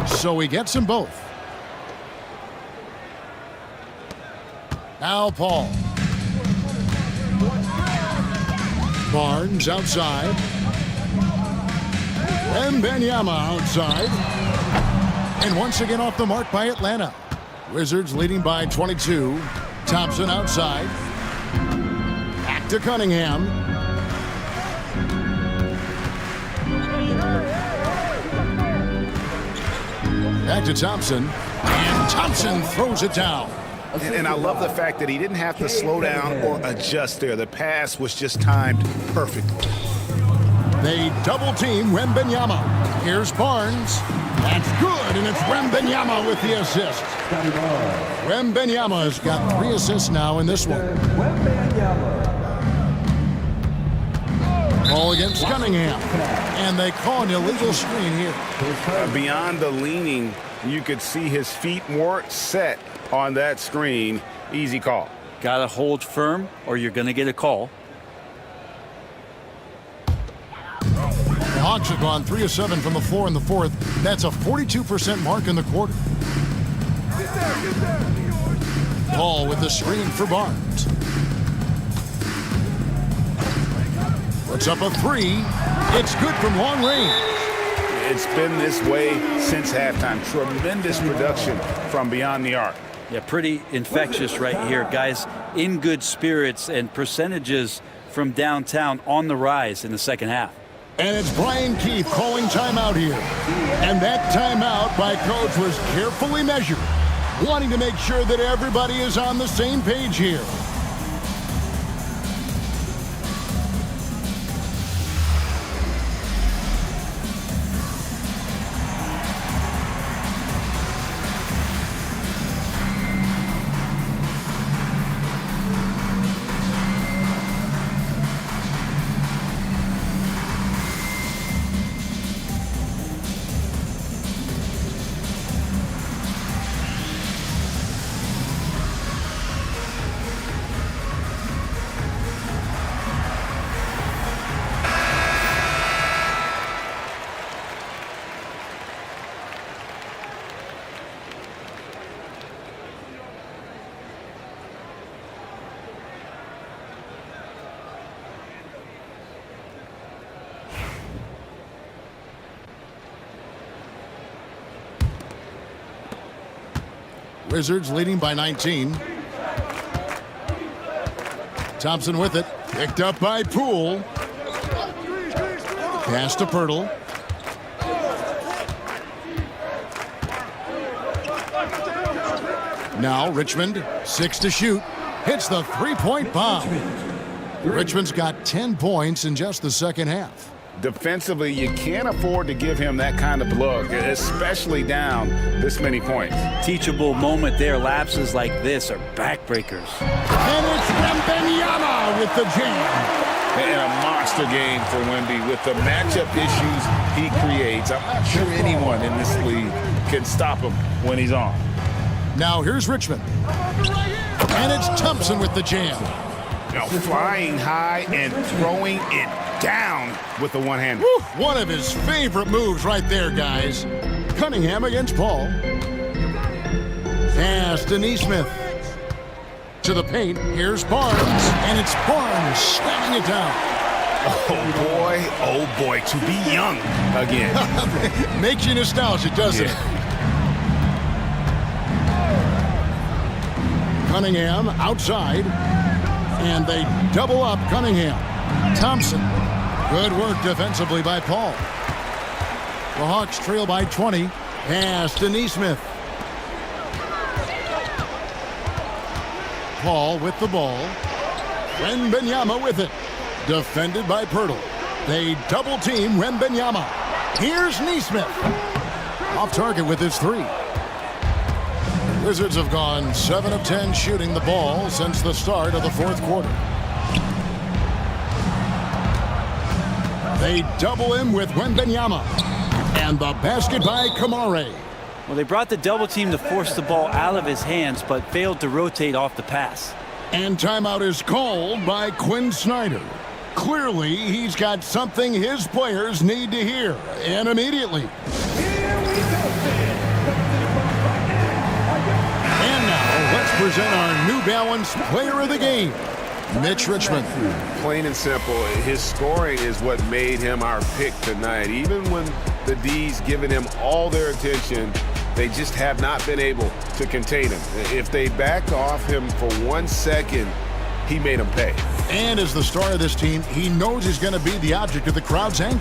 Speaker 2: So he gets them both. Now Paul. Barnes outside. Wembanyama outside. And once again off the mark by Atlanta. Wizards leading by 22. Thompson outside. Back to Cunningham. Back to Thompson. And Thompson throws it down.
Speaker 10: And I love the fact that he didn't have to slow down or adjust there. The pass was just timed perfectly.
Speaker 2: They double team Wembanyama. Here's Barnes. That's good, and it's Wembanyama with the assist. Wembanyama has got 3 assists now in this one. Ball against Cunningham. And they call an illegal screen here.
Speaker 10: Beyond the leaning, you could see his feet more set on that screen. Easy call.
Speaker 21: Got to hold firm or you're going to get a call.
Speaker 2: The Hawks have gone 3 of 7 from the floor in the fourth. That's a 42% mark in the quarter. Paul with the screen for Barnes. Puts up a 3. It's good from long range.
Speaker 10: It's been this way since halftime. Tremendous production from beyond the arc.
Speaker 21: Yeah, pretty infectious right here. Guys in good spirits and percentages from downtown on the rise in the second half.
Speaker 2: And it's Brian Keith calling timeout here. And that timeout by Coach was carefully measured, wanting to make sure that everybody is on the same page here. Wizards leading by 19. Thompson with it. Picked up by Poole. Pass to Pirtle. Now Richmond, 6 to shoot. Hits the three-point bomb. Richmond's got 10 points in just the second half.
Speaker 10: Defensively, you can't afford to give him that kind of look, especially down this many points.
Speaker 21: Teachable moment there. Lapses like this are backbreakers.
Speaker 2: And it's Wembanyama with the jam.
Speaker 10: And a monster game for Wemby with the matchup issues he creates. I'm not sure anyone in this league can stop him when he's on.
Speaker 2: Now here's Richmond. And it's Thompson with the jam.
Speaker 10: Now flying high and throwing it down with the one hand.
Speaker 2: One of his favorite moves right there, guys. Cunningham against Paul. Pass to Neesmith. To the paint, here's Barnes. And it's Barnes slamming it down.
Speaker 10: Oh boy, to be young again.
Speaker 2: Makes you nostalgic, doesn't it? Cunningham outside. And they double up Cunningham. Thompson. Good work defensively by Paul. The Hawks trail by 20. Pass to Neesmith. Paul with the ball. Wembanyama with it. Defended by Pirtle. They double team Wembanyama. Here's Neesmith. Off target with his 3. Wizards have gone 7 of 10 shooting the ball since the start of the fourth quarter. They double him with Wembanyama. And the basket by Kamare.
Speaker 21: Well, they brought the double team to force the ball out of his hands, but failed to rotate off the pass.
Speaker 2: And timeout is called by Quinn Snyder. Clearly, he's got something his players need to hear, and immediately. And now, let's present our New Balance Player of the Game. Mitch Richmond.
Speaker 9: Plain and simple, his scoring is what made him our pick tonight. Even when the D's giving him all their attention, they just have not been able to contain him. If they backed off him for 1 second, he made them pay.
Speaker 2: And as the star of this team, he knows he's going to be the object of the crowd's anger.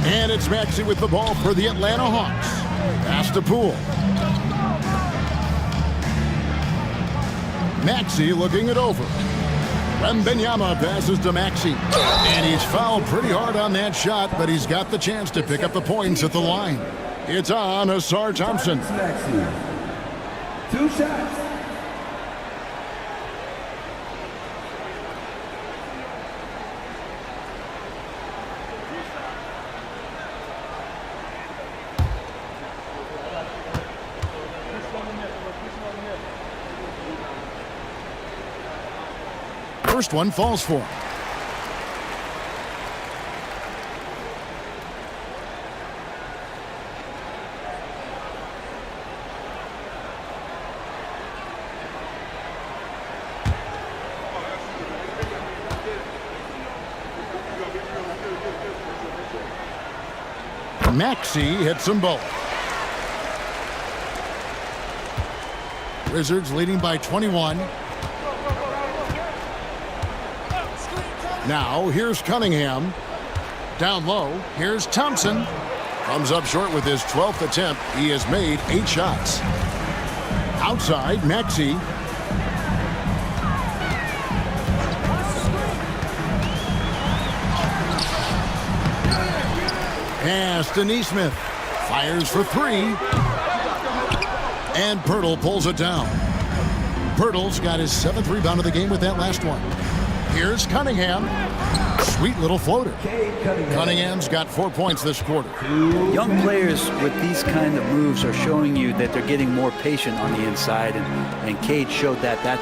Speaker 2: And it's Maxey with the ball for the Atlanta Hawks. Pass to Poole. Maxey looking it over. Wembanyama passes to Maxey. And he's fouled pretty hard on that shot, but he's got the chance to pick up the points at the line. It's on Ausar Thompson.
Speaker 22: 2 shots.
Speaker 2: First one falls for him. Maxey hits them both. Wizards leading by 21. Now, here's Cunningham. Down low, here's Thompson. Comes up short with his 12th attempt. He has made 8 shots. Outside, Maxey. Pass to Nesmith. Fires for 3. And Pirtle pulls it down. Pirtle's got his 7th rebound of the game with that last one. Here's Cunningham. Sweet little floater. Cunningham's got 4 points this quarter.
Speaker 6: Young players with these kind of moves are showing you that they're getting more patient on the inside, and Cade showed that time.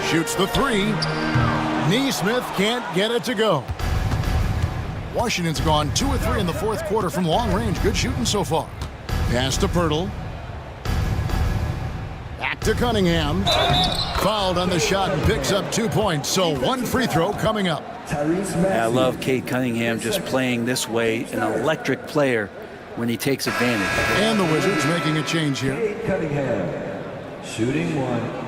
Speaker 2: Shoots the 3. Nesmith can't get it to go. Washington's gone 2 of 3 in the 4th quarter from long range. Good shooting so far. Pass to Pirtle. Back to Cunningham. Fouled on the shot and picks up 2 points. So 1 free throw coming up.
Speaker 6: I love Cade Cunningham just playing this way. An electric player when he takes advantage.
Speaker 2: And the Wizards making a change here.
Speaker 22: Cade Cunningham, shooting 1.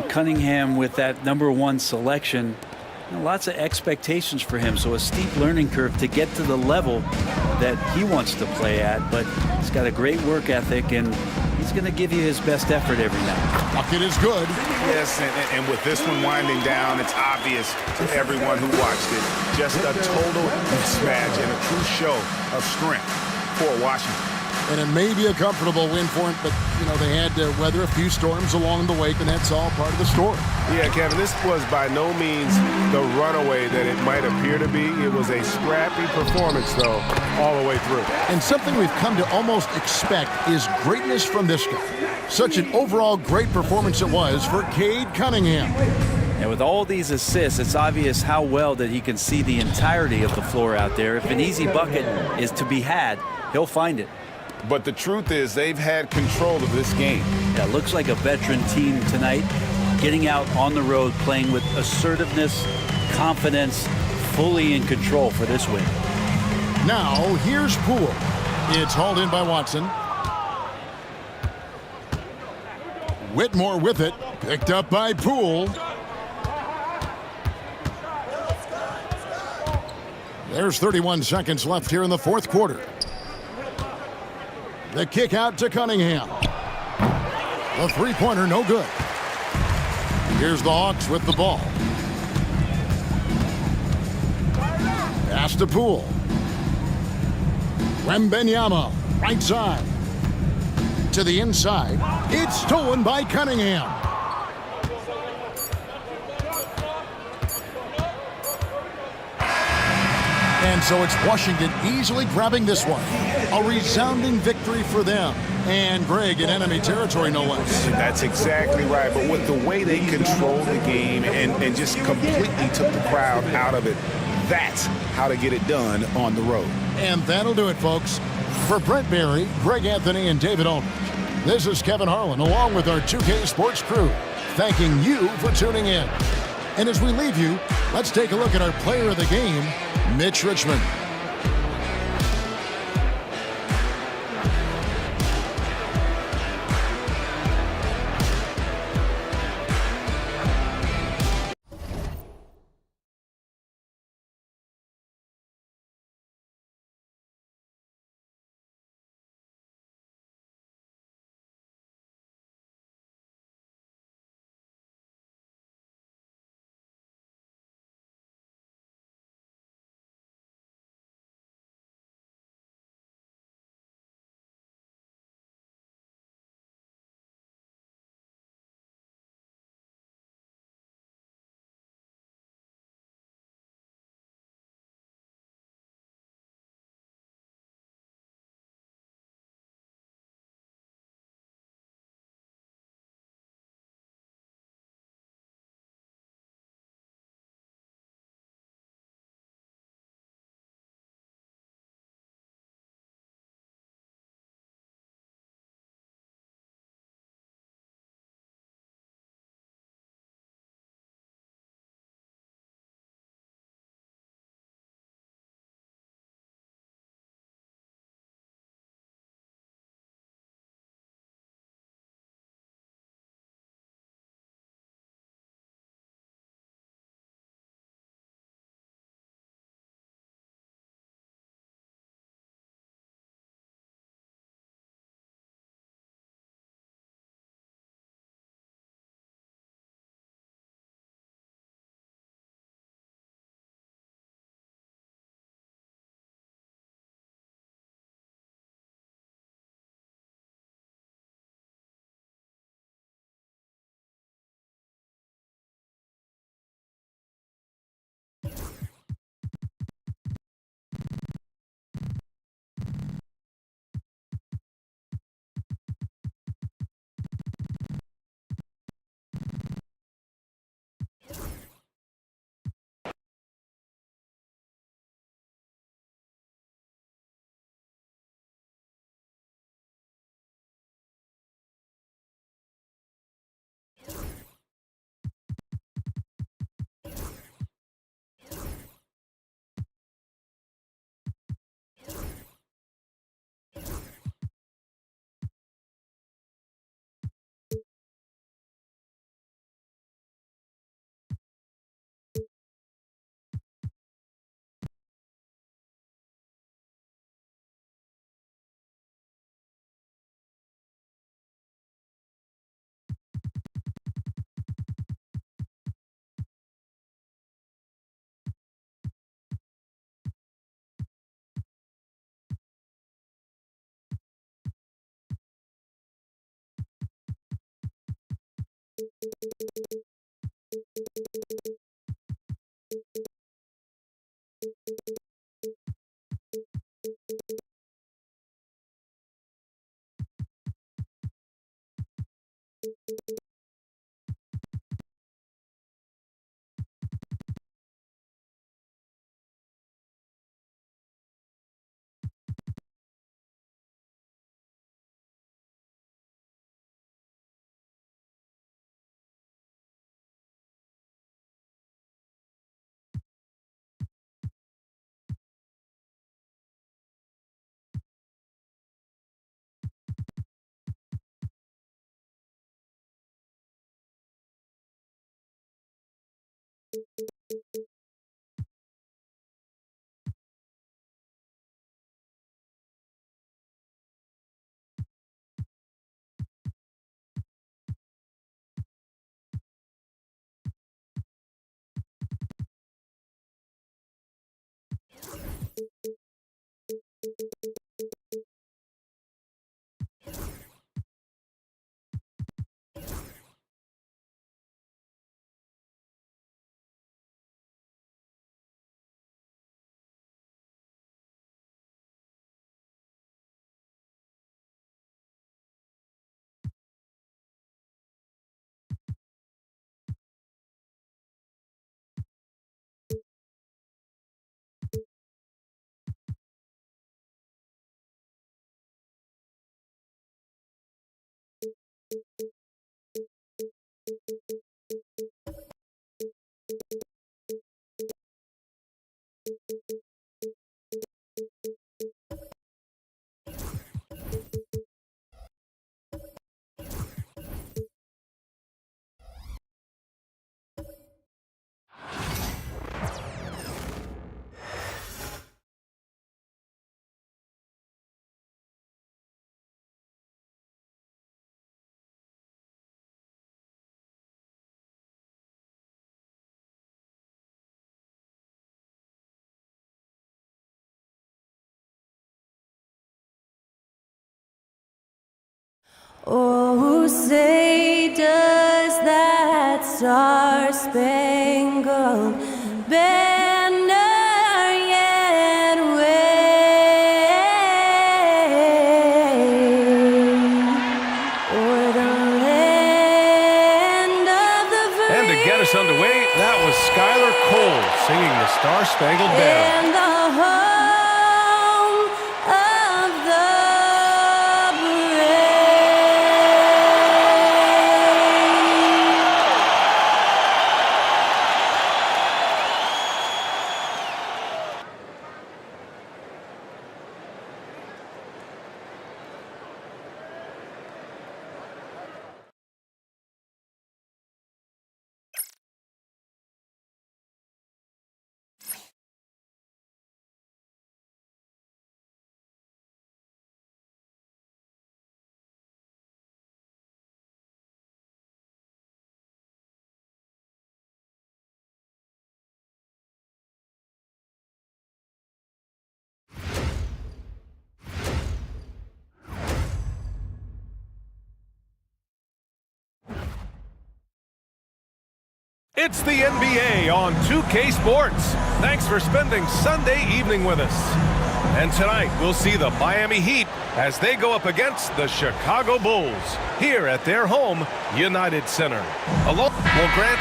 Speaker 6: Cunningham with that #1 selection, lots of expectations for him, so a steep learning curve to get to the level that he wants to play at, but he's got a great work ethic and he's going to give you his best effort every night.
Speaker 2: Bucket is good.
Speaker 9: Yes, and with this one winding down, it's obvious to everyone who watched it. Just a total mismatch and a true show of strength for Washington.
Speaker 2: And it may be a comfortable win for him, but, they had to weather a few storms along the way, and that's all part of the story.
Speaker 9: Yeah, Kevin, this was by no means the runaway that it might appear to be. It was a scrappy performance, though, all the way through.
Speaker 2: And something we've come to almost expect is greatness from this guy. Such an overall great performance it was for Cade Cunningham.
Speaker 6: And with all these assists, it's obvious how well that he can see the entirety of the floor out there. If an easy bucket is to be had, he'll find it.
Speaker 9: But the truth is they've had control of this game.
Speaker 6: Yeah, looks like a veteran team tonight, getting out on the road, playing with assertiveness, confidence, fully in control for this win.
Speaker 2: Now, here's Poole. It's hauled in by Watson. Whitmore with it, picked up by Poole. There's 31 seconds left here in the 4th quarter. The kick out to Cunningham. The 3-pointer, no good. Here's the Hawks with the ball. Pass to Poole. Wembanyama, right side. To the inside. It's stolen by Cunningham. And so it's Washington easily grabbing this one. A resounding victory for them. And Greg in enemy territory, no less.
Speaker 10: That's exactly right. But with the way they controlled the game and just completely took the crowd out of it, that's how to get it done on the road.
Speaker 2: And that'll do it, folks. For Brent Barry, Greg Anthony, and David Aldridge, this is Kevin Harlan along with our 2K Sports crew, thanking you for tuning in. And as we leave you, let's take a look at our player of the game, Mitch Richmond.
Speaker 16: Oh, say does that star-spangled banner yet wave o'er the land of the free?
Speaker 12: And to get us underway, that was Skylar Cole singing the Star-Spangled Banner.
Speaker 16: And the home of the
Speaker 12: It's the NBA on 2K Sports. Thanks for spending Sunday evening with us. And tonight, we'll see the Miami Heat as they go up against the Chicago Bulls here at their home, United Center. Along will Grant.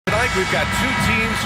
Speaker 12: Tonight, we've got two teams.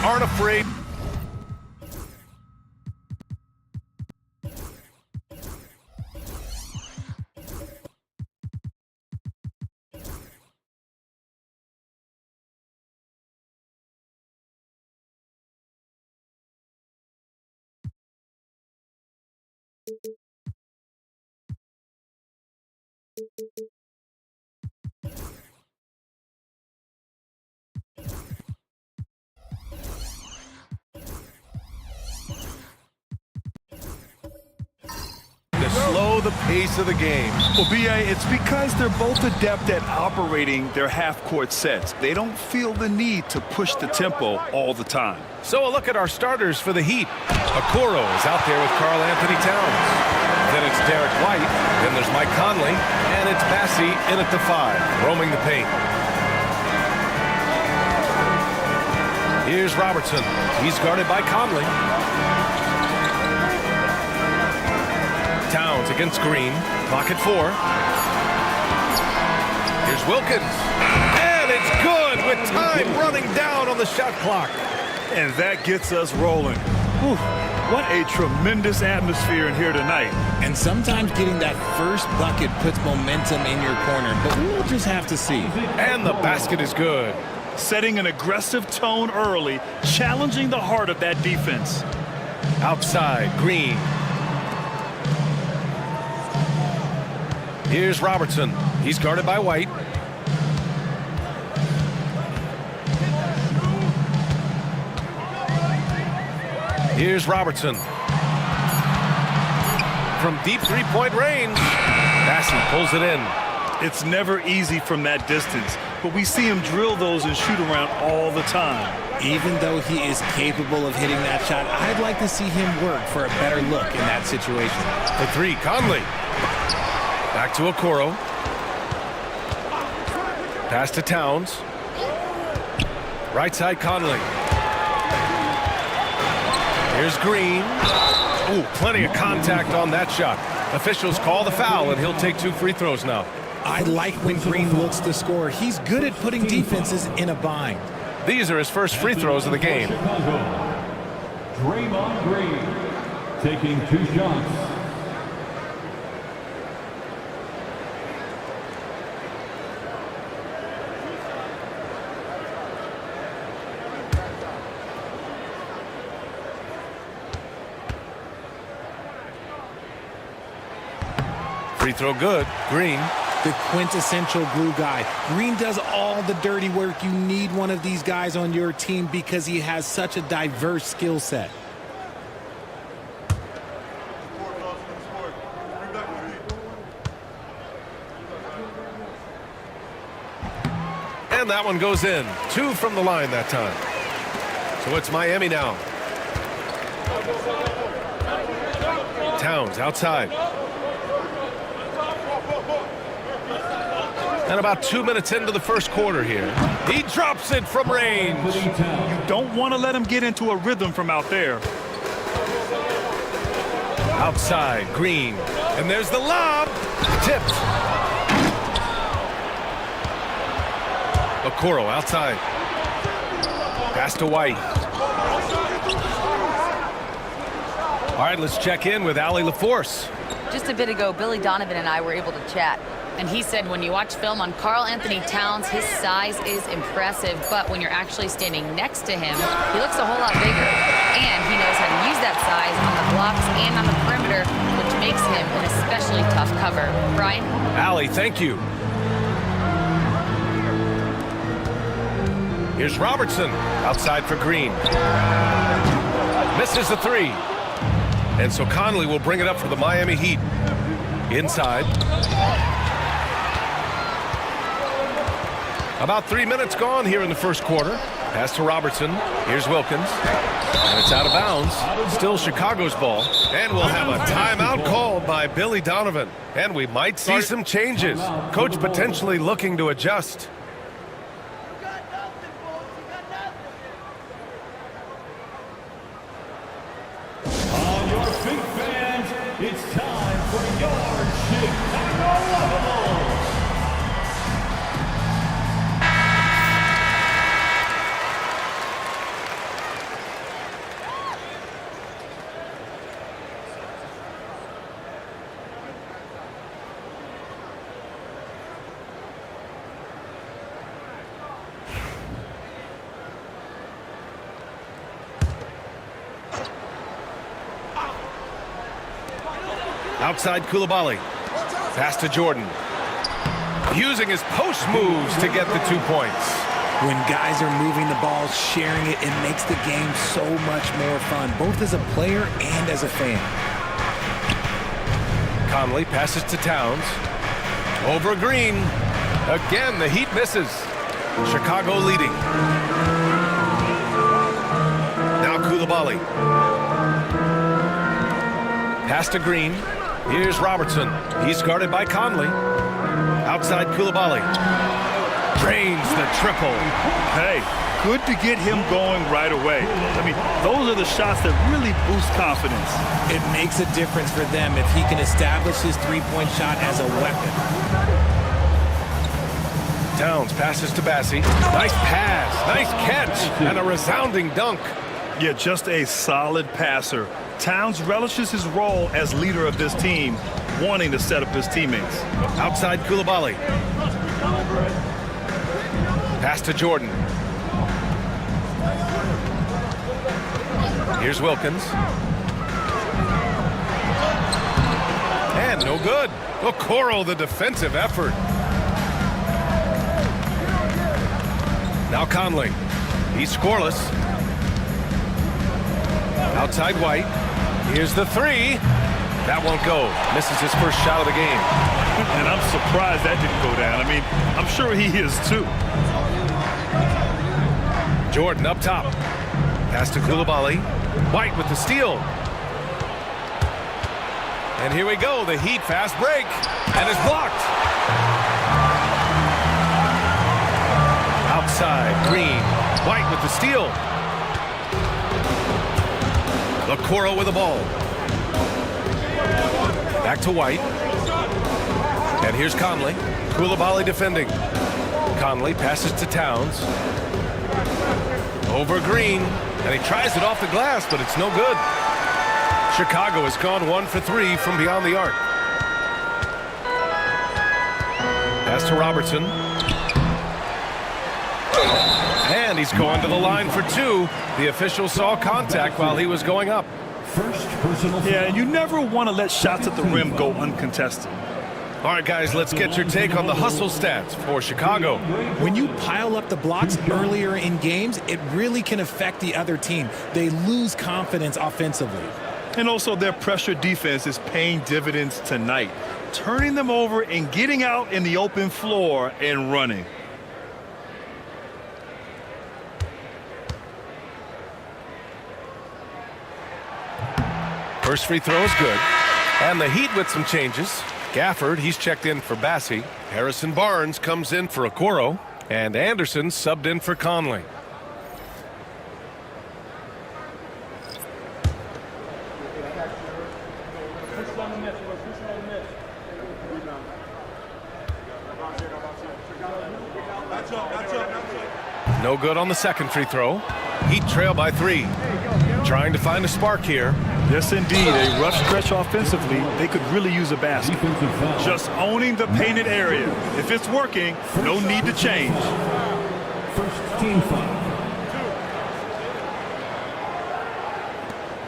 Speaker 12: aren't afraid.
Speaker 13: To slow the pace of the game. Well, B.A., it's because they're both adept at operating their half-court sets. They don't feel the need to push the tempo all the time.
Speaker 12: So a look at our starters for the Heat. Okoro is out there with Karl Anthony Towns. Then it's Derek White. Then there's Mike Conley. And it's Bassey in at the 5, roaming the paint. Here's Robertson. He's guarded by Conley. Towns against Green. Clock at 4. Here's Wilkins. And it's good with time running down on the shot clock.
Speaker 13: And that gets us rolling. Whew, what a tremendous atmosphere in here tonight.
Speaker 19: And sometimes getting that first bucket puts momentum in your corner, but we'll just have to see.
Speaker 12: And the basket is good.
Speaker 13: Setting an aggressive tone early, challenging the heart of that defense.
Speaker 12: Outside, Green. Here's Robertson. He's guarded by White. Here's Robertson. From deep three-point range, Bassey pulls it in.
Speaker 13: It's never easy from that distance, but we see him drill those and shoot around all the time.
Speaker 19: Even though he is capable of hitting that shot, I'd like to see him work for a better look in that situation.
Speaker 12: The 3, Conley. Back to Okoro. Pass to Towns. Right side, Conley. Here's Green. Ooh, plenty of contact on that shot. Officials call the foul, and he'll take 2 free throws now.
Speaker 19: I like when Green looks to score. He's good at putting defenses in a bind.
Speaker 12: These are his first free throws of the game.
Speaker 11: Draymond Green taking 2 shots.
Speaker 12: Free throw good. Green.
Speaker 19: The quintessential glue guy. Green does all the dirty work. You need one of these guys on your team because he has such a diverse skill set.
Speaker 12: And that one goes in. 2 from the line that time. So it's Miami now. Towns outside. And about 2 minutes into the first quarter here. He drops it from range.
Speaker 13: You don't want to let him get into a rhythm from out there.
Speaker 12: Outside, Green. And there's the lob. Tipped. Okoro outside. Pass to White. All right, let's check in with Allie LaForce.
Speaker 14: Just a bit ago, Billy Donovan and I were able to chat. And he said when you watch film on Karl Anthony Towns, his size is impressive. But when you're actually standing next to him, he looks a whole lot bigger. And he knows how to use that size on the blocks and on the perimeter, which makes him an especially tough cover. Brian?
Speaker 12: Allie, thank you. Here's Robertson. Outside for Green. Misses the 3. And so Conley will bring it up for the Miami Heat. Inside. About 3 minutes gone here in the first quarter. Pass to Robertson. Here's Wilkins. And it's out of bounds. Still Chicago's ball. And we'll have a timeout called by Billy Donovan. And we might see some changes. Coach potentially looking to adjust.
Speaker 11: On your feet, fans, it's time for your Chicago Level.
Speaker 12: Outside Koulibaly. Pass to Jordan. Using his post moves to get the 2 points.
Speaker 19: When guys are moving the ball, sharing it, it makes the game so much more fun, both as a player and as a fan.
Speaker 12: Conley passes to Towns. Over Green. Again, the Heat misses. Chicago leading. Now Koulibaly. Pass to Green. Here's Robertson. He's guarded by Conley. Outside Koulibaly. Drains the triple.
Speaker 13: Hey, good to get him going right away. I mean, those are the shots that really boost confidence.
Speaker 19: It makes a difference for them if he can establish his three-point shot as a weapon.
Speaker 12: Towns passes to Bassie. Nice pass, nice catch, and a resounding dunk.
Speaker 13: Yeah, just a solid passer. Towns relishes his role as leader of this team, wanting to set up his teammates.
Speaker 12: Outside Koulibaly. Pass to Jordan. Here's Wilkins. And no good. Okoro, the defensive effort. Now Conley. He's scoreless. Outside White. Here's the three. That won't go. Misses his first shot of the game.
Speaker 13: And I'm surprised that didn't go down. I mean, I'm sure he is too.
Speaker 12: Jordan up top. Pass to Koulibaly. White with the steal. And here we go. The Heat fast break. And it's blocked. Outside. Green. White with the steal. Okoro with the ball. Back to White. And here's Conley. Koulibaly defending. Conley passes to Towns. Over Green. And he tries it off the glass, but it's no good. Chicago has gone 1 for 3 from beyond the arc. Pass to Robertson. And he's going to the line for two. The official saw contact while he was going up.
Speaker 13: Yeah, and you never want to let shots at the rim go uncontested.
Speaker 12: All right, guys, let's get your take on the hustle stats for Chicago.
Speaker 19: When you pile up the blocks earlier in games, it really can affect the other team. They lose confidence offensively.
Speaker 13: And also their pressure defense is paying dividends tonight, turning them over and getting out in the open floor and running.
Speaker 12: First free throw is good. And the Heat with some changes. Gafford, he's checked in for Bassie. Harrison Barnes comes in for Okoro. And Anderson subbed in for Conley. No good on the second free throw. Heat trail by 3. Trying to find a spark here.
Speaker 13: Yes, indeed. A rough stretch offensively. They could really use a basket. Just owning the painted area. If it's working, no need to change.
Speaker 11: First team foul.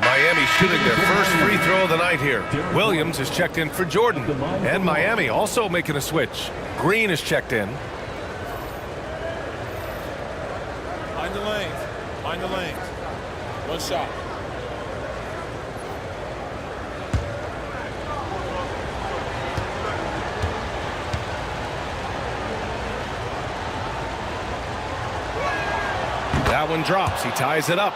Speaker 12: Miami shooting their first free throw of the night here. Williams is checked in for Jordan. And Miami also making a switch. Green is checked in.
Speaker 7: Find the lanes. Find the lanes. One shot.
Speaker 12: That one drops. He ties it up.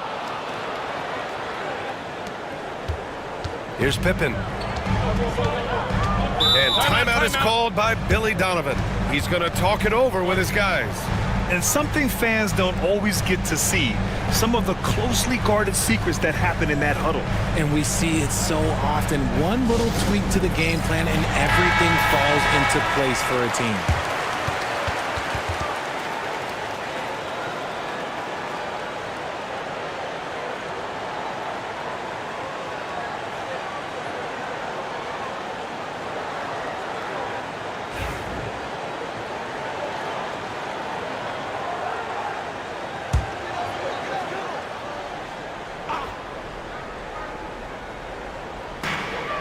Speaker 12: Here's Pippen. And timeout is called by Billy Donovan. He's going to talk it over with his guys.
Speaker 13: And something fans don't always get to see, some of the closely guarded secrets that happen in that huddle.
Speaker 19: And we see it so often. One little tweak to the game plan and everything falls into place for a team.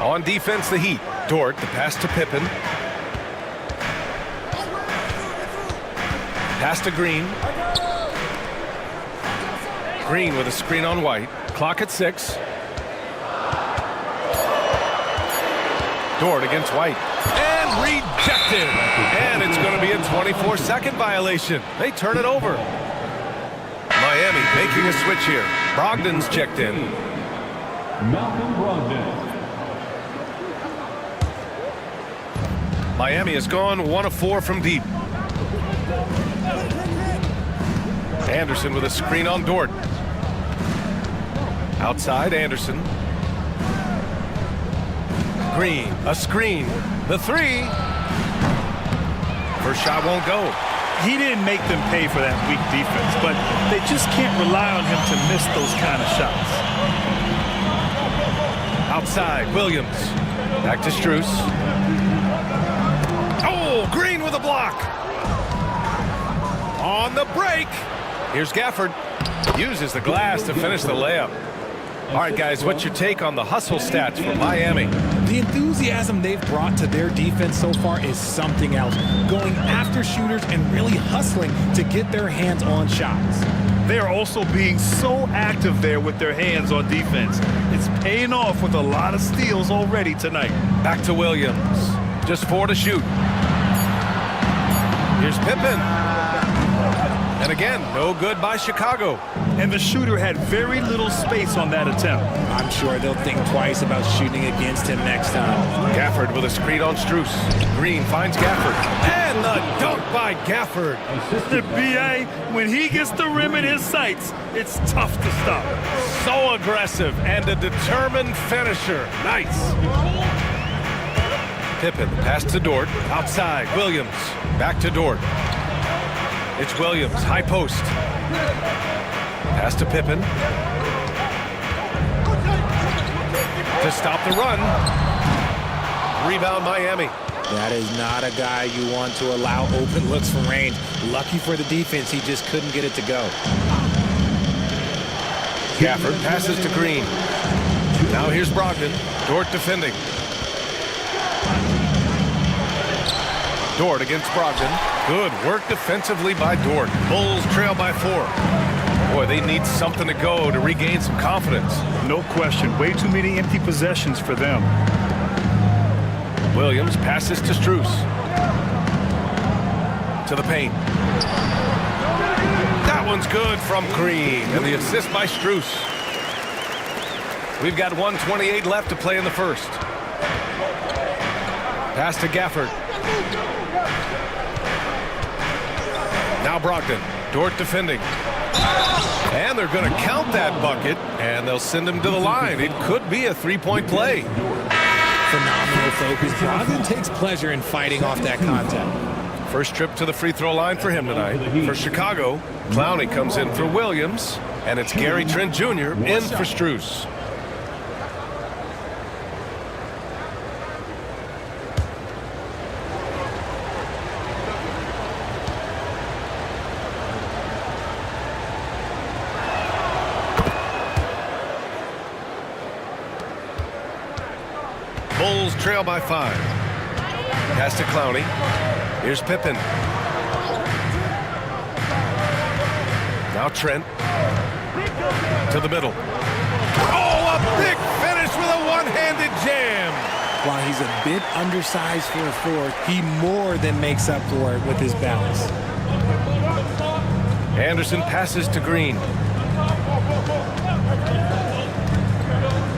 Speaker 12: On defense, the Heat. Dort, the pass to Pippen. Pass to Green. Green with a screen on White. Clock at 6. Dort against White. And rejected. And it's going to be a 24-second violation. They turn it over. Miami making a switch here. Brogdon's checked in.
Speaker 11: Malcolm Brogdon.
Speaker 12: Miami has gone 1 of 4 from deep. Anderson with a screen on Dort. Outside, Anderson. Green, a screen. The 3. First shot won't go.
Speaker 13: He didn't make them pay for that weak defense, but they just can't rely on him to miss those kind of shots.
Speaker 12: Outside, Williams. Back to Strus. Oh, Green with a block. On the break. Here's Gafford. Uses the glass to finish the layup. All right, guys, what's your take on the hustle stats for Miami?
Speaker 19: The enthusiasm they've brought to their defense so far is something else. Going after shooters and really hustling to get their hands on shots.
Speaker 13: They are also being so active there with their hands on defense. It's paying off with a lot of steals already tonight.
Speaker 12: Back to Williams. Just 4 to shoot. Here's Pippen. And again, no good by Chicago.
Speaker 13: And the shooter had very little space on that attempt.
Speaker 19: I'm sure they'll think twice about shooting against him next time.
Speaker 12: Gafford with a screen on Strus. Green finds Gafford. And the dunk by Gafford.
Speaker 13: The BA, when he gets the rim in his sights, it's tough to stop.
Speaker 12: So aggressive and a determined finisher. Nice. Pippen, pass to Dort. Outside, Williams. Back to Dort. It's Williams, high post. Pass to Pippen. To stop the run. Rebound Miami.
Speaker 19: That is not a guy you want to allow open looks from range. Lucky for the defense, he just couldn't get it to go.
Speaker 12: Gafford passes to Green. Now here's Brogdon. Dort defending. Dort against Brogdon. Good work defensively by Dort. Bulls trail by 4. Boy, they need something to go to regain some confidence.
Speaker 13: No question. Way too many empty possessions for them.
Speaker 12: Williams passes to Strus. To the paint. That one's good from Green. And the assist by Strus. We've got 1:28 left to play in the first. Pass to Gafford. Now Brogdon. Dort defending. And they're going to count that bucket, and they'll send him to the line. It could be a 3-point play.
Speaker 19: Phenomenal focus. Brogdon takes pleasure in fighting off that contact.
Speaker 12: First trip to the free throw line for him tonight. For Chicago, Clowney comes in for Williams, and it's Gary Trent Jr. in for Strus. Bulls trail by 5. Pass to Clowney. Here's Pippen. Now Trent. To the middle. Oh, a big finish with a one-handed jam.
Speaker 19: While he's a bit undersized for a forward, he more than makes up for it with his balance.
Speaker 12: Anderson passes to Green.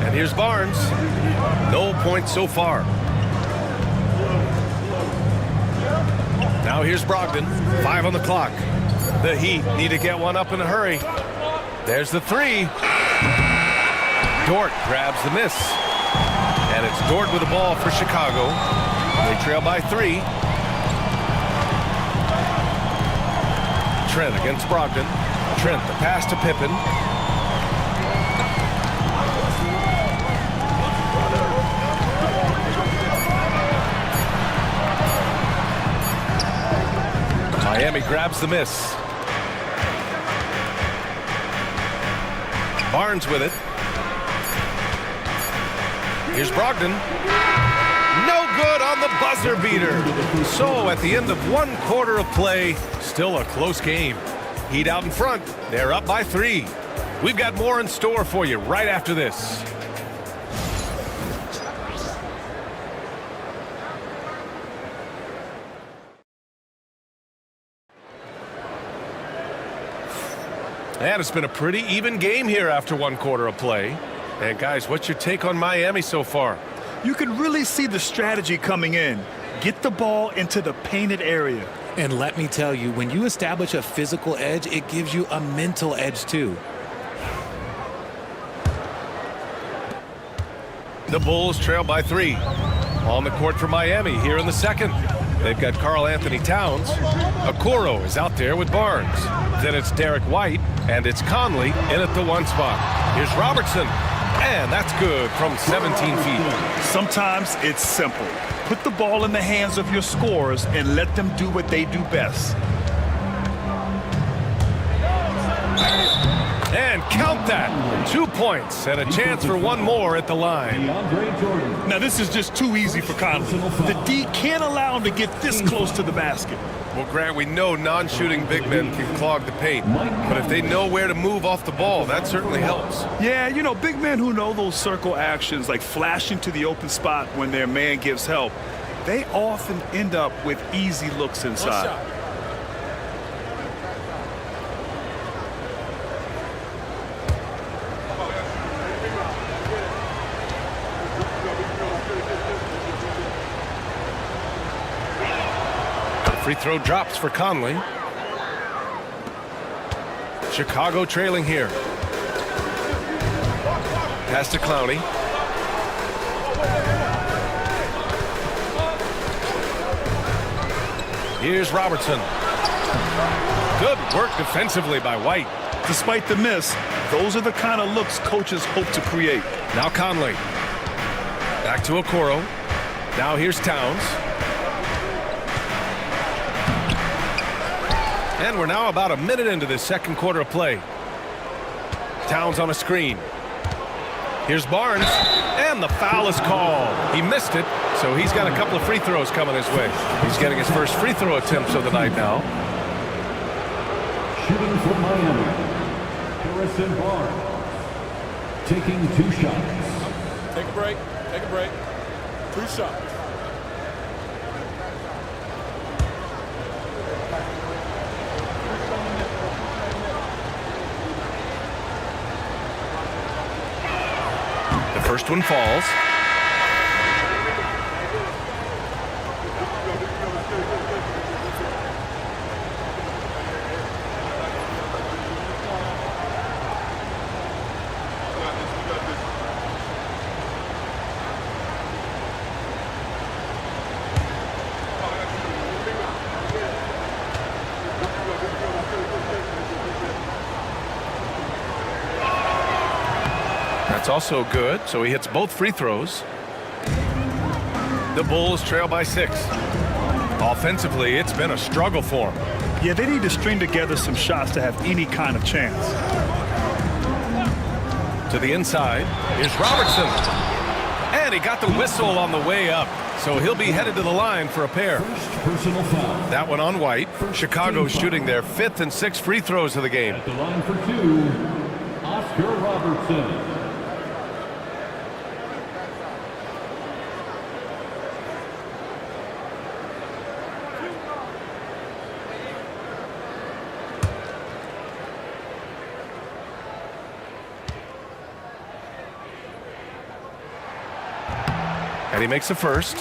Speaker 12: And here's Barnes. No points so far. Now here's Brogdon. 5 on the clock. The Heat need to get one up in a hurry. There's the 3. Dort grabs the miss. And it's Dort with the ball for Chicago. They trail by 3. Trent against Brogdon. Trent, the pass to Pippen. Miami grabs the miss. Barnes with it. Here's Brogdon. No good on the buzzer beater. So at the end of 1 quarter of play, still a close game. Heat out in front. They're up by 3. We've got more in store for you right after this. And it's been a pretty even game here after 1 quarter of play. And guys, what's your take on Miami so far?
Speaker 13: You can really see the strategy coming in. Get the ball into the painted area.
Speaker 19: And let me tell you, when you establish a physical edge, it gives you a mental edge too.
Speaker 12: The Bulls trail by 3. On the court for Miami here in the second. They've got Karl Anthony Towns. Okoro is out there with Barnes. Then it's Derek White, and it's Conley in at the 1 spot. Here's Robertson, and that's good from 17 feet.
Speaker 13: Sometimes it's simple. Put the ball in the hands of your scorers and let them do what they do best.
Speaker 12: And count that. 2 points and a chance for 1 more at the line.
Speaker 13: Now this is just too easy for Conley. The D can't allow him to get this close to the basket.
Speaker 12: Well, Grant, we know non-shooting big men can clog the paint, but if they know where to move off the ball, that certainly helps.
Speaker 13: Yeah, you know, big men who know those circle actions, like flashing to the open spot when their man gives help, they often end up with easy looks inside.
Speaker 12: Free throw drops for Conley. Chicago trailing here. Pass to Clowney. Here's Robertson. Good work defensively by White.
Speaker 13: Despite the miss, those are the kind of looks coaches hope to create.
Speaker 12: Now Conley. Back to Okoro. Now here's Towns. And we're now about a minute into this second quarter of play. Towns on a screen. Here's Barnes, and the foul is called. He missed it, so he's got a couple of free throws coming his way. He's getting his first free throw attempts of the night now.
Speaker 11: Shooting for Miami, Harrison Barnes, taking 2 shots.
Speaker 7: Take a break. Take a break. 2 shots.
Speaker 12: First one falls. That's also good, so he hits both free throws. The Bulls trail by 6. Offensively, it's been a struggle for them.
Speaker 13: Yeah, they need to string together some shots to have any kind of chance.
Speaker 12: To the inside, here's Robertson. And he got the whistle on the way up, so he'll be headed to the line for a pair.
Speaker 11: Personal foul.
Speaker 12: That one on White. Chicago shooting their 5th and 6th free throws of the game.
Speaker 11: At the line for 2, Oscar Robertson.
Speaker 12: And he makes the first.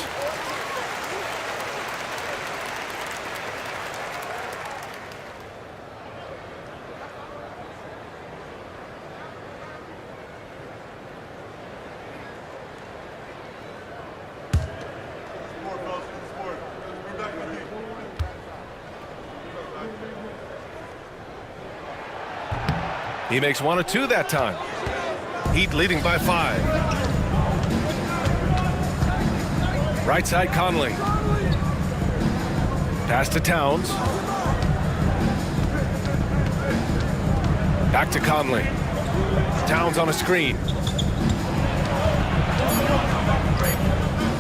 Speaker 12: He makes 1 of 2 that time. Heat leading by 5. Right side Conley. Pass to Towns. Back to Conley. Towns on a screen.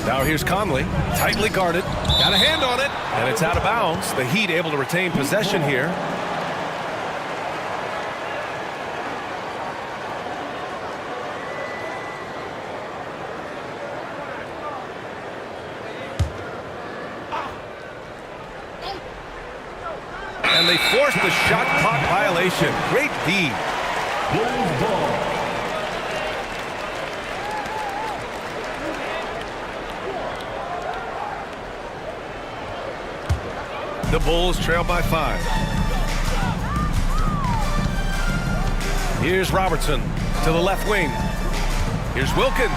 Speaker 12: Now here's Conley, tightly guarded, got a hand on it, and it's out of bounds. The Heat able to retain possession here. And they forced the shot clock violation. Great D. The Bulls trail by 5. Here's Robertson to the left wing. Here's Wilkins.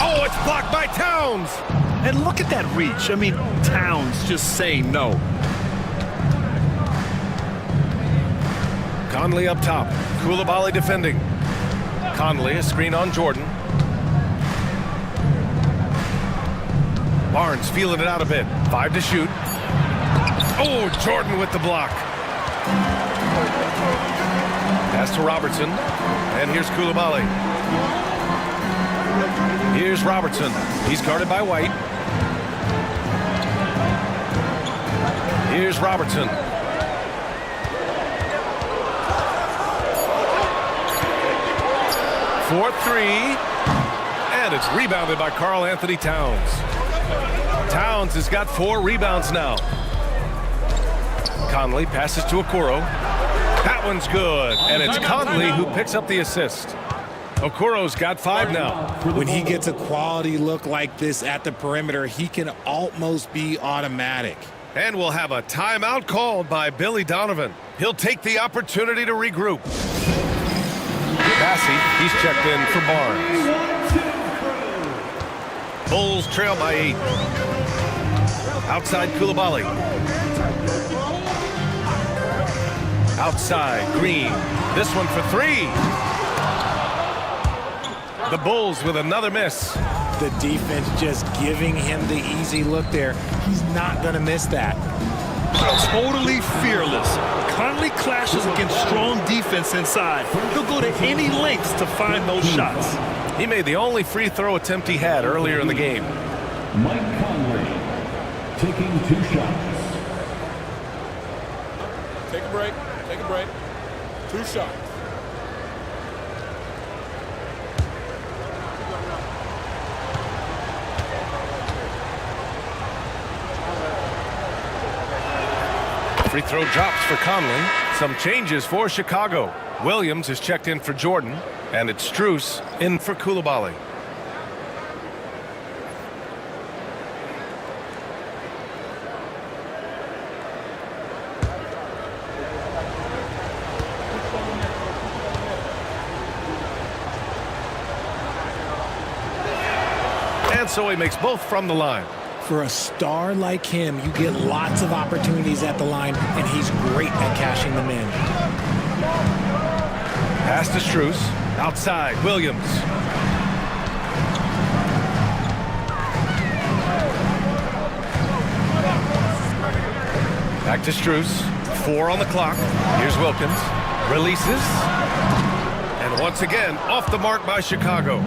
Speaker 12: Oh, it's blocked by Towns.
Speaker 13: And look at that reach. I mean, Towns just saying no.
Speaker 12: Conley up top. Coulibaly defending. Conley, a screen on Jordan. Barnes feeling it out a bit. 5 to shoot. Oh, Jordan with the block. Pass to Robertson. And here's Coulibaly. Here's Robertson. He's guarded by White. Here's Robertson. For 3. And it's rebounded by Karl Anthony Towns. Towns has got 4 rebounds now. Conley passes to Okoro. That one's good. And it's Conley who picks up the assist. Okoro's got 5 now.
Speaker 19: When he gets a quality look like this at the perimeter, he can almost be automatic.
Speaker 12: And we'll have a timeout called by Billy Donovan. He'll take the opportunity to regroup. Bassey, he's checked in for Barnes. Bulls trail by 8. Outside Coulibaly. Outside Green. This one for 3. The Bulls with another miss.
Speaker 19: The defense just giving him the easy look there. He's not going to miss that.
Speaker 13: Totally fearless. Conley clashes against strong defense inside. He'll go to any lengths to find those shots.
Speaker 12: He made the only free throw attempt he had earlier in the game.
Speaker 11: Mike Conley taking 2 shots.
Speaker 7: Take a break. Take a break. 2 shots.
Speaker 12: Free throw drops for Conley. Some changes for Chicago. Williams is checked in for Jordan, and it's Strus in for Coulibaly. And so he makes both from the line.
Speaker 19: For a star like him, you get lots of opportunities at the line, and he's great at cashing them in.
Speaker 12: Pass to Strus. Outside, Williams. Back to Strus. 4 on the clock. Here's Wilkins. Releases. And once again, off the mark by Chicago.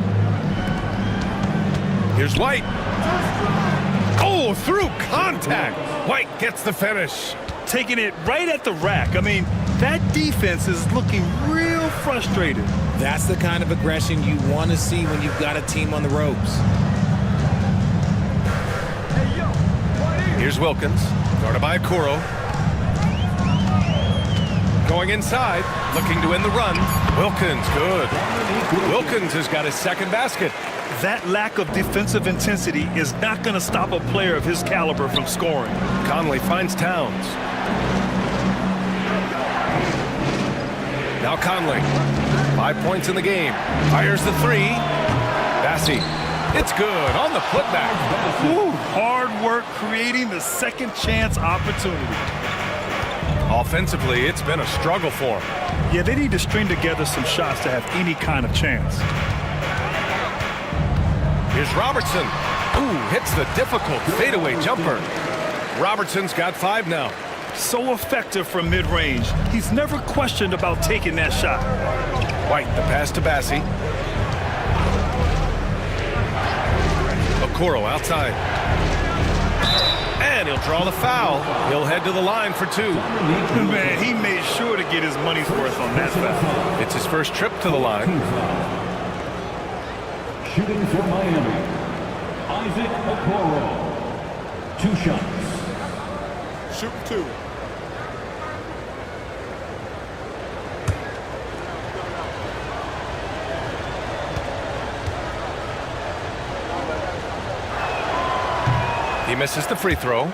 Speaker 12: Here's White. Oh, through contact. White gets the finish.
Speaker 13: Taking it right at the rack. I mean, that defense is looking real frustrated.
Speaker 19: That's the kind of aggression you want to see when you've got a team on the ropes.
Speaker 12: Here's Wilkins. Guarded by Okoro. Going inside. Looking to end the run. Wilkins, good. Wilkins has got his second basket.
Speaker 13: That lack of defensive intensity is not going to stop a player of his caliber from scoring.
Speaker 12: Conley finds Towns. Now Conley. 5 points in the game. Fires the 3. Bassey. It's good on the putback.
Speaker 13: Ooh, hard work creating the second chance opportunity.
Speaker 12: Offensively, it's been a struggle for him.
Speaker 13: Yeah, they need to string together some shots to have any kind of chance.
Speaker 12: Here's Robertson. Ooh, hits the difficult fadeaway jumper. Robertson's got 5 now.
Speaker 13: So effective from mid-range. He's never questioned about taking that shot.
Speaker 12: White, the pass to Bassey. Okoro outside. And he'll draw the foul. He'll head to the line for 2.
Speaker 13: Man, he made sure to get his money's worth on that foul.
Speaker 12: It's his first trip to the line.
Speaker 11: Shooting for Miami, Isaac Okoro. 2 shots.
Speaker 1: Shoot 2.
Speaker 12: He misses the free throw.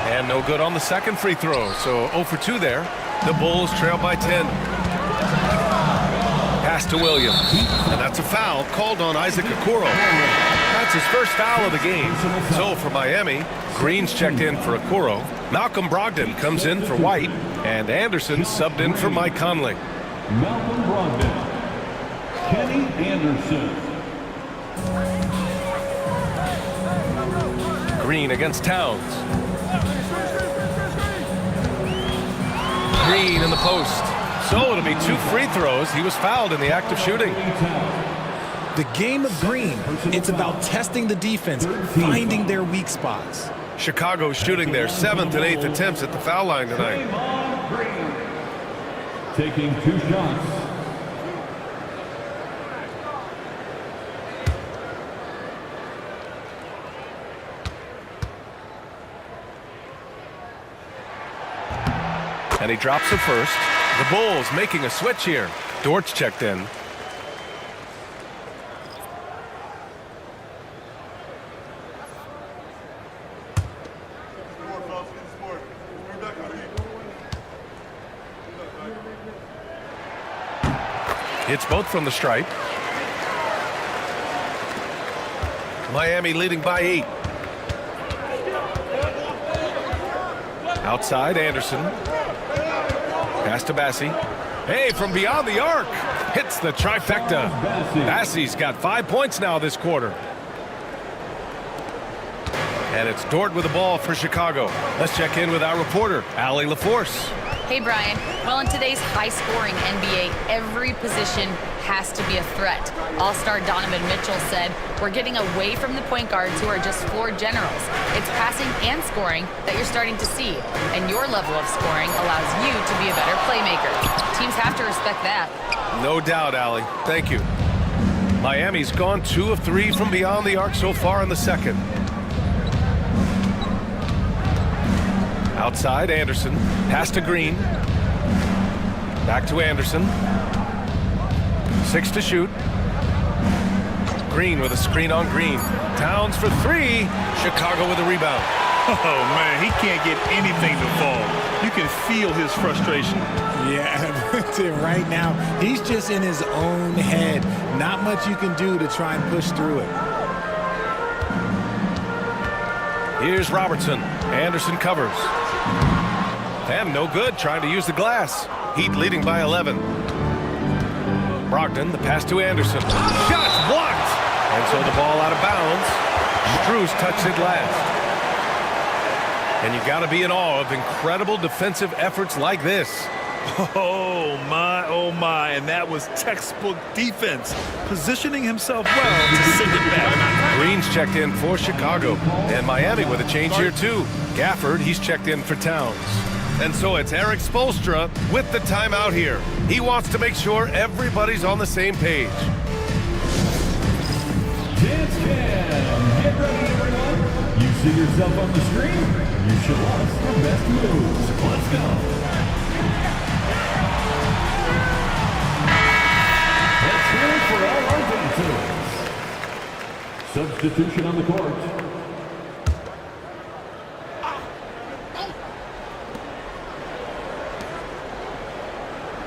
Speaker 12: And no good on the second free throw. So 0 for 2 there. The Bulls trail by 10. Pass to Williams. And that's a foul called on Isaac Okoro. That's his first foul of the game. So for Miami, Green's checked in for Okoro. Malcolm Brogdon comes in for White. And Anderson subbed in for Mike Conley.
Speaker 11: Malcolm Brogdon. Kenny Anderson.
Speaker 12: Green against Towns. Green in the post. So it'll be 2 free throws. He was fouled in the act of shooting.
Speaker 19: The game of Green, it's about testing the defense, finding their weak spots.
Speaker 12: Chicago shooting their 7th and 8th attempts at the foul line tonight.
Speaker 11: Taking 2 shots.
Speaker 12: And he drops the first. The Bulls making a switch here. Dortch checked in. Hits both from the stripe. Miami leading by 8. Outside, Anderson. Pass to Bassi. Hey, from beyond the arc. Hits the trifecta. Bassi's got 5 points now this quarter. And it's Dort with the ball for Chicago. Let's check in with our reporter, Allie LaForce.
Speaker 14: Hey, Brian. Well, in today's high-scoring NBA, every position has to be a threat. All-star Donovan Mitchell said, "We're getting away from the point guards who are just floor generals. It's passing and scoring that you're starting to see, and your level of scoring allows you to be a better playmaker. Teams have to respect that."
Speaker 12: No doubt, Allie. Thank you. Miami's gone 2 of 3 from beyond the arc so far in the second. Outside, Anderson. Pass to Green. Back to Anderson. 6 to shoot. Green with a screen on Green. Towns for 3. Chicago with a rebound.
Speaker 13: Oh, man, he can't get anything to fall. You can feel his frustration.
Speaker 19: Yeah, right now, he's just in his own head. Not much you can do to try and push through it.
Speaker 12: Here's Robertson. Anderson covers. And no good, trying to use the glass. Heat leading by 11. Brogdon, the pass to Anderson. Shots blocked! And so the ball out of bounds. Strus touched it last. And you got to be in awe of incredible defensive efforts like this.
Speaker 13: Oh, my. And that was textbook defense. Positioning himself well to send it back.
Speaker 12: Green's checked in for Chicago. And Miami with a change here, too. Gafford, he's checked in for Towns. And so it's Eric Spoelstra with the timeout here. He wants to make sure everybody's on the same page.
Speaker 11: Dance Cam. Get ready, everyone. You see yourself on the screen? You show us the best moves. Let's go. Let's hear it for all our dancers. Substitution on the court.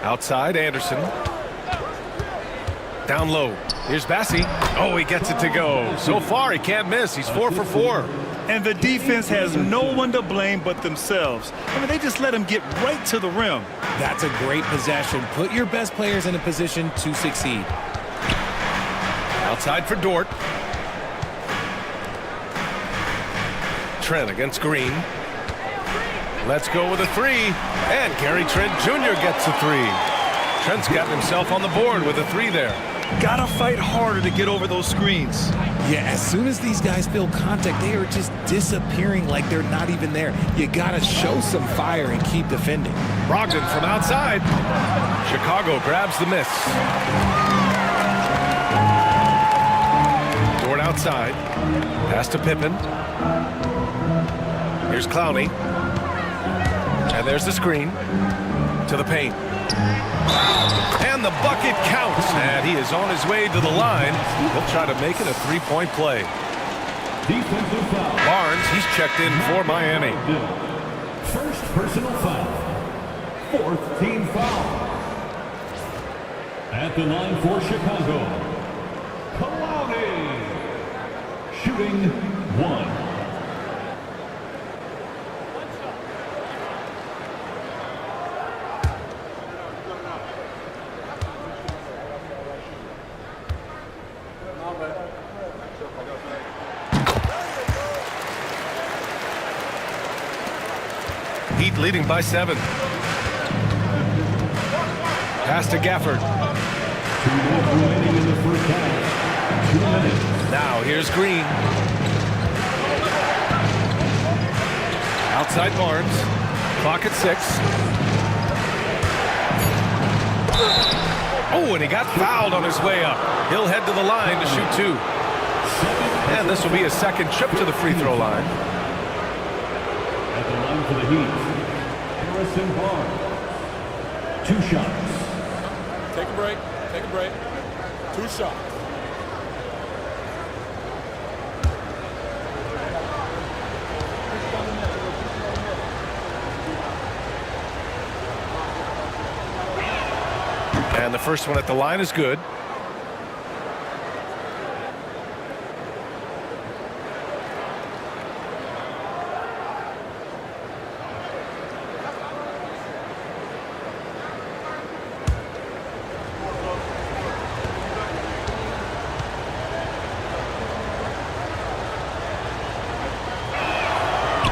Speaker 12: Outside, Anderson. Down low. Here's Bassi. Oh, he gets it to go. So far, he can't miss. He's 4 for 4.
Speaker 13: And the defense has no one to blame but themselves. I mean, they just let him get right to the rim.
Speaker 19: That's a great possession. Put your best players in a position to succeed.
Speaker 12: Outside for Dort. Trent against Green. Let's go with a three. And Gary Trent Jr. gets a three. Trent's got himself on the board with a three there.
Speaker 13: Gotta fight harder to get over those screens.
Speaker 19: Yeah, as soon as these guys feel contact, they are just disappearing like they're not even there. You gotta show some fire and keep defending.
Speaker 12: Brogdon from outside. Chicago grabs the miss. Dort outside. Pass to Pippen. Here's Clowney. And there's the screen. To the paint. And the bucket counts. And he is on his way to the line. He'll try to make it a three-point play.
Speaker 11: Defensive foul.
Speaker 12: Barnes, he's checked in for Miami.
Speaker 11: First personal foul. Fourth team foul. At the line for Chicago, Clowney. Shooting one.
Speaker 12: Heat leading by 7. Pass to Gafford.
Speaker 11: 2 minutes remaining in the first half. 2 minutes.
Speaker 12: Now here's Green. Outside Barnes. Clock at 6. Oh, and he got fouled on his way up. He'll head to the line to shoot 2. And this will be his second trip to the free throw line.
Speaker 11: At the line for the Heat, Harrison Barnes. 2 shots.
Speaker 7: Take a break. Take a break. 2 shots.
Speaker 12: And the first one at the line is good.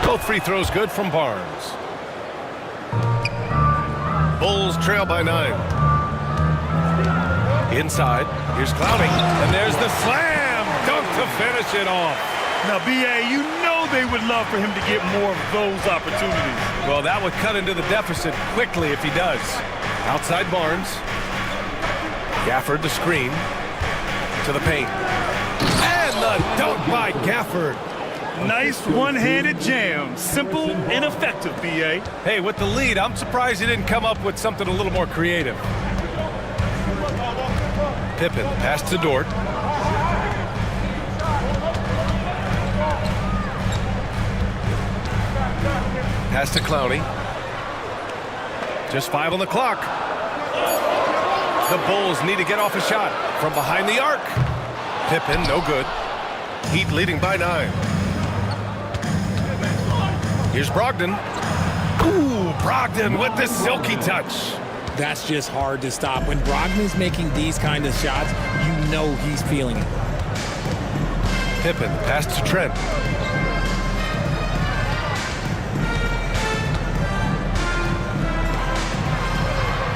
Speaker 12: Both free throws good from Barnes. Bulls trail by 9. Inside, here's Clowney, and there's the slam dunk to finish it off.
Speaker 13: Now, B.A., you know they would love for him to get more of those opportunities.
Speaker 12: Well, that would cut into the deficit quickly if he does. Outside Barnes. Gafford the screen. To the paint. And the dunk by Gafford.
Speaker 13: Nice one-handed jam. Simple and effective, B.A.
Speaker 12: Hey, with the lead, I'm surprised he didn't come up with something a little more creative. Pippen, pass to Dort. Pass to Clowney. Just 5 on the clock. The Bulls need to get off a shot from behind the arc. Pippen, no good. Heat leading by 9. Here's Brogdon. Ooh, Brogdon with the silky touch.
Speaker 19: That's just hard to stop. When Brogdon is making these kind of shots, you know he's feeling it.
Speaker 12: Pippen, pass to Trent.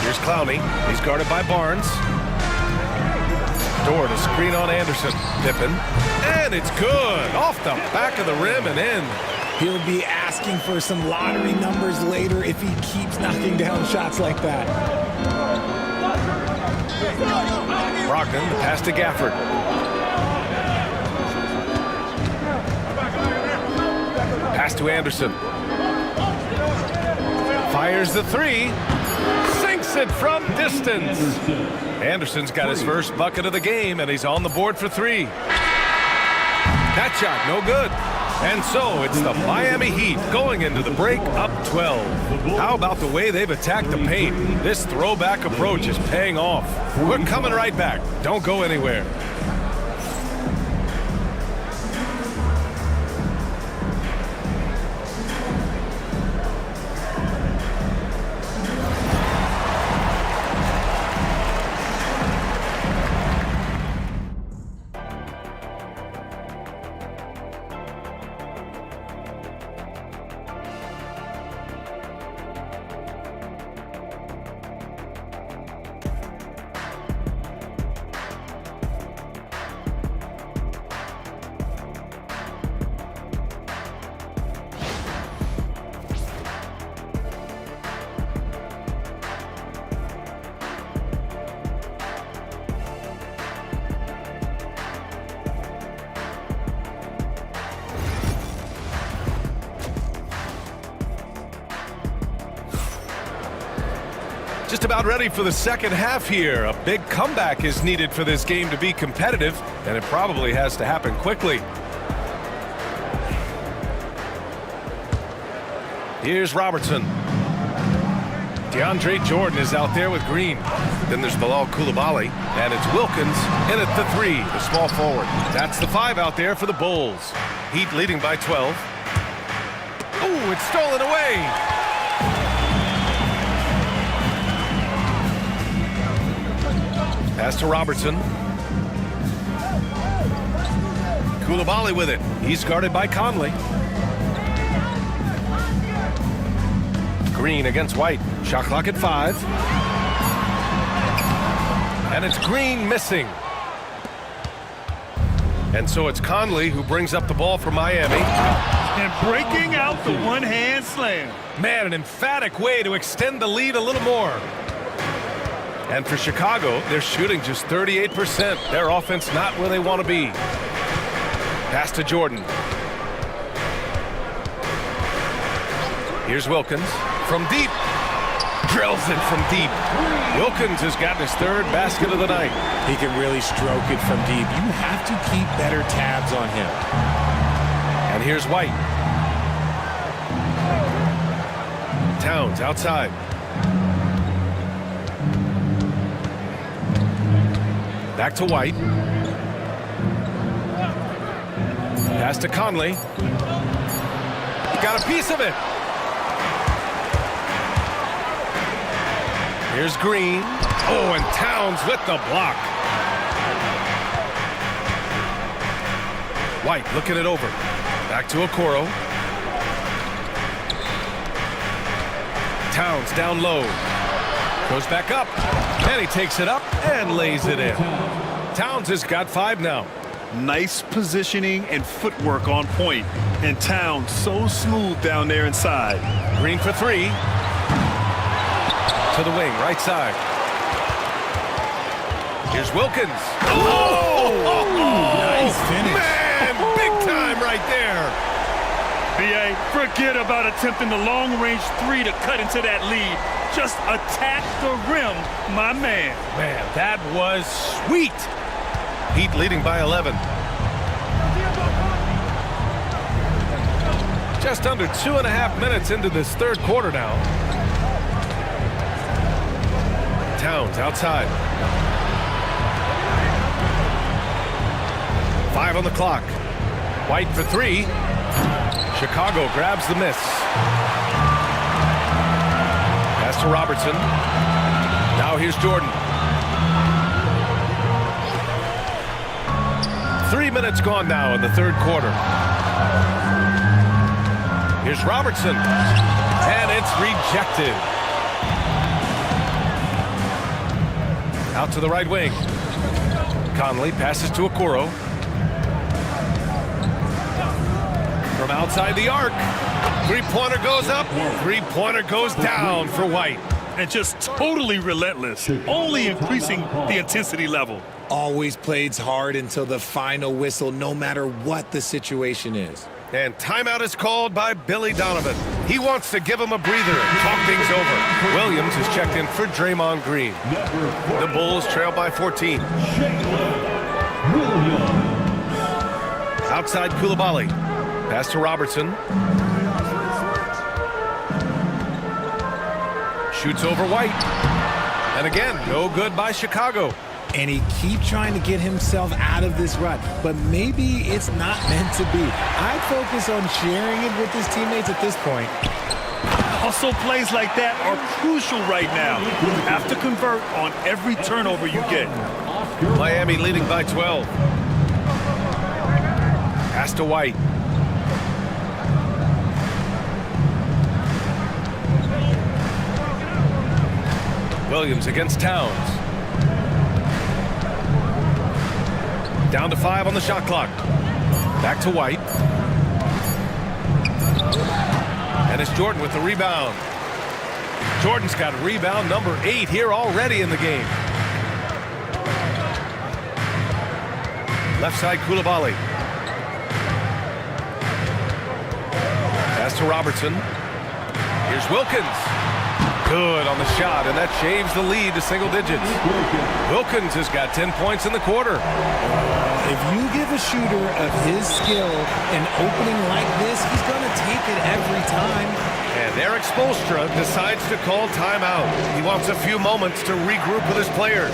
Speaker 12: Here's Clowney. He's guarded by Barnes. Dort, a screen on Anderson. Pippen. And it's good. Off the back of the rim and in.
Speaker 19: He'll be asking for some lottery numbers later if he keeps knocking down shots like that.
Speaker 12: Brogdon, the pass to Gafford. Pass to Anderson. Fires the 3. Sinks it from distance. Anderson's got his first bucket of the game, and he's on the board for 3. That shot, no good. And so it's the Miami Heat going into the break up 12. How about the way they've attacked the paint? This throwback approach is paying off. We're coming right back. Don't go anywhere. Just about ready for the second half here. A big comeback is needed for this game to be competitive, and it probably has to happen quickly. Here's Robertson. DeAndre Jordan is out there with Green. Then there's Bilal Coulibaly, and it's Wilkins in at the 3, the small forward. That's the 5 out there for the Bulls. Heat leading by 12. Oh, it's stolen away. Pass to Robertson. Coulibaly with it. He's guarded by Conley. Green against White. Shot clock at 5. And it's Green missing. And so it's Conley who brings up the ball for Miami.
Speaker 22: And breaking out the one-hand slam.
Speaker 12: Man, an emphatic way to extend the lead a little more. And for Chicago, they're shooting just 38%. Their offense not where they want to be. Pass to Jordan. Here's Wilkins from deep. Drills it from deep. Wilkins has gotten his 3rd basket of the night.
Speaker 19: He can really stroke it from deep. You have to keep better tabs on him.
Speaker 12: And here's White. Towns outside. Back to White. Pass to Conley. Got a piece of it. Here's Green. Oh, and Towns with the block. White looking it over. Back to Okoro. Towns down low. Goes back up. And he takes it up and lays it in. Towns has got 5 now.
Speaker 13: Nice positioning and footwork on point. And Towns so smooth down there inside.
Speaker 12: Green for 3. To the wing, right side. Here's Wilkins. Oh!
Speaker 19: Nice finish.
Speaker 12: Man, big time right there.
Speaker 22: B.A., forget about attempting the long-range 3 to cut into that lead. Just attack the rim, my man.
Speaker 12: Man, that was sweet. Heat leading by 11. Just under 2.5 minutes into this 3rd quarter now. Towns outside. 5 on the clock. White for 3. Chicago grabs the miss. Pass to Robertson. Now here's Jordan. 3 minutes gone now in the 3rd quarter. Here's Robertson. And it's rejected. Out to the right wing. Conley passes to Okoro. From outside the arc. 3-pointer goes up. 3-pointer goes down for White.
Speaker 22: And just totally relentless. Only increasing the intensity level.
Speaker 19: Always plays hard until the final whistle, no matter what the situation is.
Speaker 12: And timeout is called by Billy Donovan. He wants to give him a breather and talk things over. Williams is checked in for Draymond Green. The Bulls trail by 14. Outside Coulibaly. Pass to Robertson. Shoots over White. And again, no good by Chicago.
Speaker 19: And he keeps trying to get himself out of this rut, but maybe it's not meant to be. I'd focus on sharing it with his teammates at this point.
Speaker 22: Also, plays like that are crucial right now. You have to convert on every turnover you get.
Speaker 12: Miami leading by 12. Pass to White. Williams against Towns. Down to 5 on the shot clock. Back to White. And it's Jordan with the rebound. Jordan's got rebound number 8 here already in the game. Left side Coulibaly. Pass to Robertson. Here's Wilkins. Good on the shot, and that shaves the lead to single digits. Wilkins has got 10 points in the quarter.
Speaker 19: If you give a shooter of his skill an opening like this, he's going to take it every time.
Speaker 12: And Eric Spoelstra decides to call timeout. He wants a few moments to regroup with his players.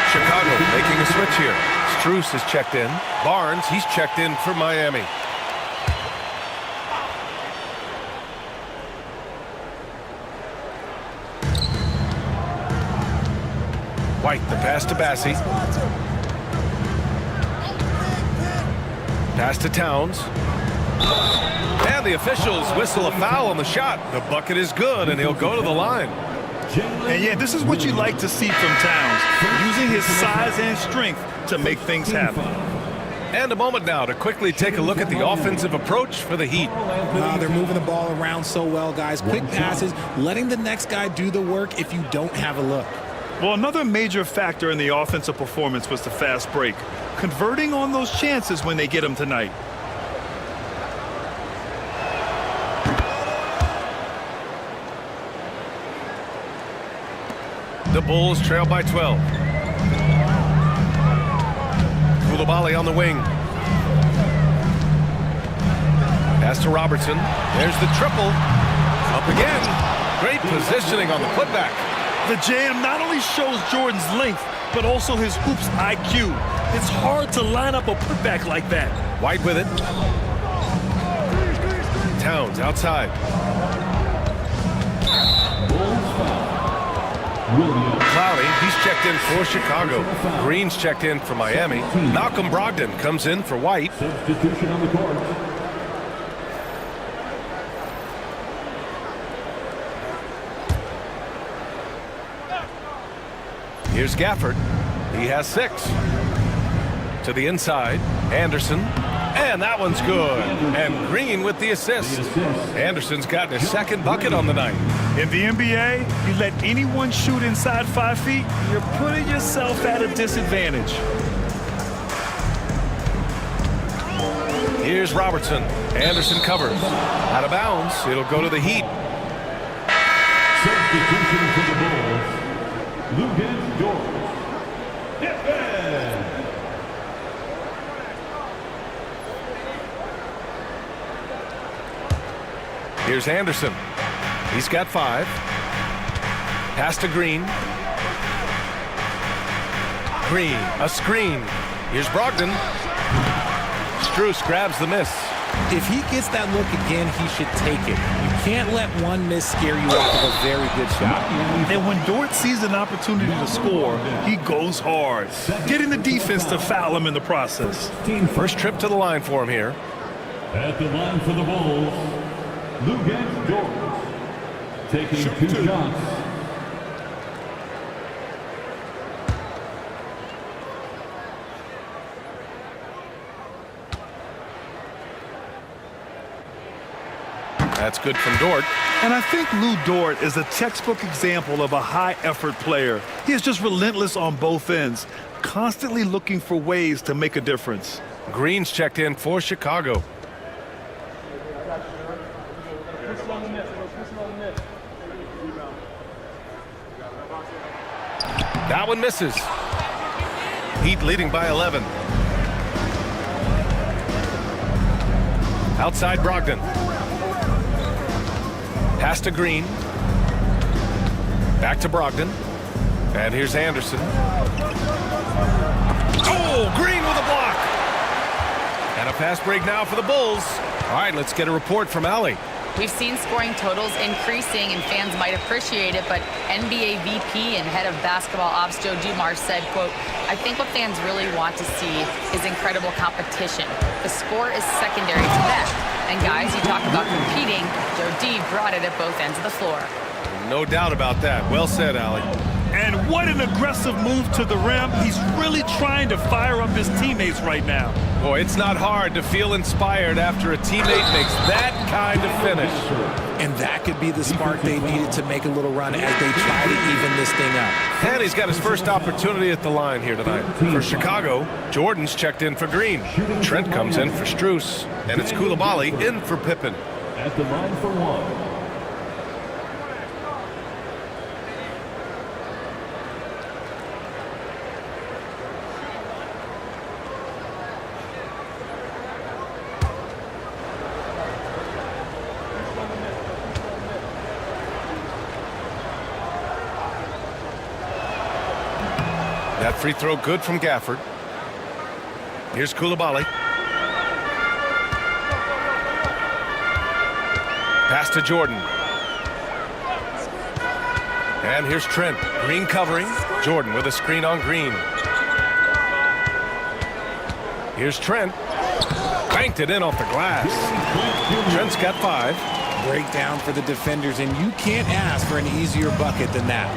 Speaker 12: Chicago making a switch here. Strus has checked in. Barnes, he's checked in for Miami. White, the pass to Bassie. Pass to Towns. And the officials whistle a foul on the shot. The bucket is good, and he'll go to the line.
Speaker 13: And yeah, this is what you like to see from Towns, using his size and strength to make things happen.
Speaker 12: And a moment now to quickly take a look at the offensive approach for the Heat.
Speaker 19: They're moving the ball around so well, guys. Quick passes, letting the next guy do the work if you don't have a look.
Speaker 13: Well, another major factor in the offensive performance was the fast break, converting on those chances when they get them tonight.
Speaker 12: The Bulls trail by 12. Coulibaly on the wing. Pass to Robertson. There's the triple. Up again. Great positioning on the putback.
Speaker 13: The jam not only shows Jordan's length, but also his hoops IQ. It's hard to line up a putback like that.
Speaker 12: White with it. Towns outside. Cloudy, he's checked in for Chicago. Green's checked in for Miami. Malcolm Brogdon comes in for White.
Speaker 11: Substitution on the court.
Speaker 12: Here's Gafford. He has 6. To the inside. Anderson. And that one's good. And Green with the assist. Anderson's gotten his second bucket on the night.
Speaker 13: In the NBA, you let anyone shoot inside 5 feet, you're putting yourself at a disadvantage.
Speaker 12: Here's Robertson. Anderson covers. Out of bounds. It'll go to the Heat.
Speaker 11: Substitution for the Bulls. Lucas George.
Speaker 12: Here's Anderson. He's got 5. Pass to Green. Green, a screen. Here's Brogdon. Strus grabs the miss.
Speaker 19: If he gets that look again, he should take it. You can't let one miss scare you off of a very good shot.
Speaker 13: And when Dort sees an opportunity to score, he goes hard, getting the defense to foul him in the process.
Speaker 12: First trip to the line for him here.
Speaker 11: At the line for the Bulls, Lucas George. Taking 2 shots.
Speaker 12: That's good from Dort.
Speaker 13: And I think Lou Dort is a textbook example of a high-effort player. He is just relentless on both ends, constantly looking for ways to make a difference.
Speaker 12: Green's checked in for Chicago. That one misses. Heat leading by 11. Outside Brogdon. Pass to Green. Back to Brogdon. And here's Anderson. Oh, Green with a block. And a fast break now for the Bulls. All right, let's get a report from Allie.
Speaker 14: We've seen scoring totals increasing, and fans might appreciate it, but NBA VP and head of basketball ops Joe Dumars said, quote, "I think what fans really want to see is incredible competition. The score is secondary to that. And guys, you talk about competing, Joe D brought it at both ends of the floor."
Speaker 12: No doubt about that. Well said, Allie.
Speaker 13: And what an aggressive move to the rim. He's really trying to fire up his teammates right now.
Speaker 12: Boy, it's not hard to feel inspired after a teammate makes that kind of finish.
Speaker 19: And that could be the spark they needed to make a little run as they try to even this thing up.
Speaker 12: And he's got his first opportunity at the line here tonight. For Chicago, Jordan's checked in for Green. Trent comes in for Strus. And it's Coulibaly in for Pippen.
Speaker 11: At the line for 1,
Speaker 12: Free throw good from Gafford. Here's Coulibaly. Pass to Jordan. And here's Trent. Green covering. Jordan with a screen on Green. Here's Trent. Banked it in off the glass. Trent's got 5.
Speaker 19: Breakdown for the defenders, and you can't ask for an easier bucket than that.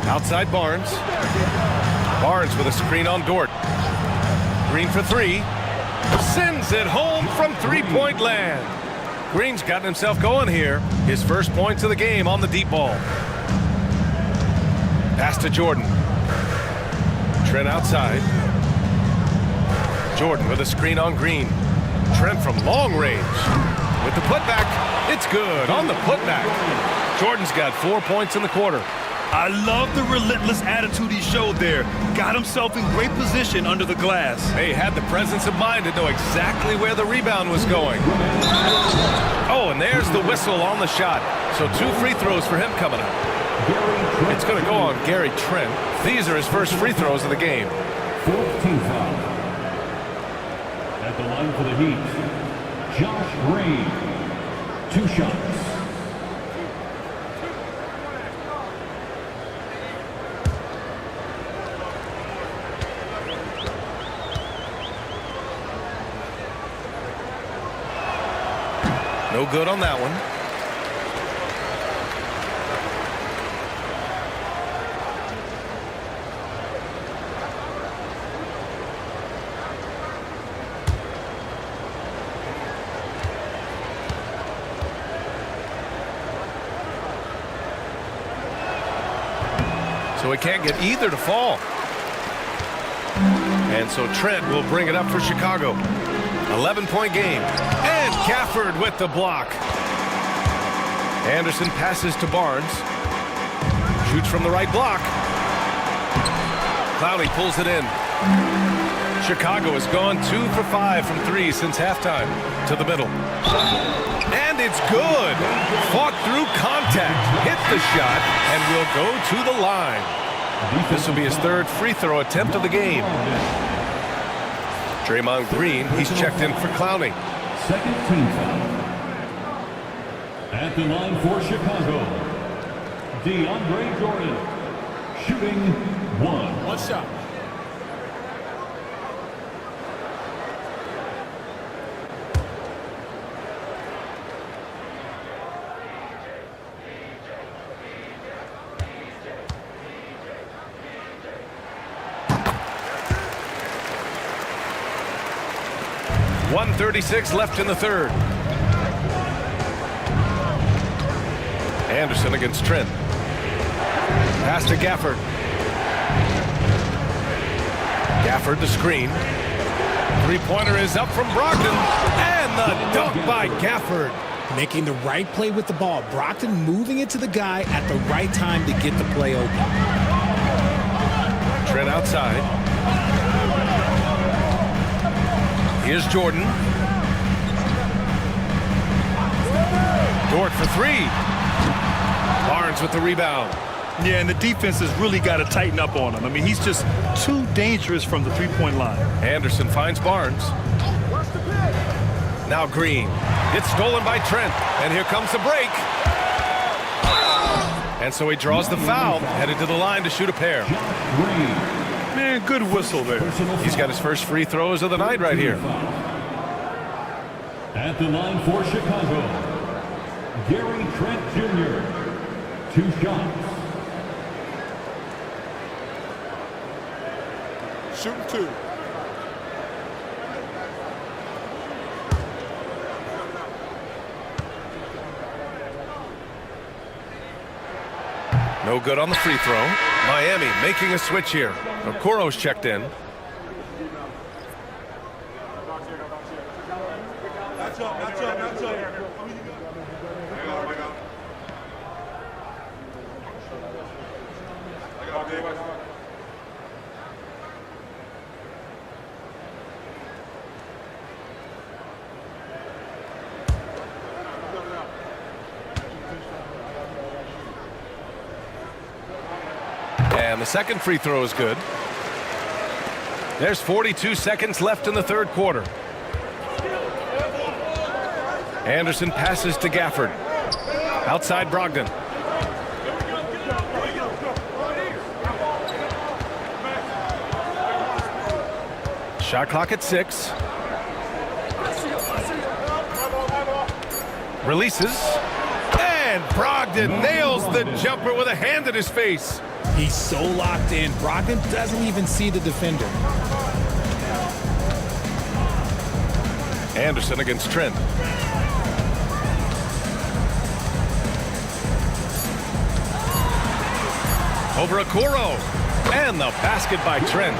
Speaker 12: Outside Barnes. Barnes with a screen on Dort. Green for 3. Sends it home from three-point land. Green's gotten himself going here. His first points of the game on the deep ball. Pass to Jordan. Trent outside. Jordan with a screen on Green. Trent from long range. With the putback, it's good on the putback. Jordan's got 4 points in the quarter.
Speaker 22: I love the relentless attitude he showed there. Got himself in great position under the glass.
Speaker 12: They had the presence of mind to know exactly where the rebound was going. Oh, and there's the whistle on the shot. So 2 free throws for him coming up. It's going to go on Gary Trent. These are his first free throws of the game.
Speaker 11: 4th team foul. At the line for the Heat, Josh Green. 2 shots.
Speaker 12: No good on that one. So he can't get either to fall. And so Trent will bring it up for Chicago. 11-point game. And Gafford with the block. Anderson passes to Barnes. Shoots from the right block. Clowney pulls it in. Chicago has gone 2 for 5 from 3 since halftime. To the middle. And it's good. Fought through contact. Hit the shot and will go to the line. This will be his 3rd free throw attempt of the game. Draymond Green, he's checked in for Clowney.
Speaker 11: 2nd team foul. At the line for Chicago, DeAndre Jordan, shooting 1 shot.
Speaker 12: .136 left in the 3rd. Anderson against Trent. Pass to Gafford. Gafford the screen. 3-pointer is up from Brogdon. And the dunk by Gafford.
Speaker 19: Making the right play with the ball. Brogdon moving it to the guy at the right time to get the play open.
Speaker 12: Trent outside. Here's Jordan. Dort for 3. Barnes with the rebound.
Speaker 22: Yeah, and the defense has really got to tighten up on him. I mean, he's just too dangerous from the three-point line.
Speaker 12: Anderson finds Barnes. Now Green. It's stolen by Trent. And here comes the break. And so he draws the foul. Headed to the line to shoot a pair.
Speaker 22: Man, good whistle there.
Speaker 12: He's got his first free throws of the night right here.
Speaker 11: At the line for Chicago, Gary Trent Jr. 2 shots.
Speaker 1: Shooting 2.
Speaker 12: No good on the free throw. Miami making a switch here. Okoro's checked in. And And the second free throw is good. There's 42 seconds left in the third quarter. Anderson passes to Gafford. Outside Brogdon. Shot clock at 6. Releases. And Brogdon nails the jumper with a hand at his face.
Speaker 19: He's so locked in. Brogdon doesn't even see the defender.
Speaker 12: Anderson against Trent. Over Okoro. And the basket by Trent.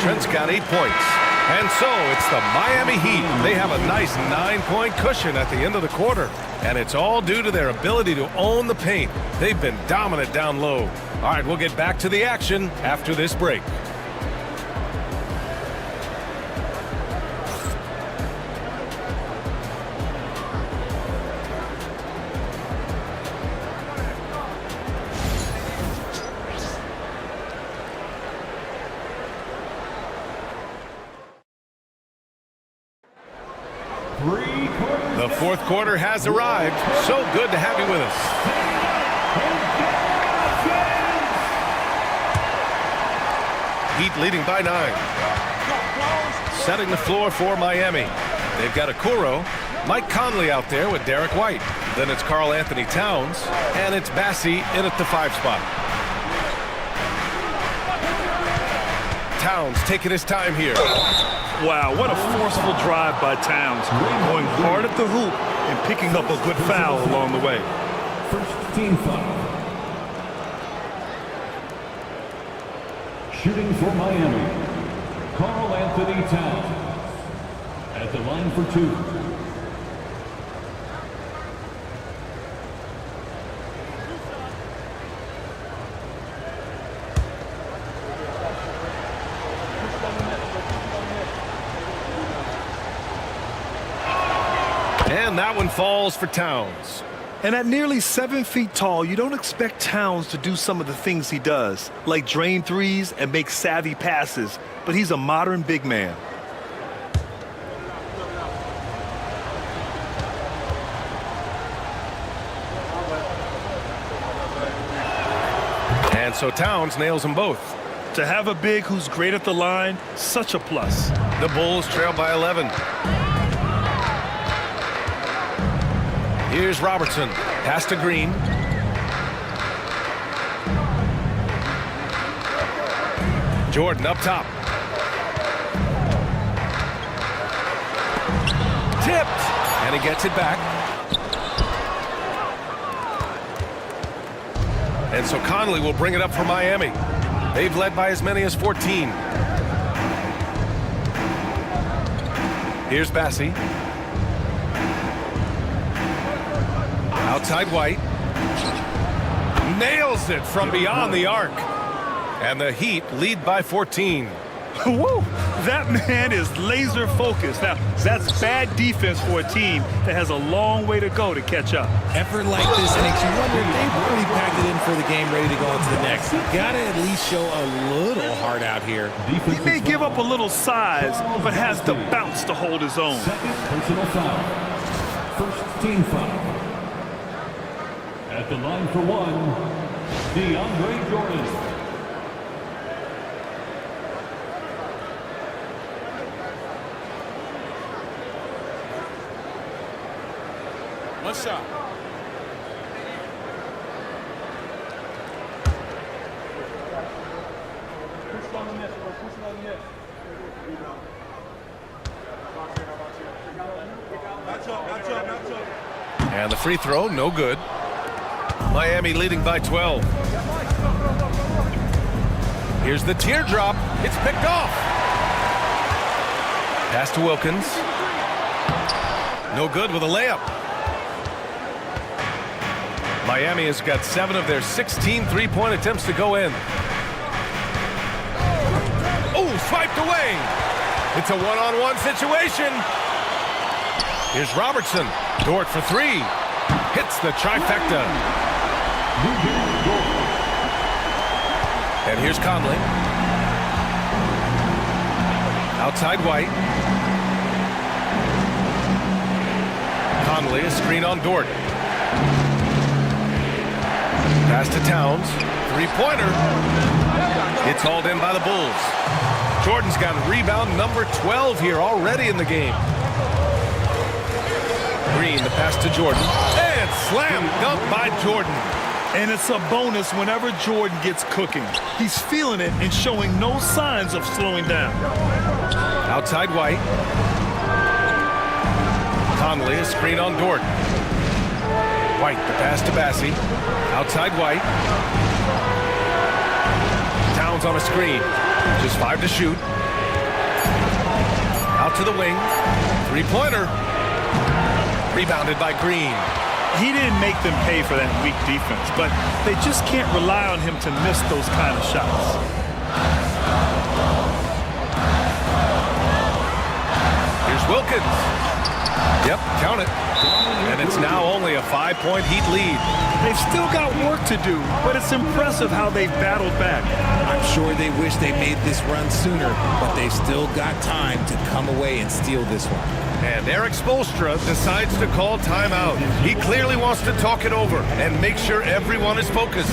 Speaker 12: Trent's got 8 points. And so it's the Miami Heat. They have a nice 9-point cushion at the end of the quarter. And it's all due to their ability to own the paint. They've been dominant down low. All right, we'll get back to the action after this break. The fourth quarter has arrived. So good to have you with us. Heat leading by 9. Setting the floor for Miami. They've got Okoro, Mike Conley out there with Derek White. Then it's Karl Anthony Towns, and it's Bassey in at the 5 spot. Towns taking his time here.
Speaker 22: Wow, what a forceful drive by Towns. Going hard at the hoop and picking up a good foul along the way.
Speaker 11: First team foul. Shooting for Miami, Karl Anthony Towns. At the line for 2.
Speaker 12: And that one falls for Towns.
Speaker 13: And at nearly 7 feet tall, you don't expect Towns to do some of the things he does, like drain threes and make savvy passes, but he's a modern big man.
Speaker 12: And so Towns nails them both.
Speaker 22: To have a big who's great at the line, such a plus.
Speaker 12: The Bulls trail by 11. Here's Robertson. Pass to Green. Jordan up top. Tipped. And he gets it back. And so Conley will bring it up for Miami. They've led by as many as 14. Here's Bassey. Outside White. Nails it from beyond the arc. And the Heat lead by 14.
Speaker 22: Woo! That man is laser focused. Now, that's bad defense for a team that has a long way to go to catch up.
Speaker 19: Effort like this makes you wonder if they really packed it in for the game, ready to go into the next. You gotta at least show a little heart out here.
Speaker 22: He may give up a little size, but has the bounce to hold his own.
Speaker 11: Second personal foul. First team foul. At the line for 1, DeAndre Jordan.
Speaker 22: One shot.
Speaker 12: And the free throw, no good. Miami leading by 12. Here's the teardrop. It's picked off. Pass to Wilkins. No good with a layup. Miami has got 7 of their 16 three-point attempts to go in. Oh, swiped away. It's a one-on-one situation. Here's Robertson. Dort for 3. Hits the trifecta. And here's Conley. Outside White. Conley, a screen on Dort. Pass to Towns. Three-pointer. It's hauled in by the Bulls. Jordan's got rebound number 12 here already in the game. Green, the pass to Jordan. And slam dunk by Jordan.
Speaker 22: And it's a bonus whenever Jordan gets cooking. He's feeling it and showing no signs of slowing down.
Speaker 12: Outside White. Conley, a screen on Dort. White, the pass to Bassey. Outside White. Towns on a screen. Just 5 to shoot. Out to the wing. Three-pointer. Rebounded by Green.
Speaker 22: He didn't make them pay for that weak defense, but they just can't rely on him to miss those kind of shots.
Speaker 12: Here's Wilkins. Yep, count it. And it's now only a 5-point Heat lead.
Speaker 22: They've still got work to do, but it's impressive how they've battled back.
Speaker 19: I'm sure they wish they made this run sooner, but they've still got time to come away and steal this one.
Speaker 12: And Eric Spoelstra decides to call timeout. He clearly wants to talk it over and make sure everyone is focused.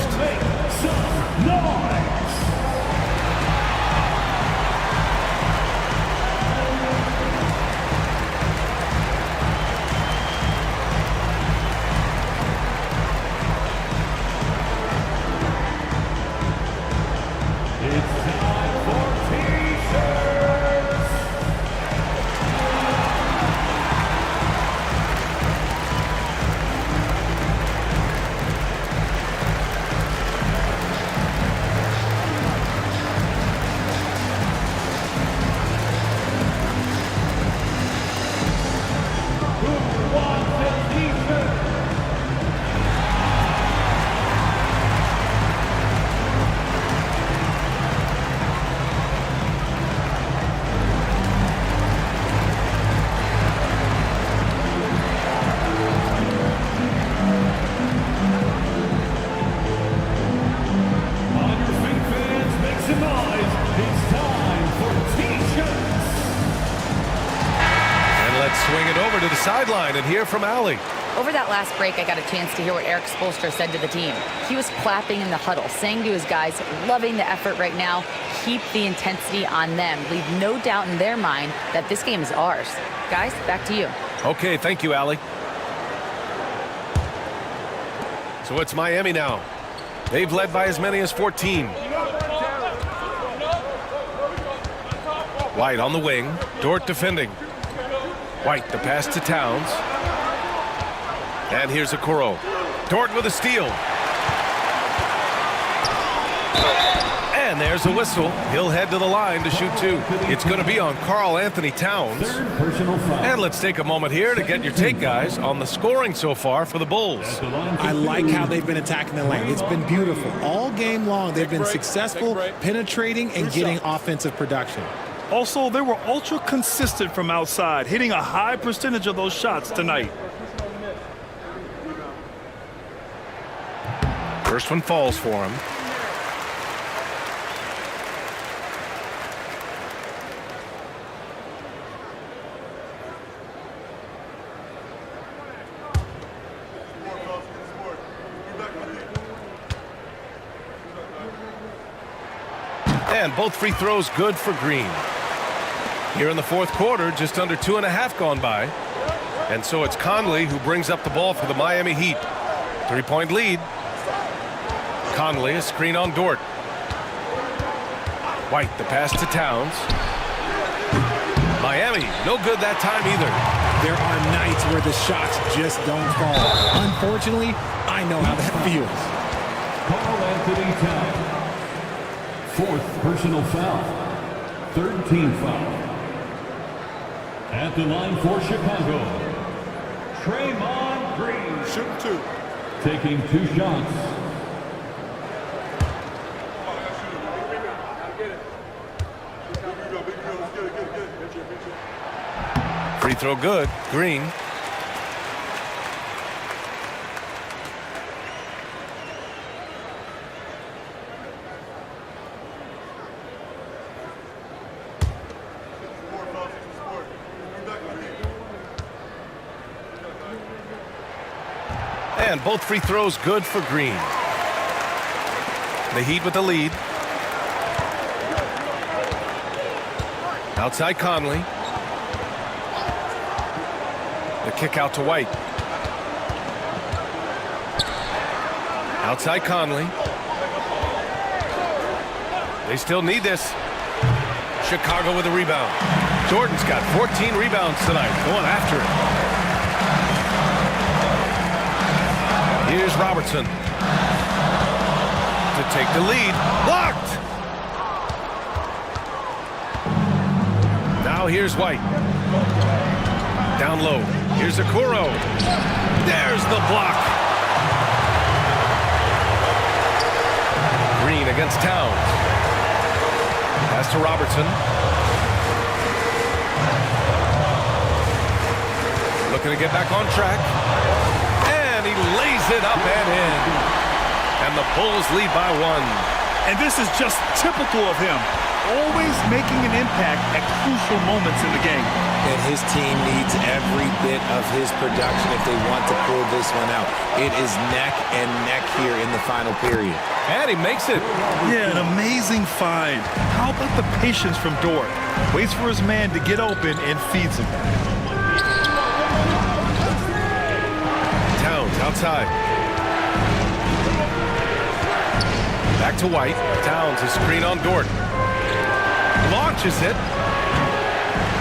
Speaker 12: Sideline and hear from Allie.
Speaker 14: Over that last break, I got a chance to hear what Eric Spoelstra said to the team. He was clapping in the huddle, saying to his guys, loving the effort right now, keep the intensity on them. Leave no doubt in their mind that this game is ours. Guys, back to you.
Speaker 12: Okay, thank you, Allie. So it's Miami now. They've led by as many as 14. White on the wing. Dort defending. White, the pass to Towns. And here's a Okoro. Dort with a steal. And there's a whistle. He'll head to the line to shoot 2. It's going to be on Karl Anthony Towns. And let's take a moment here to get your take, guys, on the scoring so far for the Bulls.
Speaker 19: I like how they've been attacking the lane. It's been beautiful. All game long, they've been successful penetrating and getting offensive production.
Speaker 22: Also, they were ultra consistent from outside, hitting a high percentage of those shots tonight.
Speaker 12: First one falls for him. And both free throws good for Green. Here in the fourth quarter, just under 2.5 gone by. And so it's Conley who brings up the ball for the Miami Heat. 3-point lead. Conley, a screen on Dort. White, the pass to Towns. Miami, no good that time either.
Speaker 19: There are nights where the shots just don't fall. Unfortunately, I know how that feels.
Speaker 11: Karl Anthony Towns. 4th personal foul. 3rd team foul. At the line for Chicago, Draymond Green.
Speaker 1: Shooting 2.
Speaker 11: Taking 2 shots.
Speaker 12: Free throw good. Green. And both free throws good for Green. The Heat with the lead. Outside Conley. The kick out to White. Outside Conley. They still need this. Chicago with a rebound. Jordan's got 14 rebounds tonight. Going after it. Here's Robertson to take the lead. Blocked! Now here's White. Down low. Here's Okoro. There's the block. Green against Towns. Pass to Robertson. Looking to get back on track. And he lays it up and in. And the Bulls lead by 1.
Speaker 22: And this is just typical of him. Always making an impact at crucial moments in the game.
Speaker 19: And his team needs every bit of his production if they want to pull this one out. It is neck and neck here in the final period.
Speaker 12: And he makes it.
Speaker 22: Yeah, an amazing find. How about the patience from Dort? Waits for his man to get open and feeds him.
Speaker 12: Towns outside. Back to White. Towns is screen on Dort. Launches it.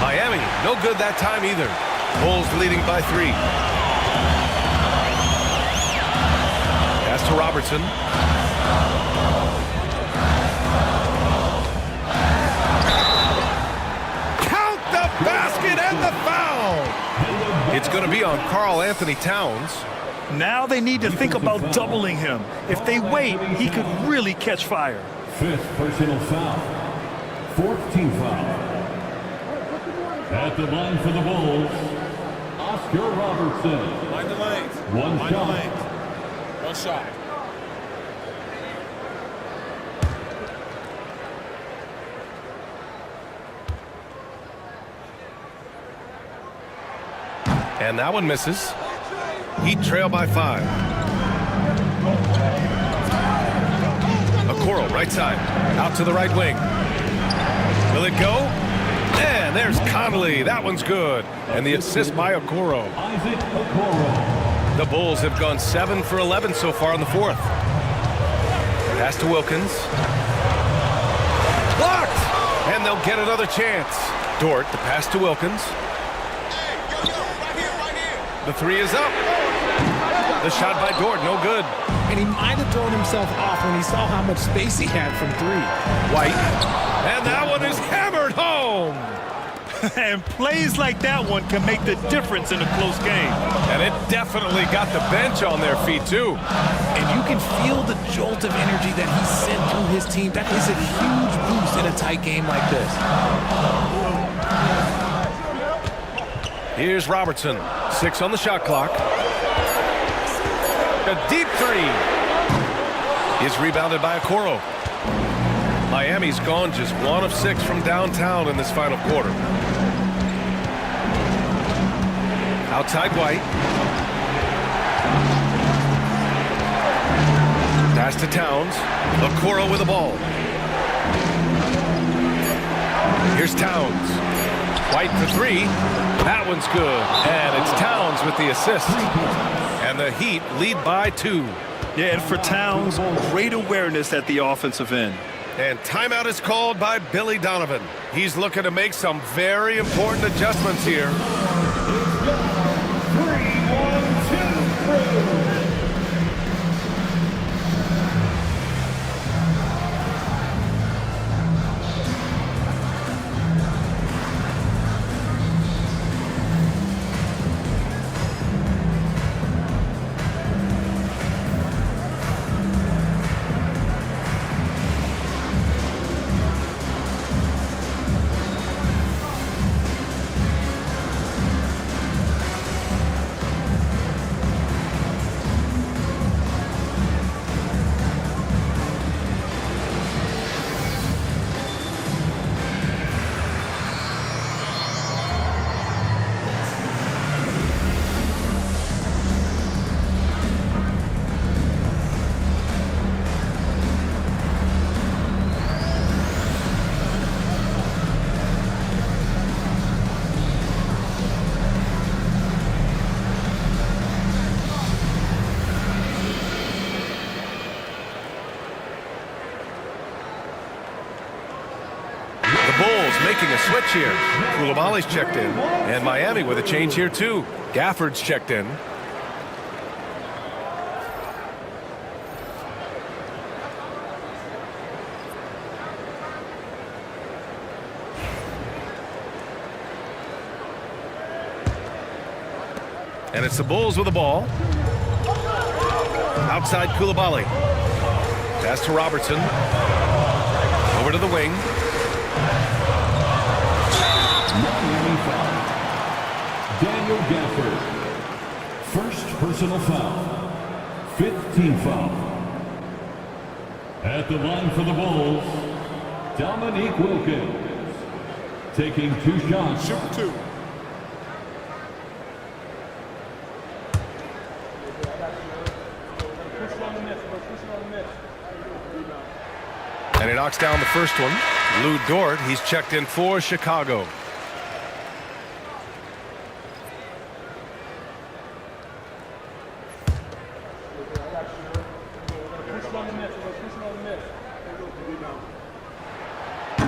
Speaker 12: Miami, no good that time either. Bulls leading by 3. Pass to Robertson. Count the basket and the foul. It's going to be on Karl Anthony Towns.
Speaker 22: Now they need to think about doubling him. If they wait, he could really catch fire.
Speaker 11: 5th personal foul. 4th team foul. At the line for the Bulls, Oscar Robertson.
Speaker 10: Mind the lanes.
Speaker 11: One
Speaker 10: Mind
Speaker 11: shot.
Speaker 10: the lanes. One shot.
Speaker 12: And that one misses. Heat trail by 5. Okoro, right side. Out to the right wing. Will it go? And there's Conley. That one's good. And the assist by Okoro.
Speaker 11: Isaac Okoro.
Speaker 12: The Bulls have gone 7 for 11 so far in the 4th. Pass to Wilkins. Blocked! And they'll get another chance. Dort, the pass to Wilkins. The 3 is up. The shot by Dort, no good.
Speaker 19: And he might have thrown himself off when he saw how much space he had from 3.
Speaker 12: White. And that one is hammered home.
Speaker 22: And plays like that one can make the difference in a close game.
Speaker 12: And it definitely got the bench on their feet, too.
Speaker 19: And you can feel the jolt of energy that he sent through his team. That is a huge boost in a tight game like this.
Speaker 12: Here's Robertson. 6 on the shot clock. A deep 3 is rebounded by Okoro. Miami's gone just 1 of 6 from downtown in this final quarter. Outside White. Pass to Towns. Okoro with the ball. Here's Towns. White for 3. That one's good. And it's Towns with the assist. And the Heat lead by 2.
Speaker 22: Yeah, and for Towns, great awareness at the offensive end.
Speaker 12: And timeout is called by Billy Donovan. He's looking to make some very important adjustments here.
Speaker 11: 3, 1, 2, 3.
Speaker 12: making a switch here. Koulibaly's checked in, and Miami with a change here too. Gafford's checked in. And it's the Bulls with the ball. Outside Koulibaly. Pass to Robertson. Over to the wing.
Speaker 11: Daniel Gafford. First personal foul. 5th team foul. At the line for the Bulls, Dominique Wilkins. Taking 2 shots.
Speaker 7: Shoot 2.
Speaker 12: And he knocks down the first one. Lou Dort, he's checked in for Chicago.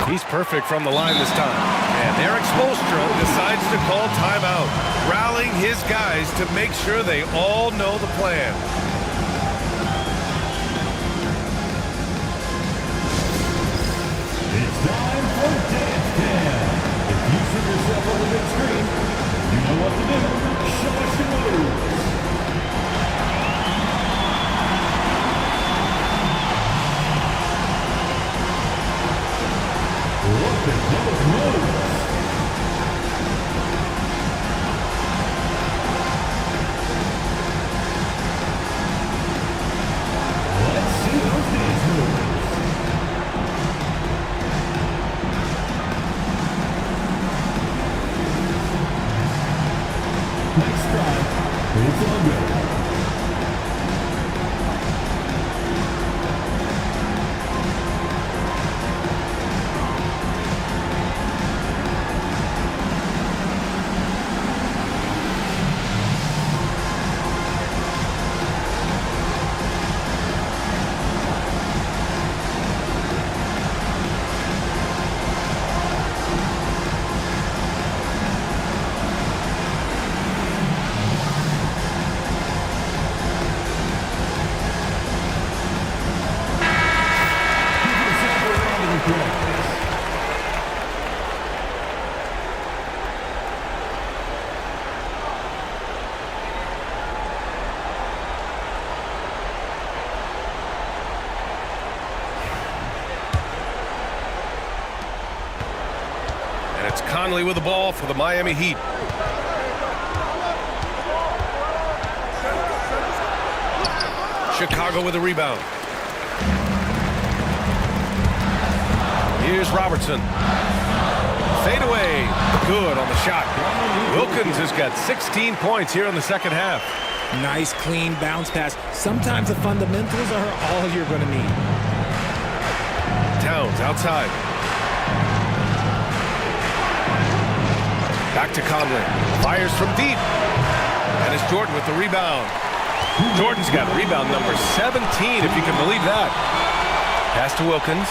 Speaker 12: He's perfect from the line this time. And Eric Spoelstra decides to call timeout, rallying his guys to make sure they all know the plan.
Speaker 11: It's time for Dance Cam. If you see yourself on the big screen, you know what to do. Show us your moves. Look at those moves. Let's see those dance moves. Next drive, it's all good.
Speaker 12: And it's Conley with the ball for the Miami Heat. Chicago with the rebound. Here's Robertson. Fade away. Good on the shot. Wilkins has got 16 points here in the second half.
Speaker 19: Nice, clean bounce pass. Sometimes the fundamentals are all you're going to need.
Speaker 12: Towns outside. Back to Conley. Fires from deep. And it's Jordan with the rebound. Jordan's got rebound number 17, if you can believe that. Pass to Wilkins.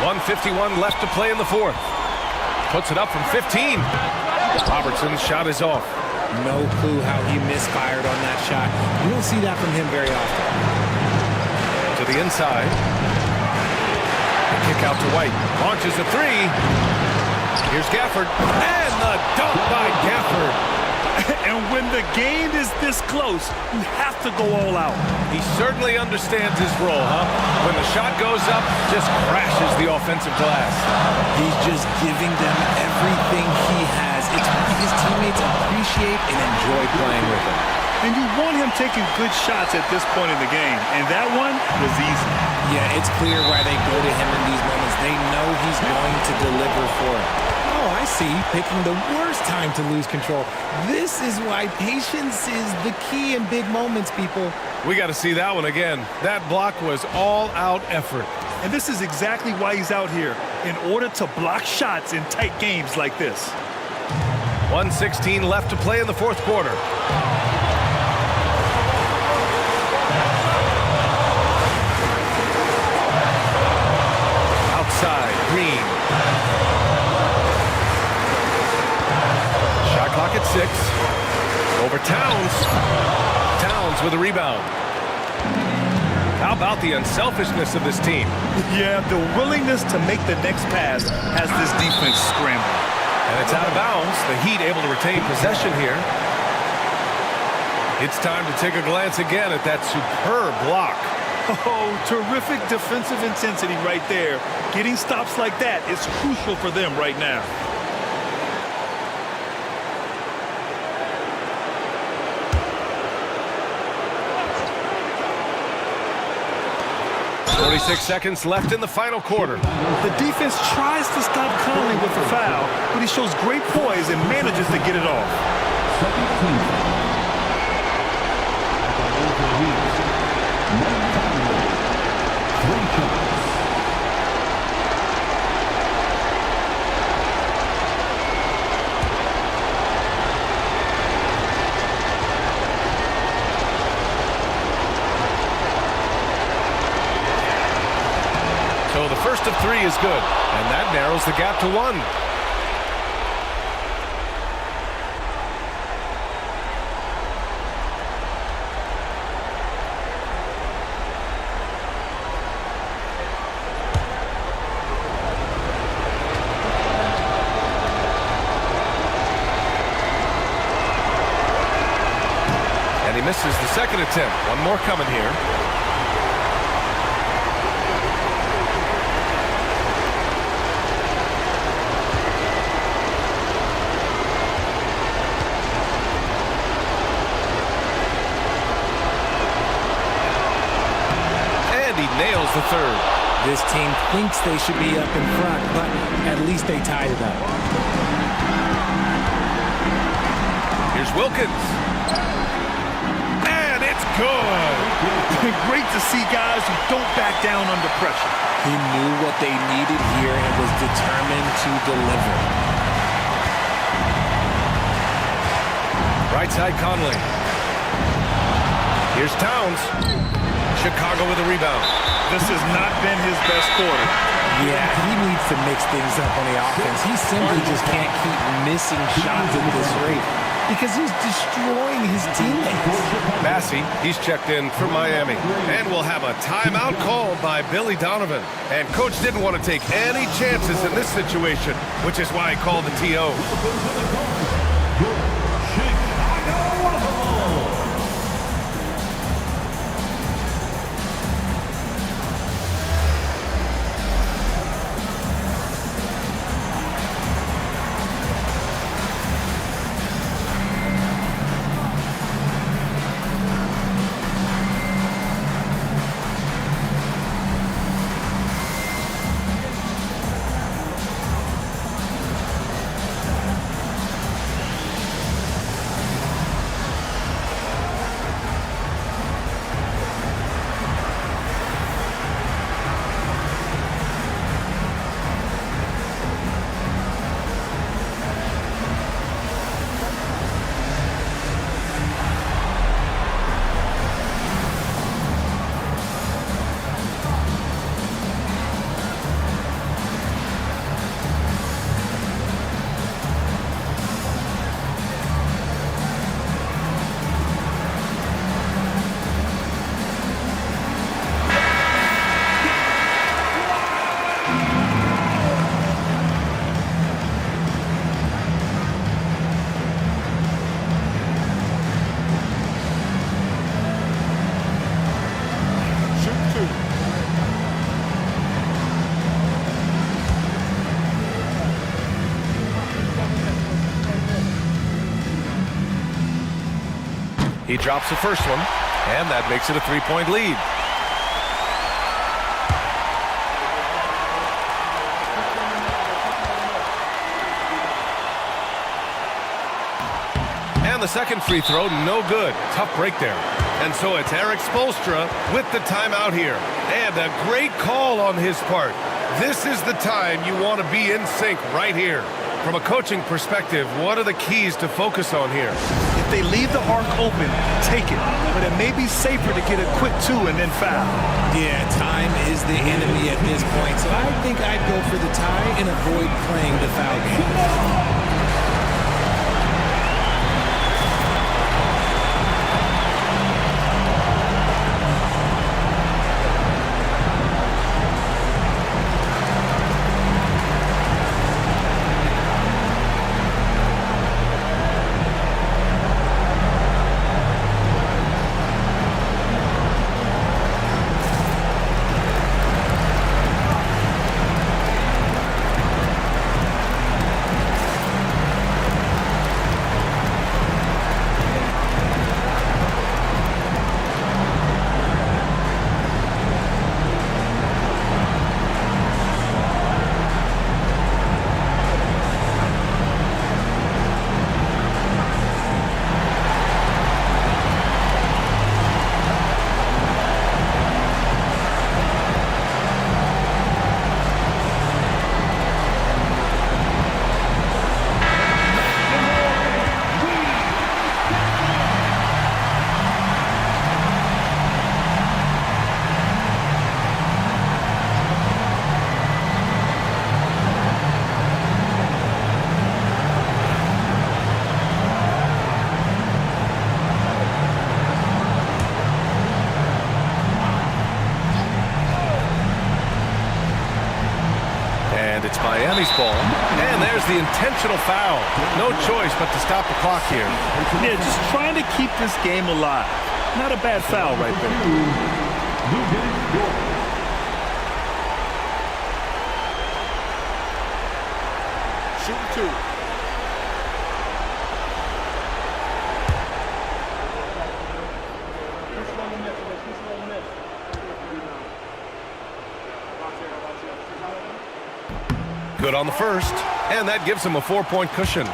Speaker 12: 1:51 left to play in the fourth. Puts it up from 15. Robertson's shot is off.
Speaker 19: No clue how he misfired on that shot. You don't see that from him very often.
Speaker 12: To the inside. The kick out to White. Launches a three. Here's Gafford. And the dunk by Gafford.
Speaker 22: And when the game is this close, you have to go all out.
Speaker 12: He certainly understands his role, huh? When the shot goes up, just crashes the offensive glass.
Speaker 19: He's just giving them everything he has. It's what his teammates appreciate and enjoy playing with him.
Speaker 13: And you want him taking good shots at this point in the game. And that one was easy.
Speaker 19: Yeah, it's clear why they go to him in these moments. They know he's going to deliver for it. Oh, I see. Picking the worst time to lose control. This is why patience is the key in big moments, people.
Speaker 12: We got to see that one again. That block was all-out effort.
Speaker 13: And this is exactly why he's out here, in order to block shots in tight games like this.
Speaker 12: 1:16 left to play in the fourth quarter. with a rebound. How about the unselfishness of this team?
Speaker 22: Yeah, the willingness to make the next pass has this defense scrambling.
Speaker 12: And it's out of bounds. The Heat able to retain possession here. It's time to take a glance again at that superb block.
Speaker 22: Oh, terrific defensive intensity right there. Getting stops like that is crucial for them right now.
Speaker 12: 46 seconds left in the final quarter.
Speaker 22: The defense tries to stop Conley with the foul, but he shows great poise and manages to get it off.
Speaker 12: So the first of three is good, and that narrows the gap to one. And he misses the second attempt. One more coming here. Nails the third.
Speaker 19: This team thinks they should be up in front, but at least they tied it up.
Speaker 12: Here's Wilkins. And it's good.
Speaker 22: Great to see guys who don't back down under pressure.
Speaker 19: He knew what they needed here and was determined to deliver.
Speaker 12: Right side Conley. Here's Towns. Chicago with a rebound.
Speaker 22: This has not been his best quarter.
Speaker 19: Yeah, he needs to mix things up on the offense. He simply just can't keep missing shots at this rate because he's destroying his teammates.
Speaker 12: Massey, he's checked in for Miami. And we'll have a timeout called by Billy Donovan. And coach didn't want to take any chances in this situation, which is why he called the TO. He drops the first one, and that makes it a three-point lead. And the second free throw, no good. Tough break there. And so it's Eric Spoelstra with the timeout here. And a great call on his part. This is the time you want to be in sync right here. From a coaching perspective, what are the keys to focus on here?
Speaker 22: If they leave the arc open, take it. But it may be safer to get a quick two and then foul.
Speaker 19: Yeah, time is the enemy at this point. So I think I'd go for the tie and avoid playing the foul game.
Speaker 12: And it's Miami's ball. And there's the intentional foul. No choice but to stop the clock here.
Speaker 22: Yeah, just trying to keep this game alive. Not a bad foul right there.
Speaker 7: Shooting 2.
Speaker 12: Good on the first, and that gives him a 4-point cushion.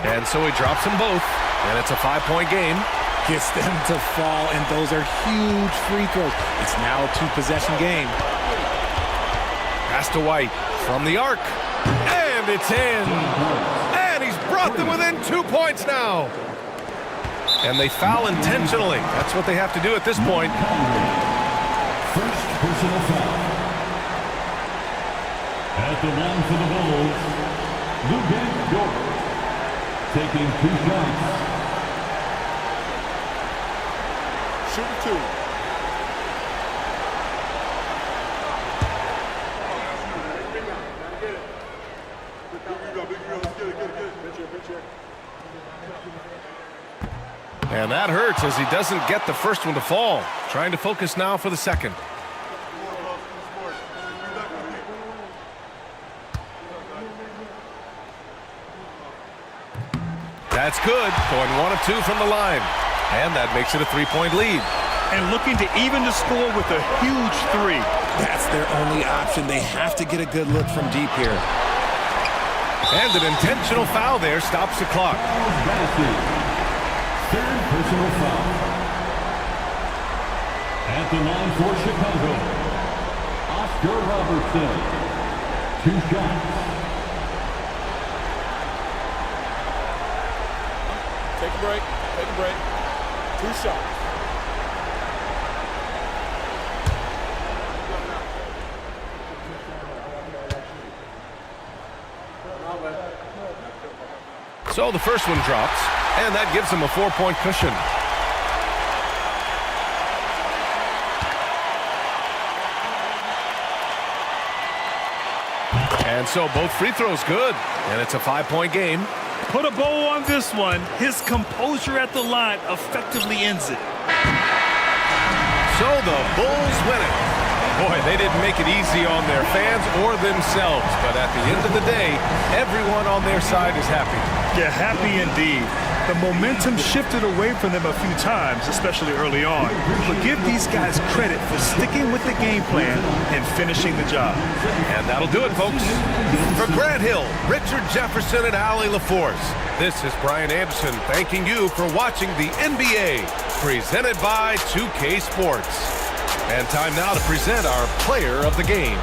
Speaker 12: And so he drops them both, and it's a 5-point game.
Speaker 19: Gets them to fall, and those are huge free throws. It's now a 2-possession game.
Speaker 12: Pass to White from the arc, and it's in. And he's brought them within 2 points now. And they foul intentionally. That's what they have to do at this point.
Speaker 11: First personal foul. At the line for the Bulls, Luguentz Dort taking 2 shots.
Speaker 7: Shooting 2.
Speaker 12: And that hurts as he doesn't get the first one to fall. Trying to focus now for the second. That's good. Going 1 of 2 from the line. And that makes it a 3-point lead.
Speaker 22: And looking to even the score with a huge 3.
Speaker 19: That's their only option. They have to get a good look from deep here.
Speaker 12: And an intentional foul there stops the clock.
Speaker 11: Third personal foul. At the line for Chicago, Oscar Robertson. 2 shots.
Speaker 7: Take a break. Take a break. 2 shots.
Speaker 12: So the first one drops, and that gives him a 4-point cushion. And so both free throws good, and it's a 5-point game.
Speaker 22: Put a bow on this one. His composure at the line effectively ends it.
Speaker 12: So the Bulls win it. Boy, they didn't make it easy on their fans or themselves, but at the end of the day, everyone on their side is happy.
Speaker 13: Yeah, happy indeed. The momentum shifted away from them a few times, especially early on. But give these guys credit for sticking with the game plan and finishing the job.
Speaker 12: And that'll do it, folks. For Grant Hill, Richard Jefferson, and Allie LaForce, this is Brian Anderson thanking you for watching the NBA, presented by 2K Sports. And time now to present our player of the game.